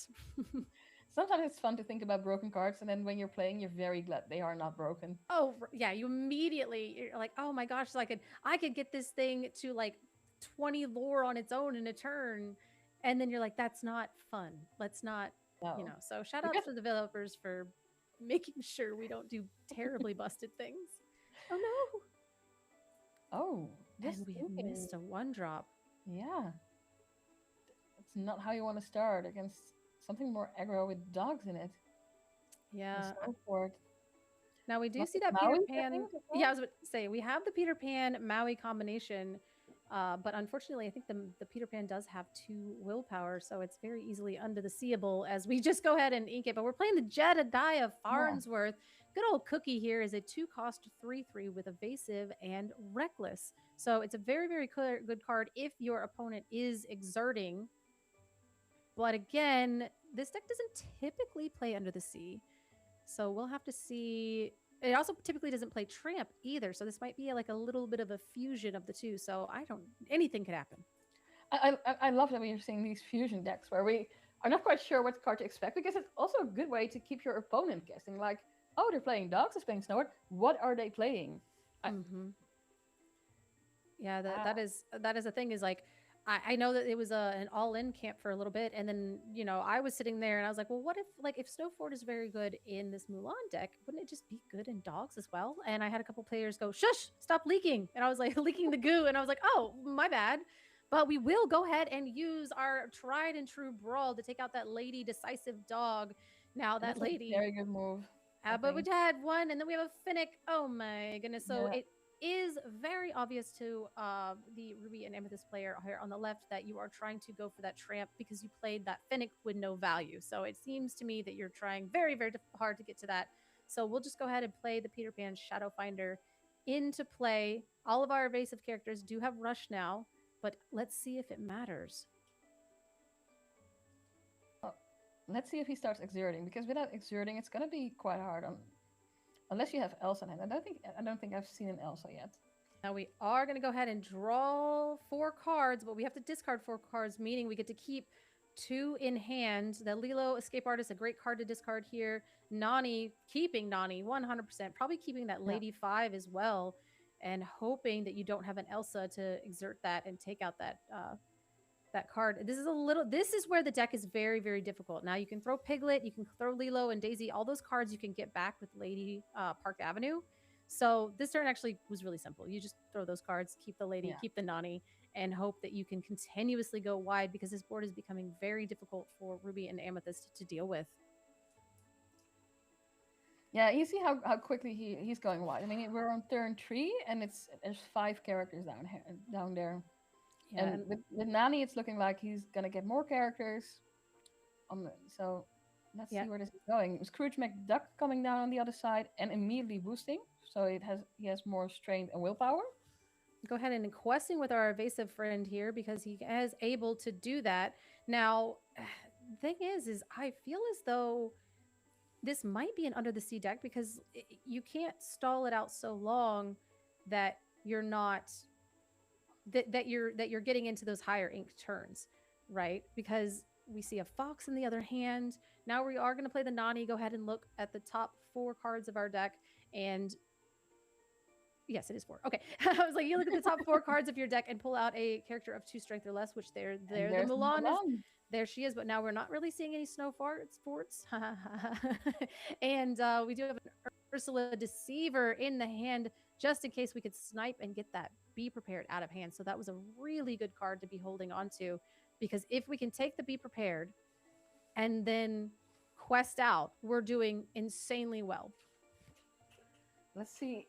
Sometimes it's fun to think about broken cards, and then when you're playing, you're very glad they are not broken. Oh, yeah, you immediately, you're like, oh my gosh, so I could get this thing to like 20 lore on its own in a turn. And then you're like, that's not fun. Let's not, you know. So shout out to the developers for making sure we don't do terribly busted things. Oh no. Oh, and we have missed a 1-drop. Yeah. That's not how you want to start against something more aggro with dogs in it. Yeah. So now we do see that Peter Pan. Yeah, I was about to say, we have the Peter Pan Maui combination. But unfortunately, I think the Peter Pan does have 2 willpower, so it's very easily under the seeable as we just go ahead and ink it. But we're playing the Jedediah Farnsworth. Good old Cookie here is a 2-cost 3/3 with Evasive and Reckless. So it's a very, very good card if your opponent is exerting. But again, this deck doesn't typically play Under the Sea. So we'll have to see. It also typically doesn't play Tramp either, so this might be like a little bit of a fusion of the two. So anything could happen. I love that we're seeing these fusion decks where we are not quite sure what card to expect, because it's also a good way to keep your opponent guessing. Like, oh, they're playing dogs, they're playing Snowboard. What are they playing? Yeah, that is the thing. Is like, I know that it was an all-in camp for a little bit, and then, you know, I was sitting there and I was like, well, what if Snow Fort is very good in this Mulan deck, wouldn't it just be good in dogs as well? And I had a couple players go, shush, stop leaking. And I was like, leaking the goo. And I was like, oh, my bad. But we will go ahead and use our tried and true brawl to take out that lady decisive dog. Now that lady, very good move. But we had 1, and then we have a Finnick. Oh my goodness. So it is very obvious to the Ruby and Amethyst player here on the left that you are trying to go for that tramp because you played that Finnick with no value. So it seems to me that you're trying very, very hard to get to that. So we'll just go ahead and play the Peter Pan Shadow Finder into play. All of our evasive characters do have rush now, but let's see if it matters. Let's see if he starts exerting, because without exerting, it's going to be quite hard on. Unless you have Elsa in hand. I don't think I've seen an Elsa yet. Now we are going to go ahead and draw 4 cards, but we have to discard 4 cards, meaning we get to keep 2 in hand. The Lilo Escape Artist, a great card to discard here. Nani, keeping Nani 100%, probably keeping that Lady 5 as well, and hoping that you don't have an Elsa to exert that and take out that that card. This is where the deck is very, very difficult. Now you can throw Piglet, you can throw Lilo and Daisy, all those cards you can get back with Lady Park Avenue. So this turn actually was really simple. You just throw those cards, keep the Lady, keep the Nani, and hope that you can continuously go wide, because this board is becoming very difficult for Ruby and Amethyst to deal with. Yeah, you see how quickly he's going wide. I mean, we're on turn 3, and there's 5 characters down there. Yeah. And with Nani, it's looking like he's gonna get more characters. So let's see where this is going. Scrooge McDuck coming down on the other side and immediately boosting. So he has more strength and willpower. Go ahead and questing with our evasive friend here, because he is able to do that. Now, the thing is I feel as though this might be an under the sea deck because you can't stall it out so long that you're not that you're getting into those higher ink turns, right? Because we see a fox in the other hand. Now we are going to play the Nani. Go ahead and look at the top 4 cards of our deck. And yes, it is 4. Okay. I was like, you look at the top 4 cards of your deck and pull out a character of 2 strength or less, which they're there. The Mulan is there. She is, but now we're not really seeing any snow forts. And we do have an Ursula Deceiver in the hand, just in case we could snipe and get that Be Prepared out of hand. So that was a really good card to be holding on to, because if we can take the Be Prepared and then quest out, we're doing insanely well. Let's see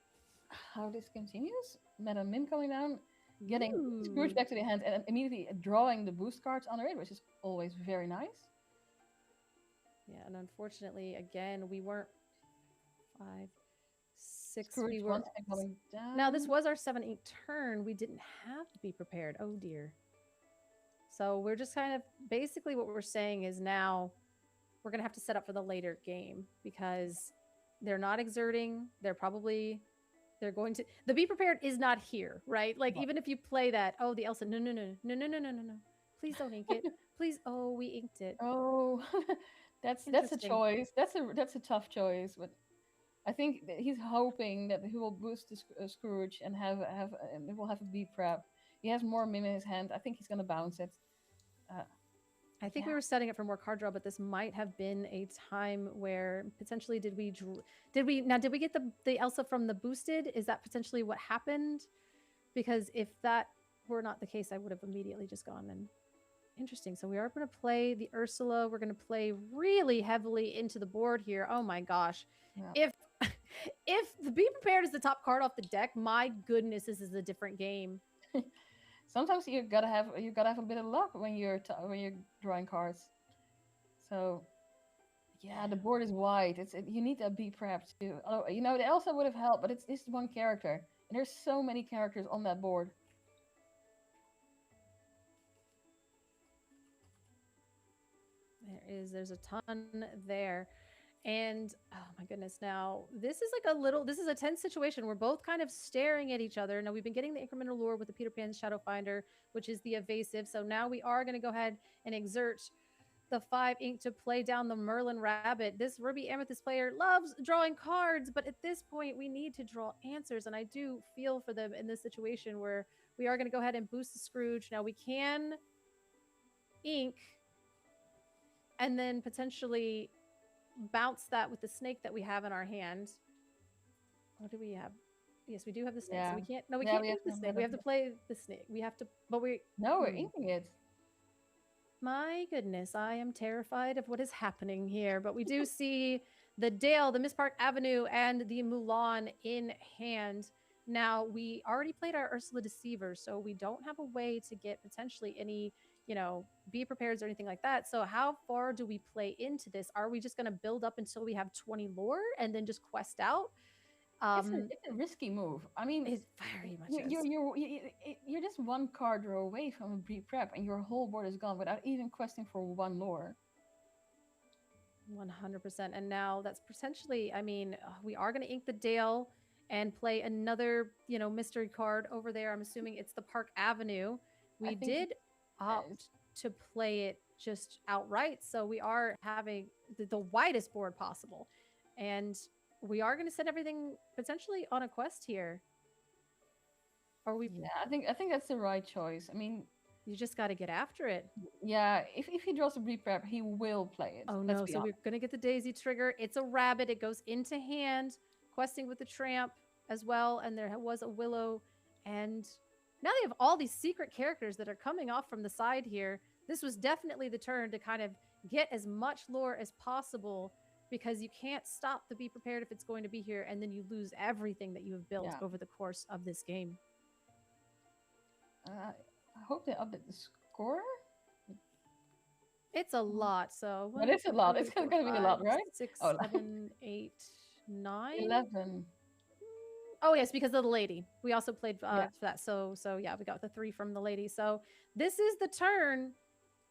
how this continues. Madam Min coming down, getting Scrooge back to the hand, and immediately drawing the boost cards under it, which is always very nice. Yeah, and unfortunately, again, we weren't 5, 6. Scrooge We were going down. now. This was our 7-8 turn. We didn't have to be prepared. Oh dear. So we're just kind of basically what we're saying is now we're gonna have to set up for the later game because they're not exerting. They're going to. The Be Prepared is not here, right? Like even if you play that, oh, the Elsa, no. Please don't ink it. Please. Oh, we inked it. Oh, that's a choice. That's a tough choice, but I think that he's hoping that he will boost the Scrooge and and it will have a B prep. He has more Mim in his hand. I think he's gonna bounce it. I think we were setting it for more card draw, but this might have been a time where potentially did we get the Elsa from the boosted? Is that potentially what happened? Because if that were not the case, I would have immediately just gone and interesting. So we are going to play the Ursula. We're going to play really heavily into the board here. Oh my gosh. Yeah. If the Be Prepared is the top card off the deck, my goodness, this is a different game. Sometimes you gotta have a bit of luck when you're drawing cards. So, yeah, the board is wide. You need a B prep too. Although, the Elsa would have helped, but it's one character, and there's so many characters on that board. There's a ton there. And oh my goodness, now this is a tense situation. We're both kind of staring at each other. Now we've been getting the incremental lure with the Peter Pan Shadow Finder, which is the evasive. So now we are going to go ahead and exert the 5 ink to play down the Merlin Rabbit. This Ruby Amethyst player loves drawing cards, but at this point we need to draw answers. And I do feel for them in this situation where we are going to go ahead and boost the Scrooge. Now we can ink and then potentially bounce that with the snake that we have in our hand. What do we have? Yes, we do have the snake. Yeah. So we can't ink the snake. We have to play the snake. We're inking it. My goodness, I am terrified of what is happening here. But we do see the Dale, the Miss Park Avenue, and the Mulan in hand. Now, we already played our Ursula Deceiver, so we don't have a way to get potentially any, Be Prepared or anything like that. So how far do we play into this? Are we just going to build up until we have 20 lore and then just quest out? It's a risky move. I mean, it very much you're just one card draw away from a Be Prep, and your whole board is gone without even questing for one lore. 100%. And now that's potentially, we are going to ink the Dale and play another, mystery card over there. I'm assuming it's the Park Avenue. We did opt to play it just outright, so we are having the widest board possible, and we are going to set everything potentially on a quest here. Are we? Yeah, I think that's the right choice. I mean, you just got to get after it. Yeah, if he draws a Be Prep, he will play it. Oh no, so we're going to get the Daisy trigger. It's a rabbit. It goes into hand, questing with the Tramp as well, and there was a Willow, and now they have all these secret characters that are coming off from the side here. This was definitely the turn to kind of get as much lore as possible, because you can't stop the Be Prepared if it's going to be here, and then you lose everything that you have built over the course of this game. I hope they update the score. It's a lot, so... But it's a lot. It's going to be a lot, right? 6, 7, 8, 9? 11. Oh yes, because of the lady. We also played for that. So yeah, we got the 3 from the lady. So this is the turn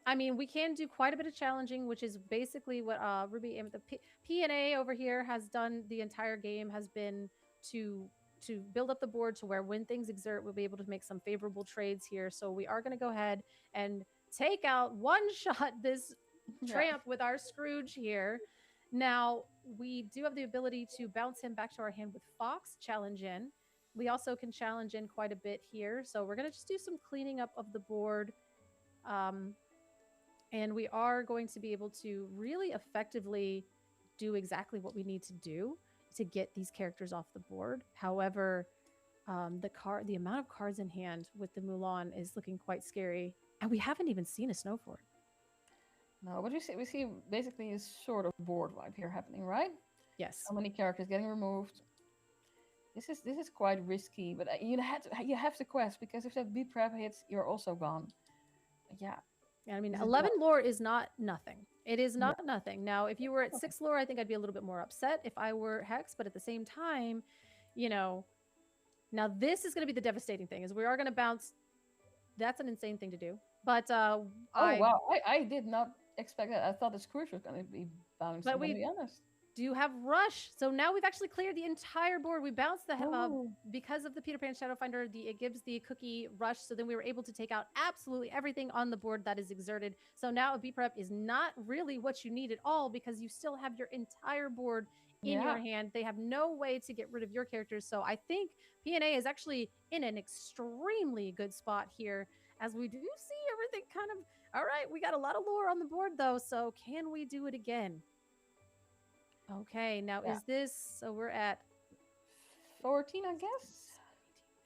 I mean, we can do quite a bit of challenging, which is basically what Ruby and the P&A over here has done the entire game, has been to build up the board to where when things exert, we'll be able to make some favorable trades here. So we are going to go ahead and take out one shot this tramp with our Scrooge here. Now, we do have the ability to bounce him back to our hand with Fox challenge in. We also can challenge in quite a bit here. So we're going to just do some cleaning up of the board. And we are going to be able to really effectively do exactly what we need to do to get these characters off the board. However, the amount of cards in hand with the Mulan is looking quite scary. And we haven't even seen a Snowford. No, but we see basically a sort of board wipe here happening, right? Yes. So many characters getting removed. This is quite risky, but you have to quest, because if that beat prep hits, you're also gone. Yeah. I mean, 11 lore is not nothing. It is not nothing. Now, if you were at 6 lore, I think I'd be a little bit more upset if I were Hex, but at the same time, you know, now this is going to be the devastating thing, is we are going to bounce. That's an insane thing to do. But wow, I did not expect that. I thought the Scrooge was going to be bouncing, but to we be honest. do have Rush. So now we've actually cleared the entire board. We bounced the because of the Peter Pan Shadow Finder, it gives the cookie Rush. So then we were able to take out absolutely everything on the board that is exerted. So now a B prep is not really what you need at all, because you still have your entire board in your hand. They have no way to get rid of your characters. So I think P&A is actually in an extremely good spot here, as we do see everything kind of, all right, we got a lot of lore on the board though. So can we do it again? Okay, now is this, so we're at 14, I guess?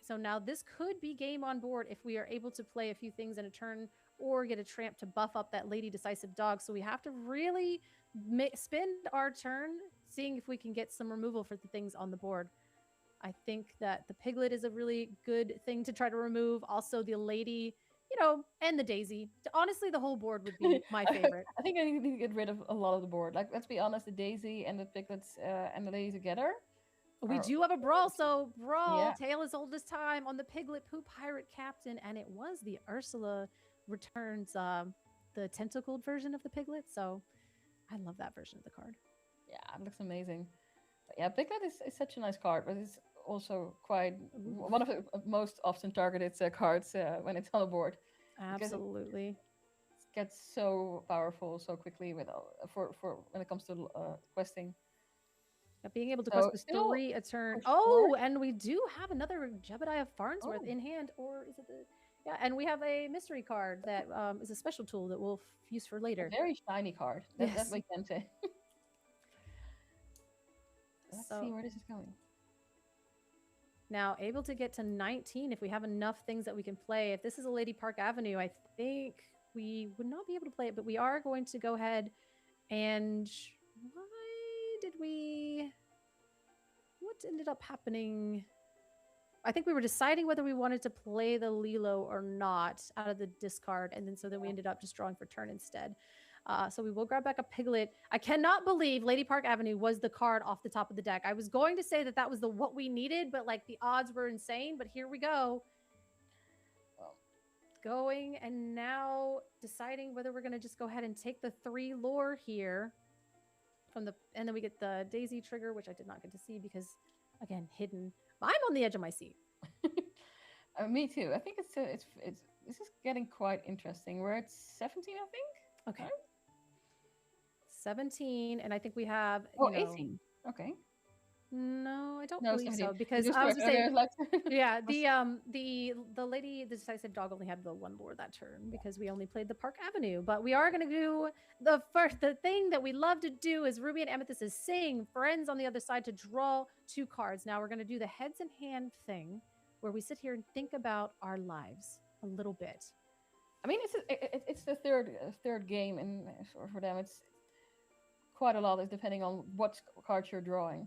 So now this could be game on board if we are able to play a few things in a turn or get a tramp to buff up that Lady Decisive Dog. So we have to really spend our turn seeing if we can get some removal for the things on the board. I think that the Piglet is a really good thing to try to remove. Also the Lady, you know, and the Daisy. Honestly, the whole board would be my favorite. I think I need to get rid of a lot of the board. Like, let's be honest, the Daisy and the Piglets and the Lady together. We do have a Brawl, so Brawl, Tale as Old as Time on the Piglet Pooh Pirate Captain, and it was the Ursula Returns, the tentacled version of the Piglet, so I love that version of the card. Yeah, it looks amazing. But yeah, Piglet is such a nice card, but it's also quite one of the most often targeted cards when it's on the board. Absolutely. It gets so powerful so quickly with for when it comes to questing. Being able to quest with 3 a turn. And we do have another Jebediah Farnsworth in hand, or is it the... Yeah, and we have a mystery card that is a special tool that we'll use for later. A very shiny card. That we can say. Let's see where this is going. Now, able to get to 19 if we have enough things that we can play. If this is a Lady Park Avenue, I think we would not be able to play it, but we are going to go ahead and... What ended up happening? I think we were deciding whether we wanted to play the Lilo or not out of the discard, and then we ended up just drawing for turn instead. So we will grab back a Piglet. I cannot believe Lady Park Avenue was the card off the top of the deck. I was going to say that was what we needed, but like the odds were insane. But here we go. Going and now deciding whether we're going to just go ahead and take the 3 lore here. And then we get the Daisy trigger, which I did not get to see because, again, hidden. I'm on the edge of my seat. Me too. I think this is getting quite interesting. We're at 17, I think. Okay. Right? 17, and I think we have 18. Okay. No, I don't believe so, because I was saying, the Lady Decisive Dog only had the 1 board that turn because we only played the Park Avenue. But we are going to do the thing that we love to do is Ruby and Amethyst is sing friends on the other side to draw 2 cards. Now we're going to do the heads in hand thing where we sit here and think about our lives a little bit. I mean, it's the third game, and for them it's quite a lot, depending on what cards you're drawing.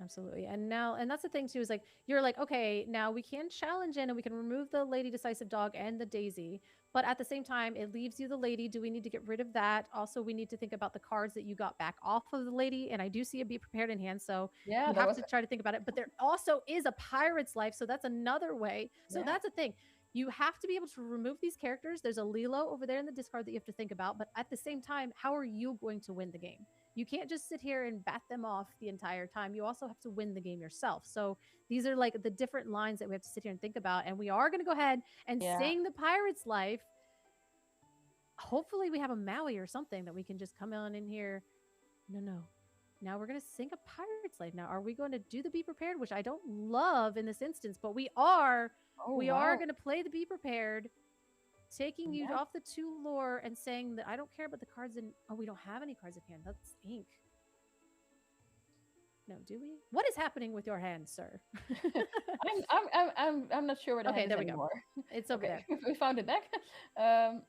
Absolutely. And that's the thing too, is like, you're like, okay, now we can challenge in and we can remove the Lady Decisive Dog and the Daisy, but at the same time, it leaves you the Lady. Do we need to get rid of that? Also, we need to think about the cards that you got back off of the Lady. And I do see a Be Prepared in hand. So you have to try to think about it, but there also is a Pirate's Life. So that's another way. So that's a thing. You have to be able to remove these characters. There's a Lilo over there in the discard that you have to think about. But at the same time, how are you going to win the game? You can't just sit here and bat them off the entire time. You also have to win the game yourself. So these are like the different lines that we have to sit here and think about. And we are going to go ahead and sing the Pirate's Life. Hopefully we have a Maui or something that we can just come on in here. No. Now we're going to sing a Pirate's Life. Now, are we going to do the Be Prepared, which I don't love in this instance, but we are. We are going to play the Be Prepared, taking you off the 2 lore and saying that I don't care about the cards in. Oh, we don't have any cards in hand. That's ink. No, do we? What is happening with your hand, sir? I'm not sure where the hand is anymore. Go. It's over there. We found it back.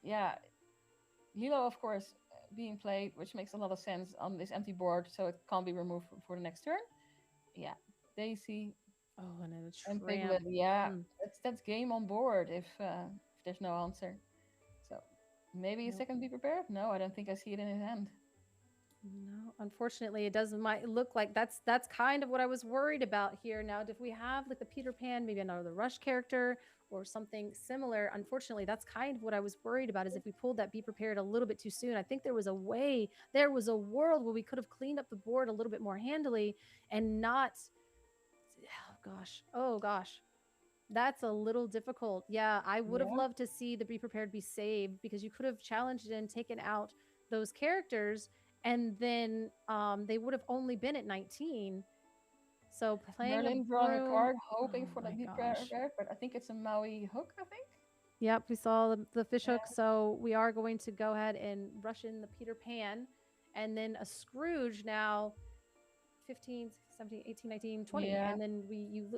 Yeah, Lilo, of course, being played, which makes a lot of sense on this empty board, so it can't be removed for the next turn. Yeah, Daisy. Oh, and then a and Piglet. Yeah, that's game on board if there's no answer. So maybe a second Be Prepared. No, I don't think I see it in his hand. No, unfortunately, it doesn't look like that's kind of what I was worried about here. Now, if we have like the Peter Pan, maybe another Rush character or something similar, unfortunately, that's kind of what I was worried about. Is if we pulled that Be Prepared a little bit too soon. I think there was a world where we could have cleaned up the board a little bit more handily and not. Oh gosh, that's a little difficult. Yeah, I would have loved to see the Be Prepared be saved, because you could have challenged it and taken out those characters, and then they would have only been at 19. So playing Merlin drawing a card, hoping for the Be Prepared, but I think it's a Maui hook, I think. Yep, we saw the fish hook, so we are going to go ahead and rush in the Peter Pan, and then a Scrooge now. 15, 17, 18, 19, 20. And then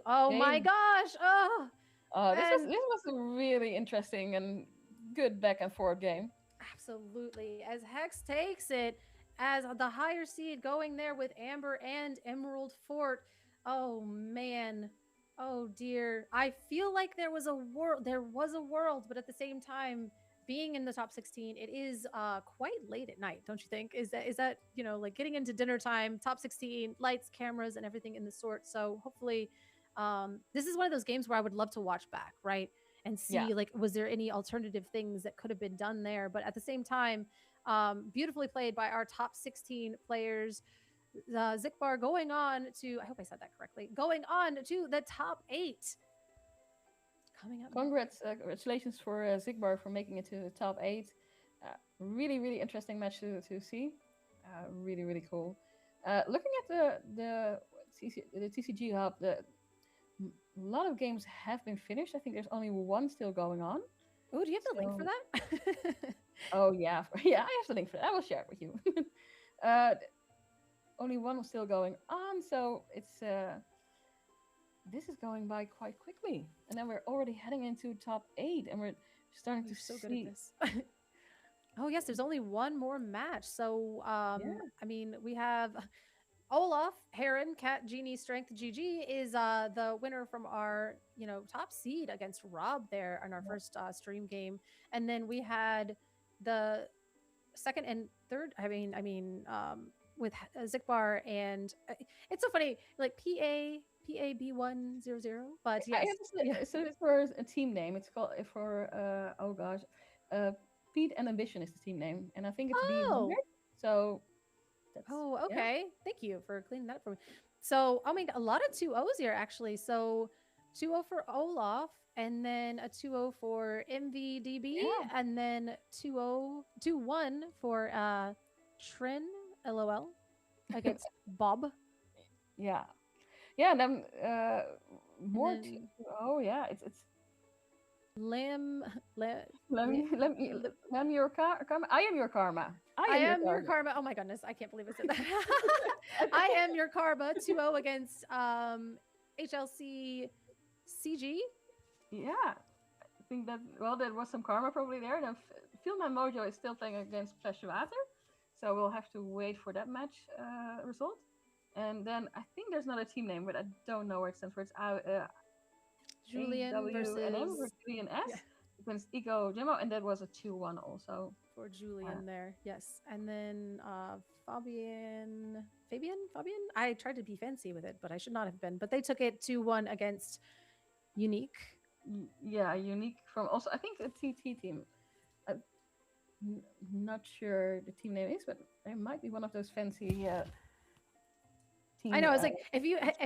my gosh. This was a really interesting and good back and forth game. Absolutely. As Hex takes it as the higher seed, going there with Amber and Emerald Fort. Oh man. Oh dear. I feel like there was a world, but at the same time, being in the top 16, it is quite late at night, don't you think? Is that like getting into dinner time, top 16, lights, cameras, and everything in the sort. So hopefully, this is one of those games where I would love to watch back, right? And see like, was there any alternative things that could have been done there? But at the same time, beautifully played by our top 16 players. Zikbar going on to, I hope I said that correctly, going on to the top 8. Coming up. Congratulations for Zikbar for making it to the top 8. Really, really interesting match to see. Really, really cool. Looking at the TCG hub, a lot of games have been finished. I think there's only one still going on. Oh, do you have the link for that? Oh yeah, I have the link for that. I will share it with you. Only one was still going on, so it's. This is going by quite quickly, and then we're already heading into top 8, and we're starting to so see. Good at this. Oh yes, there's only one more match. So I mean, we have Olaf, Heron, Cat, Genie, Strength, GG is the winner from our top seed against Rob there in our first stream game, and then we had the second and third. I mean, with Zikbar, and it's so funny, like PAB100, but yes. So it's for a team name. It's called for Pete and Ambition is the team name, and I think it's B100. So that's, okay. Thank you for cleaning that up for me. So I mean, a lot of 2-0s here actually. So 2-0 for Olaf, and then a 2-0 for MVDB, and then 2-1 for Trin LOL against Bob. Yeah, and then more. It's Lam your karma. I am your karma. I am your karma. Oh my goodness, I can't believe I said that. I am your karma. 2-0 against HLC CG. Yeah, I think that there was some karma probably there. And Feel My Mojo is still playing against Flashwater, so we'll have to wait for that match result. And then I think there's not a team name, but I don't know where it stands for. It's Julian versus Julian S against Eco Gemmo, and that was a 2-1 also for Julian there. Yes, and then Fabian. I tried to be fancy with it, but I should not have been. But they took it 2-1 against Unique, yeah, unique from also I think a TT team. I'm not sure the team name is, but it might be one of those fancy. I know. I was like, if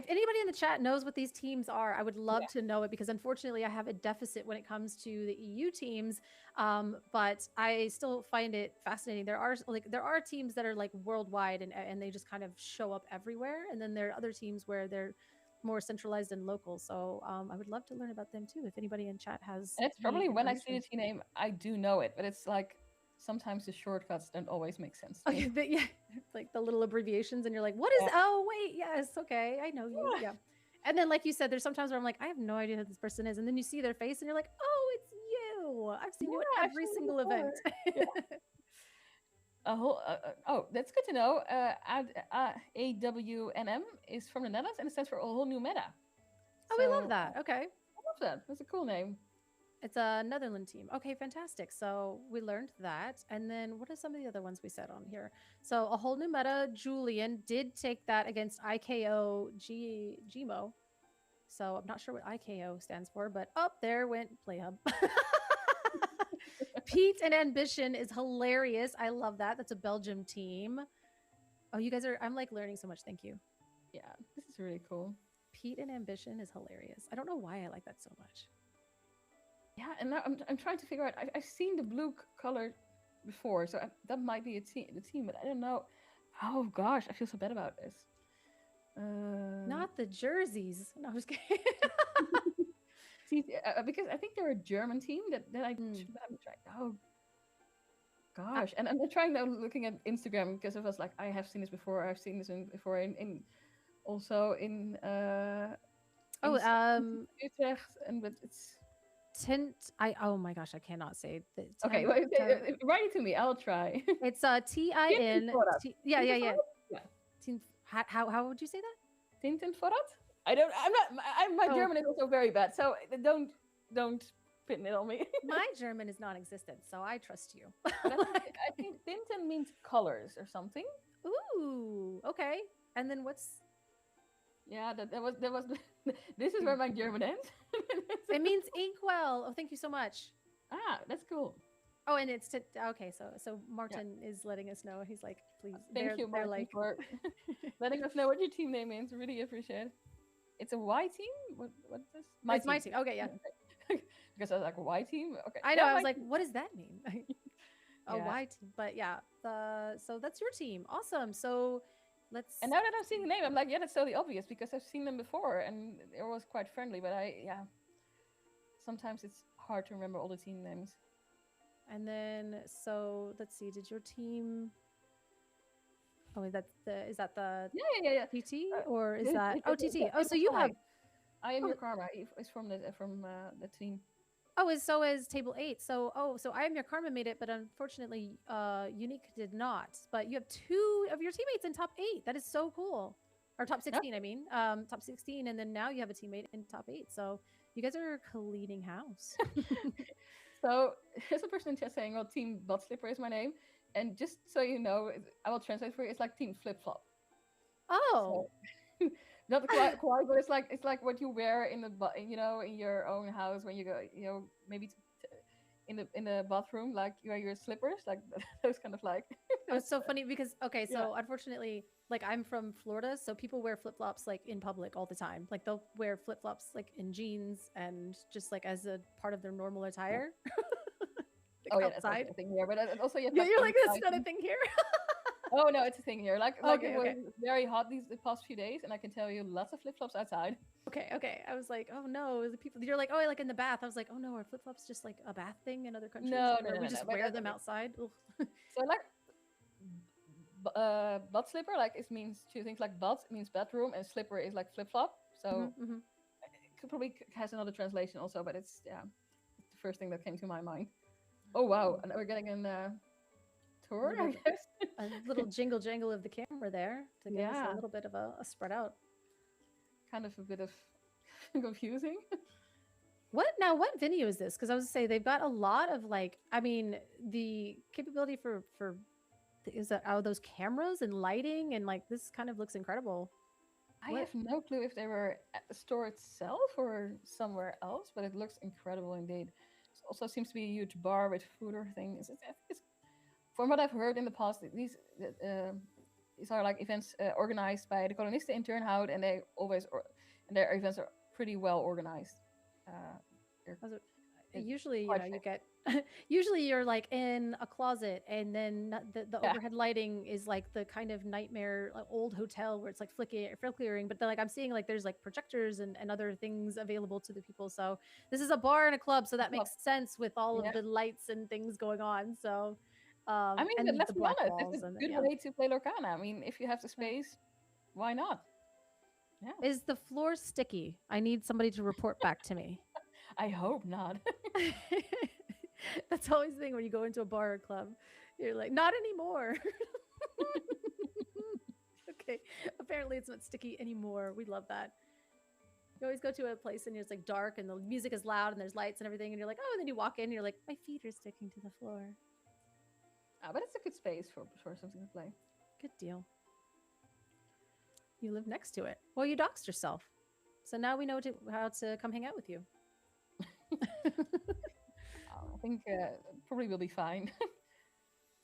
anybody in the chat knows what these teams are, I would love to know it because unfortunately I have a deficit when it comes to the EU teams. But I still find it fascinating. There are teams that are like worldwide and they just kind of show up everywhere, and then there are other teams where they're more centralized and local. So I would love to learn about them too. If anybody in chat has, and it's probably any when I see the information. team name, I do know it, but it's like sometimes the shortcuts don't always make sense. To Okay, me. but yeah, like the little abbreviations, and you're like, what is? Yeah. Oh wait, yes, okay, I know you. Yeah, and then like you said, there's sometimes where I'm like, I have no idea who this person is, and then you see their face, and you're like, oh, it's you. I've seen you Yeah, at I've every seen you single event. before. A whole, oh, that's good to know. AWNM is from the Netherlands and it stands for a whole new meta. Oh, we love that. Okay. I love that. That's a cool name. It's a Netherlands team. Okay, fantastic. So we learned that. And then what are some of the other ones we said on here? So a whole new meta. Julian did take that against IKO Gmo. So I'm not sure what IKO stands for, but there went PlayHub. Pete and Ambition is hilarious. I love that. That's a Belgium team. Oh, you guys are, I'm like learning so much. Thank you. Yeah, this is really cool. Pete and Ambition is hilarious. I don't know why I like that so much. Yeah, and now I'm trying to figure out. I've seen the blue color before, so that might be the team, but I don't know. Oh gosh, I feel so bad about this. Not the jerseys. No, I was kidding. See, because I think they're a German team that I haven't tried. Oh gosh, and I'm trying now looking at Instagram because I was like, I have seen this before. I've seen this before in also in Utrecht, and but it's. Oh my gosh, I cannot say that. Okay, wait, write it to me. I'll try. It's TIN. Yeah. How would you say that? Tintenvorrat? My German is also very bad, so don't pin it on me. My German is non-existent, so I trust you. I think Tinten means colors or something. Ooh, okay. And then what's? Yeah, that was. This is where my German ends. It means inkwell. Oh, thank you so much. Ah, that's cool. Oh, and it's okay. So Martin is letting us know. He's like, please. Thank you, Martin, like... for letting us know what your team name is. Really appreciate it. It's a Y team. What's this? It's my team. Okay, yeah. Because I was like a Y team. Okay. I know. Yeah, I was like, what does that mean? A Yeah. Y team. But yeah. So that's your team. Awesome. So let's. And now that I'm seeing the name, I'm like, yeah, that's totally obvious because I've seen them before and it was quite friendly. But sometimes it's hard to remember all the team names. And then, so let's see. Did your team? Oh, is that the Yeah. TT or is It- that it- TT? it- Oh, it's so you fine. have. I am Oh, your karma. It's from the team. Oh, so is table 8. So I am your karma made it, but unfortunately, Unique did not. But you have 2 of your teammates in top 8. That is so cool. Or top 16, I mean, top 16, and then now you have a teammate in top 8. So you guys are cleaning house. So there's a person in chat saying, "Well, Team Butt Slipper is my name," and just so you know, I will translate for you. It's like Team Flip Flop. Oh, So, not quite, but it's like what you wear in the in your own house when you go, maybe in the bathroom, like you wear your slippers, like those kind of like. it's so funny because so unfortunately, like I'm from Florida, so people wear flip flops like in public all the time. Like they'll wear flip flops like in jeans and just like as a part of their normal attire. Oh yeah, outside. that's a thing here, but also you have, Yeah, like, you're like that's inside not a thing here. Oh no, it's a thing here. Like Okay, it was okay. very hot the past few days, and I can tell you lots of flip flops outside. Okay. I was like, oh no, the people. You're like, oh, like in the bath. I was like, oh no, are flip flops just like a bath thing in other countries? No, Or no, we no, just but wear them outside. Ugh. So like butt slipper, like it means two things. Like butt means bedroom, and slipper is like flip flop. So Mhm. it could probably has another translation also, but it's the first thing that came to my mind. Oh wow, and we're getting a tour, I Little- guess. A little jingle jangle of the camera there to give us Yeah. a little bit of a spread out. Kind of a bit of confusing. What venue is this? Because I was to say they've got a lot of like, I mean, the capability for is that those cameras and lighting and like this kind of looks incredible. I What- have no clue if they were at the store itself or somewhere else, but it looks incredible indeed. It also seems to be a huge bar with food or things. From what I've heard in the past, these are like events organized by the Kolonisten in Turnhout, and and their events are pretty well organized. They're It's Usually, quite you fit. get usually you're like in a closet, and then the Yeah. overhead lighting is like the kind of nightmare like, old hotel where it's like flickering. But then like I'm seeing like there's like projectors and other things available to the people. So this is a bar and a club, so that Club. makes sense with all Yeah. of the lights and things going on. So I mean, but and let's the be black honest, walls it's a and good yeah. way to play Lorcana. I mean, if you have the space, why not? Yeah. Is the floor sticky? I need somebody to report back to me. I hope not. That's always the thing when you go into a bar or club. You're like, not anymore. Okay. Apparently it's not sticky anymore. We love that. You always go to a place and it's like dark and the music is loud and there's lights and everything, and you're like, oh, and then you walk in and you're like, my feet are sticking to the floor. But it's a good space for something to play. Good deal. You live next to it. Well, you doxed yourself. So now we know how to come hang out with you. I think probably will be fine.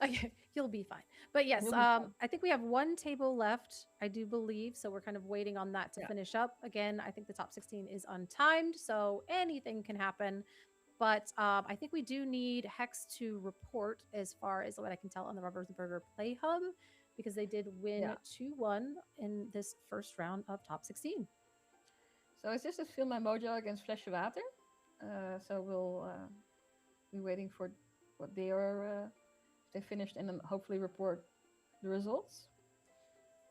Okay, you'll be fine. But yes, You'll be fine. I think we have one table left, I do believe. So we're kind of waiting on that to finish up. Again, I think the top 16 is untimed, so anything can happen. But I think we do need Hex to report as far as what I can tell on the Rubbers Burger Play Hub, because they did win 2-1 in this first round of top 16. So it's just to film my mojo against Flesje Water. So we'll be waiting for what they are. They finished and then hopefully report the results.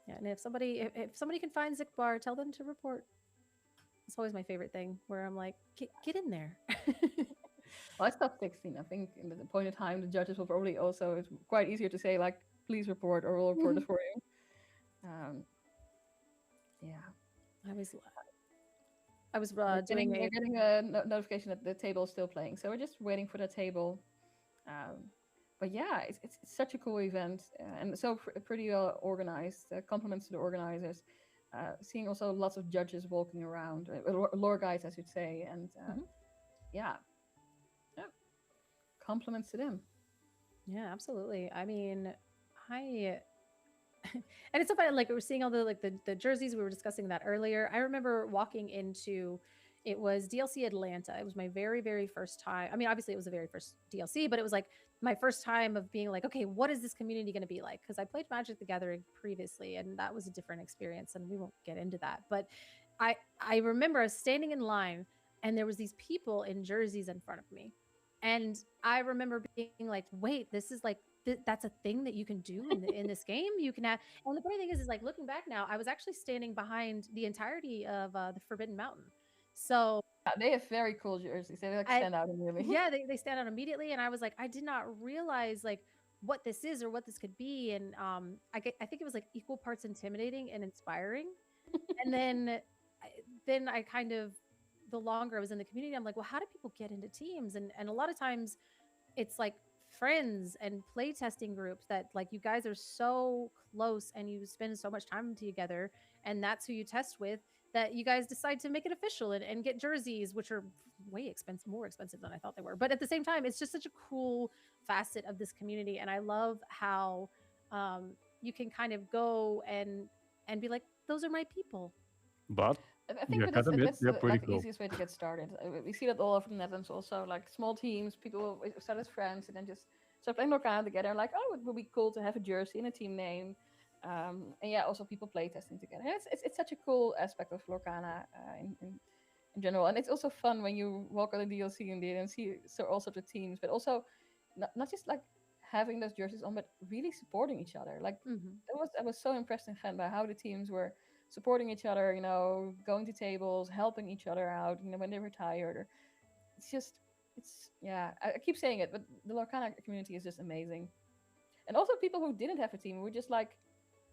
Yeah, and if somebody can find Zikbar, tell them to report. It's always my favorite thing where I'm like, get in there. Well, it's top 16. I think in the point of time, the judges will probably also. It's quite easier to say like, please report, or we'll report it for you. Yeah. I was We're doing getting a notification that the table is still playing, so we're just waiting for the table. But yeah, it's such a cool event, and so pretty well organized. Compliments to the organizers. Seeing also lots of judges walking around, lore guides, I should say, and yeah, compliments to them. Yeah, absolutely. I mean, and it's so funny, like we were seeing all the jerseys, we were discussing that earlier. I remember walking into, it was DLC Atlanta. It was my very, very first time. I mean, obviously it was the very first DLC, but it was like my first time of being like, okay, what is this community going to be like? Because I played Magic the Gathering previously, and that was a different experience, and we won't get into that. But I remember standing in line, and there was these people in jerseys in front of me. And I remember being like, wait, this is like, that's a thing that you can do in this game. You can have, and the funny thing is like looking back now, I was actually standing behind the entirety of the Forbidden Mountain. So they have very cool jerseys. They like stand out immediately. Yeah, they stand out immediately, and I was like, I did not realize like what this is or what this could be, and I think it was like equal parts intimidating and inspiring. And then I kind of, the longer I was in the community, I'm like, well, how do people get into teams? And a lot of times it's like friends and play testing groups that like you guys are so close and you spend so much time together, and that's who you test with, that you guys decide to make it official and get jerseys, which are way expensive, more expensive than I thought they were. But at the same time, it's just such a cool facet of this community. And I love how you can kind of go and be like, those are my people. But I think that's the easiest way to get started. We see that all over the Netherlands also, like small teams, people will start as friends and then just start playing Lorcana together. Like, oh, it would be cool to have a jersey and a team name. And yeah, also people play testing together. And it's such a cool aspect of Lorcana in general. And it's also fun when you walk on the DLC indeed and see all sorts of teams, but also not just like having those jerseys on, but really supporting each other. Like I was so impressed and fan by how the teams were supporting each other, you know, going to tables, helping each other out, you know, when they were tired. Or I keep saying it, but the Lorcana community is just amazing. And also people who didn't have a team were just like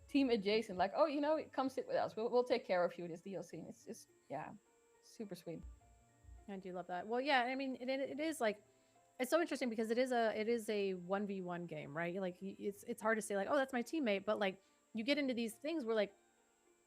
team adjacent, like, oh, you know, come sit with us. We'll take care of you this DLC. And it's just, super sweet. I do love that. Well, yeah, I mean, it is like, it's so interesting because it is a 1v1 game, right? Like it's hard to say like, oh, that's my teammate, but like you get into these things where like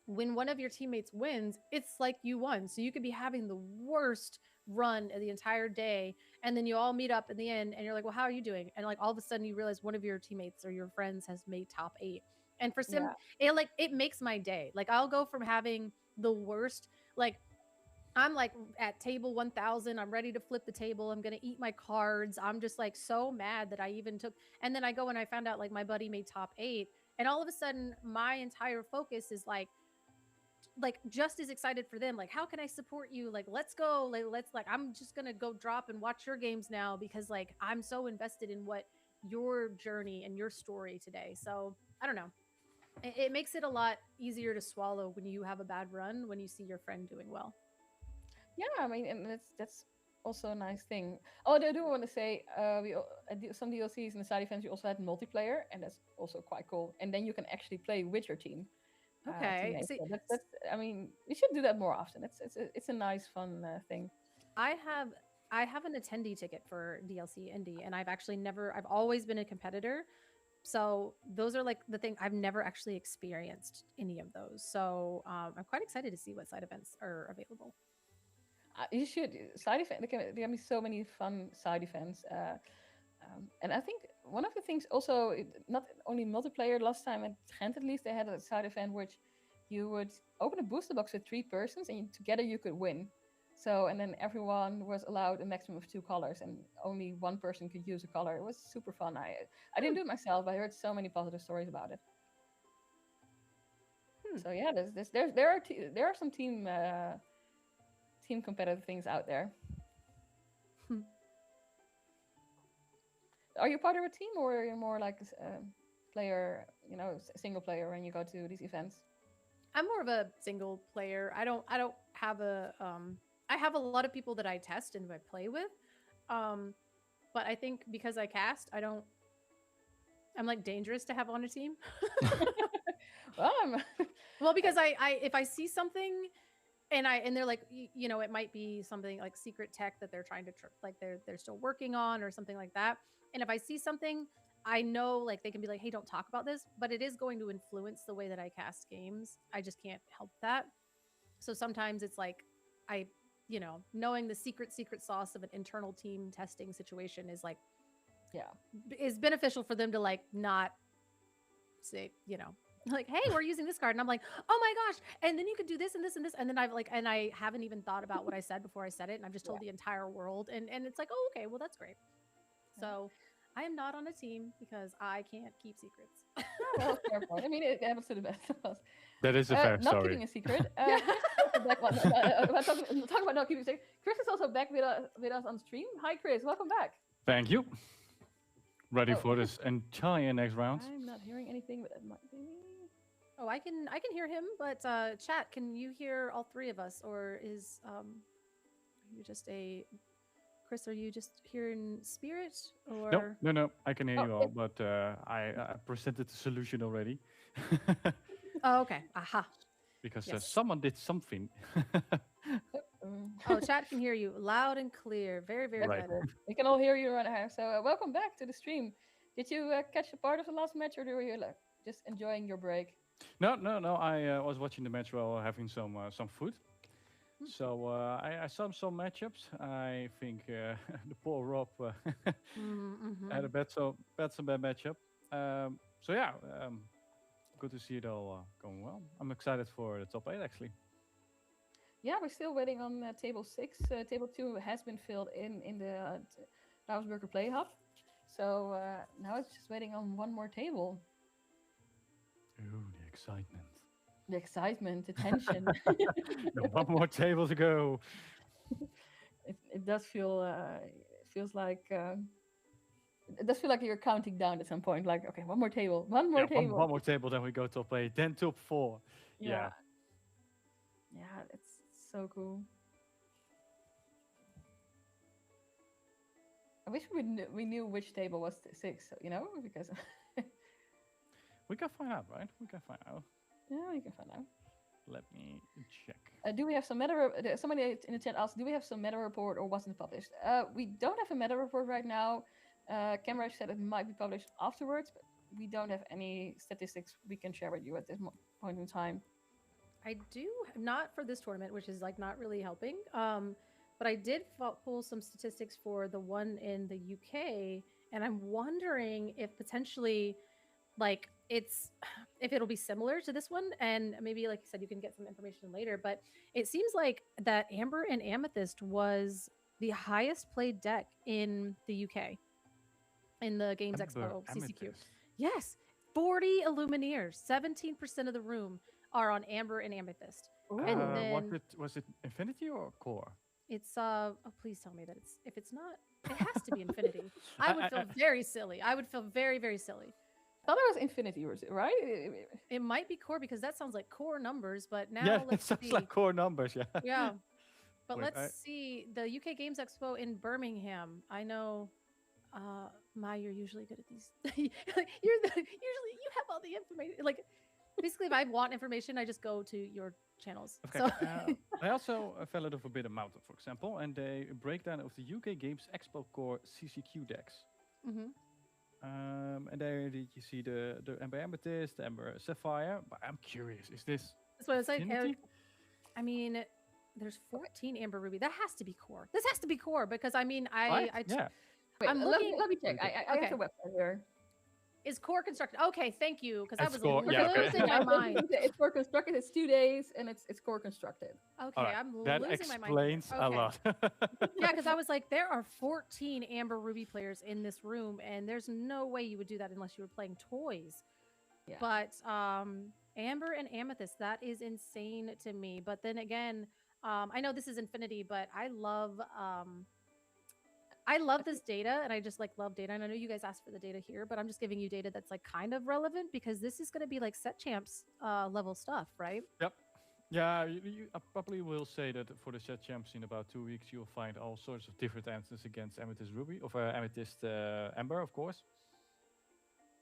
when one of your teammates wins, it's like you won. So you could be having the worst run of the entire day, and then you all meet up in the end, and you're like, "Well, how are you doing?" And like all of a sudden, you realize one of your teammates or your friends has made top 8. And for some, it makes my day. Like I'll go from having the worst, like I'm like at table 1000. I'm ready to flip the table. I'm going to eat my cards. I'm just like so mad that I even took. And then I go and I found out like my buddy made top 8. And all of a sudden, my entire focus is like just as excited for them. Like, how can I support you? Like, let's go. Like, I'm just going to go drop and watch your games now because like I'm so invested in what your journey and your story today. So I don't know. It makes it a lot easier to swallow when you have a bad run, when you see your friend doing well. Yeah, I mean, and that's also a nice thing. Oh, I do want to say, some DLCs and the side events, you also had multiplayer, and that's also quite cool. And then you can actually play with your team. Okay, so that's. I mean, we should do that more often. It's a nice, fun thing. I have an attendee ticket for DLC Indie, and I've always been a competitor. So those are like the thing. I've never actually experienced any of those. So I'm quite excited to see what side events are available. You should side event. There can be so many fun side events, and I think one of the things also not only multiplayer. Last time at Ghent at least they had a side event which you would open a booster box with 3 persons and together you could win. So and then everyone was allowed a maximum of 2 colors and only one person could use a color. It was super fun. I didn't do it myself, but I heard so many positive stories about it. So yeah, there are some team competitive things out there. Are you part of a team or are you more like a player, single player when you go to these events? I'm more of a single player. I don't have a I have a lot of people that I test and I play with. But I think because I cast, I'm like dangerous to have on a team. Well, because I if I see something and they're like, it might be something like secret tech that they're trying to like they're still working on or something like that. And if I see something, I know like they can be like, hey, don't talk about this, but it is going to influence the way that I cast games. I just can't help that. So sometimes it's like knowing the secret sauce of an internal team testing situation is like, is beneficial for them to like not say, like, hey, we're using this card. And I'm like, oh my gosh. And then you could do this and this and this. And then I haven't even thought about what I said before I said it. And I've just told the entire world. And it's like, oh, okay, well, that's great. So I am not on a team because I can't keep secrets. Well, fair point. I mean, it happens to the best of us. That is a fair not story. Not keeping a secret. Talking about not keeping a secret. Chris is also back with us on stream. Hi, Chris. Welcome back. Thank you. Ready for this entire next round? I'm not hearing anything, but it might be. Oh, I can hear him, but chat, can you hear all 3 of us, or is you just Chris? Are you just hearing spirit? Or No, I can hear you all, but I presented the solution already. Oh, okay. Aha. Because someone did something. Oh, chat can hear you loud and clear. Very, very good. We can all hear you right now. So welcome back to the stream. Did you catch a part of the last match, or were you just enjoying your break? No. I was watching the match while having some food. So I saw some matchups. I think the poor Rob had a bad matchup. So yeah, good to see it all going well. I'm excited for the top 8 actually. Yeah, we're still waiting on table 6. Table 2 has been filled in the Ravensburger Play Hub. So now it's just waiting on one more table. Ooh, the excitement. The excitement, the tension. One more table to go. It does feel feels like it does feel like you're counting down at some point. Like, okay, one more table, one more table. One more table, then we go top 8, then top 4. Yeah, it's so cool. I wish we knew which table was 6, because we can find out, right? We can find out. Yeah, we can find out. Let me check. Do we have some meta? Somebody in the chat asked, do we have some meta report or wasn't published? We don't have a meta report right now. Camera said it might be published afterwards, but we don't have any statistics we can share with you at this point in time. I do not for this tournament, which is like not really helping. But I did pull some statistics for the one in the UK, and I'm wondering if potentially, like, if it'll be similar to this one, and maybe like you said, you can get some information later. But it seems like that Amber and Amethyst was the highest played deck in the UK in the Games Expo CCQ. Amethyst. Yes, 40 Illumineers, 17% of the room are on Amber and Amethyst. And then was it Infinity or Core? it's oh please tell me that if it's not, it has to be Infinity. I would feel very silly. I would feel very, very silly. I thought it was Infinity, right? It might be Core because that sounds like Core numbers, but now Yeah, let's it sounds see. like Core numbers. Yeah. Yeah. But Wait, let's see the UK Games Expo in Birmingham. I know Mai, you're usually good at these. Usually you have all the information. Like basically if I want information, I just go to your channels. Okay. So I also fell out of a bit of Mountain, for example, and a breakdown of the UK Games Expo Core CCQ decks. Mhm. And there you see the Amber Amethyst, the Amber Sapphire. But I'm curious, is this that's what I was like. Infinity? I mean, there's 14 Amber Ruby. That has to be Core. This has to be Core because I mean, Right? Yeah. Wait, I'm let looking. me check. I Okay. have the website here. Is Core constructed? Okay, thank you. Because I It's was Core, yeah, okay. losing my mind. It's core constructed. It's 2 days, and it's core constructed. Okay, All right, I'm that losing my mind. explains a Okay. lot. Yeah, because I was like, there are 14 Amber Ruby players in this room, and there's no way you would do that unless you were playing toys. Yeah. But Amber and Amethyst, that is insane to me. But then again, I know this is Infinity, but I love this data, and I just like love data. And I know you guys asked for the data here, but I'm just giving you data that's like kind of relevant because this is going to be like set champs level stuff, right? Yep. Yeah, I probably will say that for the set champs in about 2 weeks, you'll find all sorts of different answers against Amethyst Ruby, of Amethyst Amber, of course.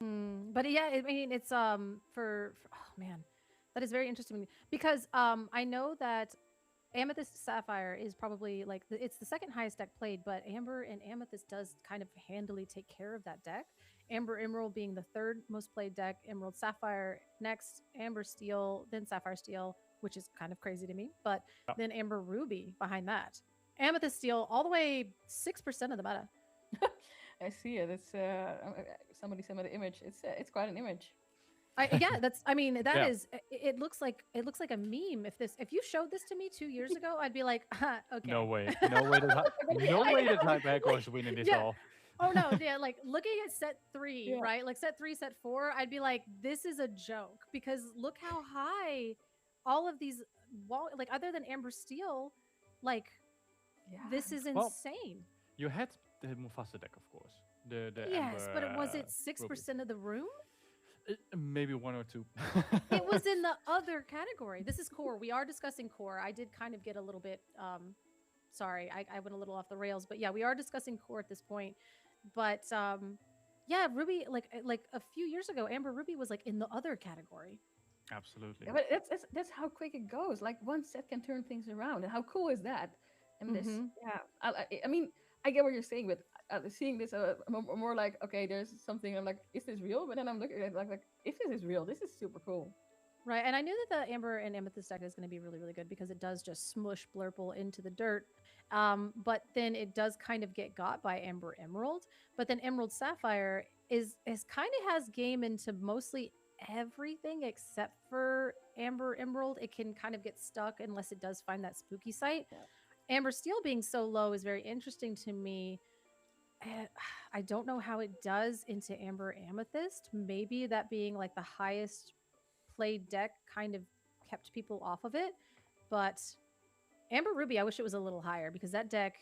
But yeah, I mean, it's for oh man, that is very interesting to me because I know that Amethyst Sapphire is probably like it's the second highest deck played, but Amber and Amethyst does kind of handily take care of that deck. Amber Emerald being the third most played deck, Emerald Sapphire next, Amber Steel, then Sapphire Steel, which is kind of crazy to me, but then Amber Ruby behind that. Amethyst Steel all the way 6% of the meta. I see it. It's somebody sent me the image. It's quite an image. Yeah, that's. I mean, that Yeah. is. It looks like a meme. If you showed this to me 2 years ago, I'd be like, okay. No way. No way that Hyperhacker is winning this all. Oh no, yeah, like looking at set 3, right? Like set 3, set 4, I'd be like, this is a joke because look how high all of these like other than Amber Steel, like this is Well, insane. You had the Mufasa deck, of course. The Yes, Amber, but was it Ruby. 6% of the room? Maybe 1 or 2. It was in the other category. This is core. We are discussing core. I did kind of get a little bit sorry, I went a little off the rails, but yeah, we are discussing core at this point. But yeah, Ruby, like a few years ago, Amber Ruby was like in the other category. Absolutely. Yeah, but that's how quick it goes. Like one set can turn things around, and how cool is that? And this, I mean, I get what you're saying, but seeing this, I'm more like, okay, there's something. I'm like, is this real? But then I'm looking at it like, if this is real, this is super cool. Right, and I knew that the Amber and Amethyst deck is going to be really, really good because it does just smush Blurple into the dirt. But then it does kind of get got by Amber Emerald. But then Emerald Sapphire is kind of has game into mostly everything except for Amber Emerald. It can kind of get stuck unless it does find that spooky site. Yeah. Amber Steel being so low is very interesting to me. I don't know how it does into Amber Amethyst. Maybe that being like the highest played deck kind of kept people off of it. But Amber Ruby, I wish it was a little higher because that deck,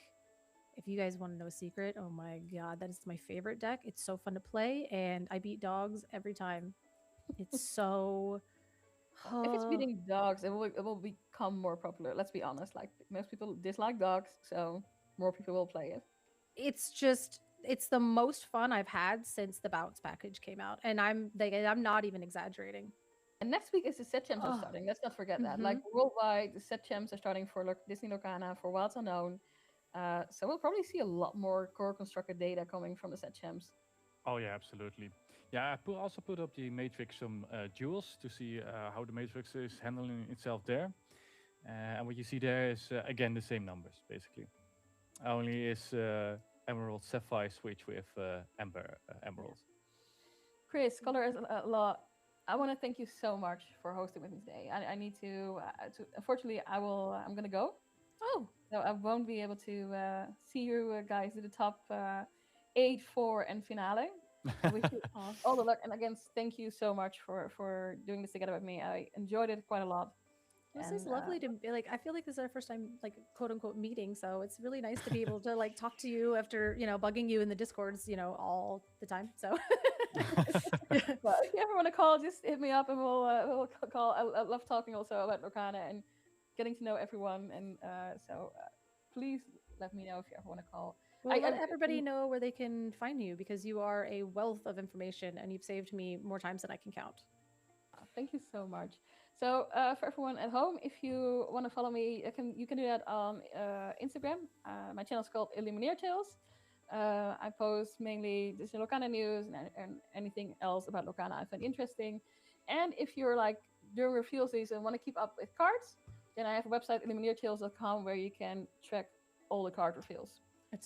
if you guys want to know a secret, oh my god, that is my favorite deck. It's so fun to play and I beat dogs every time. It's so... If it's beating dogs, it will become more popular. Let's be honest. Like most people dislike dogs, so more people will play it. It's the most fun I've had since the bounce package came out, and I'm not even exaggerating. And next week is the set champs are starting. Let's not forget that. Like worldwide, the set champs are starting for Disney Lorcana, for Wilds Unknown. So we'll probably see a lot more core constructed data coming from the set champs. Oh yeah, absolutely. Yeah, I also put up the matrix some jewels to see how the matrix is handling itself there. And what you see there is again the same numbers basically. Only is emerald sapphire switch with amber emerald. Chris, Colorislaw, I want to thank you so much for hosting with me today. I need to unfortunately, I'm going to go. Oh. So I won't be able to see you guys do the top 8, 4, and finale. I wish you all the luck. And again, thank you so much for doing this together with me. I enjoyed it quite a lot. This is lovely to be like. I feel like this is our first time, like, quote unquote, meeting. So it's really nice to be able to like talk to you after bugging you in the discords, all the time. So well, if you ever want to call, just hit me up and we'll call. I love talking also about Lorcana and getting to know everyone. And so please let me know if you ever want to call. Well, let everybody know where they can find you because you are a wealth of information and you've saved me more times than I can count. Thank you so much. So for everyone at home, if you want to follow me, you can do that on Instagram. My channel is called IllumineerTales. I post mainly this Lorcana news and anything else about Lorcana I find interesting. And if you're like during reveal season want to keep up with cards, then I have a website, IllumineerTales.com, where you can track all the card reveals.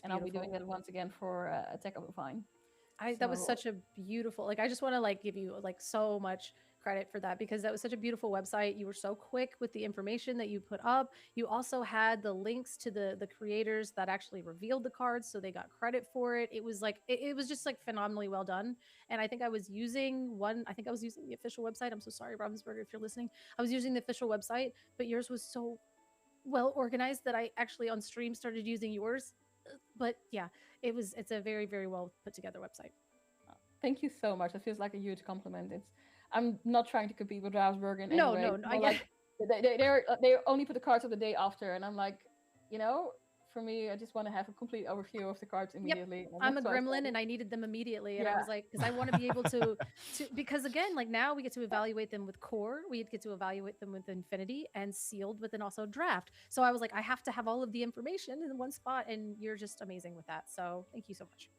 And I'll be doing that once again for Attack of the Vine. That was such a beautiful, like, I just want to like give you like so much credit for that because that was such a beautiful website. You were so quick with the information that you put up. You also had the links to the creators that actually revealed the cards, so they got credit for it. It was like it was just like phenomenally well done. And I think I was using the official website. I'm so sorry, Ravensburger, if you're listening. I was using the official website, but yours was so well organized that I actually on stream started using yours. But yeah, it's a very, very well put together website. Thank you so much. It feels like a huge compliment. I'm not trying to compete with Ravensburger in any No, way. no, I like they only put the cards of the day after, and I'm like, for me, I just want to have a complete overview of the cards immediately. Yep. I'm a gremlin and I needed them immediately. And I was like, because I want to be able to, because again, like now we get to evaluate them with core, we get to evaluate them with infinity and sealed with an also draft. So I was like, I have to have all of the information in one spot and you're just amazing with that. So thank you so much.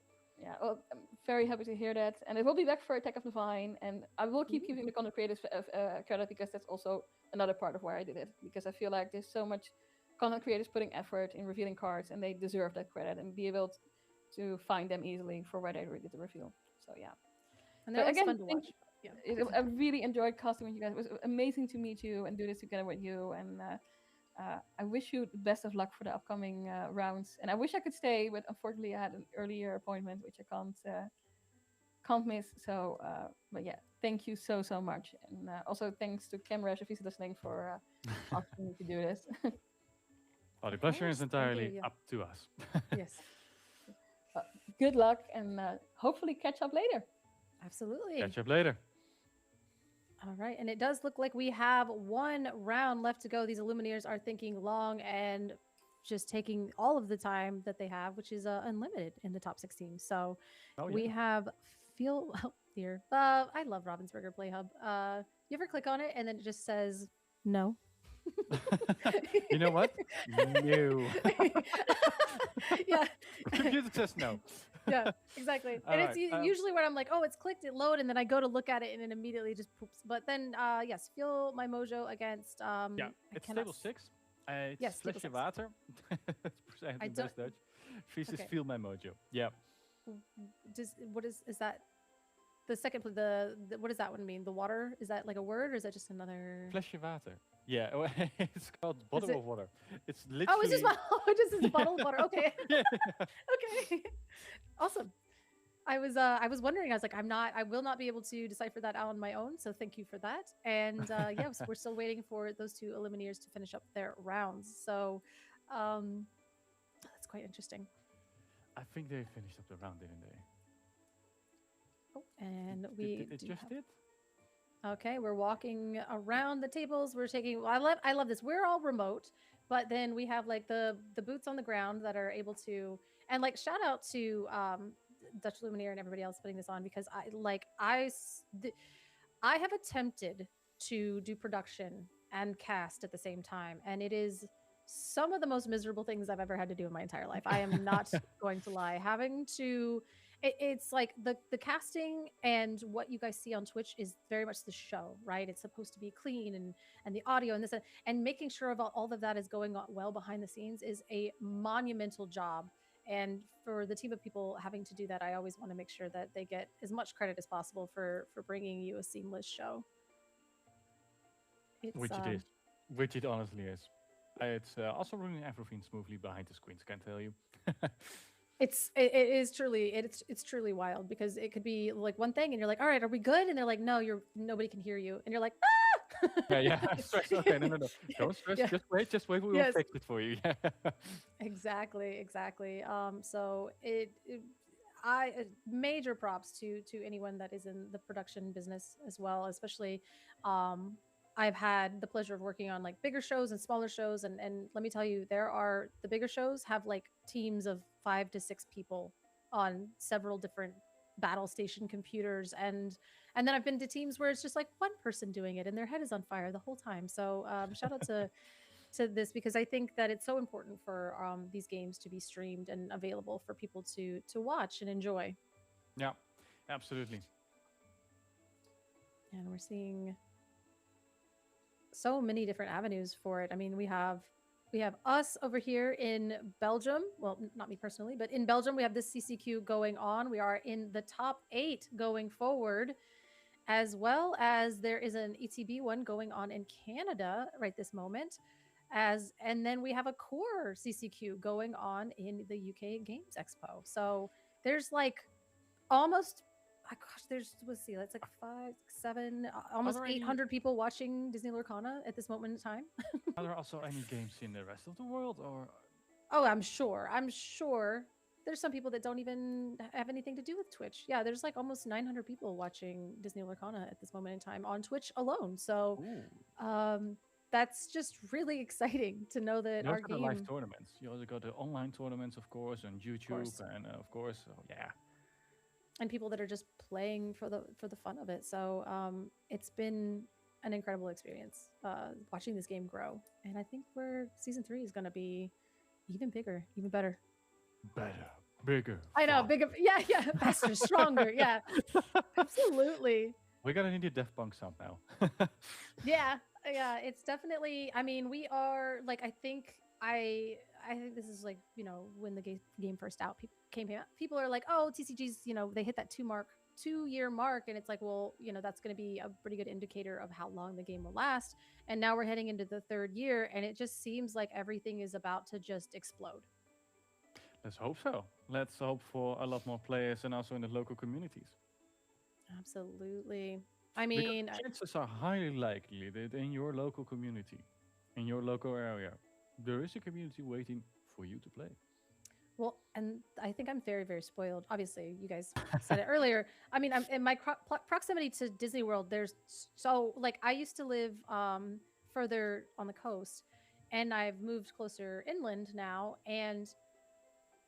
Yeah, well, I'm very happy to hear that. And it will be back for Attack of the Vine. And I will keep keeping the content creators credit because that's also another part of why I did it. Because I feel like there's so much content creators putting effort in revealing cards and they deserve that credit and be able to find them easily for where they did the reveal. So yeah. And that was fun to watch. Yeah. I really enjoyed casting with you guys. It was amazing to meet you and do this together with you. And I wish you the best of luck for the upcoming rounds. And I wish I could stay, but unfortunately I had an earlier appointment, which I can't miss. So, but yeah, thank you so much. And also thanks to Camrash if he's listening for asking me to do this. Well, the pleasure is entirely up to us. Yes. Good luck and hopefully catch up later. Absolutely. Catch up later. All right. And it does look like we have one round left to go. These Illumineers are thinking long and just taking all of the time that they have, which is unlimited in the top 16. So we have here. I love Ravensburger Play Hub. You ever click on it and then it just says no? You know what? No. Yeah. Computer says no. Yeah, exactly. And it's usually when I'm like, oh, it's clicked, it load, and then I go to look at it and it immediately just poops. But then, yes, feel my mojo against. Yeah, it's table 6. It's Flesje Water. I don't. Dutch. Fries is feel my mojo. Yeah. Is that the second? What does that one mean? The water, is that like a word or is that just another? Flesje Water. Yeah, it's called bottle of water. It's literally. Oh, it's just a bottle of water. Okay. Yeah. Okay. Awesome. I was wondering. I was like, I will not be able to decipher that out on my own. So thank you for that. And yes, we're still waiting for those two Illumineers to finish up their rounds. So that's quite interesting. I think they finished up the round, didn't they? Oh, and It just did. Okay, we're walking around the tables. We're taking. Well, I love this. We're all remote, but then we have like the boots on the ground that are able to. And like shout out to Dutch Illumineer and everybody else putting this on because I have attempted to do production and cast at the same time, and it is some of the most miserable things I've ever had to do in my entire life. I am not going to lie. Having to it's like the casting and what you guys see on Twitch is very much the show, right? It's supposed to be clean and the audio and this and making sure about all of that is going on well behind the scenes is a monumental job. And for the team of people having to do that, I always want to make sure that they get as much credit as possible for bringing you a seamless show. It's, Which it honestly is. It's also running everything smoothly behind the screens, can tell you. it is truly it's truly wild because it could be like one thing and you're like, all right, are we good? And they're like, no, nobody can hear you, and you're like, ah! yeah. Stress. Okay, no. Don't stress. Yeah. Just wait. We will fix it for you. Exactly. So major props to anyone that is in the production business as well, especially I've had the pleasure of working on like bigger shows and smaller shows, and let me tell you, the bigger shows have like teams of 5 to 6 people on several different battle station computers, and then I've been to teams where it's just like one person doing it and their head is on fire the whole time. So shout out to this, because I think that it's so important for these games to be streamed and available for people to watch and enjoy. Yeah, absolutely. And we're seeing so many different avenues for it. I mean, we have us over here in Belgium. Well, not me personally, but in Belgium, we have this CCQ going on. We are in the top 8 going forward, as well as there is an ETB one going on in Canada right this moment. And then we have a core CCQ going on in the UK Games Expo. So there's like almost, let's see, that's like 5, 7, almost 800 people watching Disney Lorcana at this moment in time. Are there also any games in the rest of the world, or? Oh, I'm sure. There's some people that don't even have anything to do with Twitch. Yeah, there's like almost 900 people watching Disney Lorcana at this moment in time on Twitch alone. So, that's just really exciting to know that our game. Live tournaments. You also got the online tournaments, of course, on YouTube, and of course, yeah. And people that are just playing for the fun of it. So it's been an incredible experience watching this game grow. And I think season 3 is going to be even bigger, even better. Bigger. I know, bigger. Yeah, faster, stronger. Yeah, absolutely. We're gonna need a Daft Punk sound now. Yeah, it's definitely. I mean, we are like. I think this is like, when the game first came out, people are like, oh, TCGs, they hit that 2-year mark, and it's like, well, that's going to be a pretty good indicator of how long the game will last. And now we're heading into the 3rd year, and it just seems like everything is about to just explode. Let's hope so. Let's hope for a lot more players, and also in the local communities. Absolutely. I mean, because chances are highly likely that in your local community, in your local area, there is a community waiting for you to play. Well, and I think I'm very, very spoiled. Obviously, you guys said it earlier. I mean, I'm in my proximity to Disney World. I used to live further on the coast, and I've moved closer inland now. And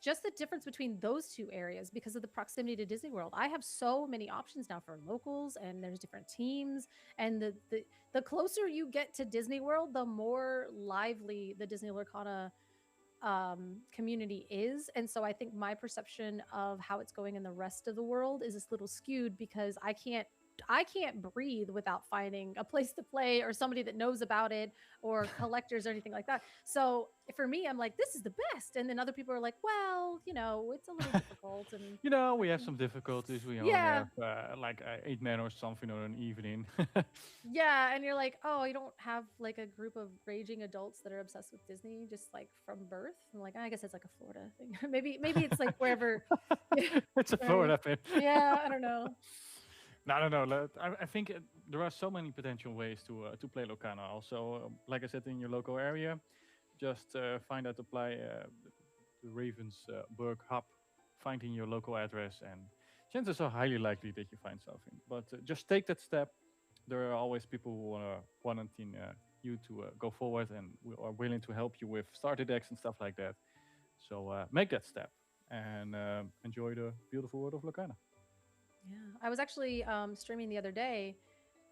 just the difference between those 2 areas, because of the proximity to Disney World, I have so many options now for locals, and there's different teams. And the closer you get to Disney World, the more lively the Disney Lorcana community is. And so I think my perception of how it's going in the rest of the world is a little skewed, because I can't breathe without finding a place to play or somebody that knows about it or collectors or anything like that. So for me, I'm like, this is the best. And then other people are like, well, it's a little difficult. And we have some difficulties. We only have like 8 men or something on an evening. Yeah. And you're like, oh, you don't have like a group of raging adults that are obsessed with Disney just like from birth. I'm like, I guess it's like a Florida thing. maybe it's like wherever. It's a Florida thing. Yeah. I don't know. No. I think there are so many potential ways to play Lorcana. Also, like I said, in your local area, just find out to play the Ravensburg hub, finding your local address, and chances are highly likely that you find something. But just take that step. There are always people who want you to go forward, and we are willing to help you with starter decks and stuff like that. So make that step and enjoy the beautiful world of Lorcana. Yeah, I was actually streaming the other day,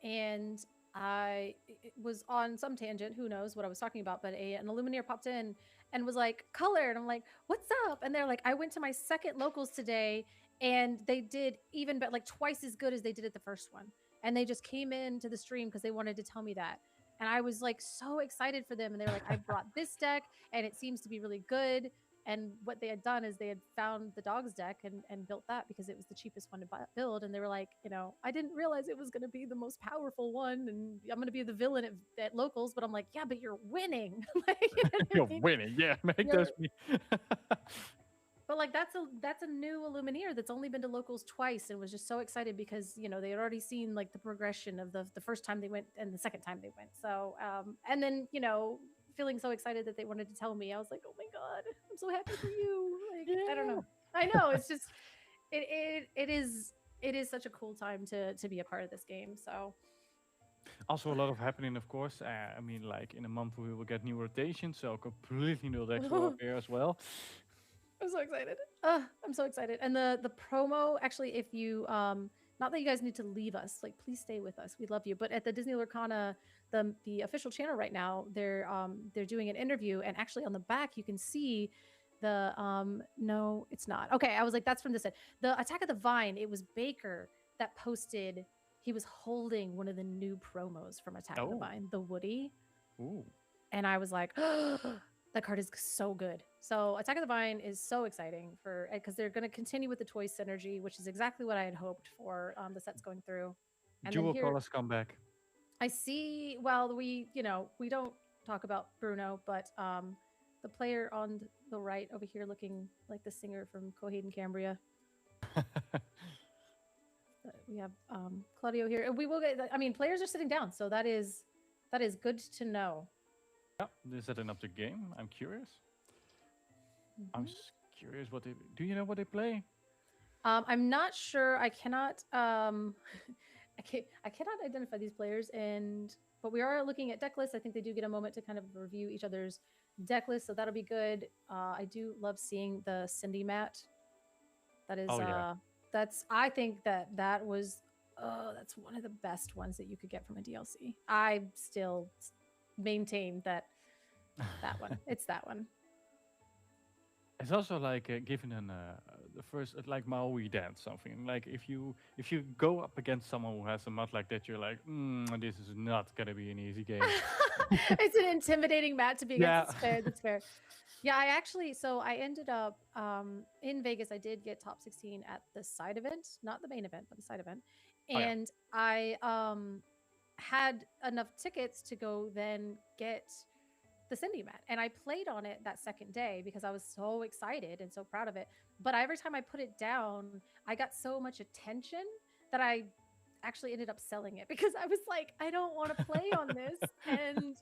and I was on some tangent. Who knows what I was talking about? But an Illumineer popped in and was like, "Color," and I'm like, "What's up?" And they're like, "I went to my second locals today, and they did even but like twice as good as they did at the first one. And they just came into the stream because they wanted to tell me that. And I was like so excited for them. And they were like, I brought this deck and it seems to be really good. And what they had done is they had found the dogs deck and built that because it was the cheapest one to build. And they were like, you know, I didn't realize it was going to be the most powerful one. And I'm going to be the villain at locals. But I'm like, yeah, but you're winning. Like, you know what I You're mean? winning, yeah. Make those me. But like that's a new Illumineer that's only been to locals twice and was just so excited because you know they had already seen like the progression of the first time they went and the second time they went. So and then you know feeling so excited that they wanted to tell me, I was like, oh my god, I'm so happy for you. Like I don't know, I know it's just it is such a cool time to be a part of this game. So. Also, a lot of happening, of course. I mean, like in a month we will get new rotations, so completely new decks will appear as well. I'm so excited. I'm so excited. And the promo, actually, if you not that you guys need to leave us, like please stay with us. We love you. But at the Disney Lorcana, the official channel right now, they're doing an interview, and actually on the back you can see the no, it's not. Okay, I was like, that's from this end. The Attack of the Vine, it was Baker that posted. He was holding one of the new promos from Attack of the Vine, the Woody. Ooh. And I was like, that card is so good. So Attack of the Vine is so exciting for because they're going to continue with the toy synergy, which is exactly what I had hoped for the sets going through. And Jewel colors come back. I see. Well, we don't talk about Bruno, but the player on the right over here looking like the singer from Coheed and Cambria. We have Claudio here. We will get. I mean, players are sitting down, so that is good to know. Yeah, they're setting up the game. I'm curious. I'm just curious what they do. You know what they play? I'm not sure. I cannot. I cannot identify these players, but we are looking at deck lists. I think they do get a moment to kind of review each other's deck lists, so that'll be good. I do love seeing the Cindy mat. That is. I think that was. That's one of the best ones that you could get from a DLC. I still maintain that one. It's that one. It's also like giving the first like Maui dance something. Like if you go up against someone who has a mat like that, you're like, this is not gonna be an easy game. It's an intimidating mat to be against. Yeah. That's fair. Yeah, I ended up in Vegas. I did get top 16 at the side event, not the main event, but the side event, and I had enough tickets to go then get the Cindy mat, and I played on it that second day because I was so excited and so proud of it. But every time I put it down, I got so much attention that I actually ended up selling it because I was like, I don't want to play on this, and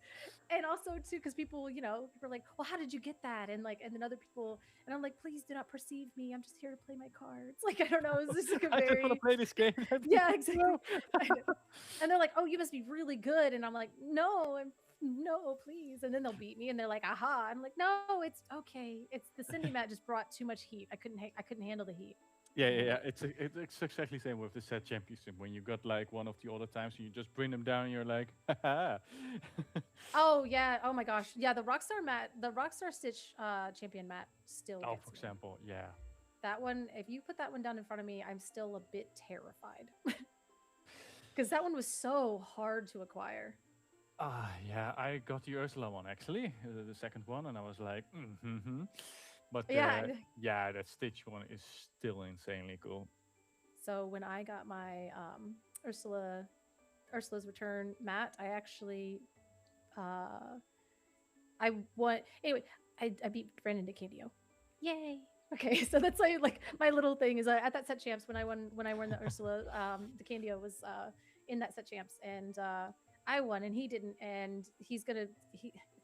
also too because people were like, well, how did you get that? And then other people, and I'm like, please do not perceive me. I'm just here to play my cards. Like I don't know, it's just like a very. I just want to play this game. Yeah, exactly. And they're like, oh, you must be really good, and I'm like, no, please. And then they'll beat me, and they're like, aha. I'm like, no, it's okay. It's the Cindy mat just brought too much heat. I couldn't handle the heat. Yeah. It's exactly the same with the set championship. When you got like one of the other times, you just bring them down, and you're like, haha. Oh yeah. Oh my gosh. Yeah. The Rockstar mat, the Rockstar Stitch champion mat, still. Oh, for example, yeah. That one. If you put that one down in front of me, I'm still a bit terrified because that one was so hard to acquire. Yeah. I got the Ursula one actually, the second one, and I was like, But that Stitch one is still insanely cool. So when I got my Ursula's Return mat, I actually I beat Brandon DeCandio. Yay! Okay, so that's like my little thing is at that set champs when I won the Ursula, DeCandio was in that set champs, and I won and he didn't, and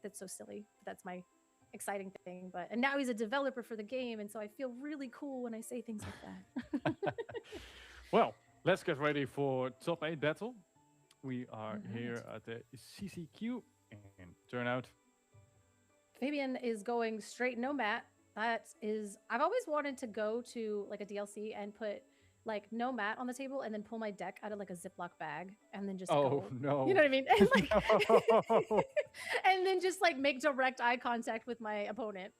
that's so silly. That's my exciting thing, and now he's a developer for the game, and so I feel really cool when I say things like that. Well, let's get ready for top 8 battle. We are here at the CCQ and turnout. Fabian is going straight no mat. I've always wanted to go to like a DLC and put like no mat on the table and then pull my deck out of like a Ziploc bag and then just go. No. You know what I mean? And, like, No. and then just like make direct eye contact with my opponent.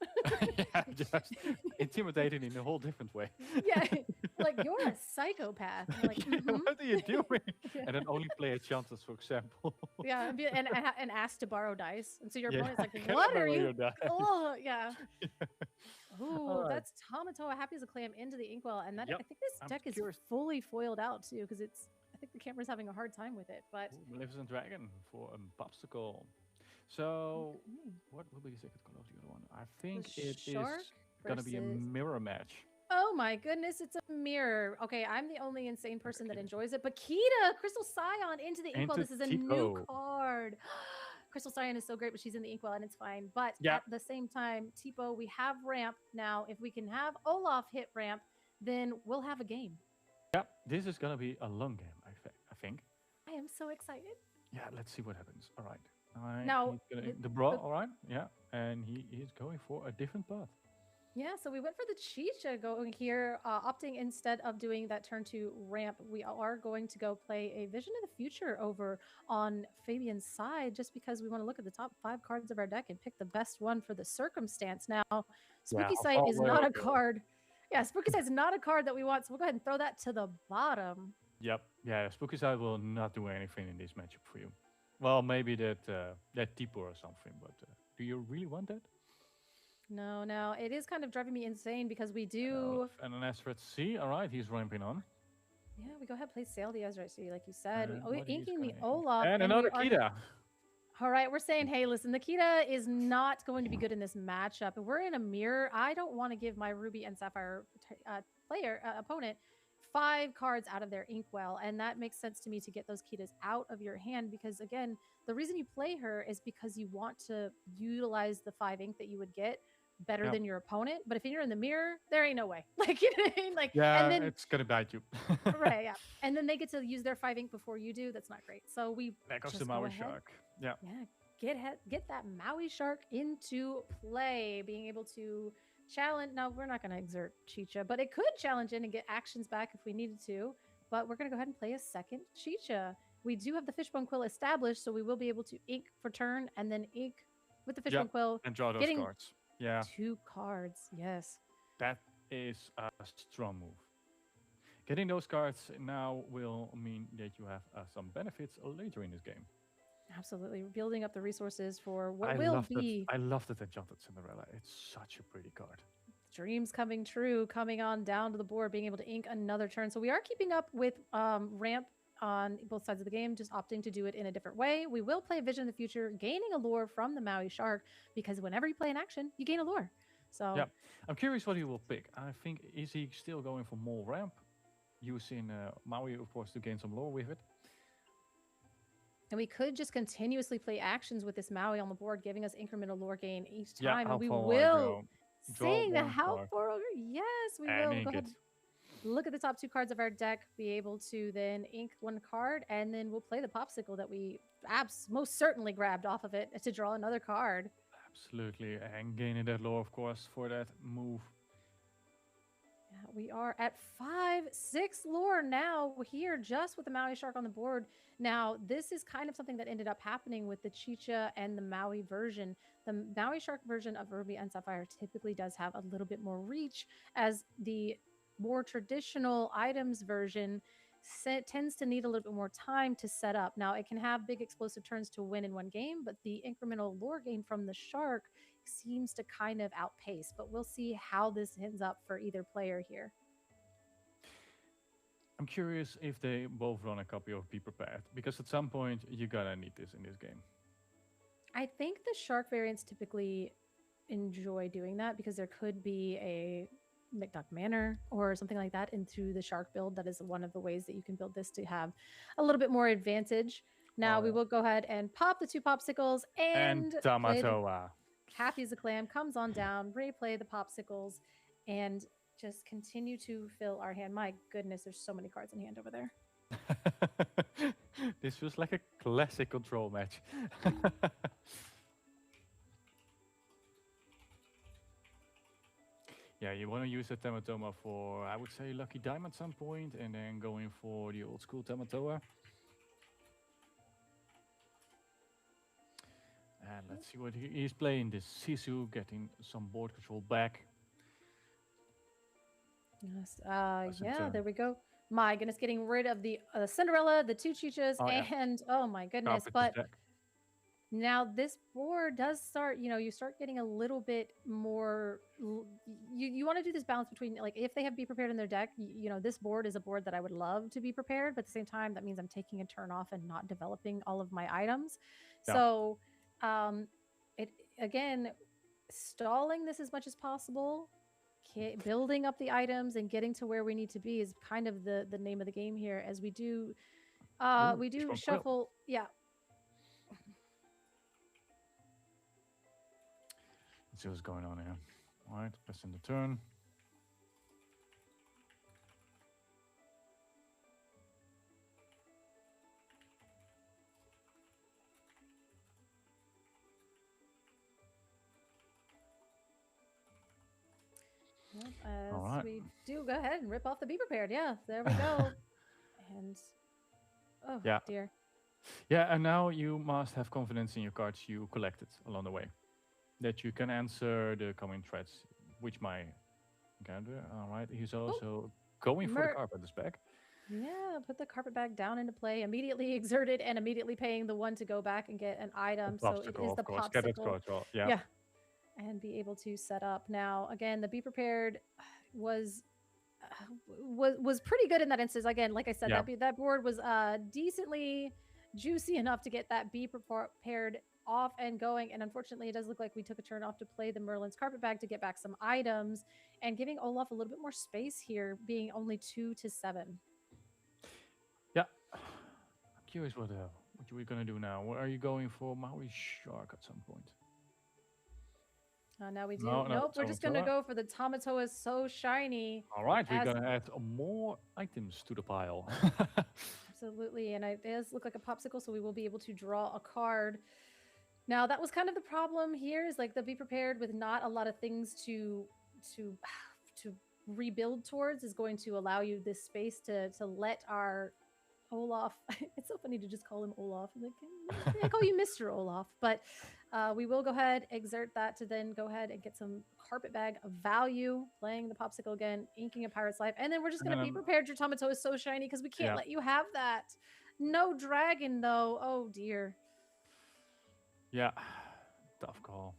Yeah, just intimidating in a whole different way. Yeah, like you're a psychopath. I'm like, Yeah, "Mhm." what are you doing? Yeah. And then only play a chances, for example. Yeah, and ask to borrow dice, and so your Yeah, opponent's like, can I "What are borrow you?" your dice? Oh, yeah. Ooh, Alright. that's Tamatoa happy as a clam into the inkwell, and that Yep, I think this I'm deck is curious. fully foiled out too, because it's. I think the camera's having a hard time with it, but Ooh, Maleficent Dragon for a popsicle. So, Ooh. what will be the second color of the other one? I think The it is shark gonna be a versus- mirror match. Oh my goodness, it's a mirror. Okay, I'm the only insane person that enjoys it. But Kita, Crystal Scion into the inkwell. Into This is a new Tipo. card. Crystal Scion is so great, but she's in the inkwell and it's fine. But Yeah. at the same time, Tipo, we have ramp now. If we can have Olaf hit ramp, then we'll have a game. Yeah, this is gonna be a long game, I think. I am so excited. Yeah, let's see what happens. All right. Now, he's gonna, the- the bra, the- all right. Yeah, and he is going for a different path. Yeah, so we went for the Chicha going here, opting instead of doing that turn to ramp. We are going to go play a Vision of the Future over on Fabian's side, just because we want to look at the top 5 cards of our deck and pick the best one for the circumstance. Now, Spooky how Sight far is away not are a you? card. Yeah, Spooky Sight is not a card that we want, so we'll go ahead and throw that to the bottom. Yep. Yeah, Spooky Side will not do anything in this matchup for you. Well, maybe that Tipo or something, but do you really want that? No, it is kind of driving me insane because we do. And an Asteroid C, all right, he's ramping on. Yeah, we go ahead and play Sail the Ezra C, like you said. And Oh, we're what he's inking the gonna ink. Olaf. And we another are- Kita. All right, we're saying, hey, listen, Nikita is not going to be good in this matchup. And we're in a mirror. I don't want to give my Ruby and Sapphire opponent 5 cards out of their inkwell. And that makes sense to me to get those Kitas out of your hand because, again, the reason you play her is because you want to utilize the 5 ink that you would get better Yep. than your opponent. But if you're in the mirror, there ain't no way. Like, you know what I mean? Like, Yeah, and then it's gonna bite you. right, yeah. And then they get to use their 5 ink before you do. That's not great. So we There goes just the go Maui ahead. Shark. Yeah. Yeah, get that Maui Shark into play, being able to challenge. No, we're not going to exert Chicha, but it could challenge in and get actions back if we needed to. But we're going to go ahead and play a second Chicha. We do have the Fishbone Quill established, so we will be able to ink for turn and then ink with the Fishbone Quill. And draw those getting cards. Yeah, 2 cards. Yes. that is a strong move. Getting those cards now will mean that you have some benefits later in this game. Absolutely. We're building up the resources for what I will love be I love that Enchanted Cinderella. It's such a pretty card. dreams coming true, coming on down to the board, being able to ink another turn. So we are keeping up with ramp on both sides of the game, just opting to do it in a different way. We will play Vision in the Future, gaining a lure from the Maui Shark, because whenever you play an action, you gain a lure. So Yeah, I'm curious what he will pick. I think, is he still going for more ramp? Using Maui, of course, to gain some lore with it. and we could just continuously play actions with this Maui on the board, giving us incremental lore gain each Yeah, time. how And we far I will go. Draw seeing the one how card. far over. Yes, we And will. ink Go ahead. it. Look at the top 2 cards of our deck, be able to then ink 1 card, and then we'll play the popsicle that we most certainly grabbed off of it to draw another card. Absolutely, and gaining that lore, of course, for that move. Yeah, we are at 5-6 lore now here, just with the Maui Shark on the board. Now, this is kind of something that ended up happening with the Chicha and the Maui version. The Maui Shark version of Ruby and Sapphire typically does have a little bit more reach, as the more traditional items version tends to need a little bit more time to set up. Now, it can have big explosive turns to win in one game, but the incremental lore gain from the shark seems to kind of outpace. But we'll see how this ends up for either player here. I'm curious if they both run a copy of Be Prepared, because at some point you're gonna need this in this game. I think the shark variants typically enjoy doing that because there could be a McDuck Manor or something like that into the shark build. That is one of the ways that you can build this to have a little bit more advantage. Now we will go ahead and pop the 2 popsicles and play the Tamatoa. happy as a clam, comes on down, replay the popsicles, and just continue to fill our hand. My goodness, there's so many cards in hand over there. This feels like a classic control match. Yeah, you want to use the Tamatoma for, I would say, Lucky Dime at some point, and then going for the old school Tamatoa. Let's see what he's playing. This Sisu getting some board control back. Yes. That's a Yeah, turn. there we go. My goodness, getting rid of the Cinderella, the two Chichas, Oh, yeah. and oh my goodness. Carpet is But back. now this board does start, you start getting a little bit more. You want to do this balance between, like, if they have Be Prepared in their deck, this board is a board that I would love to be prepared, but at the same time, that means I'm taking a turn off and not developing all of my items. Yeah. So, it again, stalling this as much as possible, building up the items and getting to where we need to be is kind of the name of the game here. As we do, we do strong quill. shuffle. Yeah. Let's see what's going on here. All right, pressing the turn. Yep, as All right. we do, go ahead and rip off the Be Prepared. Yeah, there we go. And oh Yeah. dear. Yeah, and now you must have confidence in your cards you collected along the way. That you can answer the coming threats, which my gander. All right, he's also going for the carpet back. Yeah, put the carpet bag down into play, immediately exerted and immediately paying the one to go back and get an item. So it is the Get it, popsicle. yeah. Yeah. And be able to set up. Now, again, the Be Prepared was pretty good in that instance. Again, like I said, Yeah. that board was decently juicy enough to get that Be Prepared off and going. And unfortunately, it does look like we took a turn off to play the Merlin's carpet bag to get back some items and giving Olaf a little bit more space here, being only 2 to 7. Yeah. I'm curious what we're gonna do now. What are you going for? Maui Shark at some point? Now we do. No, Nope, we're just going to Tamatoa. go for the Tamatoa So Shiny. All right, we're As- gonna add more items to the pile. Absolutely. And it does look like a popsicle, so we will be able to draw a card. Now, that was kind of the problem here, is like the Be Prepared with not a lot of things to rebuild towards is going to allow you this space to let our Olaf. It's so funny to just call him Olaf. I'm like, I call you Mr. Olaf. But we will go ahead, exert that to then go ahead and get some carpet bag of value, playing the popsicle again, inking a Pirate's Life. And then we're just going to Be Prepared. Your Tamatoa is so shiny because we can't let you have that. No dragon, though. Oh, dear. Yeah, tough call.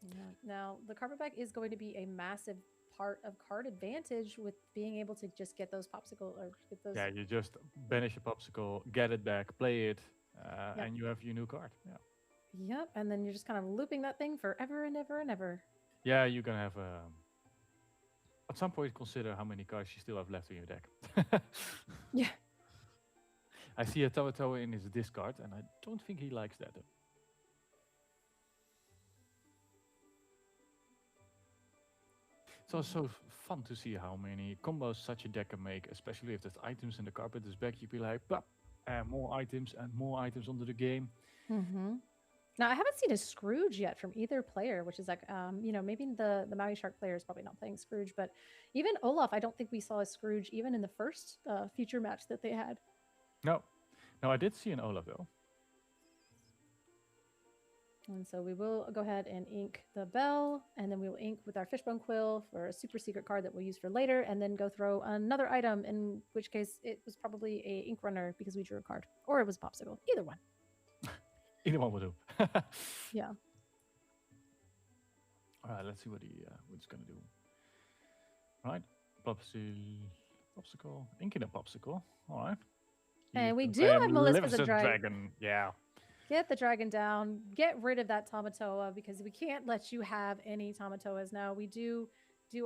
Yeah. Now, the carpet bag is going to be a massive part of card advantage with being able to just get those popsicle or get those. Yeah, you just banish a popsicle, get it back, play it, Yep. and you have your new card. Yeah. Yep. And then you're just kind of looping that thing forever and ever and ever. Yeah, you're gonna have at some point consider how many cards you still have left in your deck. Yeah. I see a Tamatoa in his discard, and I don't think he likes that. Though. It's also fun to see how many combos such a deck can make, especially if there's items in the carpet is back. You'd be like, "Pop, more items and more items onto the game." Mm-hmm. Now, I haven't seen a Scrooge yet from either player, which is like, maybe the Maui Shark player is probably not playing Scrooge, but even Olaf, I don't think we saw a Scrooge even in the first feature match that they had. No, I did see an Olaf though. And so we will go ahead and ink the bell, and then we will ink with our fishbone quill for a super secret card that we'll use for later, and then go throw another item, in which case it was probably a ink runner because we drew a card, or it was a popsicle. Either one. Either one will do. Yeah. All right, let's see what what's gonna do. All right, popsicle, inking a popsicle. All right. And You we can do play a have Melissa's a Maleficent dragon. Yeah. Get the dragon down. Get rid of that Tamatoa because we can't let you have any Tamatoas now. We do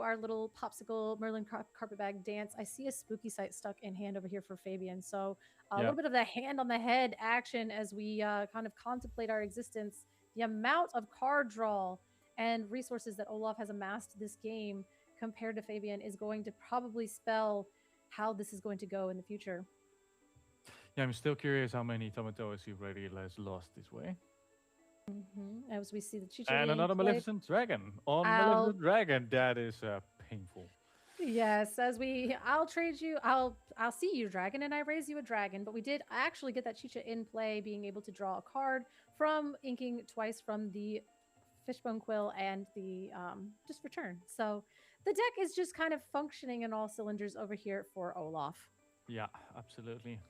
our little popsicle Merlin carpet bag dance. I see a spooky sight stuck in hand over here for Fabian. So a little bit of the hand on the head action as we kind of contemplate our existence. The amount of card draw and resources that Olaf has amassed this game compared to Fabian is going to probably spell how this is going to go in the future. Yeah, I'm still curious how many Tamatoas he already has lost this way. Mm-hmm. As we see the Chicha And being another played Maleficent Dragon on out. Maleficent Dragon. That is painful. Yes, I'll trade you. I'll see you dragon, and I raise you a dragon. But we did actually get that Chicha in play, being able to draw a card from inking twice from the Fishbone Quill and the just return. So the deck is just kind of functioning in all cylinders over here for Olaf. Yeah, absolutely.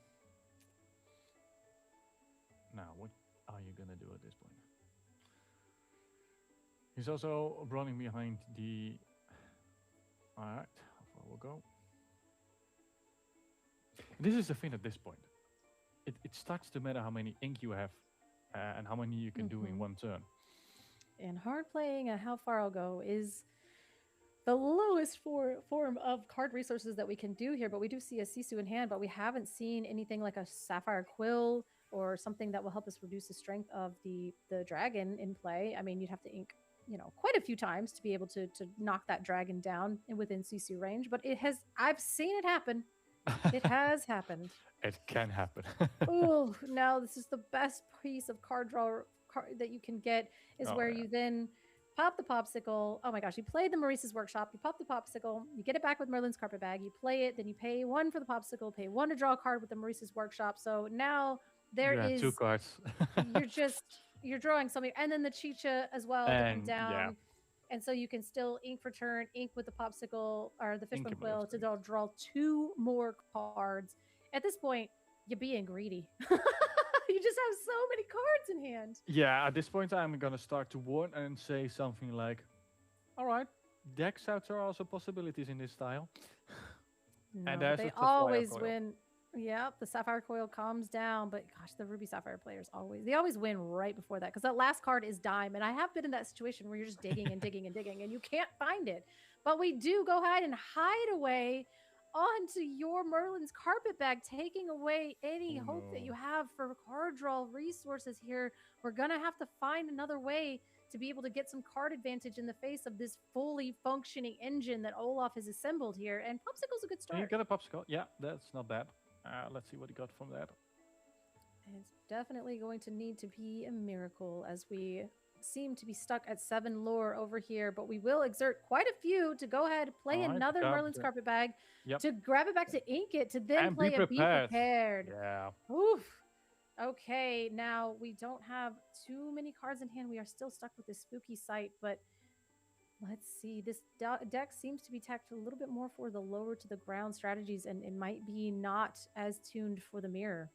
Now, what are you gonna do at this point? He's also running behind the. All right, how far we'll go. This is the thing at this point. It starts to matter how many ink you have and how many you can do in one turn. And hard playing and how far I'll go is the lowest form of card resources that we can do here. But we do see a Sisu in hand, but we haven't seen anything like a Sapphire Quill or something that will help us reduce the strength of the dragon in play. I mean, you'd have to ink, quite a few times to be able to knock that dragon down within Sisu range. But I've seen it happen. It has happened. It can happen. Oh, now this is the best piece of card draw that you can get is where you then pop the popsicle. Oh my gosh, you played the Maurice's Workshop, you pop the popsicle, you get it back with Merlin's Carpet Bag, you play it, then you pay 1 for the popsicle, pay 1 to draw a card with the Maurice's Workshop. So now there is 2 cards. you're drawing something, and then the Chicha as well to come down. Yeah. And so you can still ink for turn, ink with the popsicle or the Fishbone Quill to draw 2 more cards. At this point, you're being greedy. You just have so many cards in hand. Yeah, at this point, I'm going to start to warn and say something like, all right, deck sets are also possibilities in this style. No, and they always win. Yep, the Sapphire Coil calms down, but gosh, the Ruby Sapphire players always win right before that because that last card is dime, and I have been in that situation where you're just digging and digging and digging, and you can't find it. But we do go ahead and hide away onto your Merlin's Carpet Bag, taking away any hope that you have for card draw resources here. We're gonna have to find another way to be able to get some card advantage in the face of this fully functioning engine that Olaf has assembled here, and Popsicle's a good start. You got a Popsicle, yeah, that's not bad. Let's see what he got from that. It's definitely going to need to be a miracle as we seem to be stuck at 7 lore over here, but we will exert quite a few to go ahead, play another Merlin's Carpet Bag, to grab it back to ink it, to then play a Be Prepared. Yeah. Oof. Okay, now we don't have too many cards in hand. We are still stuck with this spooky sight, but let's see. This deck seems to be tacked a little bit more for the lower to the ground strategies, and it might be not as tuned for the mirror.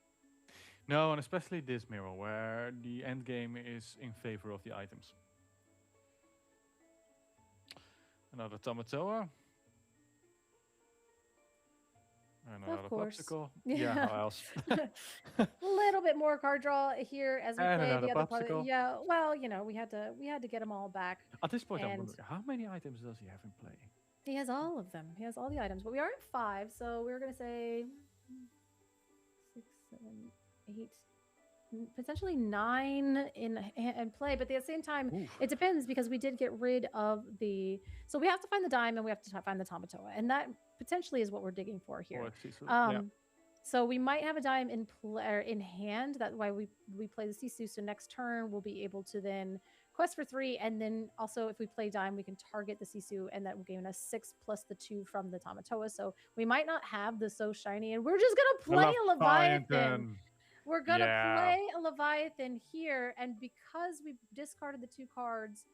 No, and especially this mirror, where the end game is in favor of the items. Another Tamatoa. And another Popsicle. Yeah, how else? A little bit more card draw here as we play the other part. Popsicle. Yeah, well, we had to get them all back. At this point, I'm wondering, how many items does he have in play? He has all of them. He has all the items, but we are at 5, so we were gonna say 6, 7, 8, potentially 9 in play, but at the same time, it depends because we did get rid of the. So we have to find the dime and we have to find the Tamatoa, and that potentially is what we're digging for here. So we might have a dime in hand. That's why we play the Sisu. So next turn we'll be able to then quest for 3, and then also if we play dime, we can target the Sisu, and that will give us 6 plus the 2 from the Tamatoa. So we might not have the so shiny, and we're just gonna play a Leviathan. We're gonna play a Leviathan here, and because we discarded the 2 cards,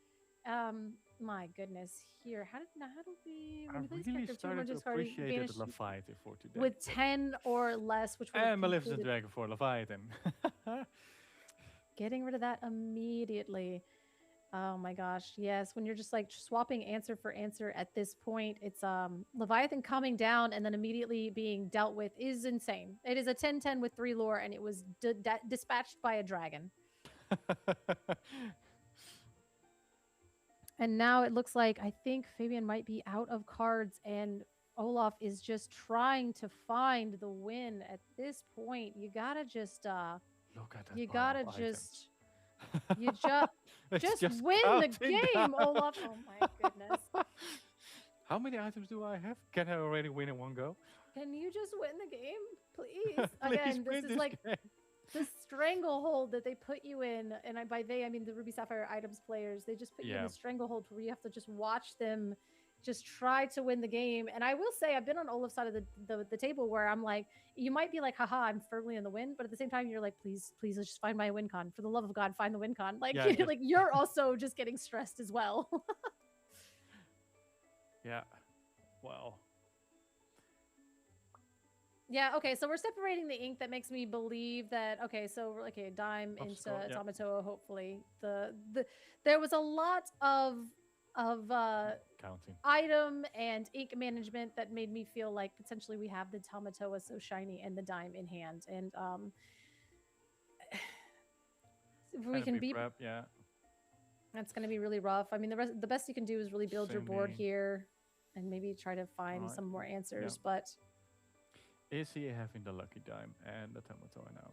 my goodness, here, how did we? I really started to appreciate the Leviathan for today. With 10 or less, which and Maleficent Dragon for Leviathan. Getting rid of that immediately. Oh my gosh, yes. When you're just like swapping answer for answer at this point, it's Leviathan coming down and then immediately being dealt with is insane. It is a 10-10 with 3 lore, and it was dispatched by a dragon. And now it looks like I think Fabian might be out of cards, and Olaf is just trying to find the win at this point. You gotta just look at that. You gotta just just win the game, Olaf. Oh my goodness. How many items do I have? Can I already win in one go? Can you just win the game, please? Again, this is like the stranglehold that they put you in, and by they I mean the Ruby Sapphire items players. They just put you in the stranglehold where you have to just watch them just try to win the game. And I will say, I've been on Olaf's side of the table where I'm like, you might be like, haha, I'm firmly in the win, but at the same time, you're like, please, let's just find my win con. For the love of God, find the win con. Like, Yeah, like you're also just getting stressed as well. Yeah. Well. Yeah, okay, so we're separating the ink. That makes me believe that, okay, so okay, dime into Obstacle, yeah. Tamatoa, hopefully. There was a lot of Counting. item and ink management that made me feel like potentially we have the Tamatoa so shiny and the dime in hand. And if we can be prep, yeah. That's going to be really rough. I mean, the best you can do is really build your Same board game. here and maybe try to find Right. some more answers. Yeah. But Is he having the lucky dime and the Tamatoa now?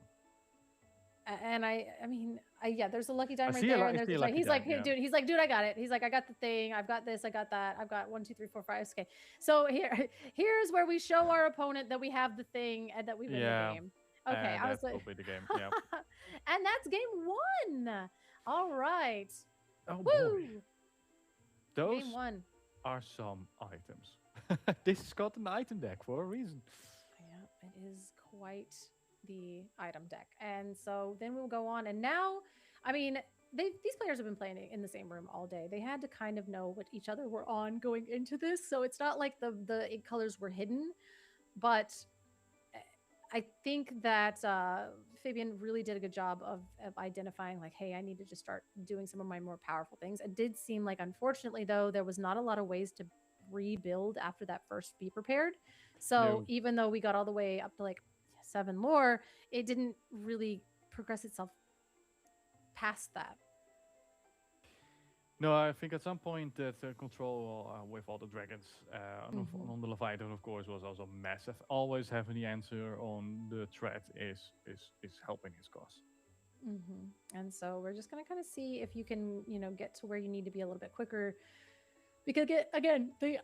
and I mean, yeah, there's a lucky dime I right see a there. lu- And I there's see a the lucky he's like, dime, hey, yeah. dude, he's like, dude, I got it. He's like, I got the thing. I've got this. I got that. I've got 1, 2, 3, 4, 5. Okay, so here's where we show our opponent that we have the thing and that we win Yeah. the game. Okay, And I was that like, will be the game. Yeah. and that's game 1. All right, Oh woo, boy. Those game 1. are some items. This is called an item deck for a reason. Yeah, it is quite the item deck. And so then we'll go on. And now, I mean, these players have been playing in the same room all day. They had to kind of know what each other were on going into this. So it's not like the ink colors were hidden. But I think that Fabian really did a good job of identifying like, hey, I need to just start doing some of my more powerful things. It did seem like, unfortunately, though, there was not a lot of ways to rebuild after that first Be Prepared. So No. even though we got all the way up to like 7 lore, it didn't really progress itself past that. No, I think at some point that control with all the dragons on the Leviathan, of course, was also massive. Always having the answer on the threat is helping his cause. And so we're just going to kind of see if you can, get to where you need to be a little bit quicker. Because again, the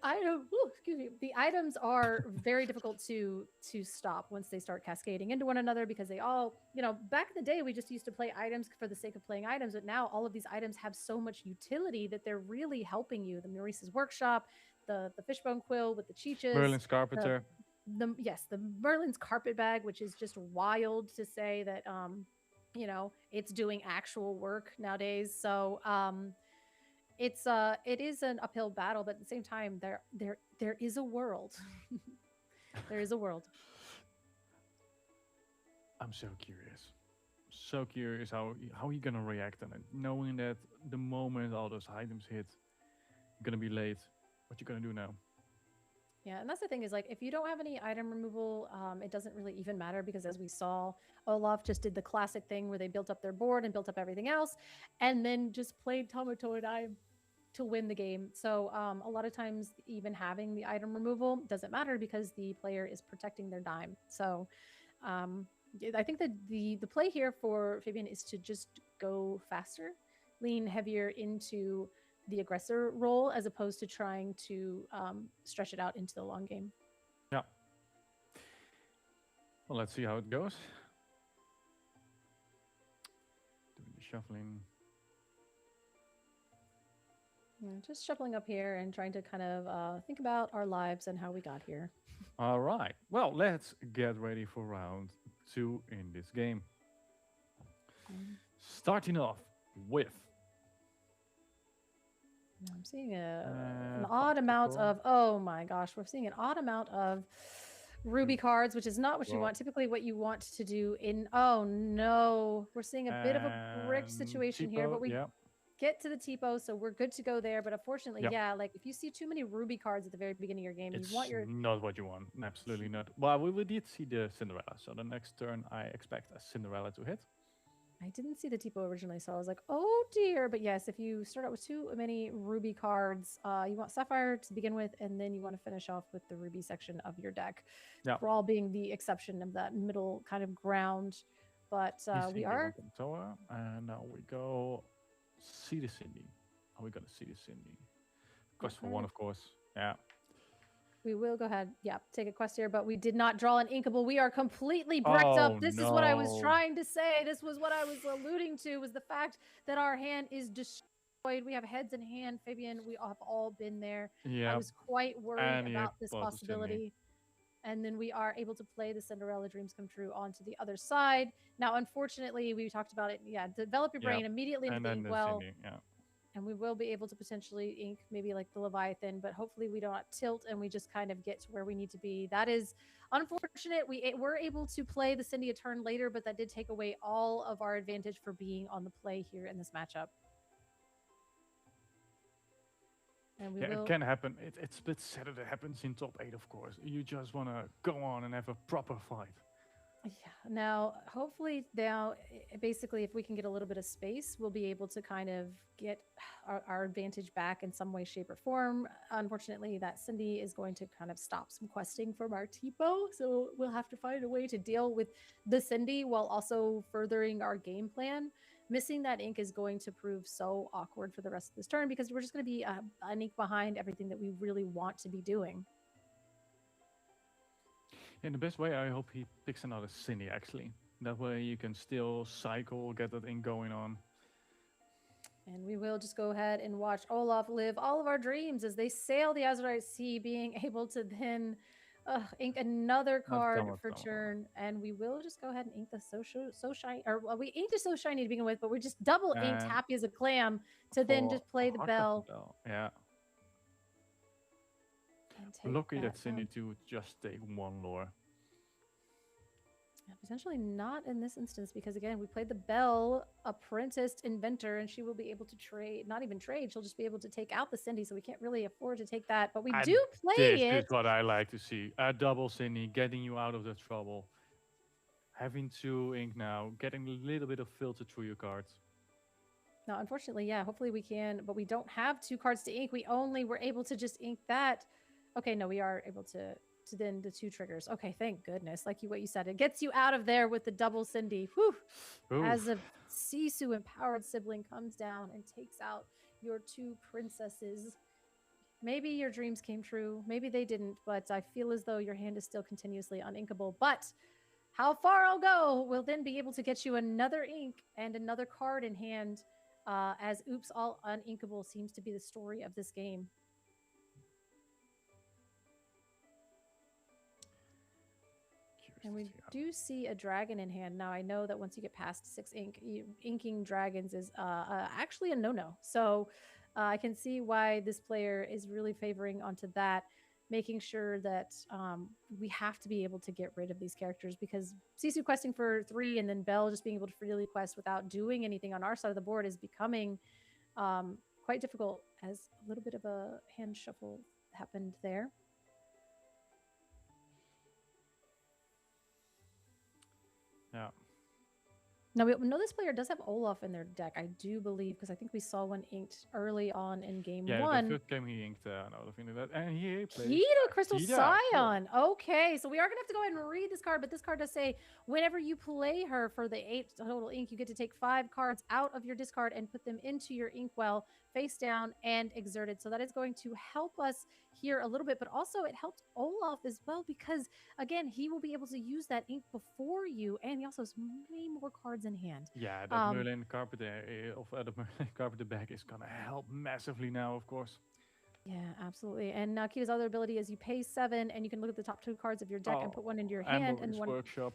items are very difficult to stop once they start cascading into one another, because they all, back in the day, we just used to play items for the sake of playing items, but now all of these items have so much utility that they're really helping you. The Maurice's Workshop, the Fishbone Quill with the Cheeches. Merlin's Carpenter. The Merlin's Carpet Bag, which is just wild to say that, it's doing actual work nowadays. So, it is an uphill battle, but at the same time, there is a world. There is a world. I'm so curious how you're gonna react on it, knowing that the moment all those items hit, you're gonna be late. What you gonna do now? Yeah, and that's the thing is, like, if you don't have any item removal, it doesn't really even matter, because as we saw, Olaf just did the classic thing where they built up their board and built up everything else, and then just played Tamatoa and I to win the game. So a lot of times, even having the item removal doesn't matter, because the player is protecting their dime. So I think that the play here for Fabian is to just go faster, lean heavier into the aggressor role, as opposed to trying to stretch it out into the long game. Yeah. Well, let's see how it goes. Doing the shuffling. Yeah, just shuffling up here and trying to kind of think about our lives and how we got here. All right. Well, let's get ready for round 2 in this game. Starting off with I'm seeing an odd amount of, oh my gosh, we're seeing an odd amount of ruby cards, which is not what you want. Typically what you want to do in, oh no, we're seeing a bit of a brick situation here, but we get to the Tipo, so we're good to go there. But unfortunately, yeah, like if you see too many ruby cards at the very beginning of your game, it's you want your... not what you want. Absolutely not. Well, we did see the Cinderella, so the next turn I expect a Cinderella to hit. I didn't see the Tipo originally, so I was like, oh dear. But yes, if you start out with too many ruby cards, you want Sapphire to begin with, and then you want to finish off with the ruby section of your deck. Yeah. For all being the exception of that middle kind of ground. But we are... And now we go see the Cindy. Are we going to see the Cindy? Quest for 1, of course. Yeah. We will go ahead. Yeah, take a quest here, but we did not draw an inkable. We are completely bricked up. This is what I was trying to say. This was what I was alluding to, was the fact that our hand is We have heads in hand. Fabian, we have all been there. I Yeah, was quite worried and he about this bought the Cindy. possibility. And then we are able to play the Cinderella Dreams Come True onto the other side. Now, unfortunately, we talked about it. Yeah, develop your brain Yep, immediately into and the then the inkwell. Cindy. Yeah. And we will be able to potentially ink maybe like the Leviathan, but hopefully we don't tilt and we just kind of get to where we need to be. That is unfortunate. We were able to play the Cindy a turn later, but that did take away all of our advantage for being on the play here in this matchup. And we Yeah, will... it can happen. It's a bit sad that it happens in top 8, of course. You just want to go on and have a proper fight. Yeah. Now, hopefully, basically, if we can get a little bit of space, we'll be able to kind of get our advantage back in some way, shape, or form. Unfortunately, that Cindy is going to kind of stop some questing from our Tipo, so we'll have to find a way to deal with the Cindy while also furthering our game plan. Missing that ink is going to prove so awkward for the rest of this turn because we're just going to be an ink behind everything that we really want to be doing. In the best way, I hope he picks another Cindy, actually. That way you can still cycle, get that ink going on. And we will just go ahead and watch Olaf live all of our dreams as they sail the Azurite Sea, being able to then ink another card for turn. And we will just go ahead and ink the so shiny, or well, we inked it so shiny to begin with, but we just double inked Happy as a Clam to then just play the bell. Yeah. Lucky that Cindy to just take one lore. Yeah, potentially not in this instance because again we played the Bell Apprenticed Inventor and she will be able to trade, not even trade, she'll just be able to take out the Cindy, so we can't really afford to take that, but we do play it. This is what I like to see. A double Cindy, getting you out of the trouble. Having 2 ink now, getting a little bit of filter through your cards. Now, unfortunately, yeah, hopefully we can, but we don't have 2 cards to ink. We only were able to just ink that. Okay, no, we are able to then the 2 triggers. Okay, thank goodness. Like what you said, it gets you out of there with the double Cindy. Whew. As a Sisu empowered sibling comes down and takes out your 2 princesses. Maybe your dreams came true. Maybe they didn't, but I feel as though your hand is still continuously uninkable. But how far I'll go will then be able to get you another ink and another card in hand, as Oops All Uninkable seems to be the story of this game. And we do see a dragon in hand. Now, I know that once you get past 6 ink, inking dragons is actually a no-no. So I can see why this player is really favoring onto that, making sure that we have to be able to get rid of these characters because Sisu questing for 3 and then Bell just being able to freely quest without doing anything on our side of the board is becoming quite difficult, as a little bit of a hand shuffle happened there. Yeah. Now, we know this player does have Olaf in their deck, I do believe, because I think we saw one inked early on in game 1. Yeah, the first game he inked another thing like that. And he played Keto Crystal Scion. Okay, so we are going to have to go ahead and read this card, but this card does say, whenever you play her for the 8 total ink, you get to take 5 cards out of your discard and put them into your inkwell, face down and exerted. So that is going to help us here a little bit, but also it helps Olaf as well because, again, he will be able to use that ink before you, and he also has way more cards in hand. Yeah, that Merlin Carpenter the Merlin Carpenter bag is gonna help massively now, of course. Yeah, absolutely. And Kita's other ability is you pay 7, and you can look at the top 2 cards of your deck and put one into your hand and one workshop.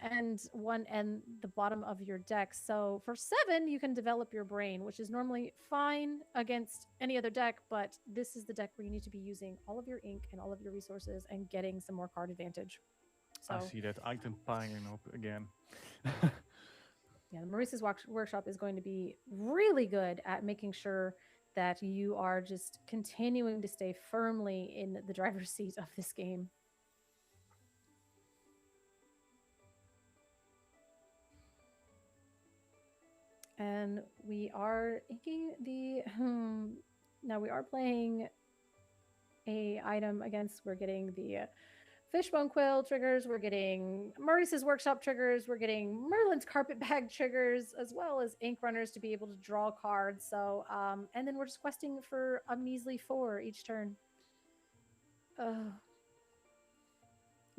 And one and the bottom of your deck. So for 7, you can develop your brain, which is normally fine against any other deck, but this is the deck where you need to be using all of your ink and all of your resources and getting some more card advantage. So I see that item piling up again. Yeah, the Maurice's workshop is going to be really good at making sure that you are just continuing to stay firmly in the driver's seat of this game. And we are inking the now we are playing a item against, we're getting the Fishbone Quill triggers, we're getting Maurice's Workshop triggers, we're getting Merlin's Carpet Bag triggers, as well as Ink Runners to be able to draw cards. So and then we're just questing for a measly 4 each turn.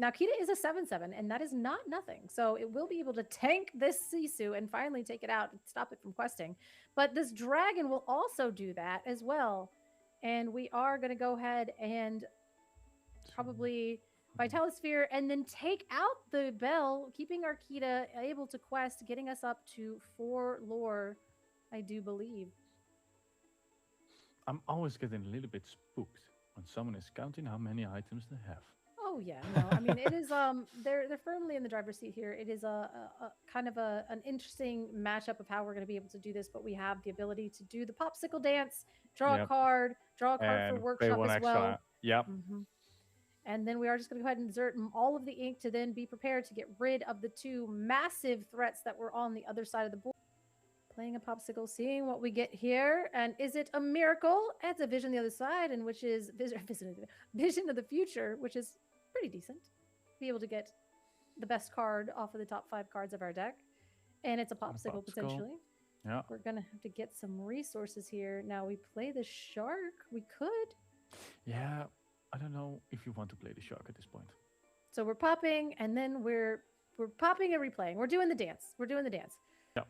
Now, Kita is a 7/7, and that is not nothing. So it will be able to tank this Sisu and finally take it out and stop it from questing. But this dragon will also do that as well. And we are going to go ahead and probably Vitalosphere and then take out the bell, keeping our Kita able to quest, getting us up to 4 lore, I do believe. I'm always getting a little bit spooked when someone is counting how many items they have. Oh yeah, no, I mean it is they're firmly in the driver's seat here. It is a kind of an interesting matchup of how we're going to be able to do this, but we have the ability to do the popsicle dance, draw a card for And workshop one as extra. well. Yep. And then we are just going to go ahead and insert all of the ink to then be prepared to get rid of the 2 massive threats that were on the other side of the board. Playing a popsicle, seeing what we get here. And is it a miracle? It's a vision the other side, and which is vision of the future, which is pretty decent. Be able to get the best card off of the top 5 cards of our deck. And it's a popsicle. Potentially. Yeah. We're going to have to get some resources here. Now we play the shark. We could. Yeah. I don't know if you want to play the shark at this point. So we're popping, and then we're popping and replaying. We're doing the dance. Yeah.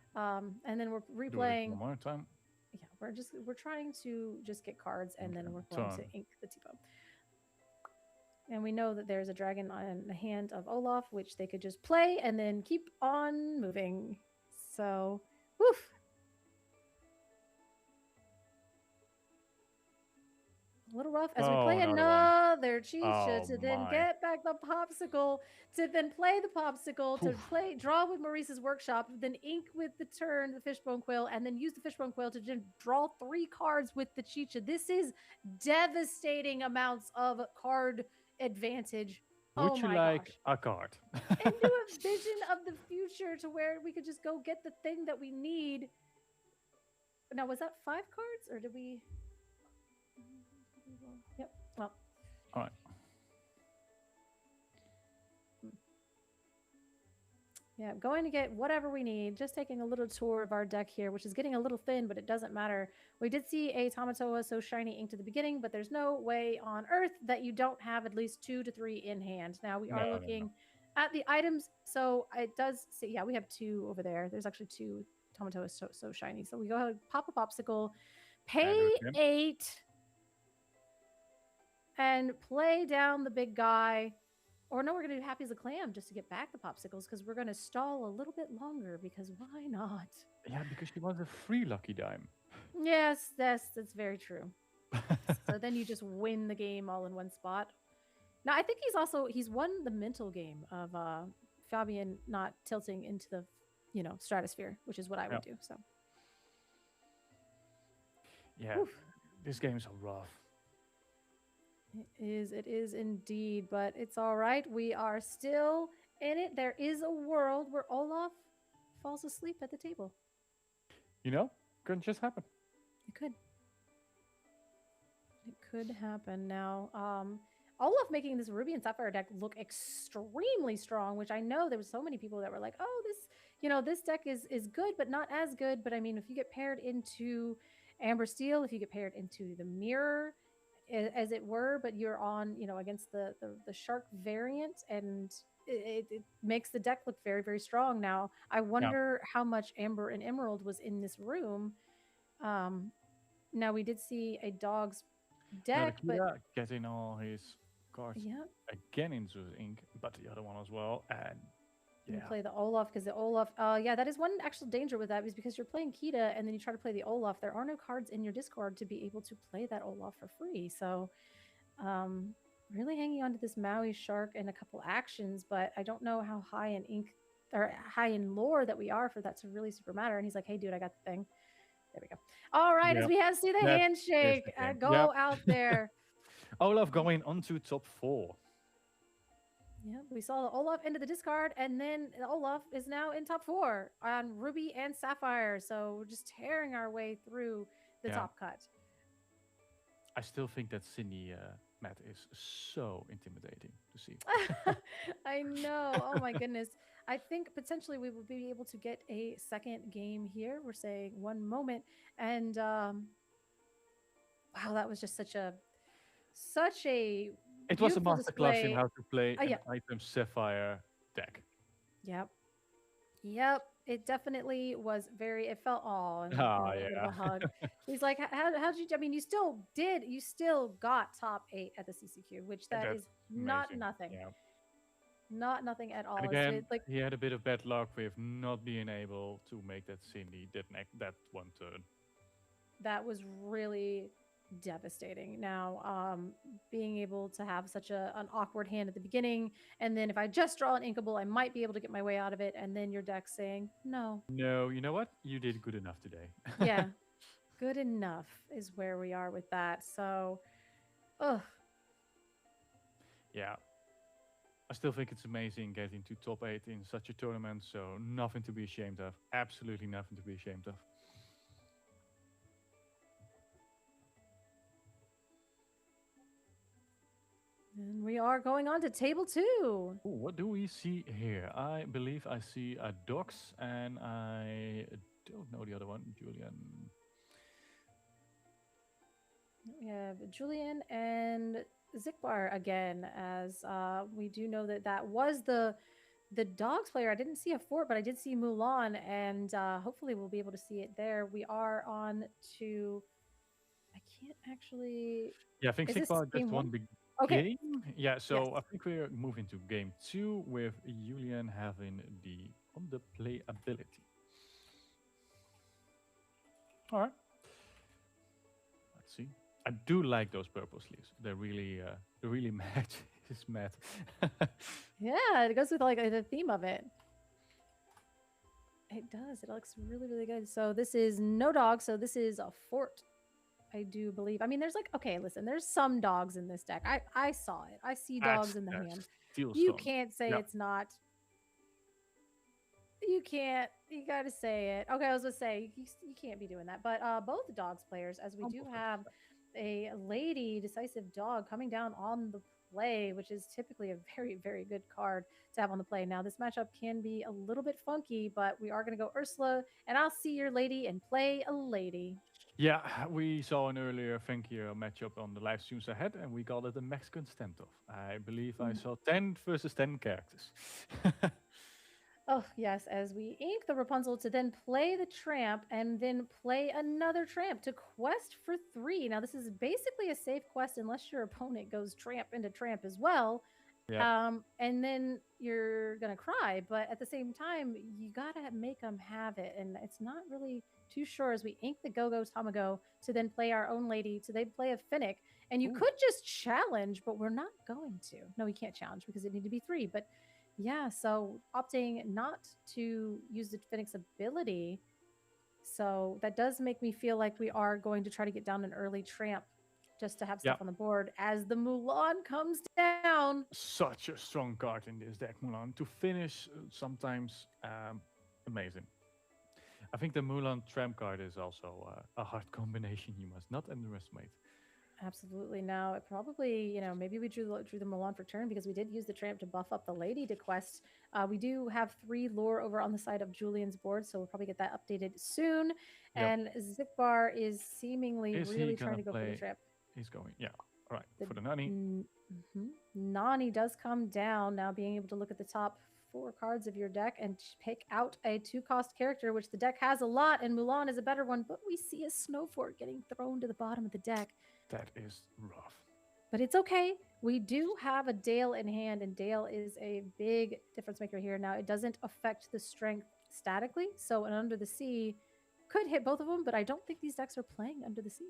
And then we're Do it replaying. one more time. Yeah, we're trying to just get cards, and then we're going to ink the Tipo. And we know that there's a dragon on the hand of Olaf, which they could just play and then keep on moving. So, woof. A little rough as we play another Chicha to then get back the popsicle, to then play the popsicle, to draw with Maurice's workshop, then ink with the turn, the fishbone quill, and then use the fishbone quill to draw 3 cards with the Chicha. This is devastating amounts of card advantage. Would you like a card? And do a vision of the future to where we could just go get the thing that we need. Now, was that 5 cards, or did we... Yep. Well. All right. Yeah, going to get whatever we need. Just taking a little tour of our deck here, which is getting a little thin, but it doesn't matter. We did see a Tamatoa So Shiny inked at the beginning, but there's no way on earth that you don't have at least 2 to 3 in hand. Now we are looking at the items. So it does say, yeah, we have 2 over there. There's actually 2 Tamatoa So Shiny. So we go ahead and pop a popsicle, pay 8. And play down the big guy. Or no, we're going to do Happy as a Clam just to get back the popsicles, because we're going to stall a little bit longer, because why not? Yeah, because she wants a free lucky dime. Yes, that's very true. So then you just win the game all in one spot. Now, I think he's won the mental game of Fabian not tilting into the, stratosphere, which is what I would do. So. Yeah, this game is so rough. It is indeed, but it's all right. We are still in it. There is a world where Olaf falls asleep at the table. Couldn't just happen. It could. It could happen. Now, Olaf making this Ruby and Sapphire deck look extremely strong, which I know there were so many people that were like, oh, this deck is good, but not as good. But I mean, if you get paired into Amber Steel, if you get paired into the Mirror, as it were, but you're on, against the shark variant, and it makes the deck look very, very strong. Now, I wonder how much Amber and Emerald was in this room. Now, we did see a dog's deck, but getting all his cards again into the ink, but the other one as well, and you play the Olaf, because the Olaf, that is one actual danger with that, is because you're playing Kita and then you try to play the Olaf. There are no cards in your discard to be able to play that Olaf for free. So, really hanging on to this Maui shark and a couple actions, but I don't know how high in ink or high in lore that we are for that to really super matter. And he's like, hey, dude, I got the thing. There we go. All right, as we have see the handshake, go out there. Olaf going on to top 4. Yeah, we saw the Olaf into the discard, and then the Olaf is now in top 4 on Ruby and Sapphire. So we're just tearing our way through the top cut. I still think that Cindy Matt is so intimidating to see. I know. Oh my goodness. I think potentially we will be able to get a second game here. We're saying 1 moment, and wow, that was just such a It was a beautiful masterclass in display. how to play Yeah. an item Sapphire deck. Yep. Yep. It definitely was very. It felt all and Ah, a little bit of a yeah. hug. He's like, how did you? I mean, you still got top 8 at the CCQ, which that That's is not amazing. nothing. Yeah. Not nothing at all. And It's again, like he had a bit of bad luck with not being able to make that Cindy that one turn. that was really devastating. Now, being able to have such an awkward hand at the beginning, and then if I just draw an inkable, I might be able to get my way out of it, and then your deck saying no. No, you know what? You did good enough today. Yeah, good enough is where we are with that. So, ugh. Yeah. I still think it's amazing getting to top 8 in such a tournament, so nothing to be ashamed of. Absolutely nothing to be ashamed of. And we are going on to table 2. Ooh, what do we see here? I believe I see a Dox, and I don't know the other one, Julian. We have Julian and Zikbar again, as we do know that was the dogs player. I didn't see a fort, but I did see Mulan, and hopefully we'll be able to see it there. We are on to. I can't actually. Yeah, I think Is this Sigmar just game won one? the Okay. game. Yeah, so Yes. I think we're moving to game 2 with Julian having the on the play ability. All right. Let's see. I do like those purple sleeves. They're really match. It's matte. Yeah, it goes with like the theme of it. It does. It looks really, really good. So this is no dog. So this is a fort, I do believe. I mean, there's like, okay, listen, there's some dogs in this deck. I saw it. I see dogs in the hand. You Steelstone. can't say Yep. it's not. You can't. You got to say it. Okay, I was gonna say you can't be doing that. But both dogs players, as we do have a lady decisive dog coming down on the play, which is typically a very, very good card to have on the play. Now, this matchup can be a little bit funky, but we are going to go Ursula, and I'll see your lady and play a lady. Yeah, we saw an earlier funkier matchup on the live streams ahead, and we called it a Mexican standoff. I believe I saw 10 versus 10 characters. Oh, yes, as we ink the Rapunzel to then play the tramp and then play another tramp to quest for 3. Now, this is basically a safe quest unless your opponent goes tramp into tramp as well. Yeah. And then you're going to cry. But at the same time, you got to make them have it. And it's not really too sure as we ink the Go-Go Tamago to then play our own lady to then play a Finnick. And you could just challenge, but we're not going to. No, we can't challenge because it need to be 3. But yeah, so opting not to use the Finnick's ability. So that does make me feel like we are going to try to get down an early tramp just to have stuff on the board as the Mulan comes down. Such a strong card in this deck, Mulan. To finish, sometimes amazing. I think the Mulan Tramp card is also a hard combination you must not underestimate. Absolutely. Now, it probably, maybe we drew the Mulan for turn because we did use the tramp to buff up the lady to quest. We do have 3 lore over on the side of Julian's board, so we'll probably get that updated soon. Yep. And Zikbar is seemingly really trying to go for the tramp. He's going, yeah. All right, for the Nani. Nani does come down, now being able to look at the top 4 cards of your deck and pick out a 2-cost character, which the deck has a lot, and Mulan is a better one, but we see a Snowfort getting thrown to the bottom of the deck. That is rough. But it's okay. We do have a Dale in hand, and Dale is a big difference maker here. Now, it doesn't affect the strength statically, so an Under the Sea could hit both of them, but I don't think these decks are playing Under the Sea.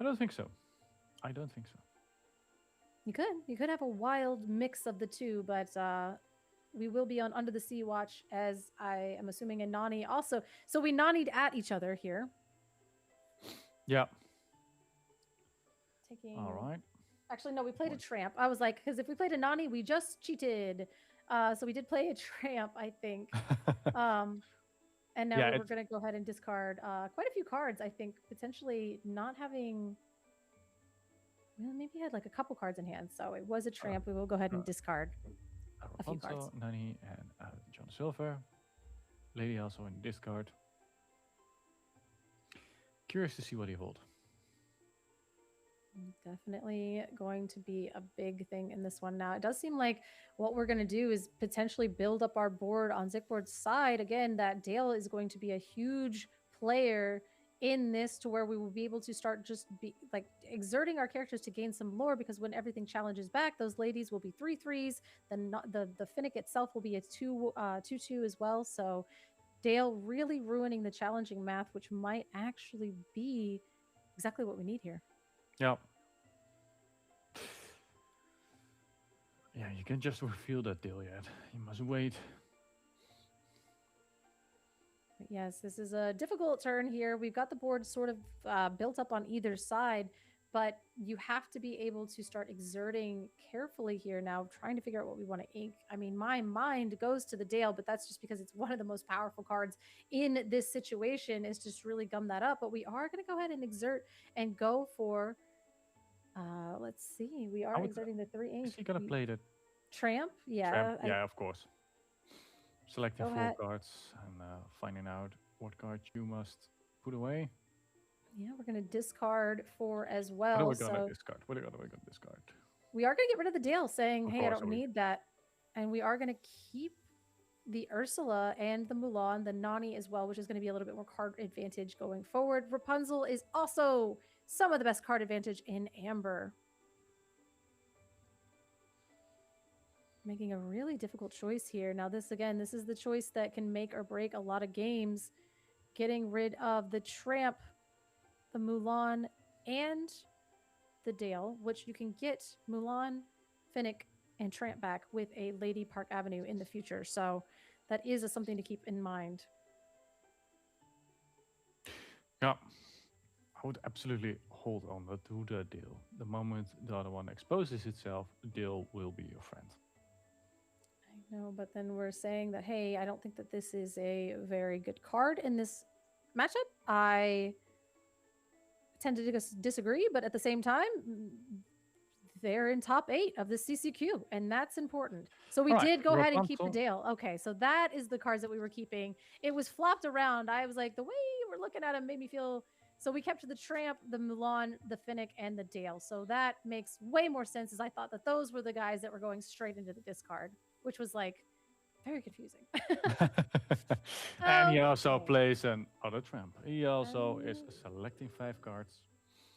I don't think so. I don't think so. You could have a wild mix of the two, but we will be on Under the Sea watch, as I am assuming a Nani also. So we Nani'd at each other here. Yeah. All right. Actually, no, we played a tramp. I was like, because if we played a Nani, we just cheated. So we did play a tramp, I think. And now we're going to go ahead and discard quite a few cards, I think, potentially not having... Well, maybe he had like a couple cards in hand, so it was a tramp. We will go ahead and discard a few cards. Nani, and John Silver. Lady also in discard. Curious to see what he hold. Definitely going to be a big thing in this one. Now, it does seem like what we're going to do is potentially build up our board on Zickboard's side. Again, that Dale is going to be a huge player in this, to where we will be able to start just be like exerting our characters to gain some lore, because when everything challenges back, those ladies will be 3/3s. Then the Finnick itself will be a 2/2 as well. So Dale really ruining the challenging math, which might actually be exactly what we need here. Yeah. Yeah, you can just reveal that deal yet. You must wait. Yes, this is a difficult turn here. We've got the board sort of built up on either side, but you have to be able to start exerting carefully here now, trying to figure out what we want to ink. I mean, my mind goes to the Dale, but that's just because it's one of the most powerful cards in this situation, is just really gum that up. But we are going to go ahead and exert and go for, let's see, we are exerting the 3 ink. Is he going to play the Tramp? Yeah. Tramp? Yeah, of course. Selecting Go 4 ahead. cards and finding out what card you must put away. Yeah, we're going to discard 4 as What are well. we going to So discard? What are we going to discard? we are going to get rid of the Dale, saying, Of hey, I course, don't are we? need that. And we are going to keep the Ursula and the Mulan, the Nani as well, which is going to be a little bit more card advantage going forward. Rapunzel is also some of the best card advantage in Amber. Making a really difficult choice here. Now, this is the choice that can make or break a lot of games. Getting rid of the Tramp, the Mulan, and the Dale, which you can get Mulan, Finnick, and Tramp back with a Lady Park Avenue in the future. So that is something to keep in mind. Yeah, I would absolutely hold on to the deal. The moment the other one exposes itself, the deal will be your friend. I know, but then we're saying that, hey, I don't think that this is a very good card in this matchup. I tend to disagree, but at the same time, they're in top 8 of the CCQ, and that's important. So we did go ahead and keep the Dale. Okay, so that is the cards that we were keeping. It was flopped around. I was like, the way you were looking at them made me feel... So we kept the Tramp, the Mulan, the Finnick, and the Dale. So that makes way more sense, as I thought that those were the guys that were going straight into the discard, which was like very confusing. And he also plays another Tramp. He also is selecting 5 cards.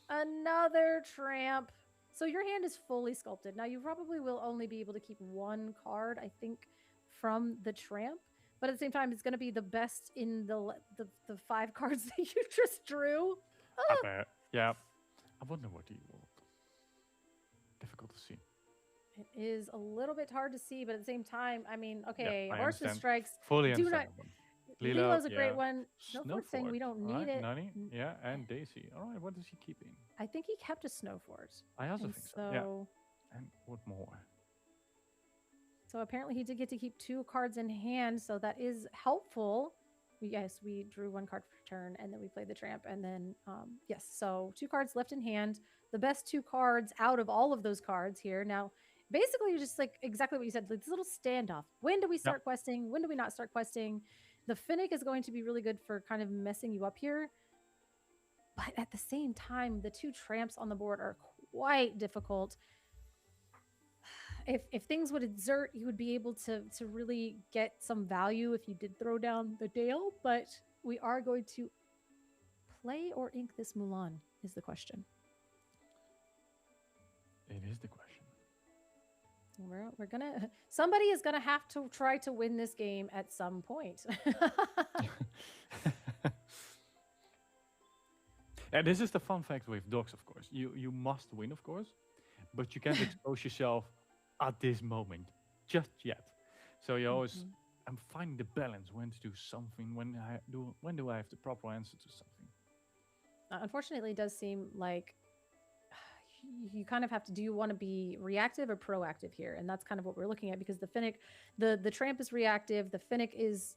Another Tramp. So your hand is fully sculpted. Now you probably will only be able to keep 1 card, I think, from the Tramp. But at the same time, it's going to be the best in the 5 cards that you just drew. Yeah. I wonder what he will. Difficult to see. It is a little bit hard to see, but at the same time, I mean, okay, I Horse's understand. Strikes. Fully do not. understandable. Lilo's a great one. Snowfort saying we don't need it. Nani? Yeah, and Daisy. All right, what is he keeping? I think he kept a Snowfort. I also think so. Yeah. And what more? So apparently he did get to keep 2 cards in hand, so that is helpful. We drew 1 card per turn, and then we played the Tramp, and then, yes, so 2 cards left in hand. The best 2 cards out of all of those cards here. Now, basically, just like exactly what you said, like this little standoff. When do we start questing? When do we not start questing? The Finnick is going to be really good for kind of messing you up here. But at the same time, the 2 Tramps on the board are quite difficult. If things would exert, you would be able to really get some value if you did throw down the Dale. But we are going to play or ink this Mulan is the question. It is the question. We're gonna... Somebody is gonna have to try to win this game at some point. And this is the fun fact with dogs, of course. You must win, of course, but you can't expose yourself at this moment just yet. So you always, I'm finding the balance when to do something, when do I have the proper answer to something. Unfortunately, it does seem like you kind of have to, do you want to be reactive or proactive here? And that's kind of what we're looking at, because the Finnick, the Tramp is reactive, the Finnick is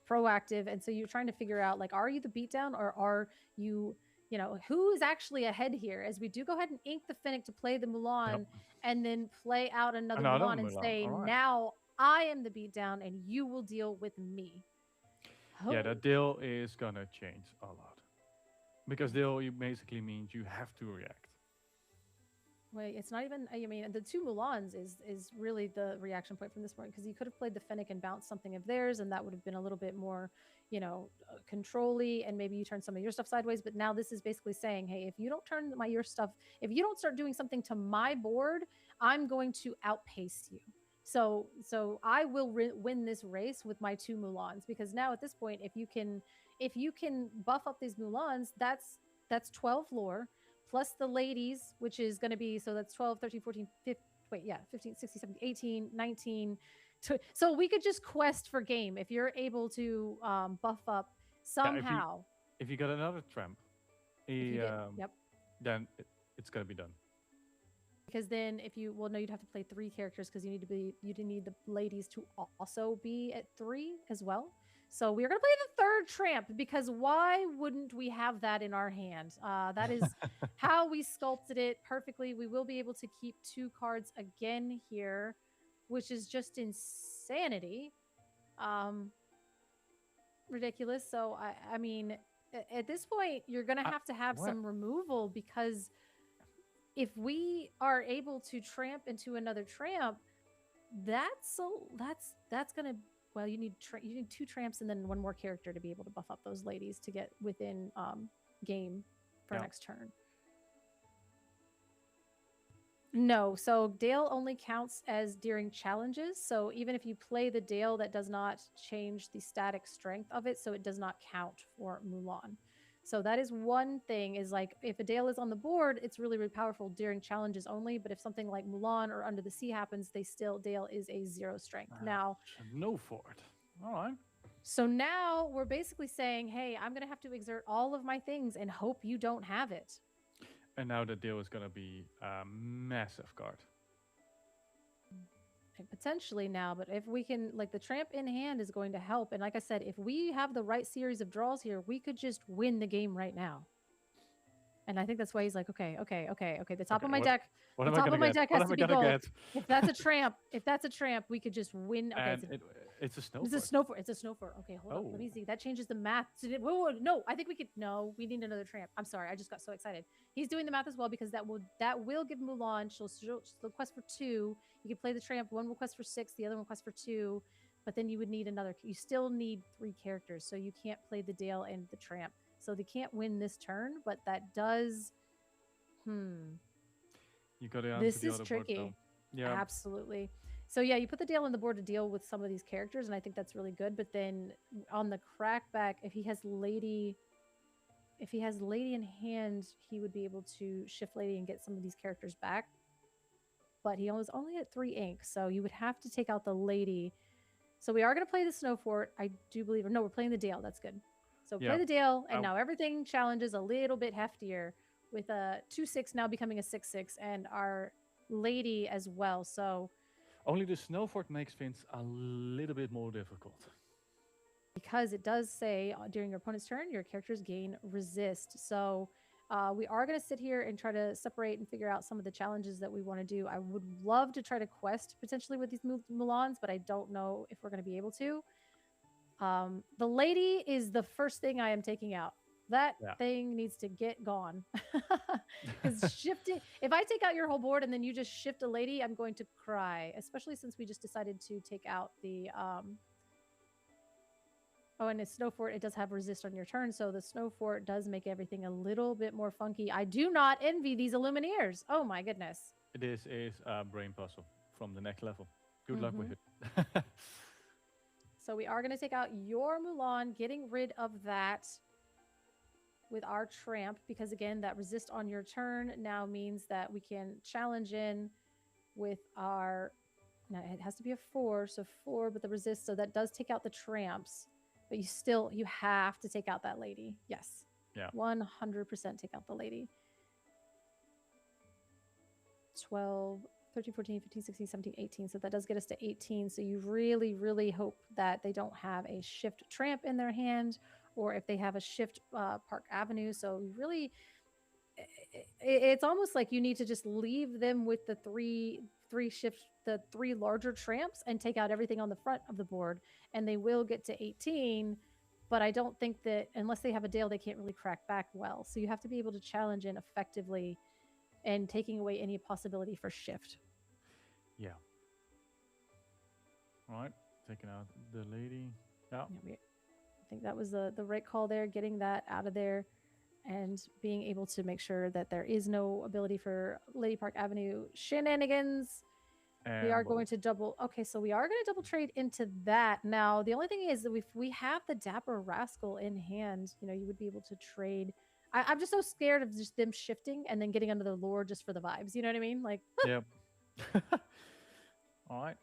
proactive, and so you're trying to figure out, like, are you the beatdown, or are you, you know, who is actually ahead here? As we do go ahead and ink the Finnick to play the Mulan, and then play out another Mulan and say, now I am the beatdown and you will deal with me. Yeah, that deal is gonna change a lot, because deal basically means you have to react. Wait, it's not even. I mean, the 2 Mulans is really the reaction point from this point because you could have played the Fennec and bounced something of theirs, and that would have been a little bit more, control-y, and maybe you turn some of your stuff sideways. But now this is basically saying, hey, if you don't turn your stuff, if you don't start doing something to my board, I'm going to outpace you. So I will win this race with my 2 Mulans because now at this point, if you can buff up these Mulans, that's 12 lore. Plus the ladies, which is going to be, so that's 12, 13, 14, 15, 16, 17, 18, 19. So we could just quest for game if you're able to buff up somehow. If you got another tramp, then it's going to be done. Because then you'd have to play 3 characters because you'd need the ladies to also be at 3 as well. So we're going to play the 3rd tramp because why wouldn't we have that in our hand? That is how we sculpted it perfectly. We will be able to keep 2 cards again here, which is just insanity. Ridiculous. So, I mean, at this point, you're going to have some removal because if we are able to tramp into another tramp, that's going to... Well, you need 2 tramps and then 1 more character to be able to buff up those ladies to get within game for next turn. No, so Dale only counts as during challenges. So even if you play the Dale, that does not change the static strength of it, so it does not count for Mulan. So that is one thing, is like if a Dale is on the board, it's really, really powerful during challenges only. But if something like Mulan or Under the Sea happens, Dale is a 0 strength. Now, no fort. All right. So now we're basically saying, hey, I'm going to have to exert all of my things and hope you don't have it. And now the Dale is going to be a massive card. And potentially now, but if we can, like the tramp in hand is going to help. And like I said, if we have the right series of draws here, we could just win the game right now. And I think that's why he's like, okay. The top of my deck, the top of my deck has to be gold. If that's a tramp, we could just win. Okay, it's a snow. It's a snow fort. It's a snow fort. Okay, hold on. Let me see. That changes the math. Whoa, no, I think we could. No, we need another tramp. I'm sorry. I just got so excited. He's doing the math as well because that will give Mulan. She'll quest for 2. You can play the tramp. One will quest for 6. The other one quest for 2. But then you would need another. You still need 3 characters, so you can't play the Dale and the tramp. So they can't win this turn, but that does. You got to answer this the is other tricky. board, yeah, absolutely. So yeah, you put the Dale on the board to deal with some of these characters, and I think that's really good. But then on the crackback, if he has lady in hand, he would be able to shift lady and get some of these characters back. But he was only at 3 ink, so you would have to take out the lady. So we are going to play the Snow Fort, I do believe. Or no, we're playing the Dale. That's good. So play the Dale, and now everything challenges a little bit heftier with a 2/6 now becoming a 6/6, and our lady as well. So only the Snow Fort makes things a little bit more difficult. Because it does say during your opponent's turn, your characters gain resist. So we are going to sit here and try to separate and figure out some of the challenges that we want to do. I would love to try to quest potentially with these Mulans, but I don't know if we're going to be able to. The lady is the first thing I am taking out. That thing needs to get gone. Because shifting, if I take out your whole board and then you just shift a lady, I'm going to cry. Especially since we just decided to take out the oh, and the Snow Fort, it does have resist on your turn, so the Snow Fort does make everything a little bit more funky. I do not envy these Illumineers. Oh my goodness. This is a brain puzzle from the next level. Good luck with it. So we are going to take out your Mulan, getting rid of that with our tramp, because again, that resist on your turn now means that we can challenge in with our, now it has to be a 4, so 4, but the resist, so that does take out the tramps, but you have to take out that lady. Yes. Yeah. 100% take out the lady. 12, 13, 14, 15, 16, 17, 18. So that does get us to 18. So you really, really hope that they don't have a shift tramp in their hand, or if they have a shift Park Avenue. So you really, it's almost like you need to just leave them with the three larger tramps and take out everything on the front of the board, and they will get to 18. But I don't think that unless they have a Dale, they can't really crack back well. So you have to be able to challenge in effectively and taking away any possibility for shift. Yeah. All right. Taking out the lady. Yeah. I think that was the right call there, getting that out of there and being able to make sure that there is no ability for Lady Park Avenue shenanigans. We are going to double. Okay, so we are going to double trade into that. Now, the only thing is that if we have the Dapper Rascal in hand, you know, you would be able to trade. I'm just so scared of just them shifting and then getting under the lore just for the vibes. You know what I mean? Like, Yep. All right.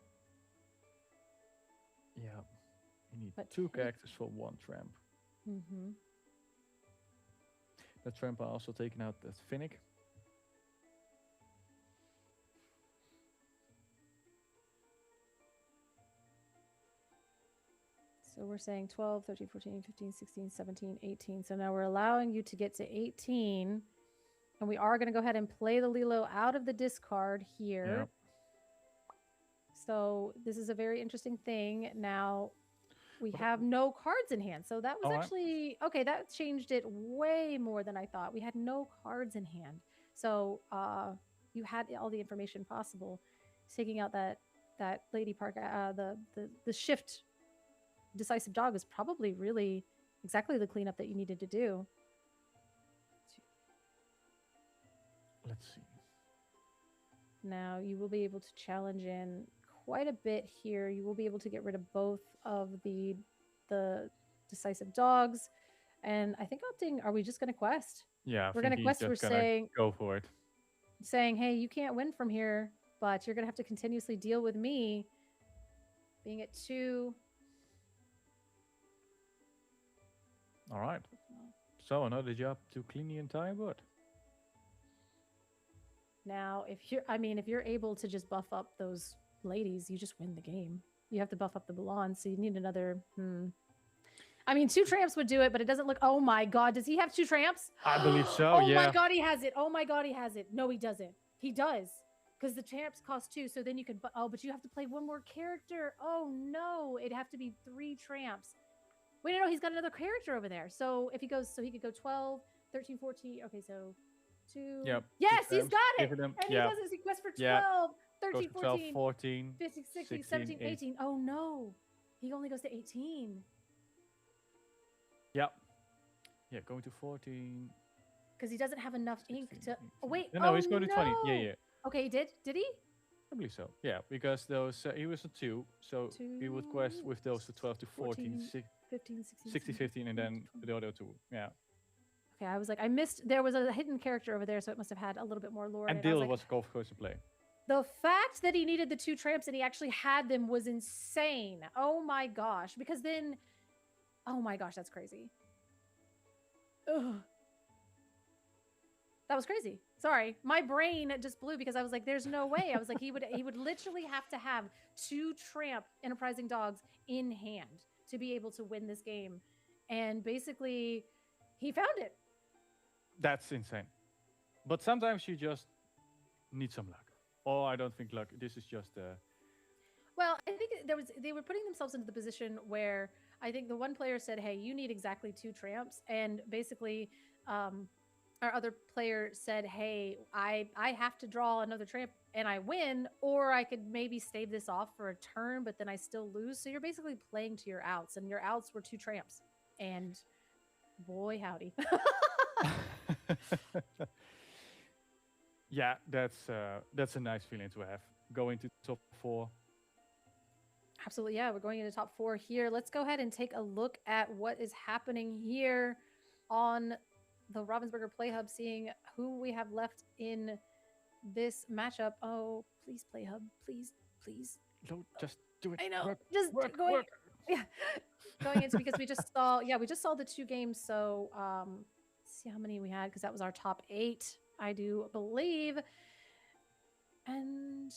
Yeah. You need two characters for one tramp. Mm-hmm. The tramp are also taking out that Finnick. So we're saying 12, 13, 14, 15, 16, 17, 18. So now we're allowing you to get to 18. And we are going to go ahead and play the Lilo out of the discard here. Yep. So this is a very interesting thing. Now we have no cards in hand. So that was actually, okay, that changed it way more than I thought. We had no cards in hand. So you had all the information possible. Taking out that Lady Park, the shift decisive dog is probably really exactly the cleanup that you needed to do. Let's see. Now you will be able to challenge in quite a bit here. You will be able to get rid of both of the decisive dogs. And I think opting, are we just going to quest? Yeah, we're going to quest. We're saying, go for it. Saying, hey, you can't win from here, but you're going to have to continuously deal with me being at 2. All right. So another job to clean the entire board. Now, if you're able to just buff up those ladies, you just win the game. You have to buff up the blondes, so you need another. I mean, 2 tramps would do it, but it doesn't look. Oh my God, does he have 2 tramps? I believe so. Oh yeah. my God, he has it. Oh my God, he has it. No, he doesn't. He does, because the tramps cost 2. So then you could. Oh, but you have to play one more character. Oh no, it'd have to be 3 tramps. Wait, no, he's got another character over there. So if he goes, so he could go 12, 13, 14. Okay, so 2. Yep. Yes, he's got it. And he does his request for 12, 13, 12, 14, 14, 15, 16, 16, 17, 18. Oh no, he only goes to 18. Yep. Yeah, going to 14. Because he doesn't have enough 16, ink to. Oh, wait. No, he's going to 20. Yeah, yeah. Okay, he did. Did he? I believe so. Yeah, because those he was a 2, so he would quest with those to 12 to 14, 15, 16, 16, 15, and then the other 2. Yeah. Okay, I was like, I missed. There was a hidden character over there, so it must have had a little bit more lore. And Dill was golf course to play. The fact that he needed the 2 tramps and he actually had them was insane. Oh my gosh! Because then, oh my gosh, that's crazy. Ugh. That was crazy. Sorry, my brain just blew because I was like, "There's no way." I was like, he would literally have to have 2 tramp enterprising dogs in hand to be able to win this game, and basically, he found it. That's insane. But sometimes you just need some luck. Oh, I don't think luck. This is just. Well, I think they were putting themselves into the position where I think the one player said, "Hey, you need exactly 2 tramps," and basically, our other player said, "Hey, I have to draw another tramp and I win, or I could maybe stave this off for a turn, but then I still lose." So you're basically playing to your outs, and your outs were 2 tramps, and boy howdy. Yeah, that's a nice feeling to have. Going to top 4. Absolutely, yeah. We're going into top 4 here. Let's go ahead and take a look at what is happening here on the Ravensburger Play Hub, seeing who we have left in this matchup. Oh, please, Play Hub, please, please. No, just do it. I know. Work, just work, going. work. Yeah, going into because we just saw the 2 games. So see how many we had, because that was our top 8, I do believe. And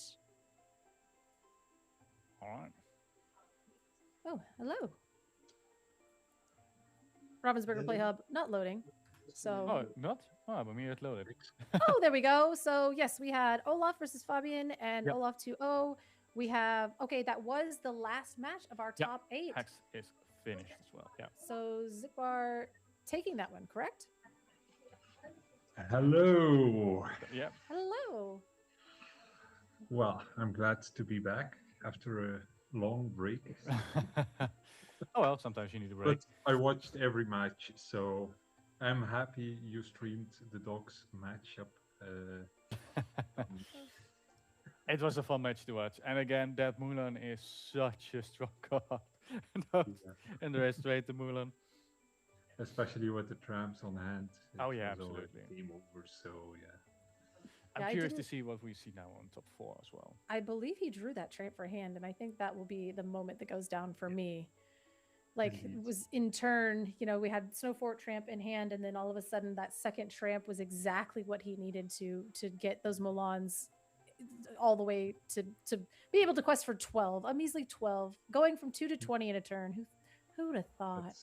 all right. Oh, hello. Ravensburger Play Hub not loading. So Oh, not? Oh, but me it loaded. oh, there we go. So yes, we had Olaf versus Fabian and Yep. Olaf 2-0. We have that was the last match of our Yep. top 8. Hex is finished as well. Yeah. So Zikbar taking that one, correct? Hello. Yeah. Hello. Well, I'm glad to be back after a long break. Oh well, sometimes you need a break. But I watched every match, so I'm happy you streamed the dogs matchup. It was a fun match to watch, and again, that Mulan is such a strong card. And the rest straight to Mulan. Especially with the tramps on hand. Oh yeah, was already absolutely. Game over, so yeah. I'm Yeah, I curious to didn't- see what we see now on top 4 as well. I believe he drew that tramp for hand, and I think that will be the moment that goes down for me. Like, it Indeed. was in turn, you know, we had Snow Fort tramp in hand, and then all of a sudden that second tramp was exactly what he needed to get those Mulans all the way to be able to quest for 12, a measly 12, going from 2 to 20 in a turn. Who would have thought?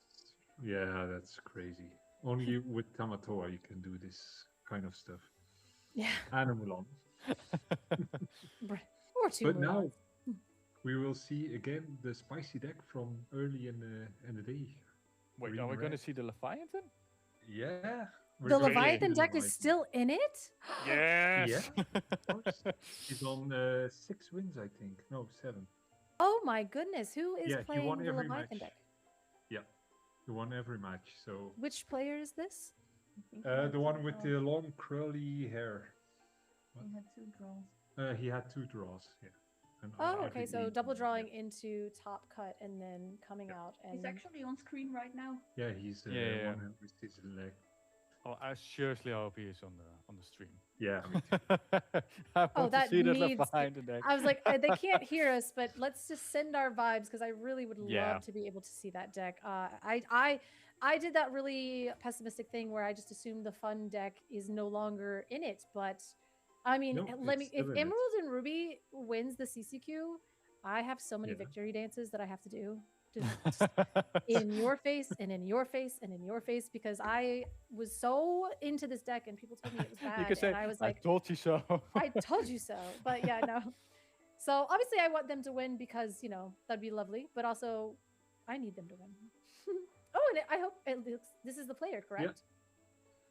That's crazy. Only with Tamatoa you can do this kind of stuff. Yeah. And a Mulan. Or 2 But Mulans. now we will see again the spicy deck from early in the day. Wait, Green are we going to red. see the Leviathan? Yeah. we're The going to see Leviathan the deck is Leviathan. still in it? Yes. Yeah, of course. He's on 6 wins, I think. No, 7. Oh my goodness. Who is Yeah, he playing won the every Leviathan match. deck? Yeah, he won every match. So Which player is this? the one with the long curly hair. He had 2 draws. He had 2 draws. Yeah. And Oh, every okay. So game, double drawing Yeah, into top cut and then coming out. And He's actually on screen right now. yeah he's Yeah. one with his leg. Oh, I seriously hope he is on the stream. Yeah. I want that to see the needs to- Leviathan deck. I was like, they can't hear us, but let's just send our vibes because I really would Yeah. love to be able to see that deck. I did that really pessimistic thing where I just assumed the fun deck is no longer in it, but I mean, No, let it's me. If still in it. Emerald and Ruby wins the CCQ, I have so many Yeah. victory dances that I have to do. Just in your face and in your face and in your face because I was so into this deck and people told me it was You bad can say, and I was like, I told you so. I told you so. But yeah, no. So obviously I want them to win because, you know, that'd be lovely. But also I need them to win. Oh, and I hope it looks, this is the player, correct?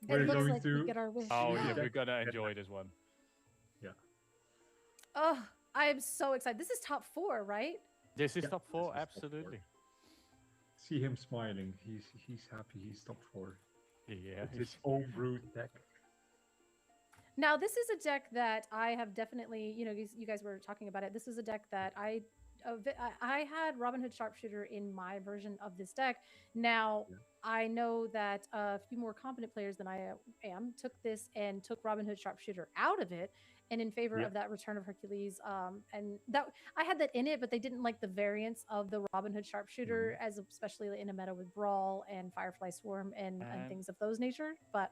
We're It looks going like we to get our wish. Oh Yeah. yeah, we're gonna enjoy this one. Oh, I am so excited. This is top 4, right? This is Yeah, top 4, this is top 4. absolutely. See him smiling. He's happy. He's top 4. Yeah. It's his own brewed deck. Now, this is a deck that I have definitely, you know, you guys were talking about it. This is a deck that I had Robin Hood Sharpshooter in my version of this deck. Now, Yeah. I know that a few more competent players than I am took this and took Robin Hood Sharpshooter out of it and in favor Yeah. of that Return of Hercules. And that I had that in it, but they didn't like the variants of the Robin Hood Sharpshooter, as especially in a meta with Brawl and Firefly Swarm and And- things of those nature. But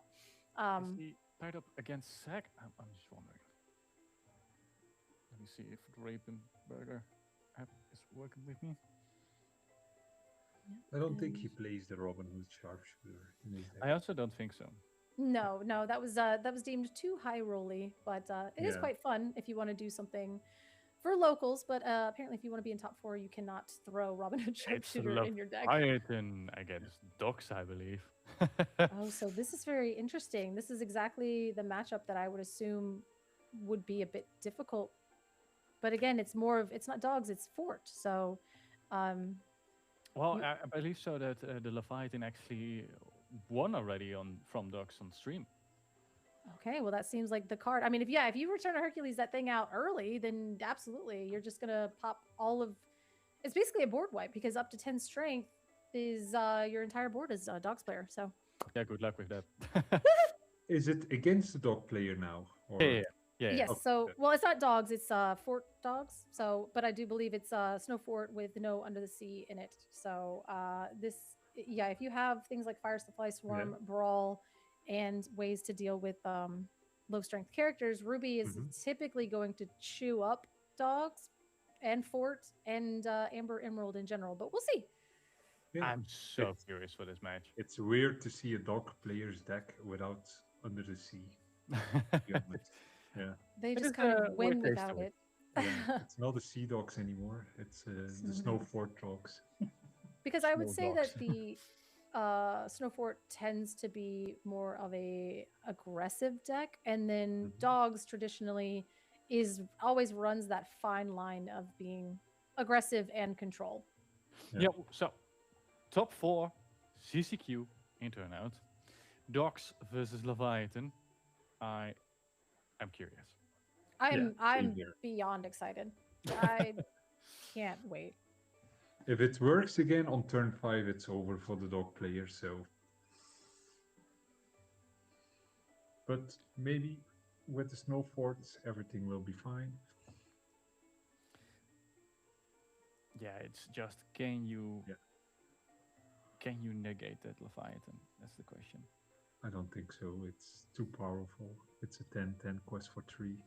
Is he tied up against Zack? I'm just wondering. Let me see if Ravenberger app is working with me. I don't think he plays the Robin Hood Sharpshooter in his deck. I also don't think so. no, that was deemed too high rolly, but it is Yeah. quite fun if you want to do something for locals. But apparently, if you want to be in top 4, you cannot throw Robin Hood It's Sharpshooter in your deck. Leviathan against Dogs, I believe. Oh, so this is very interesting. This is exactly the matchup that I would assume would be a bit difficult. But again, it's more of it's not dogs, it's fort. So Well, You- I believe so that the Leviathan actually won already from Dogs on stream. okay, well that seems like the card. I mean, if you return a Hercules that thing out early, then absolutely you're just gonna pop all of it's basically a board wipe because up to 10 strength is your entire board is a dogs player. So Yeah, good luck with that. Is it against the dog player now? Or... Yeah. yes, Okay. so well it's not dogs, it's fort dogs. So but I do believe it's snow fort with no under the sea in it. So if you have things like Fire Supply Swarm, Brawl, and ways to deal with low strength characters, Ruby is typically going to chew up dogs and fort and Amber Emerald in general, but we'll see. Yeah. I'm so curious for this match. It's weird to see a dog player's deck without Under the Sea. To be honest. Yeah. They It just is kind a of win weird taste without to it. it. Yeah. It's not the sea dogs anymore. It's the snow fort dogs. Because I would Small say dogs. that the Snowfort tends to be more of a aggressive deck, and then Dogs traditionally always runs that fine line of being aggressive and control. Yeah. So top 4 CCQ in turnout. Dogs versus Leviathan. I am curious. I'm beyond excited. I can't wait. If it works again on turn 5, it's over for the dog player, so. But maybe with the snow forts, everything will be fine. Yeah, it's just can you negate that Leviathan? That's the question. I don't think so. It's too powerful. It's a 10/10 quest for 3.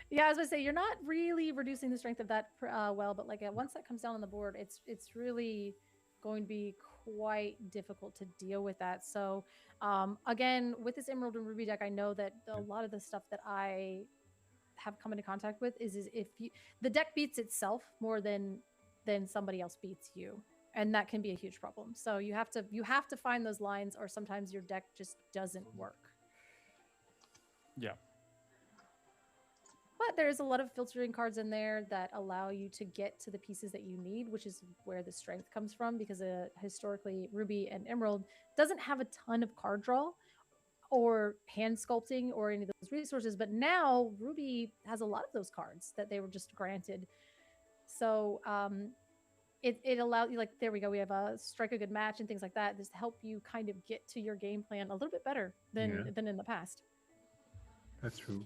Yeah, I was gonna say you're not really reducing the strength of that well, but like once that comes down on the board, it's really going to be quite difficult to deal with that. So again, with this Emerald and Ruby deck, I know that a lot of the stuff that I have come into contact with is if the deck beats itself more than somebody else beats you, and that can be a huge problem. So you have to find those lines, or sometimes your deck just doesn't work. Yeah. But there's a lot of filtering cards in there that allow you to get to the pieces that you need, which is where the strength comes from, because historically Ruby and Emerald doesn't have a ton of card draw or hand sculpting or any of those resources. But now Ruby has a lot of those cards that they were just granted. So it allowed you, like, there we go. We have a strike a good match and things like that, just to help you kind of get to your game plan a little bit better than in the past. That's true.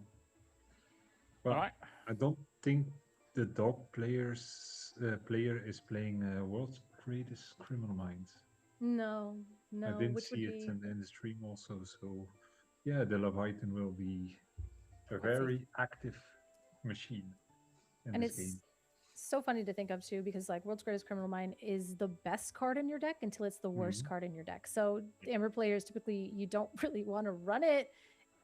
But All right. I don't think the dog player is playing World's Greatest Criminal Minds. No. I didn't which see would it be... in the stream also. So, yeah, the Leviathan will be a very active machine in this game. So funny to think of too, because like World's Greatest Criminal Mind is the best card in your deck until it's the worst card in your deck. So Amber players, typically you don't really want to run it.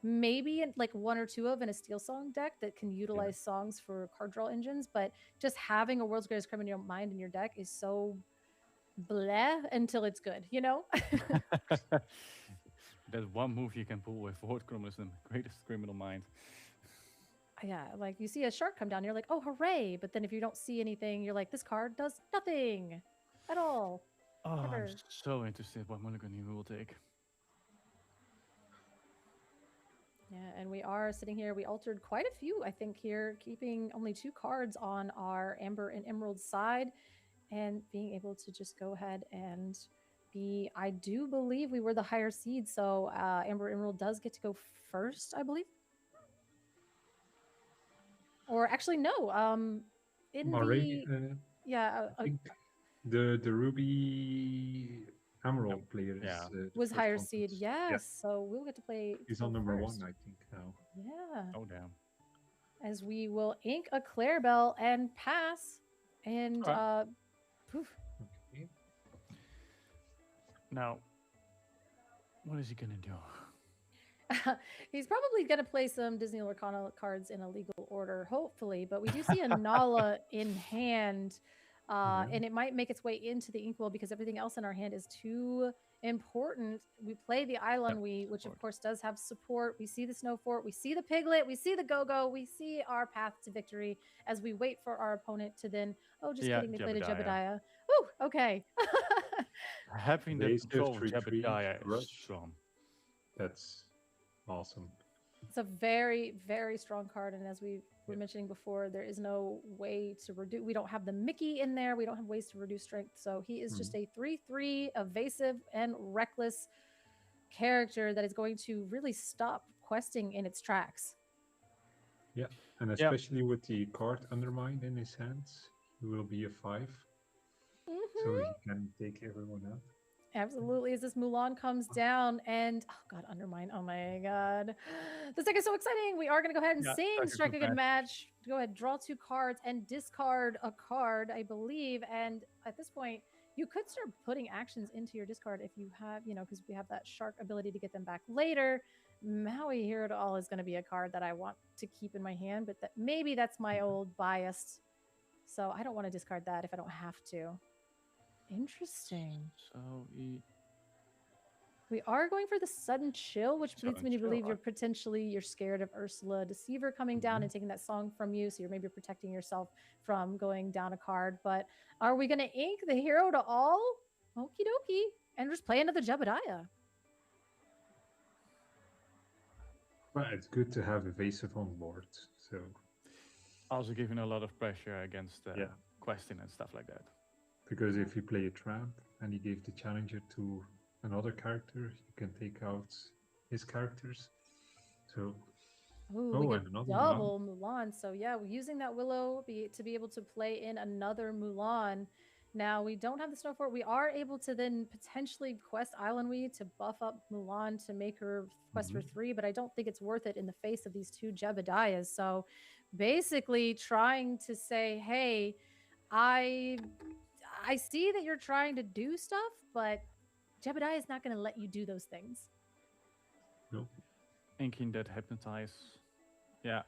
Maybe in like 1 or 2 of in a Steel Song deck that can utilize songs for card draw engines, but just having a World's Greatest Criminal Mind in your deck is so bleh until it's good, you know? There's one move you can pull with Kolonisten, Greatest Criminal Mind. Yeah, like you see a shark come down, you're like, oh, hooray. But then if you don't see anything, you're like, this card does nothing at all. Oh, Ever. I'm so interested what mulligan he will take. Yeah, and we are sitting here. We altered quite a few, I think, here, keeping only 2 cards on our Amber and Emerald side and being able to just go ahead and be, I do believe we were the higher seed. So Amber Emerald does get to go first, I believe. Or actually, no. I think the Ruby Emerald player was higher seed. Yes, so we'll get to play. He's on number 1, I think, now. Yeah. Oh damn. As we will ink a Clarabelle and pass, and poof. Okay. Now, what is he gonna do? He's probably going to play some Disney Lorcana cards in a legal order, hopefully. But we do see a Nala in hand, and it might make its way into the Inkwell because everything else in our hand is too important. We play the Island which of course does have support. We see the Snow Fort, we see the Piglet, we see the Go-Go, we see our path to victory as we wait for our opponent to then, kidding, they played a Jebediah. Ooh, okay. Having the control of Jebediah is strong. That's awesome. It's a very, very strong card, and as we were mentioning before, there is no way to reduce. We don't have the Mickey in there. We don't have ways to reduce strength, so he is just a 3/3 evasive and reckless character that is going to really stop questing in its tracks. Yeah, and especially with the card Undermine in his hands, he will be a 5, so he can take everyone out. Absolutely, as this Mulan comes down and, oh god, Undermine, oh my god. This deck is so exciting. We are going to go ahead and sing Strike a Good Match. Go ahead, draw 2 cards and discard a card, I believe. And at this point, you could start putting actions into your discard if you have, because we have that shark ability to get them back later. Maui Hear It All is going to be a card that I want to keep in my hand, but maybe that's my old bias. So I don't want to discard that if I don't have to. Interesting. So he We are going for the sudden chill, which leads Sudden me to chill, believe you're scared of Ursula Deceiver coming down and taking that song from you, so you're maybe protecting yourself from going down a card. But are we going to ink the hero to all? Okie dokie. And just play another Jebediah. Well, it's good to have evasive on board. So Also giving a lot of pressure against Yeah. questing and stuff like that. because if you play a tramp and you give the challenger to another character, you can take out his characters. So Ooh, Oh, we and get another double Mulan. So yeah, we're using that Willow to be able to play in another Mulan. Now we don't have the snow fort. We are able to then potentially quest Islandwe to buff up Mulan to make her quest for 3, but I don't think it's worth it in the face of these 2 Jebediahs. So basically trying to say, hey, I see that you're trying to do stuff, but Jebediah is not going to let you do those things. Nope. Inking that hypnotize. Yeah.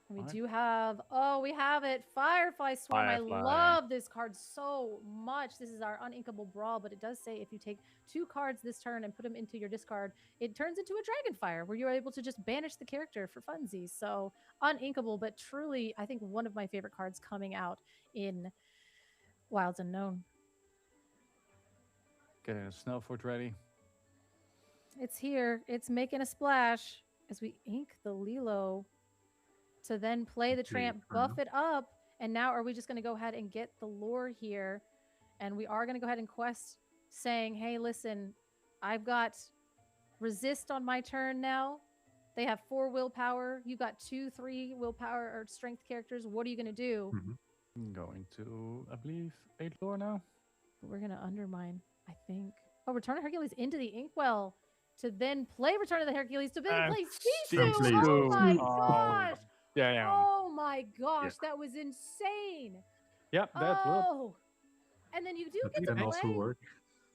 And we Alright. do have, we have it. Firefly Swarm. Firefly. I love this card so much. This is our uninkable brawl, but it does say if you take 2 cards this turn and put them into your discard, it turns into a Dragonfire where you're able to just banish the character for funsies. So uninkable, but truly, I think one of my favorite cards coming out in Wilds Unknown. Getting a snow fort ready. It's here. It's making a splash as we ink the Lilo to then play the tramp, buff it up. And now are we just going to go ahead and get the lore here? And we are going to go ahead and quest saying, hey, listen, I've got resist on my turn now. They have 4 willpower. You got 2, 3 willpower or strength characters. What are you going to do? I'm going to, I believe, 8 lore now. We're going to undermine, I think. Oh, Return of Hercules into the Inkwell to then play Return of the Hercules to then play Sisu. Oh my gosh. Yeah. Oh my gosh, that was insane. Yeah, that would. Oh, and then you do get to can also play. work.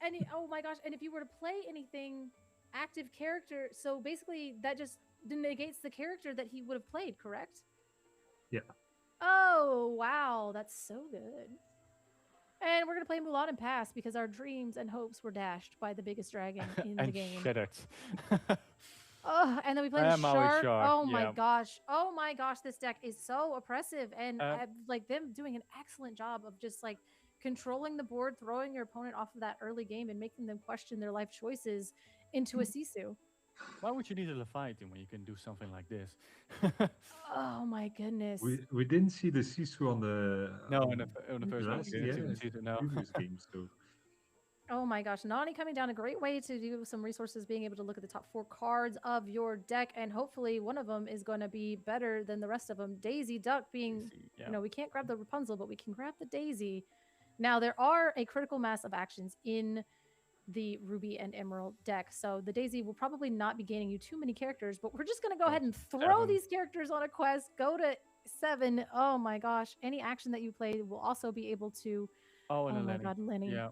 And oh my gosh, and if you were to play anything active character, so basically that just negates the character that he would have played, correct? Yeah. Oh wow, that's so good. And we're gonna play Mulan and pass because our dreams and hopes were dashed by the biggest dragon in the And game. shattered. Oh, and then we play Maui Shark. Shark, Oh my yeah. gosh. Oh my gosh, this deck is so oppressive. And like them doing an excellent job of just like controlling the board, throwing your opponent off of that early game and making them question their life choices into a Sisu. Why would you need a Leviathan when you can do something like this? Oh my goodness. We didn't see the Sisu on the No, on the first one, last- we didn't see it, no. previous game. So Oh my gosh, Nani coming down, a great way to do some resources, being able to look at the top 4 cards of your deck, and hopefully one of them is going to be better than the rest of them. Daisy Duck being, you know, we can't grab the Rapunzel, but we can grab the Daisy. Now, there are a critical mass of actions in the Ruby and Emerald deck, so the Daisy will probably not be gaining you too many characters, but we're just going to go ahead and throw these characters on a quest, go to 7. Oh my gosh, any action that you play will also be able to... Oh, and oh my Lenny. god, Lenny. Yeah.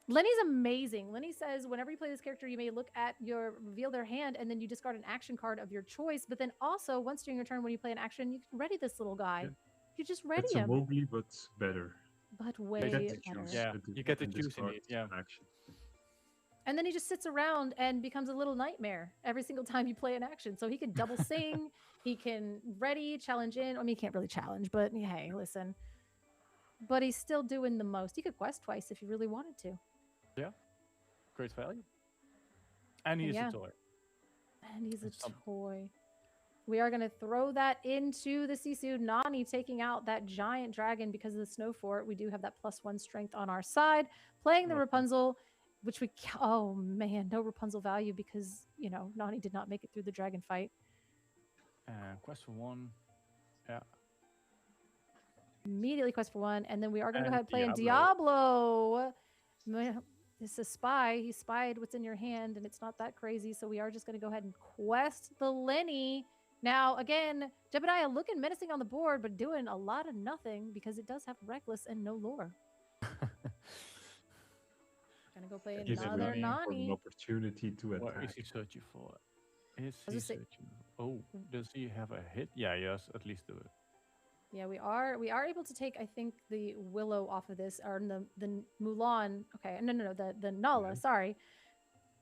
Lenny's amazing. Lenny says whenever you play this character, you may look at reveal their hand, and then you discard an action card of your choice. But then also, once during your turn, when you play an action, you can ready this little guy. Yeah. You just ready it's him. a Mowgli, but better. But way You get to better. choose Yeah, the you get to and choose discard indeed, yeah. an action. And then he just sits around and becomes a little nightmare every single time you play an action. So he can double sing, he can ready, challenge in. I mean, he can't really challenge, but hey, listen. But he's still doing the most. He could quest twice if he really wanted to. Yeah. Great value. And he's Yeah. a toy. And he's a Some- toy. We are going to throw that into the Sisu. Nani taking out that giant dragon because of the snow fort. We do have that +1 strength on our side. Playing the Rapunzel, which we... Oh, man. No Rapunzel value because, you know, Nani did not make it through the dragon fight. Quest for 1. Yeah. Immediately quest for 1. And then we are going to go And ahead and play in Diablo. Diablo. It's a spy. He spied what's in your hand, and it's not that crazy. So we are just going to go ahead and quest the Lenny. Now, again, Jebediah looking menacing on the board, but doing a lot of nothing because it does have Reckless and no lore. Gonna go play He's another waiting for an Nani. opportunity to What is attack. he searching for? Is I he was gonna say- searching? Oh, does he have a hit? Yeah, yes, at least do it. Yeah, we are able to take, I think, the Willow off of this, or the Mulan. Okay, no, the Nala. Yeah. Sorry,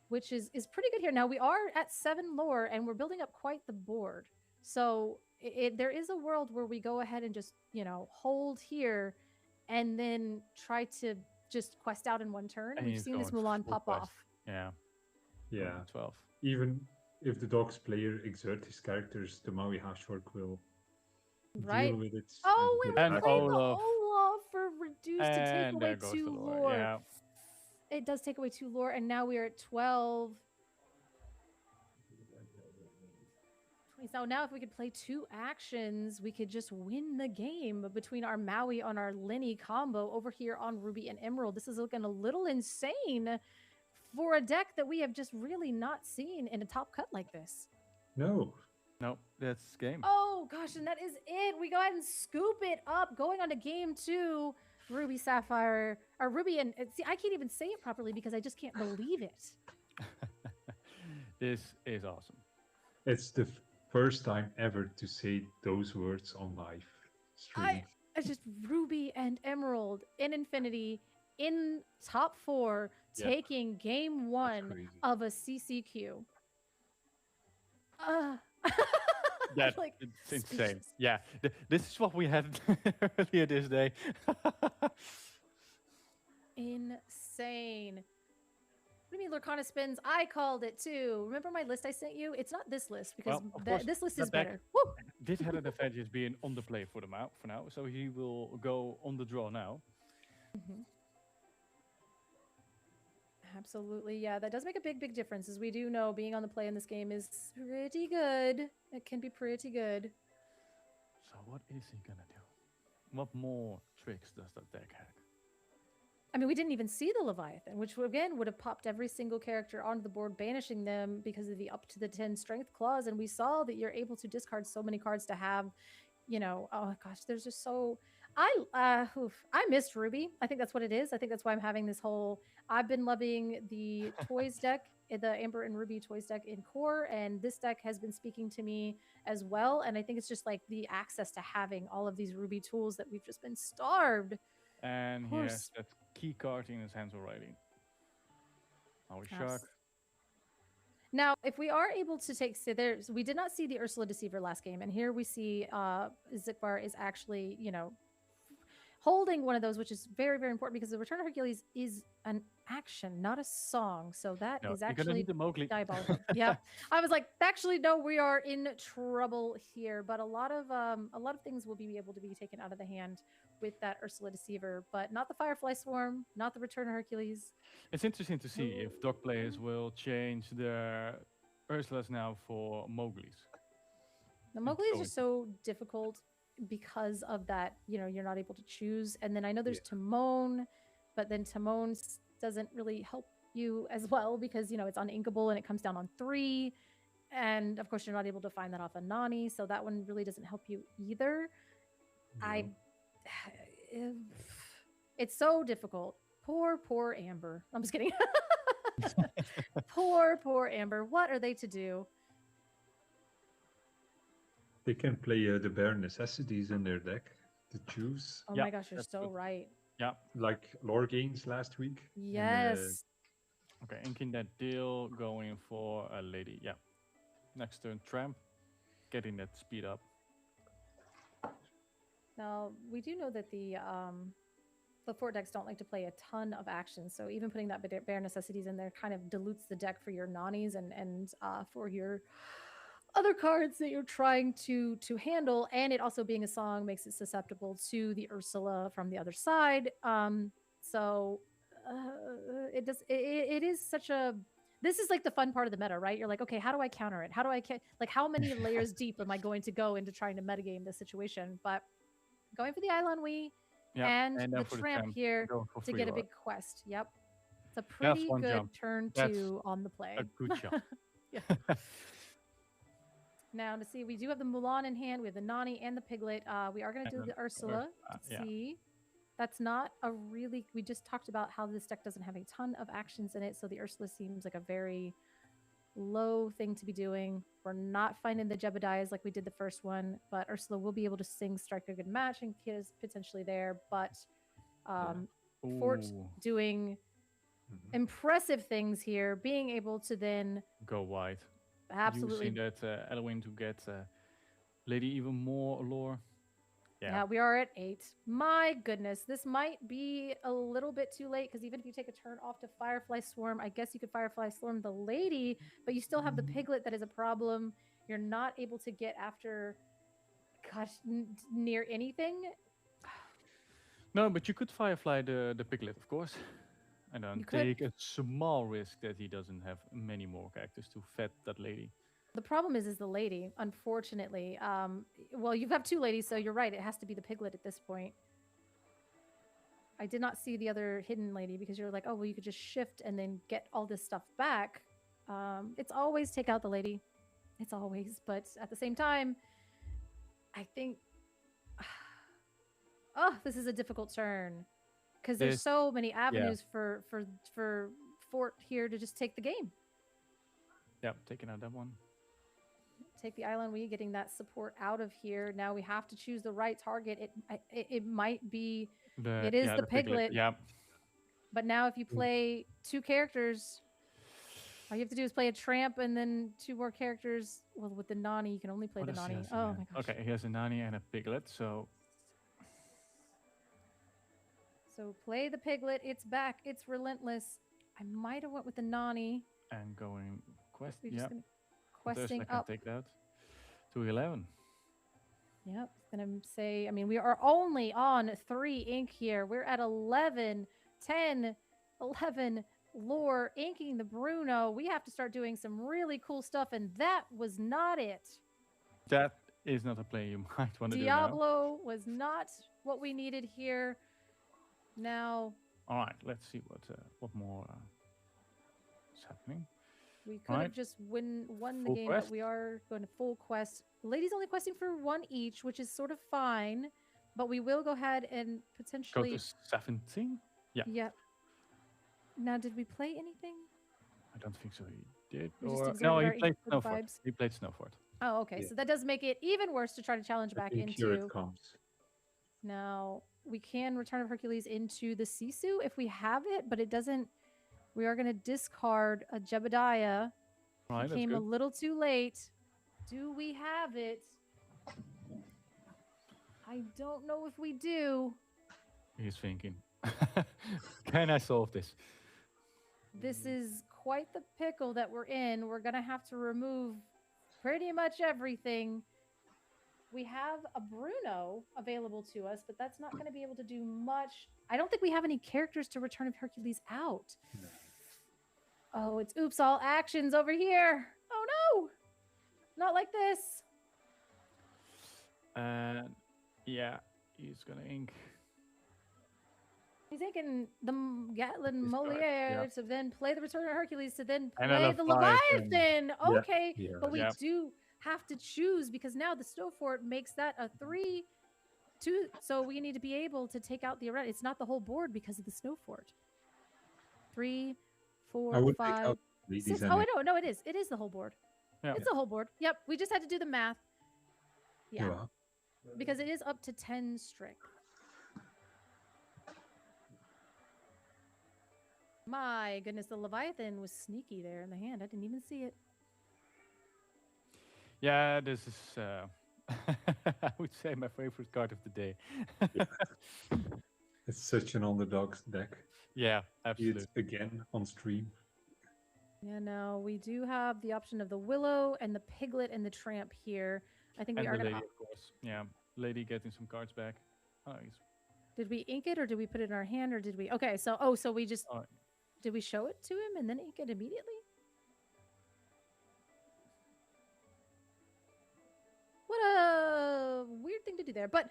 which is pretty good here. Now we are at 7 lore, and we're building up quite the board. So there is a world where we go ahead and just hold here, and then try to just quest out in one turn. And We've he's seen this going Mulan full pop quest. off. Yeah. Yeah. 12. Even if the dog's player exert his characters, the Maui Hashork will Right. deal with it. Oh, and and And we get played back. the Olaf. Olaf for reduced to take And away there goes the 2 lore. lore. Yeah. It does take away 2 lore, and now we are at 12. So now if we could play 2 actions, we could just win the game between our Maui on our Lenny combo over here on Ruby and Emerald. This is looking a little insane for a deck that we have just really not seen in a top cut like this. No. Nope, that's game. Oh gosh, and that is it. We go ahead and scoop it up, going on to game 2. Ruby Sapphire, or Ruby and see, I can't even say it properly because I just can't believe it. This is awesome. It's the first time ever to say those words on live stream. It's just Ruby and Emerald in Infinity in top 4, Yep. taking game 1 crazy. of a CCQ. That's like it's insane. speechless. Yeah, this is what we had earlier this day. Insane. What do you mean LorcanaSpinz? I called it too. Remember my list I sent you? It's not this list because Well, of course, this list that is deck better. Woo! Did have an advantage being on the play for now, so he will go on the draw now. Mhm. Absolutely, yeah. That does make a big difference, as we do know being on the play in this game is pretty good. It can be pretty good. So what is he gonna do? What more tricks does that deck have? I mean, we didn't even see the Leviathan, which again would have popped every single character onto the board, banishing them because of the up to the 10 strength clause. And we saw that you're able to discard so many cards to have, oh gosh, there's just so. I missed Ruby. I think that's what it is. I think that's why I'm having this whole. I've been loving the toys deck, the Amber and Ruby toys deck in core, and this deck has been speaking to me as well. And I think it's just like the access to having all of these Ruby tools that we've just been starved. And he course. has that key card in his hands already. Our shark. Now, if we are able to take, so we did not see the Ursula Deceiver last game, and here we see Zikbar is actually, holding one of those, which is very, very important because the Return of Hercules is an action, not a song. So that No, is you're gonna actually need the Mowgli. diabolical. Yeah, I was like, actually, no, we are in trouble here. But a lot of things will be able to be taken out of the hand with that Ursula Deceiver, but not the Firefly Swarm, not the Return of Hercules. It's interesting to see if dog players will change their Ursulas now for Mowglis. The Mowgli is so- just so difficult because of that, you're not able to choose. And then I know there's Timon, but then Timon doesn't really help you as well because, it's uninkable and it comes down on 3. And of course, you're not able to find that off a Nani. So that one really doesn't help you either. It's so difficult. Poor Amber. I'm just kidding. Poor Amber. What are they to do? They can play the bare necessities in their deck to choose. Oh my gosh, you're so right. Yeah. Like lore gains last week. Yes. Okay, inking that deal, going for a lady. Yeah. Next turn, Tramp. Getting that speed up. Now, we do know that the fort decks don't like to play a ton of actions, so even putting that bare necessities in there kind of dilutes the deck for your Nanis and for your other cards that you're trying to handle, and it also being a song makes it susceptible to the Ursula from the other side. It is such a. This is like the fun part of the meta, right? You're like, okay, how do I counter it? How do I how many layers deep am I going to go into trying to metagame this situation? But going for the Eidolon Wii and the Tramp here to get a big quest. Yep. It's a pretty good jump. turn That's 2 on the play. A good jump. Yeah. Now to see, we do have the Mulan in hand. We have the Nani and the Piglet. We are going to do the Ursula to see. That's not a really. We just talked about how this deck doesn't have a ton of actions in it, so the Ursula seems like a very low thing to be doing. We're not finding the Jebediahs like we did the first one, but Ursula will be able to sing Strike a Good Match and Kid is potentially there, but Fort Ooh, doing impressive things here, being able to then go wide. absolutely Using that Elwyn to get Lady even more lore. Yeah, we are at 8. My goodness, this might be a little bit too late because even if you take a turn off to Firefly Swarm, I guess you could Firefly Swarm the lady, but you still have the piglet that is a problem. You're not able to get after, gosh, near anything. No, but you could Firefly the piglet, of course. And then You could. take a small risk that he doesn't have many more characters to fed that lady. The problem is the lady, unfortunately. Well, you have 2 ladies, so you're right. It has to be the piglet at this point. I did not see the other hidden lady because you're like, oh, well, you could just shift and then get all this stuff back. It's always take out the lady. It's always. But at the same time, I think... oh, this is a difficult turn. Because there's so many avenues for Fort here to just take the game. Yep, taking out that one. Take the island we getting that support out of here. Now we have to choose the right target. It might be the piglet. Yeah. But now if you play 2 characters, all you have to do is play a tramp and then 2 more characters. Well, with the Nani, you can only play the Nani. Oh my gosh. Okay, he has a Nani and a piglet, so play the piglet. It's back. It's relentless. I might have went with the Nani. And going quest. Yeah. Questing up. Take that to 11. Yep. Gonna say, I mean, we are only on 3 ink here. We're at 11, 10, 11 lore, inking the Bruno. We have to start doing some really cool stuff, and that was not it. That is not a play you might want to do now. Diablo was not what we needed here. Now. All right, let's see what more is happening. We could have just won the Full game, quest? but we are going to full quest. The lady's only questing for 1 each, which is sort of fine. But we will go ahead and potentially... Go to 17? Yeah. Yep. Now, did we play anything? I don't think so. He did. We just Or exerted no, our he played equal Snowfort. vibes? He played Snowfort. Oh, okay. So that does make it even worse to try to challenge back Here into... it comes. Now, we can Return of Hercules into the Sisu if we have it, but it doesn't... We are going to discard a Jebediah. Right, Came a little too late. Do we have it? I don't know if we do. He's thinking, can I solve this? This is quite the pickle that we're in. We're going to have to remove pretty much everything. We have a Bruno available to us, but that's not going to be able to do much. I don't think we have any characters to Return of Hercules out. No. Oh, it's oops, all actions over here. Oh, no. Not like this. Yeah, he's going to ink. He's inking the Gatlin Moliere to then play the Return of Hercules to then play the Leviathan. Leviathan. Okay, Yeah. but we do have to choose because now the Snow Fort makes that a 3-2. So we need to be able to take out the arena. It's not the whole board because of the Snow Fort. 3, 4, 5, 6. Oh, no, it is. It is the whole board. Yeah. It's the whole board. Yep. We just had to do the math. Yeah. Because it is up to 10 strength. My goodness, the Leviathan was sneaky there in the hand. I didn't even see it. Yeah, this is, I would say, my favorite card of the day. It's such an underdog deck. Yeah, absolutely. It's again on stream. Yeah, no, we do have the option of the Willow and the Piglet and the Tramp here. I think we are going to... of course. Yeah, Lady getting some cards back. Oh, did we ink it or did we put it in our hand or did we... Okay, so, so we just... Did we show it to him and then ink it immediately? What a weird thing to do there. But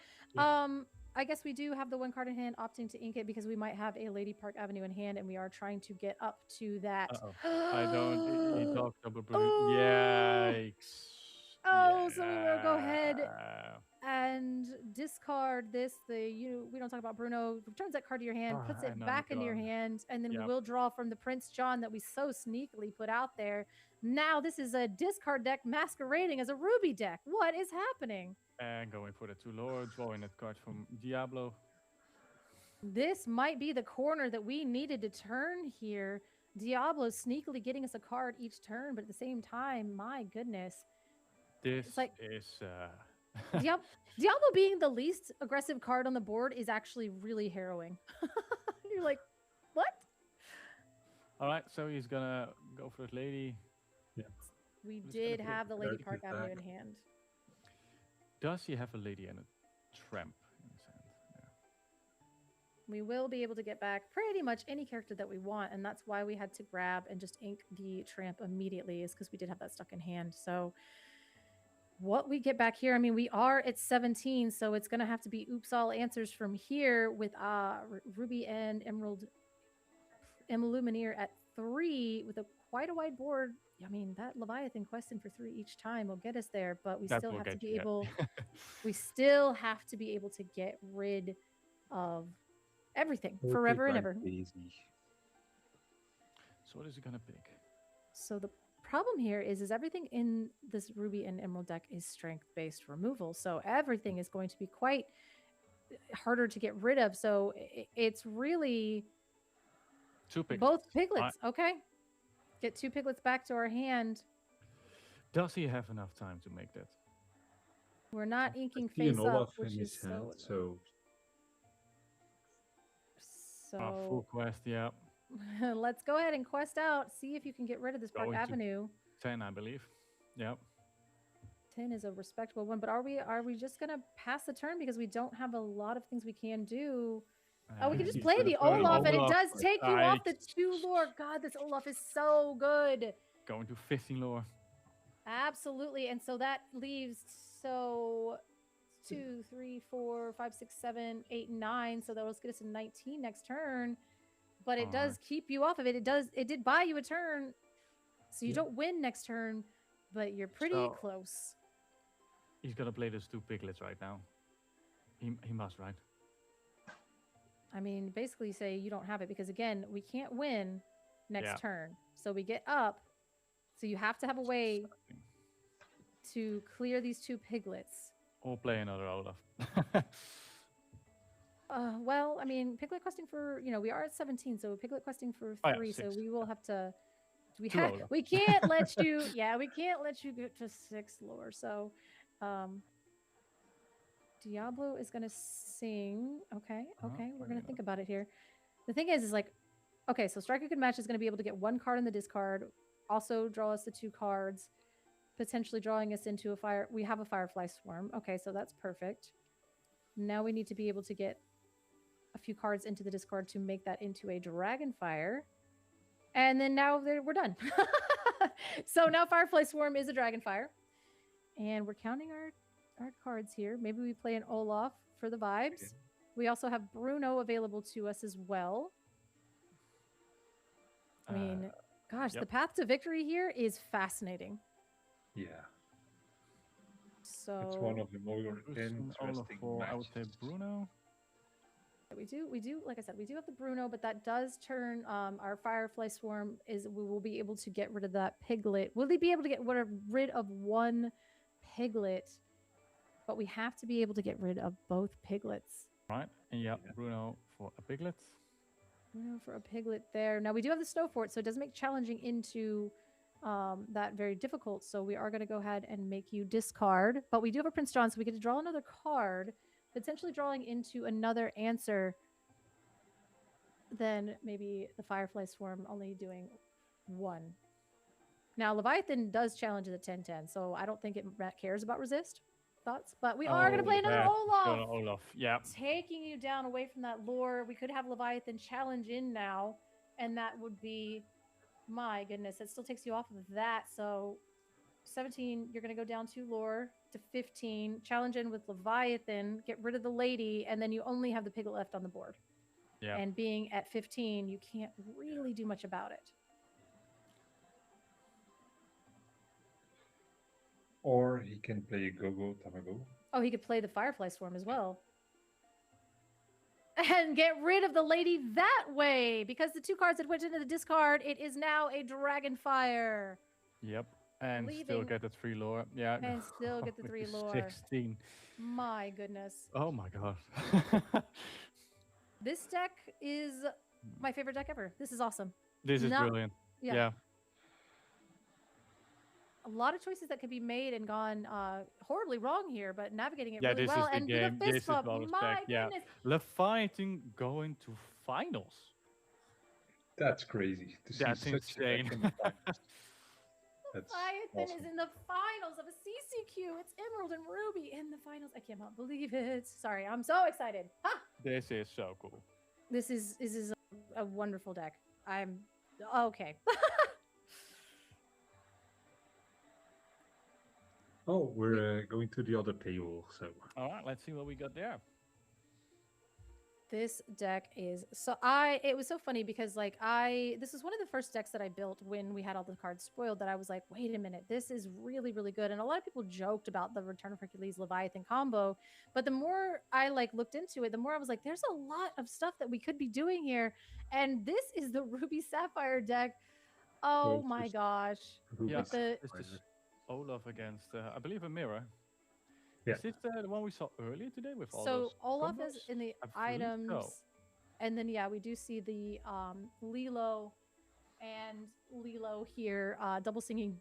I guess we do have the 1 card in hand opting to ink it because we might have a Lady Park Avenue in hand and we are trying to get up to that. I don't... He talked about... Yikes. Oh, so we will go ahead and and discard this. We don't talk about Bruno. Returns that card to your hand, puts I it know, back into your God. hand, and then we Yep. will draw from the Prince John that we so sneakily put out there. Now this is a discard deck masquerading as a Ruby deck. What is happening? And going for the 2 lower, drawing that card from Diablo. This might be the corner that we needed to turn here. Diablo sneakily getting us a card each turn, but at the same time, my goodness. This like- is... Diablo being the least aggressive card on the board is actually really harrowing. You're like, what? All right, so he's gonna go for that lady. We Just did gonna have the put Lady that Park back. Avenue in hand. Does he have a lady and a tramp in his hand? Yeah. We will be able to get back pretty much any character that we want, and that's why we had to grab and just ink the tramp immediately, is because we did have that stuck in hand. So what we get back here, I mean, we are at 17, so it's going to have to be oops all answers from here with Ruby and Emerald Illumineer at 3 with quite a wide board. I mean, that Leviathan question for 3 each time will get us there, but we That still will have to get be you, yeah. able we still have to be able to get rid of everything forever and ever. So what is he gonna pick? So the problem here is everything in this Ruby and Emerald deck is strength-based removal. So everything is going to be quite harder to get rid of. So it's really 2 piglets. both piglets. Okay. Get 2 piglets back to our hand. Does he have enough time to make that? We're not inking See an face up, Olaf which in is his hand, so Full so quest, yeah. let's go ahead and quest out. See if you can get rid of this Park Going to- Avenue. 10, I believe. Yep. 10 is a respectable one, but are we just gonna pass the turn because we don't have a lot of things we can do? Oh, we can just he's play gonna the throw an Olaf, and it Olaf. does take you off the Right. 2 lore. God, this Olaf is so good. Going to 15 lore. Absolutely. And so that leaves 2, 3, 4, 5, 6, 7, 8, 9. So that'll get us to 19 next turn. But it does keep you off of it. It did buy you a turn. So you don't win next turn, but you're pretty So- close. He's gonna play those 2 piglets right now. He must, right? I mean, basically say you don't have it because again, we can't win next Yeah. turn. So we get up. So you have to have a way to clear these 2 piglets. Or play another Olaf. Well, I mean, piglet questing for, we are at 17, so piglet questing for Oh, yeah, 3, so 6. we will have to we Two have Olaf. we can't let you we can't let you get to 6 lore. So Diablo is gonna sing. Okay, we're gonna think about it here. The thing is like, okay, so Strike a Good Match is gonna be able to get 1 card in the discard, also draw us the 2 cards, potentially drawing us into a fire. We have a Firefly Swarm. Okay, so that's perfect. Now we need to be able to get a few cards into the discard to make that into a Dragonfire. And then now we're done. So now Firefly Swarm is a Dragonfire. And we're counting our cards here. Maybe we play an Olaf for the vibes. Okay. We also have Bruno available to us as well. I mean, gosh, yep. the path to victory here is fascinating. yeah, So it's one of the more Who's an Olaf interesting for, I would say matches. Bruno. we do, like I said, we do have the Bruno, but that does turn our Firefly Swarm we will be able to get rid of that piglet. Will they be able to get rid of 1 piglet? But we have to be able to get rid of both piglets. Right, and yeah, Bruno for a piglet. Bruno for a piglet there. Now we do have the Snow Fort, so it does make challenging into that very difficult. So we are going to go ahead and make you discard. But we do have a Prince John, so we get to draw another card, potentially drawing into another answer. Then maybe the Firefly Swarm only doing 1. Now Leviathan does challenge at the 10-10, so I don't think it cares about resist. Thoughts? But we are going to play another yeah, Olaf. Olaf, yeah. Taking you down away from that lore. We could have Leviathan challenge in now, and that would be, my goodness, it still takes you off of that. So 17, you're going to go down 2 lore to 15, challenge in with Leviathan, get rid of the lady, and then you only have the piglet left on the board. Yeah. And being at 15, you can't really do much about it. Or he can play Gogo Tamago. Oh, he could play the Firefly Swarm as well. And get rid of the lady that way. Because the 2 cards that went into the discard, it is now a Dragonfire. Yep. And still Leaving- get the 3 lore. Yeah. And still get the With 3 the lore. 16. My goodness. Oh my god. This deck is my favorite deck ever. This is awesome. This is Not- brilliant. Yeah. Yeah. A lot of choices that could be made and gone horribly wrong here, but navigating it Yeah, really this well. is the And game. with a This fist is bump, bonus my deck, yeah. goodness. Leviathan going to finals. That's crazy. To see That's such a deck insane. in the finals. That's Leviathan awesome. is in the finals of a CCQ. It's Emerald and Ruby in the finals. I cannot believe it. Sorry, I'm so excited. Ha! This is so cool. This is a wonderful deck. I'm okay. Oh, we're going to the other table, so All right, let's see what we got there. This deck is so it was so funny because like this is one of the first decks that I built when we had all the cards spoiled that I was like, wait a minute, this is really, really good. And a lot of people joked about the Return of Hercules Leviathan combo, but the more I like looked into it, the more I was like, there's a lot of stuff that we could be doing here. And this is the Ruby Sapphire deck. Oh Well, my just- gosh. Yeah, With the this is Olaf against, I believe, a mirror. Yeah. Is it the one we saw earlier today with all so those Olaf combos? is in the I believe items, so. and then yeah, we do see the Lilo and Lilo here double singing